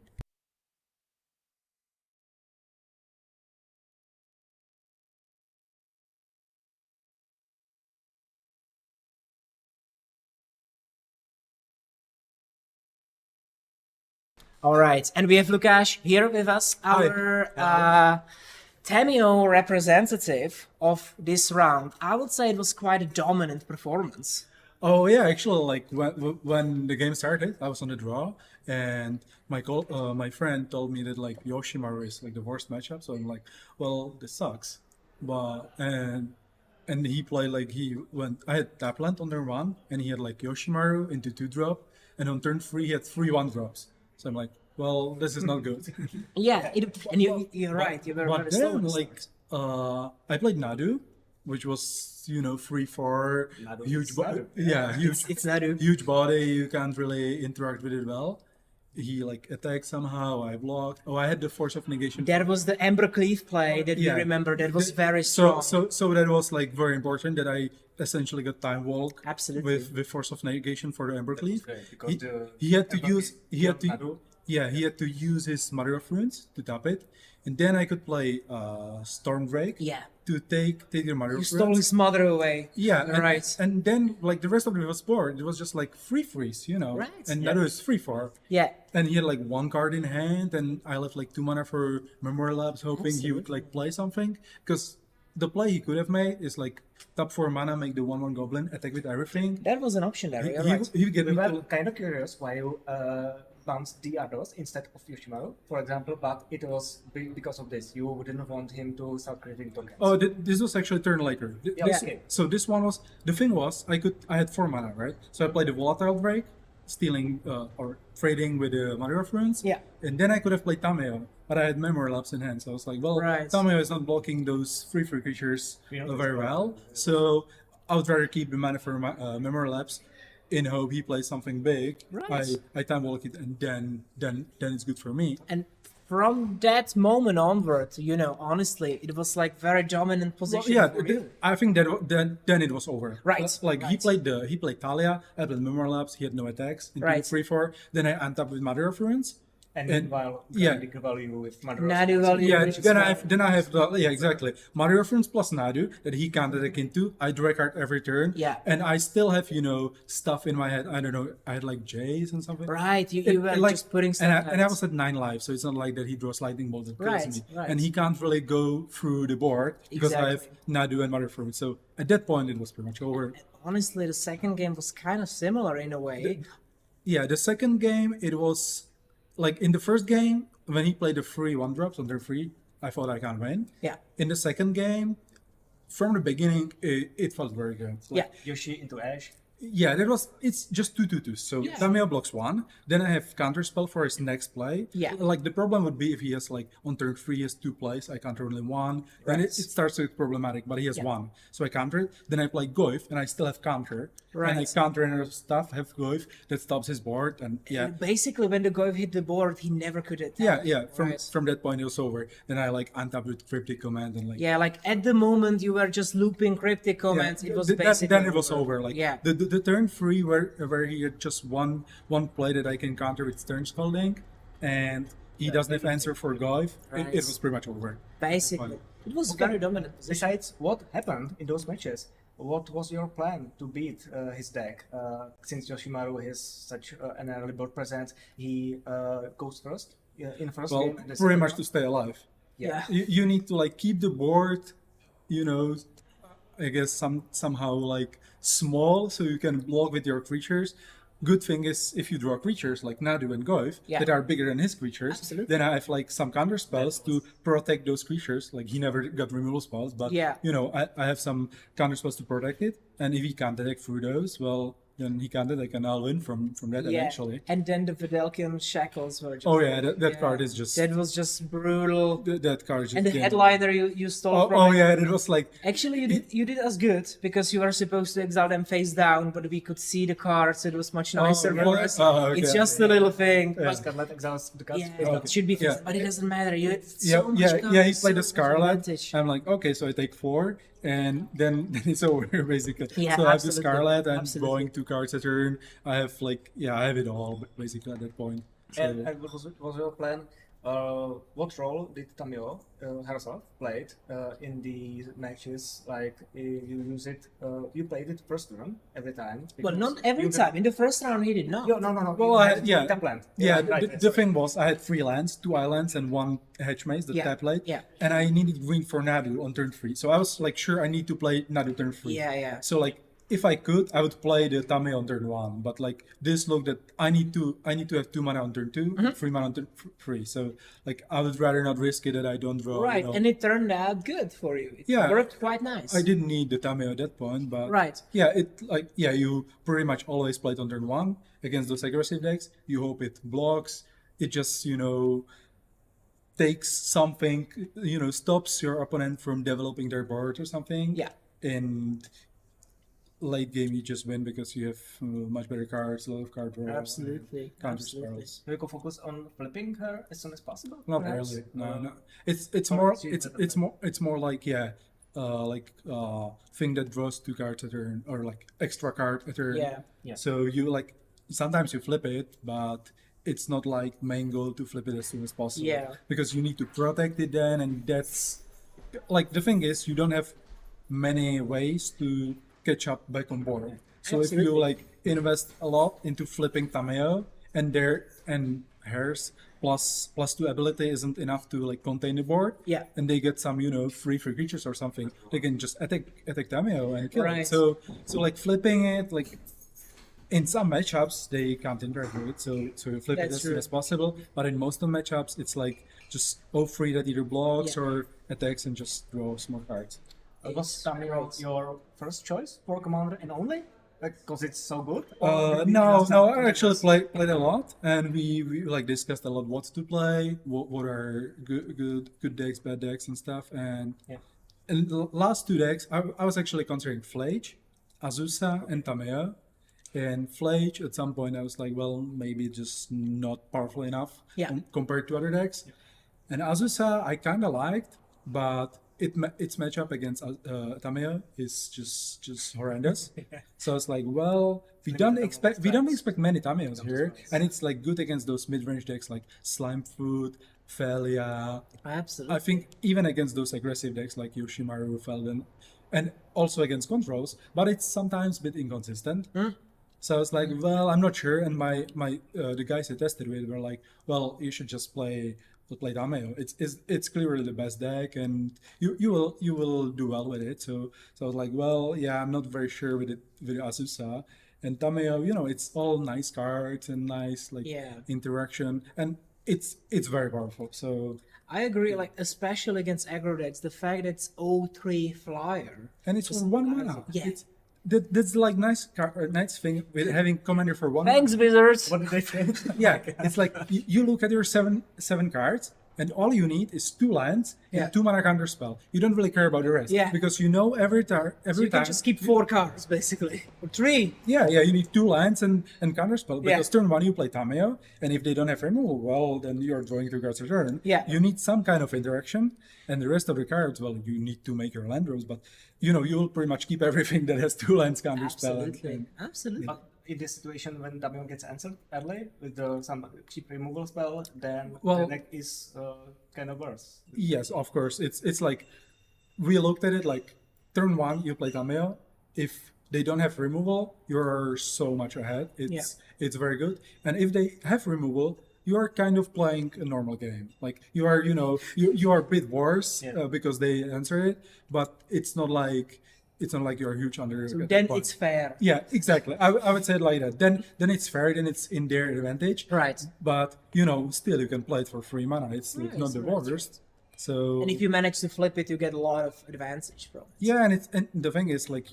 All right, and we have Lukash here with us, our Tamiyo representative of this round. I would say it was quite a dominant performance. Oh yeah, actually, like when the game started, I was on the draw, and my friend told me that like Yoshimaru is like the worst matchup. So I'm like, well, this sucks. But and he played like I had Tapland on turn 1, and he had like Yoshimaru into 2-drop, and on turn 3 he had 3 1-drops. So I'm like, well, this is not good. Yeah, and you're right. You were But very slow. then like I played Nadu, which was free for huge body. Yeah, huge. It's Nadu. Huge body. You can't really interact with it well. He like attacked somehow. I blocked. Oh, I had the force of negation. That was the Embercleave play that we remember. That was very So strong. that was like very important that I essentially got time walk. Absolutely. With force of negation for the Embercleave. Because He had to use his Mother of Runes to tap it, and then I could play Storm Drake. Yeah. To take the Mother You of stole Runes. his mother away. Yeah, Right. And then like the rest of it was board. It was just like free freeze, Right. And that was free for. Yeah. And he had like 1 card in hand, and I left like 2 mana for Memory Labs, hoping he would like play something. Because the play he could have made is like tap 4 mana, make the 1/1 goblin, attack with everything. That was an option there. He, You're he, right. he would get We me were to, kind of curious why you bounced the others instead of Yoshimaru, for example, but it was because of this. You didn't want him to start creating tokens. Oh, this was actually turn later. okay. So this one was the thing was I had 4 mana, right? So I played the Volatile Drake, stealing or trading with the Mother of Runes. Yeah. And then I could have played Tamiyo, but I had Memory Lapse in hand, so I was like, well, Right. Tamiyo is not blocking those free creatures very well, so I would rather keep the mana for Memory Lapse in hope he plays something big. Right. I time walk it, and then it's good for me. And from that moment onward, honestly, it was like very dominant Well, position. yeah, for you. I think that then it was over. Right, Like right. he played Talia. I played Memory Labs. He had no attacks. Into Right. 3/4. Then I untapped with Mother of Runes, And And- meanwhile, yeah. the value with Mother Nadu value. Yeah, which is then I have the, yeah, exactly. Mario reference plus Nadu that he can't attack into. I draw a card every turn. Yeah. And I still have, stuff in my head. I don't know. I had like Jays and something. Right, you It- were it, like, just putting and stuff I out. was at 9 lives, so it's not like that he draws lightning bolts and kills Right, me. right. And he can't really go through the board because I have Nadu and Mario reference. So at that point, it was pretty much over. Honestly, the second game was kind of similar in a way. Yeah, the second game, it was like in the first game, when he played the free 1-drops on their free, I thought I can't win. Yeah. In the second game, from the beginning, it felt very good. Yeah. Yoshi into Ash. Yeah, it's just 2/2/2. So Yeah. Tamiyo blocks 1. Then I have counterspell for his next play. Yeah. Like the problem would be if he has like on turn 3 he has 2 plays, I counter only 1. Then it starts to get problematic, but he has 1. So I counter it. Then I play Goif and I still have counter. And I Right. counter another stuff, have Goif that stops his board, and yeah. Basically, when the Goif hit the board, he never could attack. Yeah. Right. From that point it was over. Then I like untap with cryptic command and like Yeah, like at the moment you were just looping cryptic commands. It was basically then it was over. Like yeah. the turn 3 where he had just one play that I can counter with Stern Scalding, and he doesn't have answer for Goif. Right. It was pretty much over. Basically, it was very dominant position. Besides, what happened in those matches? What was your plan to beat his deck? Since Yoshimaru has such an early board presence, he goes first in first Well, game. and the pretty second much one. to stay alive. Yeah. You need to like keep the board, I guess somehow like small so you can block with your creatures. Good thing is if you draw creatures like Nadu and Goif Yeah. that are bigger than his creatures, Absolutely. then I have like some counter spells to protect those creatures. Like he never got removal spells, but Yeah. I have some counter spells to protect it. And if he can't attack through those, well, then he can't attack and I'll win from that Yeah. eventually. And then the Videlkian shackles were just. Oh yeah, that card is just That was just brutal. that card is just And the game headliner you stole over. from Oh him. yeah, it was like Actually, you did us good because you were supposed to exile them face down, but we could see the cards. So it was much nicer for really? us. Oh, okay. It's just a little thing. Yeah. Scarlet exiles the cards. Yeah, it should be Yeah. but it doesn't matter. You had yeah, so much yeah, cards, yeah. He played so the much Scarlet. advantage. I'm like, okay, so I take 4, and then it's over basically. Yeah, so I have the absolutely, Scarlet. I'm absolutely. going 2 cards a turn. I have I have it all basically at that point. So, And what was your plan? What role did Tamiyo herself played in the matches? Like you use it, you played it first turn every time. Well, because not every you time. In the first round, he did not. No. Well, you I- had yeah. tap land. yeah, right, the thing was, I had 3 lands, 2 islands, and 1 hedge maze, the Yeah, tap late. yeah. And I needed green for Nadu on turn 3. So I was like, sure, I need to play Nadu turn 3. Yeah. So like, if I could, I would play the Tamiyo on turn 1. But like this look that I need to have 2 mana on turn 2, Mm-hmm. 3 mana on turn 3. So like, I would rather not risk it that I don't draw. Right, and it turned out good for you. It Yeah. worked quite nice. I didn't need the Tamiyo at that point, but Right. yeah, you pretty much always play it on turn 1 against those aggressive decks. You hope it blocks. It just takes something, stops your opponent from developing their board or something. Yeah. And late game you just win because you have much better cards, a lot of card draw. Absolutely. Counter Absolutely. spells. We can focus on flipping her as soon as possible. Not perhaps? really. No. It's or more it's used it's more like thing that draws 2 cards a turn or like extra card a turn. Yeah. So you like sometimes you flip it, but it's not like main goal to flip it as soon as possible. Yeah. Because you need to protect it then, and that's like the thing is you don't have many ways to catch up back on board. So if you Absolutely. like invest a lot into flipping Tamiyo and hers plus 2 ability isn't enough to like contain the board. Yeah. And they get some free creatures or something, they can just attack Tamiyo and kill it. Right. So like flipping it like in some matchups they can't interact with it, so you flip it That's as soon true. as possible. But in most of the matchups it's like just free that either blocks Yeah. or attacks and just draw small cards. Was Tamiyo your first choice for commander and only? Like, because it's so good? No, I actually played a lot, and we like discussed a lot what to play, what are good decks, bad decks, and stuff. And Yeah. in the last 2 decks, I was actually considering Flage, Azusa, and Tamiyo. And Flage, at some point, I was like, well, maybe just not powerful enough Yeah. compared to other decks. And Azusa, I kind of liked, but its matchup against Tamiyo is just horrendous. So it's like, well, we don't expect many Tamiyos here, and it's like good against those mid-range decks like Slimefoot, Felia. Absolutely. I think even against those aggressive decks like Yoshimaru, Felden, and also against controls, but it's sometimes a bit inconsistent. So it's like, well, I'm not sure. And my the guys I tested with were like, well, you should just play Tamiyo. It's clearly the best deck, and you will do well with it. So I was like, well, yeah, I'm not very sure with Azusa. And Tamiyo, you know, it's all nice cards and nice interaction, and it's very powerful. So I agree, like especially against aggro decks, the fact that it's 0/3 flyer. and it's for 1 mana. Yeah. That's like nice thing with having commander for 1 Thanks, Wizards. What did they say? Yeah, it's like you look at your seven cards, and all you need is 2 lands and 2 mana counter spell. You don't really care about the rest. Yeah. Because you know every time. You can just keep 4 cards basically, or 3. Yeah, you need 2 lands and counter spell. Yeah. Because turn 1 you play Tamiyo, and if they don't have removal, well, then you're drawing 2 cards a turn. Yeah. You need some kind of interaction, and the rest of the cards, well, you need to make your land draws, but you know, you'll pretty much keep everything that has 2 lands counter spell. Absolutely, absolutely. But in this situation, when Tamiyo gets answered early with some cheap removal spell, then Well- the deck is kind of worse. Yes, of course. It's like we looked at it like turn 1 you play Tamiyo. If they don't have removal, you're so much ahead. It's very good. And if they have removal, you are kind of playing a normal game. Like you are, you know, you are a bit worse because they answer it, but it's not like you're huge under. So at then that point. it's fair. Yeah, exactly. I would say it like that. Then it's fair. Then it's in their advantage. Right. But you know, still you can play it for 3 mana. It's not the worst. So And if you manage to flip it, you get a lot of advantage from it. yeah, and the thing is like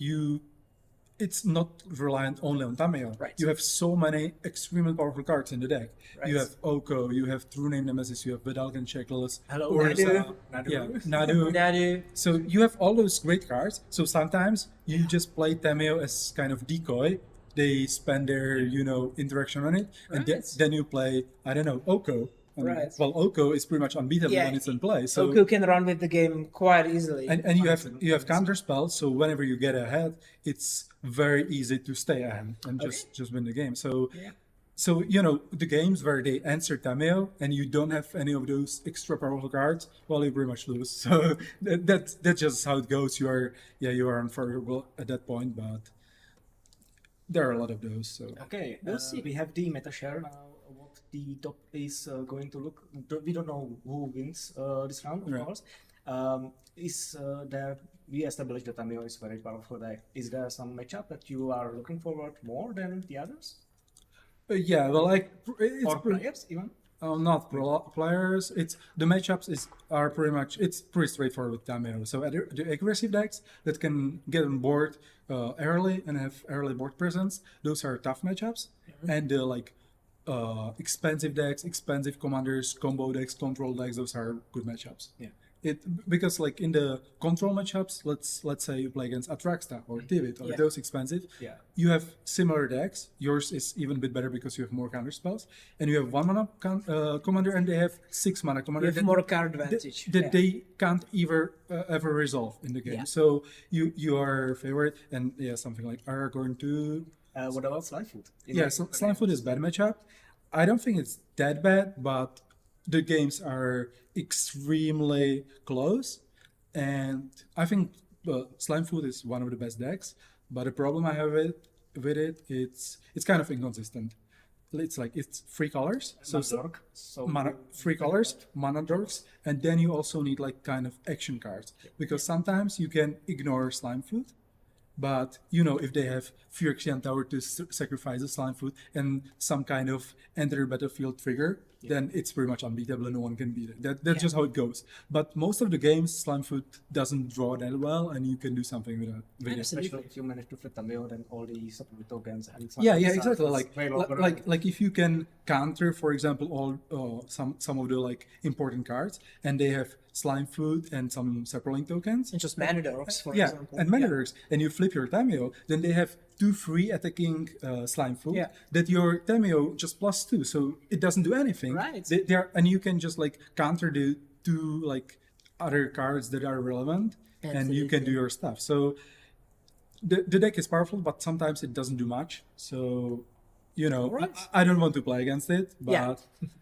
it's not reliant only on Tamiyo. Right. You have so many extremely powerful cards in the deck. Right. You have Oko, you have True Name Nemesis, you have Vidalcan Checkless, Hello, Urza, Nadu. yeah, Nadu. Nadu. So you have all those great cards. So sometimes you just play Tamiyo as kind of decoy. They spend their, you know, interaction on it, and Right. then you play, I don't know, Oko. And, Right. Well, Oko is pretty much unbeatable Yeah. when it's in play. So Goku can run with the game quite easily. and you have counter spells, so whenever you get ahead, it's very easy to stay ahead and just win the game. So so you know, the games where they answer Tamiyo and you don't have any of those extra powerful cards, well, you pretty much lose. So that's just how it goes. You are unfavorable at that point, but there are a lot of those. So Okay, We'll see. we have the meta share now. What the top is going to look. We don't know who wins this round, of Right. course. Is there? We established that Tamiyo is very powerful deck. Is there some matchup that you are looking forward more than the others, yeah, well, like it's or players even? not players. It's the matchups are pretty much pretty straightforward with Tamiyo. So the aggressive decks that can get on board early and have early board presence, those are tough matchups. And the like expensive decks, expensive commanders, combo decks, control decks, those are good matchups. Yeah. Because like in the control matchups, let's say you play against Atraxta or Tivit or Yeah. those expensive, Yeah. you have similar decks. Yours is even a bit better because you have more counter spells, and you have 1 mana commander, and they have 6 mana You commander. have that- more card advantage. that Yeah. they can't ever resolve in the game. Yeah. So you are favorite, and something like Aragorn 2. What about Slimefoot? Slimefoot is bad matchup. I don't think it's that bad, but the games are extremely close, and I think Slimefoot is one of the best decks. But the problem I have with it, it's kind of inconsistent. It's like it's 3 colors, so Dork. So mana 3 colors, mana dorks, and then you also need like kind of action cards because sometimes you can ignore Slimefoot. But you know, if they have Phyrexian Tower to sacrifice a Slimefoot and some kind of enter battlefield trigger, then it's pretty much unbeatable and no one can beat it. That's just how it goes. But most of the games, Slimefoot doesn't draw that well, and you can do something with it. especially if you manage to flip Tamiyo, then all the support tokens and Yeah, exactly. very long Like if you can counter, for example, all some of the like important cards, and they have Slimefoot and some Sepperling tokens. And just mana dorks, for Yeah, example. and Manadorks, and you flip your Tamiyo, then they have 2 free attacking Slimefoot. Yeah. That your Tamiyo just +2, so it doesn't do anything. Right. They are, and you can just like counter the 2 like other cards that are relevant, and you can Absolutely. do your stuff. So the deck is powerful, but sometimes it doesn't do much. So, Right. I don't want to play against it, but Yeah.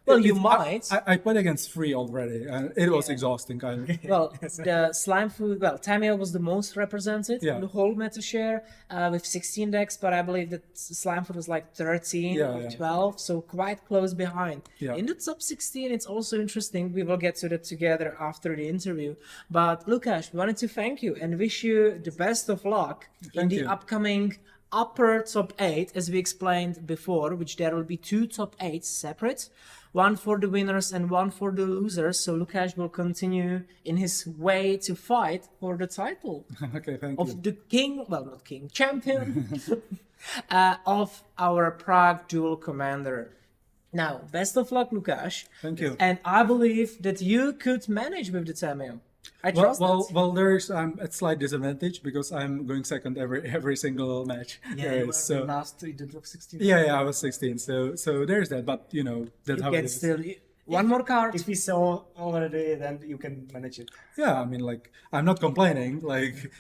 Well, you I- might. I played against 3 already, and it was Yeah. exhausting, kind of. Well, the Slimefoot, well, Tamiyo was the most represented Yeah. in the whole meta share with 16 decks, but I believe that Slimefoot was like 13 Yeah, or yeah. 12, so quite close behind. Yeah. In the top 16, it's also interesting. We will get to that together after the interview. But Lukasz, we wanted to thank you and wish you the best of luck in Thank the you. upcoming upper top 8, as we explained before, which there will be 2 top 8s separate, one for the winners and one for the losers. So Lukasz will continue in his way to fight for the title Okay, thank of you. the king, well, not king, champion of our Prague Duel Commander. Now, best of luck, Lukasz. Thank you. And I believe that you could manage with the Tamiyo. I Well, trust that. there's a slight disadvantage because I'm going second every single match. there is. So Last in the top 16. yeah, I was 16. So there's that, but that's You how it can is. still... One more card. If we saw already, then you can manage it. Yeah, I mean, like, I'm not complaining. Like,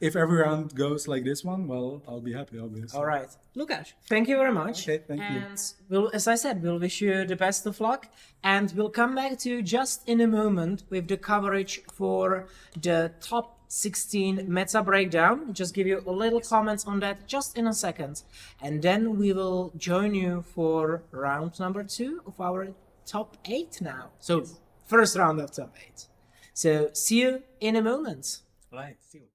if every round goes like this one, well, I'll be happy, obviously. All right. Lukasz, thank you very much. Okay, thank you. And we'll, as I said, we'll wish you the best of luck. And we'll come back to you just in a moment with the coverage for the top 16 meta breakdown. Just give you a little comments on that just in a second. And then we will join you for round number 2 of our top 8 now. So, first round of top 8. So, see you in a moment. Right. See you.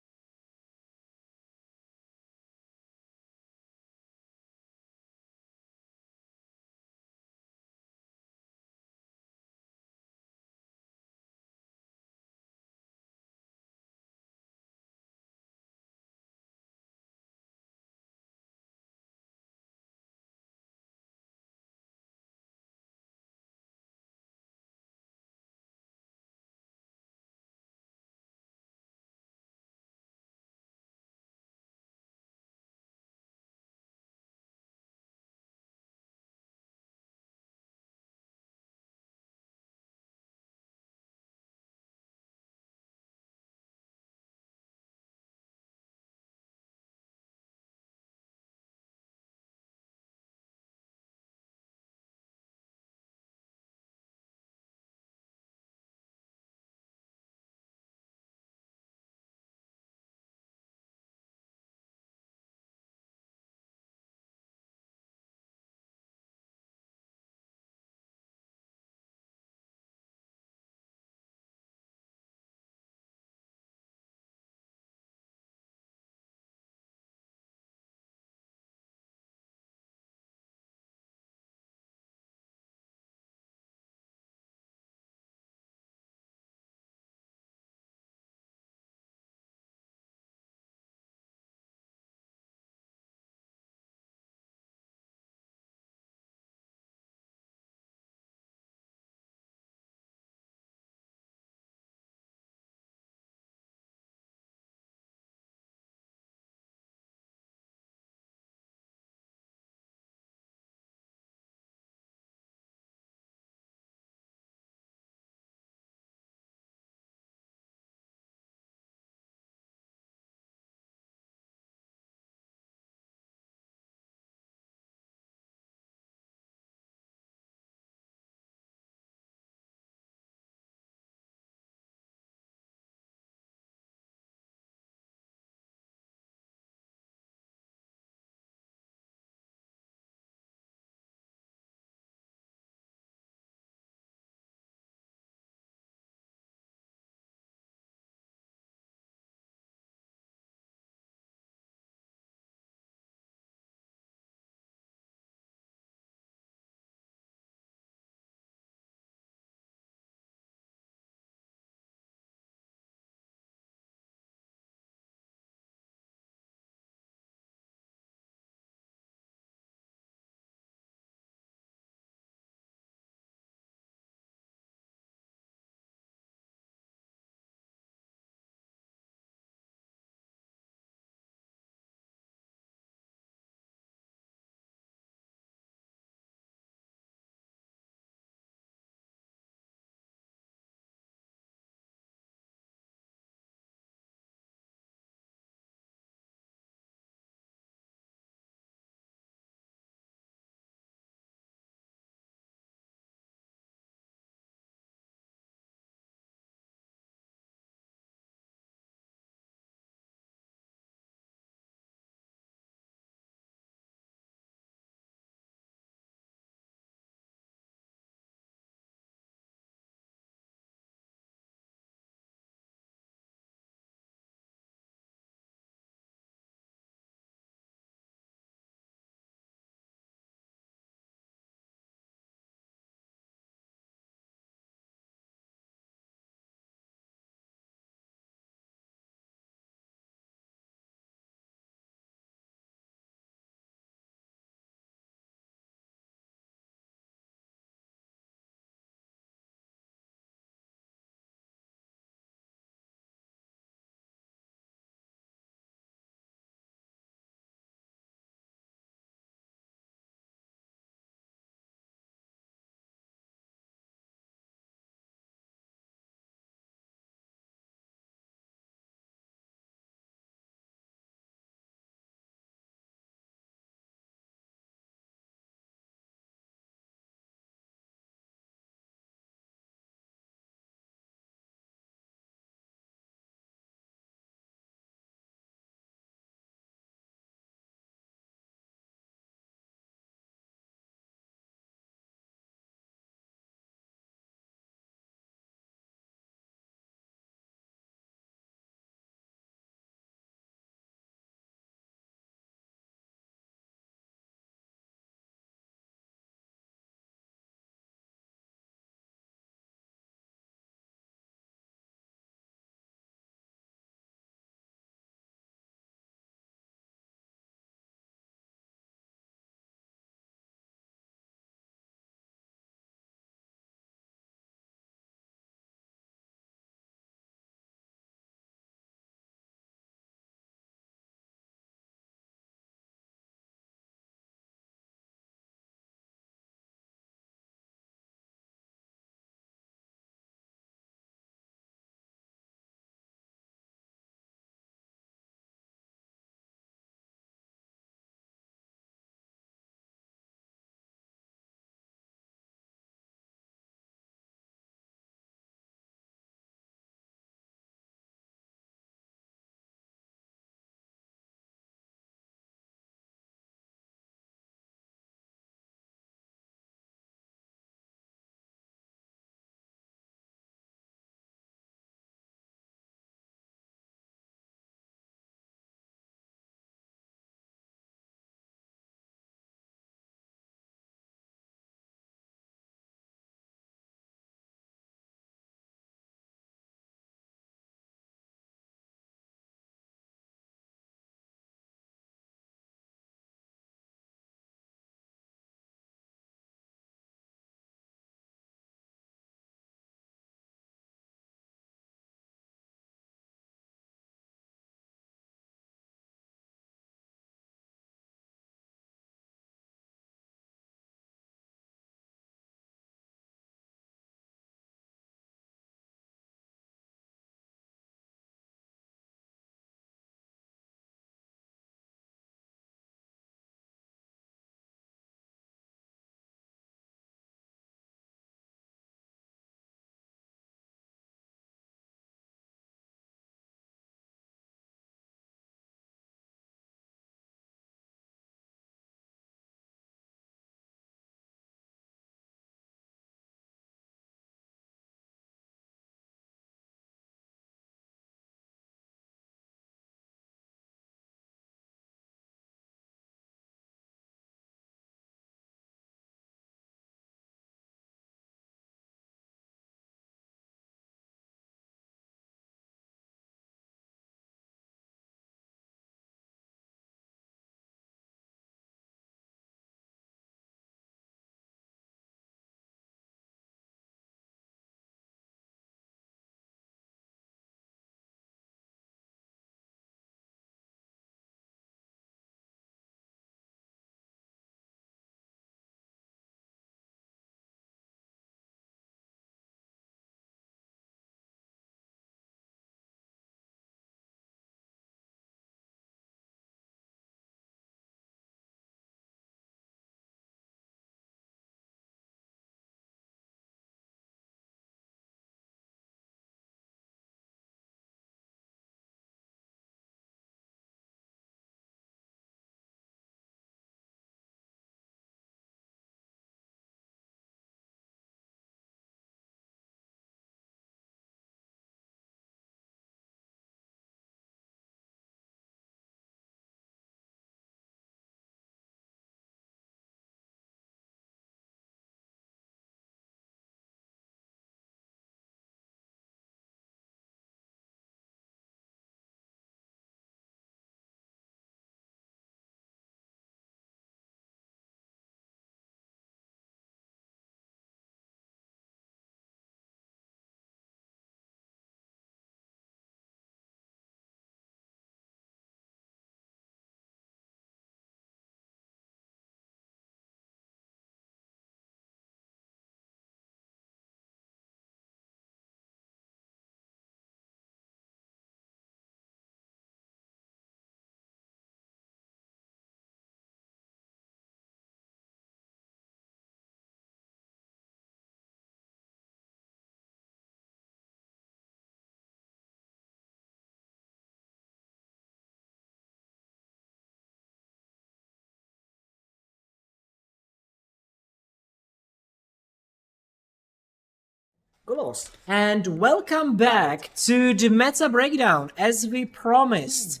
Golos. And welcome back to the meta breakdown, as we promised.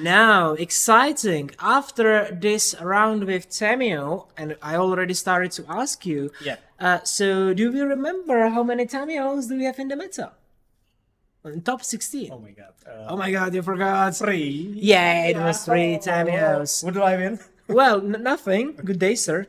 Now, exciting, after this round with Tamiyo, and I already started to ask you, so do we remember how many Tamiyos do we have in the meta? In top 16. Oh my god. Oh my god, you forgot. 3. Yeah, it was 3 Tamiyos. What do I win? Well, nothing. Good day, sir.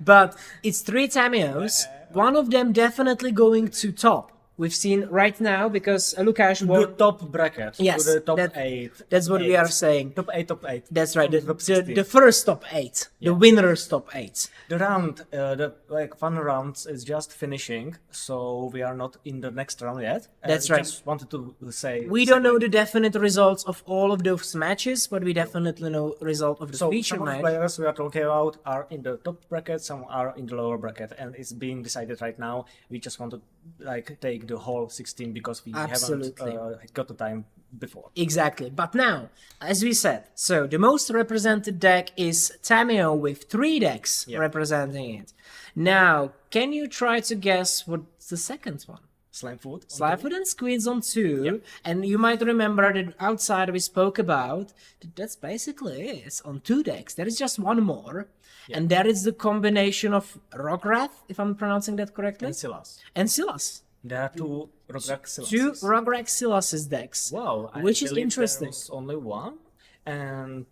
But it's 3 Tamiyos. One of them definitely going to top. We've seen right now because Lukasz The won. top bracket. Yes, To the top that- 8. That's what we are saying. Top 8, top 8. That's right. Top 16. The first top 8. The winner's top 8. The round, the fun rounds is just finishing, so we are not in the next round yet. That's right. Just wanted to say We don't know the definite results of all of those matches, but we definitely know result of the So feature some of the match. players we are talking about are in the top bracket, some are in the lower bracket, and it's being decided right now. We just want to take the whole 16 because we Absolutely. haven't got the time before. Exactly. But now, as we said, so the most represented deck is Tamiyo with 3 decks representing it. Now, can you try to guess what's the second one? Slimefoot. Slimefoot and Squeeze on 2, and you might remember that outside we spoke about, that's basically it. It's on 2 decks. There is just one more, and that is the combination of Rogwrath, if I'm pronouncing that correctly, And Silas. and Silas. There are 2 Rograk Silas. 2 Rogwrath Silas's decks. Wow, which is believe interesting. There was only one, and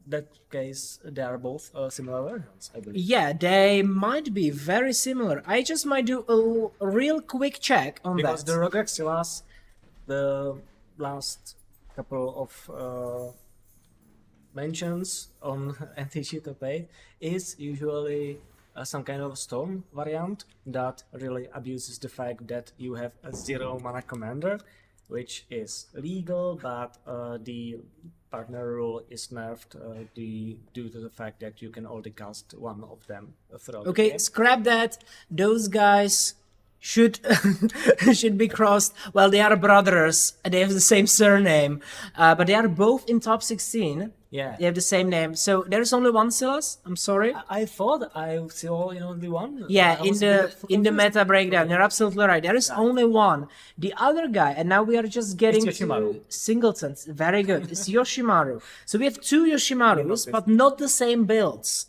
that case they are both similar versions, I believe. Yeah, they might be very similar. I just might do a real quick check on Because that. the Rograk Silas, the last couple of mentions on NTG Top 8 is usually some kind of storm variant that really abuses the fact that you have a 0 mana commander, which is legal, but the partner rule is nerfed due to the fact that you can only cast one of them throughout the Okay, game. scrap that. Those guys should should be crossed. Well, they are brothers. They have the same surname, but they are both in top 16. Yeah. They have the same name. So there's only one Silas. I'm sorry. I thought I saw only one. Yeah, I in was a the bit in the confused. meta breakdown, you're absolutely right. There is only one. The other guy, and now we are just getting It's Yoshimaru. to singletons. Very good. It's Yoshimaru. So we have 2 Yoshimarus, but not the same builds.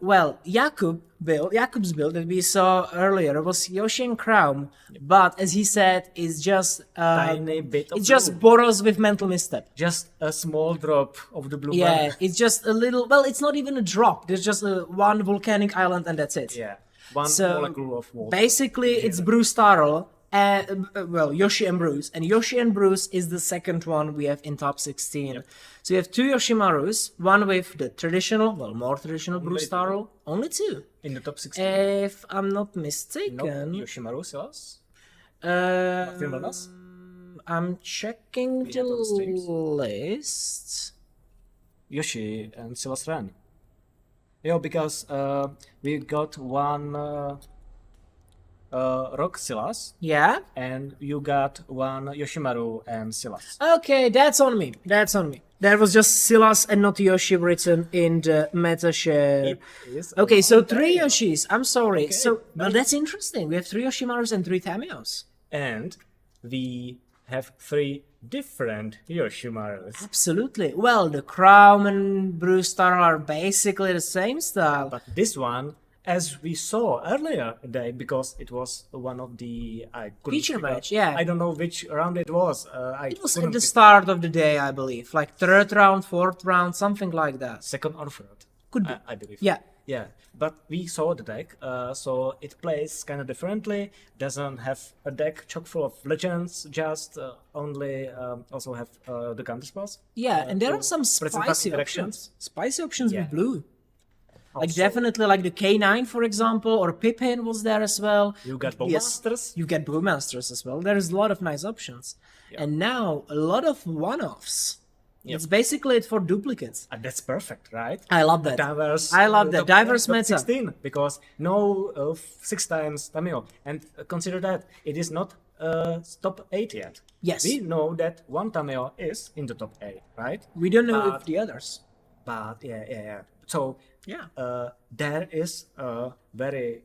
Well, Jakub's build that we saw earlier was Yoshi and Crown, but as he said, it's just Tiny bit of it's just blue. Boros with mental misstep. Just a small drop of the blue Yeah, mana. it's just a little. Well, it's not even a drop. There's just one volcanic island, and that's it. Yeah. One So, molecule of water. basically, it's Bruce Tarl, well, Yoshi and Bruce. And Yoshi and Bruce is the second one we have in top 16. So you have 2 Yoshimarus, one with the traditional, well, more traditional Bruce Tarl. Only 2. In the top 16. If I'm not No, mistaken. Yoshimaru Silas. Uh, Finlandas? I'm checking the have those streams. list. Yoshi and Silas ran. Yeah, because we got one Rock Silas, Yeah? and you got one Yoshimaru and Silas. Okay, that's on me. That's on me. There was just Silas and not Yoshi written in the meta share. Okay, so 3 Yoshis. I'm sorry. So, well, that's interesting. We have 3 Yoshimarus and 3 Tamiyos. And we have 3 different Yoshimarus. Absolutely. Well, the Crown and Bruce Star are basically the same style. But this one, as we saw earlier today, because it was one of the Feature match, yeah. I don't know which round it was. It was at the start of the day, I believe. Like 3rd round, 4th round, something like that. second or third. Could be. I believe. Yeah. Yeah, but we saw the deck, so it plays kind of differently. Doesn't have a deck chock full of legends, just only also have the counter spells. Yeah, and there are some present spicy interactions. options. Spicy options Yeah. with blue. Like Also, definitely like the K9, for example, or Pippin was there as well. You got Yes, Bowmasters. You get Brewmasters as well. There's a lot of nice options. And now a lot of one-offs. It's basically it for duplicates. That's perfect, right? I love that. Diverse. I love that. Diverse top meta. 16, because no 6 times Tamiyo. And consider that it is not top 8 yet. Yes. We know that one Tamiyo is in the top 8, right? We don't know But- if the others. But yeah. So Yeah. There is a very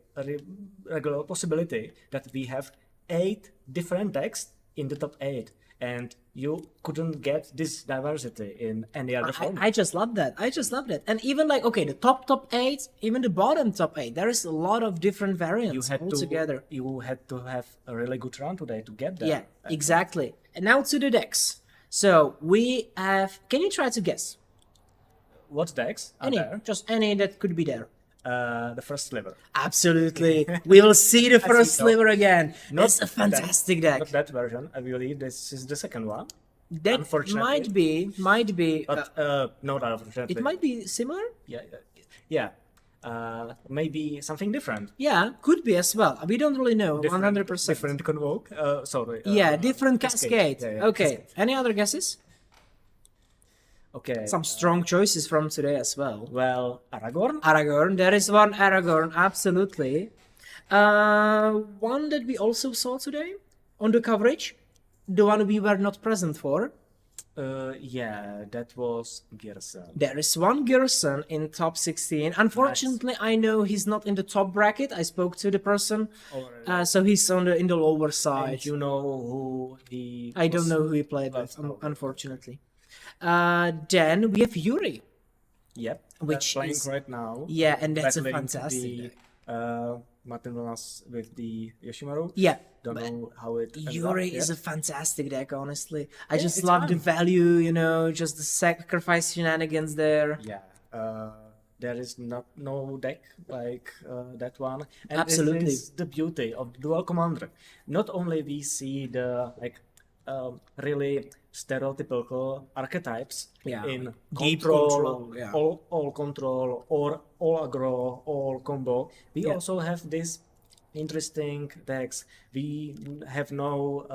regular possibility that we have 8 different decks in the top 8, and you couldn't get this diversity in any other form. I just love that. I just love that. And even like, okay, the top 8, even the bottom top 8, there is a lot of different variants altogether. You had to have a really good run today to get there. Yeah, exactly. And now to the decks. So we have. Can you try to guess? What decks are Any, there? just any that could be there. The first Sliver. Absolutely. We will see the first so. Sliver again. Not It's a fantastic deck. Not that version. I believe this is the second one. That Unfortunately. might be. But not unfortunately. It might be similar. Yeah. Maybe something different. Yeah, could be as well. We don't really know. 100%. Different Convoke. Sorry. Yeah, different Cascade. Yeah, Okay. Cascade. Any other guesses? Okay. Some strong choices from today as well. Well, Aragorn. Aragorn. There is one Aragorn. Absolutely. One that we also saw today on the coverage. The one we were not present for. Yeah, that was Ghyrson. There is one Ghyrson in top 16. Unfortunately, I know he's not in the top bracket. I spoke to the person, so he's in the lower side. And you know who he I was? don't know who he played with, unfortunately. Then we have Yuri. Yep. Which playing is- right now. Yeah, and that's a battling fantastic the, deck. Martin Lunas with the Yoshimaru. Yeah. Don't know how it ends Yuri up is yet. a fantastic deck, honestly. I just it's love the fun. value, just the sacrifice shenanigans there. Yeah. There is no deck like that one. And Absolutely. This is the beauty of Dual Commander. Not only we see the really stereotypical archetypes Yeah. in Deep control, control, yeah. all control, or all aggro, all combo. We Yeah. also have these interesting decks. We have no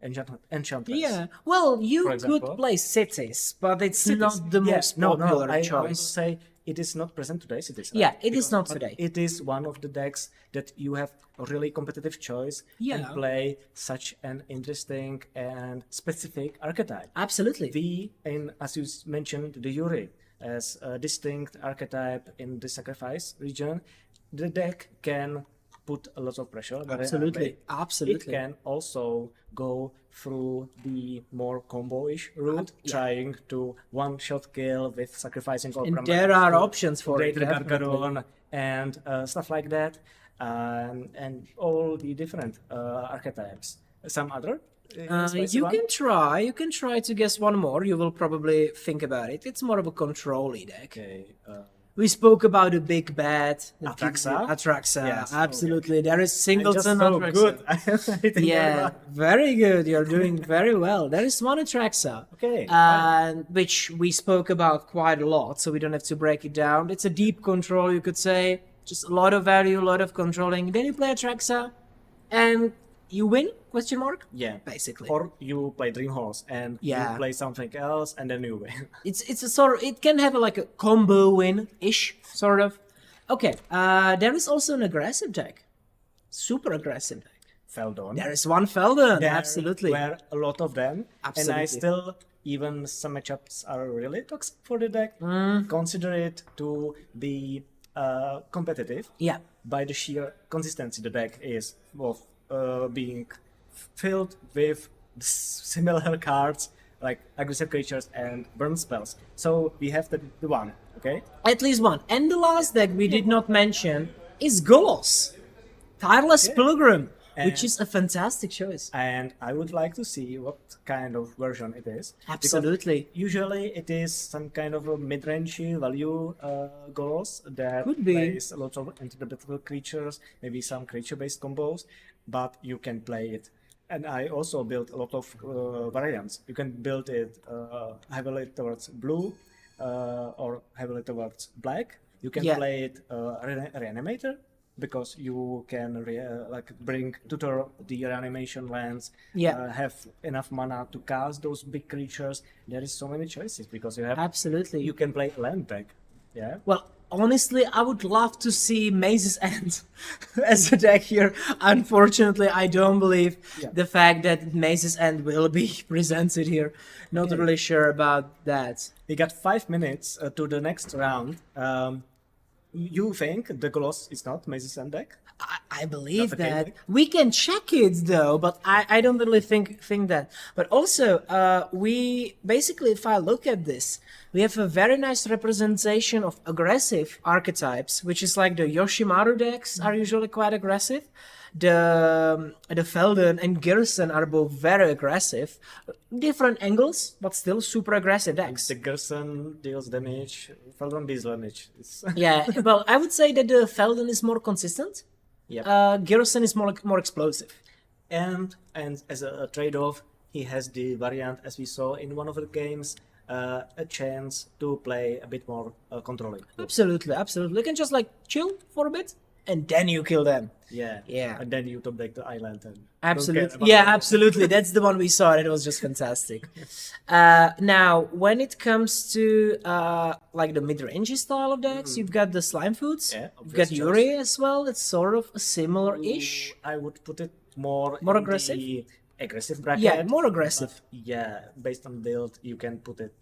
enchantress. Yeah, well, you For could example. play cities, but it's Cities. not the Yeah, most popular I choice. want to say it is not present today. Cities. Yeah, right? it is not but today. It is one of the decks that you have a really competitive choice Yeah. and play such an interesting and specific archetype. Absolutely. As you mentioned, the Yuri as a distinct archetype in the sacrifice region, the deck can put a lot of pressure. very Absolutely. early. Absolutely. It can also go through the more combo-ish route, trying to one-shot kill with sacrificing all And Brahmanas there are to options for it, Greater definitely. Gargaron and stuff like that, and all the different archetypes. Some other? spicy You one? can try to guess one more. You will probably think about it. It's more of a control-y deck. Okay. We spoke about a big bad. Atraxa? Atraxa, Yes, absolutely. There is Just Singleton so Atraxa. good. Hitting Yeah, everyone. very good. You're doing very well. There is one Atraxa, Okay, which we spoke about quite a lot, so we don't have to break it down. It's a deep control, you could say. Just a lot of value, a lot of controlling. Then you play Atraxa, and you win? Question mark? Yeah. Basically. Or you play Dream Horse and Yeah. you play something else and then you win. It's a sort of, it can have like a combo win-ish, sort of. Okay, there is also an aggressive deck. Super aggressive deck. Feldon. There is one Feldon, There absolutely. were a lot of them. And I Absolutely. still, even some matchups are really toxic for the deck. Consider it to be competitive Yeah, by the sheer consistency the deck is of being filled with similar cards like aggressive creatures and burn spells. So we have the one, okay? at least one. And the last deck we did not mention is Golos. Tireless Pilgrim, which is a fantastic choice. And I would like to see what kind of version it is. Because Absolutely. usually it is some kind of a mid-range value goals that Could be. plays a lot of interpretable creatures, maybe some creature-based combos, but you can play it. And I also built a lot of variants. You can build it heavily towards blue or heavily towards black. You can Yeah. play it Reanimator, because you can bring tutor the reanimation lands, Yeah. have enough mana to cast those big creatures. There is so many choices because you Absolutely. can play land deck. Yeah. Well, honestly, I would love to see Maze's End as a deck here. Unfortunately, I don't believe the fact that Maze's End will be presented here. Not really sure about that. We got 5 minutes to the next round. You think the Gloss is not Maze's End deck? I believe Not the game that deck? we can check it though, but I don't really think that. But also, we basically, if I look at this, we have a very nice representation of aggressive archetypes, which is like the Yoshimaru decks are usually quite aggressive. The Feldon and Ghyrson are both very aggressive, different angles, but still super aggressive decks. The Ghyrson deals damage, Feldon deals damage. Yeah, well, I would say that the Feldon is more consistent. Yep. Ghyrson is more explosive. And as a trade-off, he has the variant, as we saw in one of the games, a chance to play a bit more controlling. Absolutely. You can just like chill for a bit, and then you kill them. Yeah. And then you top deck the island. And Absolutely. Yeah, absolutely. That's the one we saw, and it was just fantastic. Now, when it comes to like the mid-range style of decks, you've got the Slimefoots. Yeah, You've got obvious choice. Yuri as well. It's sort of a similar-ish. I would put it more More in aggressive? the aggressive bracket. Yeah, more aggressive. Yeah, based on build, you can put it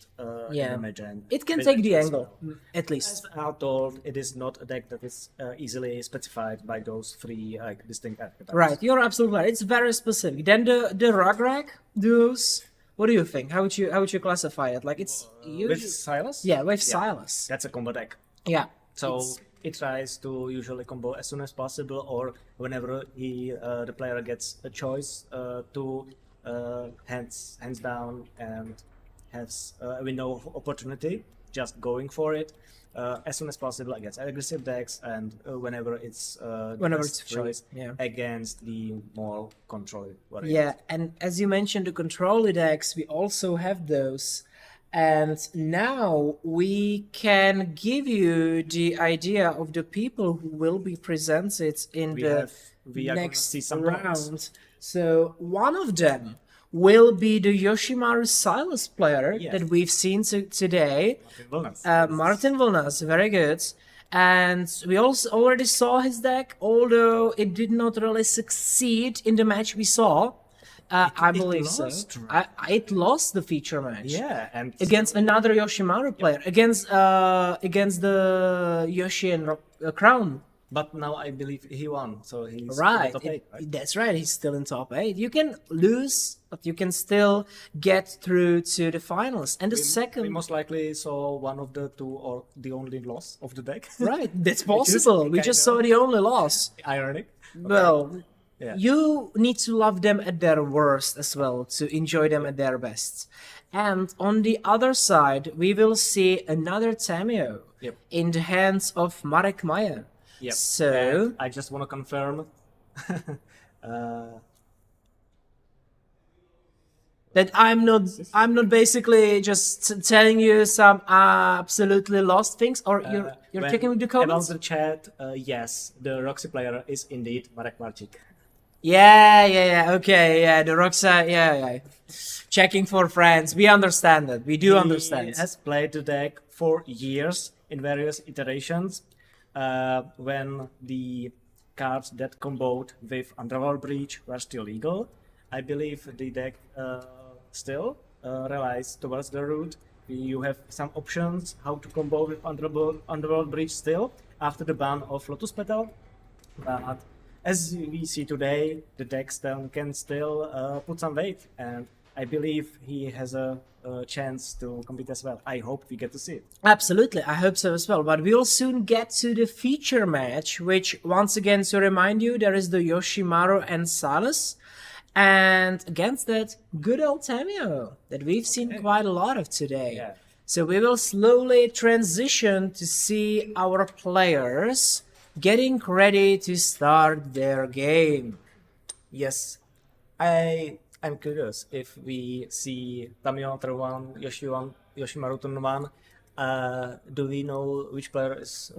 Yeah. in the mid-range. It can Mid-range take the as angle, well. at least. As are told, it is not a deck that is easily specified by those three distinct archetypes. Right, you're absolutely right. It's very specific. Then the Rugrak duos. What do you think? How would you classify it? Like it's With Silas? yeah, with Silas. That's a combo deck. Yeah. So it's- it tries to usually combo as soon as possible, or whenever the player gets a choice to hands down and has a window of opportunity, just going for it as soon as possible against aggressive decks, and whenever it's Whenever best it's free, choice yeah. against the more control variant. Yeah, and as you mentioned, the control decks, we also have those. And now we can give you the idea of the people who will be presented in We are gonna next see some names. round. So one of them will be the Yoshimaru Silas player Yeah. that we've seen today. Wilnas. Martin Vilnas, very good. And we also already saw his deck, although it did not really succeed in the match we saw. I believe lost, so. It lost the feature match. Yeah, and Against another Yoshimaru player, against the Yoshi and Crown. but now I believe he won, so he's in the Right. top eight, right? That's right. He's still in top 8. You can lose, but you can still get through to the finals. And the second, We most likely saw one of the two or the only loss of the deck. right? That's Which is possible. We kind just of- saw the only loss. Ironic. Well, Yeah. you need to love them at their worst as well to enjoy them at their best. And on the other side, we will see another Tamiyo Yep. in the hands of Marek Maya. Yep. So, And I just want to confirm that I'm not basically just telling you some absolutely lost things, or you're when- checking with the about comments. the chat. Yes, the Roxy player is indeed Marek Marcik. Yeah, okay, yeah, the Roxa, yeah. Checking for friends. We understand that. We do understand. He has played the deck for years in various iterations. When the cards that comboed with Underworld Breach were still legal, I believe the deck still relies towards the route. You have some options how to combo with Underworld Breach still after the ban of Lotus Petal. But as we see today, the deck still can still put some weight, and I believe he has a chance to compete as well. I hope we get to see it. Absolutely, I hope so as well. But we'll soon get to the feature match, which, once again, to remind you, there is the Yoshimaru and Silas. And against that, good old Tamiyo, that we've seen quite a lot of today. Yeah. So we will slowly transition to see our players getting ready to start their game. Yes, I'm curious if we see Tamiyo turn 1, Yoshimaru turn 1. Do we know which player is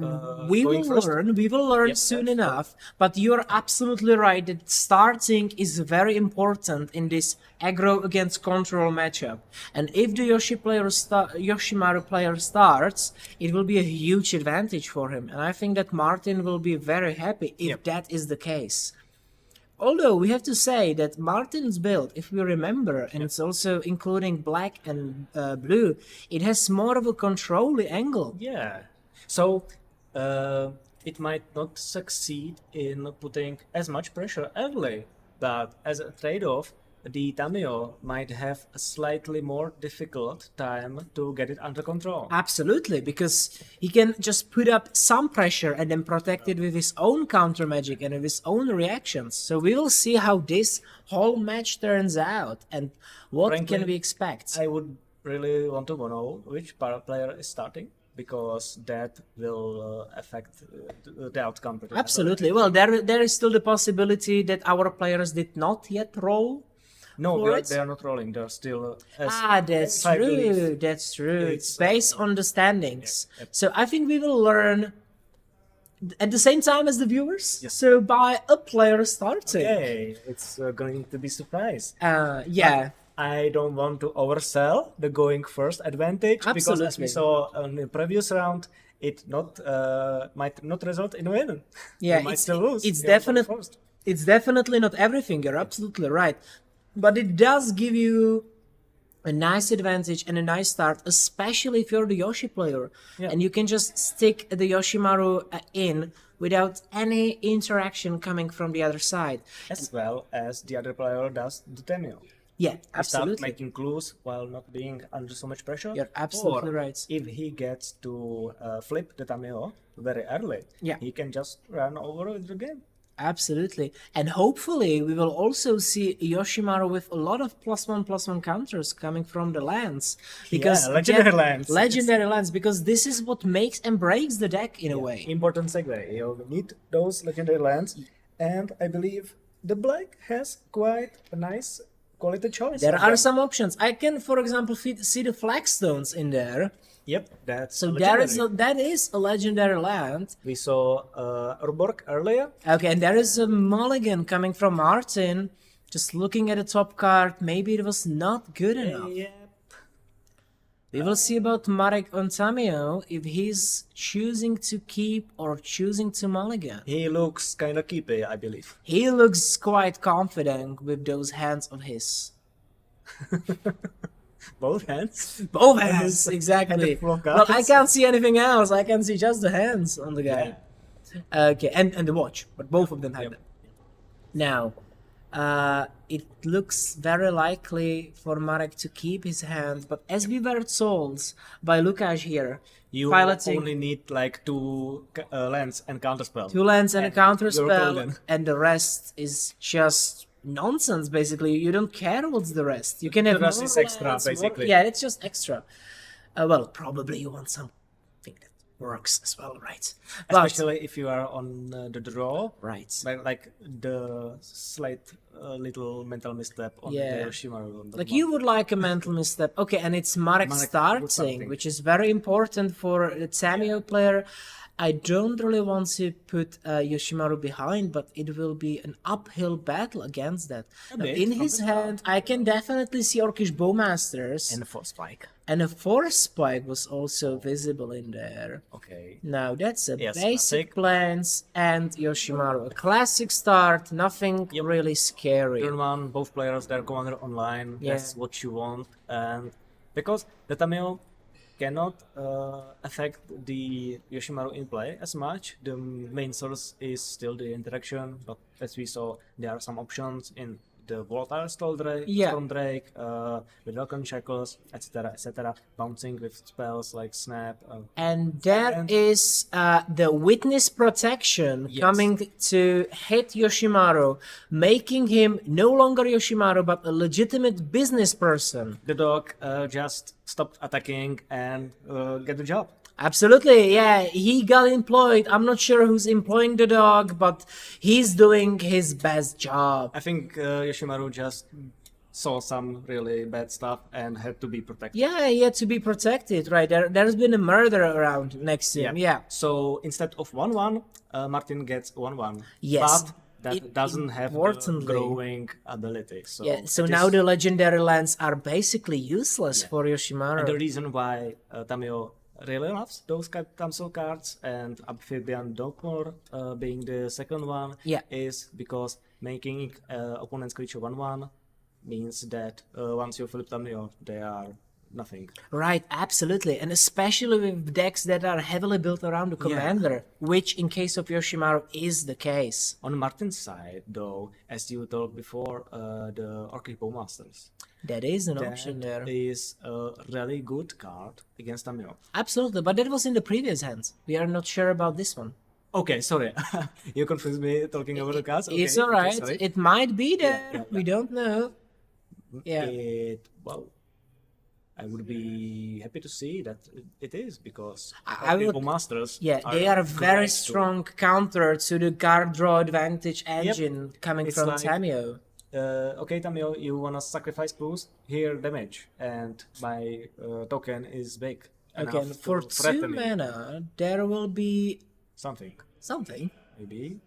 We going will first? learn. We will learn Yep, soon that's enough. But you're absolutely right that starting is very important in this aggro against control matchup. And if the Yoshimaru player starts, it will be a huge advantage for him. And I think that Martin will be very happy if that is the case. Although we have to say that Martin's build, if we remember, and it's also including black and blue, it has more of a control angle. Yeah. So it might not succeed in putting as much pressure early, but as a trade-off, the Tamiyo might have a slightly more difficult time to get it under control. Absolutely, because he can just put up some pressure and then protect it with his own counter magic and with his own reactions. So we will see how this whole match turns out and what Frankly, can we expect. I would really want to know which player is starting, because that will affect the outcome. pretty much. Absolutely. Well, there is still the possibility that our players did not yet roll. No, for it? they are not rolling. They're still. That's I true. believe That's true. It's it's, based on the standings. yep. So I think we will learn at the same time as the viewers. Yes. So by a player starting. Okay, it's going to be surprise. Yeah. I don't want to oversell the going first advantage, because as Absolutely. we saw in the previous round, it might not result in a win. Yeah, You might still lose. it's if you're going definitely first. it's definitely not everything. You're absolutely right, but it does give you a nice advantage and a nice start, especially if you're the Yoshi player, Yeah. and you can just stick the Yoshimaru in without any interaction coming from the other side. As well as the other player does the Tamiyo. Yeah, He start absolutely. making clues while not being under so much pressure. You're absolutely Or right. if he gets to flip the Tamiyo very early, Yeah. he can just run over with the game. Absolutely. And hopefully we will also see Yoshimaru with a lot of +1/+1 counters coming from the lands. Because legendary that- lands. Legendary lands, because this is what makes and breaks the deck in a way. Important segue. You need those legendary lands, and I believe the black has quite a nice quality choice. There of are them. some options. I can, for example, see the flagstones in there. Yep, that's So legendary. that is a legendary land. We saw Urborg earlier. Okay, and there is a mulligan coming from Martin. Just looking at the top card, maybe it was not good enough. We will see about Marek on Tamiyo if he's choosing to keep or choosing to mulligan. He looks kind of keepy, I believe. He looks quite confident with those hands of his. Both hands. Both hands, exactly. And the full Well, I cards. can't see anything else. I can see just the hands on the guy. Okay, and the watch, but both of them have them. Now, it looks very likely for Marek to keep his hand, but as we were told by Lukáš here, You piloting only need like two lands and counterspell. 2 lands and a counter you're spell, golden. and the rest is just nonsense. Basically, you don't care what's the rest. You can have rest more is extra, lands, more- basically. Yeah, it's just extra. Well, probably you want something that works as well, right? But, Especially if you are on the draw. right. Like the slight little mental misstep on Yeah. the Yoshimaru. on the Like map. you would like a mental misstep. Okay, and it's Marek Marek starting, with something. which is very important for the Tamiyo player. I don't really want to put Yoshimaru behind, but it will be an uphill battle against that. Now, bit, in from his the hand, I can definitely see Orcish Bowmasters, And a force spike. and a Force Spike was also visible in there. Okay. Now that's a Yes, basic classic. plans and Yoshimaru. A classic start, nothing really scary. Turn one, both players, their commander online. Yeah. That's what you want. And because the Tamiyo cannot affect the Yoshimaru in play as much, the main source is still the interaction. But as we saw, there are some options in the volatile Storm Drake, with Welcome Shackles, etc. Bouncing with spells like Snap. And there is the Witness Protection Yes. coming to hit Yoshimaru, making him no longer Yoshimaru but a legitimate business person. The dog just stopped attacking and get the job. Absolutely, yeah, he got employed. I'm not sure who's employing the dog, but he's doing his best job. I think Yoshimaru just saw some really bad stuff and had to be protected. Yeah, he had to be protected, right? There's been a murder around next to him. Yeah. So instead of 1-1, Martin gets 1-1. Yes. But that It- doesn't have the importantly- growing ability. So Yeah, so it now is- the legendary lands are basically useless for and the Yoshimaru. reason why Tamiyo really loves those cancel cards and Amphibian Dokor being the second one Yeah. is because making opponent's creature 1-1 means that once you flip Tamiyo, they are nothing. Right, absolutely. And especially with decks that are heavily built around the commander, which in case of Yoshimaru is the case. On Martin's side, though, as you told before, the Orcish Bowmasters. That is an That option there. is a really good card against Tamiyo. Absolutely, but that was in the previous hands. We are not sure about this one. Okay, sorry. You confused me talking about the cards. Okay, It's alright. sorry. It might be there. yeah, We don't know. Yeah. Well, I would be happy to see that it is because I would- Masters. Yeah, they are a very great strong counter to the card draw advantage engine coming It's from like- Tamiyo. Okay, Tamiyo, you wanna sacrifice boost? Here, damage, and my token is big. Okay, enough for to 2 threaten me. mana, there will be Something, something. maybe.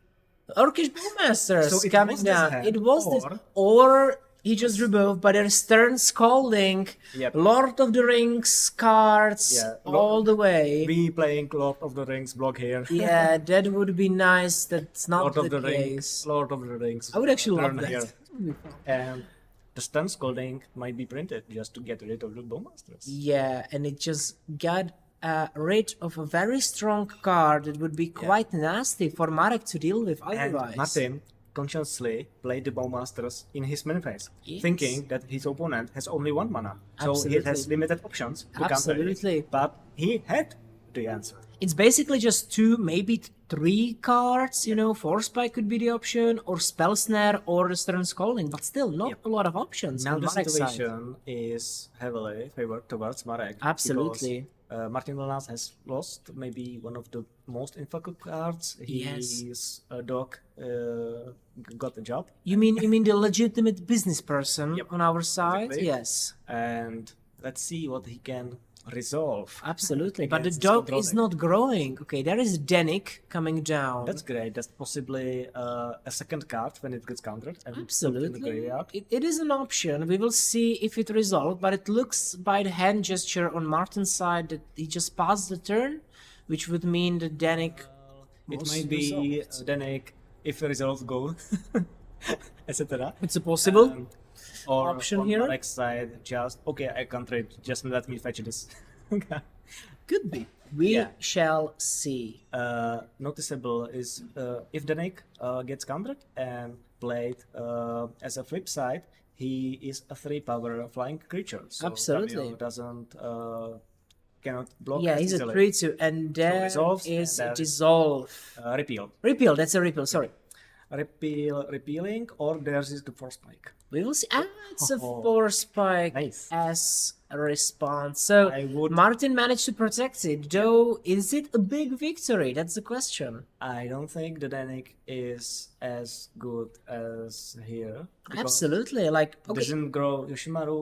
Orcish Bowmasters So it coming was this down. hand, It was this, or- or he just removed, but there's Stern Scalding, Yep. Lord of the Rings cards Yeah, all the way. We playing Lord of the Rings block here. Yeah, that would be nice. That's not Lord the of the case. Rings. Lord of the Rings. I would actually love turn that. here. That would be fun. And the stun scolding might be printed just to get rid of the Bowmasters. Yeah, and it just got rid of a very strong card that would be quite nasty for Marek to deal with And otherwise. Martin consciously played the Bowmasters in his main phase, Yes. thinking that his opponent has only 1 mana. So Absolutely. he has limited options to counter Absolutely. it. But he had the answer. It's basically just 2, maybe 3 cards, Force Spike could be the option, or Spell Snare, or the Stern Scalding, but still not a lot of options Now on the Marek's side. situation is heavily favored towards Marek. Absolutely. Because, Martin Lonas has lost maybe one of the most infocus cards. Yes. His dog got a job. You mean the legitimate business person on our side? Exactly. Yes, And let's see what he can resolve. absolutely. But the Against dog control is deck. not growing. Okay, there is Danik coming down. That's great. That's possibly a second card when it gets countered. And put in the Absolutely. graveyard. It is an option. We will see if it resolves, but it looks by the hand gesture on Martin's side that he just passed the turn, which would mean that Danik It was might be resolved. Danik if the results go, etc. It's a possible Or option on here. Marek's side, just okay, I can't trade. Just let me fetch this. Could be. We Yeah. shall see. Noticeable is if Danik gets countered and played as a flip side, he is a 3-power flying creature. So Absolutely. Tamiyo doesn't cannot block. Yeah, as he's a easily. 3-2, and there resolves, is and there- dissolve. Repeal, Repeal, that's a repeal, sorry. repealing, or there's is the force spike. We will see. It's a Oh. 4 spike Nice. as a response. So I would- Martin managed to protect it, though is it a big victory? That's the question. I don't think the Danik is as good as here. because Absolutely. Like, okay, Doesn't grow. Yoshimaru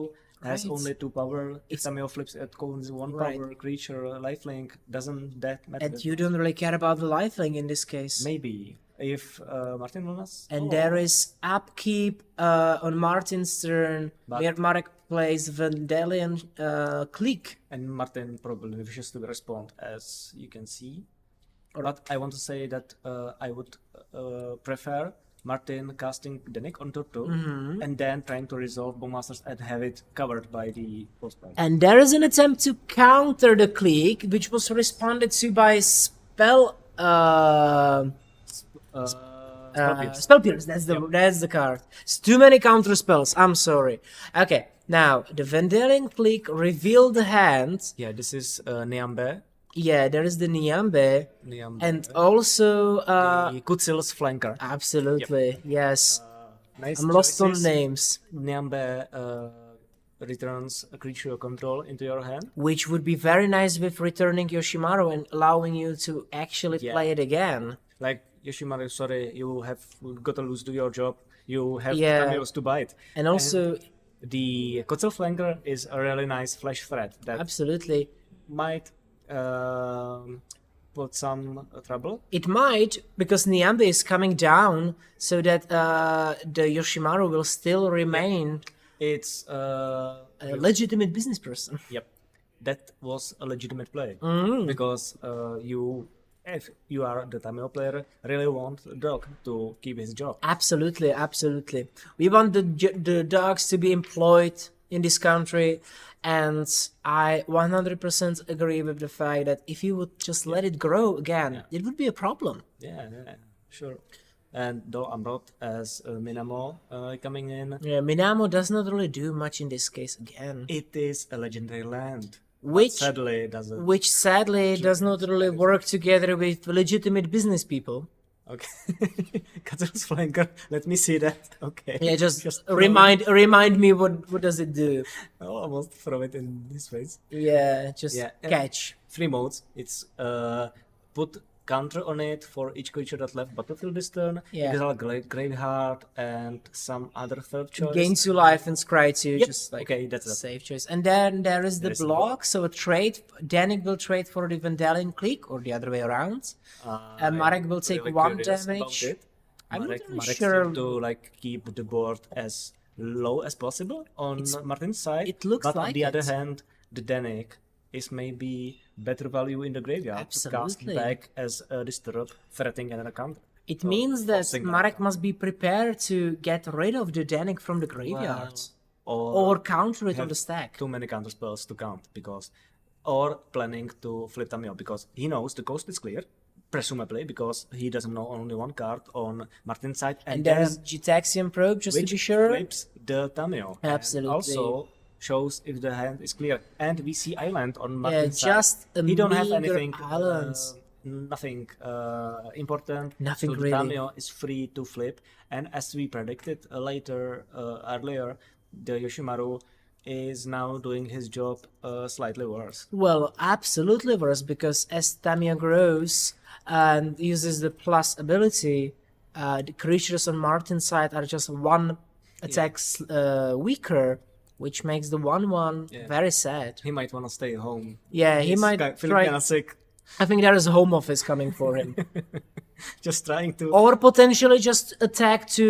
has Right. only 2 power. If Tamiyo flips it, calls 1 Right. power creature, lifelink, doesn't that matter? and you don't really care about the lifelink in this case. Maybe if Martin Lunas. And there is upkeep on Martin's turn, But- where Marek plays Vandalion click. And Martin probably wishes to respond, as you can see. But I want to say that I would prefer Martin casting Danik on turn 2 Mm-hmm. and then trying to resolve Bowmasters and have it covered by the post spike. And there is an attempt to counter the click, which was responded to by spell. Spell Pierce, that's the card. It's too many counter spells, I'm sorry. Okay, now the Vandalion click revealed the hand. Yeah, this is Niambe. Yeah, there is the Niambe. And also the Kutsil's flanker. absolutely, yes. Nice I'm lost on choices. names. Niambe returns a creature control into your hand. Which would be very nice with returning Yoshimaru and allowing you to actually Yeah. play it again. Like, Yoshimaru, sorry, you have got to lose to your job. You have Yeah. Tamiyos to bite. And also the Kotzel Flanker is a really nice flash threat that Absolutely. might put some trouble. It might, because Nyambe is coming down, so that the Yoshimaru will still remain It's a legitimate business person. Yep, that was a legitimate play Mm. because if you are the Tamiyo player, really want the dog to keep his job. Absolutely, absolutely. We want the dogs to be employed in this country, and I 100% agree with the fact that if you would just let it grow again, it would be a problem. Yeah, sure. And though I'm not as Minamo coming in, Yeah, Minamo does not really do much in this case again, it is a legendary land. which Sadly, doesn't. which sadly does not really work together with legitimate business people. Okay. Kotzel's Flanker. Let me see that. Okay. Yeah, just throw remind me what does it do? I'll almost throw it in his face. Yeah, just Yeah, catch. 3 modes. It's put counter on it for each creature that left battlefield this turn. Yeah. Exile Graveyard and some other third choice. Gains you life and scry 2, Yep. just like Okay, that's it. safe choice. And then there is the There's the block, so a trade. Danik will trade for the Vandalion click, or the other way around. And Marek will take really 1 curious about damage. it. I'm not Marek really seemed sure. to like keep the board as low as possible on Martin's side. it looks but on like the other it. hand, the Danik is maybe better value in the graveyard to cast Absolutely. back as a disturb, threatening another counter. It means that forcing Marek must be prepared to get rid of the Danik from the graveyard. Or counter it on have the stack. Too many counter spells to count because, or planning to flip Tamiyo because he knows the coast is clear, presumably because he doesn't know only one card on Martin's side, And there is Gitaxian Probe, just to which be sure. flips the Tamiyo. And Absolutely. also shows if the hand is clear. And we see island on Yeah, Martin's just side. a He don't have meager anything. islands. Nothing important. Nothing so really. The Tamiyo is free to flip, and as we predicted earlier, the Yoshimaru is now doing his job slightly worse. Well, absolutely worse, because as Tamiyo grows and uses the plus ability, the creatures on Martin's side are just 1 attack weaker, which makes the 1/1 very sad. He might want to stay home. Yeah, he He's might feeling try. kind of sick. I think there is a home office coming for him. Just trying to. Or potentially just attack to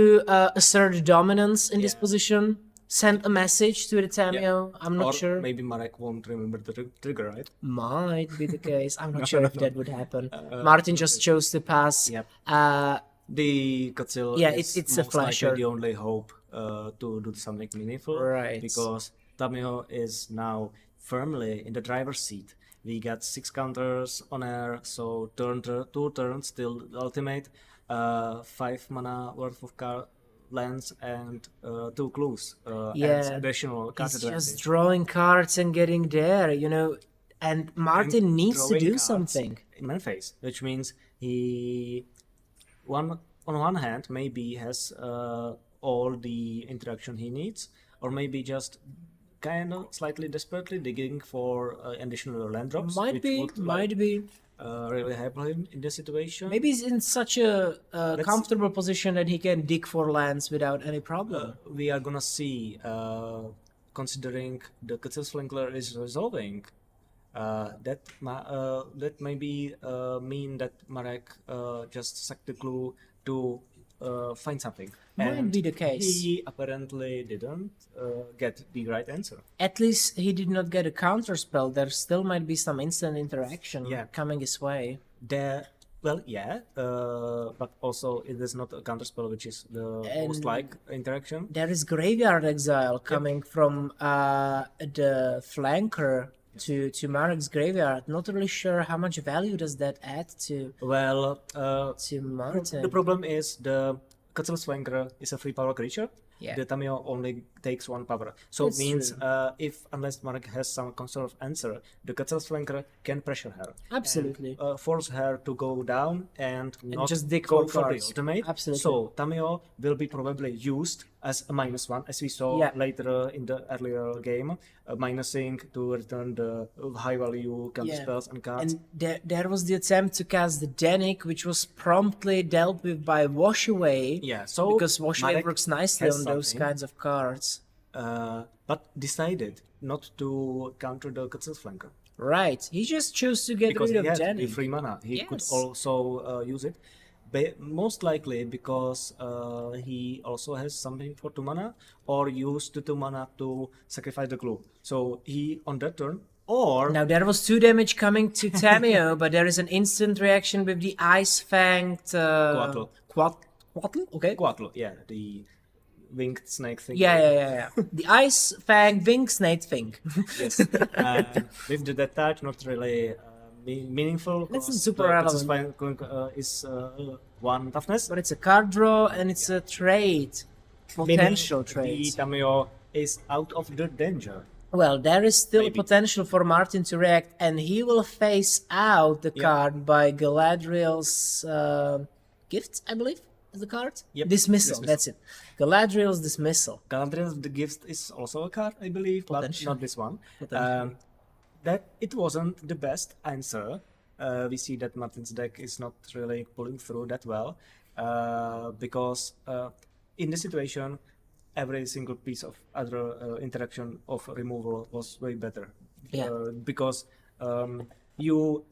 assert dominance in this Yeah. position. Send a message to the Tamiyo. I'm not or sure. maybe Marek won't remember the trigger, right? Might be the case. I'm not sure if that would happen. Martin just chose to pass. Yep. Uh, The Kotzel Yeah, is it's a most likely flasher. the only hope to do something meaningful. Right. Because Tamiyo is now firmly in the driver's seat. We got 6 counters on air, so 2 turns till the ultimate, 5 mana worth of lands and 2 clues. Yeah. And additional card He's advantage. just drawing cards and getting there, you know. And Martin needs to Drawing do cards something. in man phase, which means he on one hand maybe has all the interaction he needs, or maybe just kind of slightly desperately digging for additional land drops. Might which be, would, might be. really help him in this situation. Maybe he's in such a comfortable position that he can dig for lands without any problem. We are gonna see, considering the Kotzel's Flankler is resolving. That maybe mean that Marek just sucked the clue to find something. Might And be the case. He apparently didn't get the right answer. At least he did not get a counter spell. There still might be some instant interaction Yeah. coming his way. But also it is not a counterspell, which is the most like interaction. There is Graveyard Exile coming from the flanker to Marek's Graveyard. Not really sure how much value does that add to Well, Martin. the problem is the Kotzel's Flanker is a free power creature. Yeah. The Tamiyo only takes 1 power. So That's it means true. unless Marek has some sort of answer, the Kotzel's Flanker can pressure her. Absolutely. And, force her to go down and not just dig go for for the cards. ultimate. Absolutely. So Tamiyo will be probably used as a -1, as we saw Yeah. later in the earlier game, minusing to return the high value counter spells and cards. And there was the attempt to cast the Danik, which was promptly dealt with by Wash Away. Yeah, so because Wash Away Marek works nicely has on those something. kinds of cards. but decided not to counter the Quetzal's flanker. Right. He just chose to get Because rid he of had Danny. the free mana. He could Yes. also use it. Most likely because he also has something for 2 mana, or used the 2 mana to sacrifice the clue. So he, on that turn, or Now there was 2 damage coming to Tamiyo, but there is an instant reaction with the Ice Fanged Quattro. Quattro? Okay. Quattro, yeah, the winged snake thing. Yeah. The Ice Fang Wing Snake thing. Yes. With the death touch, not really meaningful. That's 'cause super the relevant. Quetzal's is 1 toughness. But it's a card draw and it's a trade. Potential The trade. Tamiyo is out of the danger. Well, there is still Maybe. potential for Martin to react, and he will face out the Yeah. card by Galadriel's gift, I believe, is the card? Yep. Dismissal, that's it. Galadriel's Dismissal. Galadriel's the gift is also a card, I believe, but Potentially. not this one. Potentially. That it wasn't the best answer. We see that Martin's deck is not really pulling through that well, because in this situation, every single piece of other interaction of removal was way better. Yeah. Because you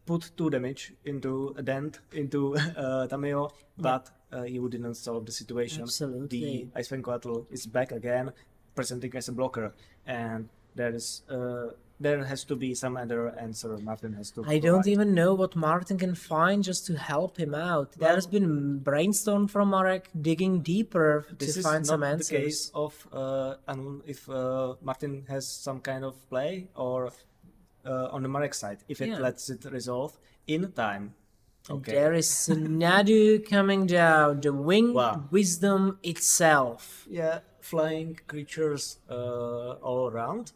put 2 damage into a dent into Tamiyo, but you didn't solve the situation. Absolutely. The Ice Fang Quattro is back again, presenting as a blocker, and there has to be some other answer Martin has to I don't provide. even know what Martin can find just to help him out. There's been brainstorm from Marek digging deeper This to is find not some the answers. case of if Martin has some kind of play, or on the Marek side, if it Yeah. lets it resolve in time. Okay. There is Nadu coming down, the winged Wow. wisdom itself. Yeah, flying creatures all around.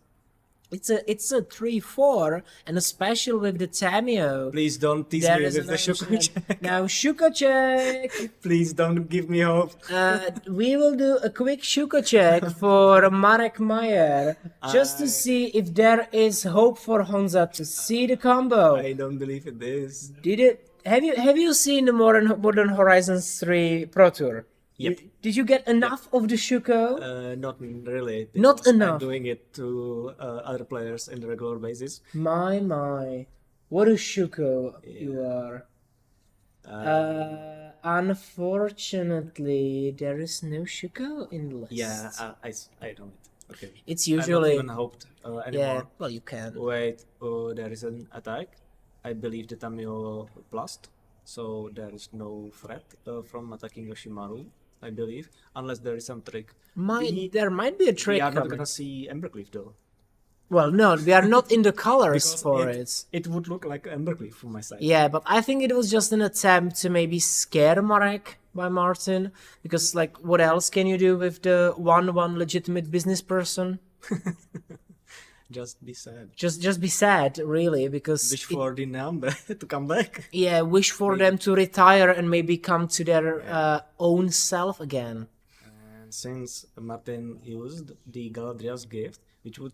It's a 3/4 and a special with the Tamiyo. Please don't tease There me is with the an Shuko option. check. Now Shuko check. Please don't give me hope. We will do a quick Shuko check for Marek Meyer just to see if there is hope for Honza to see the combo. I don't believe it is. Did it? Have you seen the Modern Horizons 3 Pro Tour? Yep. Did you get enough of the Shuko? Not really. Not because enough. I'm doing it to other players on a regular basis. My. What a Shuko you are. Unfortunately, there is no Shuko in the list. Yeah, I don't. Okay. It's I'm not usually. even hoped anymore. Yeah, well, you can. Wait, there is an attack. I believe the Tamiyo blast, so there is no threat from attacking Yoshimaru, I believe, unless there is some trick. There might be a We trick are not coming. gonna see Embercleave though. Well, no, we are not in the colors Because for it, it. it would look like Embercleave from my side. Yeah, but I think it was just an attempt to maybe scare Marek by Martin, because like, what else can you do with the 1/1 legitimate business person? Just be sad. Just be sad, really, because Wish for the number to come back. yeah, wish for them to retire and maybe come to their own self again. And since Martin used the Galadriel's gift, which would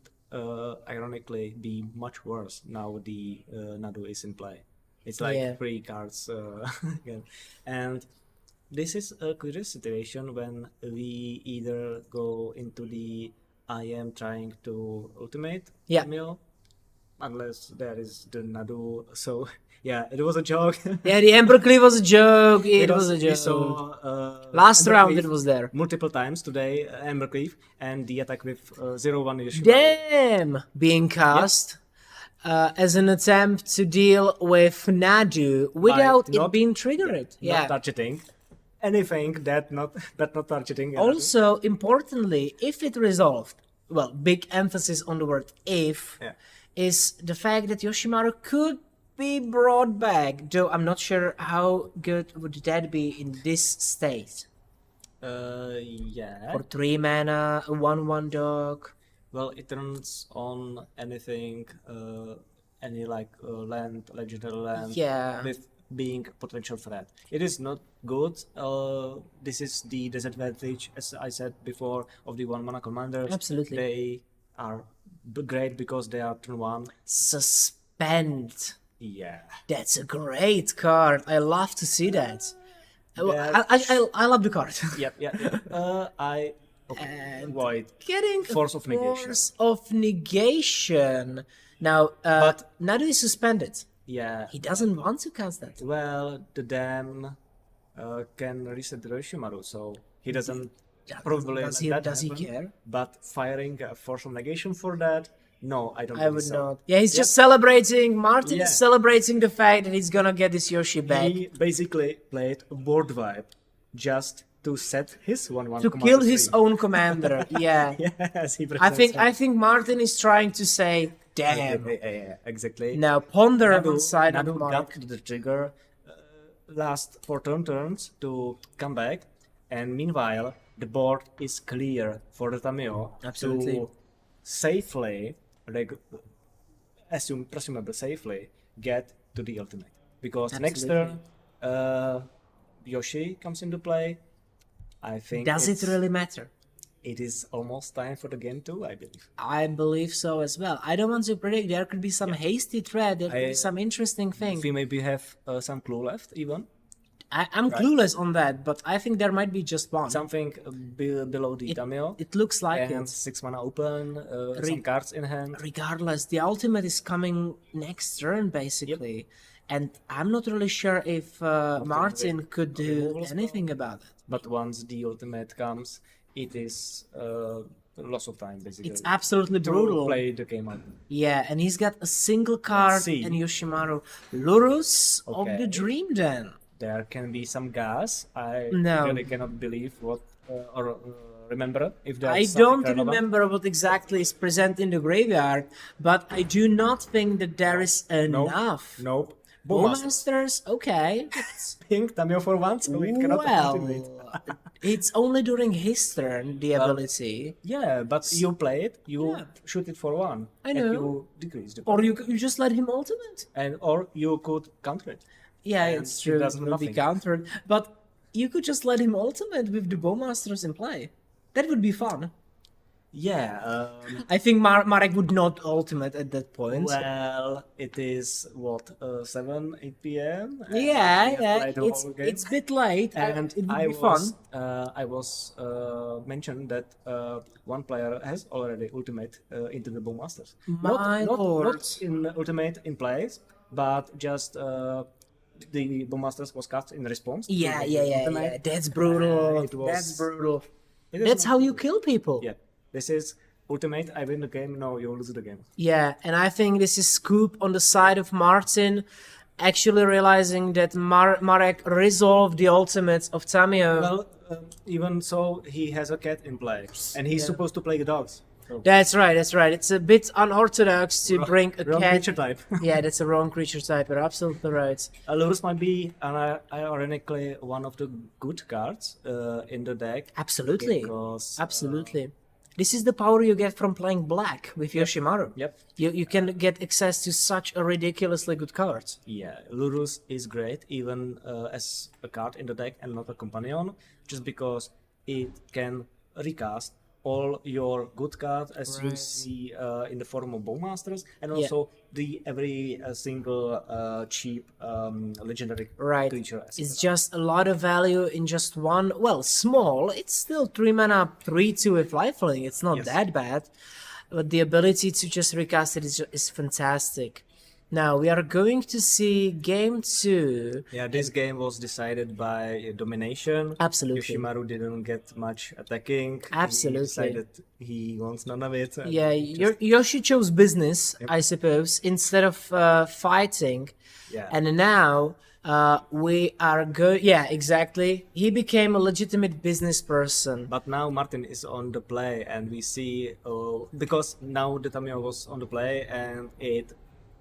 ironically be much worse now the Nadu is in play. It's like Yeah. 3 cards again. And this is a curious situation when we either go into the I am trying to ultimate Yeah. Tamiyo, unless there is the Nadu. So yeah, it was a joke. Yeah, the Embercleave was a joke. It was a We joke. saw, Last round Embercleave it was there. multiple times today, Embercleave, and the attack with 0-1 Yoshimaru. Damn! Being cast as an attempt to deal with Nadu without it not- being triggered. Not Yeah. targeting anything that not targeting. Also, importantly, if it resolved, well, big emphasis on the word if, Yeah. is the fact that Yoshimaru could be brought back, though I'm not sure how good would that be in this state. Yeah. For 3 mana, a 1/1 dog. Well, it turns on anything, any like land, legendary land, Yeah. with being a potential threat. It is not good. This is the disadvantage, as I said before, of the 1 mana commanders. Absolutely. They are great because they are turn 1. Suspend. Yeah. That's a great card. I love to see that. Yeah. I love the card. Yep. I And Void. getting Force a of negation. force of negation. Now, now that he's suspended, Yeah. he doesn't want to cast that. Well, the dam can reset the Yoshimaru, so he doesn't probably Does let that does he happen. care? But firing a force of negation for that, no, I don't I think would so. not. Yeah, he's just celebrating. Martin Yeah. is celebrating the fact that he's gonna get this Yoshi back. He basically played a board wipe just to set his 1/1 To commander kill his free. own commander. Yeah. Yes, he I think Martin is trying to say, damn. Yeah, exactly. Now ponder Nadu- on side of Nadu Mark. got the trigger last for turns to come back, and meanwhile the board is clear for the Tamiyo Absolutely. to safely, presumably safely, get to the ultimate. Because next turn, Yoshi comes into play. I think Does it really matter? it is almost time for the game too, I believe. I believe so as well. I don't want to predict. There could be some hasty thread. There could be some interesting thing. We maybe have some clue left, even. I'm clueless on that, but I think there might be just one. Something below the Tamiyo. It looks like And it. 6 mana open, some cards in hand. Regardless, the ultimate is coming next turn, basically. And I'm not really sure if Martin could do removal anything about it. But once the ultimate comes, it is loss of time, basically. It's absolutely to brutal. play the game out. Yeah, and he's got a single card see. in Yoshimaru. Lurus of Okay. the Dream Den. There can be some gas. I No. really cannot believe what, or remember if there's I something don't relevant. remember what exactly is present in the graveyard, but I do not think that there is enough. Nope. Bowmasters. Bowmasters, okay. It's- Pink Tamiyo for once, so it cannot activate. well, it's only during his turn, the ability. Yeah, but you play it, you Yeah. shoot it for one, I and know. you decrease the Or you just let him ultimate. and or you could counter it. Yeah, And it's it true. does It will be nothing. countered. But you could just let him ultimate with the Bowmasters in play. That would be fun. Yeah. I think Marek would not ultimate at that point. Well, it is what 8 p.m. and yeah, we have yeah. played the whole game. It's a bit late, and it would I be fun. was mentioned that one player has already ultimate into the Bowmasters. My lord. Not in ultimate in place, but just the Bowmasters was cast in response. to Yeah, the yeah. ultimate. That's brutal. It was- That's brutal. It is That's not- how you kill people. Yeah, this is ultimate. I win the game. No, you lose the game. Yeah, and I think this is scoop on the side of Martin, actually realizing that Marek resolved the ultimates of Tamiyo. Well, even so, he has a cat in play, and he's supposed to play the dogs. So, That's right. It's a bit unorthodox to bring a wrong cat. creature type. Yeah, that's a wrong creature type. You're absolutely right. Lurus might be, ironically, one of the good cards in the deck. Absolutely. Because, Absolutely. This is the power you get from playing black with Yoshimaru. Yep. You can get access to such a ridiculously good card. Yeah, Lurus is great, even as a card in the deck and not a companion, just because it can recast all your good cards as you see in the form of Bowmasters, and also the every single cheap legendary Right. creature. as It's well. just a lot of value in just one. Well, small. It's still 3 mana, 3/2 with lifelink. It's not that bad. But the ability to just recast it is fantastic. Now, we are going to see game 2. Yeah, this game was decided by domination. Absolutely. Yoshimaru didn't get much attacking. Absolutely. He decided he wants none of it. and Yeah, just- Yoshi chose business, I suppose, instead of fighting. Yeah. And now we are going. Yeah, exactly. He became a legitimate business person. But now Martin is on the play, and we see because now the Tamiyo was on the play, and it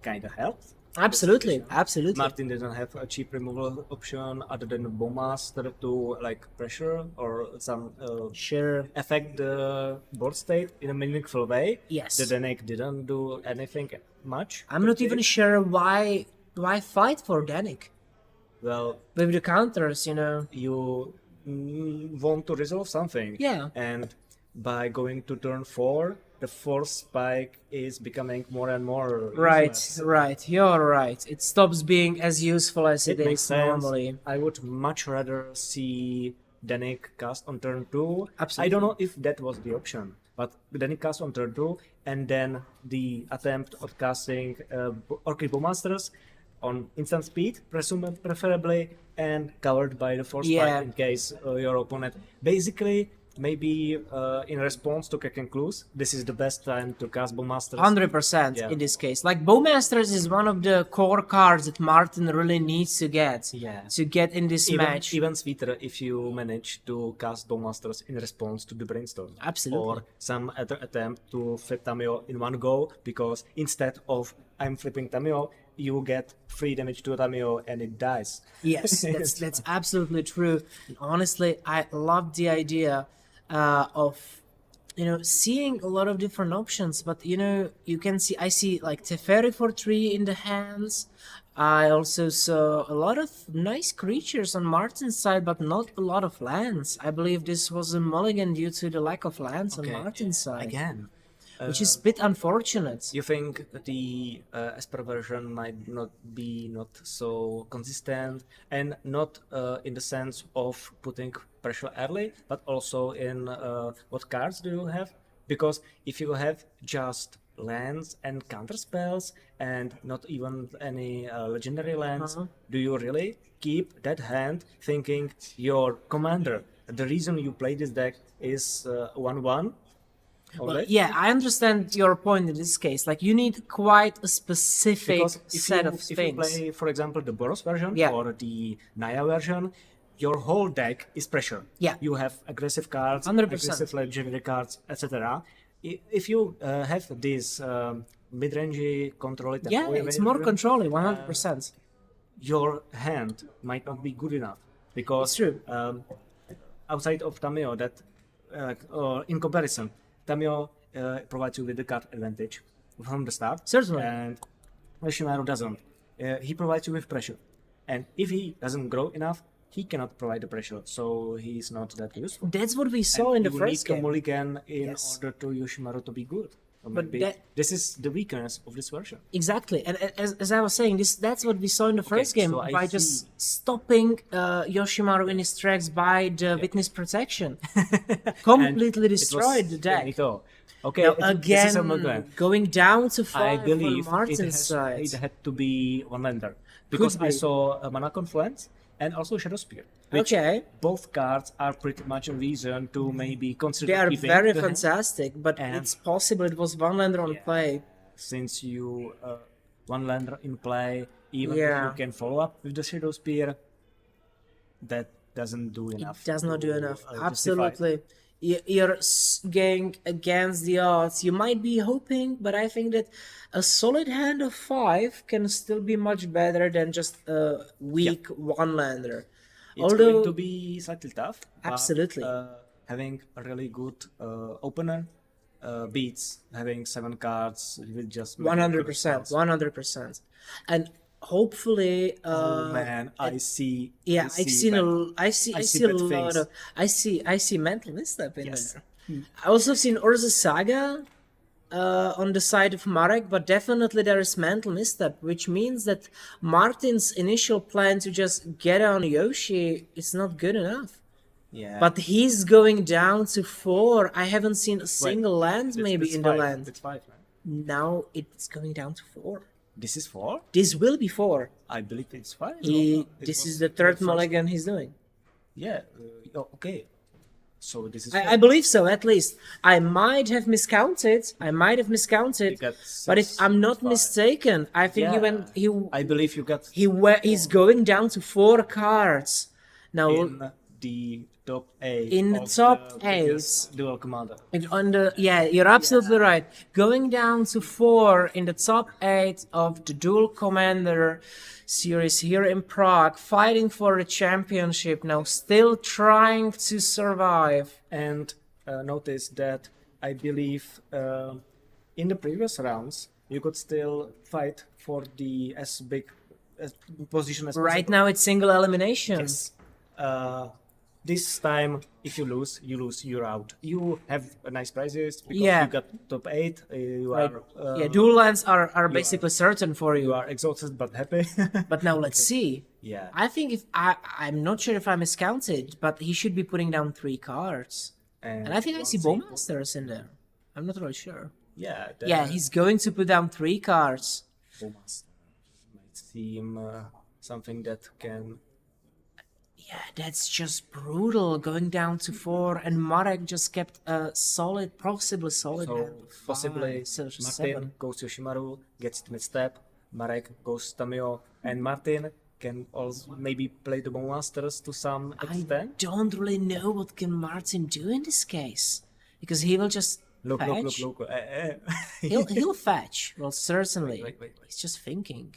kind of helped. Absolutely, absolutely. Martin didn't have a cheap removal option other than the Bowmaster to like pressure or some Sure. affect the board state in a meaningful way. Yes. The deck didn't do anything much. I'm not even sure why fight for Danik Well, with the counters. you want to resolve something. Yeah. And by going to turn 4, the force spike is becoming more and more Right, useless. right. You're right. It stops being as useful as it It makes is sense. normally. I would much rather see Danik cast on turn 2. Absolutely. I don't know if that was the option, but Danik cast on turn 2, and then the attempt of casting Orchid Bowmasters on instant speed, preferably, and covered by the force Yeah. spike in case your opponent. Basically, maybe in response to Kekken Clues, this is the best time to cast Bowmasters. 100% Yeah. in this case. Like Bowmasters is one of the core cards that Martin really needs to get. Yeah. To get in this match. Even sweeter if you manage to cast Bowmasters in response to the Brainstorm. Absolutely. Or some other attempt to flip Tamiyo in one go, because instead of I'm flipping Tamiyo, you get 3 damage to Tamiyo and it dies. Yes, that's absolutely true. And honestly, I love the idea of seeing a lot of different options. But you can see, I see like Teferi for 3 in the hands. I also saw a lot of nice creatures on Martin's side, but not a lot of lands. I believe this was a mulligan due to the lack of lands on Martin's side. Again, which is a bit unfortunate. you think the Esper version might not be so consistent, and not in the sense of putting pressure early, but also in what cards do you have? Because if you have just lands and counter spells and not even any legendary lands, do you really keep that hand thinking your commander, the reason you play this deck is 1-1? Well, yeah, I understand your point in this case. Like, you need quite a specific Because set of if you things. play, for example, the Boros version Yeah. or the Naya version, your whole deck is pressure. Yeah. You have aggressive cards, 100%. aggressive legendary cards, etc. If you have this mid-range control, Yeah, it's more controlling, 100%. your hand might not be good enough, because It's true. Outside of Tamiyo, that or in comparison, Tamiyo provides you with the card advantage from the start. Certainly. And Yoshimaru doesn't. He provides you with pressure, and if he doesn't grow enough, he cannot provide the pressure, so he's not that useful. That's what we saw And in the you first need game. to mulligan in Yes. order to Yoshimaru to be good. So But maybe that- this is the weakness of this version. Exactly, and as I was saying, that's what we saw in the first game so I by just stopping Yoshimaru in his tracks by the witness protection. Completely destroyed the deck. Finito. Okay, Now, this is a again, mulligan. going down to I 5 believe on Martin's it side. had to be one lander, because I be. saw a Mana Confluence and also Shadow Spear. Which Okay. both cards are pretty much a reason to maybe consider They are keeping very the hand, fantastic, but And- it's possible it was one lander on play. since you one lander in play, even if Yeah. you can follow up with the Shadow Spear, that doesn't do enough. Does not do to, enough. justify. Absolutely. You're going against the odds. You might be hoping, but I think that a solid hand of 5 can still be much better than just a weak one-lander. It's going to be slightly tough. but, Absolutely. Having a really good opener beats having 7 cards with just 100%. 100%. And hopefully... Oh man, I see. Yeah, I see I I see see a bad lot things. of I see mental misstep in Yes. there. I also seen Urza Saga on the side of Marek, but definitely there is mental misstep, which means that Martin's initial plan to just get on Yoshi is not good enough. Yeah. But he's going down to 4. I haven't seen a single land That's- maybe that's in 5. the land. It's 5, man. Now it's going down to 4. This is 4? This will be 4. I believe it's 5. This is the third mulligan he's doing. Yeah. Okay. So this is. I believe so, at least. I might have miscounted. You got But if 6, I'm not 5. mistaken, I think I believe you got he's going down to 4 cards. Now in the top 8. In the of top the 8. biggest dual commander. You're absolutely right. Going down to 4 in the top 8 of the dual commander series here in Prague, fighting for the championship now, still trying to survive. And notice that I believe in the previous rounds you could still fight for the as big position as Right possible. now it's single elimination. Yes. this time, if you lose, you're out. You have nice prizes because Yeah. you got top 8. You Right. are Yeah, dual lands are basically certain for you you. are exhausted but happy. But now let's see. Yeah. I think I'm not sure if I miscounted, but he should be putting down 3 cards. And I think I see Bowmasters in there. I'm not really sure. Yeah. Yeah, he's going to put down 3 cards. Bowmaster might seem something that can. Yeah, that's just brutal. Going down to 4, and Marek just kept a solid, possibly solid So hand of possibly 5, so Martin 7. goes to Yoshimaru, gets to mid-step, Marek goes to Tamiyo, and Martin can also maybe play the Bowmasters to some I extent. don't really know what can Martin do in this case, because he will just Look, fetch. look. He'll fetch. Well, certainly. Wait. He's just thinking.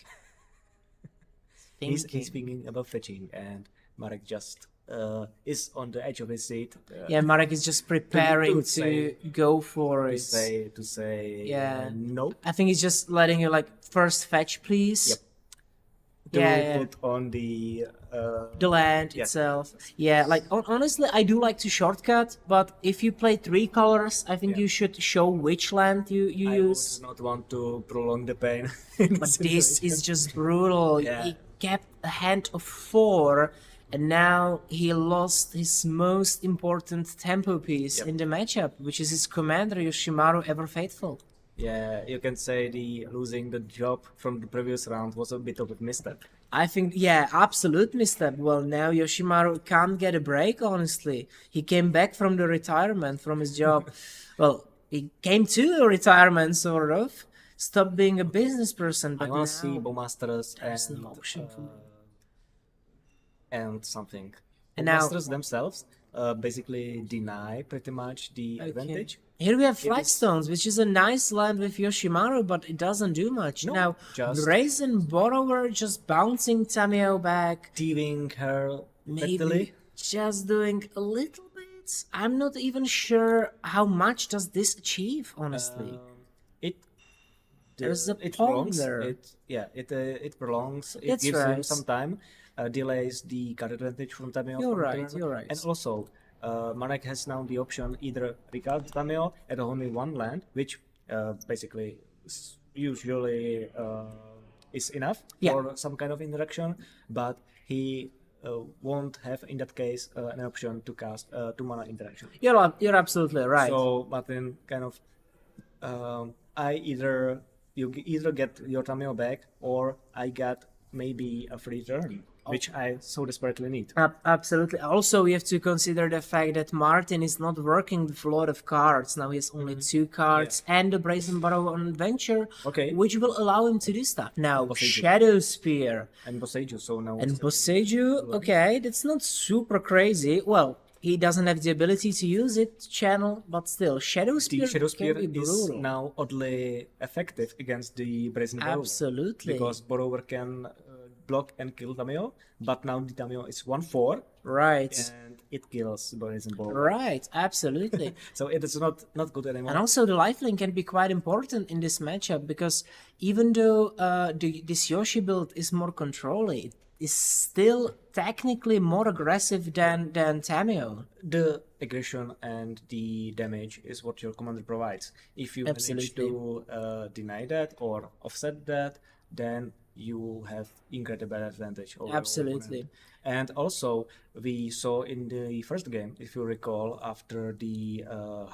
He's thinking about fetching, and Marek just is on the edge of his seat. Yeah, Marek is just preparing to to say- go for to it. say Yeah. no. I think he's just letting you like first fetch, please. Yep. To Yeah. put on the The land Yeah. itself. Yeah, like honestly, I do like to shortcut, but if you play 3 colors, I think Yeah. you should show which land you I use. would not want to prolong the pain. But this is just brutal. Yeah. He kept a hand of 4, and now he lost his most important tempo piece Yep. in the matchup, which is his commander Yoshimaru, Ever Faithful. Yeah, you can say the losing the job from the previous round was a bit of a misstep. I think, yeah, absolute misstep. Well, now Yoshimaru can't get a break, honestly. He came back from the retirement from his job. Well, he came to a retirement, sort of. Stopped being a business person, but I now... want to see Bowmasters there's and no option for me. and something. And now- Bowmasters themselves basically deny pretty much the advantage. Here we have is- Flagstones, which is a nice land with Yoshimaru, but it doesn't do much. No, Now, just- Brazen Borrower just bouncing Tamiyo back, Thieving her maybe mentally. just doing a little bit. I'm not even sure how much does this achieve, honestly. It There's a it pawn prolongs. there. It prolongs. It That's gives him right. some time. Delays the card advantage from Tamiyo. You're from right, turn. you're right. And also, Marek has now the option either recard Tamiyo at only 1 land, which basically usually is enough Yeah. for some kind of interaction, but he won't have in that case an option to cast 2 mana interaction. You're absolutely right. So Martin kind of, you either get your Tamiyo back, or I got maybe a free turn, which I so desperately need. Absolutely. Also, we have to consider the fact that Martin is not working with a lot of cards. Now he has only 2 cards and the Brazen Borrower on Adventure, Okay. which will allow him to do stuff. Now, Boseiju. Shadow Spear And Boseiju, so now and it's- Boseiju, okay, that's not super crazy. Well, he doesn't have the ability to use it to channel, but still, Shadow Spear, the Shadow Spear can be is brutal. now oddly effective against the Brazen Borrower. Absolutely. Because Borrower can block and kill Tamiyo, but now the Tamiyo is 1/4 Right. and it kills Brazen Borrower. Right, absolutely. So it is not good anymore. And also the lifelink can be quite important in this matchup, because even though this Yoshi build is more controlly, it is still technically more aggressive than Tamiyo. The aggression and the damage is what your commander provides. If you manage Absolutely. to deny that or offset that, then you have incredible advantage over your Absolutely. opponent. And also, we saw in the first game, if you recall, after the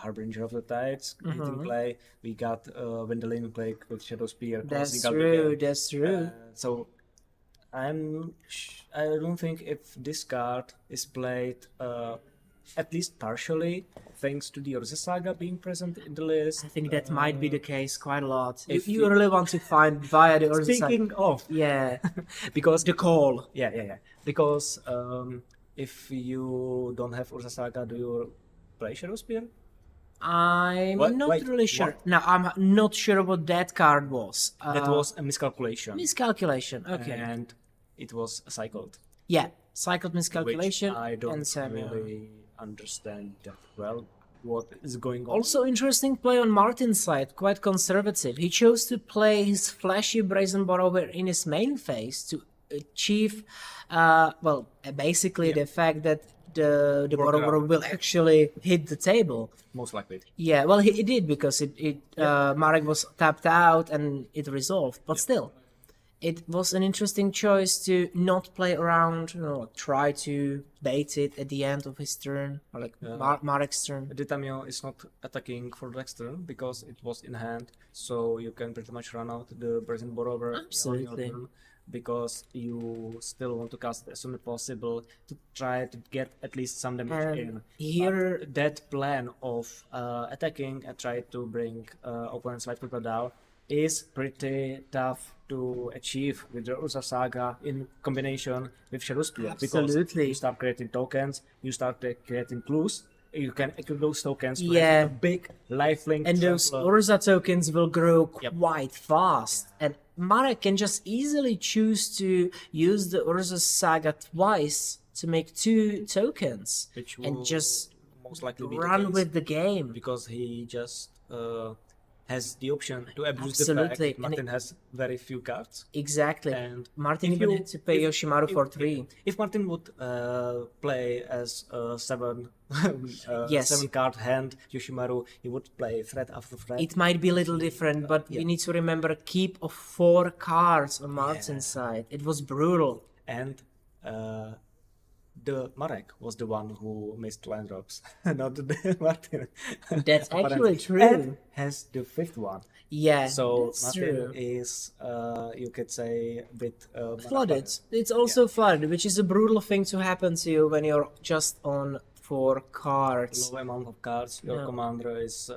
Harbinger of the Tides hitting play, we got Wendelin Plague with Shadow Spear. That's closing out the true, game. that's true. So I don't think if this card is played at least partially, thanks to the Urza Saga being present in the list. I think that might be the case quite a lot. if You you- really want to find via the Urza Saga. Speaking of, Yeah, because the call. yeah. Because if you don't have Urza Saga, do you play Shadow Spear? I'm What? not Wait, really sure. what? No, I'm not sure what that card was. That was a miscalculation, miscalculation. Okay. and it was cycled. Yeah, cycled miscalculation Which I and don't Samuel. really understand that well. What is going on? Also interesting play on Martin's side, quite conservative. He chose to play his flashy Brazen Borrower in his main phase to achieve, basically the fact that the Borrower will actually hit the table. Most likely. Yeah, well, he did because Marek was tapped out and it resolved. But still, it was an interesting choice to not play around, try to bait it at the end of his turn, or like Marek's turn. The Tamiyo is not attacking for the next turn because it was in hand, so you can pretty much run out the present Borrower on Absolutely. your turn, because you still want to cast it as soon as possible to try to get at least some damage in. Here, But that plan of attacking and try to bring opponent's life total down is pretty tough to achieve with the Urza Saga in combination with Shadow Spear. Absolutely. Because you start creating tokens, you start creating clues, you can equip those tokens to Yeah. have a big lifelink. and those trampler. Urza tokens will grow quite fast. And Marek can just easily choose to use the Urza Saga twice to make 2 tokens Which and will just most likely be the run case, with the game. because he just has the option to abuse Absolutely. the fact And Martin has very few cards. Exactly. And Martin if even you- had to pay if- Yoshimaru for 3. If Martin would play as a 7 Yes. 7-card hand Yoshimaru, he would play threat after threat. It might be a little different, but we need to remember a keep of 4 cards on Martin's side. It was brutal. And the Marek was the one who missed land drops, not the Martin. That's actually true. And has the 5th one. Yeah, So that's Martin true. is, you could say, a bit Flooded. It's also flooded, which is a brutal thing to happen to you when you're just on 4 cards. low amount of cards. Your Yeah. commander is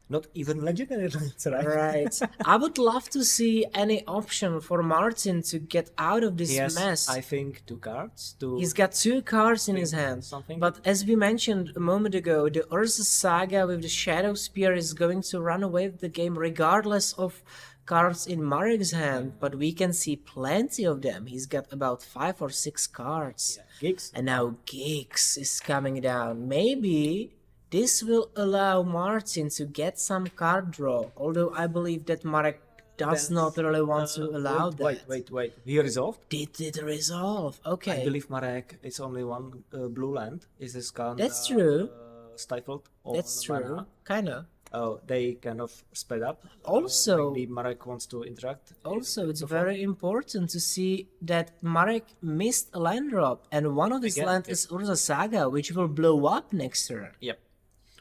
not even legendary, right? Right. I would love to see any option for Martin to get out of this He has, mess. I think, 2 cards. He's got 2 cards in his hand. something. But as we mentioned a moment ago, the Urza Saga with the Shadow Spear is going to run away with the game regardless of cards in Marek's hand. But we can see plenty of them. He's got about 5 or 6 cards. Gigs. And now Giggs is coming down. Maybe this will allow Martin to get some card draw. Although I believe that Marek does not really want to allow that. Wait. He resolved? Did it resolve? Okay. I believe Marek is only 1 blue land. Is this count? That's true. Stifled. on That's mana? true. Kinda. Oh, they kind of sped up. Also- maybe Marek wants to interact. Also, it's very important to see that Marek missed a land drop, and one of his Again, lands is Urza Saga, which will blow up next turn. Yep.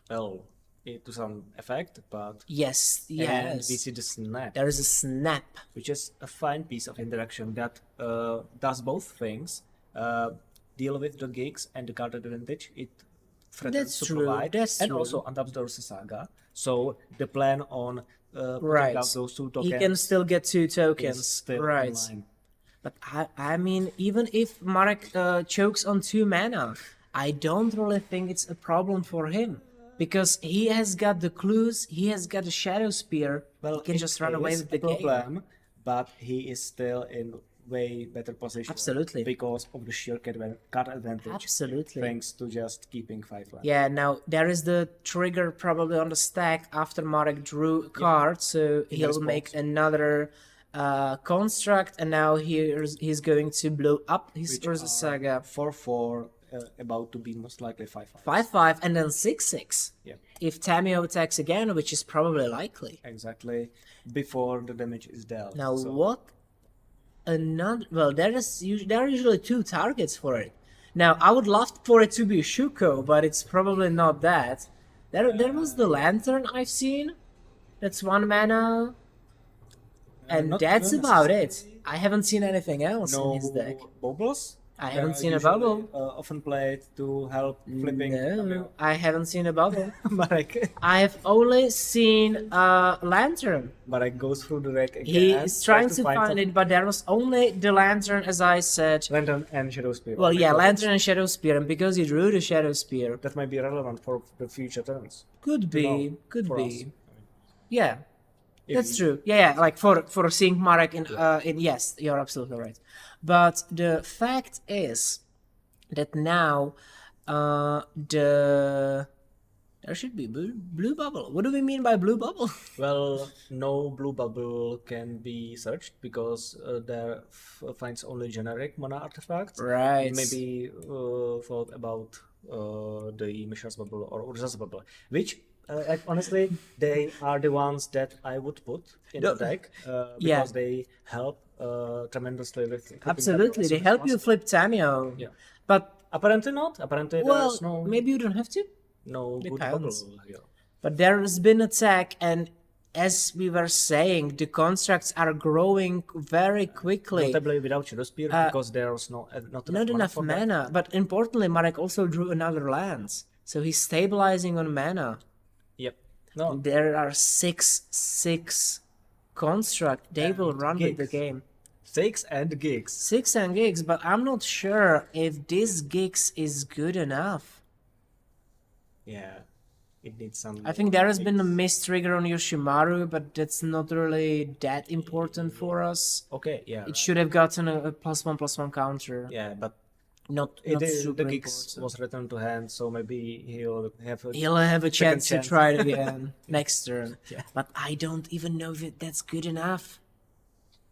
Well, to some effect, but Yes, and yes. we see the snap, There is a snap. which is a fine piece of interaction that does both things. Deal with the gigs and the card advantage it threatens That's to true, provide, that's and true. also untaps the Ursa Saga. So the plan on putting Right. out those 2 He tokens can still get 2 is tokens. still Right. in line. But I mean, even if Marek chokes on 2 mana, I don't really think it's a problem for him. Because he has got the clues, he has got the Shadow Spear, he can it just run away is with the a game. problem, but he is still in way better position. Absolutely. Because of the sheer card advantage. Absolutely. Thanks to just keeping 5 lands. Yeah, now there is the trigger probably on the stack after Marek drew a card, so he'll response. make another construct, and now he's going to blow up his Urza Saga 4/4, about to be most likely 5/5. 5/5 and then 6/6. Yeah, If Tamiyo attacks again, which is probably likely. exactly. Before the damage is dealt. Now So, what? Another well, there are usually 2 targets for it. Now I would love for it to be Shuko, but it's probably not that. There was the Lantern I've seen. That's 1 mana. And not that's even about it. I haven't seen anything else no in his deck. bubbles. I They haven't are seen a usually, bubble. Often played to help flipping. No, I haven't seen a bubble. Marek, I have only seen a Lantern. Marek goes through the deck again. He is trying tries to find some it, but there was only the Lantern, as I said. Lantern and Shadow Spear. Well, yeah, Because Lantern and Shadow Spear, and because he drew the Shadow Spear, that might be relevant for the future turns. could be, know, could for be. us. Yeah, If that's you- true. Yeah, like for seeing Marek in yes, you're absolutely right. But the fact is that now there should be blue bubble. What do we mean by blue bubble? Well, no blue bubble can be searched because there finds only generic mana artifacts. Right. Maybe thought about the Mishra's Bubble or Urza's Bubble, which like honestly they are the ones that I would put in the deck because they help tremendously with flipping Absolutely, Tamiyo they as help you fast. flip Tamiyo. Yeah. But Apparently not. Apparently well, there's no maybe you don't have to. good depends. bubble here. But there has been attack, and as we were saying, the constructs are growing very quickly. Notably without Shadow Spear because there's not Not enough for that. mana, but importantly, Marek also drew another lands, so he's stabilizing on mana. Yep. No. There are six construct. They will run with the gigs. game. 6 and gigs. 6 and gigs, but I'm not sure if this gigs is good enough. Yeah. It needs some. I think there has been a miss trigger on Yoshimaru, but that's not really that important for us. Okay. Yeah. It should have gotten a +1/+1 counter. Yeah, but Not the super gigs important. was returned to hand, so maybe he'll have a He'll have a chance to chance. try it again next turn. Yeah. But I don't even know if that's good enough.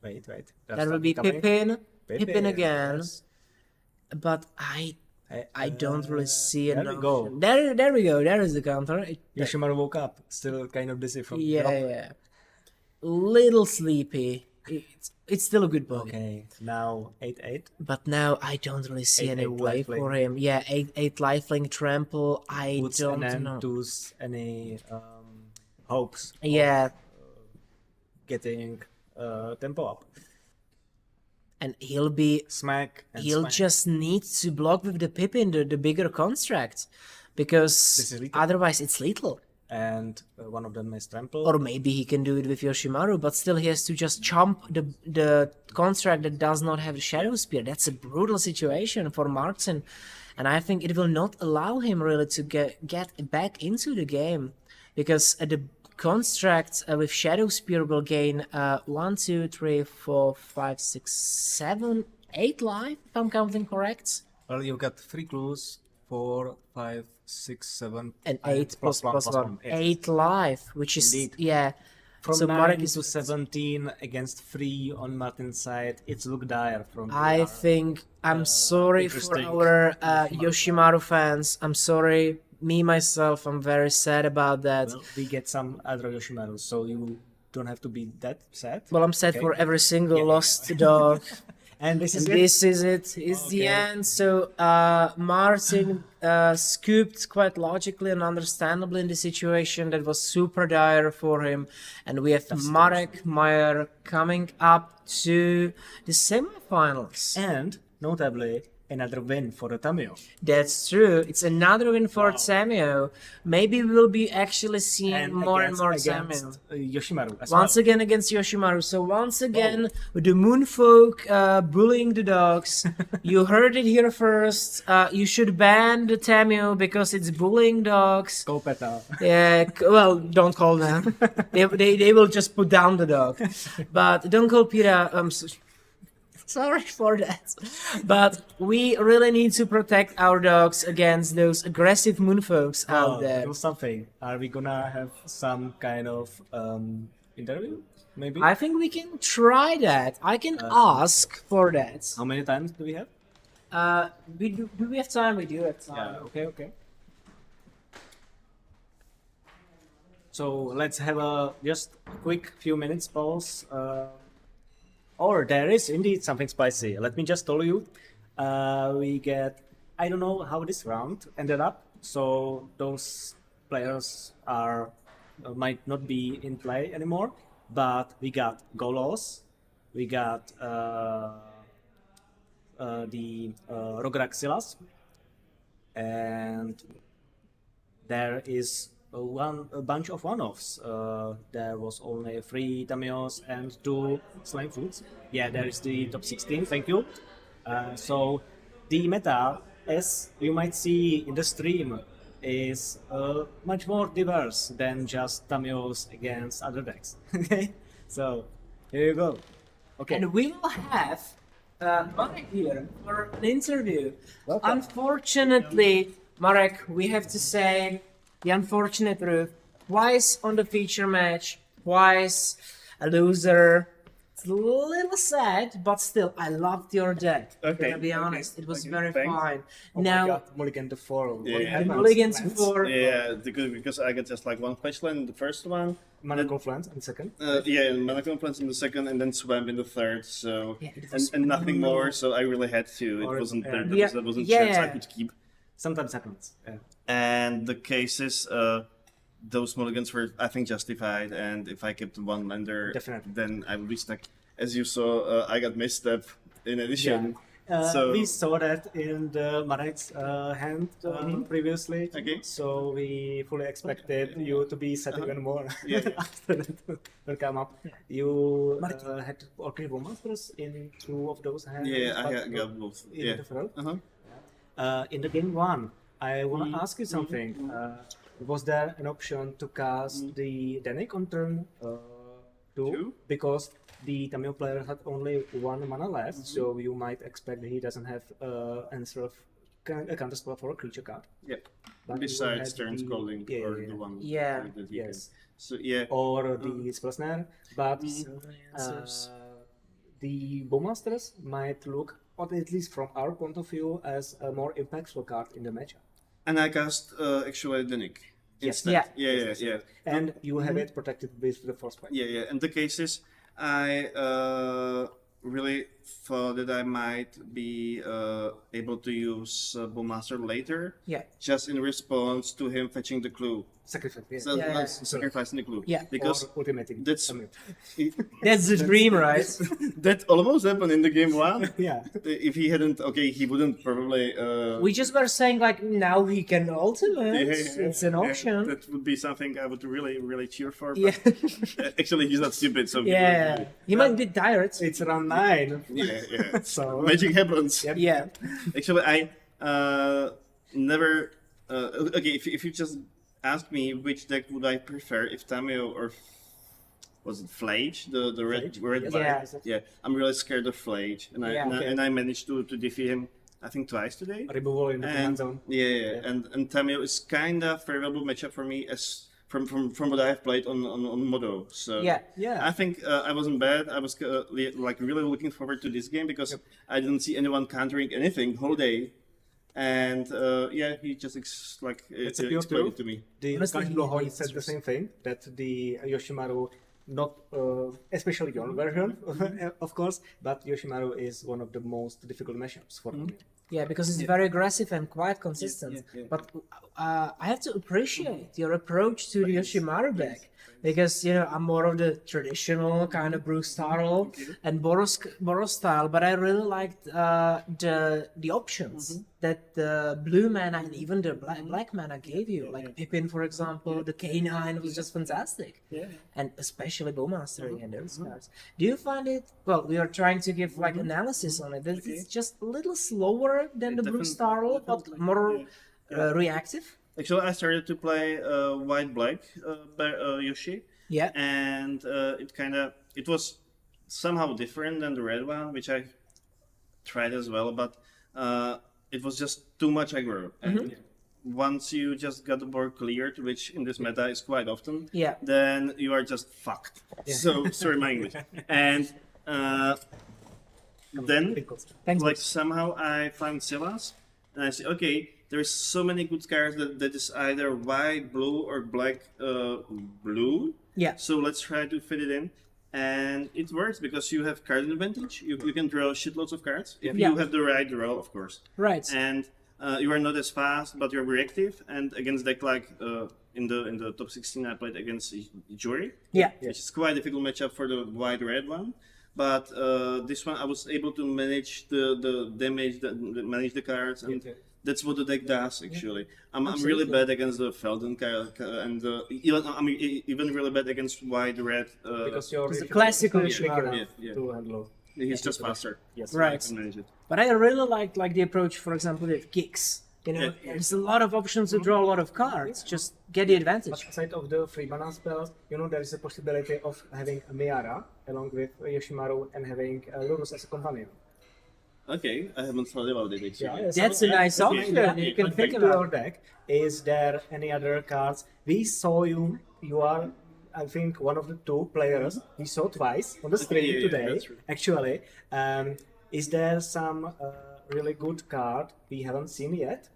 Wait. That will be coming. Pippin again. Yes. But I don't really see there an we go. option. There we go. There is the counter. Yoshimaru woke up, still kind of dizzy from drop. Yeah. Little sleepy. It's still a good body. Okay, now 8/8. But now I don't really see any 8/8 way lifelink. for him. Yeah, 8 lifelink trample. I Puts don't an end know. to any hopes Yeah, getting tempo up. and he'll be Smack and he'll smack. just need to block with the Pippin, the bigger construct, because This is lethal. otherwise it's lethal. And one of them is trample. Or maybe he can do it with Yoshimaru, but still he has to just chomp the construct that does not have the Shadow Spear. That's a brutal situation for Martin, and I think it will not allow him really to get back into the game, because the construct with Shadow Spear will gain 1, 2, 3, 4, 5, 6, 7, 8 life, if I'm counting correct. Well, you got 3 clues, 4, 5, 6, 7, And 8 plus 1. 8. 8 life, which is, Indeed. yeah. From so 9 Marek to is 17 against 3 on Martin's side, it's look dire from I VR. think I'm sorry for interesting our Yoshimaru fans. I'm sorry. Me, myself, I'm very sad about that. Well, we get some other Yoshimaru, so you don't have to be that sad. Well, I'm sad Okay. for every single Yeah. lost dog. And this is And this is it. It's the end. So Martin scooped quite logically and understandably in the situation that was super dire for him. And we have Marek Meyer coming up to the semifinals. And notably, another win for the Tamiyo. That's true. It's another win for Tamiyo. Maybe we'll be actually seeing more and more Tamiyo. Yoshimaru as Once well. again against Yoshimaru. So once again, with the Moonfolk bullying the dogs. You heard it here first. You should ban the Tamiyo because it's bullying dogs. Go Peta. Yeah, well, don't call them. they will just put down the dog. But don't call Pira. Sorry for that. But we really need to protect our dogs against those aggressive moonfolks out there. Do something. Are we gonna have some kind of interview? Maybe? I think we can try that. I can ask for that. How many times do we have? Do we have time? We do have time. Okay. So let's have a just a quick few minutes pause. Or there is indeed something spicy. Let me just tell you, we get, I don't know how this round ended up. So those players are might not be in play anymore. But we got Golos, we got the Rograk Silas, and there is a bunch of one-offs. There was only 3 Tamiyos and 2 Slimefoots. Yeah, there is the top 16, thank you. So the meta, as you might see in the stream, is much more diverse than just Tamiyos against other decks. Okay, so here you go. Okay. And we will have Marek here for an interview. Welcome. Unfortunately, Marek, we have to say the unfortunate truth. Twice on the feature match, twice a loser. It's a little sad, but still, I loved your deck. Okay, To be okay, honest, it was okay, very thanks. fine. Oh Now, my God, Mulligan to 4. Yeah. and Mulligans for Yeah, because I got just like one fetch land in the first one. Mana Confluence in second. Yeah, and Mana Confluence in the second, and then Swamp in the third. So Yeah, it was and nothing more. So I really had to. It Or- wasn't yeah. that wasn't Yeah. chance I could keep. Sometimes seconds. Yeah. And the cases, those mulligans were, I think, justified. And if I kept one lander, Definitely. then I would be stuck. As you saw, I got misstep in addition. So We saw that in the Marek's hand previously. Okay. So we fully expected you to be set even more Yeah, yeah. after that will come up. You had okay monsters in 2 of those hands. Yeah, but I got both. in Yeah. the front. Uh-huh. In the game 1, I want to ask you something. Was there an option to cast the Danik on turn 2? Because the Tamiyo player had only 1 mana left, so you might expect that he doesn't have an sort of a counter spell for a creature card. Yep. But you Besides had turn the- scalding yeah, or yeah, the one. Yeah. that you Yes. can. So yeah. Or the spell snare, but the Bowmasters might look, or at least from our point of view, as a more impactful card in the matchup. And I cast actually the Nick. Yes. Instead. Yeah. Yeah. And you have it protected with the force point. Yeah. And the cases, I really thought that I might be able to use Bowmaster later, yeah, just in response to him fetching the clue. Sacrifice. Yeah. So Yeah. sacrificing the clue. Yeah. Because Or ultimating. that's Tamiyo. that's the dream, right? that almost happened in the game 1. Yeah. If he hadn't, he wouldn't probably. We just were saying like now he can ultimate. Yeah, It's an option. That would be something I would really cheer for. But Yeah, actually, he's not stupid, so yeah. He might be tired. It's around 9. yeah. So Magic happens. Yeah, Actually, I never. Okay, if you just ask me which deck would I prefer, if Tamiyo or was it Flage, the red Yes. black? Yeah. Yeah, I'm really scared of Flage, and Yeah. and I managed to defeat him, I think twice today. removal in the command And zone. yeah, and Tamiyo is kind of favorable matchup for me as from what I have played on Modo. So yeah. Yeah. I think I wasn't bad. I was like really looking forward to this game because I didn't see anyone countering anything whole day, and yeah, he just It's a pure explained proof. it to me. The Honestly, Kashlo he Hoy hates said the this. same thing, that the Yoshimaru, not especially your version, of course, but Yoshimaru is one of the most difficult matchups for me. Yeah, because it's very aggressive and quite consistent. But I have to appreciate your approach to the Yoshimaru deck. Because, you know, I'm more of the traditional kind of Bruce style and Boros style, but I really liked the options that the blue mana and even the black mana gave you. Like Pippin, for example, the K9 was just fantastic. And especially Bowmaster and those cards. Do you find it, well, we are trying to give like analysis on it, that it's just a little slower than the Bruce style, but more reactive? Actually, I started to play white black Yoshi, Yeah. and it was somehow different than the red one, which I tried as well, but it was just too much aggro. And once you just got the board cleared, which in this meta is quite often, Yeah. then you are just fucked. So sorry my English. And then Thanks. like somehow I find Silas, and I say, okay, there's so many good cards that is either white, blue, or black, blue. Yeah. So let's try to fit it in, and it works because you have card advantage. You can draw shitloads of cards if Yeah. you have the right draw, of course. Right. And you are not as fast, but you're reactive. And against deck like in the top 16, I played against Jury, Yeah. which is quite a difficult matchup for the white red one. But this one I was able to manage the damage, manage the cards, and that's what the deck does actually. I'm really bad against the Felden card, and even really bad against white red. Because you're It's a classic quick Yoshimaru. enough Yeah. to handle. He's just faster. Yes. I Right. can manage it. But I really like the approach, for example, with kicks. You know, there's a lot of options to draw a lot of cards. Just get the advantage. But aside of the free mana spells, there is a possibility of having a Miara along with Yoshimaru and having Lurus as a companion. Okay, I haven't thought about it actually. That's a nice option. You can think Back to about. your deck. Is there any other cards? We saw you are I think one of the two players we saw twice on the stream yeah, today. that's right. Actually, is there some really good card we haven't seen yet?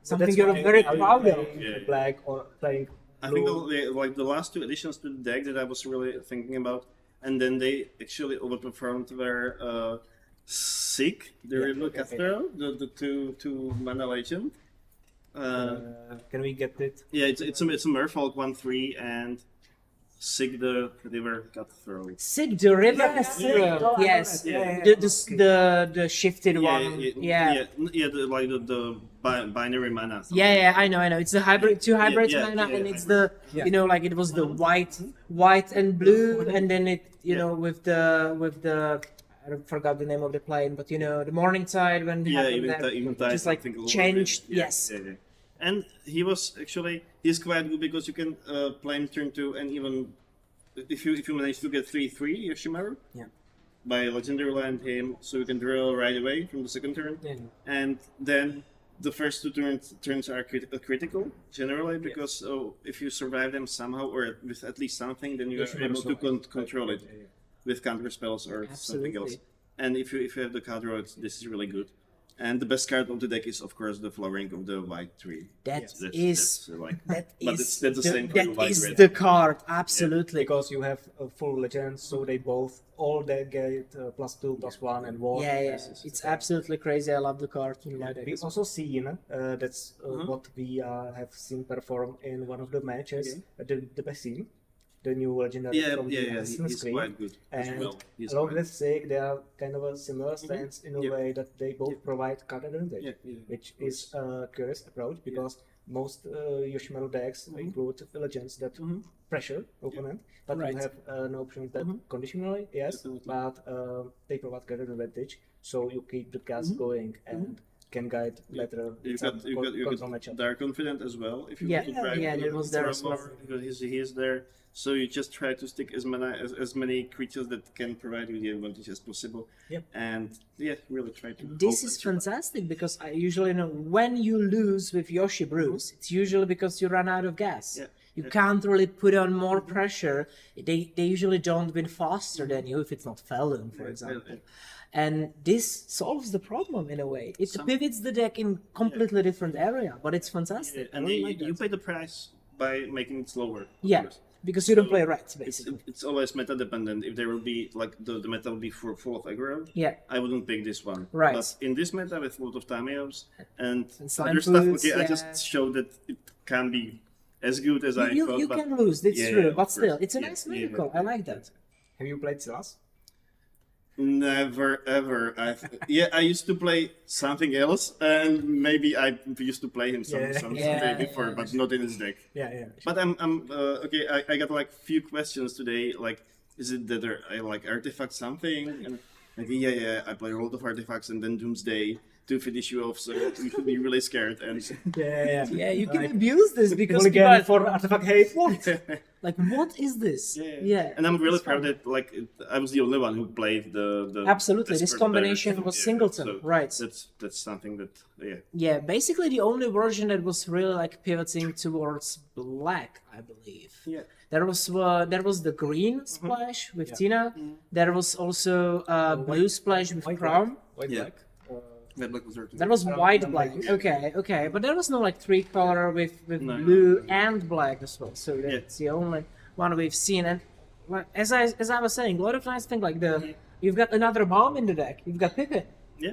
Something that's you're why very are you proud of. playing Yeah. Black or playing I blue? think like the last two additions to the deck that I was really thinking about, and then they actually overperformed were Sick, the River Cathedral, the two mana legend. Can we get it? Yeah, it's a Merfolk 1/3 and Sig the River Cutthroat. Sig the River Astro. Yes. The shifted one. Yeah. The binary mana. Yeah, I know. It's the hybrid, two hybrids yeah, mana, yeah, and it's the like it was the white and blue, and then it with the I forgot the name of the plane, but the morning tide when it happened there, even just like changed. Yes. Yeah. And he's quite good because you can play him turn 2, and even if you manage to get 3/3 Yoshimaru, by legendary land him, so you can draw right away from the second turn, and then the first two turns are critical generally because if you survive them somehow or with at least something, then you are able to control it with counter spells or something else. And if you have the card draw, this is really good. And the best card of the deck is, of course, the flowering of the white tree. That's the same for the white red. the card, absolutely. Because you have full legends, so all they get +2, +1, and war. Yeah. It's absolutely crazy. I love the card in my deck. We also seen that's what we have seen perform in one of the matches, the Bessim, the new legendary from the he's Squee. quite good as And well. along with Sig, they are kind of a similar stance in a way that they both provide card advantage, which is a curious approach because most Yoshimaru decks include legends that pressure opponent, but you have an option that conditionally, but they provide card advantage, so you keep the cast going and can guide better. You got Dark Confident as well. If you want to try that was there as well. because he is there. So you just try to stick as many creatures that can provide you the advantage as possible. And really try to. This is fantastic because I usually know when you lose with Yoshi Brews, it's usually because you run out of gas. You can't really put on more pressure. They usually don't win faster than you if it's not Felon, for example. And this solves the problem in a way. It pivots the deck in completely different area, but it's fantastic. And you pay the price by making it slower. Because you don't play rats, basically. It's always meta dependent. If there will be the meta will be full of aggro, I wouldn't pick this one. Right. But in this meta with a lot of Tamiyos and other Slimefoots, stuff, I just showed that it can be as good as I thought. You can lose, that's true, but still, it's a nice miracle. I like that. Have you played Silas? Never ever. I used to play something else, and maybe I used to play him someday before, but not in his deck. But I'm okay. I got like few questions today. Like, is it that I like artifact something? And I play a lot of artifacts, and then Doomsday to finish you off. So you should be really scared. And you can abuse this because again for artifact hate. Like, what is this? And I'm really proud that I was the only one who played the absolutely this combination was singleton, so right? That's something that basically the only version that was really like pivoting towards black, I believe. There was the green splash with Tina. There was also blue splash with Crown. Black. That was white black. Okay, but there was no like 3-color with blue and black as well. So that's the only one we've seen. And as I was saying, a lot of nice things like you've got another bomb in the deck. You've got Pippin,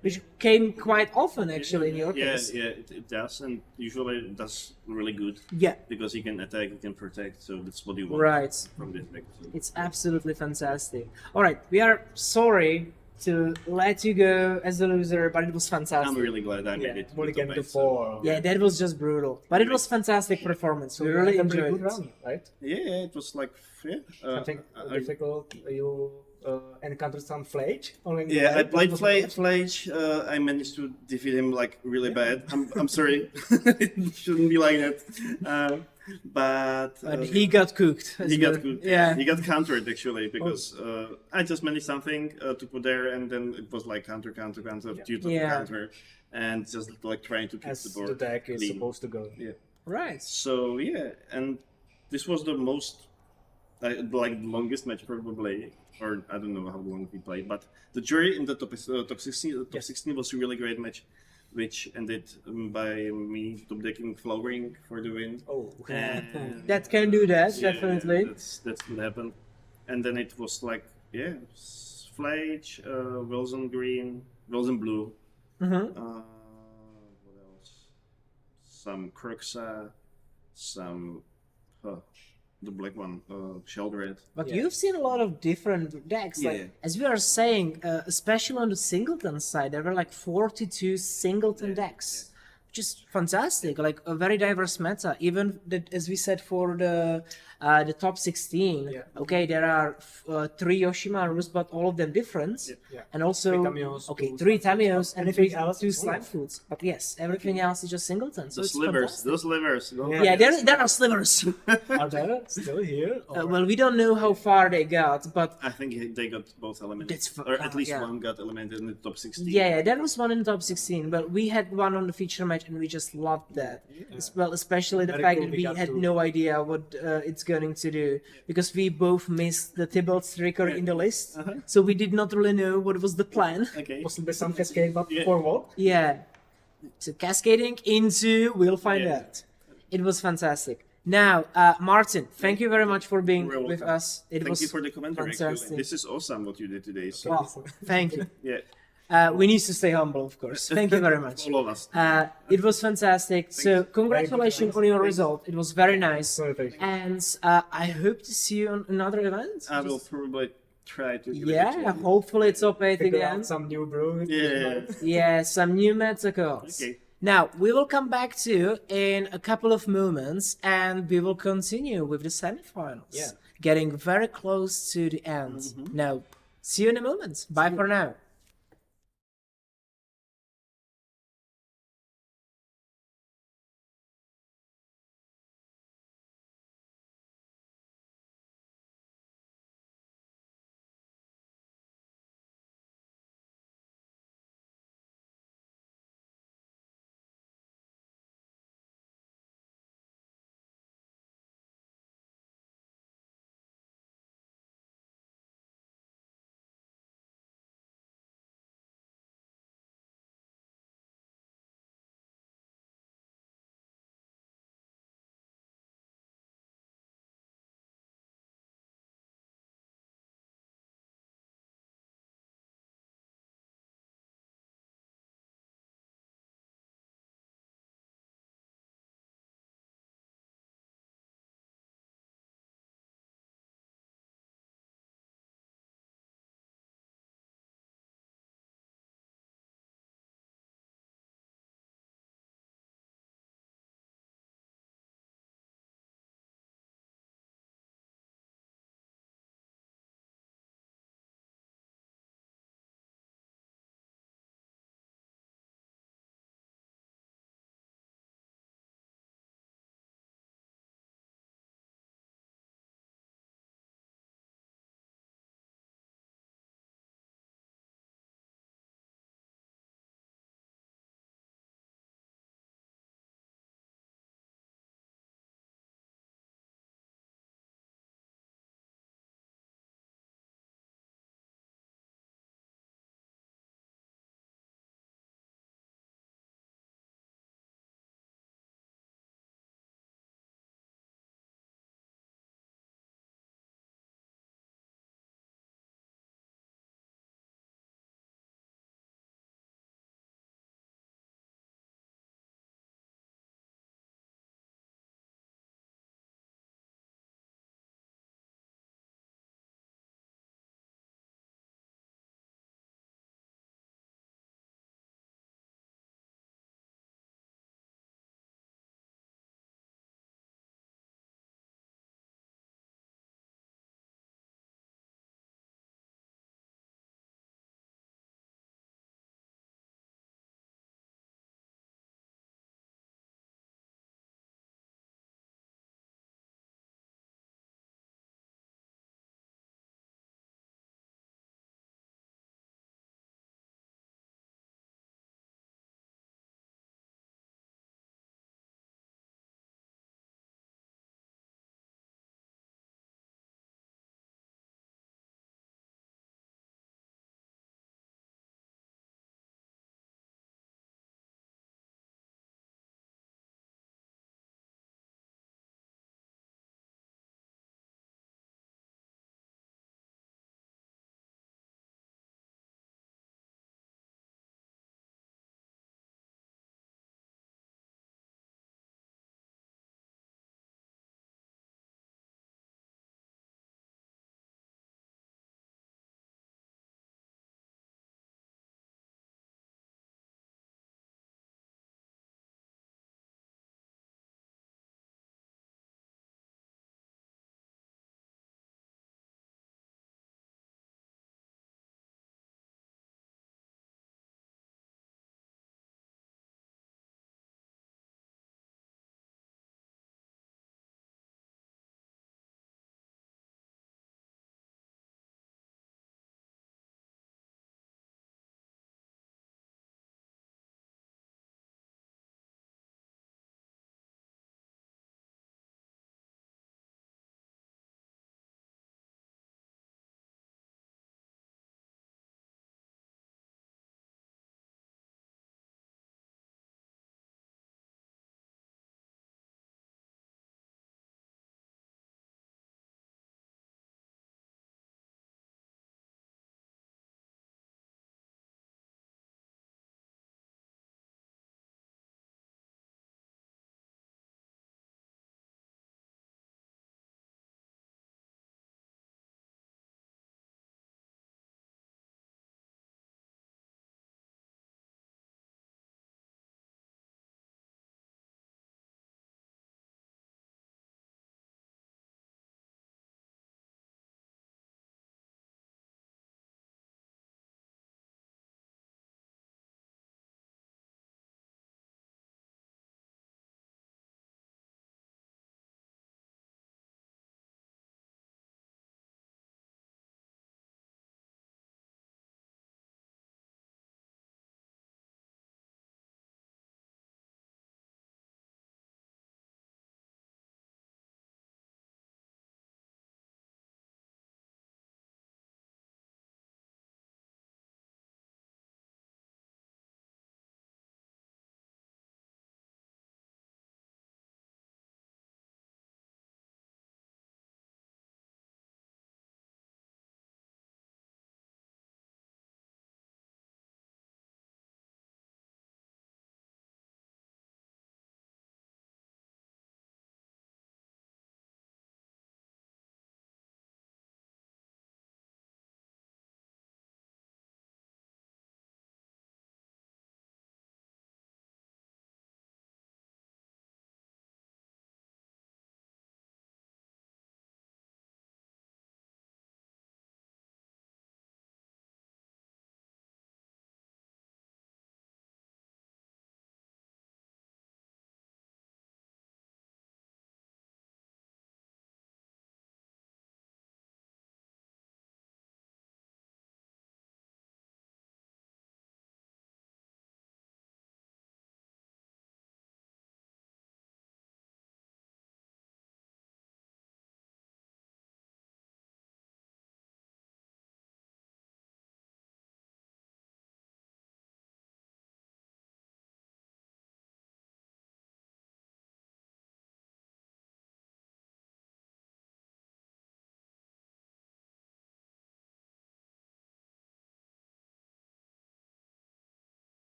which came quite often actually in your case. It does, and usually it does really good. Because he can attack, he can protect, so that's what you want from this deck. So. It's absolutely fantastic. All right, we are sorry to let you go as a loser, but it was fantastic. I'm really glad I made it. Mulligan to 4. That was just brutal, but it was fantastic performance. We really enjoyed it. Round, right? It was like something difficult. You encountered some Flage. I played Flage. I managed to defeat him like really bad. I'm sorry, it shouldn't be like that. But he got cooked. He got countered actually because I just managed something to put there, and then it was like counter due to the counter, and just like trying to keep the board the deck is clean. supposed to go. Right. So and this was the most like longest match probably, or I don't know how long we played, but the jury in the top 16 was a really great match, which ended by me top decking flowering for the win. Oh, And, That can do that, yeah, definitely. that's what happened. And then it was like, yeah, Flage, Wilson Green, Wilson Blue. Mm-hmm. What else? Some Kruxa, some the black one, Sheldred. But you've seen a lot of different decks. Yeah. Like, as we are saying, especially on the singleton side, there were like 42 singleton decks, which is fantastic. Like a very diverse meta. Even as we said for the top 16. Okay, there are 3 Yoshimarus, but all of them different. And also, 3 Tamiyos, 3 Tamiyos and Anything 3 else two is one. Slimefoots. But yes, everything else is just singleton. So The it's slivers, fantastic. those slivers. Yeah, there are slivers. Are they still here? Or- Well, we don't know how far they got, but I think they got both eliminated, That's or at least yeah. one got eliminated in the top 16. yeah, there was one in the top 16, but we had one on the feature match and we just loved that. Well, especially the Very fact cool that we we got had to- no idea what it's going to do because we both missed the Tybalt's trigger in the list, so we did not really know what was the plan. Okay. Possibly some cascade, but Yeah. for what? Yeah, so cascading into, we'll find Yeah. out. It was fantastic. Now, Martin, thank you very much for being You're with welcome. us. It Thank was you for the commentary. Actually. fantastic. This is awesome what you did today. So, Wow, thank you. yeah, We need to stay humble, of course. Thank you very much. all of us. It was fantastic. So congratulations on your result. It was very nice. And I hope to see you on another event. I will probably try to. give it a Yeah, chance. hopefully top 8 Figure again. out some new brew. Yeah. Yeah, some new meta cards. Okay. Now, we will come back to in a couple of moments and we will continue with the semifinals. Yeah. Getting very close to the end. Now, see you in a moment. Bye for now.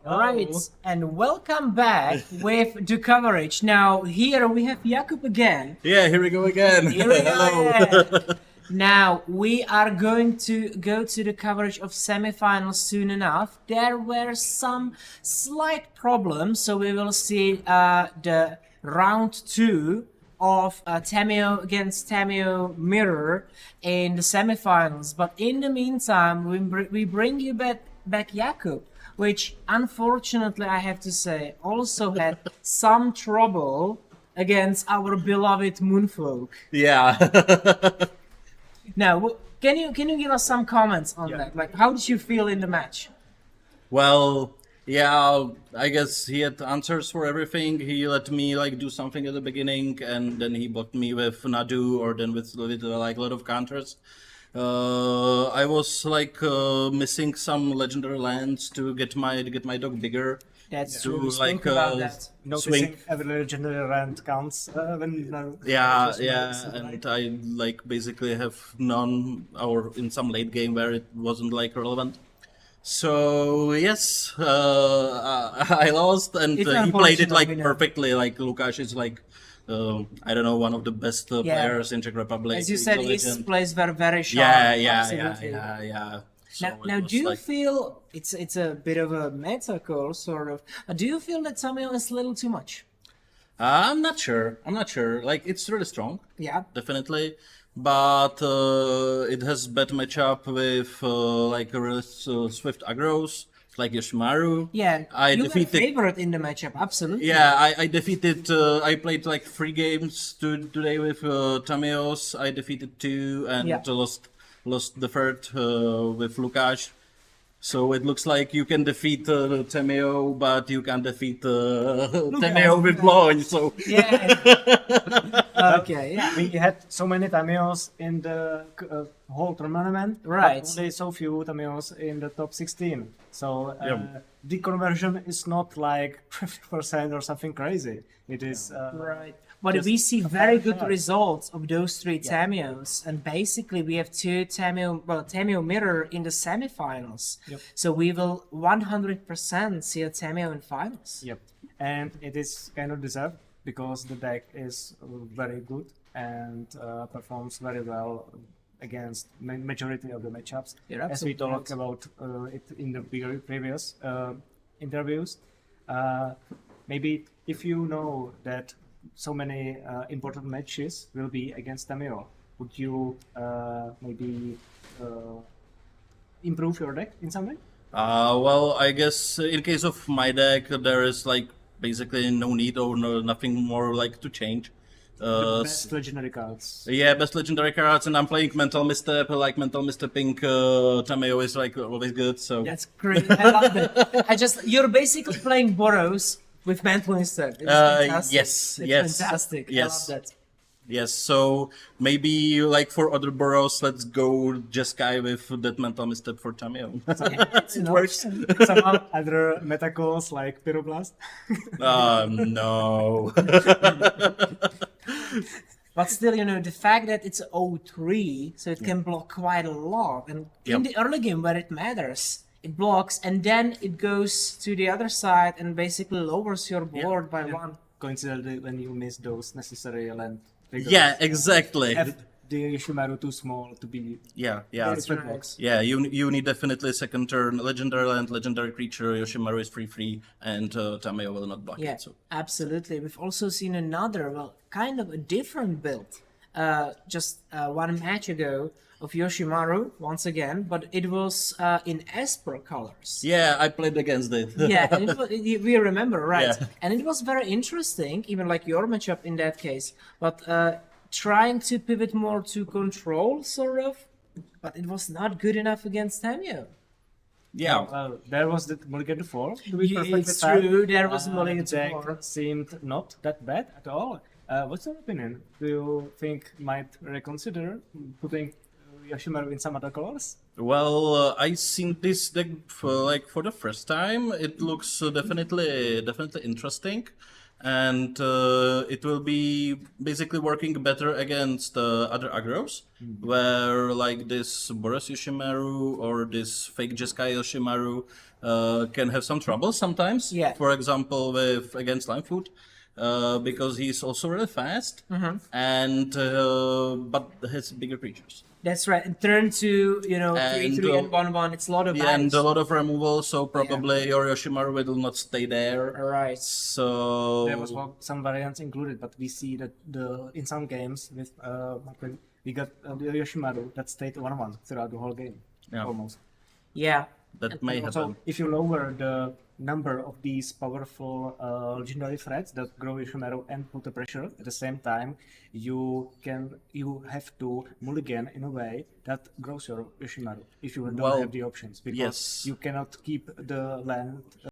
Right, and welcome back with the coverage. Now, here we have Jakub again. Yeah, here we go again. Here we Hello. go again. Now, we are going to go to the coverage of semifinals soon enough. There were some slight problems, so we will see the round 2 of Tamiyo against Tamiyo Mirror in the semifinals. But in the meantime, we bring you back Jakub, which unfortunately I have to say also had some trouble against our beloved Moonfolk. Yeah. Now, can you give us some comments on that? Like, how did you feel in the match? Well, yeah, I guess he had answers for everything. He let me like do something at the beginning, and then he blocked me with Nadu, or then with like a lot of counters. I was like missing some legendary lands to get my dog bigger. That's to true. We like spoke about that. swing. Every legendary land counts when Yeah, and I like basically have none, or in some late game where it wasn't like relevant. So yes, I lost, and It's he played it unfortunate, like we know. perfectly. Like Lukáš is like, I don't know, one of the best players in Czech Republic. As you He's said, a his legend. plays were very sharp. Yeah. So Now, it was do you like- feel it's a bit of a meta call, sort of? Do you feel that Tamiyo is a little too much? I'm not sure. Like, it's really strong. Yeah. Definitely, but it has bad matchup with like really swift aggros like Yoshimaru. Yeah, I you were defeated. favorite in the matchup, absolutely. Yeah, I defeated. I played like 3 games today with Tamiyos. I defeated 2 and Yeah. lost the third with Lukáš. So it looks like you can defeat Tamiyo, but you can't defeat Tamiyo with blowing. So Yeah. Okay, yeah. We had so many Tamiyos in the whole tournament, Right. but only so few Tamiyos in the top 16. So the conversion is not like 50% or something crazy. It is Right. But just we see a very fair good shot. results of those 3 Tamiyos, and basically we have 2 Tamiyo Mirror in the semifinals. So we will 100% see a Tamiyo in finals. Yep, and it is kind of deserved because the deck is very good and performs very well against majority of the matchups. You're As we absolutely talked right. about it in the previous interviews, maybe if you know that so many important matches will be against Tamiyo, would you maybe improve your deck in some way? well, I guess in case of my deck, there is like basically no need or nothing more like to change. Best legendary cards. Yeah, best legendary cards, and I'm playing Mental Misstep. Like Mental Misstepping Tamiyo is like always good. So That's great. I love that. You're basically playing Boros with mental instead. It's fantastic. yes, It's yes, fantastic. yes. I love that. yes. So maybe like for other burrows, let's go just guy with that Mental Misstep for Tamiyo. It's an works. option. Somehow other meta calls like Pyroblast. No. But still, the fact that it's 0-3, so it can block quite a lot. And in the early game where it matters, it blocks and then it goes to the other side and basically lowers your board by 1. Coincidentally, when you miss those necessary land triggers. Yeah, exactly. Have the Yoshimaru too small to be Yeah. That's different right. blocks. Yeah, you need definitely second turn legendary land, legendary creature. Yoshimaru is free, and Tamiyo will not block Yeah, it. So absolutely. We've also seen another, kind of a different build. Just 1 match ago of Yoshimaru, once again, but it was in Esper colors. yeah, I played against it. Yeah, and we remember, right? Yeah. And it was very interesting, even like your matchup in that case. But trying to pivot more to control, sort of, but it was not good enough against Tamiyo. yeah. Well, there was the Mulligan 4. To be Yeah, perfectly it's fair. true, there was Mulligan the deck 4. seemed not that bad at all. What's your opinion? Do you think might reconsider putting Yoshimaru in some other colors? Well, I seen this deck for the first time. It looks definitely interesting, and it will be basically working better against other aggros, where like this Boris Yoshimaru or this fake Jeskai Yoshimaru can have some trouble sometimes. Yeah. For example, with against Slimefoot. Because he's also really fast, and but has bigger creatures. That's right. And turn to 3/3 and 1/1. It's a lot of Yeah, and battles. a lot of removal, so probably your Yoshimaru will not stay there. Right. So There was some variants included, but we see that in some games with we got the Yoshimaru that stayed 1/1 throughout the whole game, Yeah. almost. Yeah. that may Also, happen. if you lower the number of these powerful legendary threats that grow Yoshimaru and put the pressure at the same time, you have to mulligan in a way that grows your Yoshimaru if you don't Well, have the options, because yes. you cannot keep the land